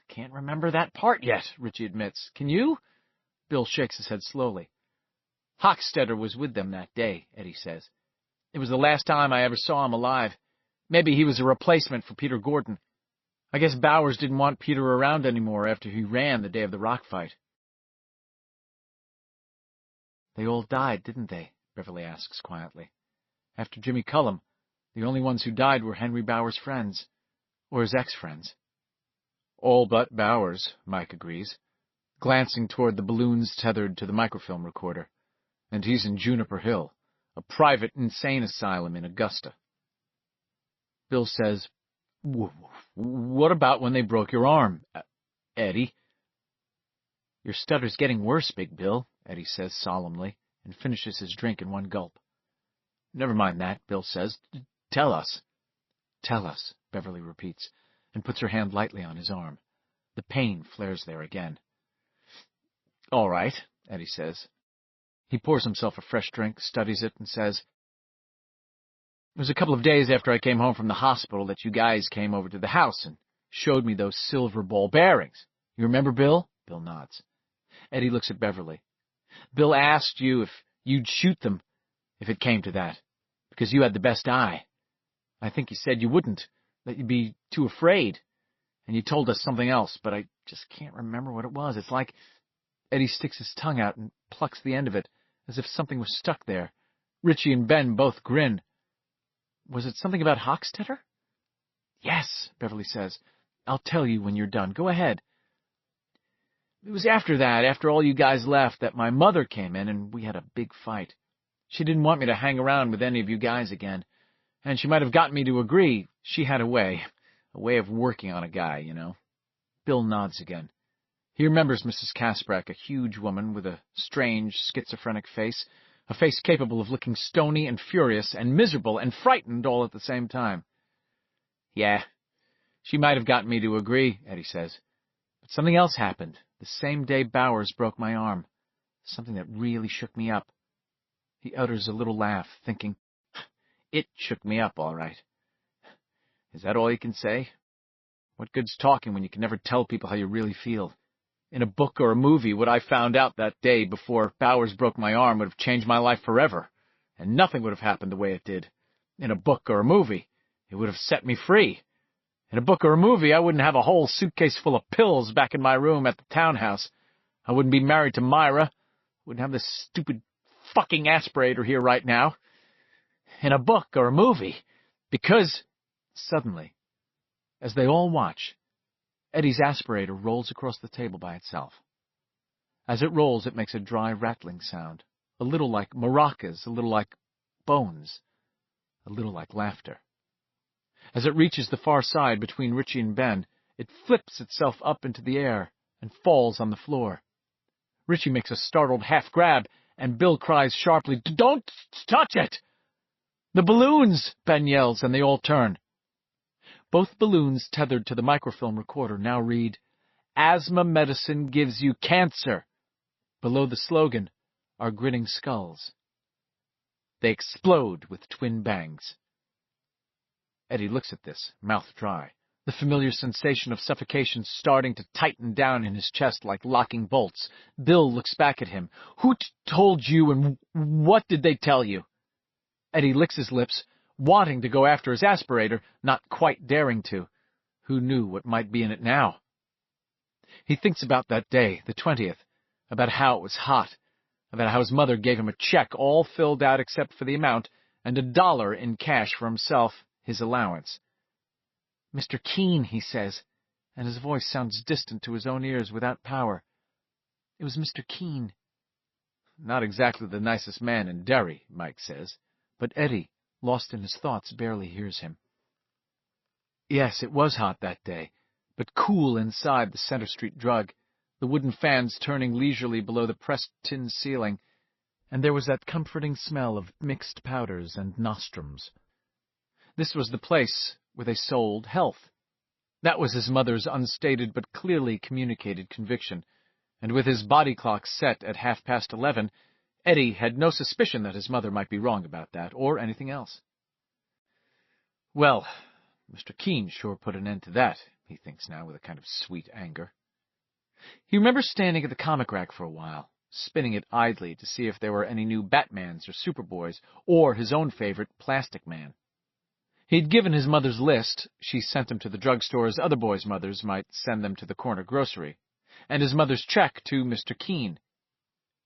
Can't remember that part yet, Richie admits. Can you? Bill shakes his head slowly. Hochstetter was with them that day, Eddie says. It was the last time I ever saw him alive. Maybe he was a replacement for Peter Gordon. I guess Bowers didn't want Peter around anymore after he ran the day of the rock fight. They all died, didn't they? Beverly asks quietly. After Jimmy Cullum, the only ones who died were Henry Bowers' friends, or his ex-friends. All but Bowers, Mike agrees, glancing toward the balloons tethered to the microfilm recorder. And he's in Juniper Hill, a private insane asylum in Augusta. Bill says, What about when they broke your arm, Eddie? Your stutter's getting worse, Big Bill, Eddie says solemnly, and finishes his drink in one gulp. Never mind that, Bill says. Tell us. Tell us, Beverly repeats, and puts her hand lightly on his arm. The pain flares there again. All right, Eddie says. He pours himself a fresh drink, studies it, and says, It was a couple of days after I came home from the hospital that you guys came over to the house and showed me those silver ball bearings. You remember, Bill? Bill nods. Eddie looks at Beverly. Bill asked you if you'd shoot them, if it came to that, because you had the best eye. I think you said you wouldn't, that you'd be too afraid, and you told us something else, but I just can't remember what it was. It's like Eddie sticks his tongue out and plucks the end of it, as if something was stuck there. Richie and Ben both grin. Was it something about Hochstetter? Yes, Beverly says. I'll tell you when you're done. Go ahead. It was after that, after all you guys left, that my mother came in and we had a big fight. She didn't want me to hang around with any of you guys again, and she might have gotten me to agree. She had a way of working on a guy, you know. Bill nods again. He remembers Mrs. Kasprak, a huge woman with a strange, schizophrenic face, a face capable of looking stony and furious and miserable and frightened all at the same time. Yeah, she might have gotten me to agree, Eddie says. But something else happened, the same day Bowers broke my arm. Something that really shook me up. He utters a little laugh, thinking, It shook me up, all right. Is that all you can say? What good's talking when you can never tell people how you really feel? In a book or a movie, what I found out that day before Bowers broke my arm would have changed my life forever, and nothing would have happened the way it did. In a book or a movie, it would have set me free. In a book or a movie, I wouldn't have a whole suitcase full of pills back in my room at the townhouse. I wouldn't be married to Myra. Wouldn't have this stupid fucking aspirator here right now. in a book or a movie. Because, suddenly, as they all watch, Eddie's aspirator rolls across the table by itself. As it rolls, it makes a dry rattling sound, a little like maracas, a little like bones, a little like laughter. As it reaches the far side between Richie and Ben, it flips itself up into the air and falls on the floor. Richie makes a startled half-grab, and Bill cries sharply, "Don't touch it!" "The balloons!" Ben yells, and they all turn. Both balloons tethered to the microfilm recorder now read, "Asthma medicine gives you cancer." Below the slogan are grinning skulls. They explode with twin bangs. Eddie looks at this, mouth dry, the familiar sensation of suffocation starting to tighten down in his chest like locking bolts. Bill looks back at him. "Who told you, and what did they tell you?" Eddie licks his lips, wanting to go after his aspirator, not quite daring to. Who knew what might be in it now? He thinks about that day, the 20th, about how it was hot, about how his mother gave him a check all filled out except for the amount, and $1 in cash for himself, his allowance. "Mr. Keene," he says, and his voice sounds distant to his own ears without power. It was Mr. Keene. Not exactly the nicest man in Derry, Mike says, but Eddie, lost in his thoughts, barely hears him. Yes, it was hot that day, but cool inside the Center Street drug, the wooden fans turning leisurely below the pressed tin ceiling, and there was that comforting smell of mixed powders and nostrums. This was the place where they sold health. That was his mother's unstated but clearly communicated conviction, and with his body clock set at 11:30, Eddie had no suspicion that his mother might be wrong about that, or anything else. Well, Mr. Keene sure put an end to that, he thinks now with a kind of sweet anger. He remembers standing at the comic rack for a while, spinning it idly to see if there were any new Batmans or Superboys, or his own favorite, Plastic Man. He'd given his mother's list. She sent them to the drugstore as other boys' mothers might send them to the corner grocery, and his mother's check to Mr. Keene.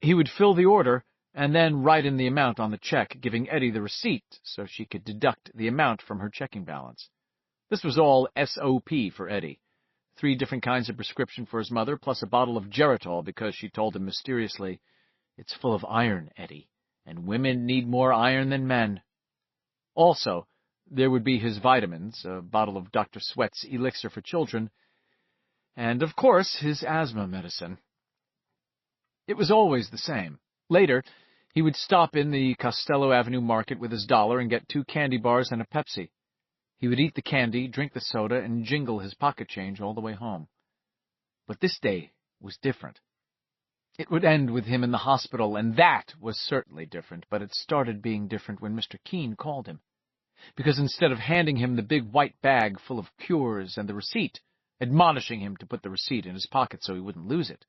He would fill the order and then write in the amount on the check, giving Eddie the receipt so she could deduct the amount from her checking balance. This was all SOP for Eddie. 3 different kinds of prescription for his mother, plus a bottle of Geritol because she told him mysteriously, "It's full of iron, Eddie, and women need more iron than men." Also, there would be his vitamins, a bottle of Dr. Sweat's Elixir for Children, and, of course, his asthma medicine. It was always the same. Later, he would stop in the Costello Avenue market with his $1 and get 2 candy bars and a Pepsi. He would eat the candy, drink the soda, and jingle his pocket change all the way home. But this day was different. It would end with him in the hospital, and that was certainly different, but it started being different when Mr. Keene called him. Because instead of handing him the big white bag full of cures and the receipt, admonishing him to put the receipt in his pocket so he wouldn't lose it,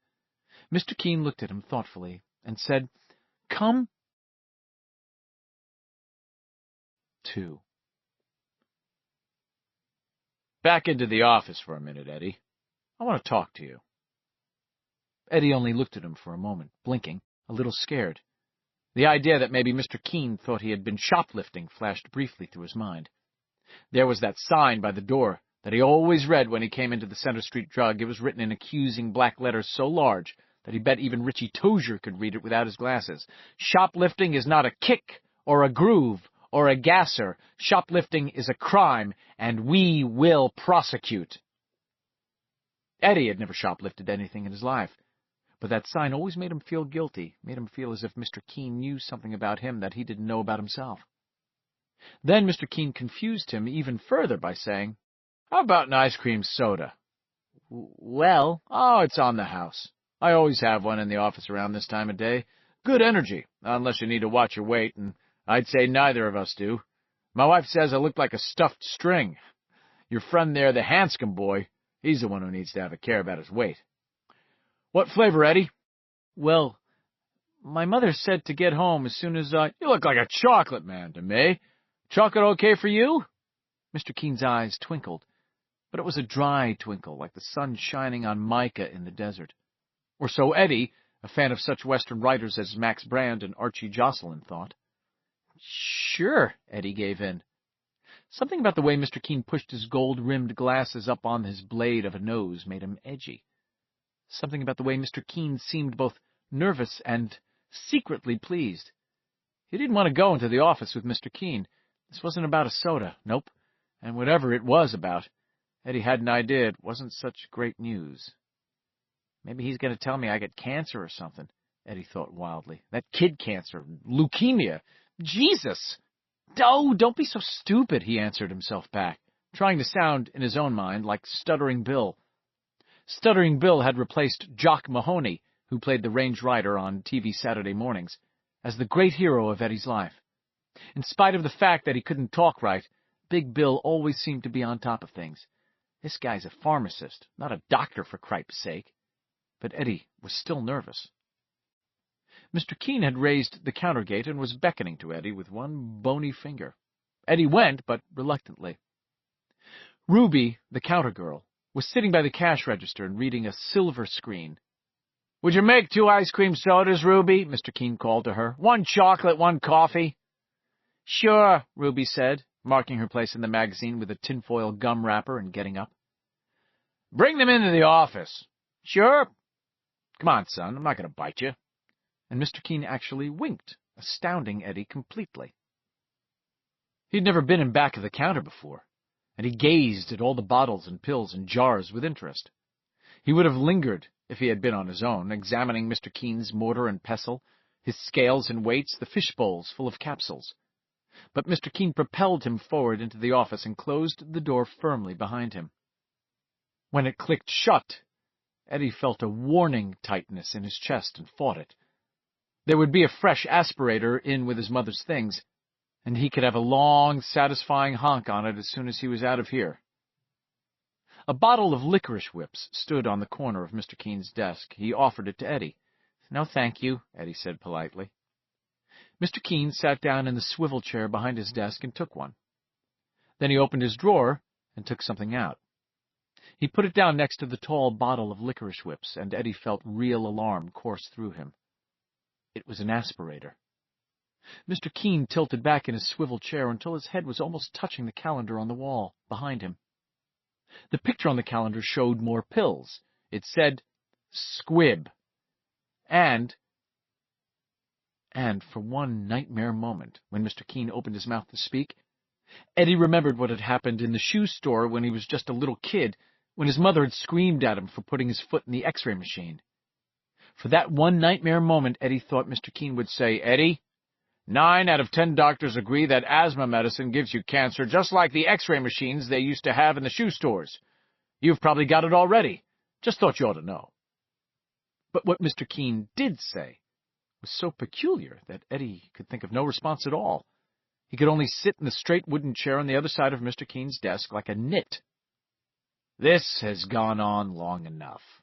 Mr. Keene looked at him thoughtfully and said, "Come." 2. "Back into the office for a minute, Eddie. I want to talk to you." Eddie only looked at him for a moment, blinking, a little scared. The idea that maybe Mr. Keene thought he had been shoplifting flashed briefly through his mind. There was that sign by the door that he always read when he came into the Center Street drug. It was written in accusing black letters so large that he bet even Richie Tozier could read it without his glasses. "Shoplifting is not a kick or a groove or a gasser. Shoplifting is a crime, and we will prosecute." Eddie had never shoplifted anything in his life, but that sign always made him feel guilty, made him feel as if Mr. Keene knew something about him that he didn't know about himself. Then Mr. Keene confused him even further by saying, "How about an ice cream soda?" "Well—" "Oh, it's on the house. I always have one in the office around this time of day. Good energy, unless you need to watch your weight, and I'd say neither of us do. My wife says I look like a stuffed string. Your friend there, the Hanscom boy, he's the one who needs to have a care about his weight." "What flavor, Eddie?" "Well, my mother said to get home as soon as I—" "You look like a chocolate man to me. Chocolate okay for you?" Mr. Keene's eyes twinkled, but it was a dry twinkle, like the sun shining on mica in the desert. Or so Eddie, a fan of such Western writers as Max Brand and Archie Jocelyn, thought. Sure, Eddie gave in. Something about the way Mr. Keene pushed his gold-rimmed glasses up on his blade of a nose made him edgy. Something about the way Mr. Keene seemed both nervous and secretly pleased. He didn't want to go into the office with Mr. Keene. This wasn't about a soda, nope. And whatever it was about, Eddie had an idea it wasn't such great news. Maybe he's going to tell me I get cancer or something, Eddie thought wildly. That kid cancer, leukemia, Jesus! Oh, don't be so stupid, he answered himself back, trying to sound, in his own mind, like Stuttering Bill. Stuttering Bill had replaced Jock Mahoney, who played the range rider on TV Saturday mornings, as the great hero of Eddie's life. In spite of the fact that he couldn't talk right, Big Bill always seemed to be on top of things. This guy's a pharmacist, not a doctor, for cripe's sake. But Eddie was still nervous. Mr. Keene had raised the counter gate and was beckoning to Eddie with one bony finger. Eddie went, but reluctantly. Ruby, the counter girl, was sitting by the cash register and reading a silver screen. "Would you make 2 ice cream sodas, Ruby?" Mr. Keene called to her. "1 chocolate, 1 coffee." "Sure," Ruby said, marking her place in the magazine with a tinfoil gum wrapper and getting up. "Bring them into the office." "Sure." "Come on, son, I'm not going to bite you." And Mr. Keene actually winked, astounding Eddie completely. He'd never been in back of the counter before, and he gazed at all the bottles and pills and jars with interest. He would have lingered if he had been on his own, examining Mr. Keene's mortar and pestle, his scales and weights, the fish bowls full of capsules. But Mr. Keene propelled him forward into the office and closed the door firmly behind him. When it clicked shut, Eddie felt a warning tightness in his chest and fought it. There would be a fresh aspirator in with his mother's things, and he could have a long, satisfying honk on it as soon as he was out of here. A bottle of licorice whips stood on the corner of Mr. Keene's desk. He offered it to Eddie. "No, thank you," Eddie said politely. Mr. Keene sat down in the swivel chair behind his desk and took one. Then he opened his drawer and took something out. He put it down next to the tall bottle of licorice whips, and Eddie felt real alarm course through him. It was an aspirator. Mr. Keene tilted back in his swivel chair until his head was almost touching the calendar on the wall behind him. The picture on the calendar showed more pills. It said, "Squib." And for one nightmare moment, when Mr. Keene opened his mouth to speak, Eddie remembered what had happened in the shoe store when he was just a little kid, when his mother had screamed at him for putting his foot in the X-ray machine. For that one nightmare moment, Eddie thought Mr. Keene would say, "Eddie, 9 out of 10 doctors agree that asthma medicine gives you cancer, just like the X-ray machines they used to have in the shoe stores. You've probably got it already. Just thought you ought to know." But what Mr. Keene did say was so peculiar that Eddie could think of no response at all. He could only sit in the straight wooden chair on the other side of Mr. Keene's desk like a nit. "This has gone on long enough."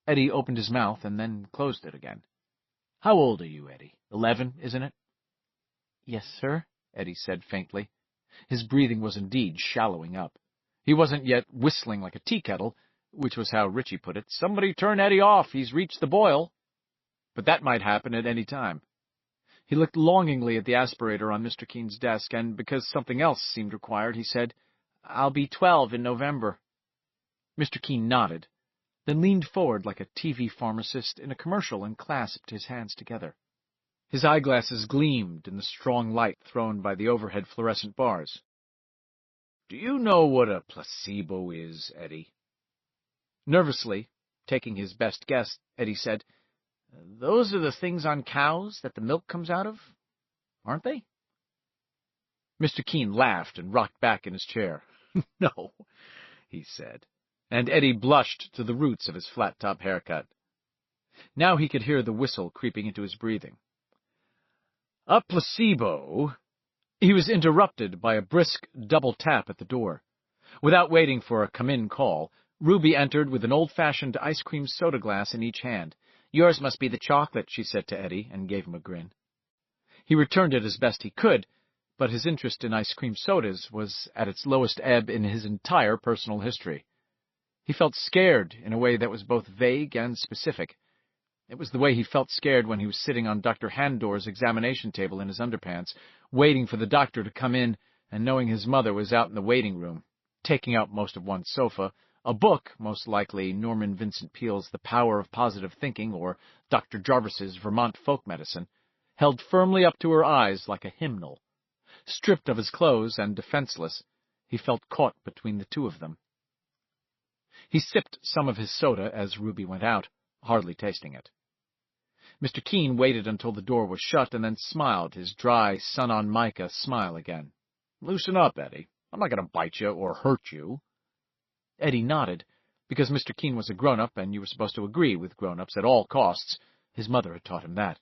Eddie opened his mouth and then closed it again. "How old are you, Eddie? 11, isn't it?" "Yes, sir," Eddie said faintly. His breathing was indeed shallowing up. He wasn't yet whistling like a tea kettle, which was how Richie put it. "Somebody turn Eddie off, he's reached the boil." But that might happen at any time. He looked longingly at the aspirator on Mr. Keene's desk, and because something else seemed required, he said, "I'll be 12 in November." Mr. Keene nodded, then leaned forward like a TV pharmacist in a commercial and clasped his hands together. His eyeglasses gleamed in the strong light thrown by the overhead fluorescent bars. "Do you know what a placebo is, Eddie?" Nervously, taking his best guess, Eddie said, "Those are the things on cows that the milk comes out of, aren't they?" Mr. Keene laughed and rocked back in his chair. "No," he said, and Eddie blushed to the roots of his flat-top haircut. Now he could hear the whistle creeping into his breathing. "A placebo—" He was interrupted by a brisk double tap at the door. Without waiting for a come-in call, Ruby entered with an old-fashioned ice cream soda glass in each hand. "Yours must be the chocolate," she said to Eddie, and gave him a grin. He returned it as best he could, but his interest in ice cream sodas was at its lowest ebb in his entire personal history. He felt scared in a way that was both vague and specific. It was the way he felt scared when he was sitting on Dr. Handor's examination table in his underpants, waiting for the doctor to come in and knowing his mother was out in the waiting room, taking out most of one sofa, a book, most likely Norman Vincent Peale's The Power of Positive Thinking or Dr. Jarvis's Vermont Folk Medicine, held firmly up to her eyes like a hymnal. Stripped of his clothes and defenseless, he felt caught between the two of them. He sipped some of his soda as Ruby went out, hardly tasting it. Mr. Keene waited until the door was shut and then smiled, his dry, sun-on-mica smile again. "Loosen up, Eddie. I'm not going to bite you or hurt you." Eddie nodded, because Mr. Keene was a grown-up and you were supposed to agree with grown-ups at all costs. His mother had taught him that.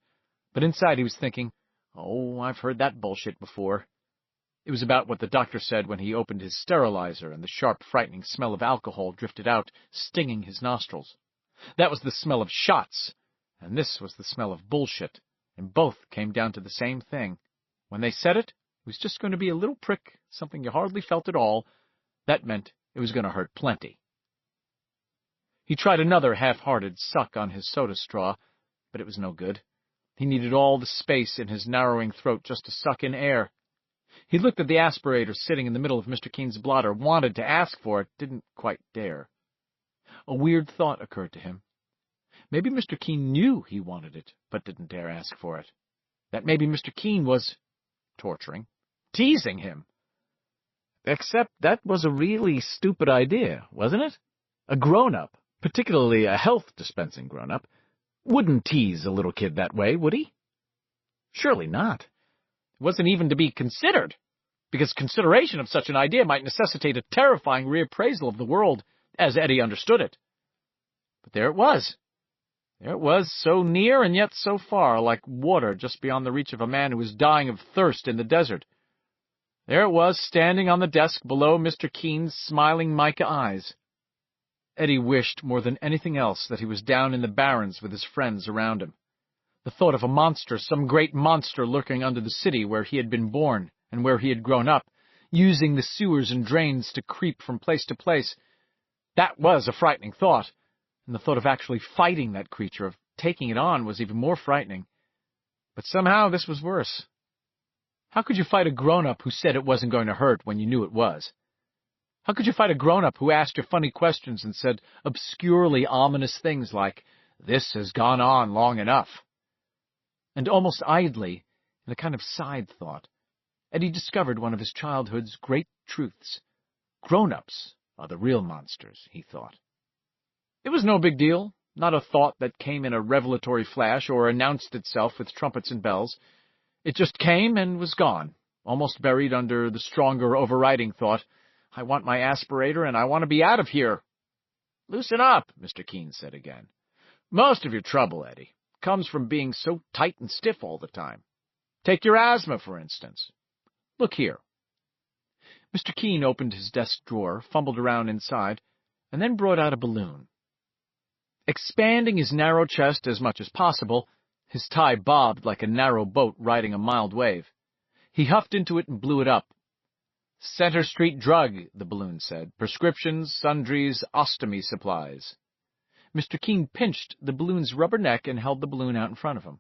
But inside he was thinking, "Oh, I've heard that bullshit before." It was about what the doctor said when he opened his sterilizer and the sharp, frightening smell of alcohol drifted out, stinging his nostrils. That was the smell of shots, and this was the smell of bullshit, and both came down to the same thing. When they said it, it was just going to be a little prick, something you hardly felt at all. That meant it was going to hurt plenty. He tried another half-hearted suck on his soda straw, but it was no good. He needed all the space in his narrowing throat just to suck in air. He looked at the aspirator sitting in the middle of Mr. Keene's blotter, wanted to ask for it, didn't quite dare. A weird thought occurred to him. Maybe Mr. Keene knew he wanted it, but didn't dare ask for it. That maybe Mr. Keene was teasing him. Except that was a really stupid idea, wasn't it? A grown-up, particularly a health-dispensing grown-up, wouldn't tease a little kid that way, would he? Surely not. It wasn't even to be considered, because consideration of such an idea might necessitate a terrifying reappraisal of the world as Eddie understood it. But there it was. There it was, so near and yet so far, like water just beyond the reach of a man who was dying of thirst in the desert. There it was, standing on the desk below Mr. Keene's smiling mica eyes. Eddie wished more than anything else that he was down in the barrens with his friends around him. The thought of a monster, some great monster lurking under the city where he had been born and where he had grown up, using the sewers and drains to creep from place to place, that was a frightening thought. And the thought of actually fighting that creature, of taking it on, was even more frightening. But somehow this was worse. How could you fight a grown-up who said it wasn't going to hurt when you knew it was? How could you fight a grown-up who asked you funny questions and said obscurely ominous things like, "This has gone on long enough"? And almost idly, in a kind of side thought, Eddie discovered one of his childhood's great truths. Grown-ups are the real monsters, he thought. It was no big deal, not a thought that came in a revelatory flash or announced itself with trumpets and bells. It just came and was gone, almost buried under the stronger overriding thought, "I want my aspirator and I want to be out of here." "Loosen up," Mr. Keene said again. "Most of your trouble, Eddie, comes from being so tight and stiff all the time. Take your asthma, for instance. Look here." Mr. Keene opened his desk drawer, fumbled around inside, and then brought out a balloon. Expanding his narrow chest as much as possible, his tie bobbed like a narrow boat riding a mild wave. He huffed into it and blew it up. "Center Street Drug," the balloon said. "Prescriptions, sundries, ostomy supplies." Mr. Keene pinched the balloon's rubber neck and held the balloon out in front of him.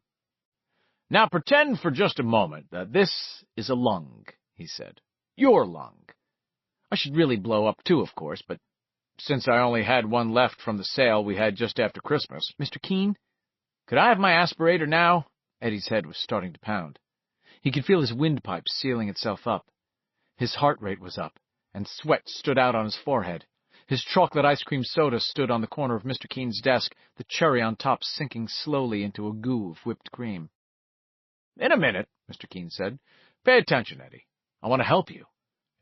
"Now pretend for just a moment that this is a lung," he said. "Your lung. I should really blow up too, of course, but since I only had one left from the sale we had just after Christmas. Mr. Keene, could I have my aspirator now?" Eddie's head was starting to pound. He could feel his windpipe sealing itself up. His heart rate was up, and sweat stood out on his forehead. His chocolate ice cream soda stood on the corner of Mr. Keene's desk, the cherry on top sinking slowly into a goo of whipped cream. "In a minute," Mr. Keene said. "Pay attention, Eddie. I want to help you.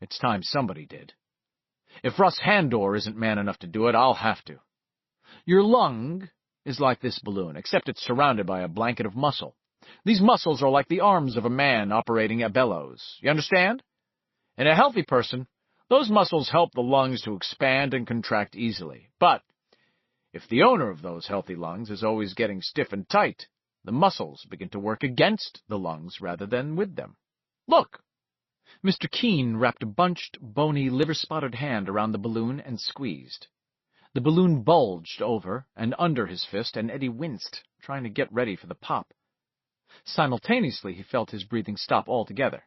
It's time somebody did. If Russ Handor isn't man enough to do it, I'll have to. Your lung is like this balloon, except it's surrounded by a blanket of muscle. These muscles are like the arms of a man operating a bellows. You understand? In a healthy person, those muscles help the lungs to expand and contract easily. But if the owner of those healthy lungs is always getting stiff and tight, the muscles begin to work against the lungs rather than with them. Look!" Mr. Keene wrapped a bunched, bony, liver-spotted hand around the balloon and squeezed. The balloon bulged over and under his fist, and Eddie winced, trying to get ready for the pop. Simultaneously, he felt his breathing stop altogether.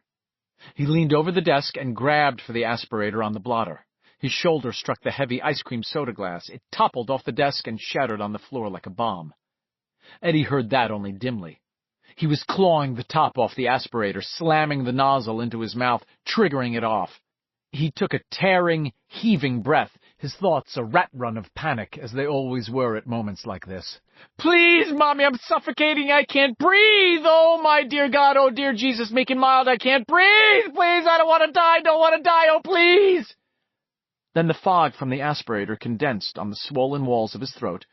He leaned over the desk and grabbed for the aspirator on the blotter. His shoulder struck the heavy ice cream soda glass. It toppled off the desk and shattered on the floor like a bomb. Eddie heard that only dimly. He was clawing the top off the aspirator, slamming the nozzle into his mouth, triggering it off. He took a tearing, heaving breath, his thoughts a rat run of panic, as they always were at moments like this. "Please, Mommy, I'm suffocating, I can't breathe! Oh, my dear God, oh, dear Jesus, make it mild, I can't breathe! Please, I don't want to die, oh, please!" Then the fog from the aspirator condensed on the swollen walls of his throat,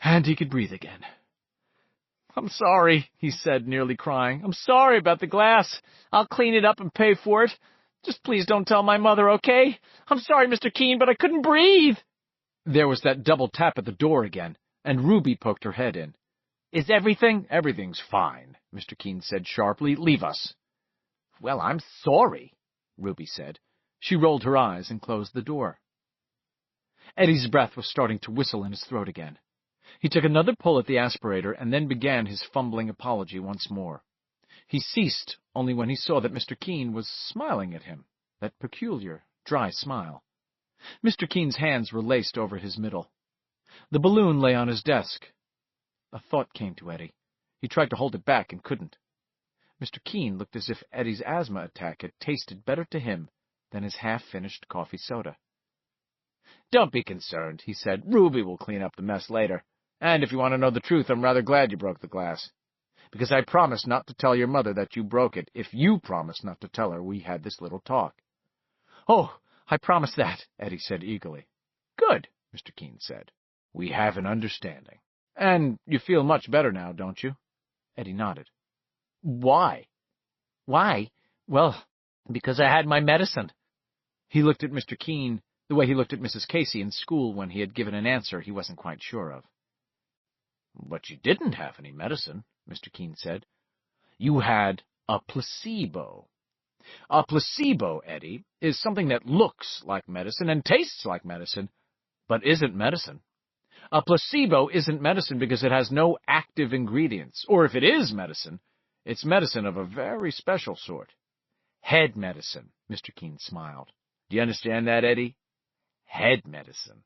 and he could breathe again. "I'm sorry," he said, nearly crying. "I'm sorry about the glass. I'll clean it up and pay for it. Just please don't tell my mother, okay? I'm sorry, Mr. Keene, but I couldn't breathe." There was that double tap at the door again, and Ruby poked her head in. "Is everything—" "Everything's fine," Mr. Keene said sharply. "Leave us." "Well, I'm sorry," Ruby said. She rolled her eyes and closed the door. Eddie's breath was starting to whistle in his throat again. He took another pull at the aspirator and then began his fumbling apology once more. He ceased only when he saw that Mr. Keene was smiling at him, that peculiar, dry smile. Mr. Keene's hands were laced over his middle. The balloon lay on his desk. A thought came to Eddie. He tried to hold it back and couldn't. Mr. Keene looked as if Eddie's asthma attack had tasted better to him than his half-finished coffee soda. "Don't be concerned," he said. "Ruby will clean up the mess later. And if you want to know the truth, I'm rather glad you broke the glass. Because I promised not to tell your mother that you broke it, if you promised not to tell her we had this little talk." "Oh, I promised that," Eddie said eagerly. "Good," Mr. Keene said. "We have an understanding. And you feel much better now, don't you?" Eddie nodded. "Why?" "Why? Well, because I had my medicine." He looked at Mr. Keene the way he looked at Mrs. Casey in school when he had given an answer he wasn't quite sure of. "But you didn't have any medicine," Mr. Keene said. "You had a placebo. A placebo, Eddie, is something that looks like medicine and tastes like medicine, but isn't medicine. A placebo isn't medicine because it has no active ingredients, or if it is medicine, it's medicine of a very special sort. Head medicine," Mr. Keene smiled. "Do you understand that, Eddie? Head medicine."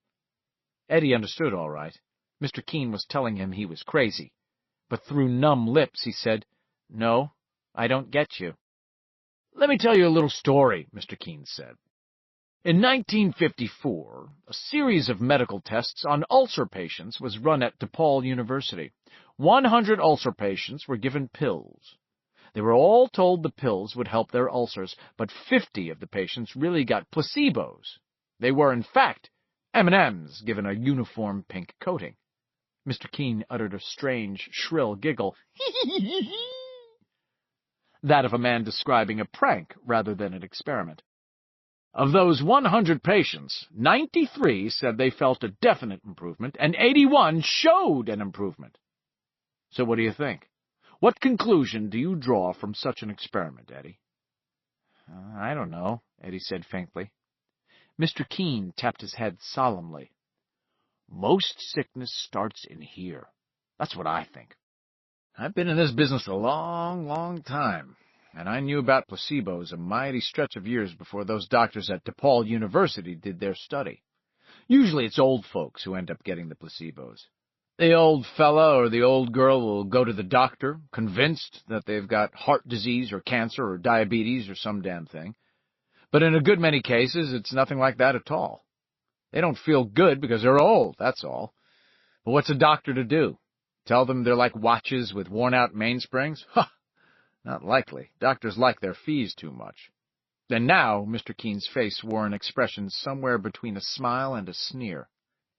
Eddie understood all right. Mr. Keene was telling him he was crazy. But through numb lips he said, "No, I don't get you." "Let me tell you a little story," Mr. Keene said. "In 1954, a series of medical tests on ulcer patients was run at DePaul University. 100 ulcer patients were given pills. They were all told the pills would help their ulcers, but 50 of the patients really got placebos. They were, in fact, M&Ms given a uniform pink coating." Mr. Keene uttered a strange, shrill giggle, that of a man describing a prank rather than an experiment. Of those 100 patients, 93 said they felt a definite improvement, and 81 showed an improvement. So what do you think? What conclusion do you draw from such an experiment, Eddie? "I don't know," Eddie said faintly. Mr. Keene tapped his head solemnly. "Most sickness starts in here. That's what I think. I've been in this business a long, long time, and I knew about placebos a mighty stretch of years before those doctors at DePaul University did their study. Usually it's old folks who end up getting the placebos. The old fella or the old girl will go to the doctor, convinced that they've got heart disease or cancer or diabetes or some damn thing. But in a good many cases, it's nothing like that at all. They don't feel good because they're old, that's all. But what's a doctor to do? Tell them they're like watches with worn-out mainsprings? Ha! Not likely. Doctors like their fees too much." And now Mr. Keene's face wore an expression somewhere between a smile and a sneer.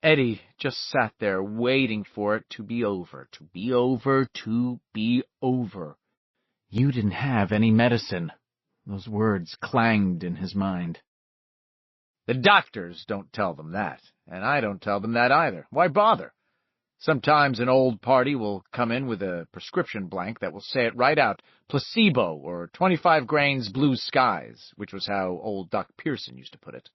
Eddie just sat there waiting for it to be over, to be over, to be over. You didn't have any medicine. Those words clanged in his mind. The doctors don't tell them that, and I don't tell them that either. Why bother? Sometimes an old party will come in with a prescription blank that will say it right out, placebo or 25 grains blue skies, which was how old Doc Pearson used to put it.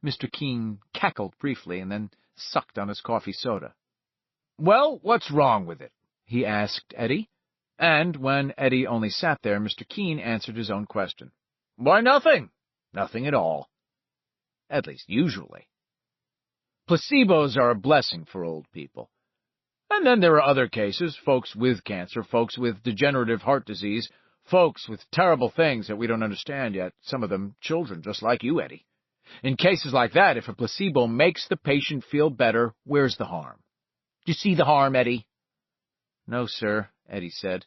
Mr. Keene cackled briefly and then sucked on his coffee soda. "Well, what's wrong with it?" he asked Eddie. And when Eddie only sat there, Mr. Keene answered his own question. "Why, nothing. Nothing at all. At least, usually. Placebos are a blessing for old people. And then there are other cases, folks with cancer, folks with degenerative heart disease, folks with terrible things that we don't understand yet, some of them children, just like you, Eddie. In cases like that, if a placebo makes the patient feel better, where's the harm? Do you see the harm, Eddie?" "No, sir," Eddie said,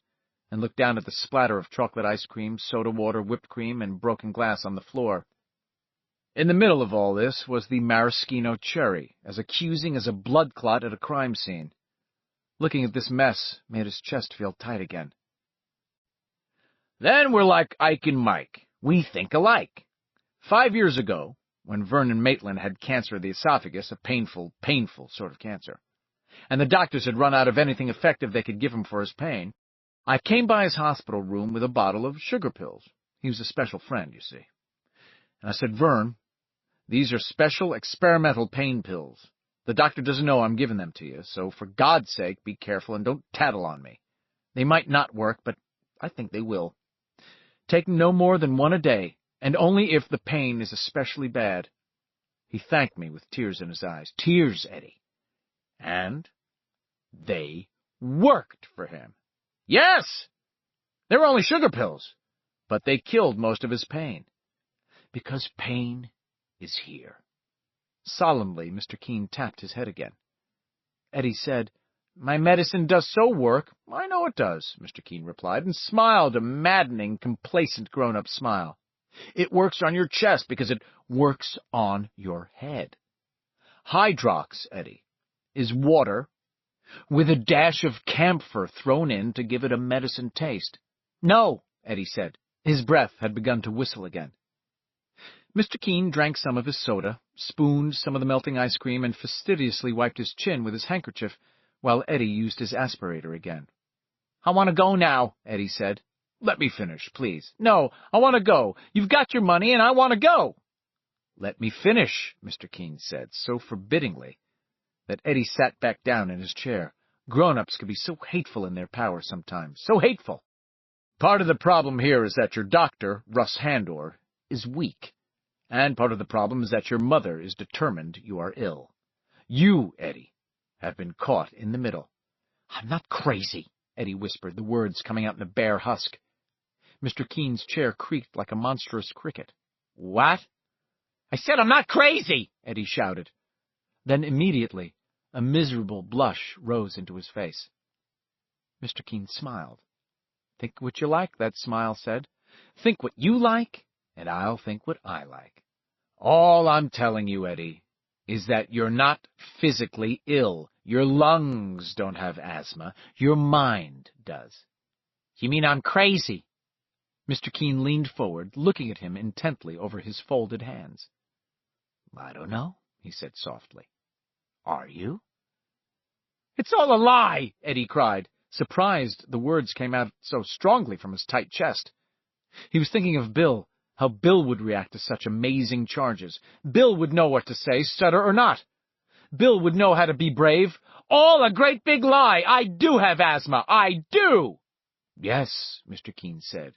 and looked down at the splatter of chocolate ice cream, soda water, whipped cream, and broken glass on the floor. In the middle of all this was the maraschino cherry, as accusing as a blood clot at a crime scene. Looking at this mess made his chest feel tight again. "Then we're like Ike and Mike. We think alike. 5 years ago, when Vernon Maitland had cancer of the esophagus, a painful, painful sort of cancer, and the doctors had run out of anything effective they could give him for his pain, I came by his hospital room with a bottle of sugar pills. He was a special friend, you see. And I said, 'Vern, these are special experimental pain pills. The doctor doesn't know I'm giving them to you, so for God's sake, be careful and don't tattle on me. They might not work, but I think they will. Take no more than one a day, and only if the pain is especially bad.' He thanked me with tears in his eyes. Tears, Eddie. And they worked for him. Yes! They were only sugar pills, but they killed most of his pain. Because pain is here." Solemnly, Mr. Keene tapped his head again. Eddie said, "My medicine does so work." "I know it does," Mr. Keene replied, and smiled a maddening, complacent grown-up smile. "It works on your chest because it works on your head. Hydrox, Eddie, is water with a dash of camphor thrown in to give it a medicine taste." "No," Eddie said. His breath had begun to whistle again. Mr. Keene drank some of his soda, spooned some of the melting ice cream, and fastidiously wiped his chin with his handkerchief, while Eddie used his aspirator again. "I want to go now," Eddie said. "Let me finish, please." "No, I want to go. You've got your money, and I want to go." "Let me finish," Mr. Keene said, so forbiddingly that Eddie sat back down in his chair. Grown-ups could be so hateful in their power sometimes, so hateful. "Part of the problem here is that your doctor, Russ Handor, is weak. And part of the problem is that your mother is determined you are ill. You, Eddie, have been caught in the middle." "I'm not crazy," Eddie whispered, the words coming out in a bare husk. Mr. Keene's chair creaked like a monstrous cricket. "What?" "I said I'm not crazy," Eddie shouted. Then immediately a miserable blush rose into his face. Mr. Keene smiled. "Think what you like," that smile said. "Think what you like, and I'll think what I like. All I'm telling you, Eddie, is that you're not physically ill. Your lungs don't have asthma. Your mind does." "You mean I'm crazy?" Mr. Keene leaned forward, looking at him intently over his folded hands. "I don't know," he said softly. "Are you?" "It's all a lie!" Eddie cried, surprised the words came out so strongly from his tight chest. He was thinking of Bill, how Bill would react to such amazing charges. Bill would know what to say, stutter or not. Bill would know how to be brave. "All a great big lie! I do have asthma! I do!" "Yes," Mr. Keene said,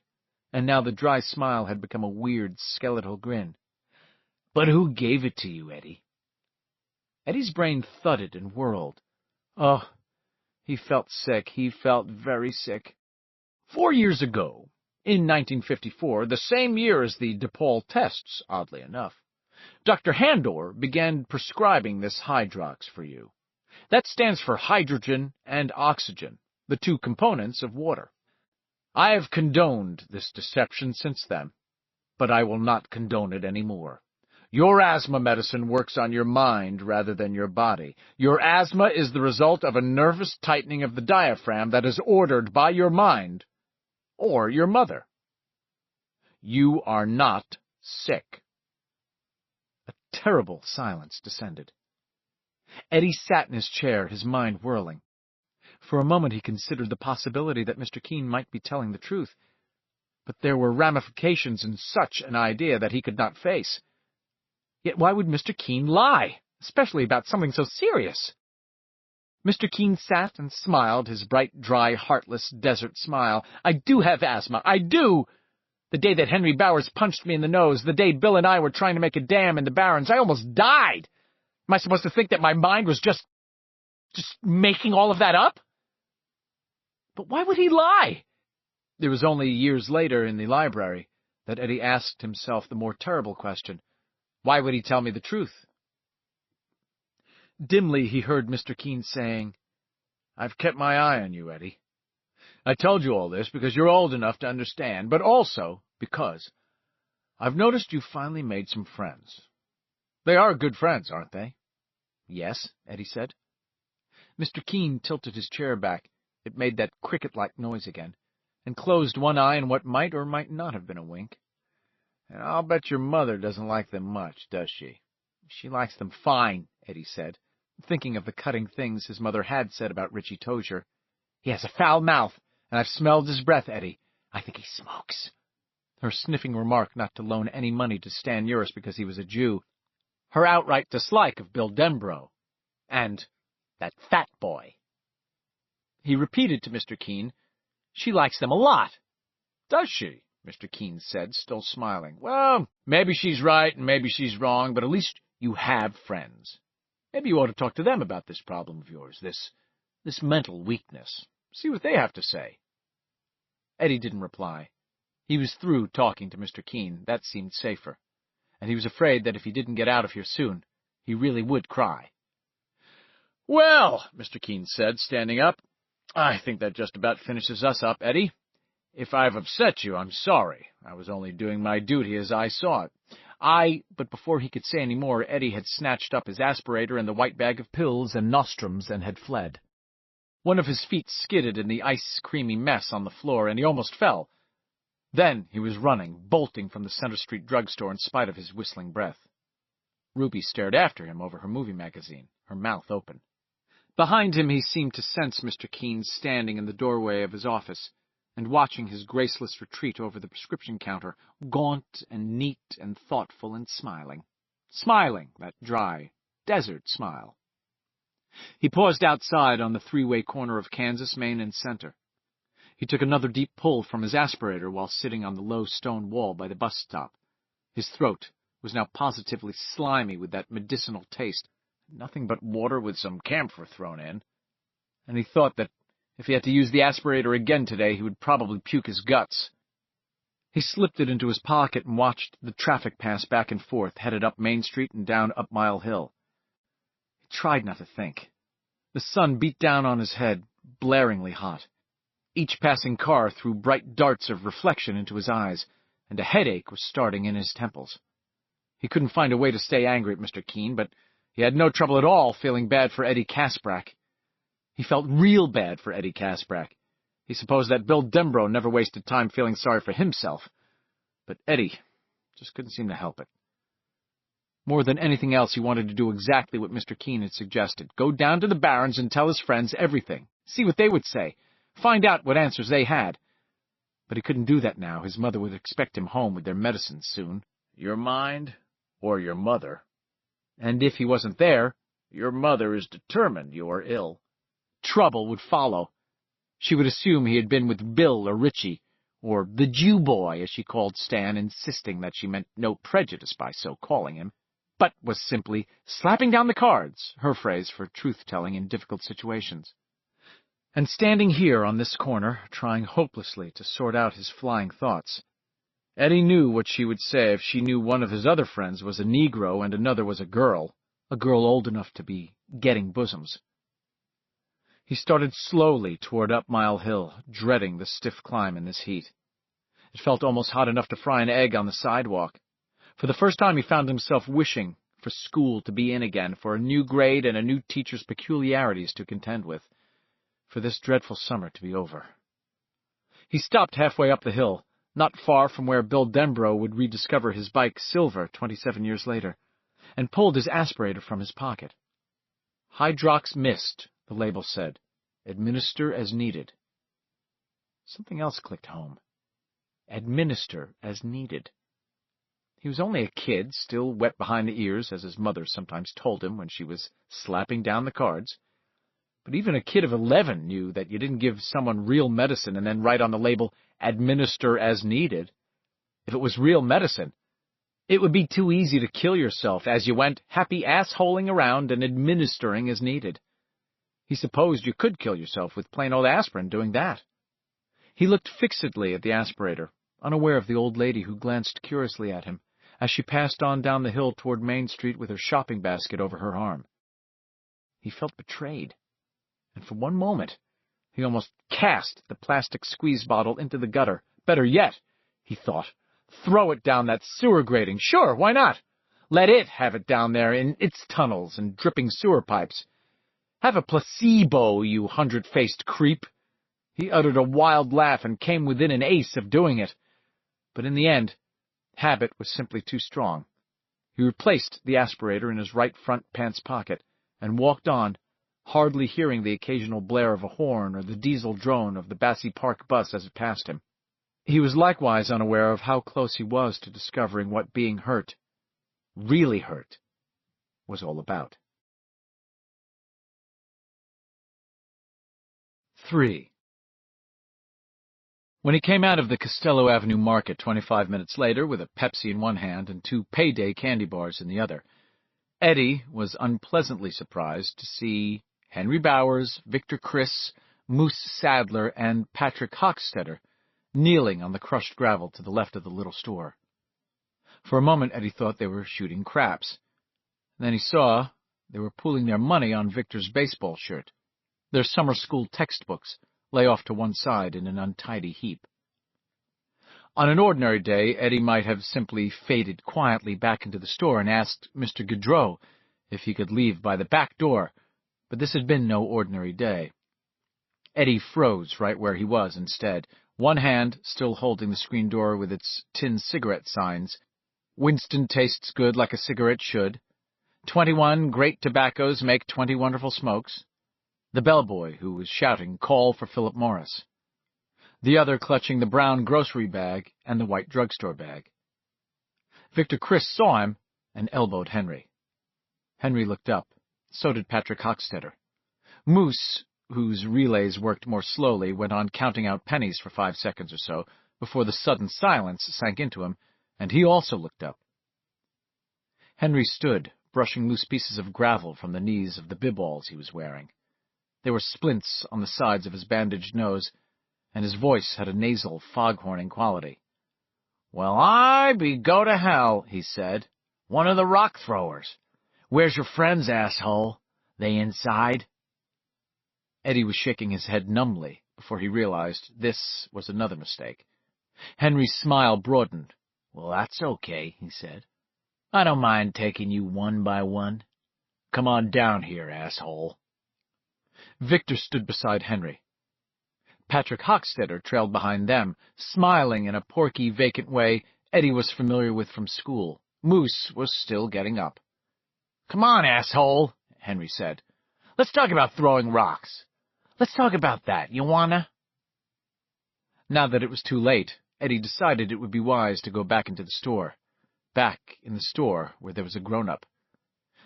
and now the dry smile had become a weird, skeletal grin. "But who gave it to you, Eddie?" Eddie's brain thudded and whirled. Oh, he felt sick. He felt very sick. 4 years ago, in 1954, the same year as the DePaul tests, oddly enough, Dr. Handor began prescribing this Hydrox for you. That stands for hydrogen and oxygen, the two components of water. I have condoned this deception since then, but I will not condone it anymore. Your asthma medicine works on your mind rather than your body. Your asthma is the result of a nervous tightening of the diaphragm that is ordered by your mind or your mother. You are not sick." A terrible silence descended. Eddie sat in his chair, his mind whirling. For a moment he considered the possibility that Mr. Keene might be telling the truth, but there were ramifications in such an idea that he could not face. Yet why would Mr. Keene lie, especially about something so serious? Mr. Keene sat and smiled, his bright, dry, heartless desert smile. I do have asthma. I do! The day that Henry Bowers punched me in the nose, the day Bill and I were trying to make a dam in the Barrens, I almost died. Am I supposed to think that my mind was just making all of that up? But why would he lie? It was only years later in the library that Eddie asked himself the more terrible question. Why would he tell me the truth? Dimly he heard Mr. Keene saying, "I've kept my eye on you, Eddie. I told you all this because you're old enough to understand, but also because I've noticed you've finally made some friends. They are good friends, aren't they?" "Yes," Eddie said. Mr. Keene tilted his chair back. It made that cricket-like noise again, and closed one eye in what might or might not have been a wink. "And I'll bet your mother doesn't like them much, does she?" "She likes them fine," Eddie said, thinking of the cutting things his mother had said about Richie Tozier. "He has a foul mouth, and I've smelled his breath, Eddie. I think he smokes." Her sniffing remark not to loan any money to Stan Uris because he was a Jew, her outright dislike of Bill Denbrough, and that fat boy. He repeated to Mr. Keene, "She likes them a lot." "Does she?" Mr. Keene said, still smiling. "Well, maybe she's right and maybe she's wrong, but at least you have friends. Maybe you ought to talk to them about this problem of yours, this mental weakness. See what they have to say." Eddie didn't reply. He was through talking to Mr. Keene. That seemed safer. And he was afraid that if he didn't get out of here soon, he really would cry. "Well," Mr. Keene said, standing up, "I think that just about finishes us up, Eddie. If I've upset you, I'm sorry. I was only doing my duty as I saw it. But before he could say any more, Eddie had snatched up his aspirator and the white bag of pills and nostrums and had fled. One of his feet skidded in the ice-creamy mess on the floor, and he almost fell. Then he was running, bolting from the Center Street drugstore in spite of his whistling breath. Ruby stared after him over her movie magazine, her mouth open. Behind him he seemed to sense Mr. Keene standing in the doorway of his office and watching his graceless retreat over the prescription counter, gaunt and neat and thoughtful and smiling. Smiling, that dry, desert smile. He paused outside on the three-way corner of Kansas, Main, and Center. He took another deep pull from his aspirator while sitting on the low stone wall by the bus stop. His throat was now positively slimy with that medicinal taste, nothing but water with some camphor thrown in, and he thought that if he had to use the aspirator again today, he would probably puke his guts. He slipped it into his pocket and watched the traffic pass back and forth, headed up Main Street and down Up Mile Hill. He tried not to think. The sun beat down on his head, blaringly hot. Each passing car threw bright darts of reflection into his eyes, and a headache was starting in his temples. He couldn't find a way to stay angry at Mr. Keene, but he had no trouble at all feeling bad for Eddie Kasprak. He felt real bad for Eddie Kasprak. He supposed that Bill Denbrough never wasted time feeling sorry for himself. But Eddie just couldn't seem to help it. More than anything else, he wanted to do exactly what Mr. Keene had suggested. Go down to the Barrens and tell his friends everything. See what they would say. Find out what answers they had. But he couldn't do that now. His mother would expect him home with their medicines soon. Your mind or your mother. And if he wasn't there, your mother is determined you are ill. Trouble would follow. She would assume he had been with Bill or Richie, or the Jew boy, as she called Stan, insisting that she meant no prejudice by so calling him, but was simply slapping down the cards, her phrase for truth-telling in difficult situations. And standing here on this corner, trying hopelessly to sort out his flying thoughts, Eddie knew what she would say if she knew one of his other friends was a Negro and another was a girl old enough to be getting bosoms. He started slowly toward Up Mile Hill, dreading the stiff climb in this heat. It felt almost hot enough to fry an egg on the sidewalk. For the first time he found himself wishing for school to be in again, for a new grade and a new teacher's peculiarities to contend with, for this dreadful summer to be over. He stopped halfway up the hill, not far from where Bill Denbrough would rediscover his bike Silver 27 years later, and pulled his aspirator from his pocket. Hydrox Mist, the label said. Administer as needed. Something else clicked home. Administer as needed. He was only a kid, still wet behind the ears, as his mother sometimes told him when she was slapping down the cards. But even a kid of 11 knew that you didn't give someone real medicine and then write on the label, "Administer as needed." If it was real medicine, it would be too easy to kill yourself as you went happy assholing around and administering as needed. He supposed you could kill yourself with plain old aspirin doing that. He looked fixedly at the aspirator, unaware of the old lady who glanced curiously at him as she passed on down the hill toward Main Street with her shopping basket over her arm. He felt betrayed, and for one moment he almost cast the plastic squeeze bottle into the gutter. Better yet, he thought, throw it down that sewer grating. Sure, why not? Let it have it down there in its tunnels and dripping sewer pipes. Have a placebo, you 100-faced creep. He uttered a wild laugh and came within an ace of doing it. But in the end, habit was simply too strong. He replaced the aspirator in his right front pants pocket and walked on, hardly hearing the occasional blare of a horn or the diesel drone of the Bassey Park bus as it passed him. He was likewise unaware of how close he was to discovering what being hurt, really hurt, was all about. 3. When he came out of the Costello Avenue Market 25 minutes later with a Pepsi in one hand and 2 Payday candy bars in the other, Eddie was unpleasantly surprised to see Henry Bowers, Victor Criss, Moose Sadler, and Patrick Hochstetter kneeling on the crushed gravel to the left of the little store. For a moment Eddie thought they were shooting craps. Then he saw they were pooling their money on Victor's baseball shirt. Their summer school textbooks lay off to one side in an untidy heap. On an ordinary day, Eddie might have simply faded quietly back into the store and asked Mr. Gaudreau if he could leave by the back door, but this had been no ordinary day. Eddie froze right where he was instead, one hand still holding the screen door with its tin cigarette signs. Winston tastes good like a cigarette should. 21 great tobaccos make 20 wonderful smokes. The bellboy who was shouting, "Call for Philip Morris." The other clutching the brown grocery bag and the white drugstore bag. Victor Criss saw him and elbowed Henry. Henry looked up. So did Patrick Hochstetter. Moose, whose relays worked more slowly, went on counting out pennies for 5 seconds or so before the sudden silence sank into him, and he also looked up. Henry stood, brushing loose pieces of gravel from the knees of the bib-alls he was wearing. There were splints on the sides of his bandaged nose, and his voice had a nasal, foghorning quality. "Well, I be go to hell," he said. "One of the rock throwers. Where's your friends, asshole? They inside?" Eddie was shaking his head numbly before he realized this was another mistake. Henry's smile broadened. "Well, that's okay," he said. "I don't mind taking you one by one. Come on down here, asshole." Victor stood beside Henry. Patrick Hochstetter trailed behind them, smiling in a porky, vacant way Eddie was familiar with from school. Moose was still getting up. "Come on, asshole," Henry said. "Let's talk about throwing rocks. Let's talk about that. You wanna?" Now that it was too late, Eddie decided it would be wise to go back into the store. Back in the store where there was a grown-up.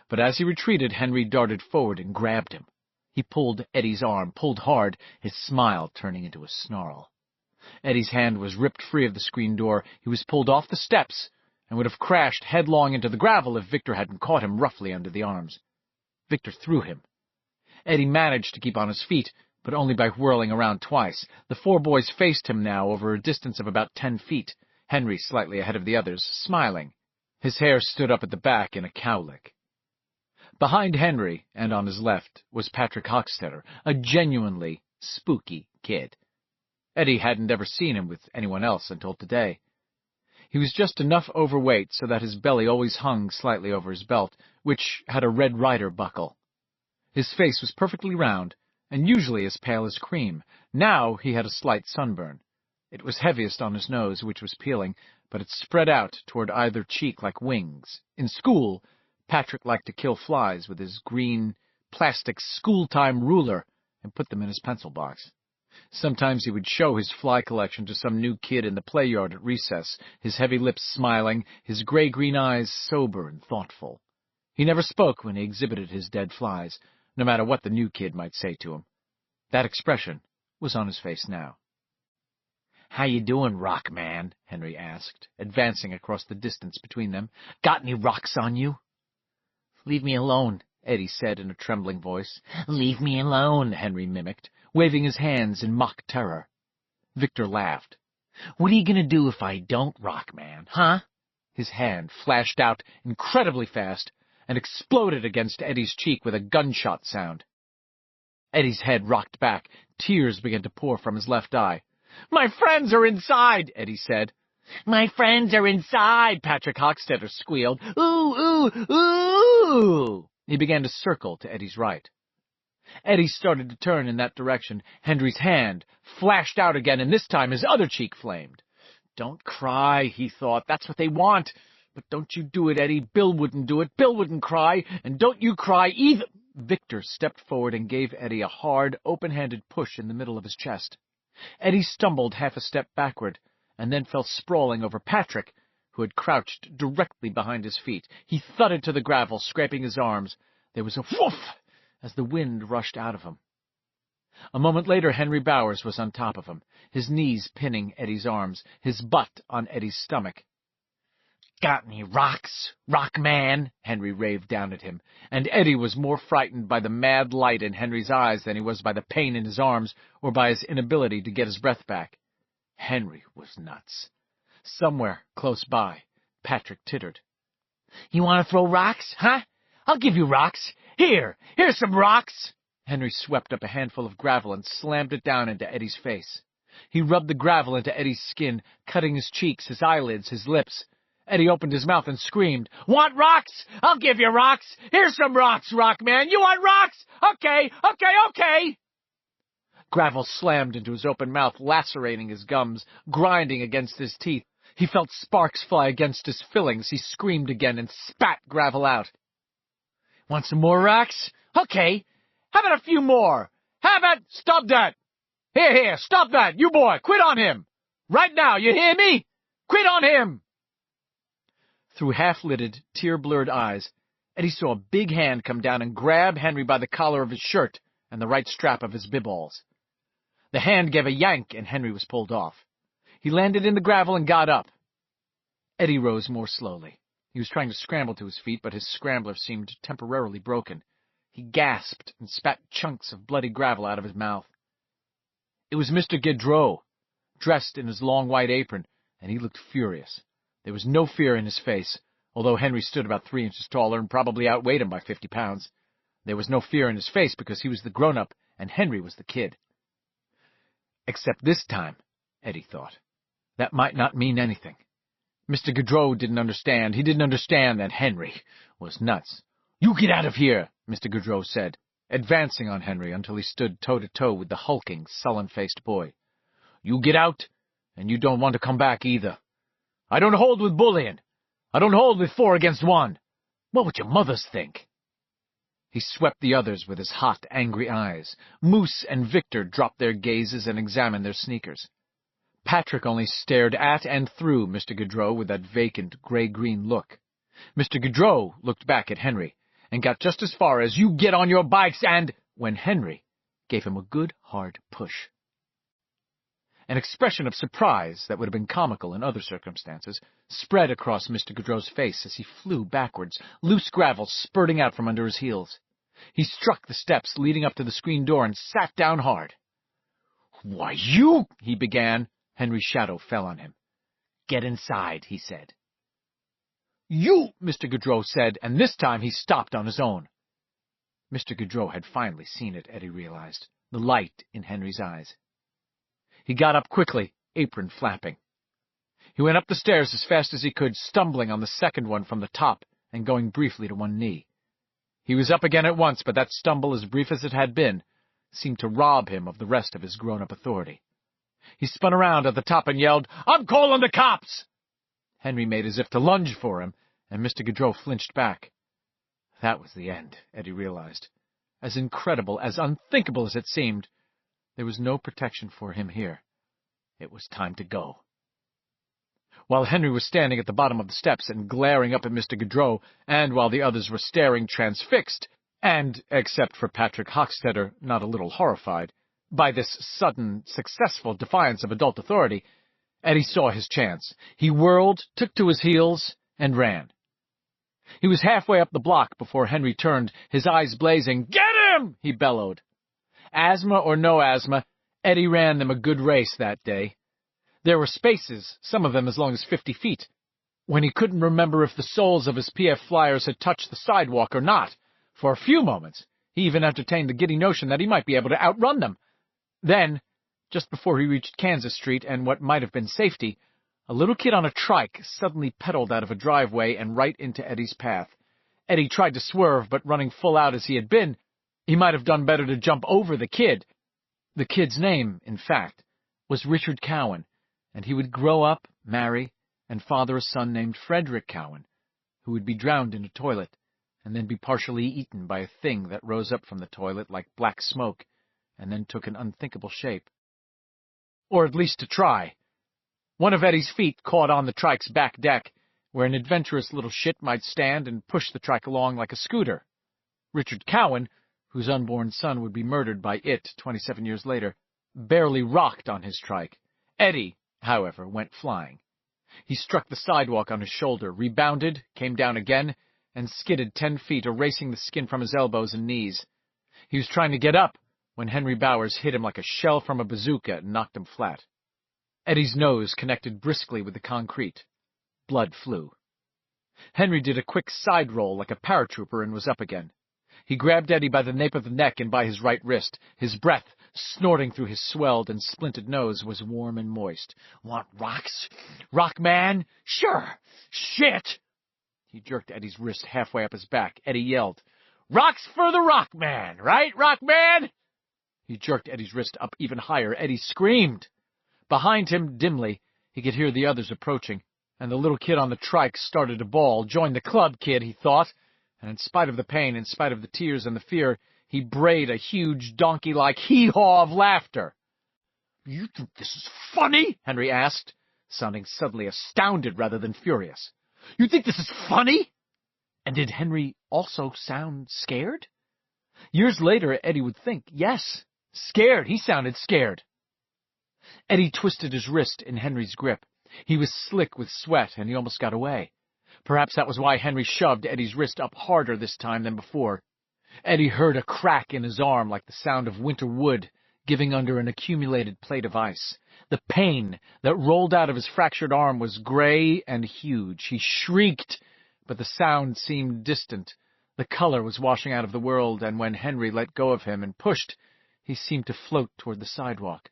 But as he retreated, Henry darted forward and grabbed him. He pulled Eddie's arm, pulled hard, his smile turning into a snarl. Eddie's hand was ripped free of the screen door. He was pulled off the steps and would have crashed headlong into the gravel if Victor hadn't caught him roughly under the arms. Victor threw him. Eddie managed to keep on his feet, but only by whirling around twice. The 4 boys faced him now over a distance of about 10 feet, Henry slightly ahead of the others, smiling. His hair stood up at the back in a cowlick. Behind Henry, and on his left, was Patrick Hochstetter, a genuinely spooky kid. Eddie hadn't ever seen him with anyone else until today. He was just enough overweight so that his belly always hung slightly over his belt, which had a Red Ryder buckle. His face was perfectly round, and usually as pale as cream. Now he had a slight sunburn. It was heaviest on his nose, which was peeling, but it spread out toward either cheek like wings. In school, Patrick liked to kill flies with his green, plastic school-time ruler and put them in his pencil box. Sometimes he would show his fly collection to some new kid in the play yard at recess, his heavy lips smiling, his gray-green eyes sober and thoughtful. He never spoke when he exhibited his dead flies, no matter what the new kid might say to him. That expression was on his face now. "How you doing, Rock Man?" Henry asked, advancing across the distance between them. "Got any rocks on you?" "Leave me alone," Eddie said in a trembling voice. "Leave me alone," Henry mimicked, waving his hands in mock terror. Victor laughed. "What are you going to do if I don't, Rock Man, huh?" His hand flashed out incredibly fast and exploded against Eddie's cheek with a gunshot sound. Eddie's head rocked back. Tears began to pour from his left eye. "My friends are inside," Eddie said. "My friends are inside," Patrick Hockstetter squealed. "Ooh, ooh, ooh!" He began to circle to Eddie's right. Eddie started to turn in that direction. Henry's hand flashed out again, and this time his other cheek flamed. "Don't cry," he thought. "That's what they want. But don't you do it, Eddie. Bill wouldn't do it. Bill wouldn't cry. And don't you cry either." Victor stepped forward and gave Eddie a hard, open-handed push in the middle of his chest. Eddie stumbled half a step backward, and then fell sprawling over Patrick, who had crouched directly behind his feet. He thudded to the gravel, scraping his arms. There was a whoof as the wind rushed out of him. A moment later, Henry Bowers was on top of him, his knees pinning Eddie's arms, his butt on Eddie's stomach. "Got any rocks, Rock Man?" Henry raved down at him, and Eddie was more frightened by the mad light in Henry's eyes than he was by the pain in his arms or by his inability to get his breath back. Henry was nuts. Somewhere close by, Patrick tittered. "You want to throw rocks, huh? I'll give you rocks. Here's some rocks." Henry swept up a handful of gravel and slammed it down into Eddie's face. He rubbed the gravel into Eddie's skin, cutting his cheeks, his eyelids, his lips. Eddie opened his mouth and screamed, "Want rocks? I'll give you rocks. Here's some rocks, Rock Man. You want rocks? Okay. Gravel slammed into his open mouth, lacerating his gums, grinding against his teeth. He felt sparks fly against his fillings. He screamed again and spat gravel out. "Want some more rocks? Okay. How about a few more? How about—" "Stop that! Here, stop that! You boy, quit on him! Right now, you hear me? Quit on him!" Through half-lidded, tear-blurred eyes, Eddie saw a big hand come down and grab Henry by the collar of his shirt and the right strap of his bibballs. The hand gave a yank, and Henry was pulled off. He landed in the gravel and got up. Eddie rose more slowly. He was trying to scramble to his feet, but his scrambler seemed temporarily broken. He gasped and spat chunks of bloody gravel out of his mouth. It was Mr. Gaudreau, dressed in his long white apron, and he looked furious. There was no fear in his face, although Henry stood about 3 inches taller and probably outweighed him by 50 pounds. There was no fear in his face because he was the grown-up and Henry was the kid. Except this time, Eddie thought. That might not mean anything. Mr. Gaudreau didn't understand. He didn't understand that Henry was nuts. "You get out of here," Mr. Gaudreau said, advancing on Henry until he stood toe-to-toe with the hulking, sullen-faced boy. "You get out, and you don't want to come back either. I don't hold with bullying. I don't hold with 4 against 1. What would your mothers think?" He swept the others with his hot, angry eyes. Moose and Victor dropped their gazes and examined their sneakers. Patrick only stared at and through Mr. Gaudreau with that vacant, gray-green look. Mr. Gaudreau looked back at Henry and got just as far as, "You get on your bikes and—" when Henry gave him a good, hard push. An expression of surprise that would have been comical in other circumstances spread across Mr. Gaudreau's face as he flew backwards, loose gravel spurting out from under his heels. He struck the steps leading up to the screen door and sat down hard. "Why, you—" he began. Henry's shadow fell on him. "Get inside," he said. "You," Mr. Gaudreau said, and this time he stopped on his own. Mr. Gaudreau had finally seen it, Eddie realized, the light in Henry's eyes. He got up quickly, apron flapping. He went up the stairs as fast as he could, stumbling on the second one from the top and going briefly to one knee. He was up again at once, but that stumble, as brief as it had been, seemed to rob him of the rest of his grown-up authority. He spun around at the top and yelled, "I'm calling the cops!" Henry made as if to lunge for him, and Mr. Gaudreau flinched back. That was the end, Eddie realized. As incredible, as unthinkable as it seemed, there was no protection for him here. It was time to go. While Henry was standing at the bottom of the steps and glaring up at Mr. Gaudreau, and while the others were staring transfixed, and, except for Patrick Hockstetter, not a little horrified, by this sudden, successful defiance of adult authority, Eddie saw his chance. He whirled, took to his heels, and ran. He was halfway up the block before Henry turned, his eyes blazing. "Get him!" he bellowed. Asthma or no asthma, Eddie ran them a good race that day. There were spaces, some of them as long as 50 feet, when he couldn't remember if the soles of his PF Flyers had touched the sidewalk or not. For a few moments, he even entertained the giddy notion that he might be able to outrun them. Then, just before he reached Kansas Street and what might have been safety, a little kid on a trike suddenly pedaled out of a driveway and right into Eddie's path. Eddie tried to swerve, but running full out as he had been, he might have done better to jump over the kid. The kid's name, in fact, was Richard Cowan, and he would grow up, marry, and father a son named Frederick Cowan, who would be drowned in a toilet, and then be partially eaten by a thing that rose up from the toilet like black smoke, and then took an unthinkable shape. Or at least to try. One of Eddie's feet caught on the trike's back deck, where an adventurous little shit might stand and push the trike along like a scooter. Richard Cowan, whose unborn son would be murdered by it 27 years later, barely rocked on his trike. Eddie, however, went flying. He struck the sidewalk on his shoulder, rebounded, came down again, and skidded 10 feet, erasing the skin from his elbows and knees. He was trying to get up when Henry Bowers hit him like a shell from a bazooka and knocked him flat. Eddie's nose connected briskly with the concrete. Blood flew. Henry did a quick side roll like a paratrooper and was up again. He grabbed Eddie by the nape of the neck and by his right wrist. His breath, snorting through his swelled and splinted nose, was warm and moist. "Want rocks? Rock man? Sure! Shit!" He jerked Eddie's wrist halfway up his back. Eddie yelled, "Rocks for the rock man, right, rock man?" He jerked Eddie's wrist up even higher. Eddie screamed. Behind him, dimly, he could hear the others approaching, and the little kid on the trike started to bawl. Join the club, kid, he thought, and in spite of the pain, in spite of the tears and the fear, he brayed a huge donkey-like hee-haw of laughter. "You think this is funny?" Henry asked, sounding suddenly astounded rather than furious. "You think this is funny?" And did Henry also sound scared? Years later, Eddie would think, yes, scared. He sounded scared. Eddie twisted his wrist in Henry's grip. He was slick with sweat, and he almost got away. Perhaps that was why Henry shoved Eddie's wrist up harder this time than before. Eddie heard a crack in his arm like the sound of winter wood giving under an accumulated plate of ice. The pain that rolled out of his fractured arm was gray and huge. He shrieked, but the sound seemed distant. The color was washing out of the world, and when Henry let go of him and pushed, he seemed to float toward the sidewalk.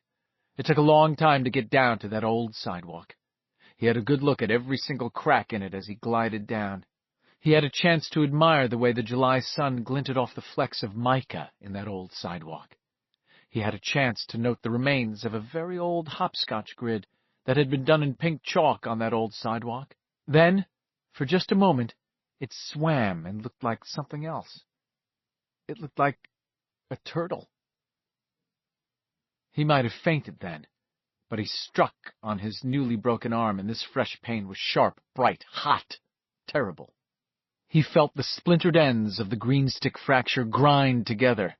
It took a long time to get down to that old sidewalk. He had a good look at every single crack in it as he glided down. He had a chance to admire the way the July sun glinted off the flecks of mica in that old sidewalk. He had a chance to note the remains of a very old hopscotch grid that had been done in pink chalk on that old sidewalk. Then, for just a moment, it swam and looked like something else. It looked like a turtle. He might have fainted then, but he struck on his newly broken arm, and this fresh pain was sharp, bright, hot, terrible. He felt the splintered ends of the green stick fracture grind together.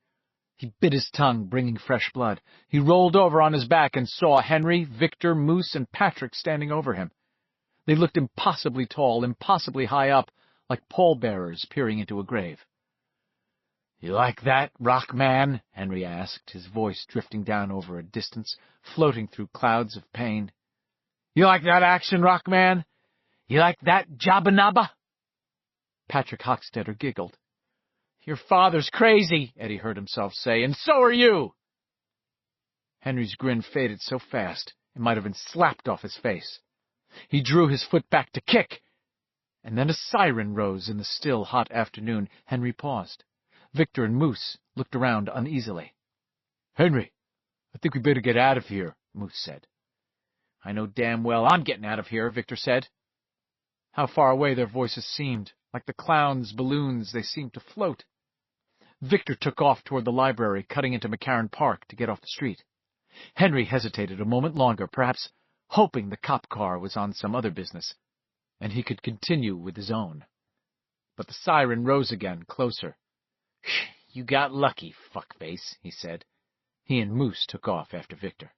He bit his tongue, bringing fresh blood. He rolled over on his back and saw Henry, Victor, Moose, and Patrick standing over him. They looked impossibly tall, impossibly high up, like pallbearers peering into a grave. "You like that, rock man?" Henry asked, his voice drifting down over a distance, floating through clouds of pain. "You like that action, rock man? You like that jabba-nabba?" Patrick Hockstetter giggled. "Your father's crazy," Eddie heard himself say, "and so are you." Henry's grin faded so fast it might have been slapped off his face. He drew his foot back to kick, and then a siren rose in the still, hot afternoon. Henry paused. Victor and Moose looked around uneasily. "Henry, I think we better get out of here," Moose said. "I know damn well I'm getting out of here," Victor said. How far away their voices seemed. Like the clowns' balloons, they seemed to float. Victor took off toward the library, cutting into McCarran Park to get off the street. Henry hesitated a moment longer, perhaps hoping the cop car was on some other business, and he could continue with his own. But the siren rose again, closer. You got lucky, fuckface, he said. He and Moose took off after Victor.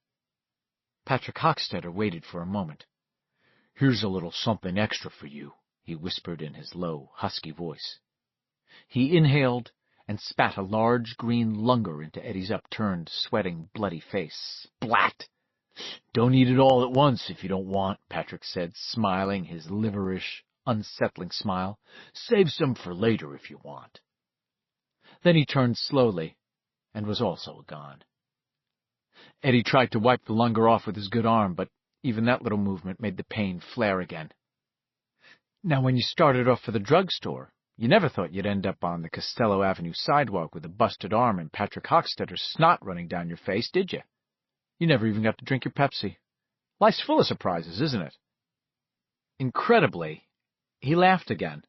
Patrick Hochstetter waited for a moment. "Here's a little something extra for you," he whispered in his low, husky voice. He inhaled and spat a large green lunger into Eddie's upturned, sweating, bloody face. Splat! "Don't eat it all at once if you don't want," Patrick said, smiling his liverish, unsettling smile. "Save some for later if you want." Then he turned slowly and was also gone. Eddie tried to wipe the lunger off with his good arm, but even that little movement made the pain flare again. Now, when you started off for the drugstore, you never thought you'd end up on the Costello Avenue sidewalk with a busted arm and Patrick Hochstetter's snot running down your face, did you? You never even got to drink your Pepsi. Life's full of surprises, isn't it? Incredibly, he laughed again.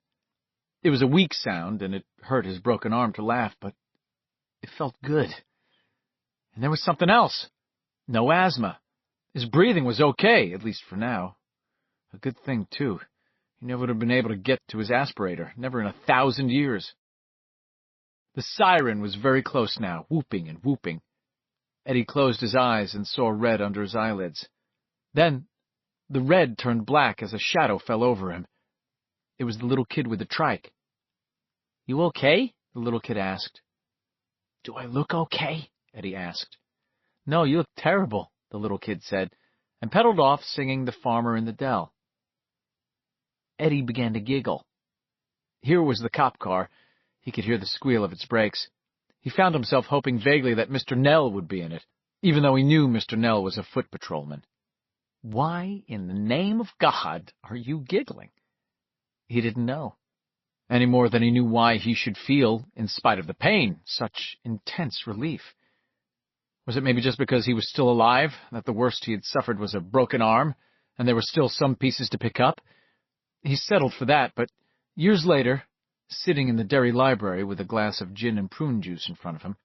It was a weak sound, and it hurt his broken arm to laugh, but it felt good. And there was something else. No asthma. His breathing was okay, at least for now. A good thing, too. He never would have been able to get to his aspirator, never in 1,000 years. The siren was very close now, whooping and whooping. Eddie closed his eyes and saw red under his eyelids. Then the red turned black as a shadow fell over him. It was the little kid with the trike. "You okay?" the little kid asked. "Do I look okay?" Eddie asked. "No, you look terrible," the little kid said, and pedaled off singing The Farmer in the Dell. Eddie began to giggle. Here was the cop car. He could hear the squeal of its brakes. He found himself hoping vaguely that Mr. Nell would be in it, even though he knew Mr. Nell was a foot patrolman. Why, in the name of God, are you giggling? He didn't know, any more than he knew why he should feel, in spite of the pain, such intense relief. Was it maybe just because he was still alive, that the worst he had suffered was a broken arm, and there were still some pieces to pick up? He settled for that, but years later, sitting in the Derry library with a glass of gin and prune juice in front of him,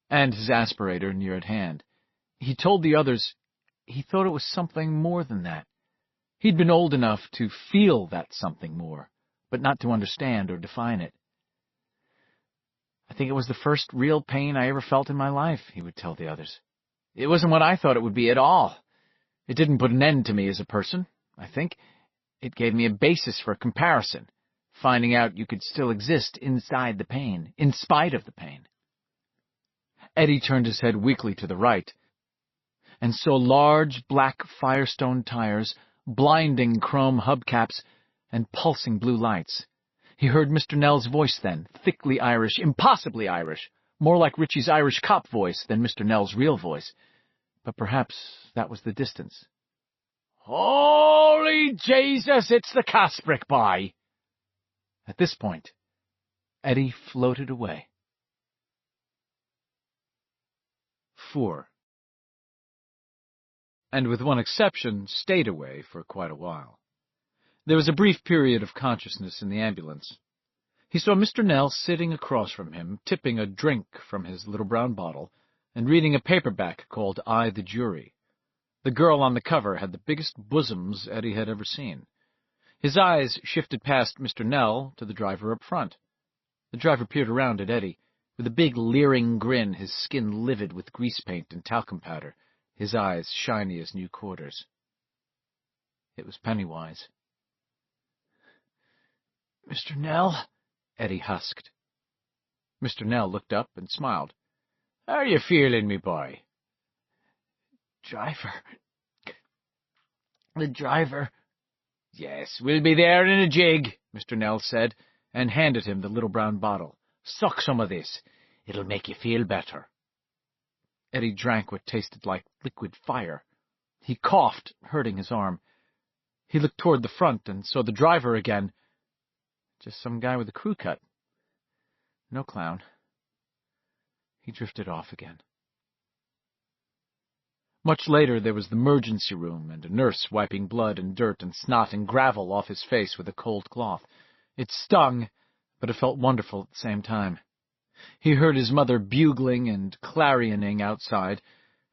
and his aspirator near at hand, he told the others he thought it was something more than that. He'd been old enough to feel that something more, but not to understand or define it. "I think it was the first real pain I ever felt in my life," he would tell the others. "It wasn't what I thought it would be at all. It didn't put an end to me as a person, I think. It gave me a basis for comparison, finding out you could still exist inside the pain, in spite of the pain." Eddie turned his head weakly to the right, and saw large black Firestone tires, blinding chrome hubcaps, and pulsing blue lights. He heard Mr. Nell's voice then, thickly Irish, impossibly Irish, more like Richie's Irish cop voice than Mr. Nell's real voice. But perhaps that was the distance. "Holy Jesus, it's the Casbrick boy!" At this point, Eddie floated away. 4. And with one exception, stayed away for quite a while. There was a brief period of consciousness in the ambulance. He saw Mr. Nell sitting across from him, tipping a drink from his little brown bottle, and reading a paperback called I, the Jury. The girl on the cover had the biggest bosoms Eddie had ever seen. His eyes shifted past Mr. Nell to the driver up front. The driver peered around at Eddie, with a big leering grin, his skin livid with grease paint and talcum powder, his eyes shiny as new quarters. It was Pennywise. "Mr. Nell?" Eddie husked. Mr. Nell looked up and smiled. "How are you feeling, me boy?" The driver. "Yes, we'll be there in a jig," Mr. Nell said, and handed him the little brown bottle. "Suck some of this. It'll make you feel better." Eddie drank what tasted like liquid fire. He coughed, hurting his arm. He looked toward the front and saw the driver again. Just some guy with a crew cut. No clown. He drifted off again. Much later, there was the emergency room and a nurse wiping blood and dirt and snot and gravel off his face with a cold cloth. It stung, but it felt wonderful at the same time. He heard his mother bugling and clarioning outside,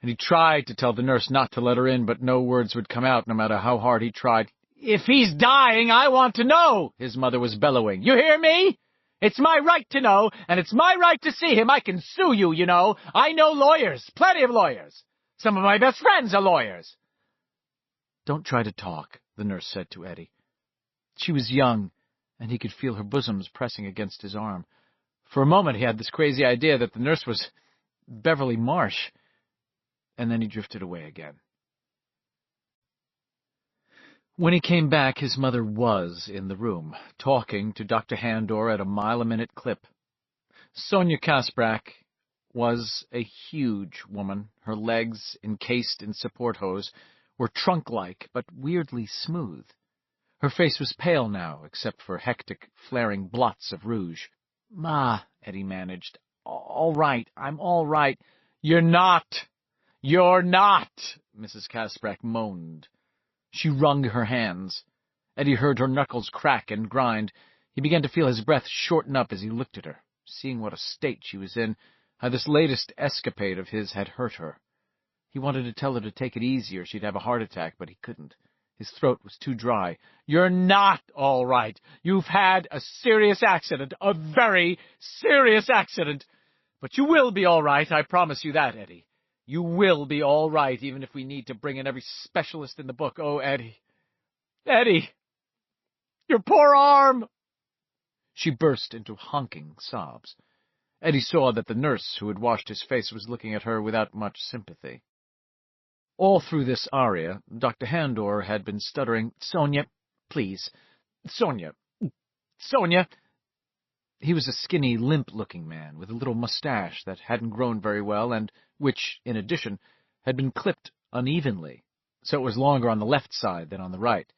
and he tried to tell the nurse not to let her in, but no words would come out, no matter how hard he tried. "If he's dying, I want to know," his mother was bellowing. "You hear me? It's my right to know, and it's my right to see him. I can sue you, you know. I know lawyers, plenty of lawyers. Some of my best friends are lawyers. Don't try to talk, the nurse said to Eddie. She was young, and he could feel her bosoms pressing against his arm. For a moment he had this crazy idea that the nurse was Beverly Marsh, and then he drifted away again. When he came back, his mother was in the room, talking to Dr. Handor at a mile-a-minute clip. Sonia Kasprak was a huge woman. Her legs, encased in support hose, were trunk-like but weirdly smooth. Her face was pale now, except for hectic, flaring blots of rouge. "Ma," Eddie managed. "All right, I'm all right." "You're not! You're not!" Mrs. Kasprak moaned. She wrung her hands. Eddie heard her knuckles crack and grind. He began to feel his breath shorten up as he looked at her, seeing what a state she was in, how this latest escapade of his had hurt her. He wanted to tell her to take it easy or she'd have a heart attack, but he couldn't. His throat was too dry. "You're not all right. You've had a serious accident, a very serious accident. But you will be all right, I promise you that, Eddie. You will be all right, even if we need to bring in every specialist in the book. Oh, Eddie. Eddie! Your poor arm!" She burst into honking sobs. Eddie saw that the nurse who had washed his face was looking at her without much sympathy. All through this aria, Dr. Handor had been stuttering, "Sonia, please. Sonia. Sonia." He was a skinny, limp-looking man with a little mustache that hadn't grown very well and which, in addition, had been clipped unevenly, so it was longer on the left side than on the right.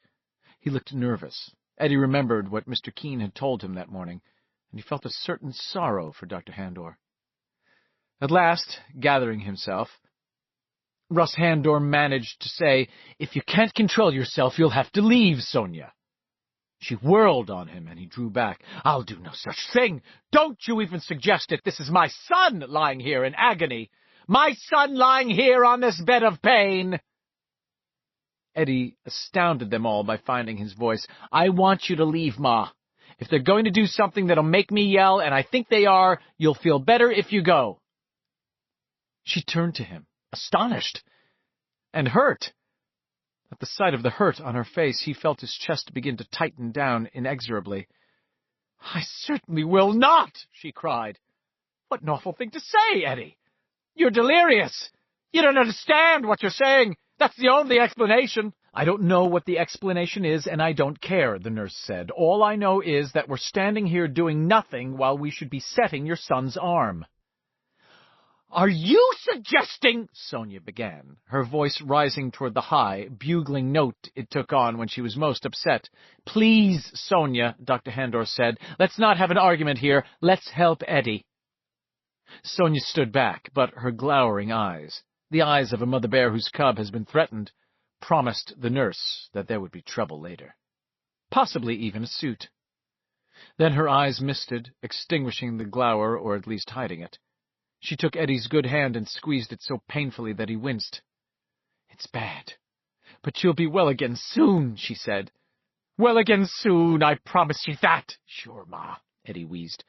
He looked nervous. Eddie remembered what Mr. Keene had told him that morning, and he felt a certain sorrow for Dr. Handor. At last, gathering himself, Russ Handor managed to say, "If you can't control yourself, you'll have to leave, Sonia." She whirled on him, and he drew back. "I'll do no such thing. Don't you even suggest it. This is my son lying here in agony. My son lying here on this bed of pain." Eddie astounded them all by finding his voice. "I want you to leave, Ma. If they're going to do something that'll make me yell, and I think they are, you'll feel better if you go." She turned to him, astonished and hurt. At the sight of the hurt on her face, he felt his chest begin to tighten down inexorably. "I certainly will not!" she cried. "What an awful thing to say, Eddie! You're delirious! You don't understand what you're saying! That's the only explanation!" "I don't know what the explanation is, and I don't care," the nurse said. "All I know is that we're standing here doing nothing while we should be setting your son's arm." "Are you suggesting—" Sonia began, her voice rising toward the high, bugling note it took on when she was most upset. "Please, Sonia," Dr. Handor said, "let's not have an argument here. Let's help Eddie." Sonia stood back, but her glowering eyes, the eyes of a mother bear whose cub has been threatened, promised the nurse that there would be trouble later. Possibly even a suit. Then her eyes misted, extinguishing the glower, or at least hiding it. She took Eddie's good hand and squeezed it so painfully that he winced. "It's bad, but you'll be well again soon," she said. "Well again soon, I promise you that." "Sure, Ma," Eddie wheezed.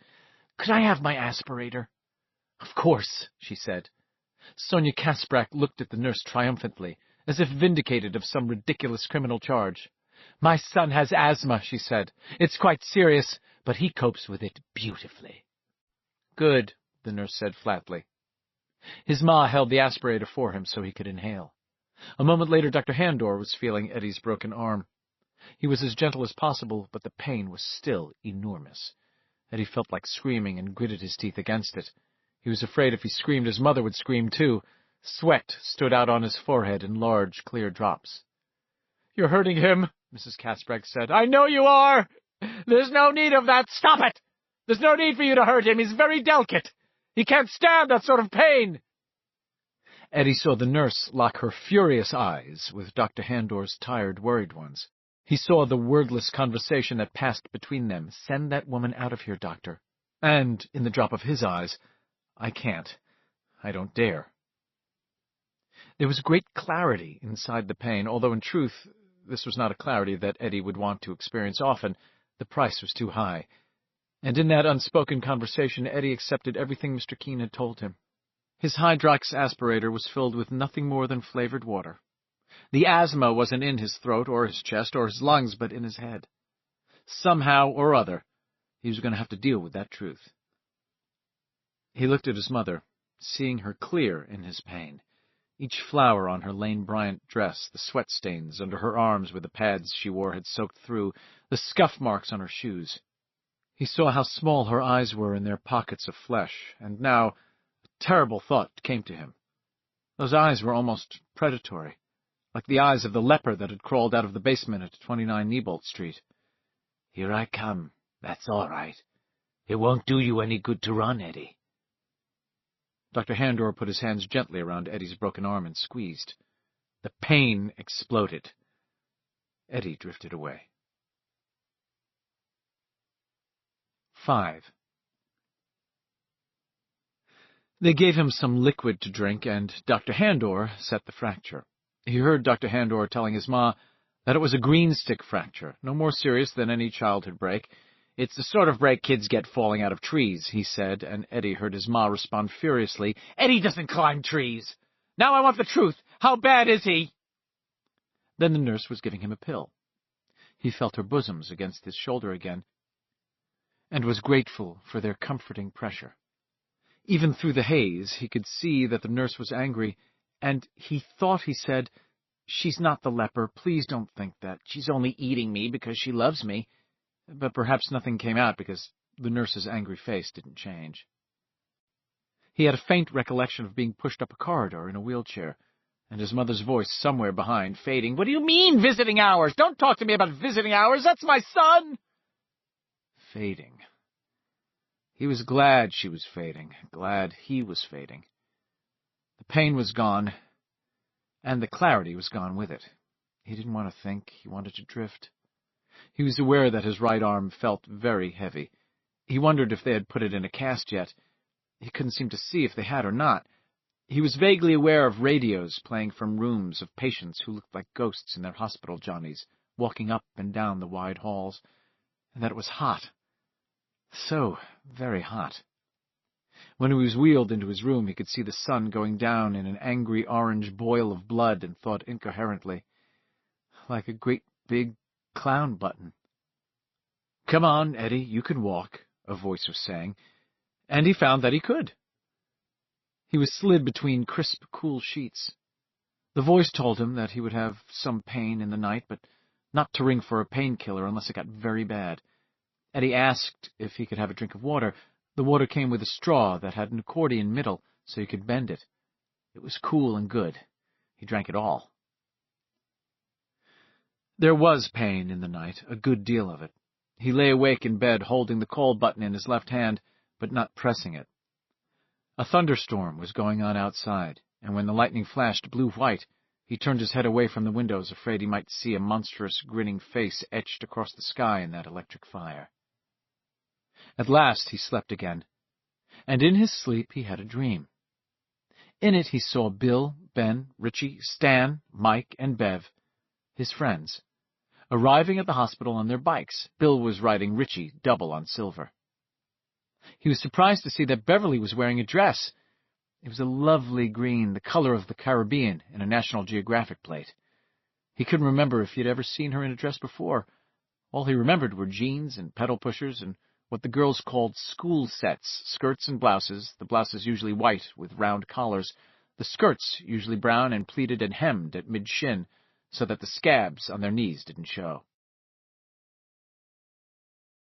"Could I have my aspirator?" "Of course," she said. Sonia Kasprak looked at the nurse triumphantly, as if vindicated of some ridiculous criminal charge. "My son has asthma," she said. "It's quite serious, but he copes with it beautifully." "Good," the nurse said flatly. His ma held the aspirator for him so he could inhale. A moment later, Dr. Handor was feeling Eddie's broken arm. He was as gentle as possible, but the pain was still enormous. Eddie felt like screaming and gritted his teeth against it. He was afraid if he screamed, his mother would scream too. Sweat stood out on his forehead in large, clear drops. "You're hurting him," Mrs. Kasprak said. "I know you are. There's no need of that. Stop it! There's no need for you to hurt him. He's very delicate. He can't stand that sort of pain." Eddie saw the nurse lock her furious eyes with Dr. Handor's tired, worried ones. He saw the wordless conversation that passed between them. "Send that woman out of here, doctor." And, in the drop of his eyes, "I can't. I don't dare." There was great clarity inside the pain, although in truth this was not a clarity that Eddie would want to experience often. The price was too high. And in that unspoken conversation, Eddie accepted everything Mr. Keene had told him. His Hydrox aspirator was filled with nothing more than flavored water. The asthma wasn't in his throat or his chest or his lungs, but in his head. Somehow or other, he was going to have to deal with that truth. He looked at his mother, seeing her clear in his pain. Each flower on her Lane Bryant dress, the sweat stains under her arms where the pads she wore had soaked through, the scuff marks on her shoes. He saw how small her eyes were in their pockets of flesh, and now a terrible thought came to him. Those eyes were almost predatory, like the eyes of the leper that had crawled out of the basement at 29 Neibolt Street. "Here I come. That's all right. It won't do you any good to run, Eddie." Dr. Handor put his hands gently around Eddie's broken arm and squeezed. The pain exploded. Eddie drifted away. 5. They gave him some liquid to drink, and Dr. Handor set the fracture. He heard Dr. Handor telling his ma that it was a green stick fracture, no more serious than any childhood break. "It's the sort of break kids get falling out of trees," he said, and Eddie heard his ma respond furiously, "Eddie doesn't climb trees! Now I want the truth! How bad is he?" Then the nurse was giving him a pill. He felt her bosoms against his shoulder again, and was grateful for their comforting pressure. Even through the haze, he could see that the nurse was angry, and he thought he said, "She's not the leper. Please don't think that. She's only eating me because she loves me." But perhaps nothing came out because the nurse's angry face didn't change. He had a faint recollection of being pushed up a corridor in a wheelchair, and his mother's voice somewhere behind, fading, "What do you mean, visiting hours? Don't talk to me about visiting hours! That's my son!" Fading. He was glad she was fading, glad he was fading. The pain was gone, and the clarity was gone with it. He didn't want to think, he wanted to drift. He was aware that his right arm felt very heavy. He wondered if they had put it in a cast yet. He couldn't seem to see if they had or not. He was vaguely aware of radios playing from rooms of patients who looked like ghosts in their hospital johnnies, walking up and down the wide halls, and that it was hot. So very hot. When he was wheeled into his room, he could see the sun going down in an angry orange boil of blood and thought incoherently, "Like a great big clown button." "Come on, Eddie, you can walk," a voice was saying, and he found that he could. He was slid between crisp, cool sheets. The voice told him that he would have some pain in the night, but not to ring for a painkiller unless it got very bad. Eddie asked if he could have a drink of water. The water came with a straw that had an accordion middle, so he could bend it. It was cool and good. He drank it all. There was pain in the night, a good deal of it. He lay awake in bed, holding the call button in his left hand, but not pressing it. A thunderstorm was going on outside, and when the lightning flashed blue-white, he turned his head away from the windows, afraid he might see a monstrous, grinning face etched across the sky in that electric fire. At last he slept again, and in his sleep he had a dream. In it he saw Bill, Ben, Richie, Stan, Mike, and Bev, his friends, arriving at the hospital on their bikes. Bill was riding Richie double on silver. He was surprised to see that Beverly was wearing a dress. It was a lovely green, the color of the Caribbean, in a National Geographic plate. He couldn't remember if he had ever seen her in a dress before. All he remembered were jeans and pedal pushers and what the girls called school sets, skirts and blouses, the blouses usually white with round collars, the skirts usually brown and pleated and hemmed at mid-shin, so that the scabs on their knees didn't show.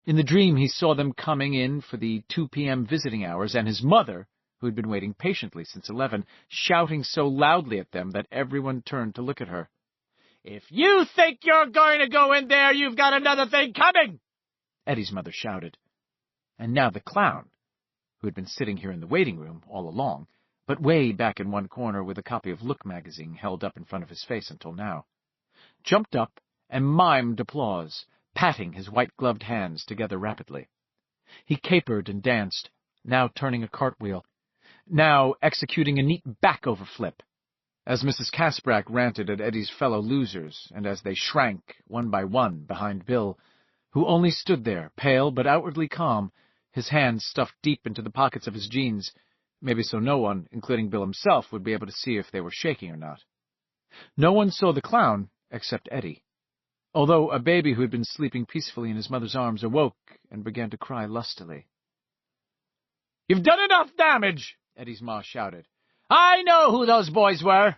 In the dream, he saw them coming in for the 2 p.m. visiting hours, and his mother, who had been waiting patiently since 11, shouting so loudly at them that everyone turned to look at her. "If you think you're going to go in there, you've got another thing coming!" Eddie's mother shouted. And now the clown, who had been sitting here in the waiting room all along, but way back in one corner with a copy of Look magazine held up in front of his face until now, jumped up and mimed applause, patting his white-gloved hands together rapidly. He capered and danced, now turning a cartwheel, now executing a neat back-over flip, as Mrs. Casbrack ranted at Eddie's fellow losers, and as they shrank, one by one, behind Bill, who only stood there, pale but outwardly calm, his hands stuffed deep into the pockets of his jeans, maybe so no one, including Bill himself, would be able to see if they were shaking or not. No one saw the clown except Eddie, although a baby who had been sleeping peacefully in his mother's arms awoke and began to cry lustily. "You've done enough damage," Eddie's ma shouted. "I know who those boys were.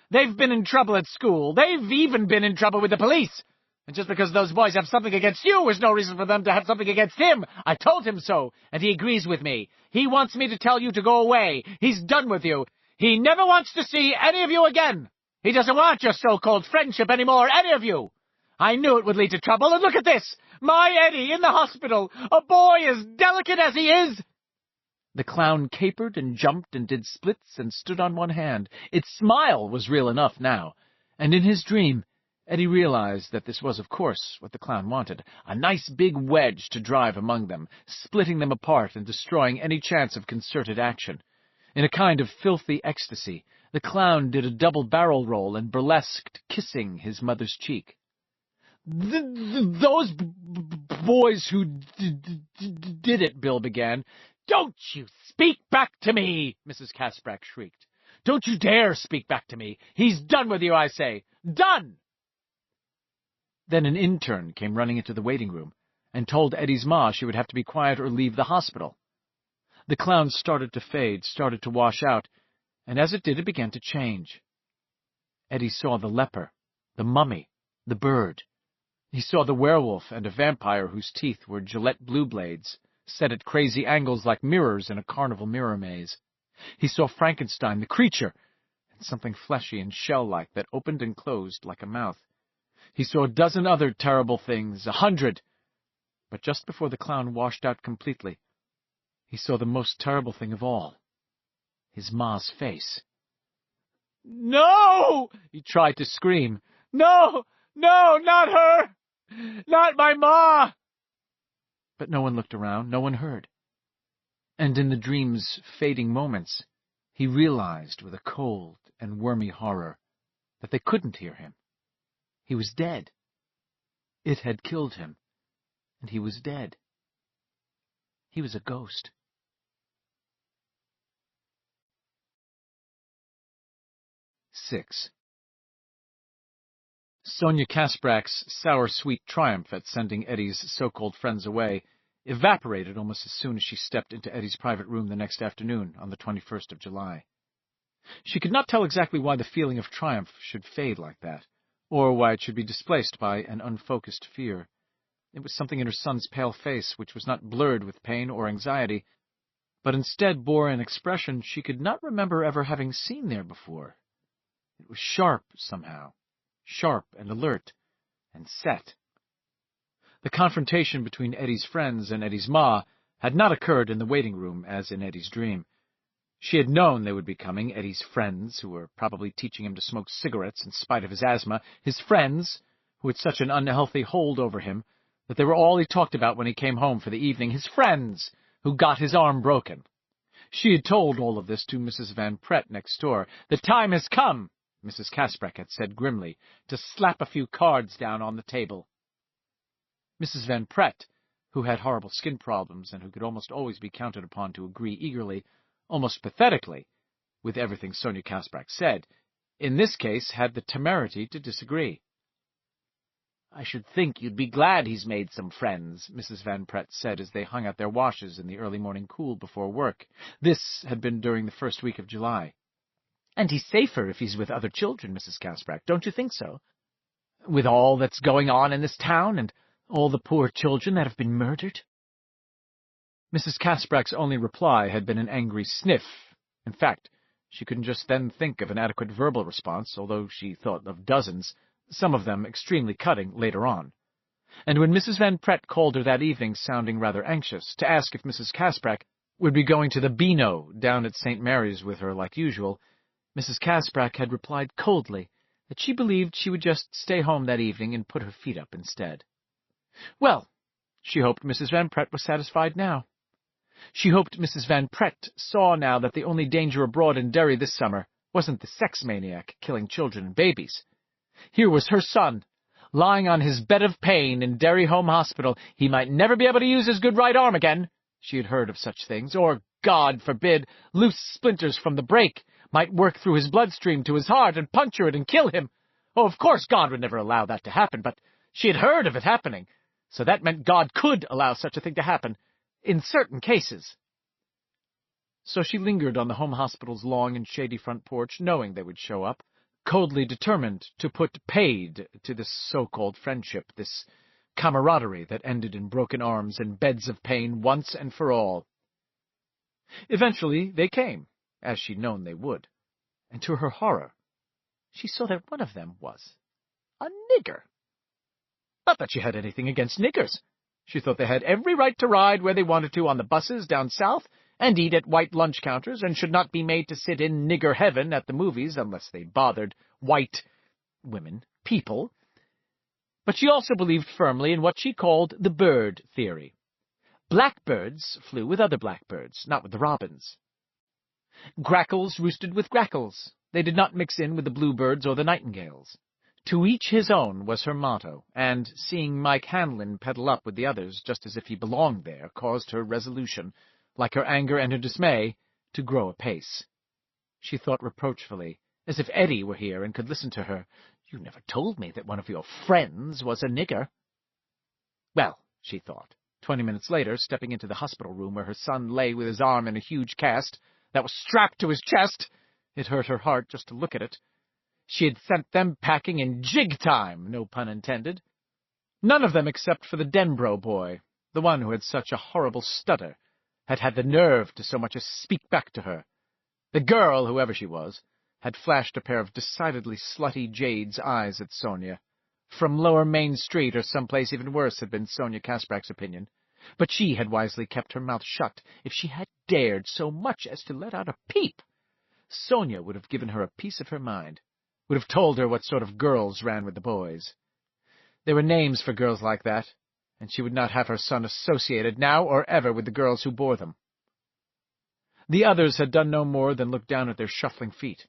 They've been in trouble at school. They've even been in trouble with the police. And just because those boys have something against you is no reason for them to have something against him. I told him so, and he agrees with me. He wants me to tell you to go away. He's done with you. He never wants to see any of you again. He doesn't want your so-called friendship anymore, any of you. I knew it would lead to trouble, and look at this. My Eddie in the hospital, a boy as delicate as he is." The clown capered and jumped and did splits and stood on one hand. Its smile was real enough now, and in his dream, Eddie realized that this was, of course, what the clown wanted, a nice big wedge to drive among them, splitting them apart and destroying any chance of concerted action. In a kind of filthy ecstasy, the clown did a double barrel roll and burlesqued, kissing his mother's cheek. "Those boys who did it," Bill began. "Don't you speak back to me!" Mrs. Kasprak shrieked. "Don't you dare speak back to me! He's done with you, I say! Done!" Then an intern came running into the waiting room and told Eddie's ma she would have to be quiet or leave the hospital. The clown started to fade, started to wash out, and as it did, it began to change. Eddie saw the leper, the mummy, the bird. He saw the werewolf and a vampire whose teeth were Gillette blue blades, set at crazy angles like mirrors in a carnival mirror maze. He saw Frankenstein, the creature, and something fleshy and shell-like that opened and closed like a mouth. He saw a dozen other terrible things, 100. But just before the clown washed out completely, he saw the most terrible thing of all, his ma's face. "No!" he tried to scream. "No! No, not her! Not my ma!" But no one looked around, no one heard. And in the dream's fading moments, he realized with a cold and wormy horror that they couldn't hear him. He was dead. It had killed him, and he was dead. He was a ghost. Sonia Kasprak's sour-sweet triumph at sending Eddie's so-called friends away evaporated almost as soon as she stepped into Eddie's private room the next afternoon on the 21st of July. She could not tell exactly why the feeling of triumph should fade like that, or why it should be displaced by an unfocused fear. It was something in her son's pale face which was not blurred with pain or anxiety, but instead bore an expression she could not remember ever having seen there before. It was sharp somehow, sharp and alert, and set. The confrontation between Eddie's friends and Eddie's ma had not occurred in the waiting room as in Eddie's dream. She had known they would be coming, Eddie's friends, who were probably teaching him to smoke cigarettes in spite of his asthma, his friends, who had such an unhealthy hold over him that they were all he talked about when he came home for the evening, his friends, who got his arm broken. She had told all of this to Mrs. Van Pret next door. "The time has come," Mrs. Kasprak had said grimly, "to slap a few cards down on the table." Mrs. Van Pret, who had horrible skin problems and who could almost always be counted upon to agree eagerly, almost pathetically, with everything Sonia Kasprak said, in this case had the temerity to disagree. "I should think you'd be glad he's made some friends," Mrs. Van Pret said as they hung out their washes in the early morning cool before work. This had been during the first week of July. "And he's safer if he's with other children, Mrs. Kasprak, don't you think so? With all that's going on in this town, and all the poor children that have been murdered?" Mrs. Kasprak's only reply had been an angry sniff. In fact, she couldn't just then think of an adequate verbal response, although she thought of dozens, some of them extremely cutting, later on. And when Mrs. Van Pret called her that evening, sounding rather anxious, to ask if Mrs. Kasprak would be going to the Beano down at St. Mary's with her like usual, Mrs. Kasprak had replied coldly that she believed she would just stay home that evening and put her feet up instead. Well, she hoped Mrs. Van Pret was satisfied now. She hoped Mrs. Van Pret saw now that the only danger abroad in Derry this summer wasn't the sex maniac killing children and babies. Here was her son, lying on his bed of pain in Derry Home Hospital, he might never be able to use his good right arm again. She had heard of such things, or, God forbid, loose splinters from the break might work through his bloodstream to his heart and puncture it and kill him. Oh, of course God would never allow that to happen, but she had heard of it happening, so that meant God could allow such a thing to happen, in certain cases. So she lingered on the home hospital's long and shady front porch, knowing they would show up, coldly determined to put paid to this so-called friendship, this camaraderie that ended in broken arms and beds of pain once and for all. Eventually they came, as she'd known they would, and to her horror, she saw that one of them was a nigger. Not that she had anything against niggers. She thought they had every right to ride where they wanted to on the buses down south, and eat at white lunch counters, and should not be made to sit in nigger heaven at the movies unless they bothered white women, people. But she also believed firmly in what she called the bird theory. Blackbirds flew with other blackbirds, not with the robins. Grackles roosted with grackles. They did not mix in with the bluebirds or the nightingales. To each his own was her motto, and seeing Mike Hanlon pedal up with the others just as if he belonged there caused her resolution, like her anger and her dismay, to grow apace. She thought reproachfully, as if Eddie were here and could listen to her, "You never told me that one of your friends was a nigger." Well, she thought, 20 minutes later, stepping into the hospital room where her son lay with his arm in a huge cast that was strapped to his chest. It hurt her heart just to look at it. She had sent them packing in jig time, no pun intended. None of them except for the Denbrough boy, the one who had such a horrible stutter, had had the nerve to so much as speak back to her. The girl, whoever she was, had flashed a pair of decidedly slutty jade's eyes at Sonia. From Lower Main Street or someplace even worse had been Sonia Kasprak's opinion, but she had wisely kept her mouth shut. If she had dared so much as to let out a peep, Sonia would have given her a piece of her mind, would have told her what sort of girls ran with the boys. There were names for girls like that, and she would not have her son associated now or ever with the girls who bore them. The others had done no more than look down at their shuffling feet.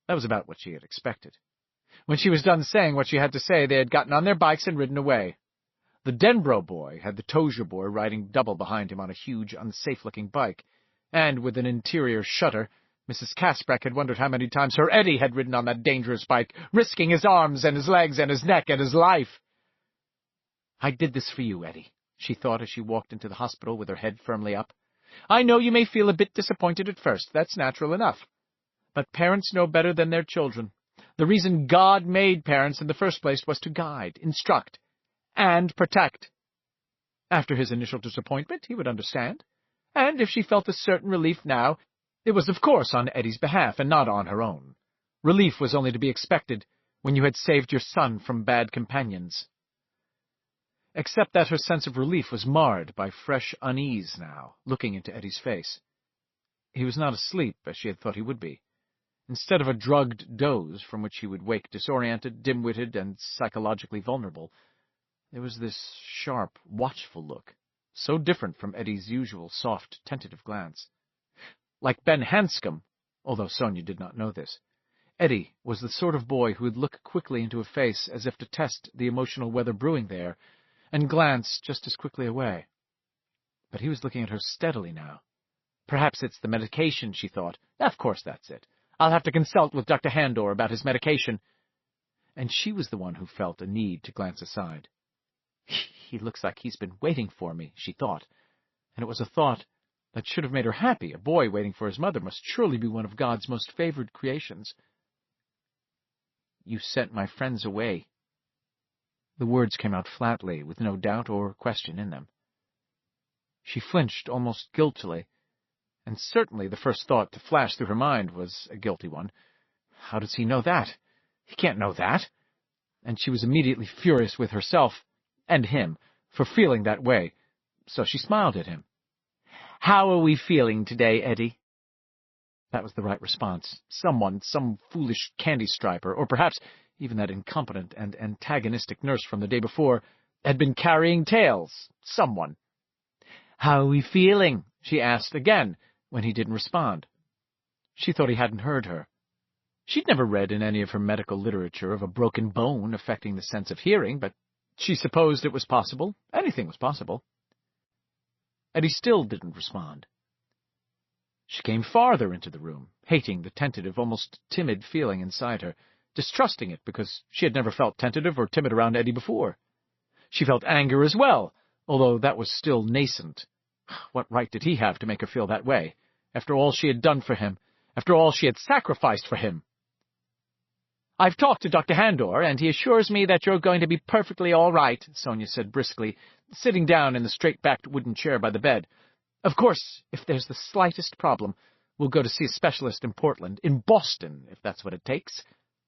That was about what she had expected. When she was done saying what she had to say, they had gotten on their bikes and ridden away. The Denbrough boy had the Tozier boy riding double behind him on a huge, unsafe-looking bike, and with an interior shudder, Mrs. Kasprak had wondered how many times her Eddie had ridden on that dangerous bike, risking his arms and his legs and his neck and his life. "I did this for you, Eddie," she thought as she walked into the hospital with her head firmly up. "I know you may feel a bit disappointed at first. That's natural enough. But parents know better than their children. The reason God made parents in the first place was to guide, instruct, and protect." After his initial disappointment, he would understand. And if she felt a certain relief now, it was of course on Eddie's behalf and not on her own. Relief was only to be expected when you had saved your son from bad companions. Except that her sense of relief was marred by fresh unease now, looking into Eddie's face. He was not asleep, as she had thought he would be. Instead of a drugged doze from which he would wake disoriented, dim-witted, and psychologically vulnerable, there was this sharp, watchful look, so different from Eddie's usual soft, tentative glance. Like Ben Hanscom, although Sonia did not know this, Eddie was the sort of boy who would look quickly into a face as if to test the emotional weather brewing there, and glance just as quickly away. But he was looking at her steadily now. Perhaps it's the medication, she thought. Of course that's it. I'll have to consult with Dr. Handor about his medication. And she was the one who felt a need to glance aside. He looks like he's been waiting for me, she thought, and it was a thought that should have made her happy. A boy waiting for his mother must surely be one of God's most favored creations. "You sent my friends away." The words came out flatly, with no doubt or question in them. She flinched almost guiltily, and certainly the first thought to flash through her mind was a guilty one. How does he know that? He can't know that. And she was immediately furious with herself and him for feeling that way, so she smiled at him. "How are we feeling today, Eddie?" That was the right response. Someone, some foolish candy striper, or perhaps even that incompetent and antagonistic nurse from the day before, had been carrying tales. Someone. "How are we feeling?" she asked again, when he didn't respond. She thought he hadn't heard her. She'd never read in any of her medical literature of a broken bone affecting the sense of hearing, but she supposed it was possible. Anything was possible. Eddie still didn't respond. She came farther into the room, hating the tentative, almost timid feeling inside her, distrusting it because she had never felt tentative or timid around Eddie before. She felt anger as well, although that was still nascent. What right did he have to make her feel that way, after all she had done for him, after all she had sacrificed for him? "I've talked to Dr. Handor, and he assures me that you're going to be perfectly all right," Sonia said briskly, sitting down in the straight-backed wooden chair by the bed. "Of course, if there's the slightest problem, we'll go to see a specialist in Portland, in Boston, if that's what it takes."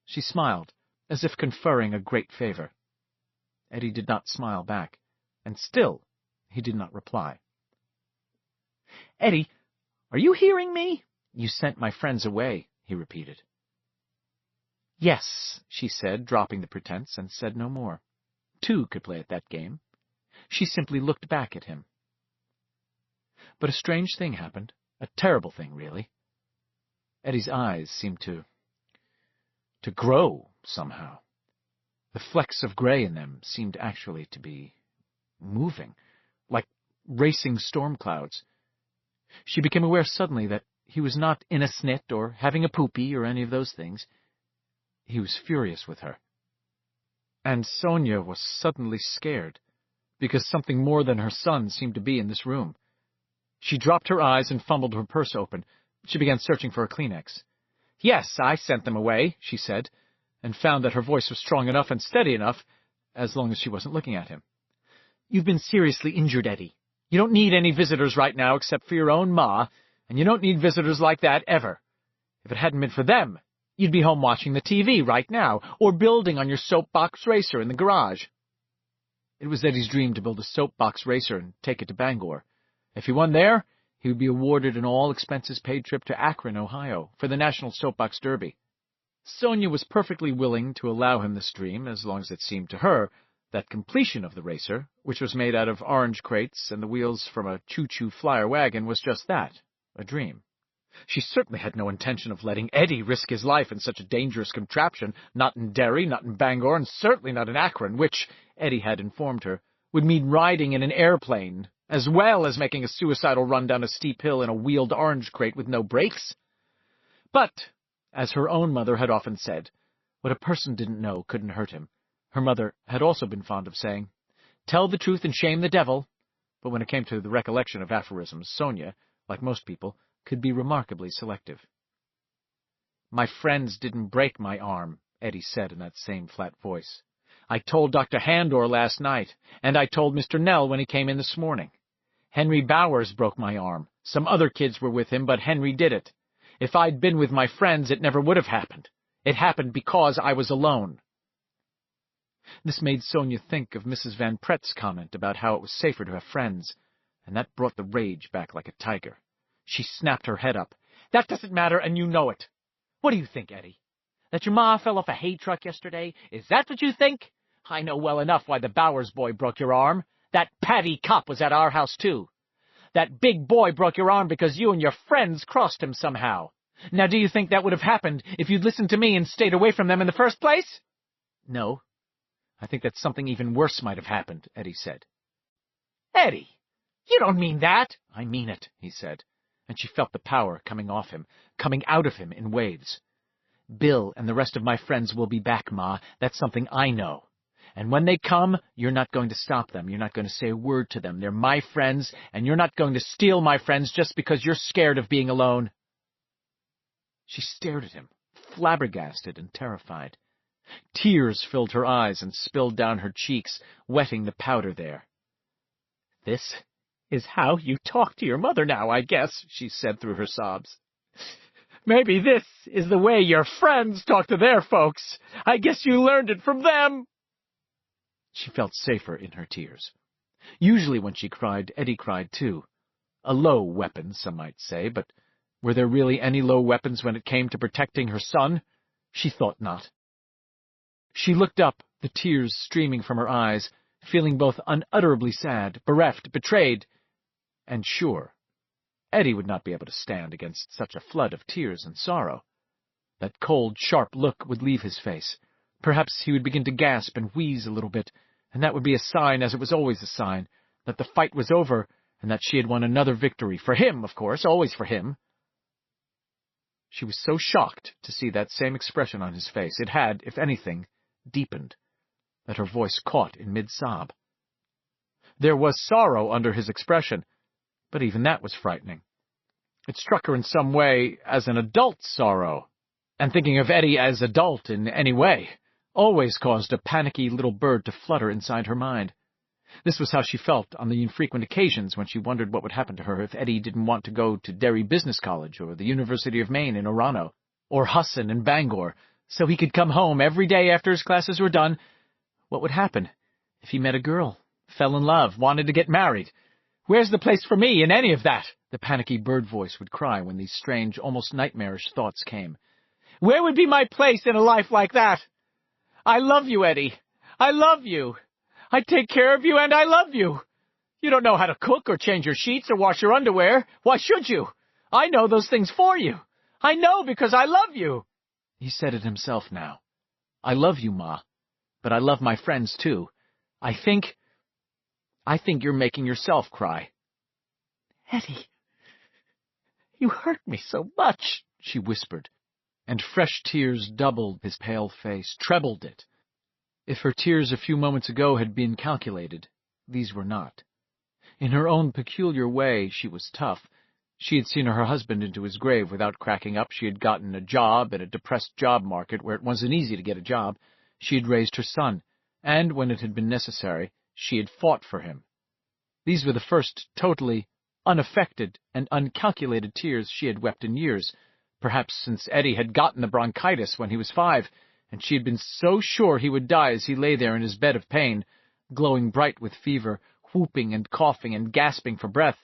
She smiled, as if conferring a great favor. Eddie did not smile back, and still he did not reply. "Eddie, are you hearing me?" "You sent my friends away," he repeated. "Yes," she said, dropping the pretense, and said no more. Two could play at that game. She simply looked back at him. But a strange thing happened, a terrible thing, really. Eddie's eyes seemed to grow, somehow. The flecks of gray in them seemed actually to be moving, like racing storm clouds. She became aware suddenly that he was not in a snit or having a poopy or any of those things. He was furious with her. And Sonia was suddenly scared, because something more than her son seemed to be in this room. She dropped her eyes and fumbled her purse open. She began searching for a Kleenex. "Yes, I sent them away," she said, and found that her voice was strong enough and steady enough, as long as she wasn't looking at him. "You've been seriously injured, Eddie. You don't need any visitors right now except for your own ma, and you don't need visitors like that ever. If it hadn't been for them, you'd be home watching the TV right now, or building on your soapbox racer in the garage." It was Eddie's dream to build a soapbox racer and take it to Bangor. If he won there, he would be awarded an all-expenses-paid trip to Akron, Ohio, for the National Soapbox Derby. Sonia was perfectly willing to allow him this dream, as long as it seemed to her that completion of the racer, which was made out of orange crates and the wheels from a choo-choo flyer wagon, was just that, a dream. She certainly had no intention of letting Eddie risk his life in such a dangerous contraption, not in Derry, not in Bangor, and certainly not in Akron, which, Eddie had informed her, would mean riding in an airplane, as well as making a suicidal run down a steep hill in a wheeled orange crate with no brakes. But, as her own mother had often said, what a person didn't know couldn't hurt him. Her mother had also been fond of saying, "Tell the truth and shame the devil." But when it came to the recollection of aphorisms, Sonia, like most people, could be remarkably selective. "My friends didn't break my arm," Eddie said in that same flat voice. "I told Dr. Handor last night, and I told Mr. Nell when he came in this morning. Henry Bowers broke my arm. Some other kids were with him, but Henry did it. If I'd been with my friends, it never would have happened. It happened because I was alone." This made Sonia think of Mrs. Van Pret's comment about how it was safer to have friends, and that brought the rage back like a tiger. She snapped her head up. "That doesn't matter, and you know it. What do you think, Eddie? That your ma fell off a hay truck yesterday? Is that what you think? I know well enough why the Bowers boy broke your arm. That Paddy cop was at our house, too. That big boy broke your arm because you and your friends crossed him somehow. Now, do you think that would have happened if you'd listened to me and stayed away from them in the first place?" "No. I think that something even worse might have happened," Eddie said. "Eddie, you don't mean that." "I mean it," he said, and she felt the power coming off him, coming out of him in waves. "Bill and the rest of my friends will be back, Ma. That's something I know. And when they come, you're not going to stop them. You're not going to say a word to them. They're my friends, and you're not going to steal my friends just because you're scared of being alone." She stared at him, flabbergasted and terrified. Tears filled her eyes and spilled down her cheeks, wetting the powder there. "This is how you talk to your mother now, I guess," she said through her sobs. "Maybe this is the way your friends talk to their folks. I guess you learned it from them." She felt safer in her tears. Usually when she cried, Eddie cried too. A low weapon, some might say, but were there really any low weapons when it came to protecting her son? She thought not. She looked up, the tears streaming from her eyes, feeling both unutterably sad, bereft, betrayed, and sure. Eddie would not be able to stand against such a flood of tears and sorrow. That cold, sharp look would leave his face. Perhaps he would begin to gasp and wheeze a little bit, and that would be a sign, as it was always a sign, that the fight was over and that she had won another victory. For him, of course, always for him. She was so shocked to see that same expression on his face. It had, if anything, deepened, that her voice caught in mid-sob. There was sorrow under his expression, but even that was frightening. It struck her in some way as an adult's sorrow, and thinking of Eddie as adult in any way always caused a panicky little bird to flutter inside her mind. This was how she felt on the infrequent occasions when she wondered what would happen to her if Eddie didn't want to go to Derry Business College or the University of Maine in Orano, or Husson in Bangor, so he could come home every day after his classes were done. What would happen if he met a girl, fell in love, wanted to get married? Where's the place for me in any of that? The panicky bird voice would cry when these strange, almost nightmarish thoughts came. Where would be my place in a life like that? I love you, Eddie. I love you. I take care of you and I love you. You don't know how to cook or change your sheets or wash your underwear. Why should you? I know those things for you. I know because I love you. He said it himself now. I love you, Ma, but I love my friends too. I think you're making yourself cry. Eddie, you hurt me so much, she whispered, and fresh tears doubled his pale face, trebled it. If her tears a few moments ago had been calculated, these were not. In her own peculiar way, she was tough. She had seen her husband into his grave without cracking up. She had gotten a job at a depressed job market where it wasn't easy to get a job. She had raised her son, and when it had been necessary, she had fought for him. These were the first totally unaffected and uncalculated tears she had wept in years, perhaps since Eddie had gotten the bronchitis when he was 5, and she had been so sure he would die as he lay there in his bed of pain, glowing bright with fever, whooping and coughing and gasping for breath.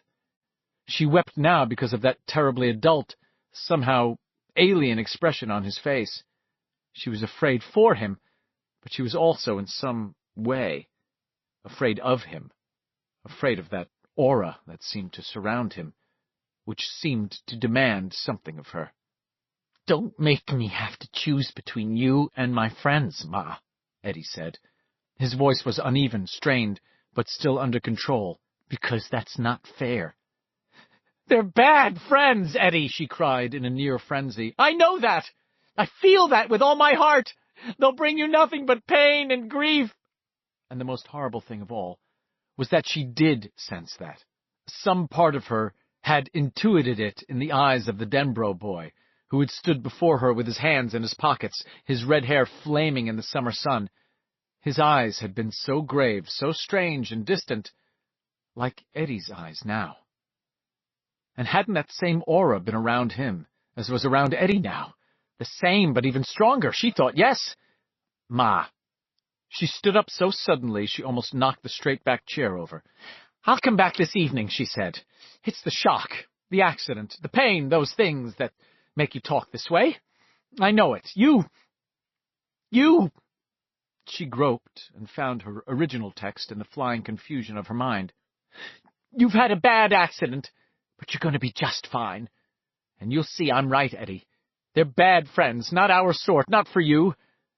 She wept now because of that terribly adult, somehow alien expression on his face. She was afraid for him, but she was also, in some way, afraid of him, afraid of that aura that seemed to surround him, which seemed to demand something of her. Don't make me have to choose between you and my friends, Ma, Eddie said. His voice was uneven, strained, but still under control, because that's not fair. They're bad friends, Eddie, she cried in a near frenzy. I know that. I feel that with all my heart. They'll bring you nothing but pain and grief. And the most horrible thing of all was that she did sense that. Some part of her had intuited it in the eyes of the Denbrough boy, who had stood before her with his hands in his pockets, his red hair flaming in the summer sun. His eyes had been so grave, so strange and distant, like Eddie's eyes now. And hadn't that same aura been around him, as was around Eddie now? The same, but even stronger, she thought, yes. Ma. She stood up so suddenly she almost knocked the straight-back chair over. I'll come back this evening, she said. It's the shock, the accident, the pain, those things that make you talk this way. I know it. You... She groped and found her original text in the flying confusion of her mind. You've had a bad accident, but you're going to be just fine. And you'll see I'm right, Eddie. They're bad friends, not our sort, not for you.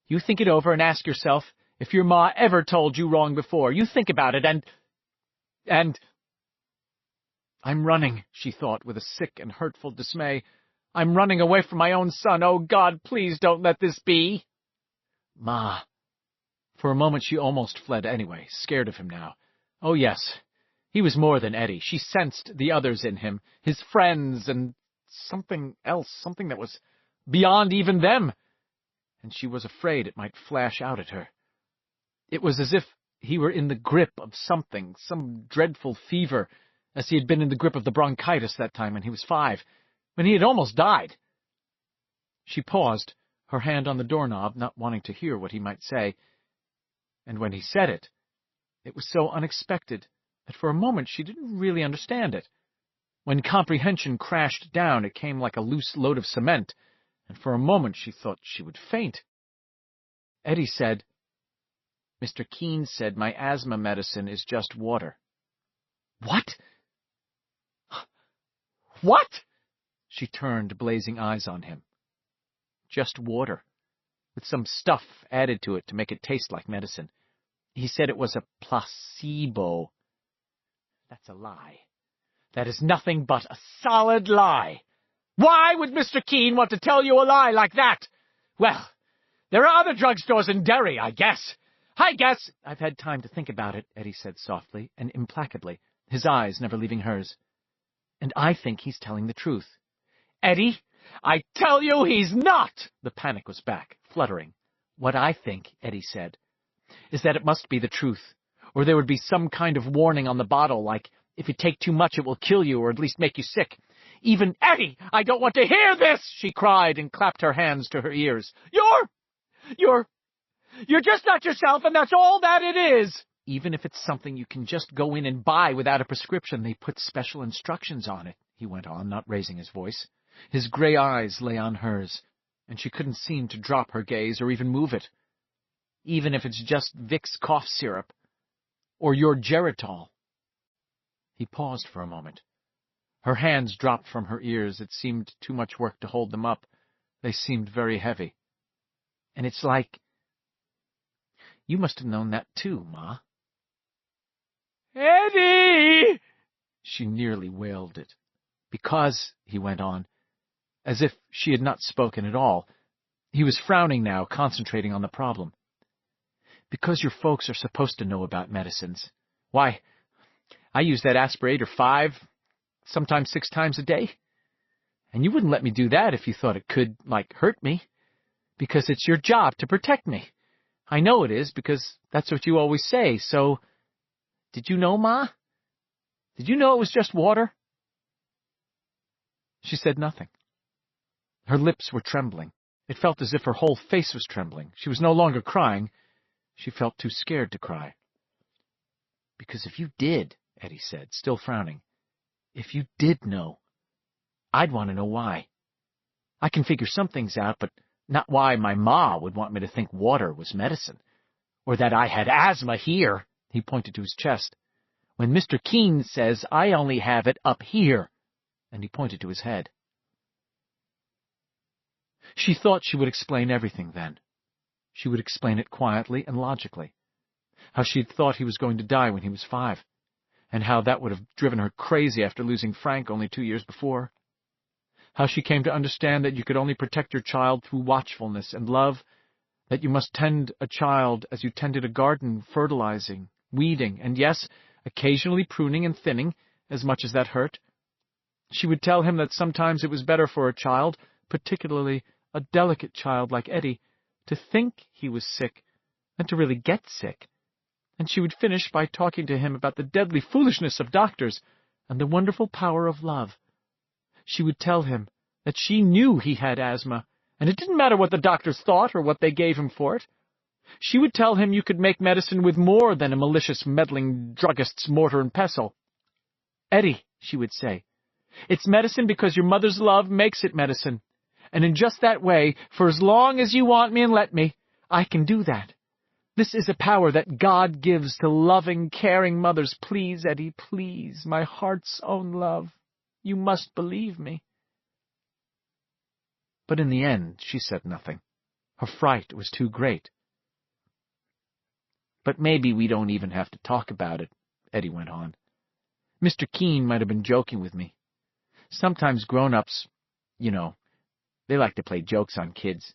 You think it over and ask yourself if your ma ever told you wrong before. You think about it and... I'm running, she thought with a sick and hurtful dismay. I'm running away from my own son. Oh, God, please don't let this be. Ma. For a moment she almost fled anyway, scared of him now. Oh, yes, he was more than Eddie. She sensed the others in him, his friends, and something else, something that was beyond even them. And she was afraid it might flash out at her. It was as if he were in the grip of something, some dreadful fever, as he had been in the grip of the bronchitis that time when he was 5, when he had almost died. She paused, her hand on the doorknob, not wanting to hear what he might say. And when he said it, it was so unexpected that for a moment she didn't really understand it. When comprehension crashed down, it came like a loose load of cement, and for a moment she thought she would faint. Eddie said, Mr. Keene said my asthma medicine is just water. What? What? She turned blazing eyes on him. just water, with some stuff added to it to make it taste like medicine. He said it was a placebo. That's a lie. That is nothing but a solid lie. Why would Mr. Keene want to tell you a lie like that? Well, there are other drugstores in Derry, I guess. I've had time to think about it, Eddie said softly and implacably, his eyes never leaving hers. And I think he's telling the truth. Eddie, I tell you he's not! The panic was back, fluttering. What I think, Eddie said, is that it must be the truth, or there would be some kind of warning on the bottle, like, if you take too much it will kill you, or at least make you sick. Even Eddie, I don't want to hear this, she cried and clapped her hands to her ears. You're just not yourself, and that's all that it is. Even if it's something you can just go in and buy without a prescription, they put special instructions on it, he went on, not raising his voice. His gray eyes lay on hers, and she couldn't seem to drop her gaze or even move it. Even if it's just Vicks cough syrup, or your Geritol. He paused for a moment. Her hands dropped from her ears. It seemed too much work to hold them up. They seemed very heavy. And it's like, you must have known that too, Ma. Eddie! She nearly wailed it. Because, he went on, as if she had not spoken at all. He was frowning now, concentrating on the problem. Because your folks are supposed to know about medicines. Why, I use that aspirator 5, sometimes 6 times a day. And you wouldn't let me do that if you thought it could, hurt me. Because it's your job to protect me. I know it is, because that's what you always say, so... Did you know, Ma? Did you know it was just water? She said nothing. Her lips were trembling. It felt as if her whole face was trembling. She was no longer crying. She felt too scared to cry. Because if you did, Eddie said, still frowning, if you did know, I'd want to know why. I can figure some things out, but not why my ma would want me to think water was medicine. Or that I had asthma here, he pointed to his chest, when Mr. Keene says I only have it up here, and he pointed to his head. She thought she would explain everything then. She would explain it quietly and logically. How she had thought he was going to die when he was 5, and how that would have driven her crazy after losing Frank only 2 years before. How she came to understand that you could only protect your child through watchfulness and love, that you must tend a child as you tended a garden, fertilizing, weeding, and yes, occasionally pruning and thinning, as much as that hurt. She would tell him that sometimes it was better for a child, particularly a delicate child like Eddie, to think he was sick than to really get sick. And she would finish by talking to him about the deadly foolishness of doctors and the wonderful power of love. She would tell him that she knew he had asthma, and it didn't matter what the doctors thought or what they gave him for it. She would tell him you could make medicine with more than a malicious, meddling druggist's mortar and pestle. Eddie, she would say, it's medicine because your mother's love makes it medicine. And in just that way, for as long as you want me and let me, I can do that. This is a power that God gives to loving, caring mothers. Please, Eddie, please, my heart's own love. You must believe me. But in the end, she said nothing. Her fright was too great. But maybe we don't even have to talk about it, Eddie went on. Mr. Keene might have been joking with me. Sometimes grown-ups, they like to play jokes on kids,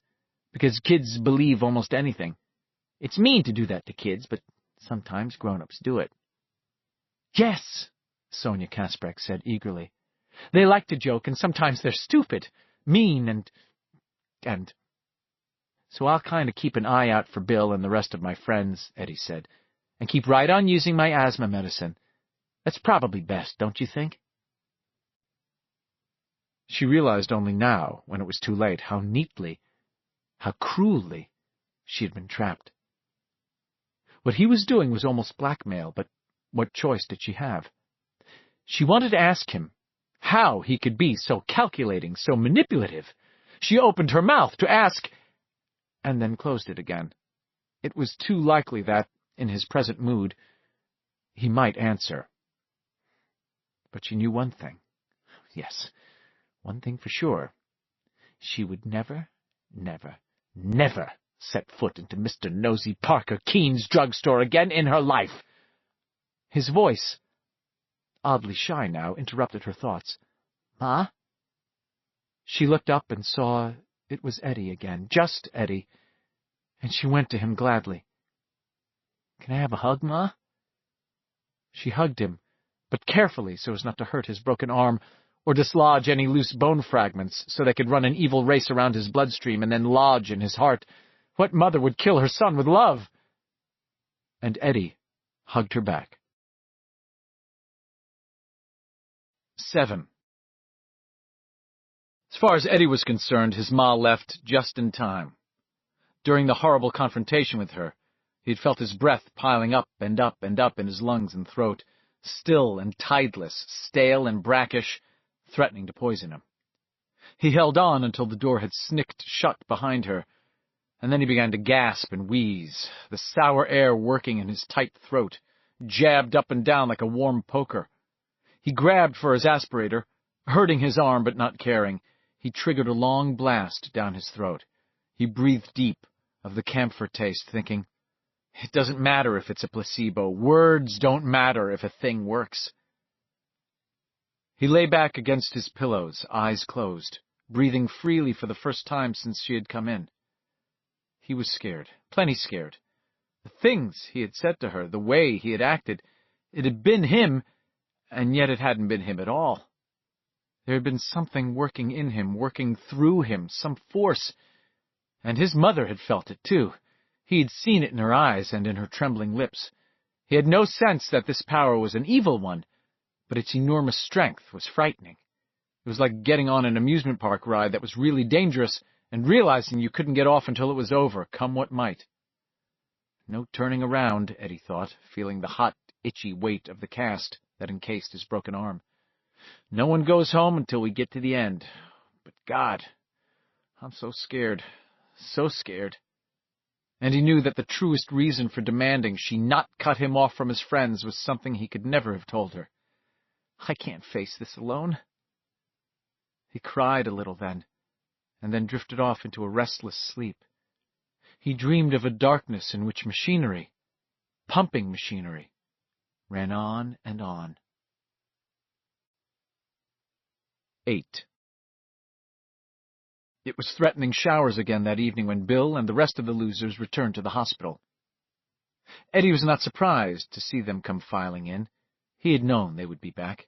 because kids believe almost anything. It's mean to do that to kids, but sometimes grown-ups do it. Yes, Sonia Kasprek said eagerly. They like to joke, and sometimes they're stupid, mean, and... So I'll kind of keep an eye out for Bill and the rest of my friends, Eddie said, and keep right on using my asthma medicine. That's probably best, don't you think? She realized only now, when it was too late, how neatly, how cruelly she had been trapped. What he was doing was almost blackmail, but what choice did she have? She wanted to ask him how he could be so calculating, so manipulative. She opened her mouth to ask, and then closed it again. It was too likely that, in his present mood, he might answer. But she knew one thing. Yes, one thing for sure. She would never, never, never set foot into Mr. Nosy Parker Keene's drugstore again in her life. His voice, oddly shy now, interrupted her thoughts. Ma? She looked up and saw it was Eddie again, just Eddie, and she went to him gladly. Can I have a hug, Ma? She hugged him, but carefully so as not to hurt his broken arm or dislodge any loose bone fragments so they could run an evil race around his bloodstream and then lodge in his heart. What mother would kill her son with love? And Eddie hugged her back. 7. As far as Eddie was concerned, his ma left just in time. During the horrible confrontation with her, he had felt his breath piling up and up and up in his lungs and throat, still and tideless, stale and brackish, threatening to poison him. He held on until the door had snicked shut behind her, and then he began to gasp and wheeze, the sour air working in his tight throat, jabbed up and down like a warm poker. He grabbed for his aspirator, hurting his arm but not caring. He triggered a long blast down his throat. He breathed deep of the camphor taste, thinking, it doesn't matter if it's a placebo. Words don't matter if a thing works. He lay back against his pillows, eyes closed, breathing freely for the first time since she had come in. He was scared, plenty scared. The things he had said to her, the way he had acted, it had been him, and yet it hadn't been him at all. There had been something working in him, working through him, some force, and his mother had felt it too. He had seen it in her eyes and in her trembling lips. He had no sense that this power was an evil one, but its enormous strength was frightening. It was like getting on an amusement park ride that was really dangerous and realizing you couldn't get off until it was over, come what might. No turning around, Eddie thought, feeling the hot, itchy weight of the cast that encased his broken arm. No one goes home until we get to the end. But God, I'm so scared, so scared. And he knew that the truest reason for demanding she not cut him off from his friends was something he could never have told her. I can't face this alone. He cried a little then, and then drifted off into a restless sleep. He dreamed of a darkness in which machinery, pumping machinery, ran on and on. 8. It was threatening showers again that evening when Bill and the rest of the losers returned to the hospital. Eddie was not surprised to see them come filing in. He had known they would be back.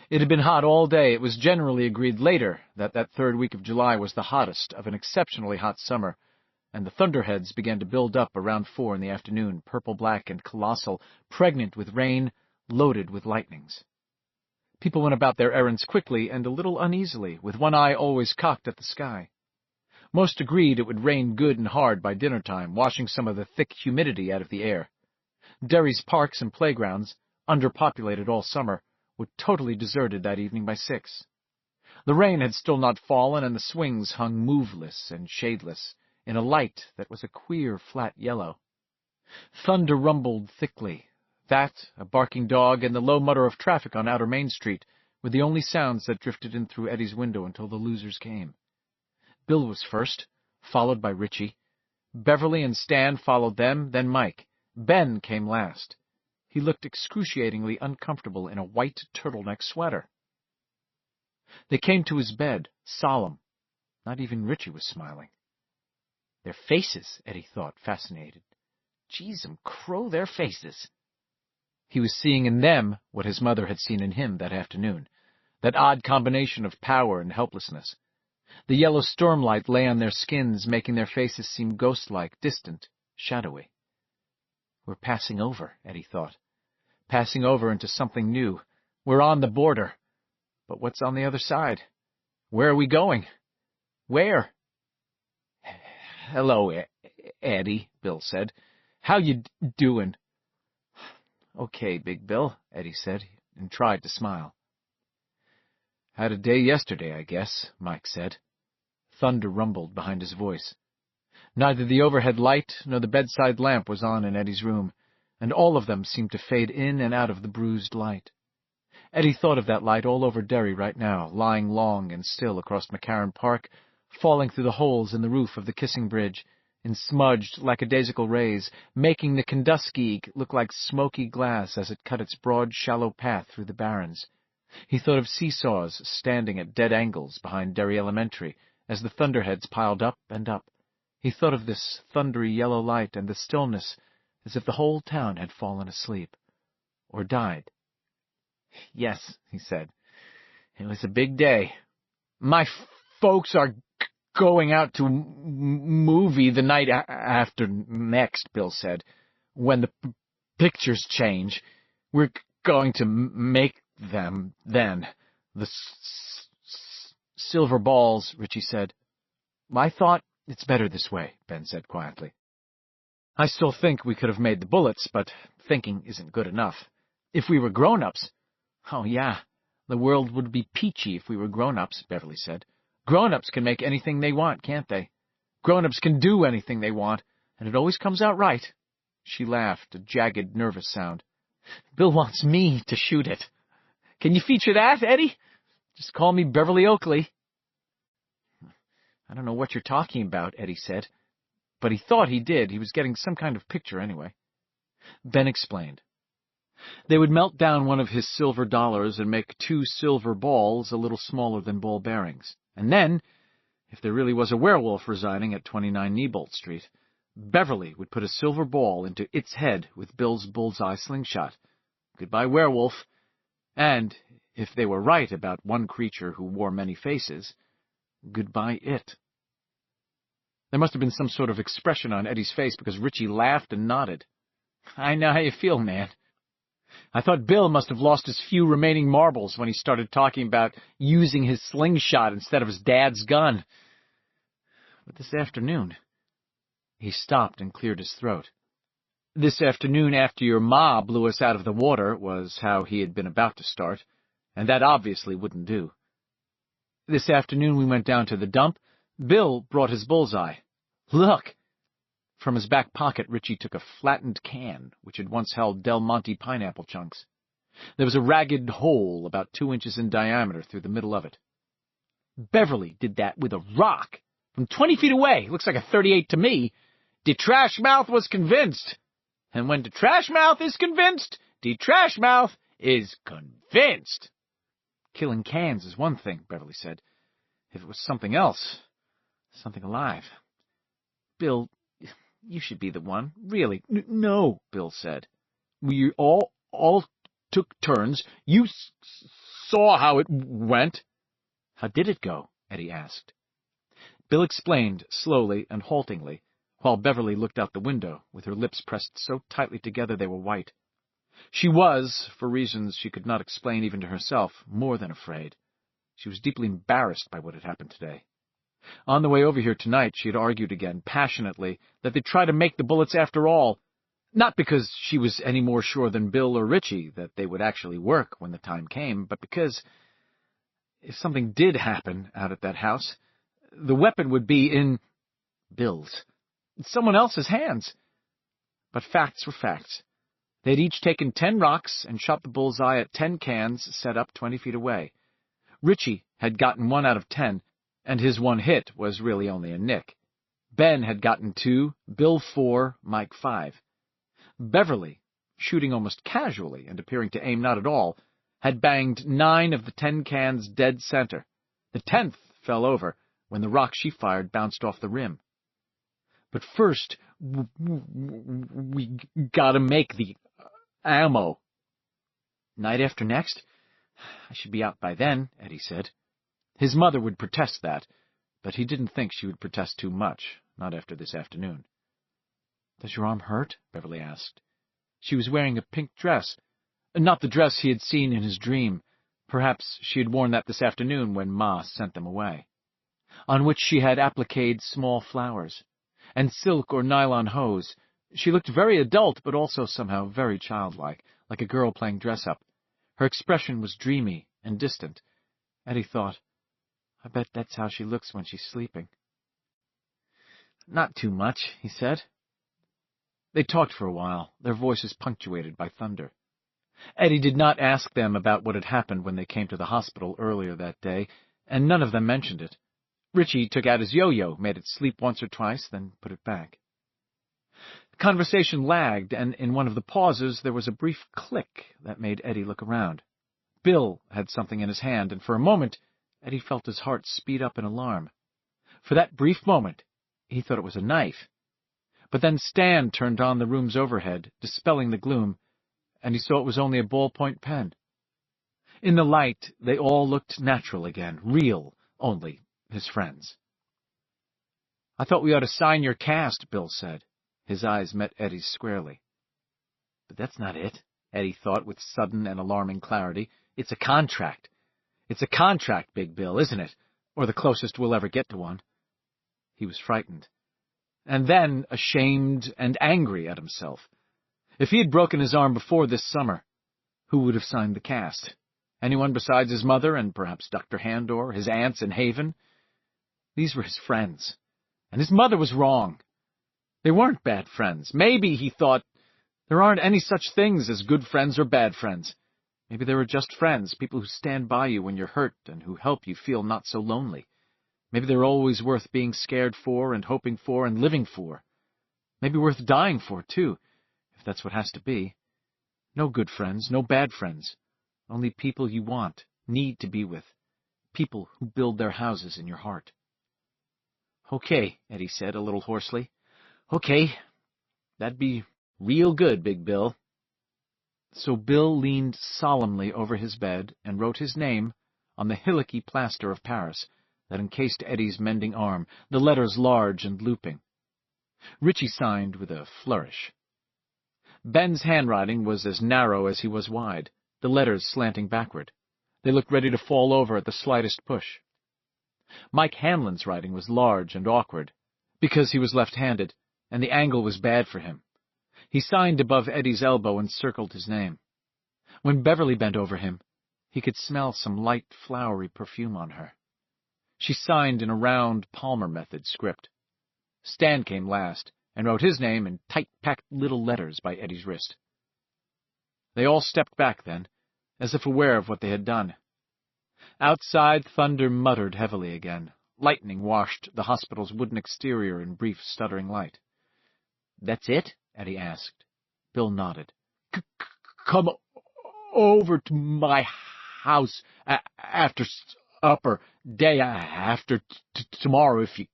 It had been hot all day. It was generally agreed later that that third week of July was the hottest of an exceptionally hot summer, and the thunderheads began to build up around 4 in the afternoon, purple-black and colossal, pregnant with rain, loaded with lightnings. People went about their errands quickly and a little uneasily, with one eye always cocked at the sky. Most agreed it would rain good and hard by dinner-time, washing some of the thick humidity out of the air. Derry's parks and playgrounds, underpopulated all summer, were totally deserted that evening by 6. The rain had still not fallen, and the swings hung moveless and shadeless, in a light that was a queer flat yellow. Thunder rumbled thickly. That, a barking dog, and the low mutter of traffic on Outer Main Street were the only sounds that drifted in through Eddie's window until the losers came. Bill was first, followed by Richie. Beverly and Stan followed them, then Mike. Ben came last. He looked excruciatingly uncomfortable in a white turtleneck sweater. They came to his bed, solemn. Not even Richie was smiling. Their faces, Eddie thought, fascinated. Jeez, crow, their faces. He was seeing in them what his mother had seen in him that afternoon, that odd combination of power and helplessness. The yellow stormlight lay on their skins, making their faces seem ghost-like, distant, shadowy. We're passing over, Eddie thought. Passing over into something new. We're on the border. But what's on the other side? Where are we going? Where? Hello, Eddie, Bill said. How you doing? Okay, Big Bill, Eddie said, and tried to smile. Had a day yesterday, I guess, Mike said. Thunder rumbled behind his voice. Neither the overhead light nor the bedside lamp was on in Eddie's room, and all of them seemed to fade in and out of the bruised light. Eddie thought of that light all over Derry right now, lying long and still across McCarran Park, falling through the holes in the roof of the kissing bridge, in smudged, lackadaisical rays, making the Kenduskeag look like smoky glass as it cut its broad, shallow path through the barrens. He thought of seesaws standing at dead angles behind Derry Elementary as the thunderheads piled up and up. He thought of this thundery yellow light and the stillness as if the whole town had fallen asleep, or died. "Yes," he said, "it was a big day. My folks are going out to a movie the night after next," Bill said. "When the pictures change, we're going to make them then. The silver balls," Richie said. "I thought it's better this way," Ben said quietly. "I still think we could have made the bullets, but thinking isn't good enough. If we were grown-ups—" "Oh, yeah, the world would be peachy if we were grown-ups," Beverly said. "Grown-ups can make anything they want, can't they? Grown-ups can do anything they want, and it always comes out right." She laughed, a jagged, nervous sound. "Bill wants me to shoot it. Can you feature that, Eddie? Just call me Beverly Oakley." "I don't know what you're talking about," Eddie said. But he thought he did. He was getting some kind of picture anyway. Ben explained. They would melt down one of his silver dollars and make 2 silver balls a little smaller than ball bearings. And then, if there really was a werewolf residing at 29 Neibolt Street, Beverly would put a silver ball into its head with Bill's bullseye slingshot. Goodbye, werewolf. And, if they were right about one creature who wore many faces, goodbye it. There must have been some sort of expression on Eddie's face because Richie laughed and nodded. "I know how you feel, man. I thought Bill must have lost his few remaining marbles when he started talking about using his slingshot instead of his dad's gun. But this afternoon—" He stopped and cleared his throat. "This afternoon after your ma blew us out of the water," was how he had been about to start, and that obviously wouldn't do. "This afternoon we went down to the dump. Bill brought his bullseye. Look!" From his back pocket, Richie took a flattened can, which had once held Del Monte pineapple chunks. There was a ragged hole about 2 inches in diameter through the middle of it. "Beverly did that with a rock, from 20 feet away. Looks like a .38 to me. De Trashmouth was convinced. And when De Trashmouth is convinced, De Trashmouth is convinced." "Killing cans is one thing," Beverly said. "If it was something else, something alive. Bill, you should be the one. Really." No, Bill said. "We all took turns. You saw how it went." "How did it go?" Eddie asked. Bill explained, slowly and haltingly, while Beverly looked out the window, with her lips pressed so tightly together they were white. She was, for reasons she could not explain even to herself, more than afraid. She was deeply embarrassed by what had happened today. On the way over here tonight, she had argued again, passionately, that they'd try to make the bullets after all, not because she was any more sure than Bill or Richie that they would actually work when the time came, but because, if something did happen out at that house, the weapon would be in Bill's, someone else's hands. But facts were facts. They had each taken 10 rocks and shot the bullseye at 10 cans set up 20 feet away. Richie had gotten 1 out of 10, and his one hit was really only a nick. Ben had gotten 2, Bill 4, Mike 5. Beverly, shooting almost casually and appearing to aim not at all, had banged 9 of the 10 cans dead center. The 10th fell over when the rock she fired bounced off the rim. "But first, we gotta make the ammo." "Night after next? I should be out by then," Eddie said. His mother would protest that, but he didn't think she would protest too much, not after this afternoon. "Does your arm hurt?" Beverly asked. She was wearing a pink dress, not the dress he had seen in his dream. Perhaps she had worn that this afternoon when Ma sent them away, on which she had appliqued small flowers, and silk or nylon hose. She looked very adult, but also somehow very childlike, like a girl playing dress-up. Her expression was dreamy and distant. Eddie thought, I bet that's how she looks when she's sleeping. "Not too much," he said. They talked for a while, their voices punctuated by thunder. Eddie did not ask them about what had happened when they came to the hospital earlier that day, and none of them mentioned it. Richie took out his yo-yo, made it sleep once or twice, then put it back. Conversation lagged, and in one of the pauses there was a brief click that made Eddie look around. Bill had something in his hand, and for a moment Eddie felt his heart speed up in alarm. For that brief moment, he thought it was a knife. But then Stan turned on the room's overhead, dispelling the gloom, and he saw it was only a ballpoint pen. In the light, they all looked natural again, real, only his friends. "I thought we ought to sign your cast," Bill said. His eyes met Eddie's squarely. "But that's not it," Eddie thought with sudden and alarming clarity. "It's a contract. It's a contract, Big Bill, isn't it? Or the closest we'll ever get to one." He was frightened, and then ashamed and angry at himself. If he had broken his arm before this summer, who would have signed the cast? Anyone besides his mother and perhaps Dr. Handor, his aunts in Haven? These were his friends, and his mother was wrong. They weren't bad friends. Maybe, he thought, there aren't any such things as good friends or bad friends. Maybe they were just friends, people who stand by you when you're hurt and who help you feel not so lonely. Maybe they're always worth being scared for and hoping for and living for. Maybe worth dying for, too, if that's what has to be. No good friends, no bad friends. Only people you want, need to be with. People who build their houses in your heart. "Okay," Eddie said a little hoarsely. "Okay. That'd be real good, Big Bill." So Bill leaned solemnly over his bed and wrote his name on the hillocky plaster of Paris that encased Eddie's mending arm, the letters large and looping. Richie signed with a flourish. Ben's handwriting was as narrow as he was wide, the letters slanting backward. They looked ready to fall over at the slightest push. Mike Hanlon's writing was large and awkward, because he was left-handed, and the angle was bad for him. He signed above Eddie's elbow and circled his name. When Beverly bent over him, he could smell some light, flowery perfume on her. She signed in a round Palmer method script. Stan came last, and wrote his name in tight-packed little letters by Eddie's wrist. They all stepped back then, as if aware of what they had done. Outside, thunder muttered heavily again. Lightning washed the hospital's wooden exterior in brief, stuttering light. "That's it?" Eddie asked. Bill nodded. "Come over to my house after supper, day after tomorrow if you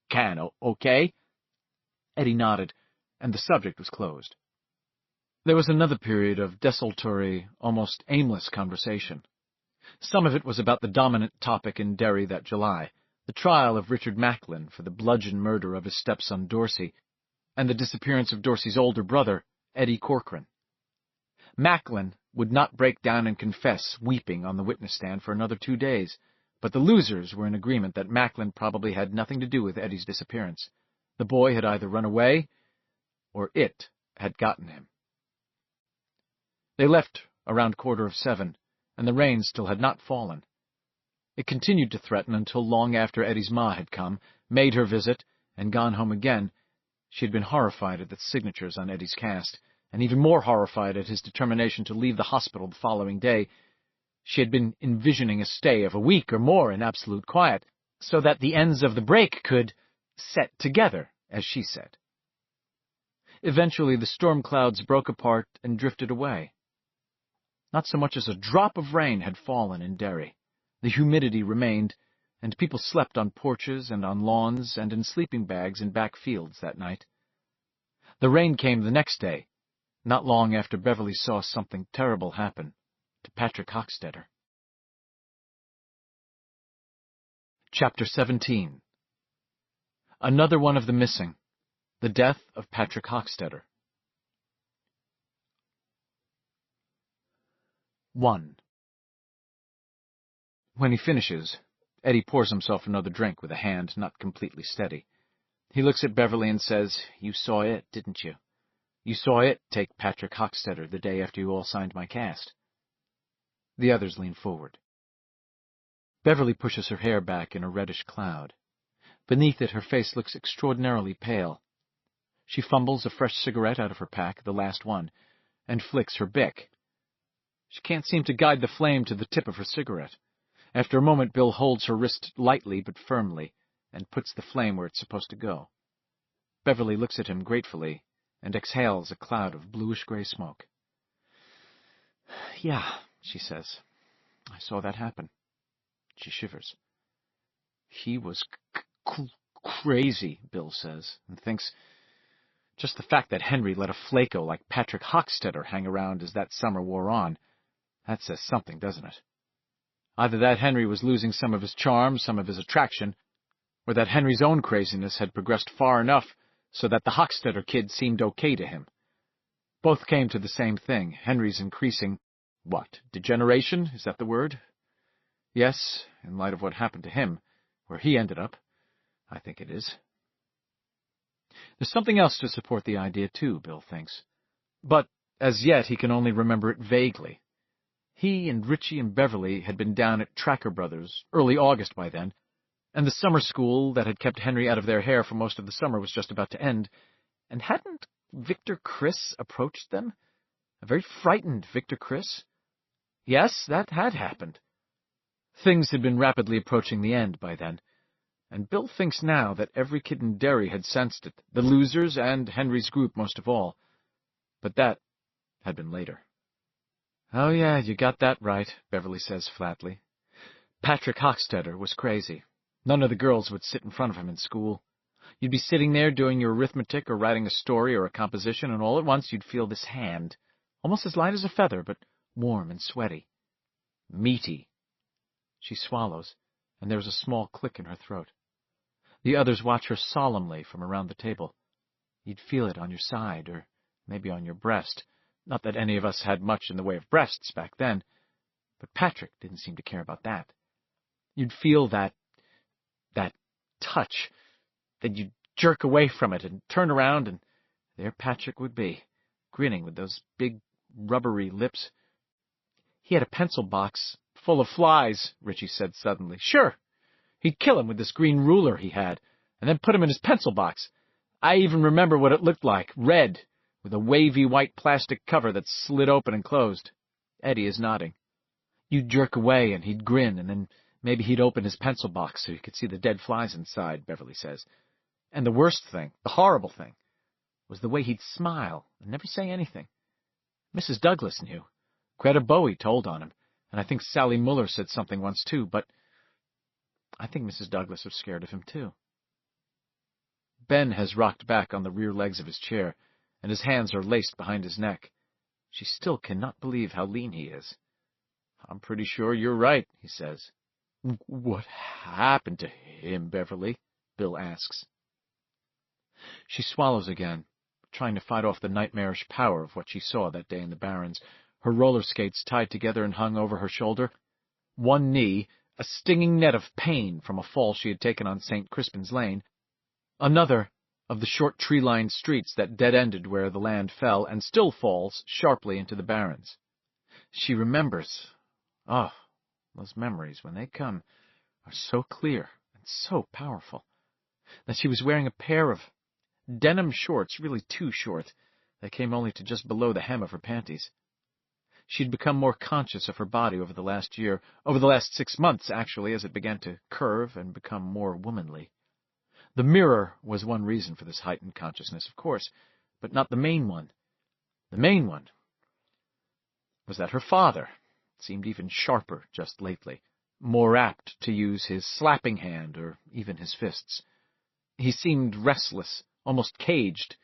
can, okay?" Eddie nodded, and the subject was closed. There was another period of desultory, almost aimless conversation. Some of it was about the dominant topic in Derry that July, the trial of Richard Macklin for the bludgeon murder of his stepson Dorsey, and the disappearance of Dorsey's older brother, Eddie Corcoran. Macklin would not break down and confess, weeping on the witness stand for another 2 days, but the losers were in agreement that Macklin probably had nothing to do with Eddie's disappearance. The boy had either run away, or it had gotten him. They left around 7:15, and the rain still had not fallen. It continued to threaten until long after Eddie's ma had come, made her visit, and gone home again. She had been horrified at the signatures on Eddie's cast, and even more horrified at his determination to leave the hospital the following day. She had been envisioning a stay of a week or more in absolute quiet, so that the ends of the break could set together, as she said. Eventually the storm clouds broke apart and drifted away. Not so much as a drop of rain had fallen in Derry. The humidity remained, and people slept on porches and on lawns and in sleeping bags in back fields that night. The rain came the next day, not long after Beverly saw something terrible happen to Patrick Hochstetter. Chapter 17. Another one of the missing. The death of Patrick Hochstetter. 1. When he finishes, Eddie pours himself another drink with a hand not completely steady. He looks at Beverly and says, "You saw it, didn't you? You saw it take Patrick Hochstetter the day after you all signed my cast." The others lean forward. Beverly pushes her hair back in a reddish cloud. Beneath it, her face looks extraordinarily pale. She fumbles a fresh cigarette out of her pack, the last one, and flicks her Bic. She can't seem to guide the flame to the tip of her cigarette. After a moment, Bill holds her wrist lightly but firmly, and puts the flame where it's supposed to go. Beverly looks at him gratefully and exhales a cloud of bluish-gray smoke. Yeah, she says. I saw that happen. She shivers. He was crazy, Bill says, and thinks just the fact that Henry let a flaco like Patrick Hochstetter hang around as that summer wore on, that says something, doesn't it? Either that Henry was losing some of his charm, some of his attraction, or that Henry's own craziness had progressed far enough so that the Hochstetter kid seemed okay to him. Both came to the same thing, Henry's increasing, degeneration? Is that the word? Yes, in light of what happened to him, where he ended up, I think it is. There's something else to support the idea, too, Bill thinks. But, as yet, he can only remember it vaguely. He and Richie and Beverly had been down at Tracker Brothers, early August by then, and the summer school that had kept Henry out of their hair for most of the summer was just about to end, and hadn't Victor Criss approached them? A very frightened Victor Criss? Yes, that had happened. Things had been rapidly approaching the end by then, and Bill thinks now that every kid in Derry had sensed it, the losers and Henry's group most of all. But that had been later. Oh yeah, you got that right, Beverly says flatly. Patrick Hochstetter was crazy. None of the girls would sit in front of him in school. You'd be sitting there doing your arithmetic or writing a story or a composition, and all at once you'd feel this hand, almost as light as a feather, but warm and sweaty. Meaty. She swallows, and there's a small click in her throat. The others watch her solemnly from around the table. You'd feel it on your side, or maybe on your breast. Not that any of us had much in the way of breasts back then, but Patrick didn't seem to care about that. You'd feel that touch, then you'd jerk away from it and turn around, and there Patrick would be, grinning with those big, rubbery lips. He had a pencil box full of flies, Richie said suddenly. Sure, he'd kill him with this green ruler he had, and then put him in his pencil box. I even remember what it looked like, red, with a wavy white plastic cover that slid open and closed. Eddie is nodding. You'd jerk away, and he'd grin, and then maybe he'd open his pencil box so you could see the dead flies inside, Beverly says. And the worst thing, the horrible thing, was the way he'd smile and never say anything. Mrs. Douglas knew. Greta Bowie told on him, and I think Sally Muller said something once too, but I think Mrs. Douglas was scared of him too. Ben has rocked back on the rear legs of his chair, and his hands are laced behind his neck. She still cannot believe how lean he is. I'm pretty sure you're right, he says. What happened to him, Beverly? Bill asks. She swallows again, trying to fight off the nightmarish power of what she saw that day in the Barrens, her roller skates tied together and hung over her shoulder, one knee, a stinging net of pain from a fall she had taken on St. Crispin's Lane, another of the short tree-lined streets that dead-ended where the land fell and still falls sharply into the Barrens. She remembers. Oh, those memories, when they come, are so clear and so powerful, that she was wearing a pair of denim shorts, really too short, that came only to just below the hem of her panties. She'd become more conscious of her body over the last year, over the last 6 months, actually, as it began to curve and become more womanly. The mirror was one reason for this heightened consciousness, of course, but not the main one. The main one was that her father seemed even sharper just lately, more apt to use his slapping hand or even his fists. He seemed restless, almost caged,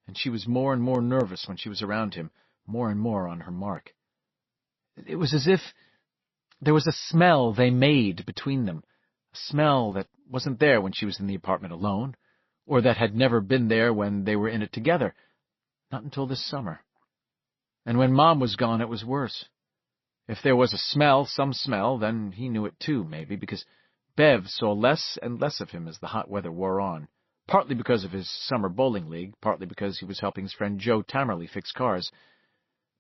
and she was more and more nervous when she was around him, more and more on her mark. It was as if there was a smell they made between them, a smell that wasn't there when she was in the apartment alone, or that had never been there when they were in it together, not until this summer. And when Mom was gone, it was worse. If there was a smell, some smell, then he knew it too, maybe, because Bev saw less and less of him as the hot weather wore on, partly because of his summer bowling league, partly because he was helping his friend Joe Tamerley fix cars.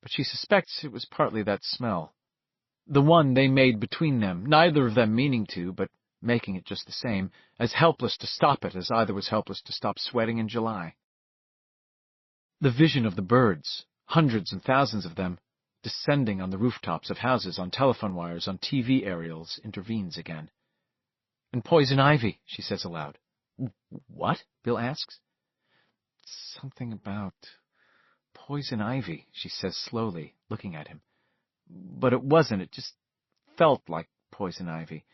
But she suspects it was partly that smell. The one they made between them, neither of them meaning to, but making it just the same, as helpless to stop it as either was helpless to stop sweating in July. The vision of the birds, hundreds and thousands of them, descending on the rooftops of houses, on telephone wires, on TV aerials, intervenes again. And poison ivy, she says aloud. What? Bill asks. Something about poison ivy, she says slowly, looking at him. But it wasn't. It just felt like poison ivy.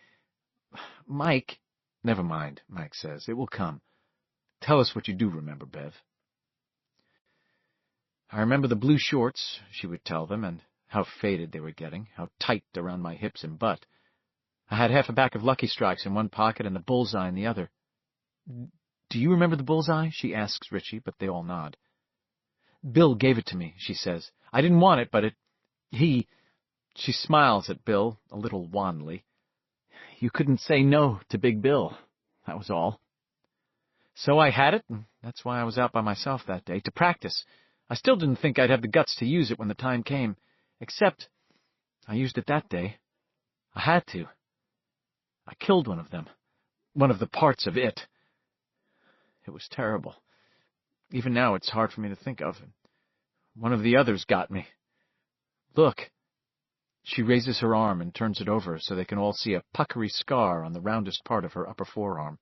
Mike... Never mind, Mike says. It will come. Tell us what you do remember, Bev. I remember the blue shorts, she would tell them, and how faded they were getting, how tight around my hips and butt. I had half a pack of Lucky Strikes in one pocket and the bullseye in the other. Do you remember the bullseye? She asks Richie, but they all nod. Bill gave it to me, she says. I didn't want it, but She smiles at Bill, a little wanly. You couldn't say no to Big Bill. That was all. So I had it, and that's why I was out by myself that day, to practice. I still didn't think I'd have the guts to use it when the time came, except I used it that day. I had to. I killed one of them, one of the parts of it. It was terrible. Even now it's hard for me to think of. One of the others got me. Look. She raises her arm and turns it over so they can all see a puckery scar on the roundest part of her upper forearm.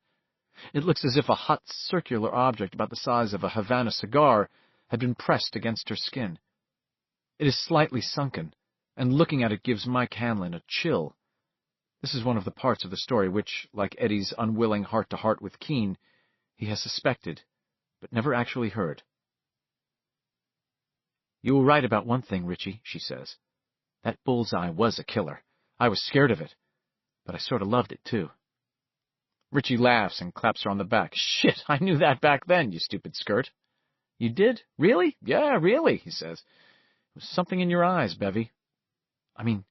It looks as if a hot circular object about the size of a Havana cigar had been pressed against her skin. It is slightly sunken, and looking at it gives Mike Hanlon a chill. This is one of the parts of the story which, like Eddie's unwilling heart-to-heart with Keene, he has suspected, but never actually heard. You were right about one thing, Richie, she says. That bullseye was a killer. I was scared of it, but I sort of loved it, too. Richie laughs and claps her on the back. Shit, I knew that back then, you stupid skirt. You did? Really? Yeah, really, he says. It was something in your eyes, Bevy. I mean,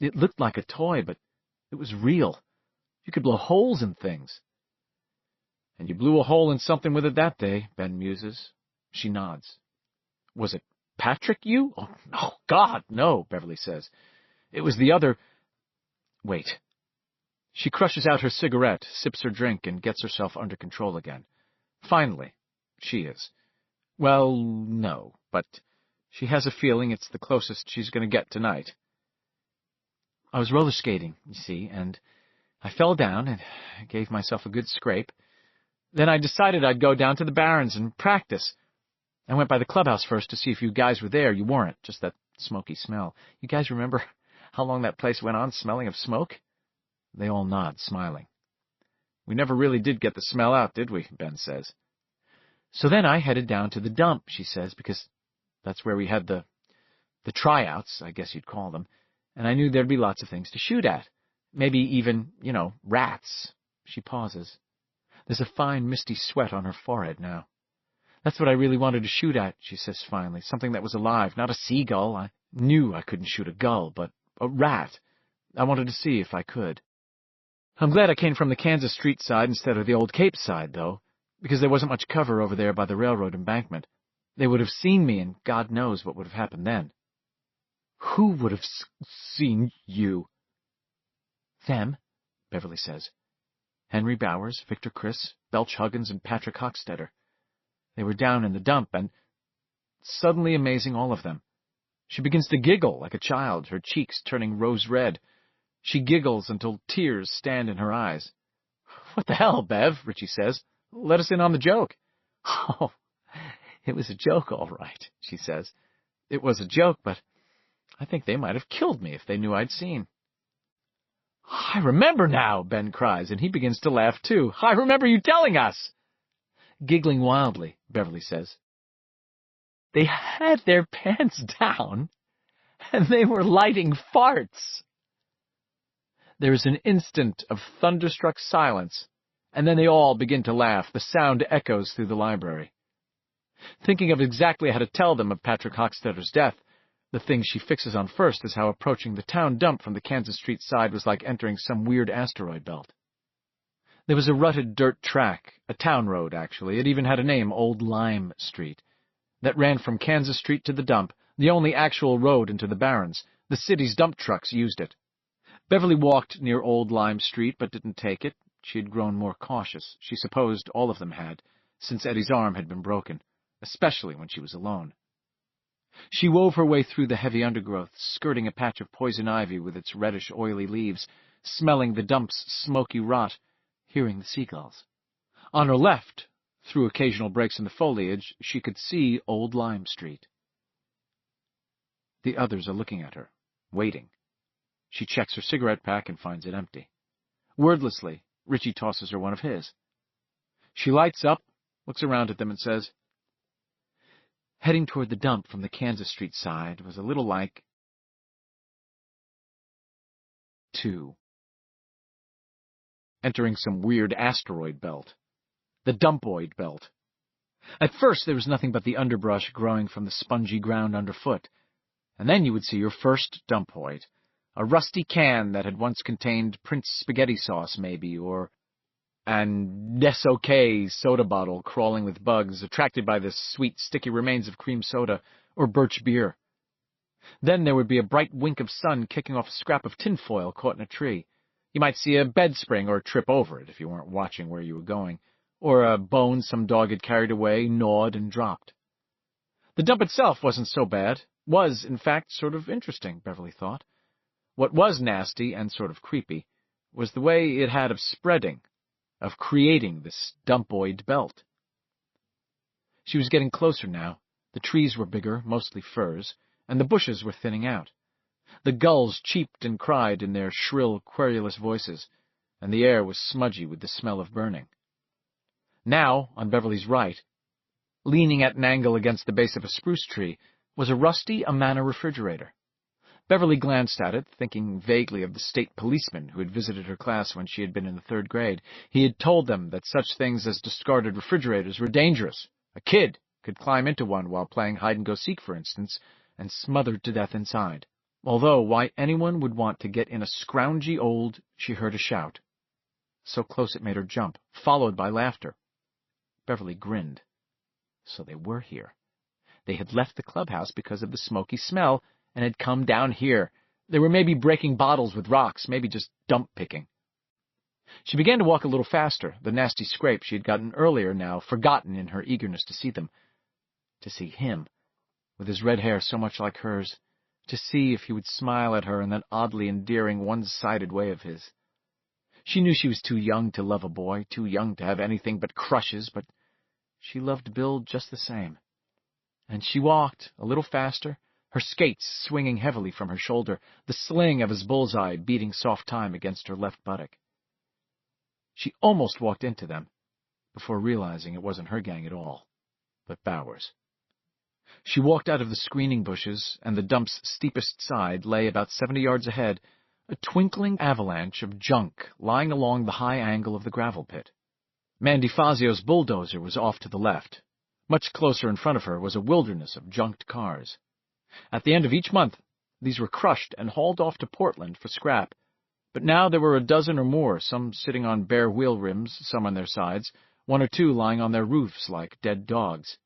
it looked like a toy, but it was real. You could blow holes in things. And you blew a hole in something with it that day, Ben muses. She nods. Was it Patrick, you? Oh, no, God, no, Beverly says. It was the other... Wait. She crushes out her cigarette, sips her drink, and gets herself under control again. Finally, she is. Well, no, but she has a feeling it's the closest she's going to get tonight. I was roller skating, you see, and I fell down and gave myself a good scrape. Then I decided I'd go down to the Barrens and practice. I went by the clubhouse first to see if you guys were there. You weren't, just that smoky smell. You guys remember how long that place went on smelling of smoke? They all nod, smiling. We never really did get the smell out, did we? Ben says. So then I headed down to the dump, she says, because that's where we had the tryouts, I guess you'd call them, and I knew there'd be lots of things to shoot at. Maybe even, rats. She pauses. There's a fine, misty sweat on her forehead now. That's what I really wanted to shoot at, she says finally, something that was alive, not a seagull. I knew I couldn't shoot a gull, but a rat. I wanted to see if I could. I'm glad I came from the Kansas Street side instead of the old Cape side, though, because there wasn't much cover over there by the railroad embankment. They would have seen me, and God knows what would have happened then. Who would have seen you? Them, Beverly says. Henry Bowers, Victor Criss, Belch Huggins, and Patrick Hochstetter. They were down in the dump, and suddenly amazing, all of them. She begins to giggle like a child, her cheeks turning rose-red. She giggles until tears stand in her eyes. What the hell, Bev, Richie says. Let us in on the joke. Oh, it was a joke, all right, she says. It was a joke, but I think they might have killed me if they knew I'd seen. I remember now, Ben cries, and he begins to laugh, too. I remember you telling us. Giggling wildly, Beverly says. They had their pants down, and they were lighting farts. There is an instant of thunderstruck silence, and then they all begin to laugh. The sound echoes through the library. Thinking of exactly how to tell them of Patrick Hochstetter's death, the thing she fixes on first is how approaching the town dump from the Kansas Street side was like entering some weird asteroid belt. There was a rutted dirt track, a town road, actually. It even had a name, Old Lime Street, that ran from Kansas Street to the dump, the only actual road into the Barrens. The city's dump trucks used it. Beverly walked near Old Lime Street, but didn't take it. She had grown more cautious. She supposed all of them had, since Eddie's arm had been broken, especially when she was alone. She wove her way through the heavy undergrowth, skirting a patch of poison ivy with its reddish, oily leaves, smelling the dump's smoky rot, hearing the seagulls. On her left, through occasional breaks in the foliage, she could see Old Lime Street. The others are looking at her, waiting. She checks her cigarette pack and finds it empty. Wordlessly, Richie tosses her one of his. She lights up, looks around at them, and says, "Heading toward the dump from the Kansas Street side was a little like 2. Entering some weird asteroid belt. The Dumpoid Belt. At first there was nothing but the underbrush growing from the spongy ground underfoot, and then you would see your first dumpoid, a rusty can that had once contained Prince spaghetti sauce, maybe, or an Nesokay soda bottle crawling with bugs, attracted by the sweet, sticky remains of cream soda, or birch beer. Then there would be a bright wink of sun kicking off a scrap of tinfoil caught in a tree. You might see a bed spring or trip over it if you weren't watching where you were going, or a bone some dog had carried away, gnawed, and dropped. The dump itself wasn't so bad, was, in fact, sort of interesting, Beverly thought. What was nasty and sort of creepy was the way it had of spreading, of creating this dumpoid belt. She was getting closer now. The trees were bigger, mostly firs, and the bushes were thinning out. The gulls cheeped and cried in their shrill, querulous voices, and the air was smudgy with the smell of burning. Now, on Beverly's right, leaning at an angle against the base of a spruce tree, was a rusty Amana refrigerator. Beverly glanced at it, thinking vaguely of the state policeman who had visited her class when she had been in the 3rd grade. He had told them that such things as discarded refrigerators were dangerous. A kid could climb into one while playing hide-and-go-seek, for instance, and smothered to death inside. Although why anyone would want to get in a scroungy old, she heard a shout. So close it made her jump, followed by laughter. Beverly grinned. So they were here. They had left the clubhouse because of the smoky smell and had come down here. They were maybe breaking bottles with rocks, maybe just dump picking. She began to walk a little faster, the nasty scrape she had gotten earlier now forgotten in her eagerness to see them. To see him, with his red hair so much like hers, to see if he would smile at her in that oddly endearing one-sided way of his. She knew she was too young to love a boy, too young to have anything but crushes, but she loved Bill just the same. And she walked a little faster, her skates swinging heavily from her shoulder, the sling of his bullseye beating soft time against her left buttock. She almost walked into them, before realizing it wasn't her gang at all, but Bowers. She walked out of the screening bushes, and the dump's steepest side lay about 70 yards ahead, a twinkling avalanche of junk lying along the high angle of the gravel pit. Mandy Fazio's bulldozer was off to the left. Much closer in front of her was a wilderness of junked cars. At the end of each month, these were crushed and hauled off to Portland for scrap, but now there were a dozen or more, some sitting on bare wheel rims, some on their sides, 1 or 2 lying on their roofs like dead dogs.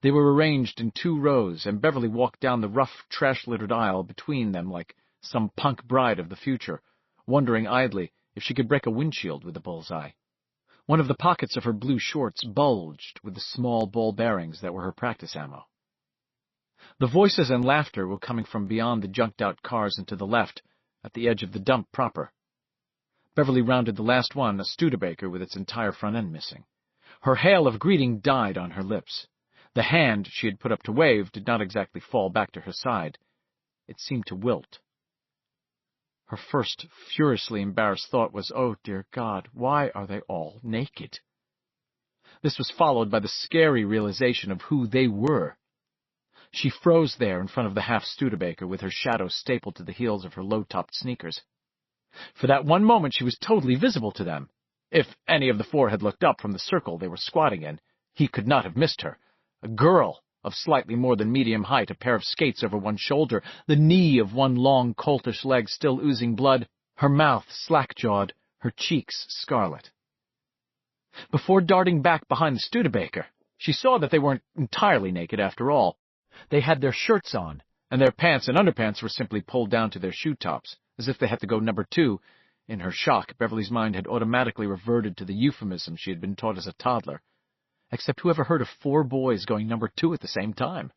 They were arranged in 2 rows, and Beverly walked down the rough, trash-littered aisle between them like some punk bride of the future, wondering idly if she could break a windshield with a bullseye. One of the pockets of her blue shorts bulged with the small ball bearings that were her practice ammo. The voices and laughter were coming from beyond the junked-out cars and to the left, at the edge of the dump proper. Beverly rounded the last one, a Studebaker with its entire front end missing. Her hail of greeting died on her lips. The hand she had put up to wave did not exactly fall back to her side. It seemed to wilt. Her first furiously embarrassed thought was, oh, dear God, why are they all naked? This was followed by the scary realization of who they were. She froze there in front of the half-Studebaker with her shadow stapled to the heels of her low-topped sneakers. For that one moment she was totally visible to them. If any of the 4 had looked up from the circle they were squatting in, he could not have missed her. A girl of slightly more than medium height, a pair of skates over one shoulder, the knee of one long, coltish leg still oozing blood, her mouth slack-jawed, her cheeks scarlet. Before darting back behind the Studebaker, she saw that they weren't entirely naked after all. They had their shirts on, and their pants and underpants were simply pulled down to their shoe tops, as if they had to go number 2. In her shock, Beverly's mind had automatically reverted to the euphemism she had been taught as a toddler. Except who ever heard of 4 boys going number 2 at the same time?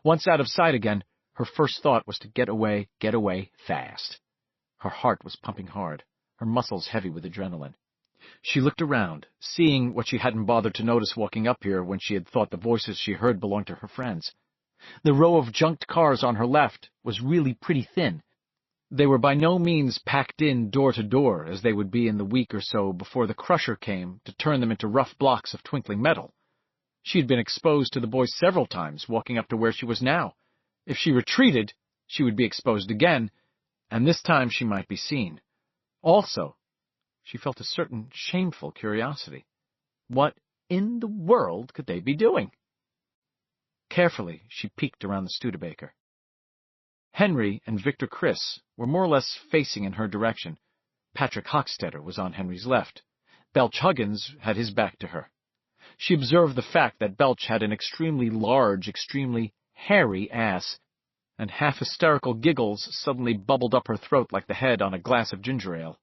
Once out of sight again, her first thought was to get away fast. Her heart was pumping hard, her muscles heavy with adrenaline. She looked around, seeing what she hadn't bothered to notice walking up here when she had thought the voices she heard belonged to her friends. The row of junked cars on her left was really pretty thin. They were by no means packed in door to door as they would be in the week or so before the crusher came to turn them into rough blocks of twinkling metal. She had been exposed to the boys several times walking up to where she was now. If she retreated, she would be exposed again, and this time she might be seen. Also, she felt a certain shameful curiosity. What in the world could they be doing? Carefully, she peeked around the Studebaker. Henry and Victor Criss were more or less facing in her direction. Patrick Hochstetter was on Henry's left. Belch Huggins had his back to her. She observed the fact that Belch had an extremely large, extremely hairy ass, and half-hysterical giggles suddenly bubbled up her throat like the head on a glass of ginger ale.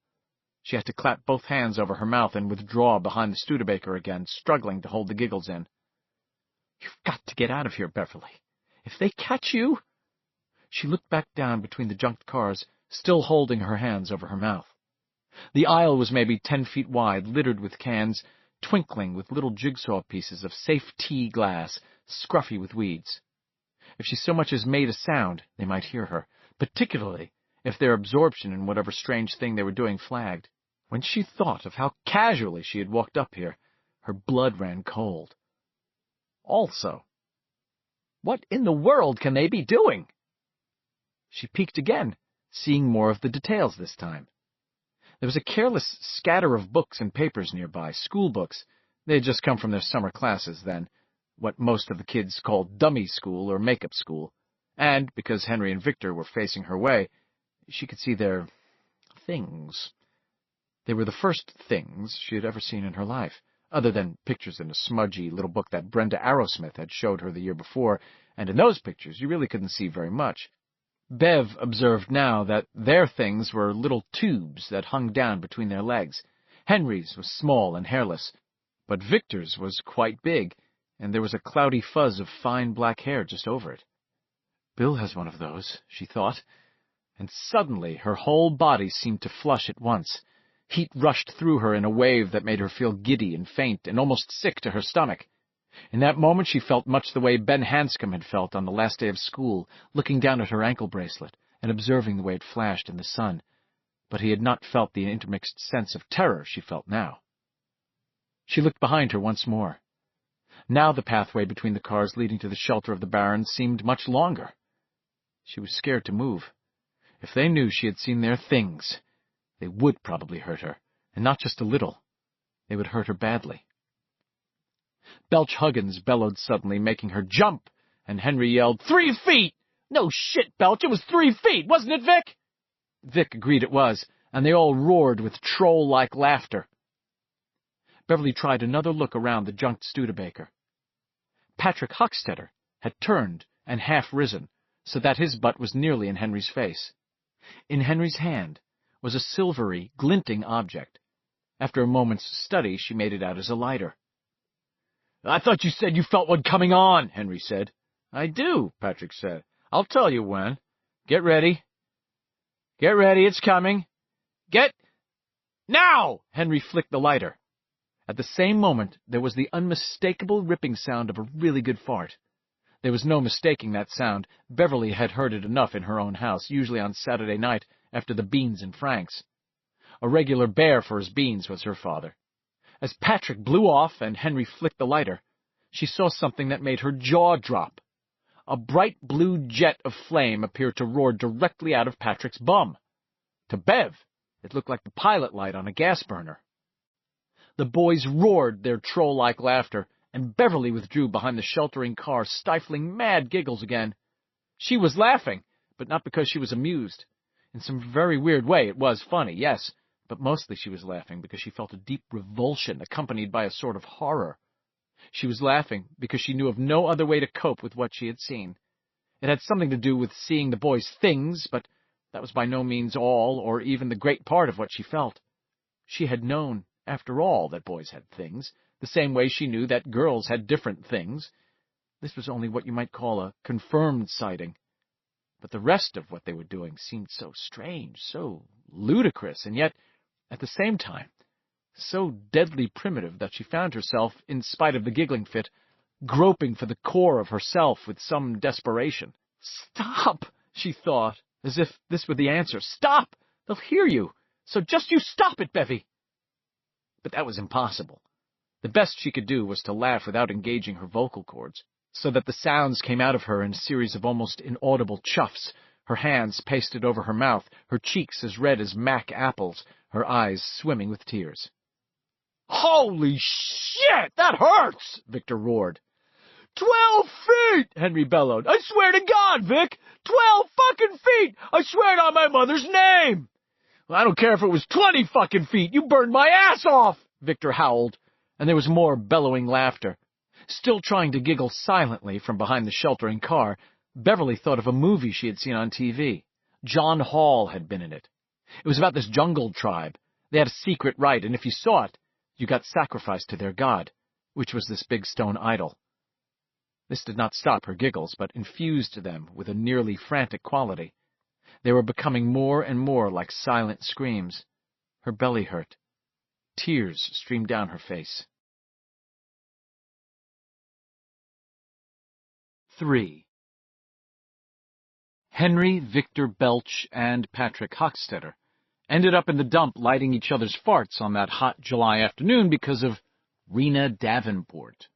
She had to clap both hands over her mouth and withdraw behind the Studebaker again, struggling to hold the giggles in. "You've got to get out of here, Beverly. If they catch you—" She looked back down between the junked cars, still holding her hands over her mouth. The aisle was maybe 10 feet wide, littered with cans, twinkling with little jigsaw pieces of safe tea glass, scruffy with weeds. If she so much as made a sound, they might hear her, particularly if their absorption in whatever strange thing they were doing flagged. When she thought of how casually she had walked up here, her blood ran cold. Also, what in the world can they be doing? She peeked again, seeing more of the details this time. There was a careless scatter of books and papers nearby, school books. They had just come from their summer classes then, what most of the kids called dummy school or make-up school, and, because Henry and Victor were facing her way, she could see their things. They were the first things she had ever seen in her life, other than pictures in a smudgy little book that Brenda Arrowsmith had showed her the year before, and in those pictures you really couldn't see very much. Bev observed now that their things were little tubes that hung down between their legs. Henry's was small and hairless, but Victor's was quite big, and there was a cloudy fuzz of fine black hair just over it. Bill has one of those, she thought, and suddenly her whole body seemed to flush at once. Heat rushed through her in a wave that made her feel giddy and faint and almost sick to her stomach. In that moment she felt much the way Ben Hanscom had felt on the last day of school, looking down at her ankle bracelet and observing the way it flashed in the sun, but he had not felt the intermixed sense of terror she felt now. She looked behind her once more. Now the pathway between the cars leading to the shelter of the barrens seemed much longer. She was scared to move. If they knew she had seen their things, they would probably hurt her, and not just a little. They would hurt her badly. Belch Huggins bellowed suddenly, making her jump, and Henry yelled, 3 feet! No shit, Belch, it was 3 feet, wasn't it, Vic? Vic agreed it was, and they all roared with troll-like laughter. Beverly tried another look around the junked Studebaker. Patrick Hochstetter had turned and half risen, so that his butt was nearly in Henry's face. In Henry's hand was a silvery, glinting object. After a moment's study, she made it out as a lighter. "I thought you said you felt one coming on," Henry said. "I do," Patrick said. "I'll tell you when. Get ready. Get ready, it's coming. Get... Now!" Henry flicked the lighter. At the same moment, there was the unmistakable ripping sound of a really good fart. There was no mistaking that sound. Beverly had heard it enough in her own house, usually on Saturday night after the beans and franks. A regular bear for his beans was her father. As Patrick blew off and Henry flicked the lighter, she saw something that made her jaw drop. A bright blue jet of flame appeared to roar directly out of Patrick's bum. To Bev, it looked like the pilot light on a gas burner. The boys roared their troll-like laughter, and Beverly withdrew behind the sheltering car, stifling mad giggles again. She was laughing, but not because she was amused. In some very weird way it was funny, yes, but mostly she was laughing because she felt a deep revulsion accompanied by a sort of horror. She was laughing because she knew of no other way to cope with what she had seen. It had something to do with seeing the boys' things, but that was by no means all or even the great part of what she felt. She had known, after all, that boys had things, the same way she knew that girls had different things. This was only what you might call a confirmed sighting. But the rest of what they were doing seemed so strange, so ludicrous, and yet, at the same time, so deadly primitive that she found herself, in spite of the giggling fit, groping for the core of herself with some desperation. "Stop," she thought, as if this were the answer. "Stop! They'll hear you, so just you stop it, Bevy." But that was impossible. The best she could do was to laugh without engaging her vocal cords, so that the sounds came out of her in a series of almost inaudible chuffs, her hands pasted over her mouth, her cheeks as red as Mac apples, her eyes swimming with tears. "Holy shit, that hurts!" Victor roared. 12 feet! Henry bellowed. "I swear to God, Vic! 12 fucking feet! I swear it on my mother's name!" "Well, I don't care if it was 20 fucking feet! You burned my ass off!" Victor howled, and there was more bellowing laughter. Still trying to giggle silently from behind the sheltering car, Beverly thought of a movie she had seen on TV. John Hall had been in it. It was about this jungle tribe. They had a secret rite, and if you saw it, you got sacrificed to their god, which was this big stone idol. This did not stop her giggles, but infused them with a nearly frantic quality. They were becoming more and more like silent screams. Her belly hurt. Tears streamed down her face. 3. Henry Victor Belch and Patrick Hochstetter ended up in the dump lighting each other's farts on that hot July afternoon because of Rena Davenport.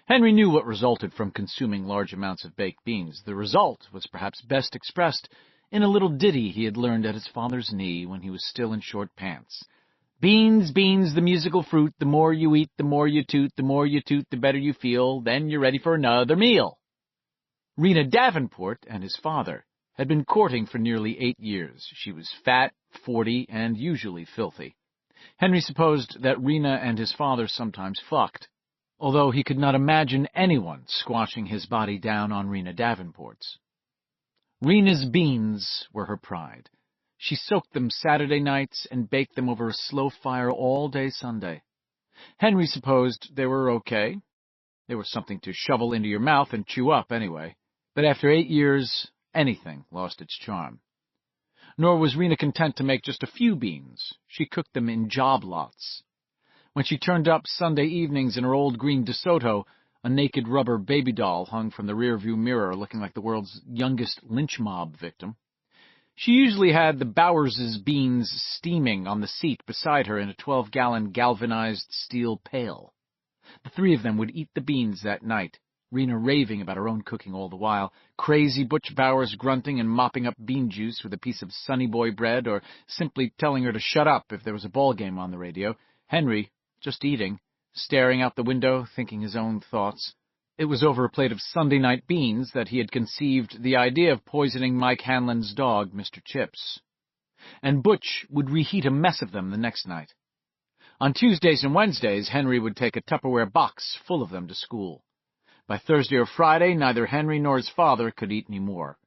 Henry knew what resulted from consuming large amounts of baked beans. The result was perhaps best expressed in a little ditty he had learned at his father's knee when he was still in short pants. "Beans, beans, the musical fruit, the more you eat, the more you toot, the more you toot, the better you feel, then you're ready for another meal." Rena Davenport and his father had been courting for nearly 8 years. She was fat, 40, and usually filthy. Henry supposed that Rena and his father sometimes fucked, although he could not imagine anyone squashing his body down on Rena Davenport's. Rena's beans were her pride. She soaked them Saturday nights and baked them over a slow fire all day Sunday. Henry supposed they were okay. They were something to shovel into your mouth and chew up anyway. But after 8 years, anything lost its charm. Nor was Rena content to make just a few beans. She cooked them in job lots. When she turned up Sunday evenings in her old green DeSoto, a naked rubber baby doll hung from the rearview mirror looking like the world's youngest lynch mob victim. She usually had the Bowers' beans steaming on the seat beside her in a 12-gallon galvanized steel pail. The three of them would eat the beans that night, Rena raving about her own cooking all the while, crazy Butch Bowers grunting and mopping up bean juice with a piece of Sunny Boy bread, or simply telling her to shut up if there was a ball game on the radio. Henry, just eating, staring out the window, thinking his own thoughts. It was over a plate of Sunday night beans that he had conceived the idea of poisoning Mike Hanlon's dog, Mr. Chips. And Butch would reheat a mess of them the next night. On Tuesdays and Wednesdays, Henry would take a Tupperware box full of them to school. By Thursday or Friday, neither Henry nor his father could eat any more.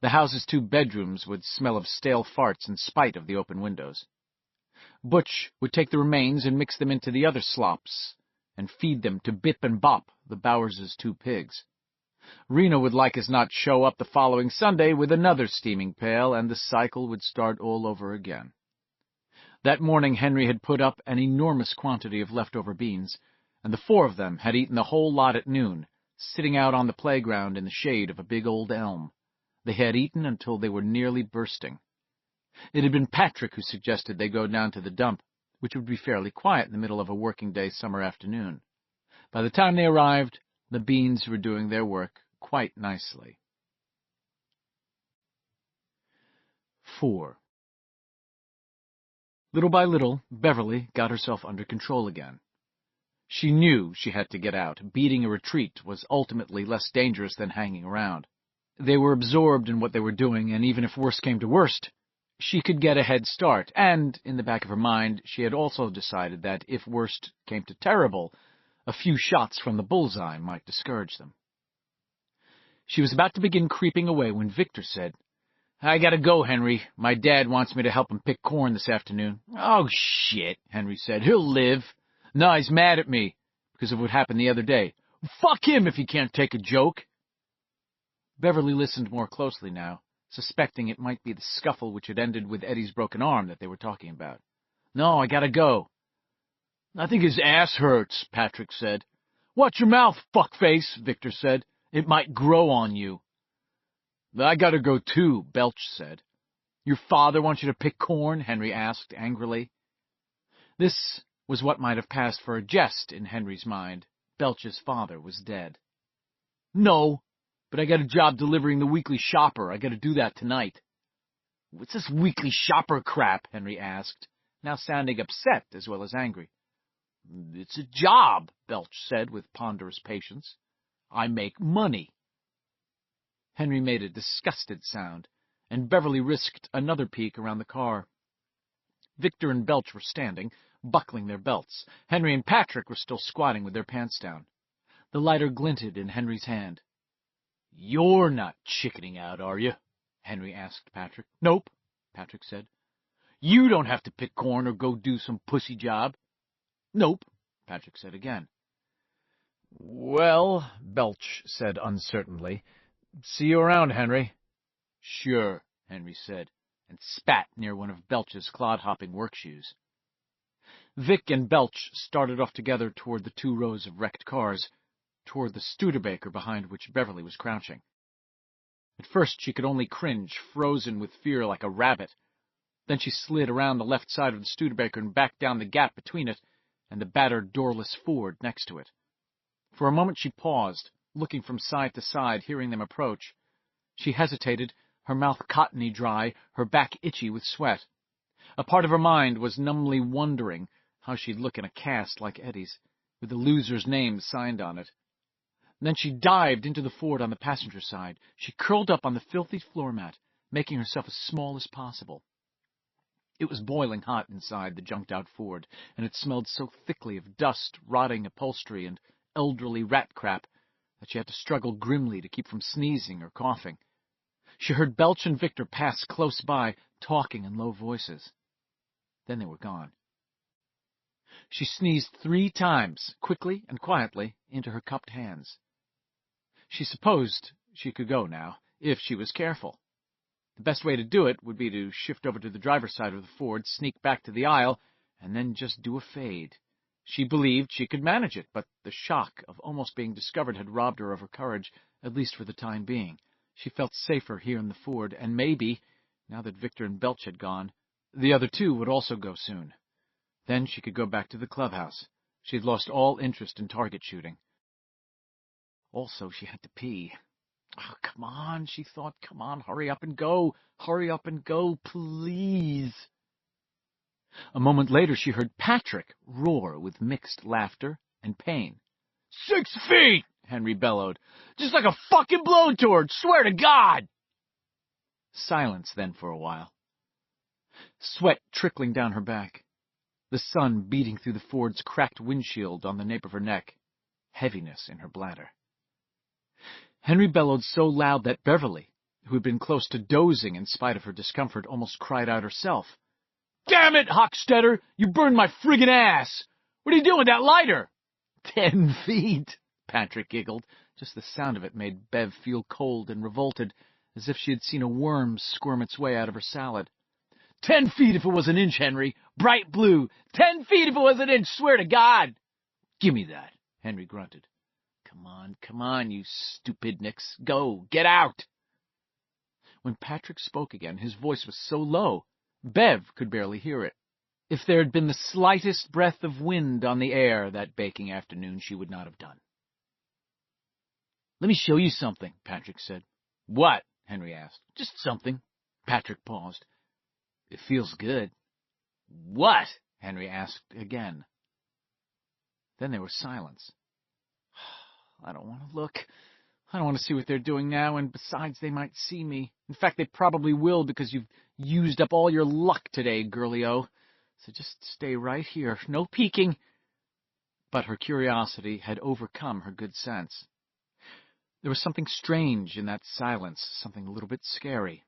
The house's 2 bedrooms would smell of stale farts in spite of the open windows. Butch would take the remains and mix them into the other slops and feed them to Bip and Bop, the Bowers' 2 pigs. Rena would like as not show up the following Sunday with another steaming pail, and the cycle would start all over again. That morning Henry had put up an enormous quantity of leftover beans, and the 4 of them had eaten the whole lot at noon, sitting out on the playground in the shade of a big old elm. They had eaten until they were nearly bursting. It had been Patrick who suggested they go down to the dump, which would be fairly quiet in the middle of a working-day summer afternoon. By the time they arrived, the beans were doing their work quite nicely. 4. Little by little, Beverly got herself under control again. She knew she had to get out. Beating a retreat was ultimately less dangerous than hanging around. They were absorbed in what they were doing, and even if worst came to worst, she could get a head start. And, in the back of her mind, she had also decided that if worst came to terrible, a few shots from the bullseye might discourage them. She was about to begin creeping away when Victor said, "I gotta go, Henry. My dad wants me to help him pick corn this afternoon." "Oh, shit," Henry said. "He'll live." "No, he's mad at me because of what happened the other day." "Fuck him if he can't take a joke." Beverly listened more closely now, suspecting it might be the scuffle which had ended with Eddie's broken arm that they were talking about. "No, I gotta go. I think his ass hurts, Patrick said. Watch your mouth, fuckface, Victor said. It might grow on you. I gotta go too, Belch said. Your father wants you to pick corn? Henry asked angrily. This was what might have passed for a jest in Henry's mind. Belch's father was dead. No, but I got a job delivering the Weekly Shopper. I gotta do that tonight. What's this Weekly Shopper crap? Henry asked, now sounding upset as well as angry. It's a job, Belch said with ponderous patience. I make money. Henry made a disgusted sound, and Beverly risked another peek around the car. Victor and Belch were standing, buckling their belts. Henry and Patrick were still squatting with their pants down. The lighter glinted in Henry's hand. You're not chickening out, are you? Henry asked Patrick. Nope, Patrick said. You don't have to pick corn or go do some pussy job. Nope, Patrick said again. Well, Belch said uncertainly, see you around, Henry. Sure, Henry said, and spat near one of Belch's clod-hopping work shoes. Vic and Belch started off together toward the 2 rows of wrecked cars, toward the Studebaker behind which Beverly was crouching. At first she could only cringe, frozen with fear like a rabbit. Then she slid around the left side of the Studebaker and back down the gap between it and the battered doorless Ford next to it. For a moment she paused, looking from side to side, hearing them approach. She hesitated, her mouth cottony dry, her back itchy with sweat. A part of her mind was numbly wondering how she'd look in a cast like Eddie's, with the loser's name signed on it. Then she dived into the Ford on the passenger side. She curled up on the filthy floor mat, making herself as small as possible. It was boiling hot inside the junked-out Ford, and it smelled so thickly of dust, rotting upholstery, and elderly rat crap that she had to struggle grimly to keep from sneezing or coughing. She heard Belch and Victor pass close by, talking in low voices. Then they were gone. She sneezed 3 times, quickly and quietly, into her cupped hands. She supposed she could go now, if she was careful. The best way to do it would be to shift over to the driver's side of the Ford, sneak back to the aisle, and then just do a fade. She believed she could manage it, but the shock of almost being discovered had robbed her of her courage, at least for the time being. She felt safer here in the Ford, and maybe, now that Victor and Belch had gone, the other 2 would also go soon. Then she could go back to the clubhouse. She had lost all interest in target shooting. Also, she had to pee. Oh, come on, she thought. Come on, hurry up and go. Hurry up and go, please. A moment later, she heard Patrick roar with mixed laughter and pain. 6 feet, Henry bellowed. Just like a fucking blowtorch, swear to God. Silence then for a while. Sweat trickling down her back. The sun beating through the Ford's cracked windshield on the nape of her neck. Heaviness in her bladder. Henry bellowed so loud that Beverly, who had been close to dozing in spite of her discomfort, almost cried out herself. Damn it, Hochstetter! You burned my friggin' ass! What are you doing with that lighter? 10 feet, Patrick giggled. Just the sound of it made Bev feel cold and revolted, as if she had seen a worm squirm its way out of her salad. 10 feet if it was an inch, Henry. Bright blue. 10 feet if it was an inch, swear to God. Give me that, Henry grunted. Come on, you stupidniks. Go, get out. When Patrick spoke again, his voice was so low, Bev could barely hear it. If there had been the slightest breath of wind on the air that baking afternoon, she would not have done. Let me show you something, Patrick said. What? Henry asked. Just something. Patrick paused. It feels good. What? Henry asked again. Then there was silence. I don't want to look. I don't want to see what they're doing now, and besides, they might see me. In fact, they probably will, because you've used up all your luck today, girlie-o. So just stay right here. No peeking. But her curiosity had overcome her good sense. There was something strange in that silence, something a little bit scary.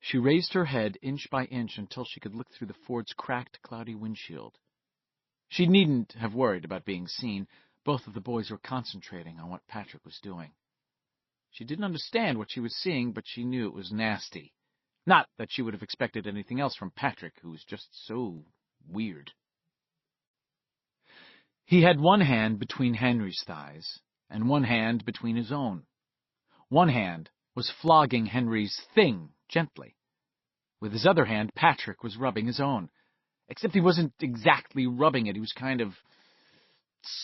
She raised her head inch by inch until she could look through the Ford's cracked, cloudy windshield. She needn't have worried about being seen. Both of the boys were concentrating on what Patrick was doing. She didn't understand what she was seeing, but she knew it was nasty. Not that she would have expected anything else from Patrick, who was just so weird. He had one hand between Henry's thighs, and one hand between his own. One hand was flogging Henry's thing gently. With his other hand, Patrick was rubbing his own. Except he wasn't exactly rubbing it, he was kind of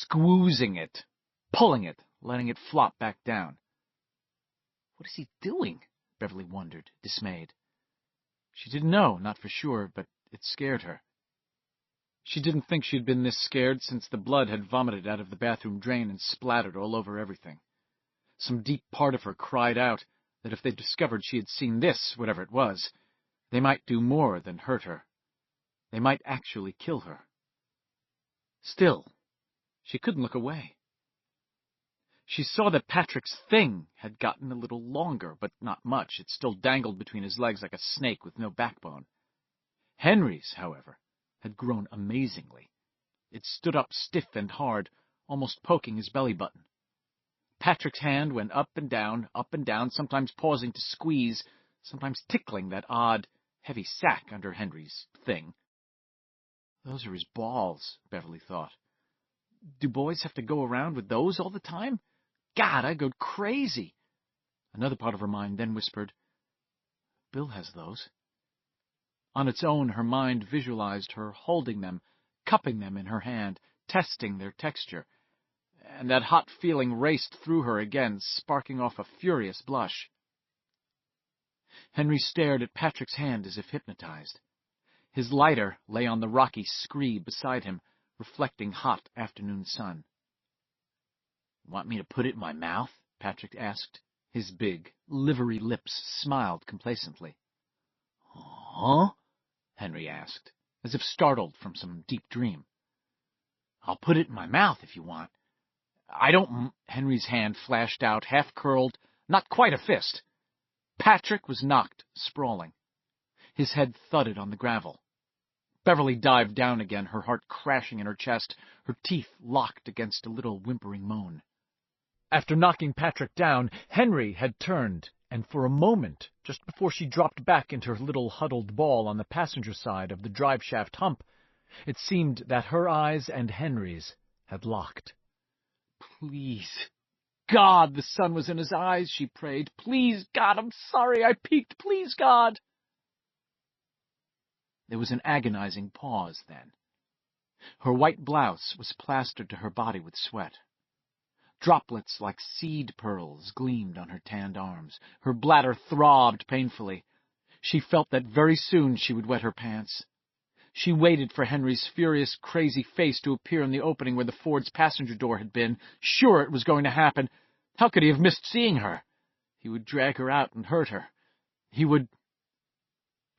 squoozing it, pulling it, letting it flop back down. What is he doing? Beverly wondered, dismayed. She didn't know, not for sure, but it scared her. She didn't think she had been this scared since the blood had vomited out of the bathroom drain and splattered all over everything. Some deep part of her cried out that if they discovered she had seen this, whatever it was, they might do more than hurt her. They might actually kill her. Still, she couldn't look away. She saw that Patrick's thing had gotten a little longer, but not much. It still dangled between his legs like a snake with no backbone. Henry's, however, had grown amazingly. It stood up stiff and hard, almost poking his belly button. Patrick's hand went up and down, sometimes pausing to squeeze, sometimes tickling that odd, heavy sack under Henry's thing. Those are his balls, Beverly thought. Do boys have to go around with those all the time? God, I'd go crazy. Another part of her mind then whispered, Bill has those. On its own, her mind visualized her holding them, cupping them in her hand, testing their texture, and that hot feeling raced through her again, sparking off a furious blush. Henry stared at Patrick's hand as if hypnotized. His lighter lay on the rocky scree beside him, reflecting hot afternoon sun. Want me to put it in my mouth? Patrick asked. His big, livery lips smiled complacently. Huh? Henry asked, as if startled from some deep dream. I'll put it in my mouth if you want. I don't... Henry's hand flashed out, half-curled, not quite a fist. Patrick was knocked, sprawling. His head thudded on the gravel. Beverly dived down again, her heart crashing in her chest, her teeth locked against a little whimpering moan. After knocking Patrick down, Henry had turned, and for a moment, just before she dropped back into her little huddled ball on the passenger side of the drive-shaft hump, it seemed that her eyes and Henry's had locked. Please, God, the sun was in his eyes, she prayed. Please, God, I'm sorry I peeked. Please, God. There was an agonizing pause then. Her white blouse was plastered to her body with sweat. Droplets like seed pearls gleamed on her tanned arms. Her bladder throbbed painfully. She felt that very soon she would wet her pants. She waited for Henry's furious, crazy face to appear in the opening where the Ford's passenger door had been. Sure it was going to happen. How could he have missed seeing her? He would drag her out and hurt her. He would...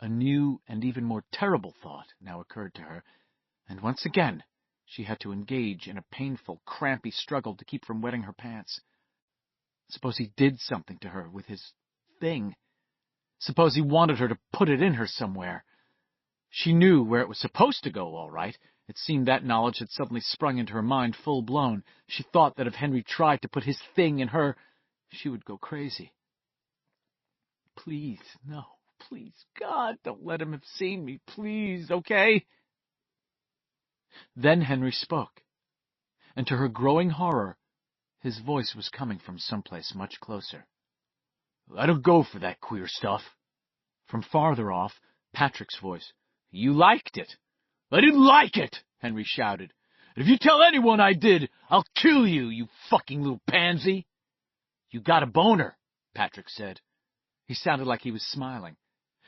A new and even more terrible thought now occurred to her, and once again she had to engage in a painful, crampy struggle to keep from wetting her pants. Suppose he did something to her with his thing. Suppose he wanted her to put it in her somewhere. She knew where it was supposed to go, all right. It seemed that knowledge had suddenly sprung into her mind full-blown. She thought that if Henry tried to put his thing in her, she would go crazy. Please, no. Please, God, don't let him have seen me. Please, okay? Then Henry spoke, and to her growing horror, his voice was coming from someplace much closer. I don't go for that queer stuff. From farther off, Patrick's voice. You liked it. I didn't like it, Henry shouted. If you tell anyone I did, I'll kill you, you fucking little pansy. You got a boner, Patrick said. He sounded like he was smiling.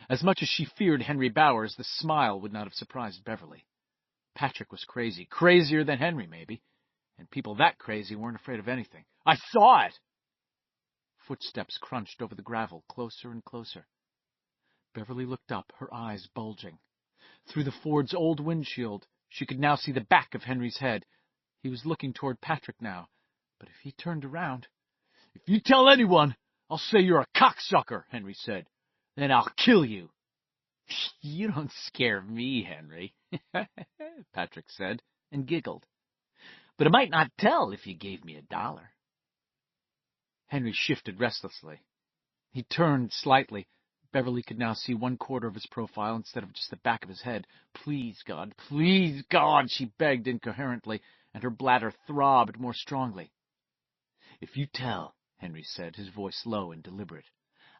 As much as she feared Henry Bowers, the smile would not have surprised Beverly. Patrick was crazy, crazier than Henry, maybe, and people that crazy weren't afraid of anything. I saw it! Footsteps crunched over the gravel, closer and closer. Beverly looked up, her eyes bulging. Through the Ford's old windshield, she could now see the back of Henry's head. He was looking toward Patrick now, but if he turned around... If you tell anyone, I'll say you're a cocksucker, Henry said. Then I'll kill you. You don't scare me, Henry, Patrick said, and giggled. But I might not tell if you gave me $1. Henry shifted restlessly. He turned slightly. Beverly could now see 1/4 of his profile instead of just the back of his head. Please, God, she begged incoherently, and her bladder throbbed more strongly. "If you tell," Henry said, his voice low and deliberate,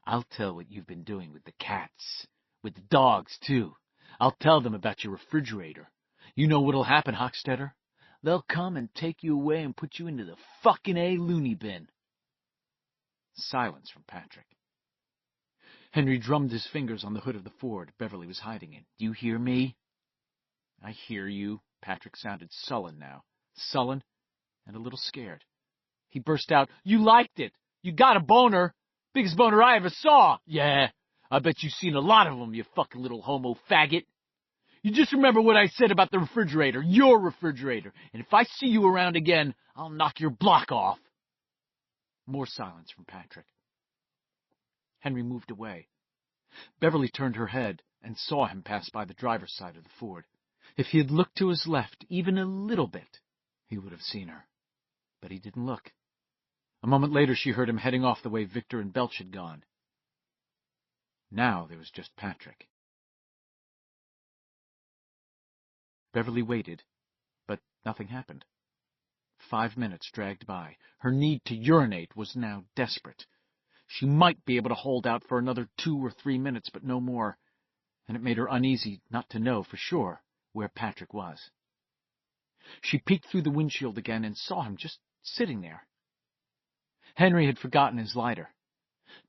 "I'll tell what you've been doing with the cats. With the dogs, too. I'll tell them about your refrigerator. You know what'll happen, Hochstetter? They'll come and take you away and put you into the fucking A loony bin." Silence from Patrick. Henry drummed his fingers on the hood of the Ford Beverly was hiding in. "Do you hear me?" "I hear you." Patrick sounded sullen now. Sullen and a little scared. He burst out, "You liked it! You got a boner! Biggest boner I ever saw! Yeah, I bet you've seen a lot of them, you fucking little homo faggot! You just remember what I said about the refrigerator, your refrigerator, and if I see you around again, I'll knock your block off." More silence from Patrick. Henry moved away. Beverly turned her head and saw him pass by the driver's side of the Ford. If he had looked to his left even a little bit, he would have seen her. But he didn't look. A moment later she heard him heading off the way Victor and Belch had gone. Now there was just Patrick. Beverly waited, but nothing happened. 5 minutes dragged by. Her need to urinate was now desperate. She might be able to hold out for another 2 or 3 minutes, but no more, and it made her uneasy not to know for sure where Patrick was. She peeked through the windshield again and saw him just sitting there. Henry had forgotten his lighter.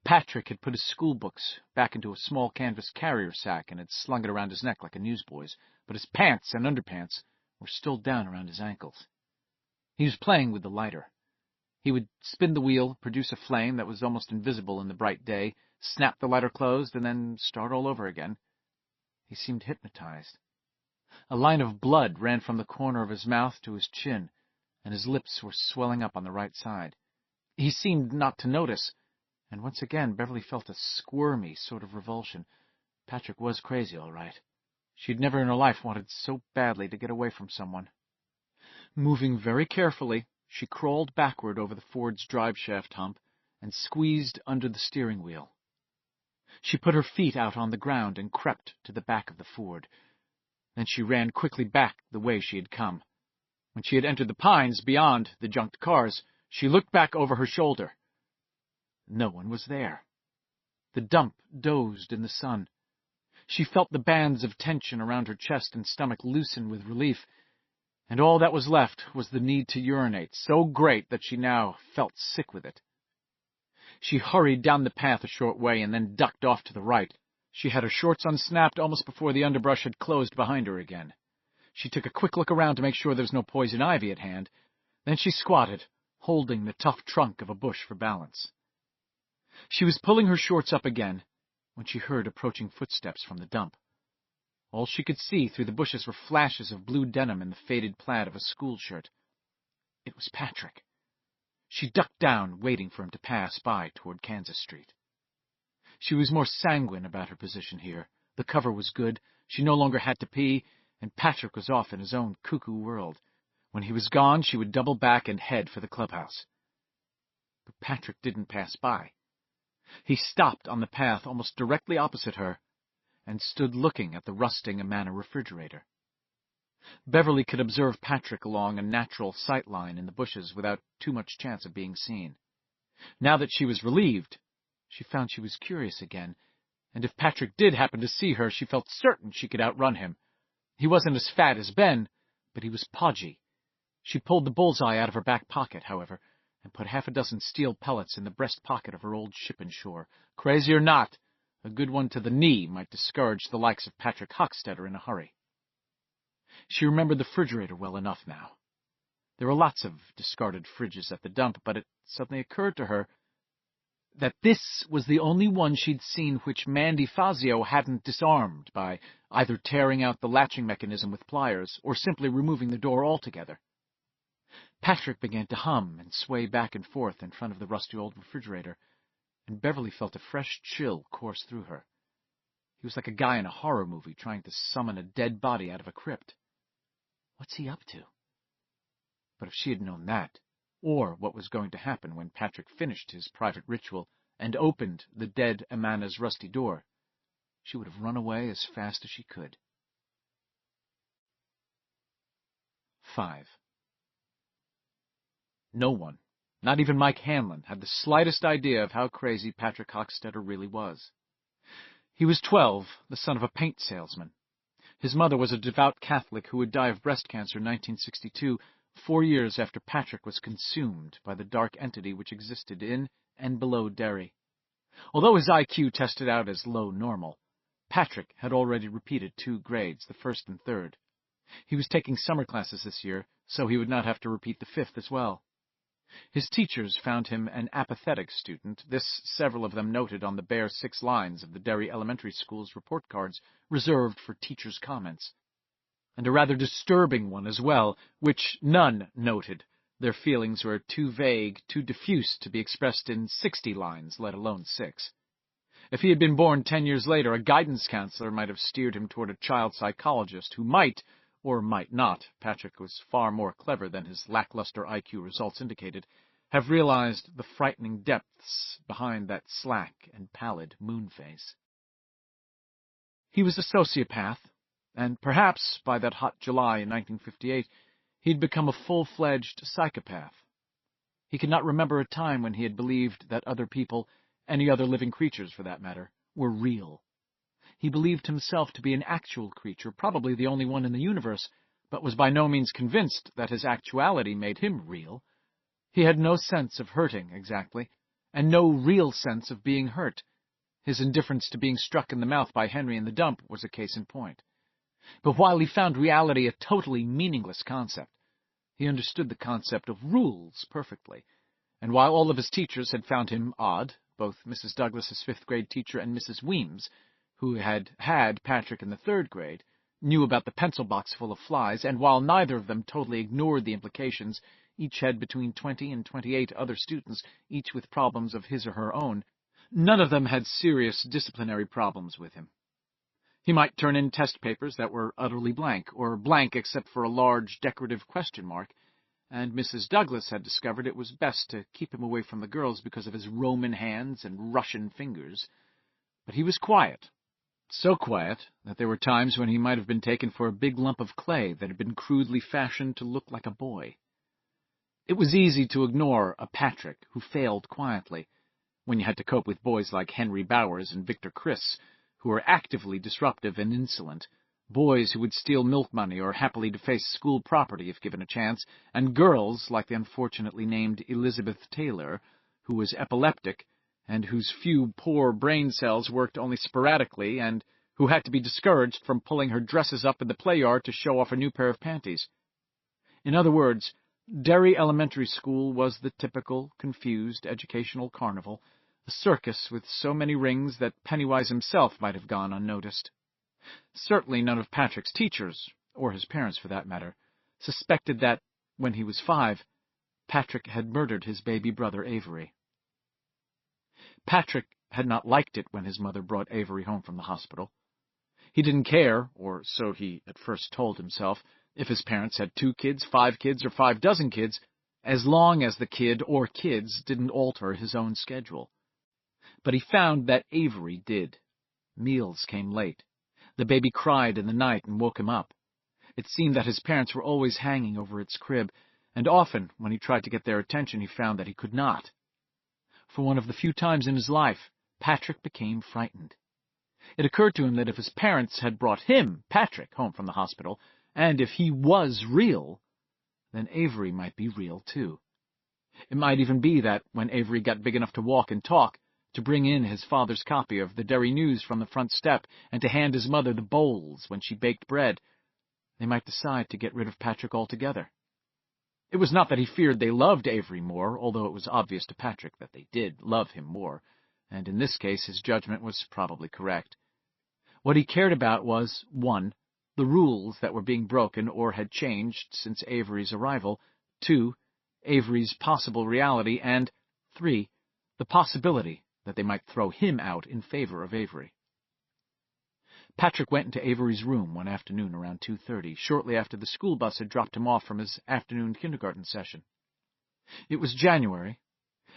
Patrick had put his school books back into a small canvas carrier sack and had slung it around his neck like a newsboy's, but his pants and underpants were still down around his ankles. He was playing with the lighter. He would spin the wheel, produce a flame that was almost invisible in the bright day, snap the lighter closed, and then start all over again. He seemed hypnotized. A line of blood ran from the corner of his mouth to his chin, and his lips were swelling up on the right side. He seemed not to notice, and once again Beverly felt a squirmy sort of revulsion. Patrick was crazy, all right. She'd never in her life wanted so badly to get away from someone. Moving very carefully, she crawled backward over the Ford's driveshaft hump and squeezed under the steering wheel. She put her feet out on the ground and crept to the back of the Ford. Then she ran quickly back the way she had come. When she had entered the pines beyond the junked cars, she looked back over her shoulder. No one was there. The dump dozed in the sun. She felt the bands of tension around her chest and stomach loosen with relief, and all that was left was the need to urinate, so great that she now felt sick with it. She hurried down the path a short way and then ducked off to the right. She had her shorts unsnapped almost before the underbrush had closed behind her again. She took a quick look around to make sure there was no poison ivy at hand. Then she squatted, holding the tough trunk of a bush for balance. She was pulling her shorts up again when she heard approaching footsteps from the dump. All she could see through the bushes were flashes of blue denim and the faded plaid of a school shirt. It was Patrick. She ducked down, waiting for him to pass by toward Kansas Street. She was more sanguine about her position here. The cover was good, she no longer had to pee, and Patrick was off in his own cuckoo world. When he was gone, she would double back and head for the clubhouse. But Patrick didn't pass by. He stopped on the path almost directly opposite her and stood looking at the rusting Amana refrigerator. Beverly could observe Patrick along a natural sight line in the bushes without too much chance of being seen. Now that she was relieved, she found she was curious again, and if Patrick did happen to see her, she felt certain she could outrun him. He wasn't as fat as Ben, but he was podgy. She pulled the bullseye out of her back pocket, however, and put 6 steel pellets in the breast pocket of her old Ship-n-Shore. Crazy or not, a good one to the knee might discourage the likes of Patrick Hochstetter in a hurry. She remembered the refrigerator well enough now. There were lots of discarded fridges at the dump, but it suddenly occurred to her that this was the only one she'd seen which Mandy Fazio hadn't disarmed by either tearing out the latching mechanism with pliers or simply removing the door altogether. Patrick began to hum and sway back and forth in front of the rusty old refrigerator, and Beverly felt a fresh chill course through her. He was like a guy in a horror movie trying to summon a dead body out of a crypt. What's he up to? But if she had known that, or what was going to happen when Patrick finished his private ritual and opened the dead Amana's rusty door, she would have run away as fast as she could. 5. No one, not even Mike Hanlon, had the slightest idea of how crazy Patrick Hochstetter really was. He was 12, the son of a paint salesman. His mother was a devout Catholic who would die of breast cancer in 1962, 4 years after Patrick was consumed by the dark entity which existed in and below Derry. Although his IQ tested out as low normal, Patrick had already repeated 2 grades, the first and third. He was taking summer classes this year, so he would not have to repeat the 5th as well. His teachers found him an apathetic student. This several of them noted on the bare 6 lines of the Derry Elementary School's report cards reserved for teachers' comments. And a rather disturbing one as well, which none noted. Their feelings were too vague, too diffuse to be expressed in 60 lines, let alone 6. If he had been born 10 years later, a guidance counselor might have steered him toward a child psychologist who might, or might not, Patrick was far more clever than his lackluster IQ results indicated, have realized the frightening depths behind that slack and pallid moon face. He was a sociopath, and perhaps by that hot July in 1958, he'd become a full-fledged psychopath. He could not remember a time when he had believed that other people, any other living creatures for that matter, were real. He believed himself to be an actual creature, probably the only one in the universe, but was by no means convinced that his actuality made him real. He had no sense of hurting, exactly, and no real sense of being hurt. His indifference to being struck in the mouth by Henry in the dump was a case in point. But while he found reality a totally meaningless concept, he understood the concept of rules perfectly, and while all of his teachers had found him odd, both Mrs. Douglas's 5th-grade teacher and Mrs. Weems, who had had Patrick in the 3rd grade, knew about the pencil box full of flies, and while neither of them totally ignored the implications, each had between 20 and 28 other students, each with problems of his or her own. None of them had serious disciplinary problems with him. He might turn in test papers that were utterly blank, or blank except for a large decorative question mark, and Mrs. Douglas had discovered it was best to keep him away from the girls because of his Roman hands and Russian fingers. But he was quiet. So quiet that there were times when he might have been taken for a big lump of clay that had been crudely fashioned to look like a boy. It was easy to ignore a Patrick who failed quietly, when you had to cope with boys like Henry Bowers and Victor Criss, who were actively disruptive and insolent, boys who would steal milk money or happily deface school property if given a chance, and girls like the unfortunately named Elizabeth Taylor, who was epileptic, and whose few poor brain cells worked only sporadically, and who had to be discouraged from pulling her dresses up in the play yard to show off a new pair of panties. In other words, Derry Elementary School was the typical, confused educational carnival, a circus with so many rings that Pennywise himself might have gone unnoticed. Certainly none of Patrick's teachers, or his parents for that matter, suspected that, when he was 5, Patrick had murdered his baby brother Avery. Patrick had not liked it when his mother brought Avery home from the hospital. He didn't care, or so he at first told himself, if his parents had 2 kids, 5 kids, or 5 dozen kids, as long as the kid or kids didn't alter his own schedule. But he found that Avery did. Meals came late. The baby cried in the night and woke him up. It seemed that his parents were always hanging over its crib, and often, when he tried to get their attention, he found that he could not. For one of the few times in his life, Patrick became frightened. It occurred to him that if his parents had brought him, Patrick, home from the hospital, and if he was real, then Avery might be real too. It might even be that, when Avery got big enough to walk and talk, to bring in his father's copy of the Derry News from the front step, and to hand his mother the bowls when she baked bread, they might decide to get rid of Patrick altogether. It was not that he feared they loved Avery more, although it was obvious to Patrick that they did love him more, and in this case his judgment was probably correct. What he cared about was, 1, the rules that were being broken or had changed since Avery's arrival, 2, Avery's possible reality, and 3, the possibility that they might throw him out in favor of Avery. Patrick went into Avery's room one afternoon around 2:30, shortly after the school bus had dropped him off from his afternoon kindergarten session. It was January.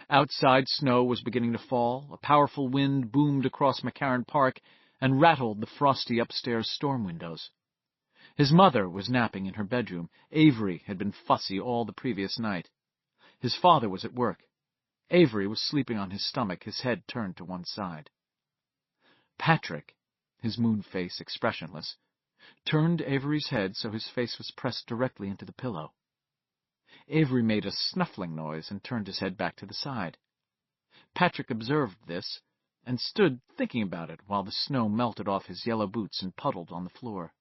Outside, snow was beginning to fall, a powerful wind boomed across McCarran Park and rattled the frosty upstairs storm windows. His mother was napping in her bedroom. Avery had been fussy all the previous night. His father was at work. Avery was sleeping on his stomach, his head turned to one side. Patrick, his moon face expressionless, turned Avery's head so his face was pressed directly into the pillow. Avery made a snuffling noise and turned his head back to the side. Patrick observed this and stood thinking about it while the snow melted off his yellow boots and puddled on the floor.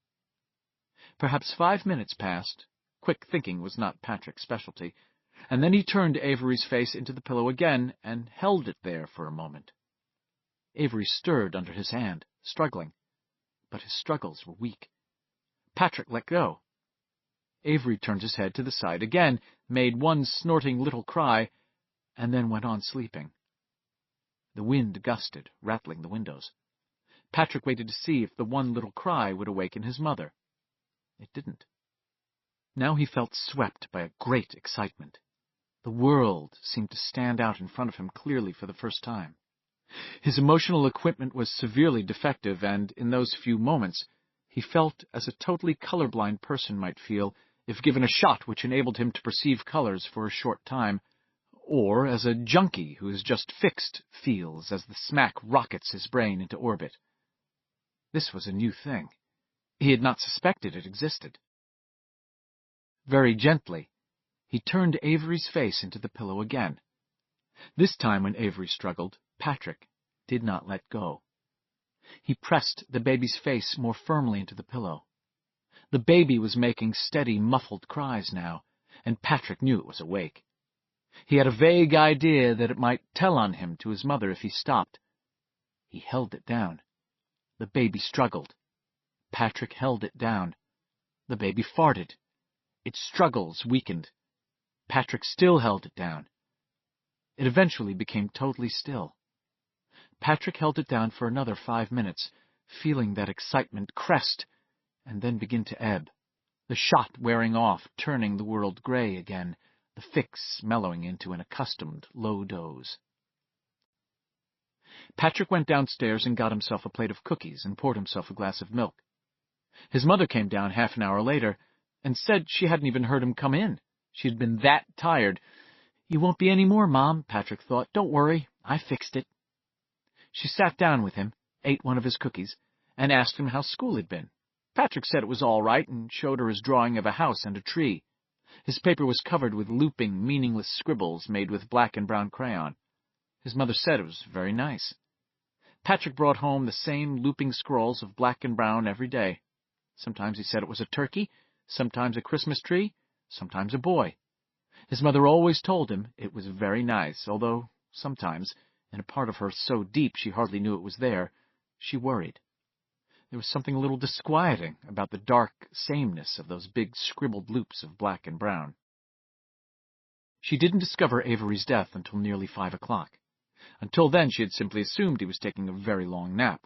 Perhaps 5 minutes passed. Quick thinking was not Patrick's specialty, and then he turned Avery's face into the pillow again and held it there for a moment. Avery stirred under his hand, struggling, but his struggles were weak. Patrick let go. Avery turned his head to the side again, made one snorting little cry, and then went on sleeping. The wind gusted, rattling the windows. Patrick waited to see if the one little cry would awaken his mother. It didn't. Now he felt swept by a great excitement. The world seemed to stand out in front of him clearly for the first time. His emotional equipment was severely defective, and in those few moments he felt as a totally colorblind person might feel if given a shot which enabled him to perceive colors for a short time, or as a junkie who is just fixed feels as the smack rockets his brain into orbit. This was a new thing. He had not suspected it existed. Very gently, he turned Avery's face into the pillow again. This time when Avery struggled, Patrick did not let go. He pressed the baby's face more firmly into the pillow. The baby was making steady, muffled cries now, and Patrick knew it was awake. He had a vague idea that it might tell on him to his mother if he stopped. He held it down. The baby struggled. Patrick held it down. The baby farted. Its struggles weakened. Patrick still held it down. It eventually became totally still. Patrick held it down for another 5 minutes, feeling that excitement crest and then begin to ebb, the shot wearing off, turning the world gray again, the fix mellowing into an accustomed low doze. Patrick went downstairs and got himself a plate of cookies and poured himself a glass of milk. His mother came down half an hour later and said she hadn't even heard him come in. She had been that tired. "You won't be any more, Mom," Patrick thought. "Don't worry, I fixed it." She sat down with him, ate one of his cookies, and asked him how school had been. Patrick said it was all right and showed her his drawing of a house and a tree. His paper was covered with looping, meaningless scribbles made with black and brown crayon. His mother said it was very nice. Patrick brought home the same looping scrolls of black and brown every day. Sometimes he said it was a turkey, sometimes a Christmas tree, sometimes a boy. His mother always told him it was very nice, although sometimes, in a part of her so deep she hardly knew it was there, she worried. There was something a little disquieting about the dark sameness of those big scribbled loops of black and brown. She didn't discover Avery's death until nearly 5 o'clock. Until then, she had simply assumed he was taking a very long nap.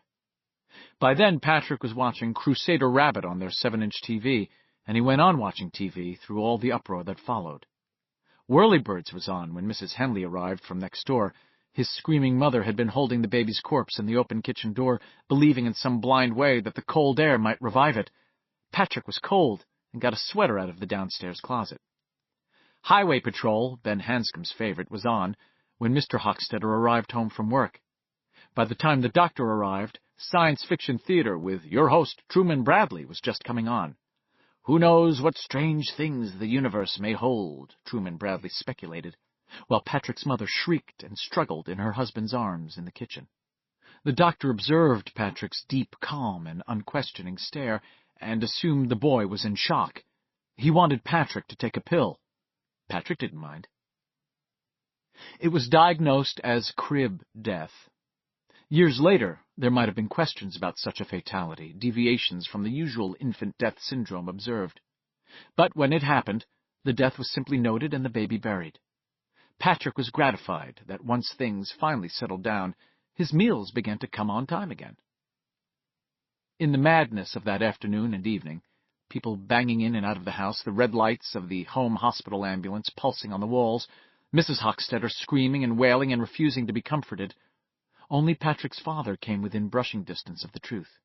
By then, Patrick was watching Crusader Rabbit on their 7-inch TV, and he went on watching TV through all the uproar that followed. Whirlybirds was on when Mrs. Henley arrived from next door. His screaming mother had been holding the baby's corpse in the open kitchen door, believing in some blind way that the cold air might revive it. Patrick was cold and got a sweater out of the downstairs closet. Highway Patrol, Ben Hanscom's favorite, was on when Mr. Hochstetter arrived home from work. By the time the doctor arrived, science fiction theater with your host Truman Bradley was just coming on. "Who knows what strange things the universe may hold," Truman Bradley speculated, while Patrick's mother shrieked and struggled in her husband's arms in the kitchen. The doctor observed Patrick's deep calm and unquestioning stare and assumed the boy was in shock. He wanted Patrick to take a pill. Patrick didn't mind. It was diagnosed as crib death. Years later, there might have been questions about such a fatality, deviations from the usual infant death syndrome observed. But when it happened, the death was simply noted and the baby buried. Patrick was gratified that once things finally settled down, his meals began to come on time again. In the madness of that afternoon and evening, people banging in and out of the house, the red lights of the home hospital ambulance pulsing on the walls, Mrs. Hochstetter screaming and wailing and refusing to be comforted, only Patrick's father came within brushing distance of the truth.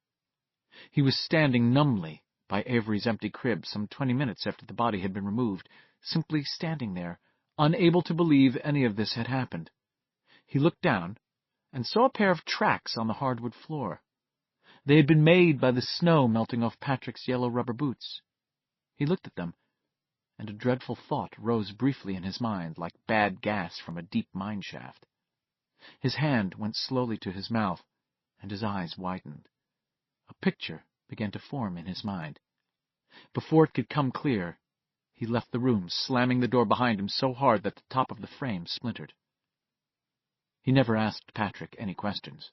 He was standing numbly by Avery's empty crib some 20 minutes after the body had been removed, simply standing there, unable to believe any of this had happened. He looked down and saw a pair of tracks on the hardwood floor. They had been made by the snow melting off Patrick's yellow rubber boots. He looked at them, and a dreadful thought rose briefly in his mind like bad gas from a deep mine shaft. His hand went slowly to his mouth, and his eyes widened. A picture began to form in his mind. Before it could come clear, he left the room, slamming the door behind him so hard that the top of the frame splintered. He never asked Patrick any questions.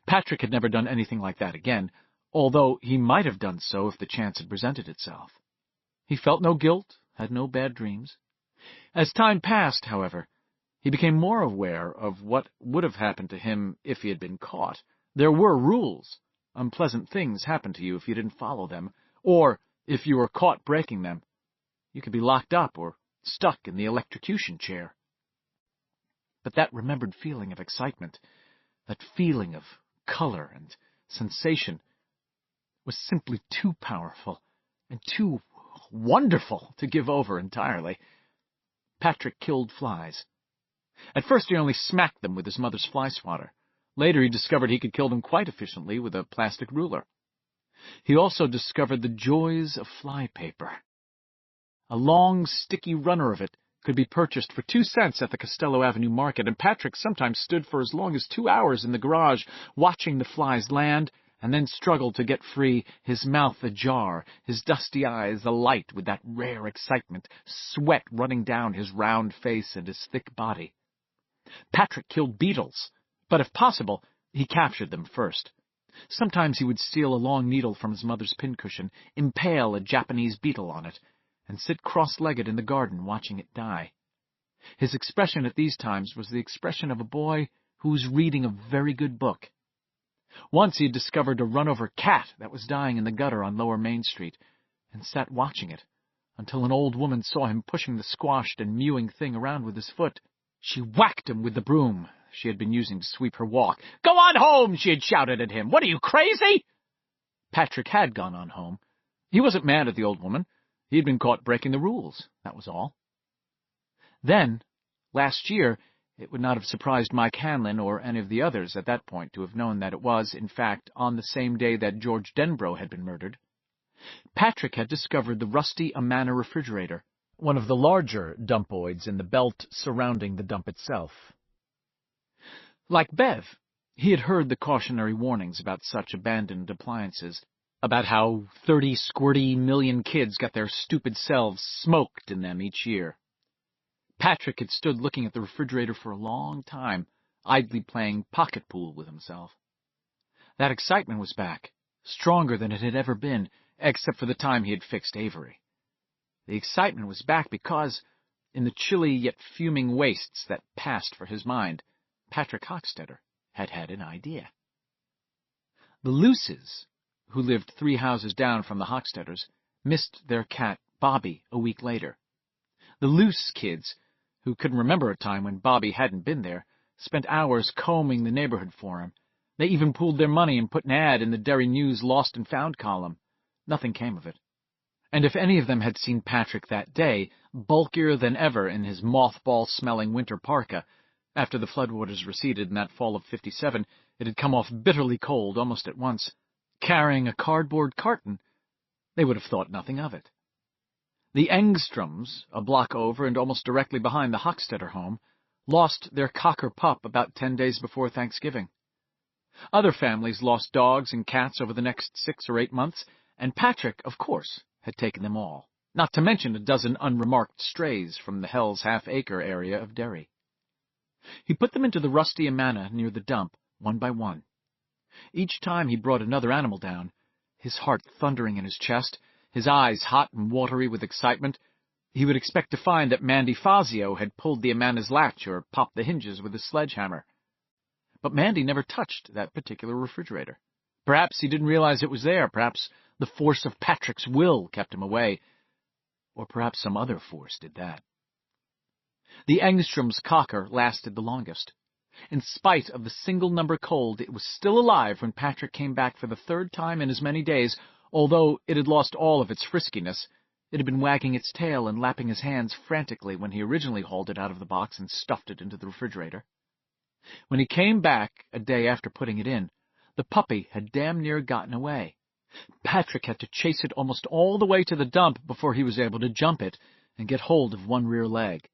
Patrick had never done anything like that again, although he might have done so if the chance had presented itself. He felt no guilt, had no bad dreams. As time passed, however, he became more aware of what would have happened to him if he had been caught. There were rules. Unpleasant things happened to you if you didn't follow them, or if you were caught breaking them. You could be locked up or stuck in the electrocution chair. But that remembered feeling of excitement, that feeling of color and sensation, was simply too powerful and too wonderful to give over entirely. Patrick killed flies. At first he only smacked them with his mother's fly swatter. Later he discovered he could kill them quite efficiently with a plastic ruler. He also discovered the joys of fly paper. A long, sticky runner of it could be purchased for 2 cents at the Costello Avenue market, and Patrick sometimes stood for as long as 2 hours in the garage watching the flies land, and then struggled to get free, his mouth ajar, his dusty eyes alight with that rare excitement, sweat running down his round face and his thick body. Patrick killed beetles, but if possible, he captured them first. Sometimes he would steal a long needle from his mother's pincushion, impale a Japanese beetle on it, and sit cross-legged in the garden watching it die. His expression at these times was the expression of a boy who was reading a very good book. Once he had discovered a run-over cat that was dying in the gutter on Lower Main Street, and sat watching it, until an old woman saw him pushing the squashed and mewing thing around with his foot. She whacked him with the broom she had been using to sweep her walk. "Go on home!" she had shouted at him. "What are you, crazy?" Patrick had gone on home. He wasn't mad at the old woman. He had been caught breaking the rules, that was all. Then, last year, it would not have surprised Mike Hanlon or any of the others at that point to have known that it was, in fact, on the same day that George Denbrough had been murdered. Patrick had discovered the rusty Amana refrigerator, one of the larger dumpoids in the belt surrounding the dump itself. Like Bev, he had heard the cautionary warnings about such abandoned appliances, about how 30 squirty million kids got their stupid selves smoked in them each year. Patrick had stood looking at the refrigerator for a long time, idly playing pocket pool with himself. That excitement was back, stronger than it had ever been, except for the time he had fixed Avery. The excitement was back because, in the chilly yet fuming wastes that passed for his mind, Patrick Hochstetter had had an idea. The Luces, who lived 3 houses down from the Hochstetters, missed their cat, Bobby, a week later. The Luce kids, who couldn't remember a time when Bobby hadn't been there, spent hours combing the neighborhood for him. They even pooled their money and put an ad in the Derry News Lost and Found column. Nothing came of it. And if any of them had seen Patrick that day, bulkier than ever in his mothball-smelling winter parka, after the floodwaters receded in that fall of '57, it had come off bitterly cold almost at once, carrying a cardboard carton, they would have thought nothing of it. The Engstroms, a block over and almost directly behind the Hochstetter home, lost their cocker pup about 10 days before Thanksgiving. Other families lost dogs and cats over the next 6 or 8 months, and Patrick, of course, had taken them all, not to mention a dozen unremarked strays from the Hell's Half-Acre area of Derry. He put them into the rusty Amana near the dump, one by one. Each time he brought another animal down, his heart thundering in his chest, his eyes hot and watery with excitement, he would expect to find that Mandy Fazio had pulled the Amana's latch or popped the hinges with his sledgehammer. But Mandy never touched that particular refrigerator. Perhaps he didn't realize it was there. Perhaps the force of Patrick's will kept him away. Or perhaps some other force did that. The Engstrom's cocker lasted the longest. In spite of the single-number cold, it was still alive when Patrick came back for the 3rd time in as many days. Although it had lost all of its friskiness, It had been wagging its tail and lapping his hands frantically when he originally hauled it out of the box and stuffed it into the refrigerator. When he came back a day after putting it in, the puppy had damn near gotten away. Patrick had to chase it almost all the way to the dump before he was able to jump it and get hold of one rear leg.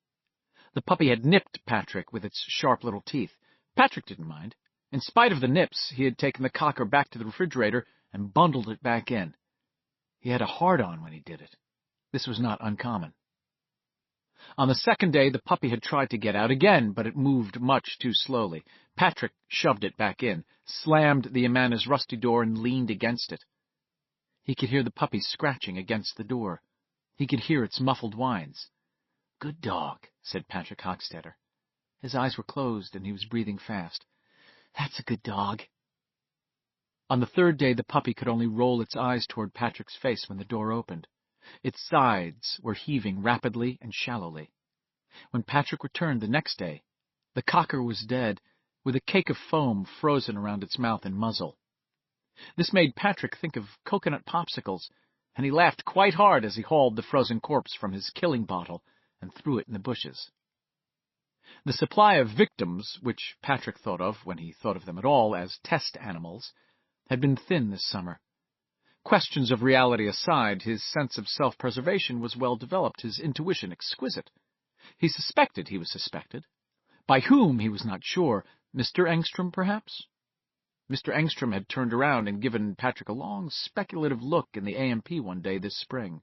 The puppy had nipped Patrick with its sharp little teeth. Patrick didn't mind. In spite of the nips, he had taken the cocker back to the refrigerator and bundled it back in. He had a hard-on when he did it. This was not uncommon. On the second day, the puppy had tried to get out again, but it moved much too slowly. Patrick shoved it back in, slammed the Amana's rusty door, and leaned against it. He could hear the puppy scratching against the door. He could hear its muffled whines. "Good dog," said Patrick Hockstetter. His eyes were closed, and he was breathing fast. "That's a good dog." On the third day, the puppy could only roll its eyes toward Patrick's face when the door opened. Its sides were heaving rapidly and shallowly. When Patrick returned the next day, the cocker was dead, with a cake of foam frozen around its mouth and muzzle. This made Patrick think of coconut popsicles, and he laughed quite hard as he hauled the frozen corpse from his killing bottle and threw it in the bushes. The supply of victims, which Patrick thought of, when he thought of them at all, as test animals, had been thin this summer. Questions of reality aside, his sense of self-preservation was well developed, his intuition exquisite. He suspected he was suspected. By whom, he was not sure. Mr. Engstrom, perhaps? Mr. Engstrom had turned around and given Patrick a long, speculative look in the AMP one day this spring.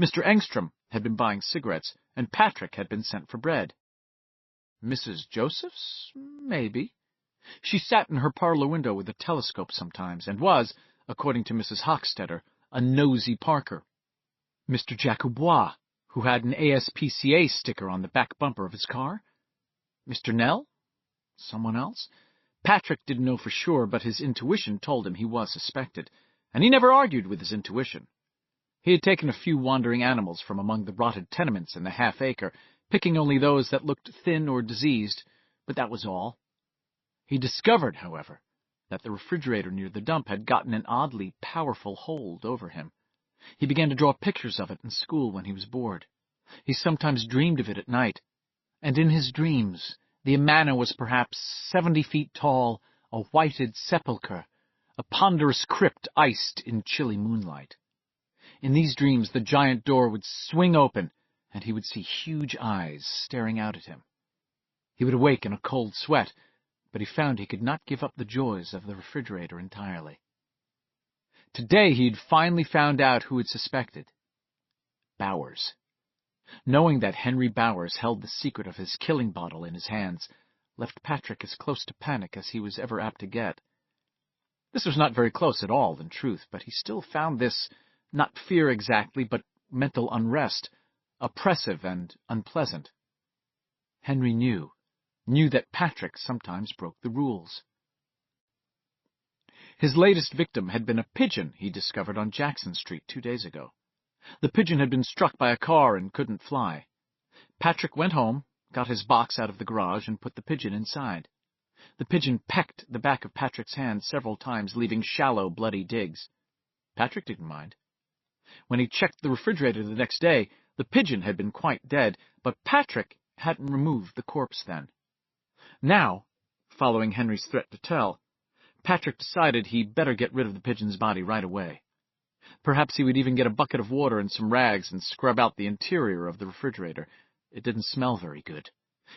Mr. Engstrom had been buying cigarettes, and Patrick had been sent for bread. Mrs. Joseph's? Maybe. She sat in her parlor window with a telescope sometimes, and was, according to Mrs. Hockstetter, a nosy Parker. Mr. Jacoubois, who had an ASPCA sticker on the back bumper of his car? Mr. Nell? Someone else? Patrick didn't know for sure, but his intuition told him he was suspected, and he never argued with his intuition. He had taken a few wandering animals from among the rotted tenements in the half-acre, picking only those that looked thin or diseased, but that was all. He discovered, however, that the refrigerator near the dump had gotten an oddly powerful hold over him. He began to draw pictures of it in school when he was bored. He sometimes dreamed of it at night, and in his dreams the Amana was perhaps 70 feet tall, a whited sepulchre, a ponderous crypt iced in chilly moonlight. In these dreams the giant door would swing open, and he would see huge eyes staring out at him. He would awake in a cold sweat, but he found he could not give up the joys of the refrigerator entirely. Today he had finally found out who had suspected. Bowers. Knowing that Henry Bowers held the secret of his killing bottle in his hands left Patrick as close to panic as he was ever apt to get. This was not very close at all, in truth, but he still found this, not fear exactly, but mental unrest, oppressive and unpleasant. Henry knew that Patrick sometimes broke the rules. His latest victim had been a pigeon he discovered on Jackson Street 2 days ago. The pigeon had been struck by a car and couldn't fly. Patrick went home, got his box out of the garage, and put the pigeon inside. The pigeon pecked the back of Patrick's hand several times, leaving shallow, bloody digs. Patrick didn't mind. When he checked the refrigerator the next day, the pigeon had been quite dead, but Patrick hadn't removed the corpse then. Now, following Henry's threat to tell, Patrick decided he'd better get rid of the pigeon's body right away. Perhaps he would even get a bucket of water and some rags and scrub out the interior of the refrigerator. It didn't smell very good.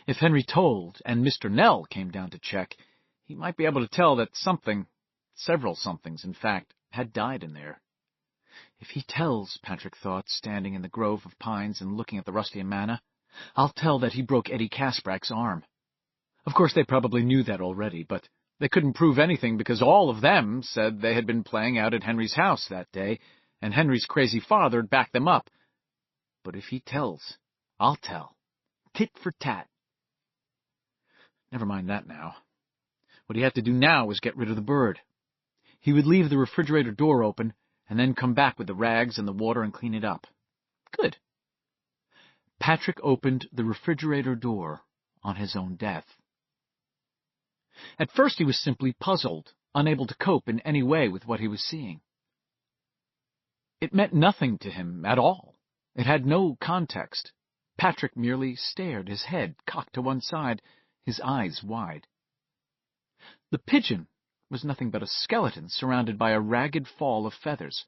If Henry told, and Mr. Nell came down to check, he might be able to tell that something, several somethings, in fact, had died in there. If he tells, Patrick thought, standing in the grove of pines and looking at the rusty Amana, I'll tell that he broke Eddie Kasprack's arm. Of course, they probably knew that already, but they couldn't prove anything because all of them said they had been playing out at Henry's house that day, and Henry's crazy father had backed them up. But if he tells, I'll tell. Tit for tat. Never mind that now. What he had to do now was get rid of the bird. He would leave the refrigerator door open, and then come back with the rags and the water and clean it up. Good. Patrick opened the refrigerator door on his own death. At first he was simply puzzled, unable to cope in any way with what he was seeing. It meant nothing to him at all. It had no context. Patrick merely stared, his head cocked to one side, his eyes wide. The pigeon was nothing but a skeleton surrounded by a ragged fall of feathers.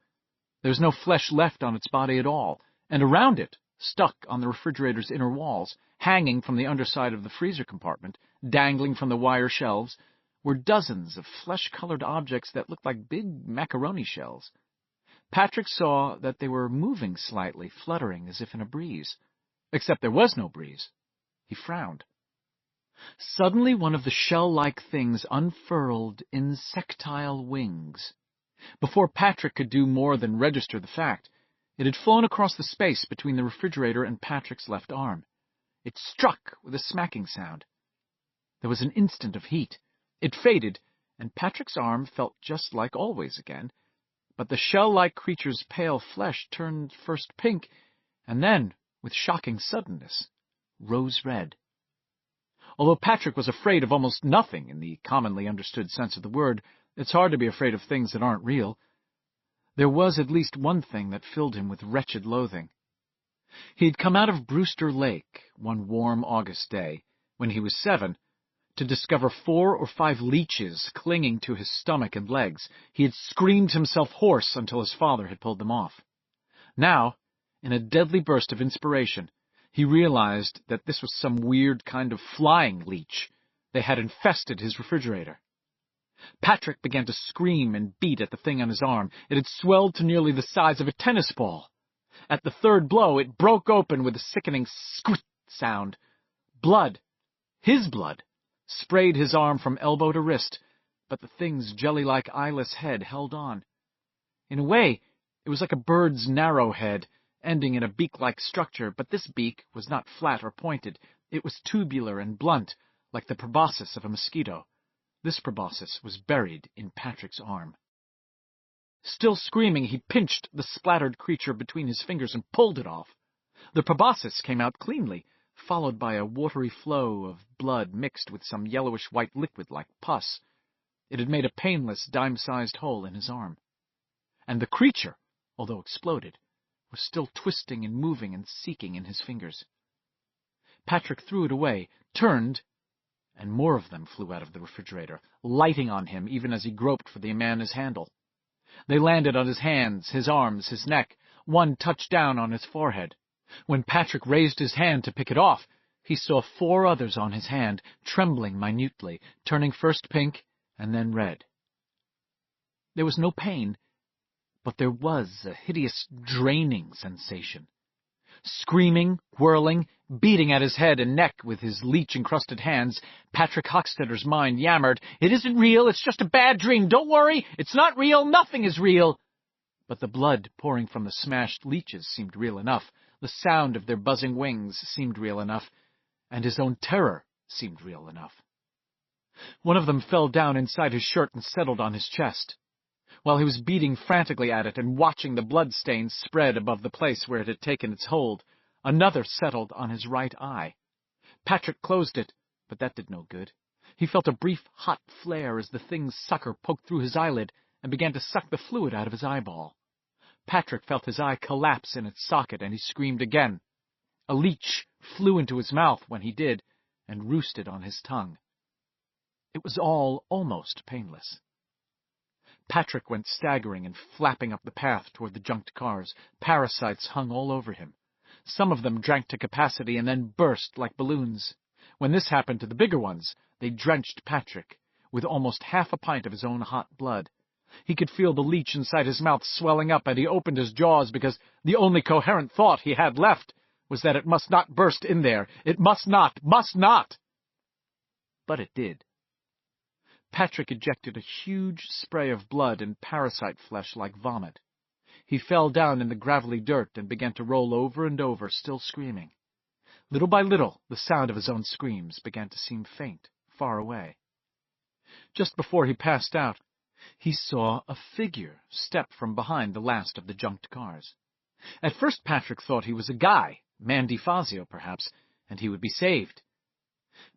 There was no flesh left on its body at all, and around it, stuck on the refrigerator's inner walls, hanging from the underside of the freezer compartment, dangling from the wire shelves, were dozens of flesh-colored objects that looked like big macaroni shells. Patrick saw that they were moving slightly, fluttering as if in a breeze. Except there was no breeze. He frowned. Suddenly one of the shell-like things unfurled insectile wings. Before Patrick could do more than register the fact, it had flown across the space between the refrigerator and Patrick's left arm. It struck with a smacking sound. There was an instant of heat. It faded, and Patrick's arm felt just like always again, but the shell-like creature's pale flesh turned first pink, and then, with shocking suddenness, rose red. Although Patrick was afraid of almost nothing in the commonly understood sense of the word, it's hard to be afraid of things that aren't real. There was at least one thing that filled him with wretched loathing. He had come out of Brewster Lake one warm August day, when he was 7, to discover 4 or 5 leeches clinging to his stomach and legs. He had screamed himself hoarse until his father had pulled them off. Now, in a deadly burst of inspiration, he realized that this was some weird kind of flying leech. They had infested his refrigerator. Patrick began to scream and beat at the thing on his arm. It had swelled to nearly the size of a tennis ball. At the third blow, it broke open with a sickening squit sound. Blood, his blood, sprayed his arm from elbow to wrist, but the thing's jelly-like eyeless head held on. In a way, it was like a bird's narrow head, ending in a beak-like structure, but this beak was not flat or pointed. It was tubular and blunt, like the proboscis of a mosquito. This proboscis was buried in Patrick's arm. Still screaming, he pinched the splattered creature between his fingers and pulled it off. The proboscis came out cleanly, followed by a watery flow of blood mixed with some yellowish-white liquid like pus. It had made a painless, dime-sized hole in his arm. And the creature, although exploded, was still twisting and moving and seeking in his fingers. Patrick threw it away, turned, and more of them flew out of the refrigerator, lighting on him even as he groped for the Amanda's handle. They landed on his hands, his arms, his neck. One touched down on his forehead. When Patrick raised his hand to pick it off, he saw 4 others on his hand, trembling minutely, turning first pink and then red. There was no pain, but there was a hideous draining sensation. Screaming, whirling, beating at his head and neck with his leech-encrusted hands, Patrick Hochstetter's mind yammered, "It isn't real, it's just a bad dream, don't worry, it's not real, nothing is real." But the blood pouring from the smashed leeches seemed real enough, the sound of their buzzing wings seemed real enough, and his own terror seemed real enough. One of them fell down inside his shirt and settled on his chest. While he was beating frantically at it and watching the blood stains spread above the place where it had taken its hold, another settled on his right eye. Patrick closed it, but that did no good. He felt a brief hot flare as the thing's sucker poked through his eyelid and began to suck the fluid out of his eyeball. Patrick felt his eye collapse in its socket, and he screamed again. A leech flew into his mouth when he did, and roosted on his tongue. It was all almost painless. Patrick went staggering and flapping up the path toward the junked cars. Parasites hung all over him. Some of them drank to capacity and then burst like balloons. When this happened to the bigger ones, they drenched Patrick with almost half a pint of his own hot blood. He could feel the leech inside his mouth swelling up, and he opened his jaws because the only coherent thought he had left was that it must not burst in there. It must not! But it did. Patrick ejected a huge spray of blood and parasite flesh like vomit. He fell down in the gravelly dirt and began to roll over and over, still screaming. Little by little, the sound of his own screams began to seem faint, far away. Just before he passed out, he saw a figure step from behind the last of the junked cars. At first Patrick thought he was a guy, Mandy Fazio perhaps, and he would be saved.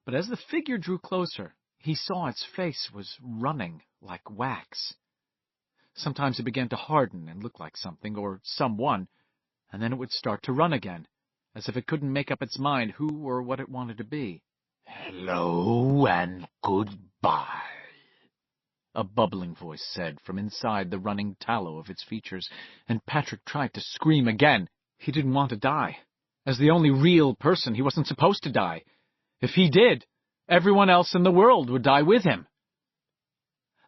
But as the figure drew closer, he saw its face was running like wax. Sometimes it began to harden and look like something or someone, and then it would start to run again, as if it couldn't make up its mind who or what it wanted to be. "Hello and goodbye," a bubbling voice said from inside the running tallow of its features, and Patrick tried to scream again. He didn't want to die. As the only real person, he wasn't supposed to die. If he did, everyone else in the world would die with him.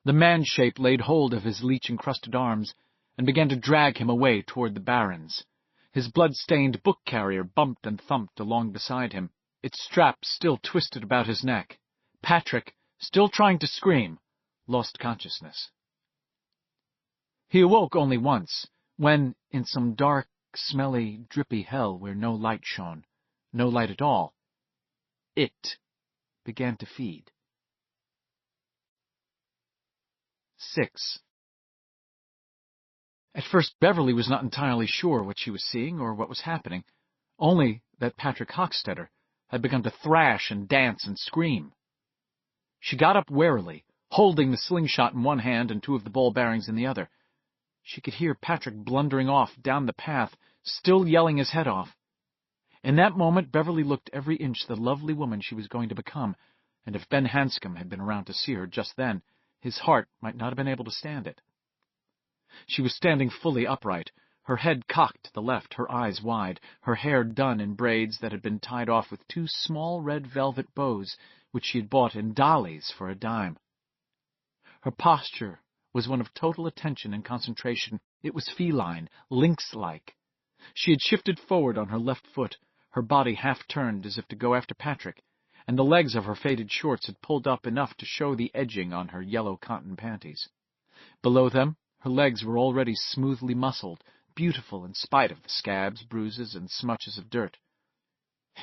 The man-shape laid hold of his leech-encrusted arms and began to drag him away toward the barrens. His blood-stained book-carrier bumped and thumped along beside him, its strap still twisted about his neck. Patrick, still trying to scream, lost consciousness. He awoke only once, when, in some dark, smelly, drippy hell where no light shone, no light at all, it began to feed. 6. At first, Beverly was not entirely sure what she was seeing or what was happening, only that Patrick Hochstetter had begun to thrash and dance and scream. She got up warily, holding the slingshot in one hand and two of the ball bearings in the other. She could hear Patrick blundering off down the path, still yelling his head off. In that moment, Beverly looked every inch the lovely woman she was going to become, and if Ben Hanscom had been around to see her just then, his heart might not have been able to stand it. She was standing fully upright, her head cocked to the left, her eyes wide, her hair done in braids that had been tied off with two small red velvet bows, which she had bought in Dolly's for a dime. Her posture was one of total attention and concentration. It was feline, lynx-like. She had shifted forward on her left foot, her body half-turned as if to go after Patrick, and the legs of her faded shorts had pulled up enough to show the edging on her yellow cotton panties. Below them, her legs were already smoothly muscled, beautiful in spite of the scabs, bruises, and smutches of dirt.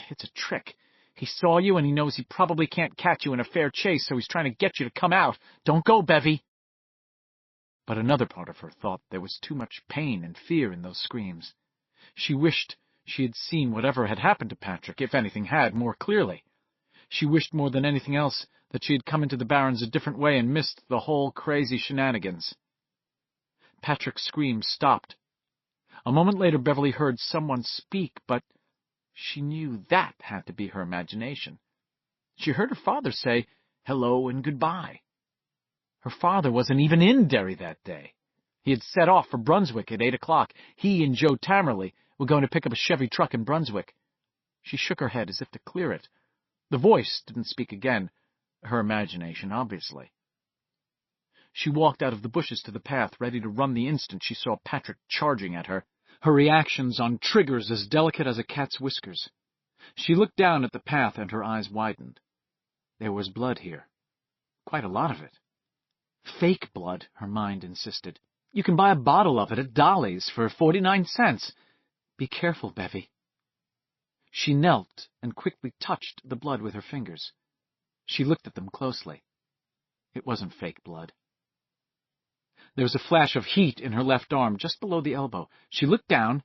"It's a trick. He saw you, and he knows he probably can't catch you in a fair chase, so he's trying to get you to come out. Don't go, Bevy." But another part of her thought there was too much pain and fear in those screams. She wished she had seen whatever had happened to Patrick, if anything had, more clearly. She wished more than anything else that she had come into the barrens a different way and missed the whole crazy shenanigans. Patrick's screams stopped. A moment later, Beverly heard someone speak, but she knew that had to be her imagination. She heard her father say, "Hello and goodbye." Her father wasn't even in Derry that day. He had set off for Brunswick at 8 o'clock. He and Joe Tamerley were going to pick up a Chevy truck in Brunswick. She shook her head as if to clear it. The voice didn't speak again, her imagination, obviously. She walked out of the bushes to the path, ready to run the instant she saw Patrick charging at her, her reactions on triggers as delicate as a cat's whiskers. She looked down at the path and her eyes widened. There was blood here. Quite a lot of it. Fake blood, her mind insisted. You can buy a bottle of it at Dolly's for 49 cents. Be careful, Bevy. She knelt and quickly touched the blood with her fingers. She looked at them closely. It wasn't fake blood. There was a flash of heat in her left arm, just below the elbow. She looked down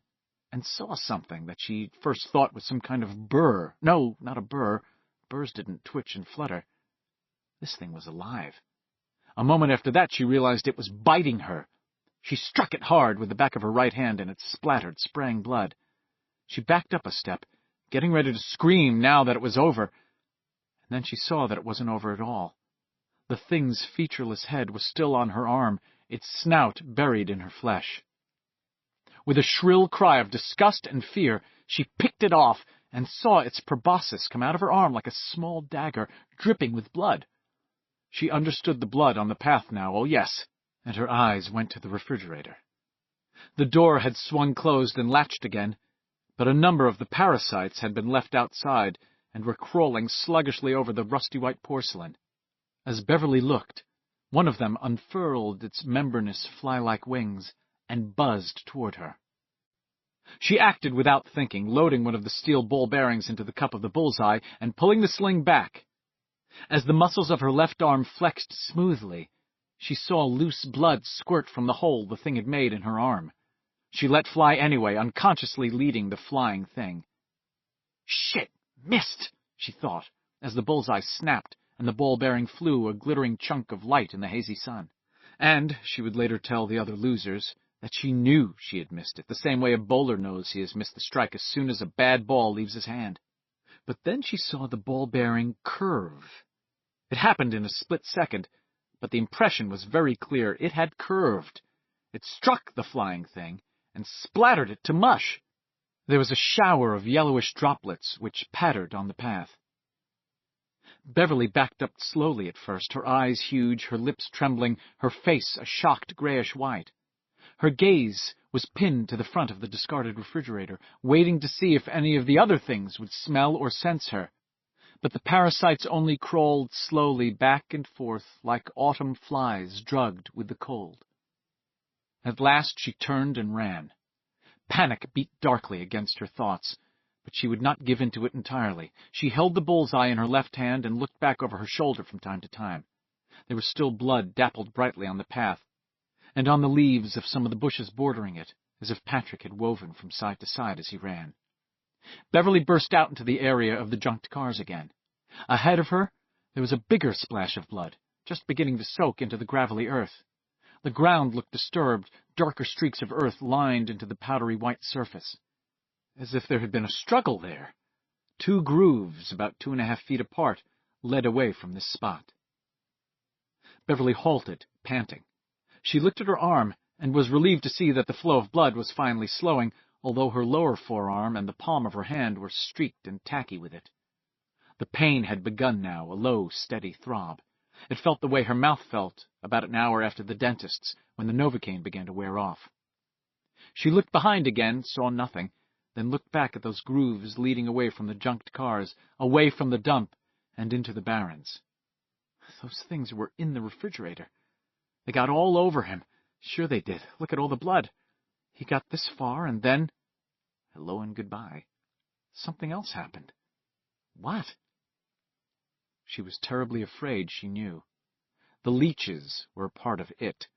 and saw something that she first thought was some kind of burr. No, not a burr. Burrs didn't twitch and flutter. This thing was alive. A moment after that, she realized it was biting her. She struck it hard with the back of her right hand, and it splattered, spraying blood. She backed up a step, getting ready to scream now that it was over, and then she saw that it wasn't over at all. The thing's featureless head was still on her arm, its snout buried in her flesh. With a shrill cry of disgust and fear, she picked it off and saw its proboscis come out of her arm like a small dagger, dripping with blood. She understood the blood on the path now, oh yes, and her eyes went to the refrigerator. The door had swung closed and latched again, but a number of the parasites had been left outside and were crawling sluggishly over the rusty white porcelain. As Beverly looked, one of them unfurled its membranous fly-like wings and buzzed toward her. She acted without thinking, loading one of the steel ball bearings into the cup of the bullseye and pulling the sling back. As the muscles of her left arm flexed smoothly, she saw loose blood squirt from the hole the thing had made in her arm. She let fly anyway, unconsciously leading the flying thing. "Shit! Missed!" she thought, as the bullseye snapped and the ball bearing flew, a glittering chunk of light in the hazy sun. And, she would later tell the other losers, that she knew she had missed it, the same way a bowler knows he has missed the strike as soon as a bad ball leaves his hand. But then she saw the ball-bearing curve. It happened in a split second, but the impression was very clear. It had curved. It struck the flying thing and splattered it to mush. There was a shower of yellowish droplets which pattered on the path. Beverly backed up slowly at first, her eyes huge, her lips trembling, her face a shocked grayish white. Her gaze was pinned to the front of the discarded refrigerator, waiting to see if any of the other things would smell or sense her. But the parasites only crawled slowly back and forth like autumn flies drugged with the cold. At last she turned and ran. Panic beat darkly against her thoughts, but she would not give in to it entirely. She held the bullseye in her left hand and looked back over her shoulder from time to time. There was still blood dappled brightly on the path, and on the leaves of some of the bushes bordering it, as if Patrick had woven from side to side as he ran. Beverly burst out into the area of the junked cars again. Ahead of her, there was a bigger splash of blood, just beginning to soak into the gravelly earth. The ground looked disturbed, darker streaks of earth lined into the powdery white surface, as if there had been a struggle there. 2 grooves, about 2.5 feet apart, led away from this spot. Beverly halted, panting. She looked at her arm and was relieved to see that the flow of blood was finally slowing, although her lower forearm and the palm of her hand were streaked and tacky with it. The pain had begun now, a low, steady throb. It felt the way her mouth felt about an hour after the dentist's, when the Novocaine began to wear off. She looked behind again, saw nothing, then looked back at those grooves leading away from the junked cars, away from the dump, and into the barrens. Those things were in the refrigerator. They got all over him. Sure they did. Look at all the blood. He got this far, and then... hello and goodbye. Something else happened. What? She was terribly afraid, she knew. The leeches were a part of it,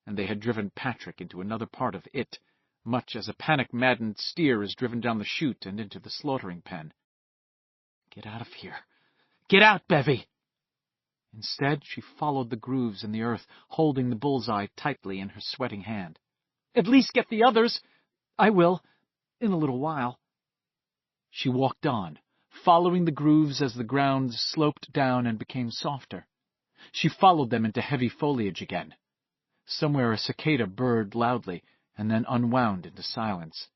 and they had driven Patrick into another part of it, much as a panic-maddened steer is driven down the chute and into the slaughtering pen. Get out of here. Get out, Bevy! Instead, she followed the grooves in the earth, holding the bullseye tightly in her sweating hand. At least get the others. I will, in a little while. She walked on, following the grooves as the ground sloped down and became softer. She followed them into heavy foliage again. Somewhere a cicada burred loudly, and then unwound into silence.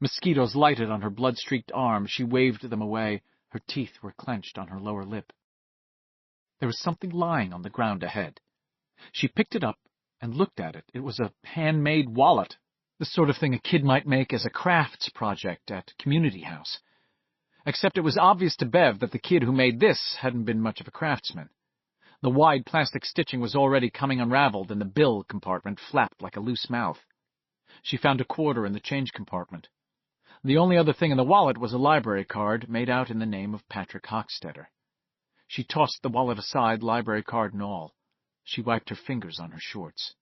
Mosquitoes lighted on her blood-streaked arm. She waved them away. Her teeth were clenched on her lower lip. There was something lying on the ground ahead. She picked it up and looked at it. It was a handmade wallet, the sort of thing a kid might make as a crafts project at Community House. Except it was obvious to Bev that the kid who made this hadn't been much of a craftsman. The wide plastic stitching was already coming unraveled, and the bill compartment flapped like a loose mouth. She found a quarter in the change compartment. The only other thing in the wallet was a library card made out in the name of Patrick Hochstetter. She tossed the wallet aside, library card and all. She wiped her fingers on her shorts.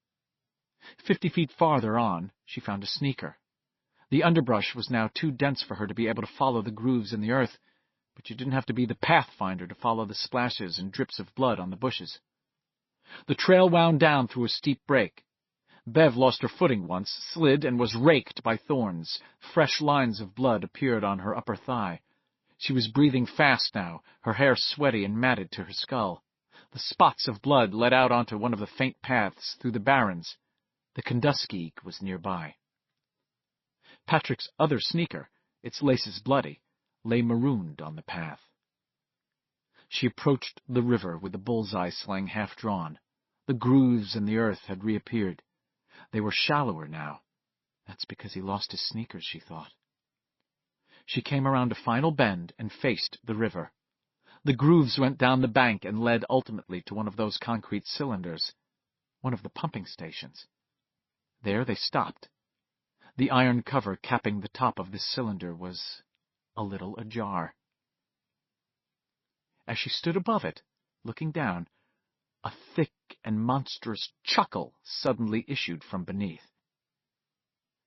50 feet farther on, she found a sneaker. The underbrush was now too dense for her to be able to follow the grooves in the earth, but you didn't have to be the pathfinder to follow the splashes and drips of blood on the bushes. The trail wound down through a steep break. Bev lost her footing once, slid, and was raked by thorns. Fresh lines of blood appeared on her upper thigh. She was breathing fast now, her hair sweaty and matted to her skull. The spots of blood led out onto one of the faint paths through the barrens. The Kanduskeag was nearby. Patrick's other sneaker, its laces bloody, lay marooned on the path. She approached the river with the bullseye sling half drawn. The grooves in the earth had reappeared. They were shallower now. That's because he lost his sneakers, she thought. She came around a final bend and faced the river. The grooves went down the bank and led ultimately to one of those concrete cylinders, one of the pumping stations. There they stopped. The iron cover capping the top of this cylinder was a little ajar. As she stood above it, looking down, a thick and monstrous chuckle suddenly issued from beneath.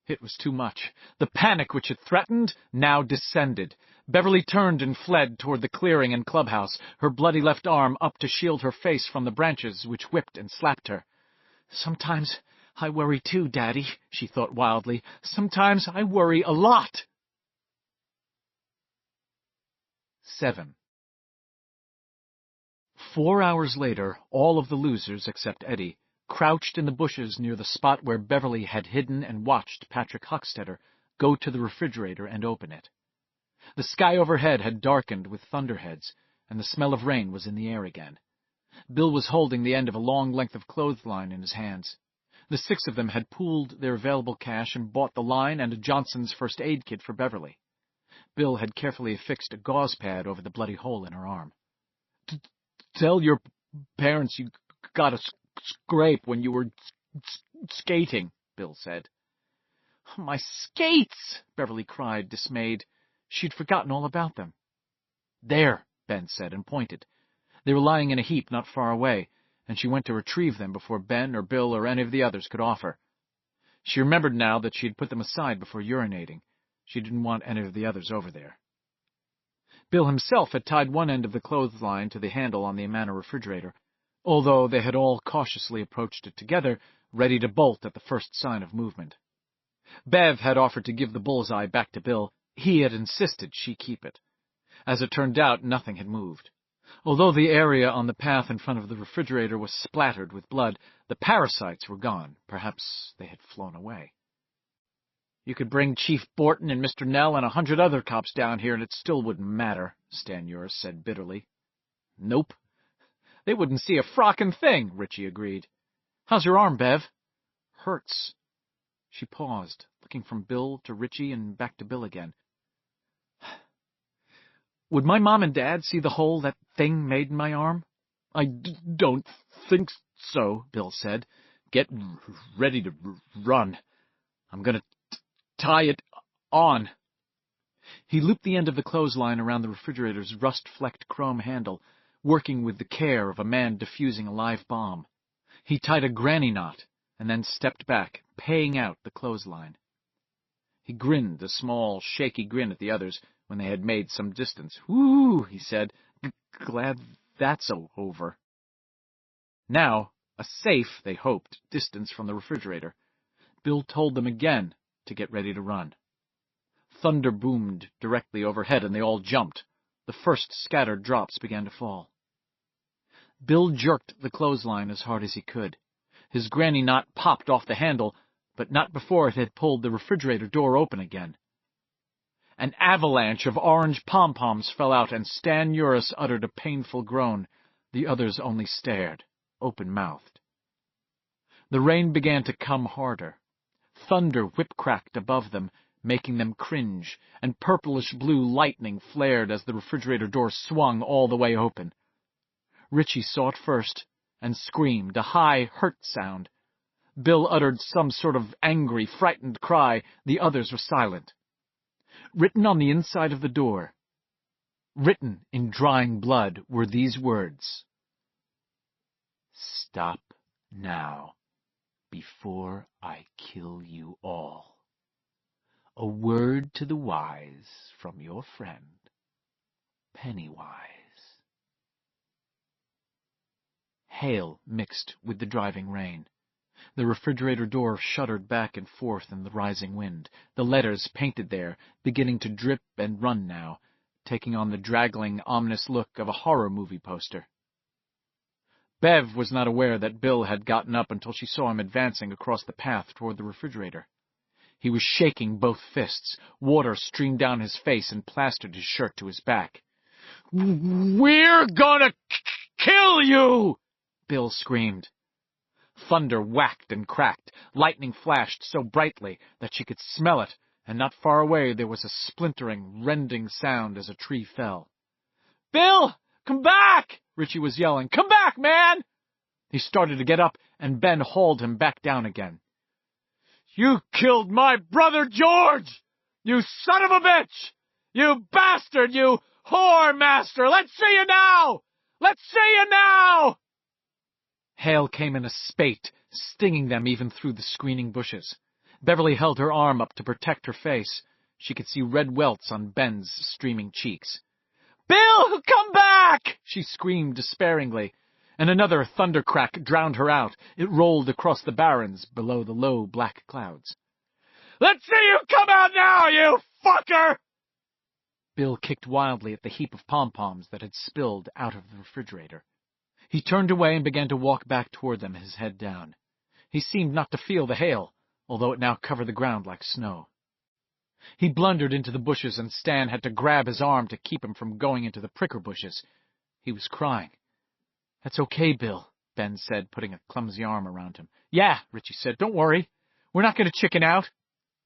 It was too much. The panic which had threatened now descended. Beverly turned and fled toward the clearing and clubhouse, her bloody left arm up to shield her face from the branches which whipped and slapped her. Sometimes I worry too, Daddy, she thought wildly. Sometimes I worry a lot. 7. 4 hours later, all of the losers, except Eddie, crouched in the bushes near the spot where Beverly had hidden and watched Patrick Huckstetter go to the refrigerator and open it. The sky overhead had darkened with thunderheads, and the smell of rain was in the air again. Bill was holding the end of a long length of clothesline in his hands. The 6 of them had pooled their available cash and bought the line and a Johnson's first aid kit for Beverly. Bill had carefully affixed a gauze pad over the bloody hole in her arm. "Tell your parents you got a scrape when you were skating," Bill said. "My skates!" Beverly cried, dismayed. She'd forgotten all about them. "There," Ben said, and pointed. They were lying in a heap not far away, and she went to retrieve them before Ben or Bill or any of the others could offer. She remembered now that she had put them aside before urinating. She didn't want any of the others over there. Bill himself had tied one end of the clothesline to the handle on the Amana refrigerator, although they had all cautiously approached it together, ready to bolt at the first sign of movement. Bev had offered to give the bullseye back to Bill. He had insisted she keep it. As it turned out, nothing had moved. Although the area on the path in front of the refrigerator was splattered with blood, the parasites were gone. Perhaps they had flown away. "You could bring Chief Borton and Mr. Nell and 100 other cops down here, and it still wouldn't matter," Stan Uris said bitterly. "Nope. They wouldn't see a frockin' thing," Richie agreed. "How's your arm, Bev?" "Hurts." She paused, looking from Bill to Richie and back to Bill again. "Would my mom and Dad see the hole that thing made in my arm?" "I don't think so," Bill said. "Get ready to run. I'm going to tie it on." He looped the end of the clothesline around the refrigerator's rust-flecked chrome handle, working with the care of a man defusing a live bomb. He tied a granny knot and then stepped back, paying out the clothesline. He grinned, a small, shaky grin at the others, when they had made some distance. "Whoo," he said. "Glad that's over." Now, a safe, they hoped, distance from the refrigerator, Bill told them again to get ready to run. Thunder boomed directly overhead, and they all jumped. The first scattered drops began to fall. Bill jerked the clothesline as hard as he could. His granny knot popped off the handle, but not before it had pulled the refrigerator door open again. An avalanche of orange pom-poms fell out, and Stan Uris uttered a painful groan. The others only stared, open-mouthed. The rain began to come harder. Thunder whip-cracked above them, making them cringe, and purplish-blue lightning flared as the refrigerator door swung all the way open. Richie saw it first, and screamed, a high, hurt sound. Bill uttered some sort of angry, frightened cry. The others were silent. Written on the inside of the door, written in drying blood, were these words: "Stop now, before I kill you all. A word to the wise from your friend, Pennywise." Hail mixed with the driving rain. The refrigerator door shuddered back and forth in the rising wind, the letters painted there, beginning to drip and run now, taking on the draggling, ominous look of a horror movie poster. Bev was not aware that Bill had gotten up until she saw him advancing across the path toward the refrigerator. He was shaking both fists. Water streamed down his face and plastered his shirt to his back. "We're gonna kill you!" Bill screamed. Thunder whacked and cracked. Lightning flashed so brightly that she could smell it, and not far away there was a splintering, rending sound as a tree fell. "Bill, come back!" Richie was yelling. "Come back, man!" He started to get up, and Ben hauled him back down again. "You killed my brother George! You son of a bitch! You bastard! You whore master! Let's see you now! Let's see you now!" Hail came in a spate, stinging them even through the screening bushes. Beverly held her arm up to protect her face. She could see red welts on Ben's streaming cheeks. "Bill, come back!" she screamed despairingly. and another thundercrack drowned her out. It rolled across the barrens below the low black clouds. "Let's see you come out now, you fucker!" Bill kicked wildly at the heap of pom-poms that had spilled out of the refrigerator. He turned away and began to walk back toward them, his head down. He seemed not to feel the hail, although it now covered the ground like snow. He blundered into the bushes, and Stan had to grab his arm to keep him from going into the pricker bushes. He was crying. "That's okay, Bill," Ben said, putting a clumsy arm around him. "Yeah," Richie said. "Don't worry. We're not going to chicken out."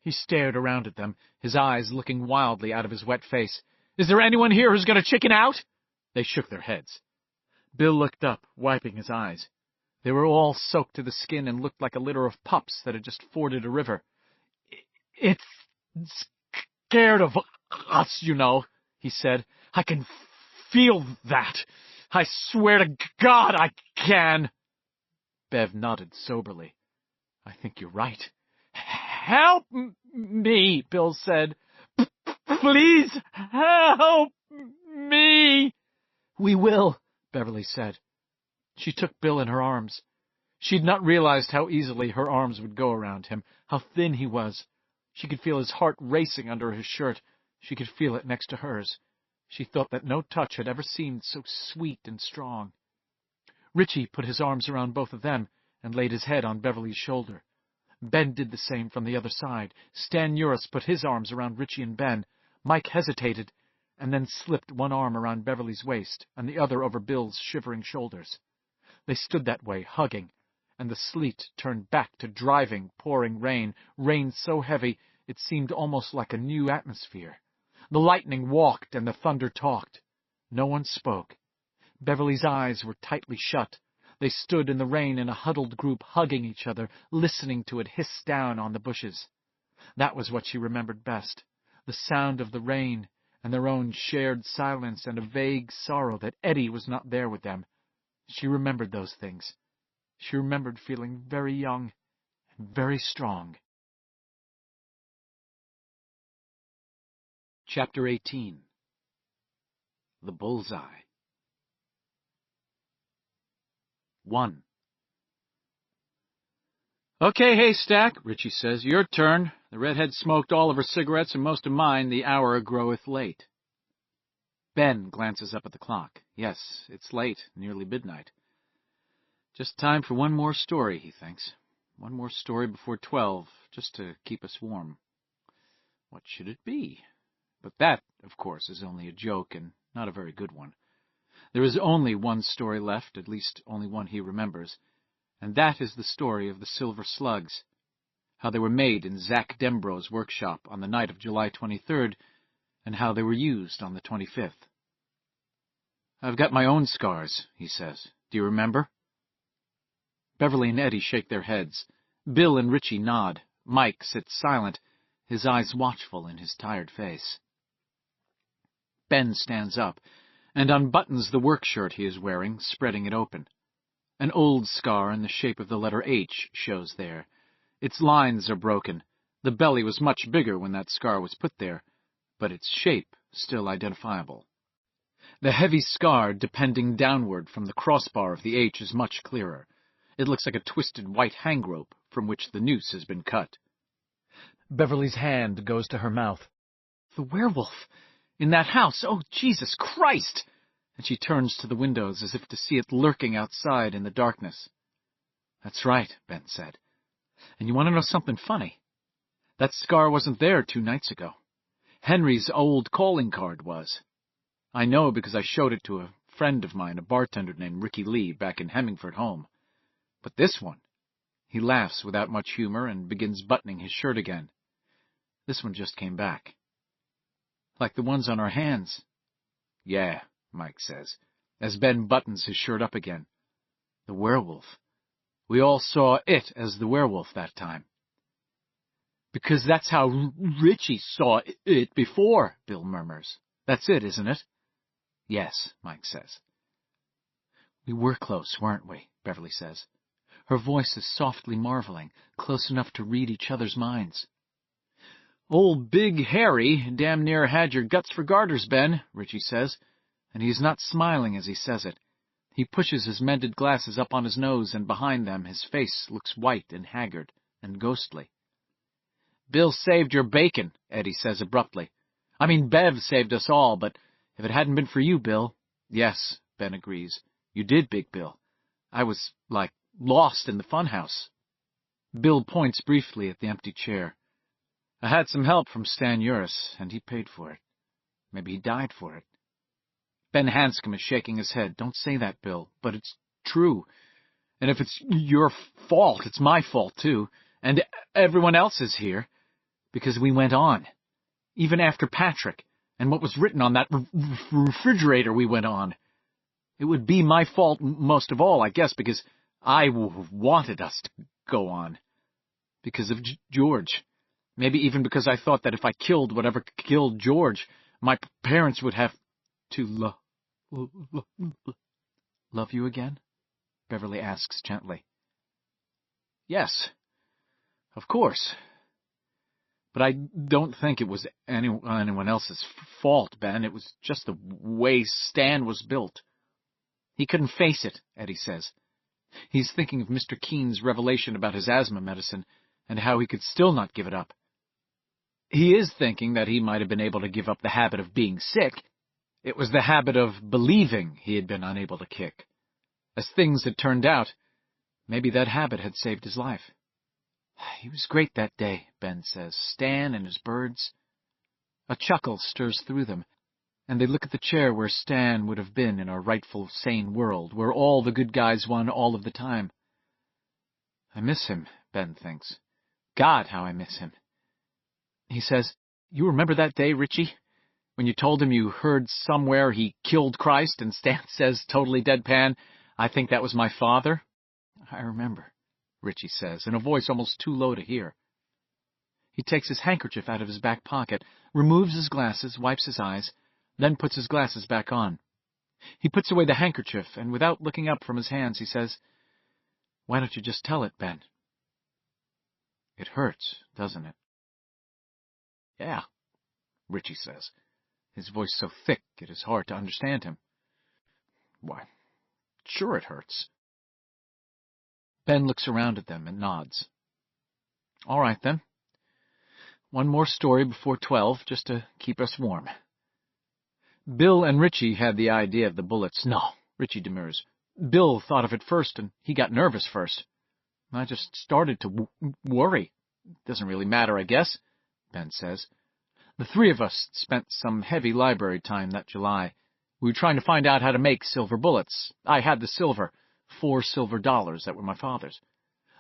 He stared around at them, his eyes looking wildly out of his wet face. "Is there anyone here who's going to chicken out?" They shook their heads. Bill looked up, wiping his eyes. They were all soaked to the skin and looked like a litter of pups that had just forded a river. "It's scared of us, you know," he said. "I can feel that. I swear to God I can." Bev nodded soberly. "I think you're right." "Help me," Bill said. "Please help me." "We will," Beverly said. She took Bill in her arms. She'd not realized how easily her arms would go around him, how thin he was. She could feel his heart racing under his shirt. She could feel it next to hers. She thought that no touch had ever seemed so sweet and strong. Richie put his arms around both of them and laid his head on Beverly's shoulder. Ben did the same from the other side. Stan Uris put his arms around Richie and Ben. Mike hesitated, and then slipped one arm around Beverly's waist and the other over Bill's shivering shoulders. They stood that way, hugging, and the sleet turned back to driving, pouring rain so heavy it seemed almost like a new atmosphere. The lightning walked and the thunder talked. No one spoke. Beverly's eyes were tightly shut. They stood in the rain in a huddled group, hugging each other, listening to it hiss down on the bushes. That was what she remembered best, the sound of the rain, and their own shared silence, and a vague sorrow that Eddie was not there with them. She remembered those things. She remembered feeling very young and very strong. Chapter 18. The Bullseye. 1. "Okay, Haystack," Richie says. "Your turn. The redhead smoked all of her cigarettes and most of mine. The hour groweth late." Ben glances up at the clock. Yes, it's late, nearly midnight. Just time for one more story, he thinks. One more story before 12, just to keep us warm. What should it be? But that, of course, is only a joke, and not a very good one. There is only one story left, at least only one he remembers, and that is the story of the silver slugs, how they were made in Zach Dembro's workshop on the night of July 23rd, and how they were used on the 25th. "I've got my own scars," he says. "Do you remember?" Beverly and Eddie shake their heads. Bill and Richie nod. Mike sits silent, his eyes watchful in his tired face. Ben stands up and unbuttons the work shirt he is wearing, spreading it open. An old scar in the shape of the letter H shows there. Its lines are broken. The belly was much bigger when that scar was put there, but its shape still identifiable. The heavy scar depending downward from the crossbar of the H is much clearer. It looks like a twisted white hang rope from which the noose has been cut. Beverly's hand goes to her mouth. "The werewolf! In that house! Oh, Jesus Christ!" And she turns to the windows as if to see it lurking outside in the darkness. "That's right," Ben said. "And you want to know something funny? That scar wasn't there 2 nights ago. Henry's old calling card was. I know because I showed it to a friend of mine, a bartender named Ricky Lee, back in Hemmingford home. But this one," he laughs without much humor and begins buttoning his shirt again. "This one just came back." "Like the ones on our hands." "Yeah," Mike says, as Ben buttons his shirt up again. "The werewolf. We all saw it as the werewolf that time." "Because that's how Richie saw it before," Bill murmurs. "That's it, isn't it?" "Yes," Mike says. "We were close, weren't we?" Beverly says. Her voice is softly marveling, close enough to read each other's minds. "Old Big Harry damn near had your guts for garters, Ben," Richie says, and he's not smiling as he says it. He pushes his mended glasses up on his nose, and behind them his face looks white and haggard and ghostly. "Bill saved your bacon," Eddie says abruptly. "I mean, Bev saved us all, but if it hadn't been for you, Bill—" "Yes," Ben agrees. "You did, Big Bill. I was, lost in the funhouse." Bill points briefly at the empty chair. "I had some help from Stan Uris, and he paid for it. Maybe he died for it." Ben Hanscom is shaking his head. "Don't say that, Bill, but it's true. And if it's your fault, it's my fault, too. And everyone else is here. Because we went on. Even after Patrick, and what was written on that refrigerator we went on. It would be my fault most of all, I guess, because I wanted us to go on. Because of George. Maybe even because I thought that if I killed whatever killed George, my parents would have to love you again?" Beverly asks gently. "Yes, of course. But I don't think it was anyone else's fault, Ben. It was just the way Stan was built." "He couldn't face it," Eddie says. He's thinking of Mr. Keene's revelation about his asthma medicine, and how he could still not give it up. He is thinking that he might have been able to give up the habit of being sick. It was the habit of believing he had been unable to kick. As things had turned out, maybe that habit had saved his life. "He was great that day," Ben says. "Stan and his birds." A chuckle stirs through them, and they look at the chair where Stan would have been in a rightful, sane world, where all the good guys won all of the time. "I miss him," Ben thinks. "God, how I miss him." He says, "You remember that day, Richie? When you told him you heard somewhere he killed Christ, and Stan says, totally deadpan, 'I think that was my father'?" "I remember," Richie says, in a voice almost too low to hear. He takes his handkerchief out of his back pocket, removes his glasses, wipes his eyes, then puts his glasses back on. He puts away the handkerchief, and without looking up from his hands, he says, "Why don't you just tell it, Ben?" "It hurts, doesn't it?" "Yeah," Richie says, his voice so thick it is hard to understand him. "Why, sure it hurts." Ben looks around at them and nods. "All right, then. One more story before 12, just to keep us warm." Bill and Richie had the idea of the bullets. "No," Richie demurs. "Bill thought of it first, and he got nervous first. I just started to worry. Doesn't really matter, I guess," Ben says. "The three of us spent some heavy library time that July. We were trying to find out how to make silver bullets. I had the silver, $4 silver that were my father's.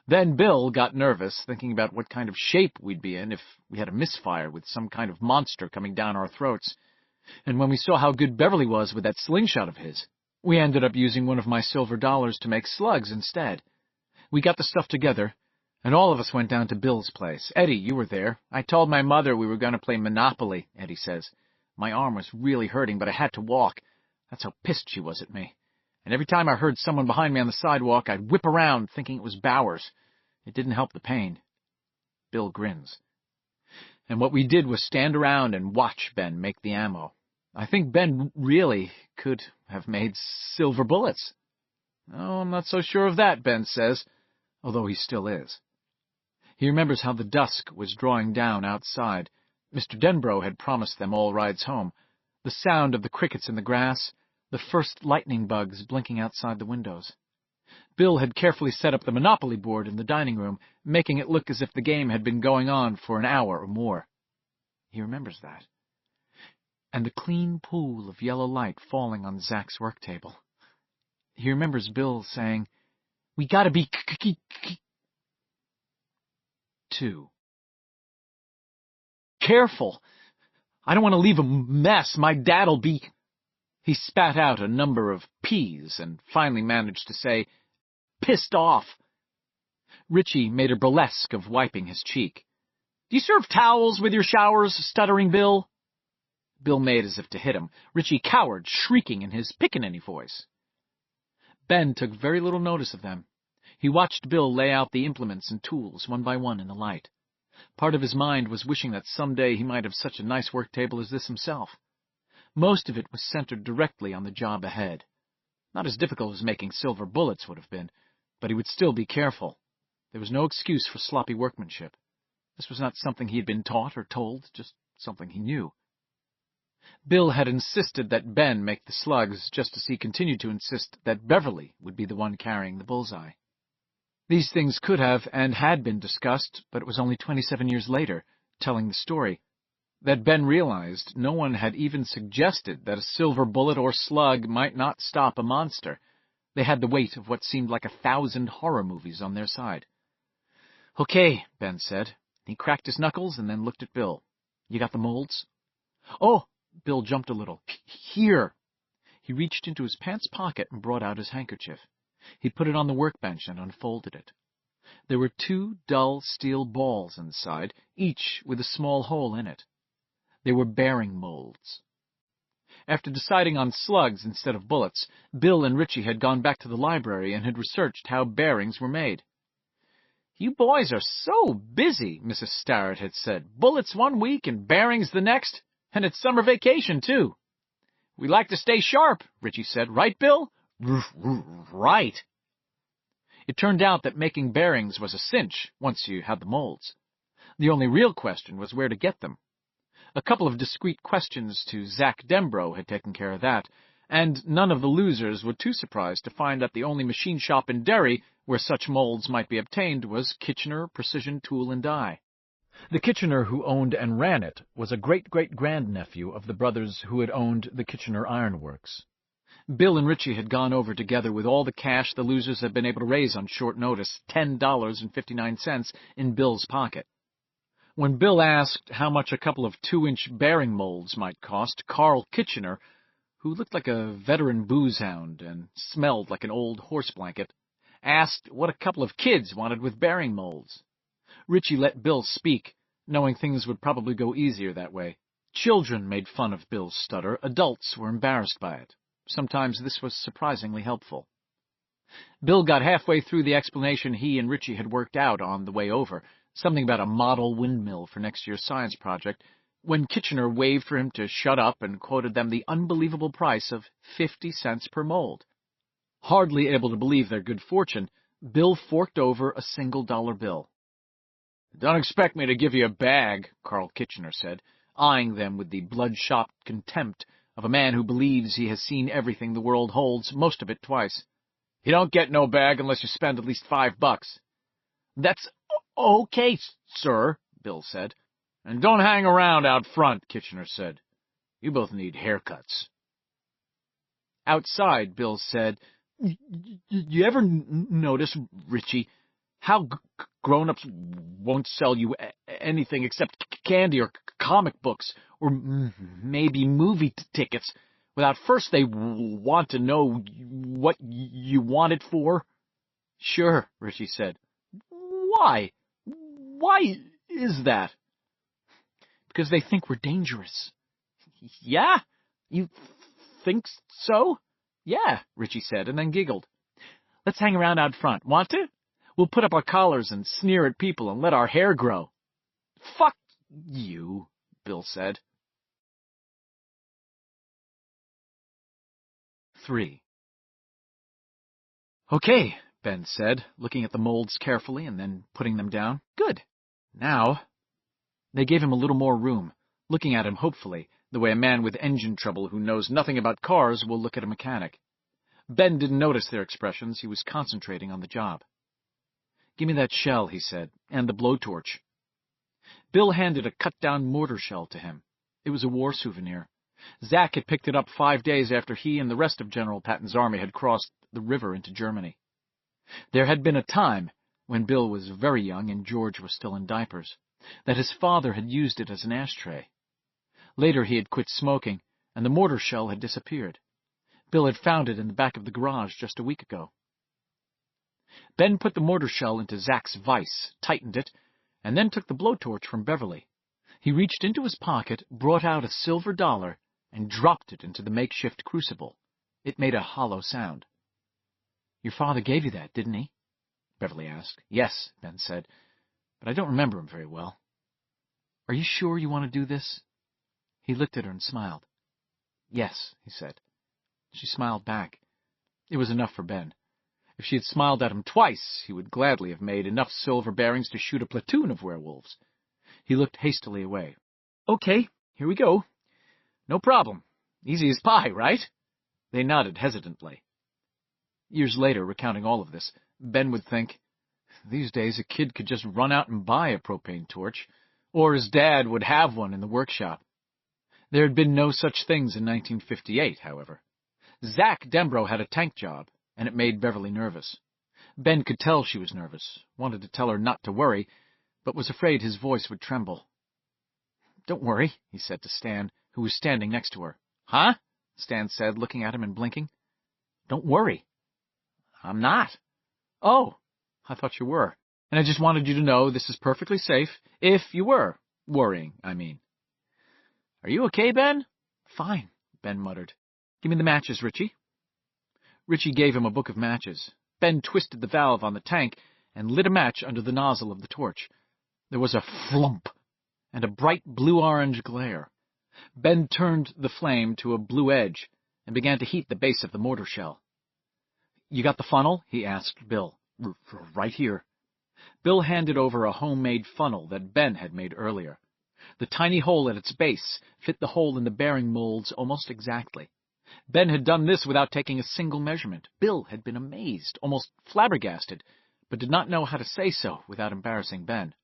Then Bill got nervous, thinking about what kind of shape we'd be in if we had a misfire with some kind of monster coming down our throats. And when we saw how good Beverly was with that slingshot of his, we ended up using one of my silver dollars to make slugs instead. We got the stuff together, and all of us went down to Bill's place. Eddie, you were there. I told my mother we were going to play Monopoly," Eddie says. "My arm was really hurting, but I had to walk. That's how pissed she was at me. And every time I heard someone behind me on the sidewalk, I'd whip around, thinking it was Bowers. It didn't help the pain." Bill grins. "And what we did was stand around and watch Ben make the ammo. I think Ben really could have made silver bullets." "Oh, I'm not so sure of that," Ben says, although he still is. He remembers how the dusk was drawing down outside. Mr. Denbrough had promised them all rides home. The sound of the crickets in the grass, the first lightning bugs blinking outside the windows. Bill had carefully set up the Monopoly board in the dining room, making it look as if the game had been going on for an hour or more. He remembers that. And the clean pool of yellow light falling on Zach's work table. He remembers Bill saying, "We gotta be 2. Careful! I don't want to leave a mess. My dad'll be—" He spat out a number of P's and finally managed to say, "Pissed off." Richie made a burlesque of wiping his cheek. "Do you serve towels with your showers, stuttering Bill?" Bill made as if to hit him. Richie cowered, shrieking in his pickaninny voice. Ben took very little notice of them. He watched Bill lay out the implements and tools one by one in the light. Part of his mind was wishing that someday he might have such a nice work table as this himself. Most of it was centered directly on the job ahead. Not as difficult as making silver bullets would have been, but he would still be careful. There was no excuse for sloppy workmanship. This was not something he had been taught or told, just something he knew. Bill had insisted that Ben make the slugs, just as he continued to insist that Beverly would be the one carrying the bullseye. These things could have and had been discussed, but it was only 27 years later, telling the story, that Ben realized no one had even suggested that a silver bullet or slug might not stop a monster. They had the weight of what seemed like 1,000 horror movies on their side. "Okay," Ben said. He cracked his knuckles and then looked at Bill. "You got the molds?" "Oh!" Bill jumped a little. "Here!" He reached into his pants pocket and brought out his handkerchief. He put it on the workbench and unfolded it. There were 2 dull steel balls inside, each with a small hole in it. They were bearing molds. After deciding on slugs instead of bullets, Bill and Richie had gone back to the library and had researched how bearings were made. "You boys are so busy," Mrs. Starrett had said. "Bullets one week and bearings the next, and it's summer vacation, too." "We like to stay sharp," Richie said. "Right, Bill?" "Right." It turned out that making bearings was a cinch once you had the molds. The only real question was where to get them. A couple of discreet questions to Zach Dembro had taken care of that, and none of the losers were too surprised to find that the only machine shop in Derry where such molds might be obtained was Kitchener Precision Tool and Die. The Kitchener who owned and ran it was a great-great-grandnephew of the brothers who had owned the Kitchener Iron Works. Bill and Richie had gone over together with all the cash the losers had been able to raise on short notice, $10.59 in Bill's pocket. When Bill asked how much a couple of 2-inch bearing molds might cost, Carl Kitchener, who looked like a veteran booze-hound and smelled like an old horse blanket, asked what a couple of kids wanted with bearing molds. Richie let Bill speak, knowing things would probably go easier that way. Children made fun of Bill's stutter. Adults were embarrassed by it. Sometimes this was surprisingly helpful. Bill got halfway through the explanation he and Richie had worked out on the way over, something about a model windmill for next year's science project, when Kitchener waved for him to shut up and quoted them the unbelievable price of 50 cents per mold. Hardly able to believe their good fortune, Bill forked over a $1 bill. "Don't expect me to give you a bag," Carl Kitchener said, eyeing them with the bloodshot contempt of a man who believes he has seen everything the world holds, most of it twice. "You don't get no bag unless you spend at least $5. "That's okay, sir," Bill said. "And don't hang around out front," Kitchener said. "You both need haircuts." Outside, Bill said, "You ever notice, Richie, how grown-ups won't sell you anything except candy or comic books or maybe movie tickets without first they want to know what you want it for?" "Sure," Richie said. "Why? Why is that?" "Because they think we're dangerous." "Yeah? You think so?" "Yeah," Richie said, and then giggled. "Let's hang around out front. Want to? We'll put up our collars and sneer at people and let our hair grow." "Fuck you," Bill said. 3. "Okay," Ben said, looking at the molds carefully and then putting them down. "Good. Now—" They gave him a little more room, looking at him hopefully, the way a man with engine trouble who knows nothing about cars will look at a mechanic. Ben didn't notice their expressions. He was concentrating on the job. "Give me that shell," he said, "and the blowtorch." Bill handed a cut-down mortar shell to him. It was a war souvenir. Zach had picked it up 5 days after he and the rest of General Patton's army had crossed the river into Germany. There had been a time, when Bill was very young and George was still in diapers, that his father had used it as an ashtray. Later he had quit smoking, and the mortar shell had disappeared. Bill had found it in the back of the garage just a week ago. Ben put the mortar shell into Zach's vise, tightened it, and then took the blowtorch from Beverly. He reached into his pocket, brought out a silver dollar, and dropped it into the makeshift crucible. It made a hollow sound. "Your father gave you that, didn't he?" Beverly asked. "Yes," Ben said, "but I don't remember him very well." "Are you sure you want to do this?" He looked at her and smiled. "Yes," he said. She smiled back. It was enough for Ben. If she had smiled at him twice, he would gladly have made enough silver bearings to shoot a platoon of werewolves. He looked hastily away. "Okay, here we go. No problem. Easy as pie, right?" They nodded hesitantly. Years later, recounting all of this, Ben would think, these days a kid could just run out and buy a propane torch, or his dad would have one in the workshop. There had been no such things in 1958, however. Zach Dembro had a tank job, and it made Beverly nervous. Ben could tell she was nervous, wanted to tell her not to worry, but was afraid his voice would tremble. "Don't worry," he said to Stan, who was standing next to her. "Huh?" Stan said, looking at him and blinking. "Don't worry." "I'm not." "Oh, I thought you were. And I just wanted you to know this is perfectly safe, if you were worrying, I mean." "Are you okay, Ben?" "Fine," Ben muttered. "Give me the matches, Richie." Richie gave him a book of matches. Ben twisted the valve on the tank and lit a match under the nozzle of the torch. There was a flump and a bright blue-orange glare. Ben turned the flame to a blue edge and began to heat the base of the mortar shell. "You got the funnel?" he asked Bill. "Right here." Bill handed over a homemade funnel that Ben had made earlier. The tiny hole at its base fit the hole in the bearing molds almost exactly. Ben had done this without taking a single measurement. Bill had been amazed, almost flabbergasted, but did not know how to say so without embarrassing Ben.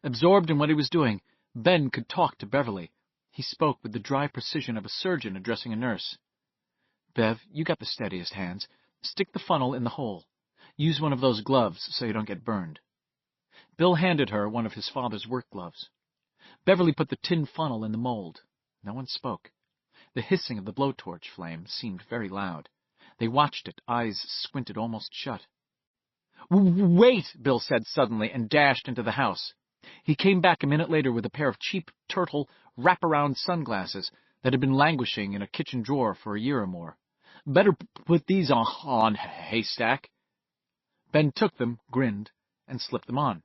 Absorbed in what he was doing, Ben could talk to Beverly. He spoke with the dry precision of a surgeon addressing a nurse. "Bev, you got the steadiest hands. Stick the funnel in the hole. Use one of those gloves so you don't get burned." Bill handed her one of his father's work gloves. Beverly put the tin funnel in the mold. No one spoke. The hissing of the blowtorch flame seemed very loud. They watched it, eyes squinted almost shut. "Wait!" Bill said suddenly, and dashed into the house. He came back a minute later with a pair of cheap turtle wraparound sunglasses that had been languishing in a kitchen drawer for a year or more. "Better put these on, Haystack." Ben took them, grinned, and slipped them on.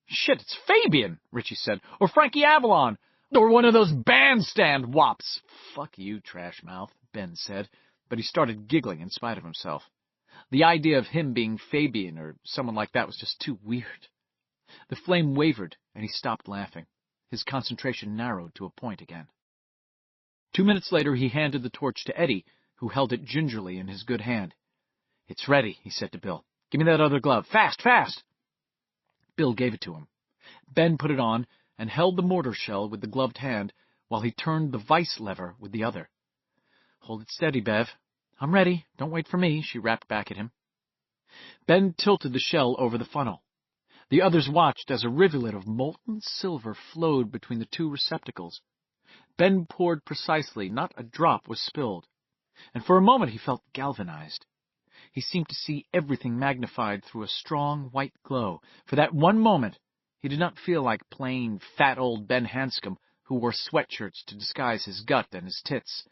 "Shit, it's Fabian," Richie said. "Or Frankie Avalon. Or one of those bandstand wops." "Fuck you, trash mouth," Ben said, but he started giggling in spite of himself. The idea of him being Fabian or someone like that was just too weird. The flame wavered, and he stopped laughing. His concentration narrowed to a point again. 2 minutes later, he handed the torch to Eddie, who held it gingerly in his good hand. "It's ready," he said to Bill. "Give me that other glove. Fast, fast!" Bill gave it to him. Ben put it on and held the mortar shell with the gloved hand while he turned the vice lever with the other. "Hold it steady, Bev." "I'm ready. Don't wait for me," she rapped back at him. Ben tilted the shell over the funnel. The others watched as a rivulet of molten silver flowed between the two receptacles. Ben poured precisely, not a drop was spilled, and for a moment he felt galvanized. He seemed to see everything magnified through a strong white glow. For that one moment, he did not feel like plain, fat old Ben Hanscom, who wore sweatshirts to disguise his gut and his tits.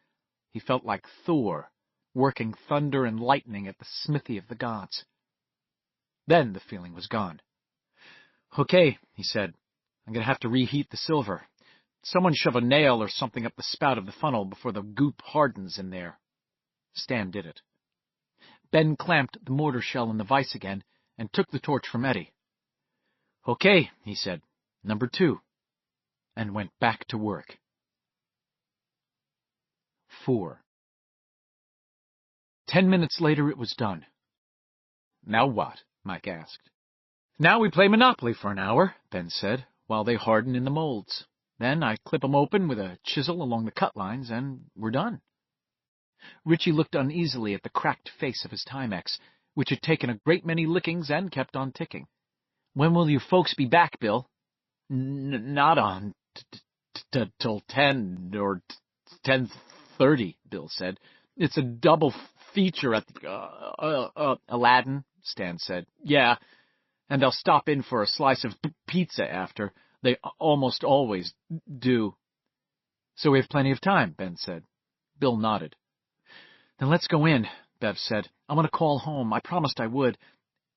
He felt like Thor, working thunder and lightning at the smithy of the gods. Then the feeling was gone. "Okay," he said. "I'm going to have to reheat the silver. Someone shove a nail or something up the spout of the funnel before the goop hardens in there." Stan did it. Ben clamped the mortar shell in the vise again and took the torch from Eddie. "Okay," he said, "number 2, and went back to work. 4. 10 minutes later it was done. "Now what?" Mike asked. "Now we play Monopoly for an hour," Ben said, "while they harden in the molds. Then I clip 'em open with a chisel along the cut lines, and we're done." Richie looked uneasily at the cracked face of his Timex, which had taken a great many lickings and kept on ticking. "When will you folks be back, Bill?" Not on till 10 or 10:30, Bill said. "It's a double feature at the Aladdin," Stan said. "Yeah, and they'll stop in for a slice of pizza after. They almost always do." "So we have plenty of time," Ben said. Bill nodded. "Then let's go in," Bev said. "I'm going to call home. I promised I would.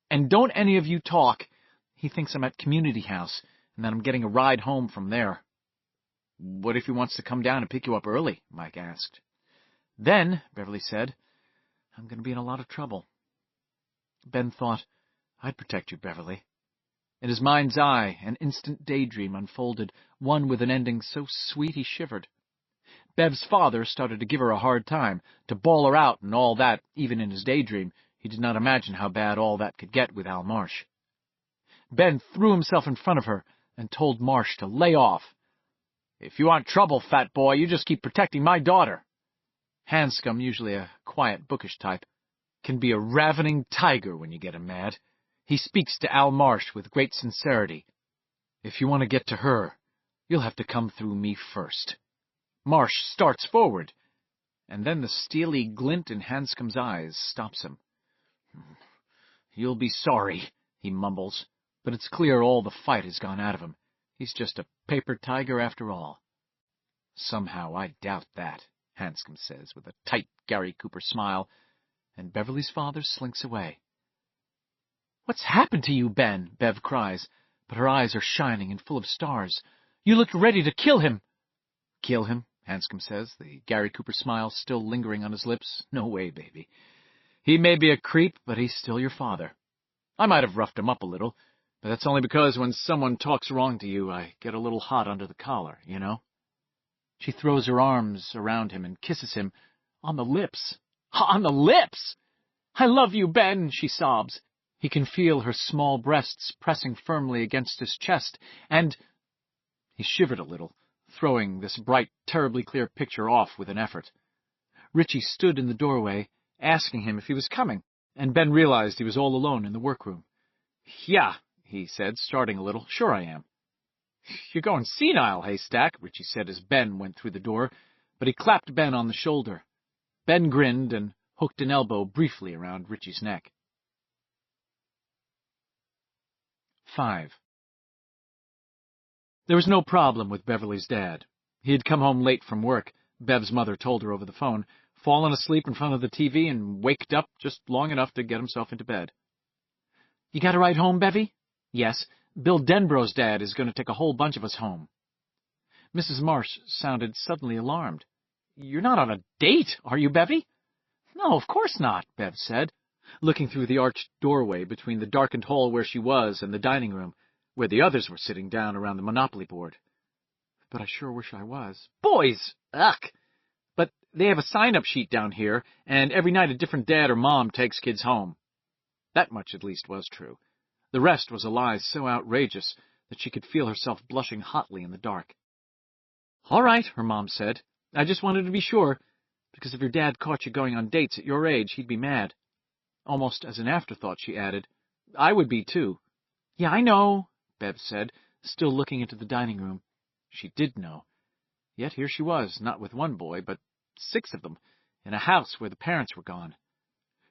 And don't any of you talk. He thinks I'm at Community House, and that I'm getting a ride home from there." "What if he wants to come down and pick you up early?" Mike asked. "Then," Beverly said, I'm going to be in a lot of trouble. Ben thought, I'd protect you, Beverly. In his mind's eye, an instant daydream unfolded, one with an ending so sweet he shivered. Bev's father started to give her a hard time, to bawl her out and all that. Even in his daydream, he did not imagine how bad all that could get with Al Marsh. Ben threw himself in front of her and told Marsh to lay off. If you want trouble, fat boy, you just keep protecting my daughter. Hanscom, usually a quiet, bookish type, can be a ravening tiger when you get him mad. He speaks to Al Marsh with great sincerity. If you want to get to her, you'll have to come through me first. Marsh starts forward, and then the steely glint in Hanscom's eyes stops him. You'll be sorry, he mumbles, but it's clear all the fight has gone out of him. He's just a paper tiger after all. Somehow I doubt that, Hanscom says with a tight Gary Cooper smile, and Beverly's father slinks away. What's happened to you, Ben? Bev cries, but her eyes are shining and full of stars. You looked ready to kill him. Kill him? Hanscom says, the Gary Cooper smile still lingering on his lips. No way, baby. He may be a creep, but he's still your father. I might have roughed him up a little, but that's only because when someone talks wrong to you, I get a little hot under the collar, you know? She throws her arms around him and kisses him on the lips. On the lips! I love you, Ben, she sobs. He can feel her small breasts pressing firmly against his chest, and he shivered a little, throwing this bright, terribly clear picture off with an effort. Richie stood in the doorway, asking him if he was coming, and Ben realized he was all alone in the workroom. Yeah, he said, starting a little. Sure I am. You're going senile, Haystack, Richie said as Ben went through the door, but he clapped Ben on the shoulder. Ben grinned and hooked an elbow briefly around Richie's neck. 5. There was no problem with Beverly's dad. He had come home late from work, Bev's mother told her over the phone, fallen asleep in front of the TV and waked up just long enough to get himself into bed. You got a ride home, Bevy? Yes. Bill Denbrough's dad is going to take a whole bunch of us home. Mrs. Marsh sounded suddenly alarmed. You're not on a date, are you, Bevy? No, of course not, Bev said, looking through the arched doorway between the darkened hall where she was and the dining room, where the others were sitting down around the Monopoly board. But I sure wish I was. Boys! Ugh! But they have a sign-up sheet down here, and every night a different dad or mom takes kids home. That much at least was true. The rest was a lie so outrageous that she could feel herself blushing hotly in the dark. All right, her mom said. I just wanted to be sure, because if your dad caught you going on dates at your age, he'd be mad. Almost as an afterthought, she added, I would be, too. Yeah, I know, Bev said, still looking into the dining room. She did know. Yet here she was, not with one boy, but 6 of them, in a house where the parents were gone.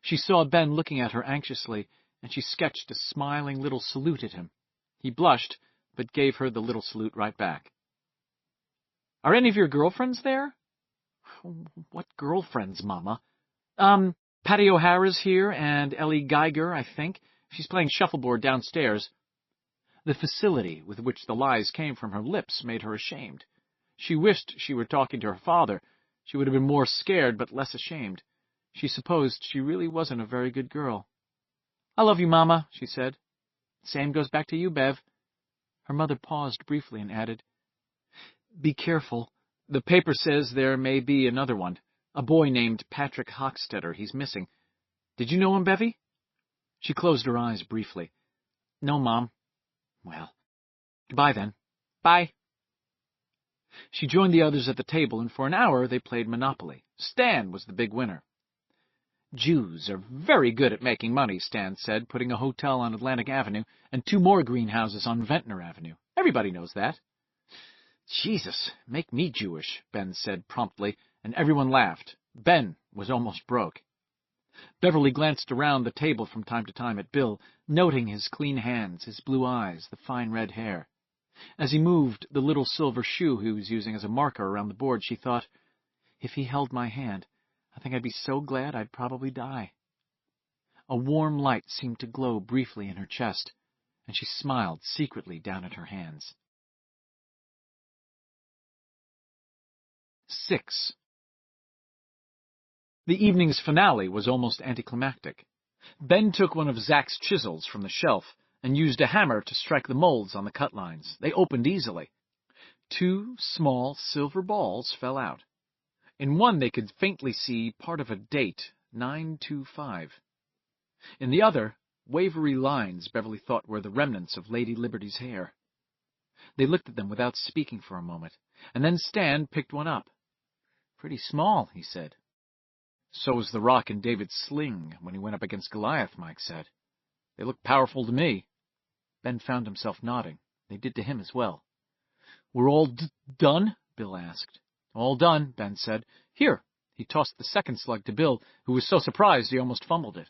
She saw Ben looking at her anxiously, and she sketched a smiling little salute at him. He blushed, but gave her the little salute right back. Are any of your girlfriends there? What girlfriends, Mama? Patty O'Hara's here, and Ellie Geiger, I think. She's playing shuffleboard downstairs. The facility with which the lies came from her lips made her ashamed. She wished she were talking to her father. She would have been more scared, but less ashamed. She supposed she really wasn't a very good girl. I love you, Mama, she said. Same goes back to you, Bev. Her mother paused briefly and added, Be careful. The paper says there may be another one. A boy named Patrick Hochstetter. He's missing. Did you know him, Bevy? She closed her eyes briefly. No, Mom. Well, goodbye then. Bye. She joined the others at the table, and for an hour they played Monopoly. Stan was the big winner. Jews are very good at making money, Stan said, putting a hotel on Atlantic Avenue and 2 more greenhouses on Ventnor Avenue. Everybody knows that. Jesus, make me Jewish, Ben said promptly, and everyone laughed. Ben was almost broke. Beverly glanced around the table from time to time at Bill, noting his clean hands, his blue eyes, the fine red hair. As he moved the little silver shoe he was using as a marker around the board, she thought, if he held my hand, I think I'd be so glad I'd probably die. A warm light seemed to glow briefly in her chest, and she smiled secretly down at her hands. 6. The evening's finale was almost anticlimactic. Ben took one of Zach's chisels from the shelf and used a hammer to strike the molds on the cut lines. They opened easily. 2 small silver balls fell out. In one they could faintly see part of a date, 925. In the other, wavery lines Beverly thought were the remnants of Lady Liberty's hair. They looked at them without speaking for a moment, and then Stan picked one up. "Pretty small," he said. "So was the rock in David's sling when he went up against Goliath," Mike said. "They look powerful to me." Ben found himself nodding. They did to him as well. "We're all done?" Bill asked. "All done," Ben said. "Here." He tossed the second slug to Bill, who was so surprised he almost fumbled it.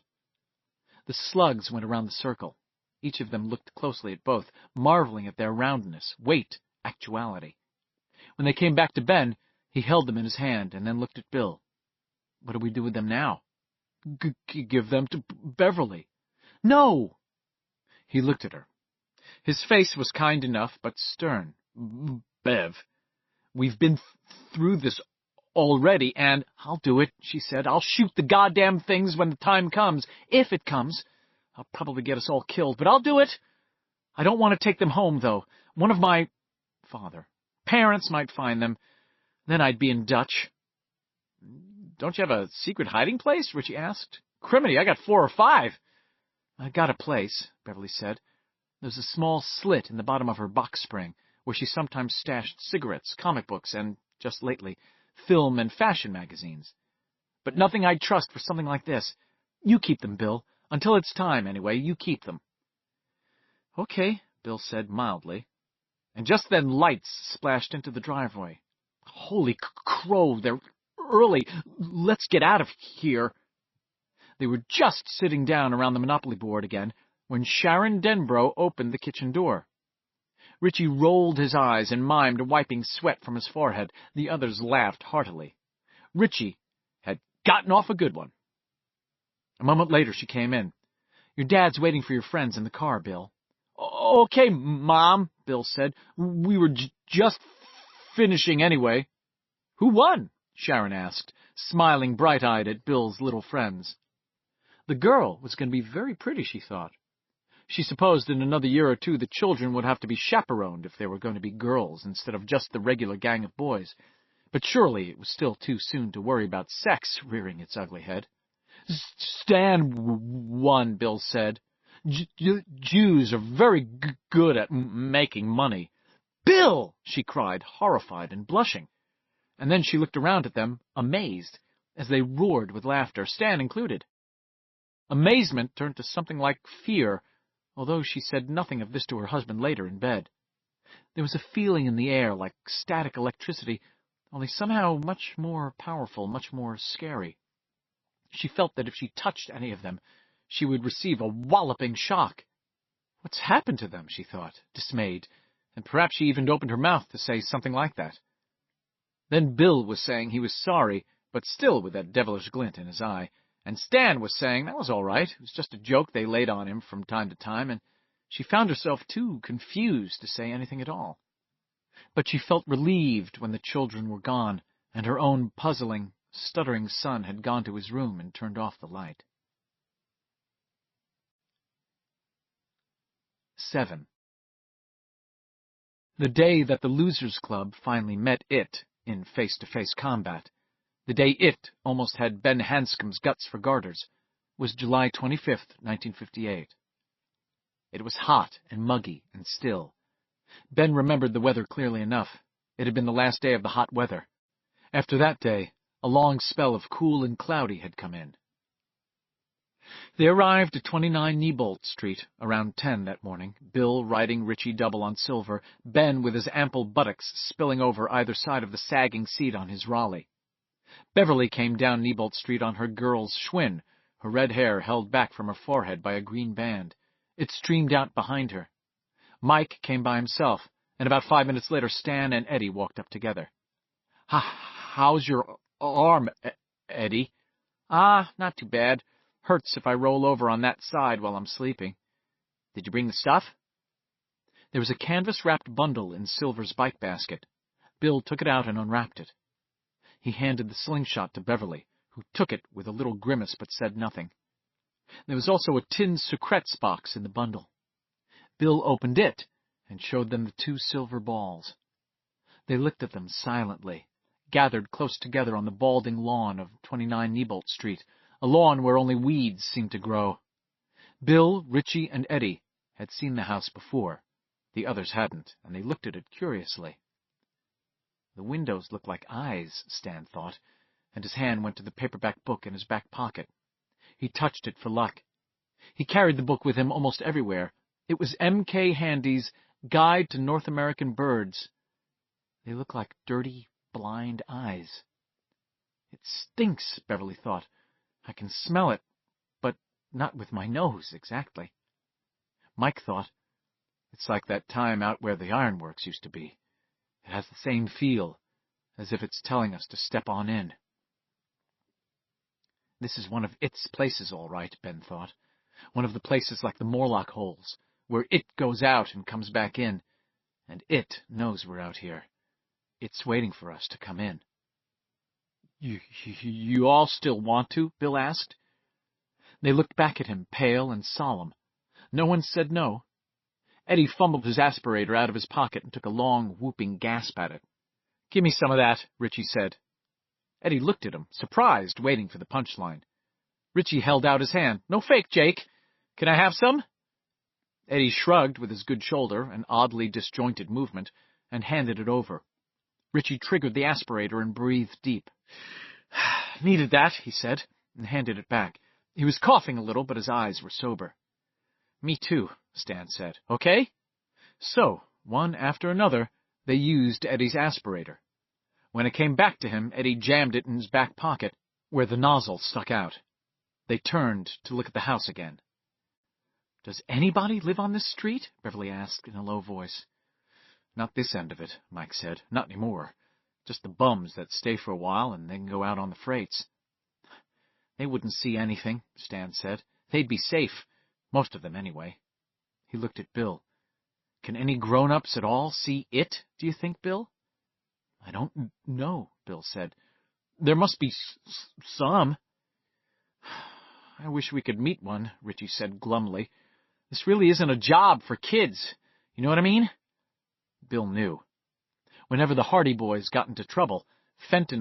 The slugs went around the circle. Each of them looked closely at both, marveling at their roundness, weight, actuality. When they came back to Ben, he held them in his hand and then looked at Bill. "What do we do with them now?" Give them to Beverly." "No!" He looked at her. His face was kind enough, but stern. "Bev, we've been through this already, and—" "I'll do it," she said. "I'll shoot the goddamn things when the time comes. If it comes. I'll probably get us all killed, but I'll do it. I don't want to take them home, though. One of my parents might find them. Then I'd be in Dutch." "Don't you have a secret hiding place?" Richie asked. "Criminy, I got 4 or 5. "I got a place," Beverly said. There was a small slit in the bottom of her box spring, where she sometimes stashed cigarettes, comic books, and, just lately, film and fashion magazines. "But nothing I'd trust for something like this. You keep them, Bill. Until it's time, anyway, you keep them." "Okay," Bill said mildly. And just then lights splashed into the driveway. "Holy crow, they're early. Let's get out of here." They were just sitting down around the Monopoly board again when Sharon Denbrough opened the kitchen door. Richie rolled his eyes and mimed wiping sweat from his forehead. The others laughed heartily. Richie had gotten off a good one. A moment later she came in. "Your dad's waiting for your friends in the car, Bill." "Okay, Mom," Bill said. "We were just finishing anyway." "Who won?" Sharon asked, smiling bright-eyed at Bill's little friends. The girl was going to be very pretty, she thought. She supposed in another year or 2 the children would have to be chaperoned if they were going to be girls instead of just the regular gang of boys. But surely it was still too soon to worry about sex rearing its ugly head. "Stan won," Bill said. "Jews are very good at making money." "Bill!" she cried, horrified and blushing. And then she looked around at them, amazed, as they roared with laughter, Stan included. Amazement turned to something like fear, although she said nothing of this to her husband later in bed. There was a feeling in the air like static electricity, only somehow much more powerful, much more scary. She felt that if she touched any of them, she would receive a walloping shock. "What's happened to them?" she thought, dismayed, and perhaps she even opened her mouth to say something like that. Then Bill was saying he was sorry, but still with that devilish glint in his eye, and Stan was saying that was all right, it was just a joke they laid on him from time to time, and she found herself too confused to say anything at all. But she felt relieved when the children were gone, and her own puzzling, stuttering son had gone to his room and turned off the light. 7. The day that the Losers Club finally met It in face-to-face combat, the day It almost had Ben Hanscom's guts for garters, was July 25th, 1958. It was hot and muggy and still. Ben remembered the weather clearly enough. It had been the last day of the hot weather. After that day, a long spell of cool and cloudy had come in. They arrived at 29 Neibolt Street around 10 that morning, Bill riding Richie double on Silver, Ben with his ample buttocks spilling over either side of the sagging seat on his Raleigh. Beverly came down Neibolt Street on her girl's Schwinn, her red hair held back from her forehead by a green band. It streamed out behind her. Mike came by himself, and about 5 minutes later Stan and Eddie walked up together. "How's your arm, Eddie?" "Not too bad. Hurts if I roll over on that side while I'm sleeping." "Did you bring the stuff?" There was a canvas-wrapped bundle in Silver's bike basket. Bill took it out and unwrapped it. He handed the slingshot to Beverly, who took it with a little grimace but said nothing. There was also a tin sucrettes box in the bundle. Bill opened it and showed them the 2 silver balls. They looked at them silently, gathered close together on the balding lawn of 29 Neibolt Street, a lawn where only weeds seemed to grow. Bill, Richie, and Eddie had seen the house before. The others hadn't, and they looked at it curiously. The windows looked like eyes, Stan thought, and his hand went to the paperback book in his back pocket. He touched it for luck. He carried the book with him almost everywhere. It was M.K. Handy's Guide to North American Birds. They looked like dirty, blind eyes. It stinks, Beverly thought. I can smell it, but not with my nose, exactly. Mike thought, it's like that time out where the ironworks used to be. It has the same feel, as if it's telling us to step on in. This is one of its places, all right, Ben thought. One of the places like the Morlock holes, where it goes out and comes back in, and it knows we're out here. It's waiting for us to come in. You all still want to? Bill asked. They looked back at him, pale and solemn. No one said no. Eddie fumbled his aspirator out of his pocket and took a long, whooping gasp at it. Give me some of that, Richie said. Eddie looked at him, surprised, waiting for the punchline. Richie held out his hand. No fake, Jake. Can I have some? Eddie shrugged with his good shoulder, an oddly disjointed movement, and handed it over. Richie triggered the aspirator and breathed deep. Needed that, he said, and handed it back. He was coughing a little, but his eyes were sober. Me too, Stan said. Okay? So, one after another, they used Eddie's aspirator. When it came back to him, Eddie jammed it in his back pocket, where the nozzle stuck out. They turned to look at the house again. Does anybody live on this street? Beverly asked in a low voice. Not this end of it, Mike said. Not anymore. Just the bums that stay for a while and then go out on the freights. They wouldn't see anything, Stan said. They'd be safe. Most of them, anyway. He looked at Bill. Can any grown-ups at all see it, do you think, Bill? I don't know, Bill said. There must be some. I wish we could meet one, Richie said glumly. This really isn't a job for kids. You know what I mean? Bill knew. Whenever the Hardy Boys got into trouble, Fenton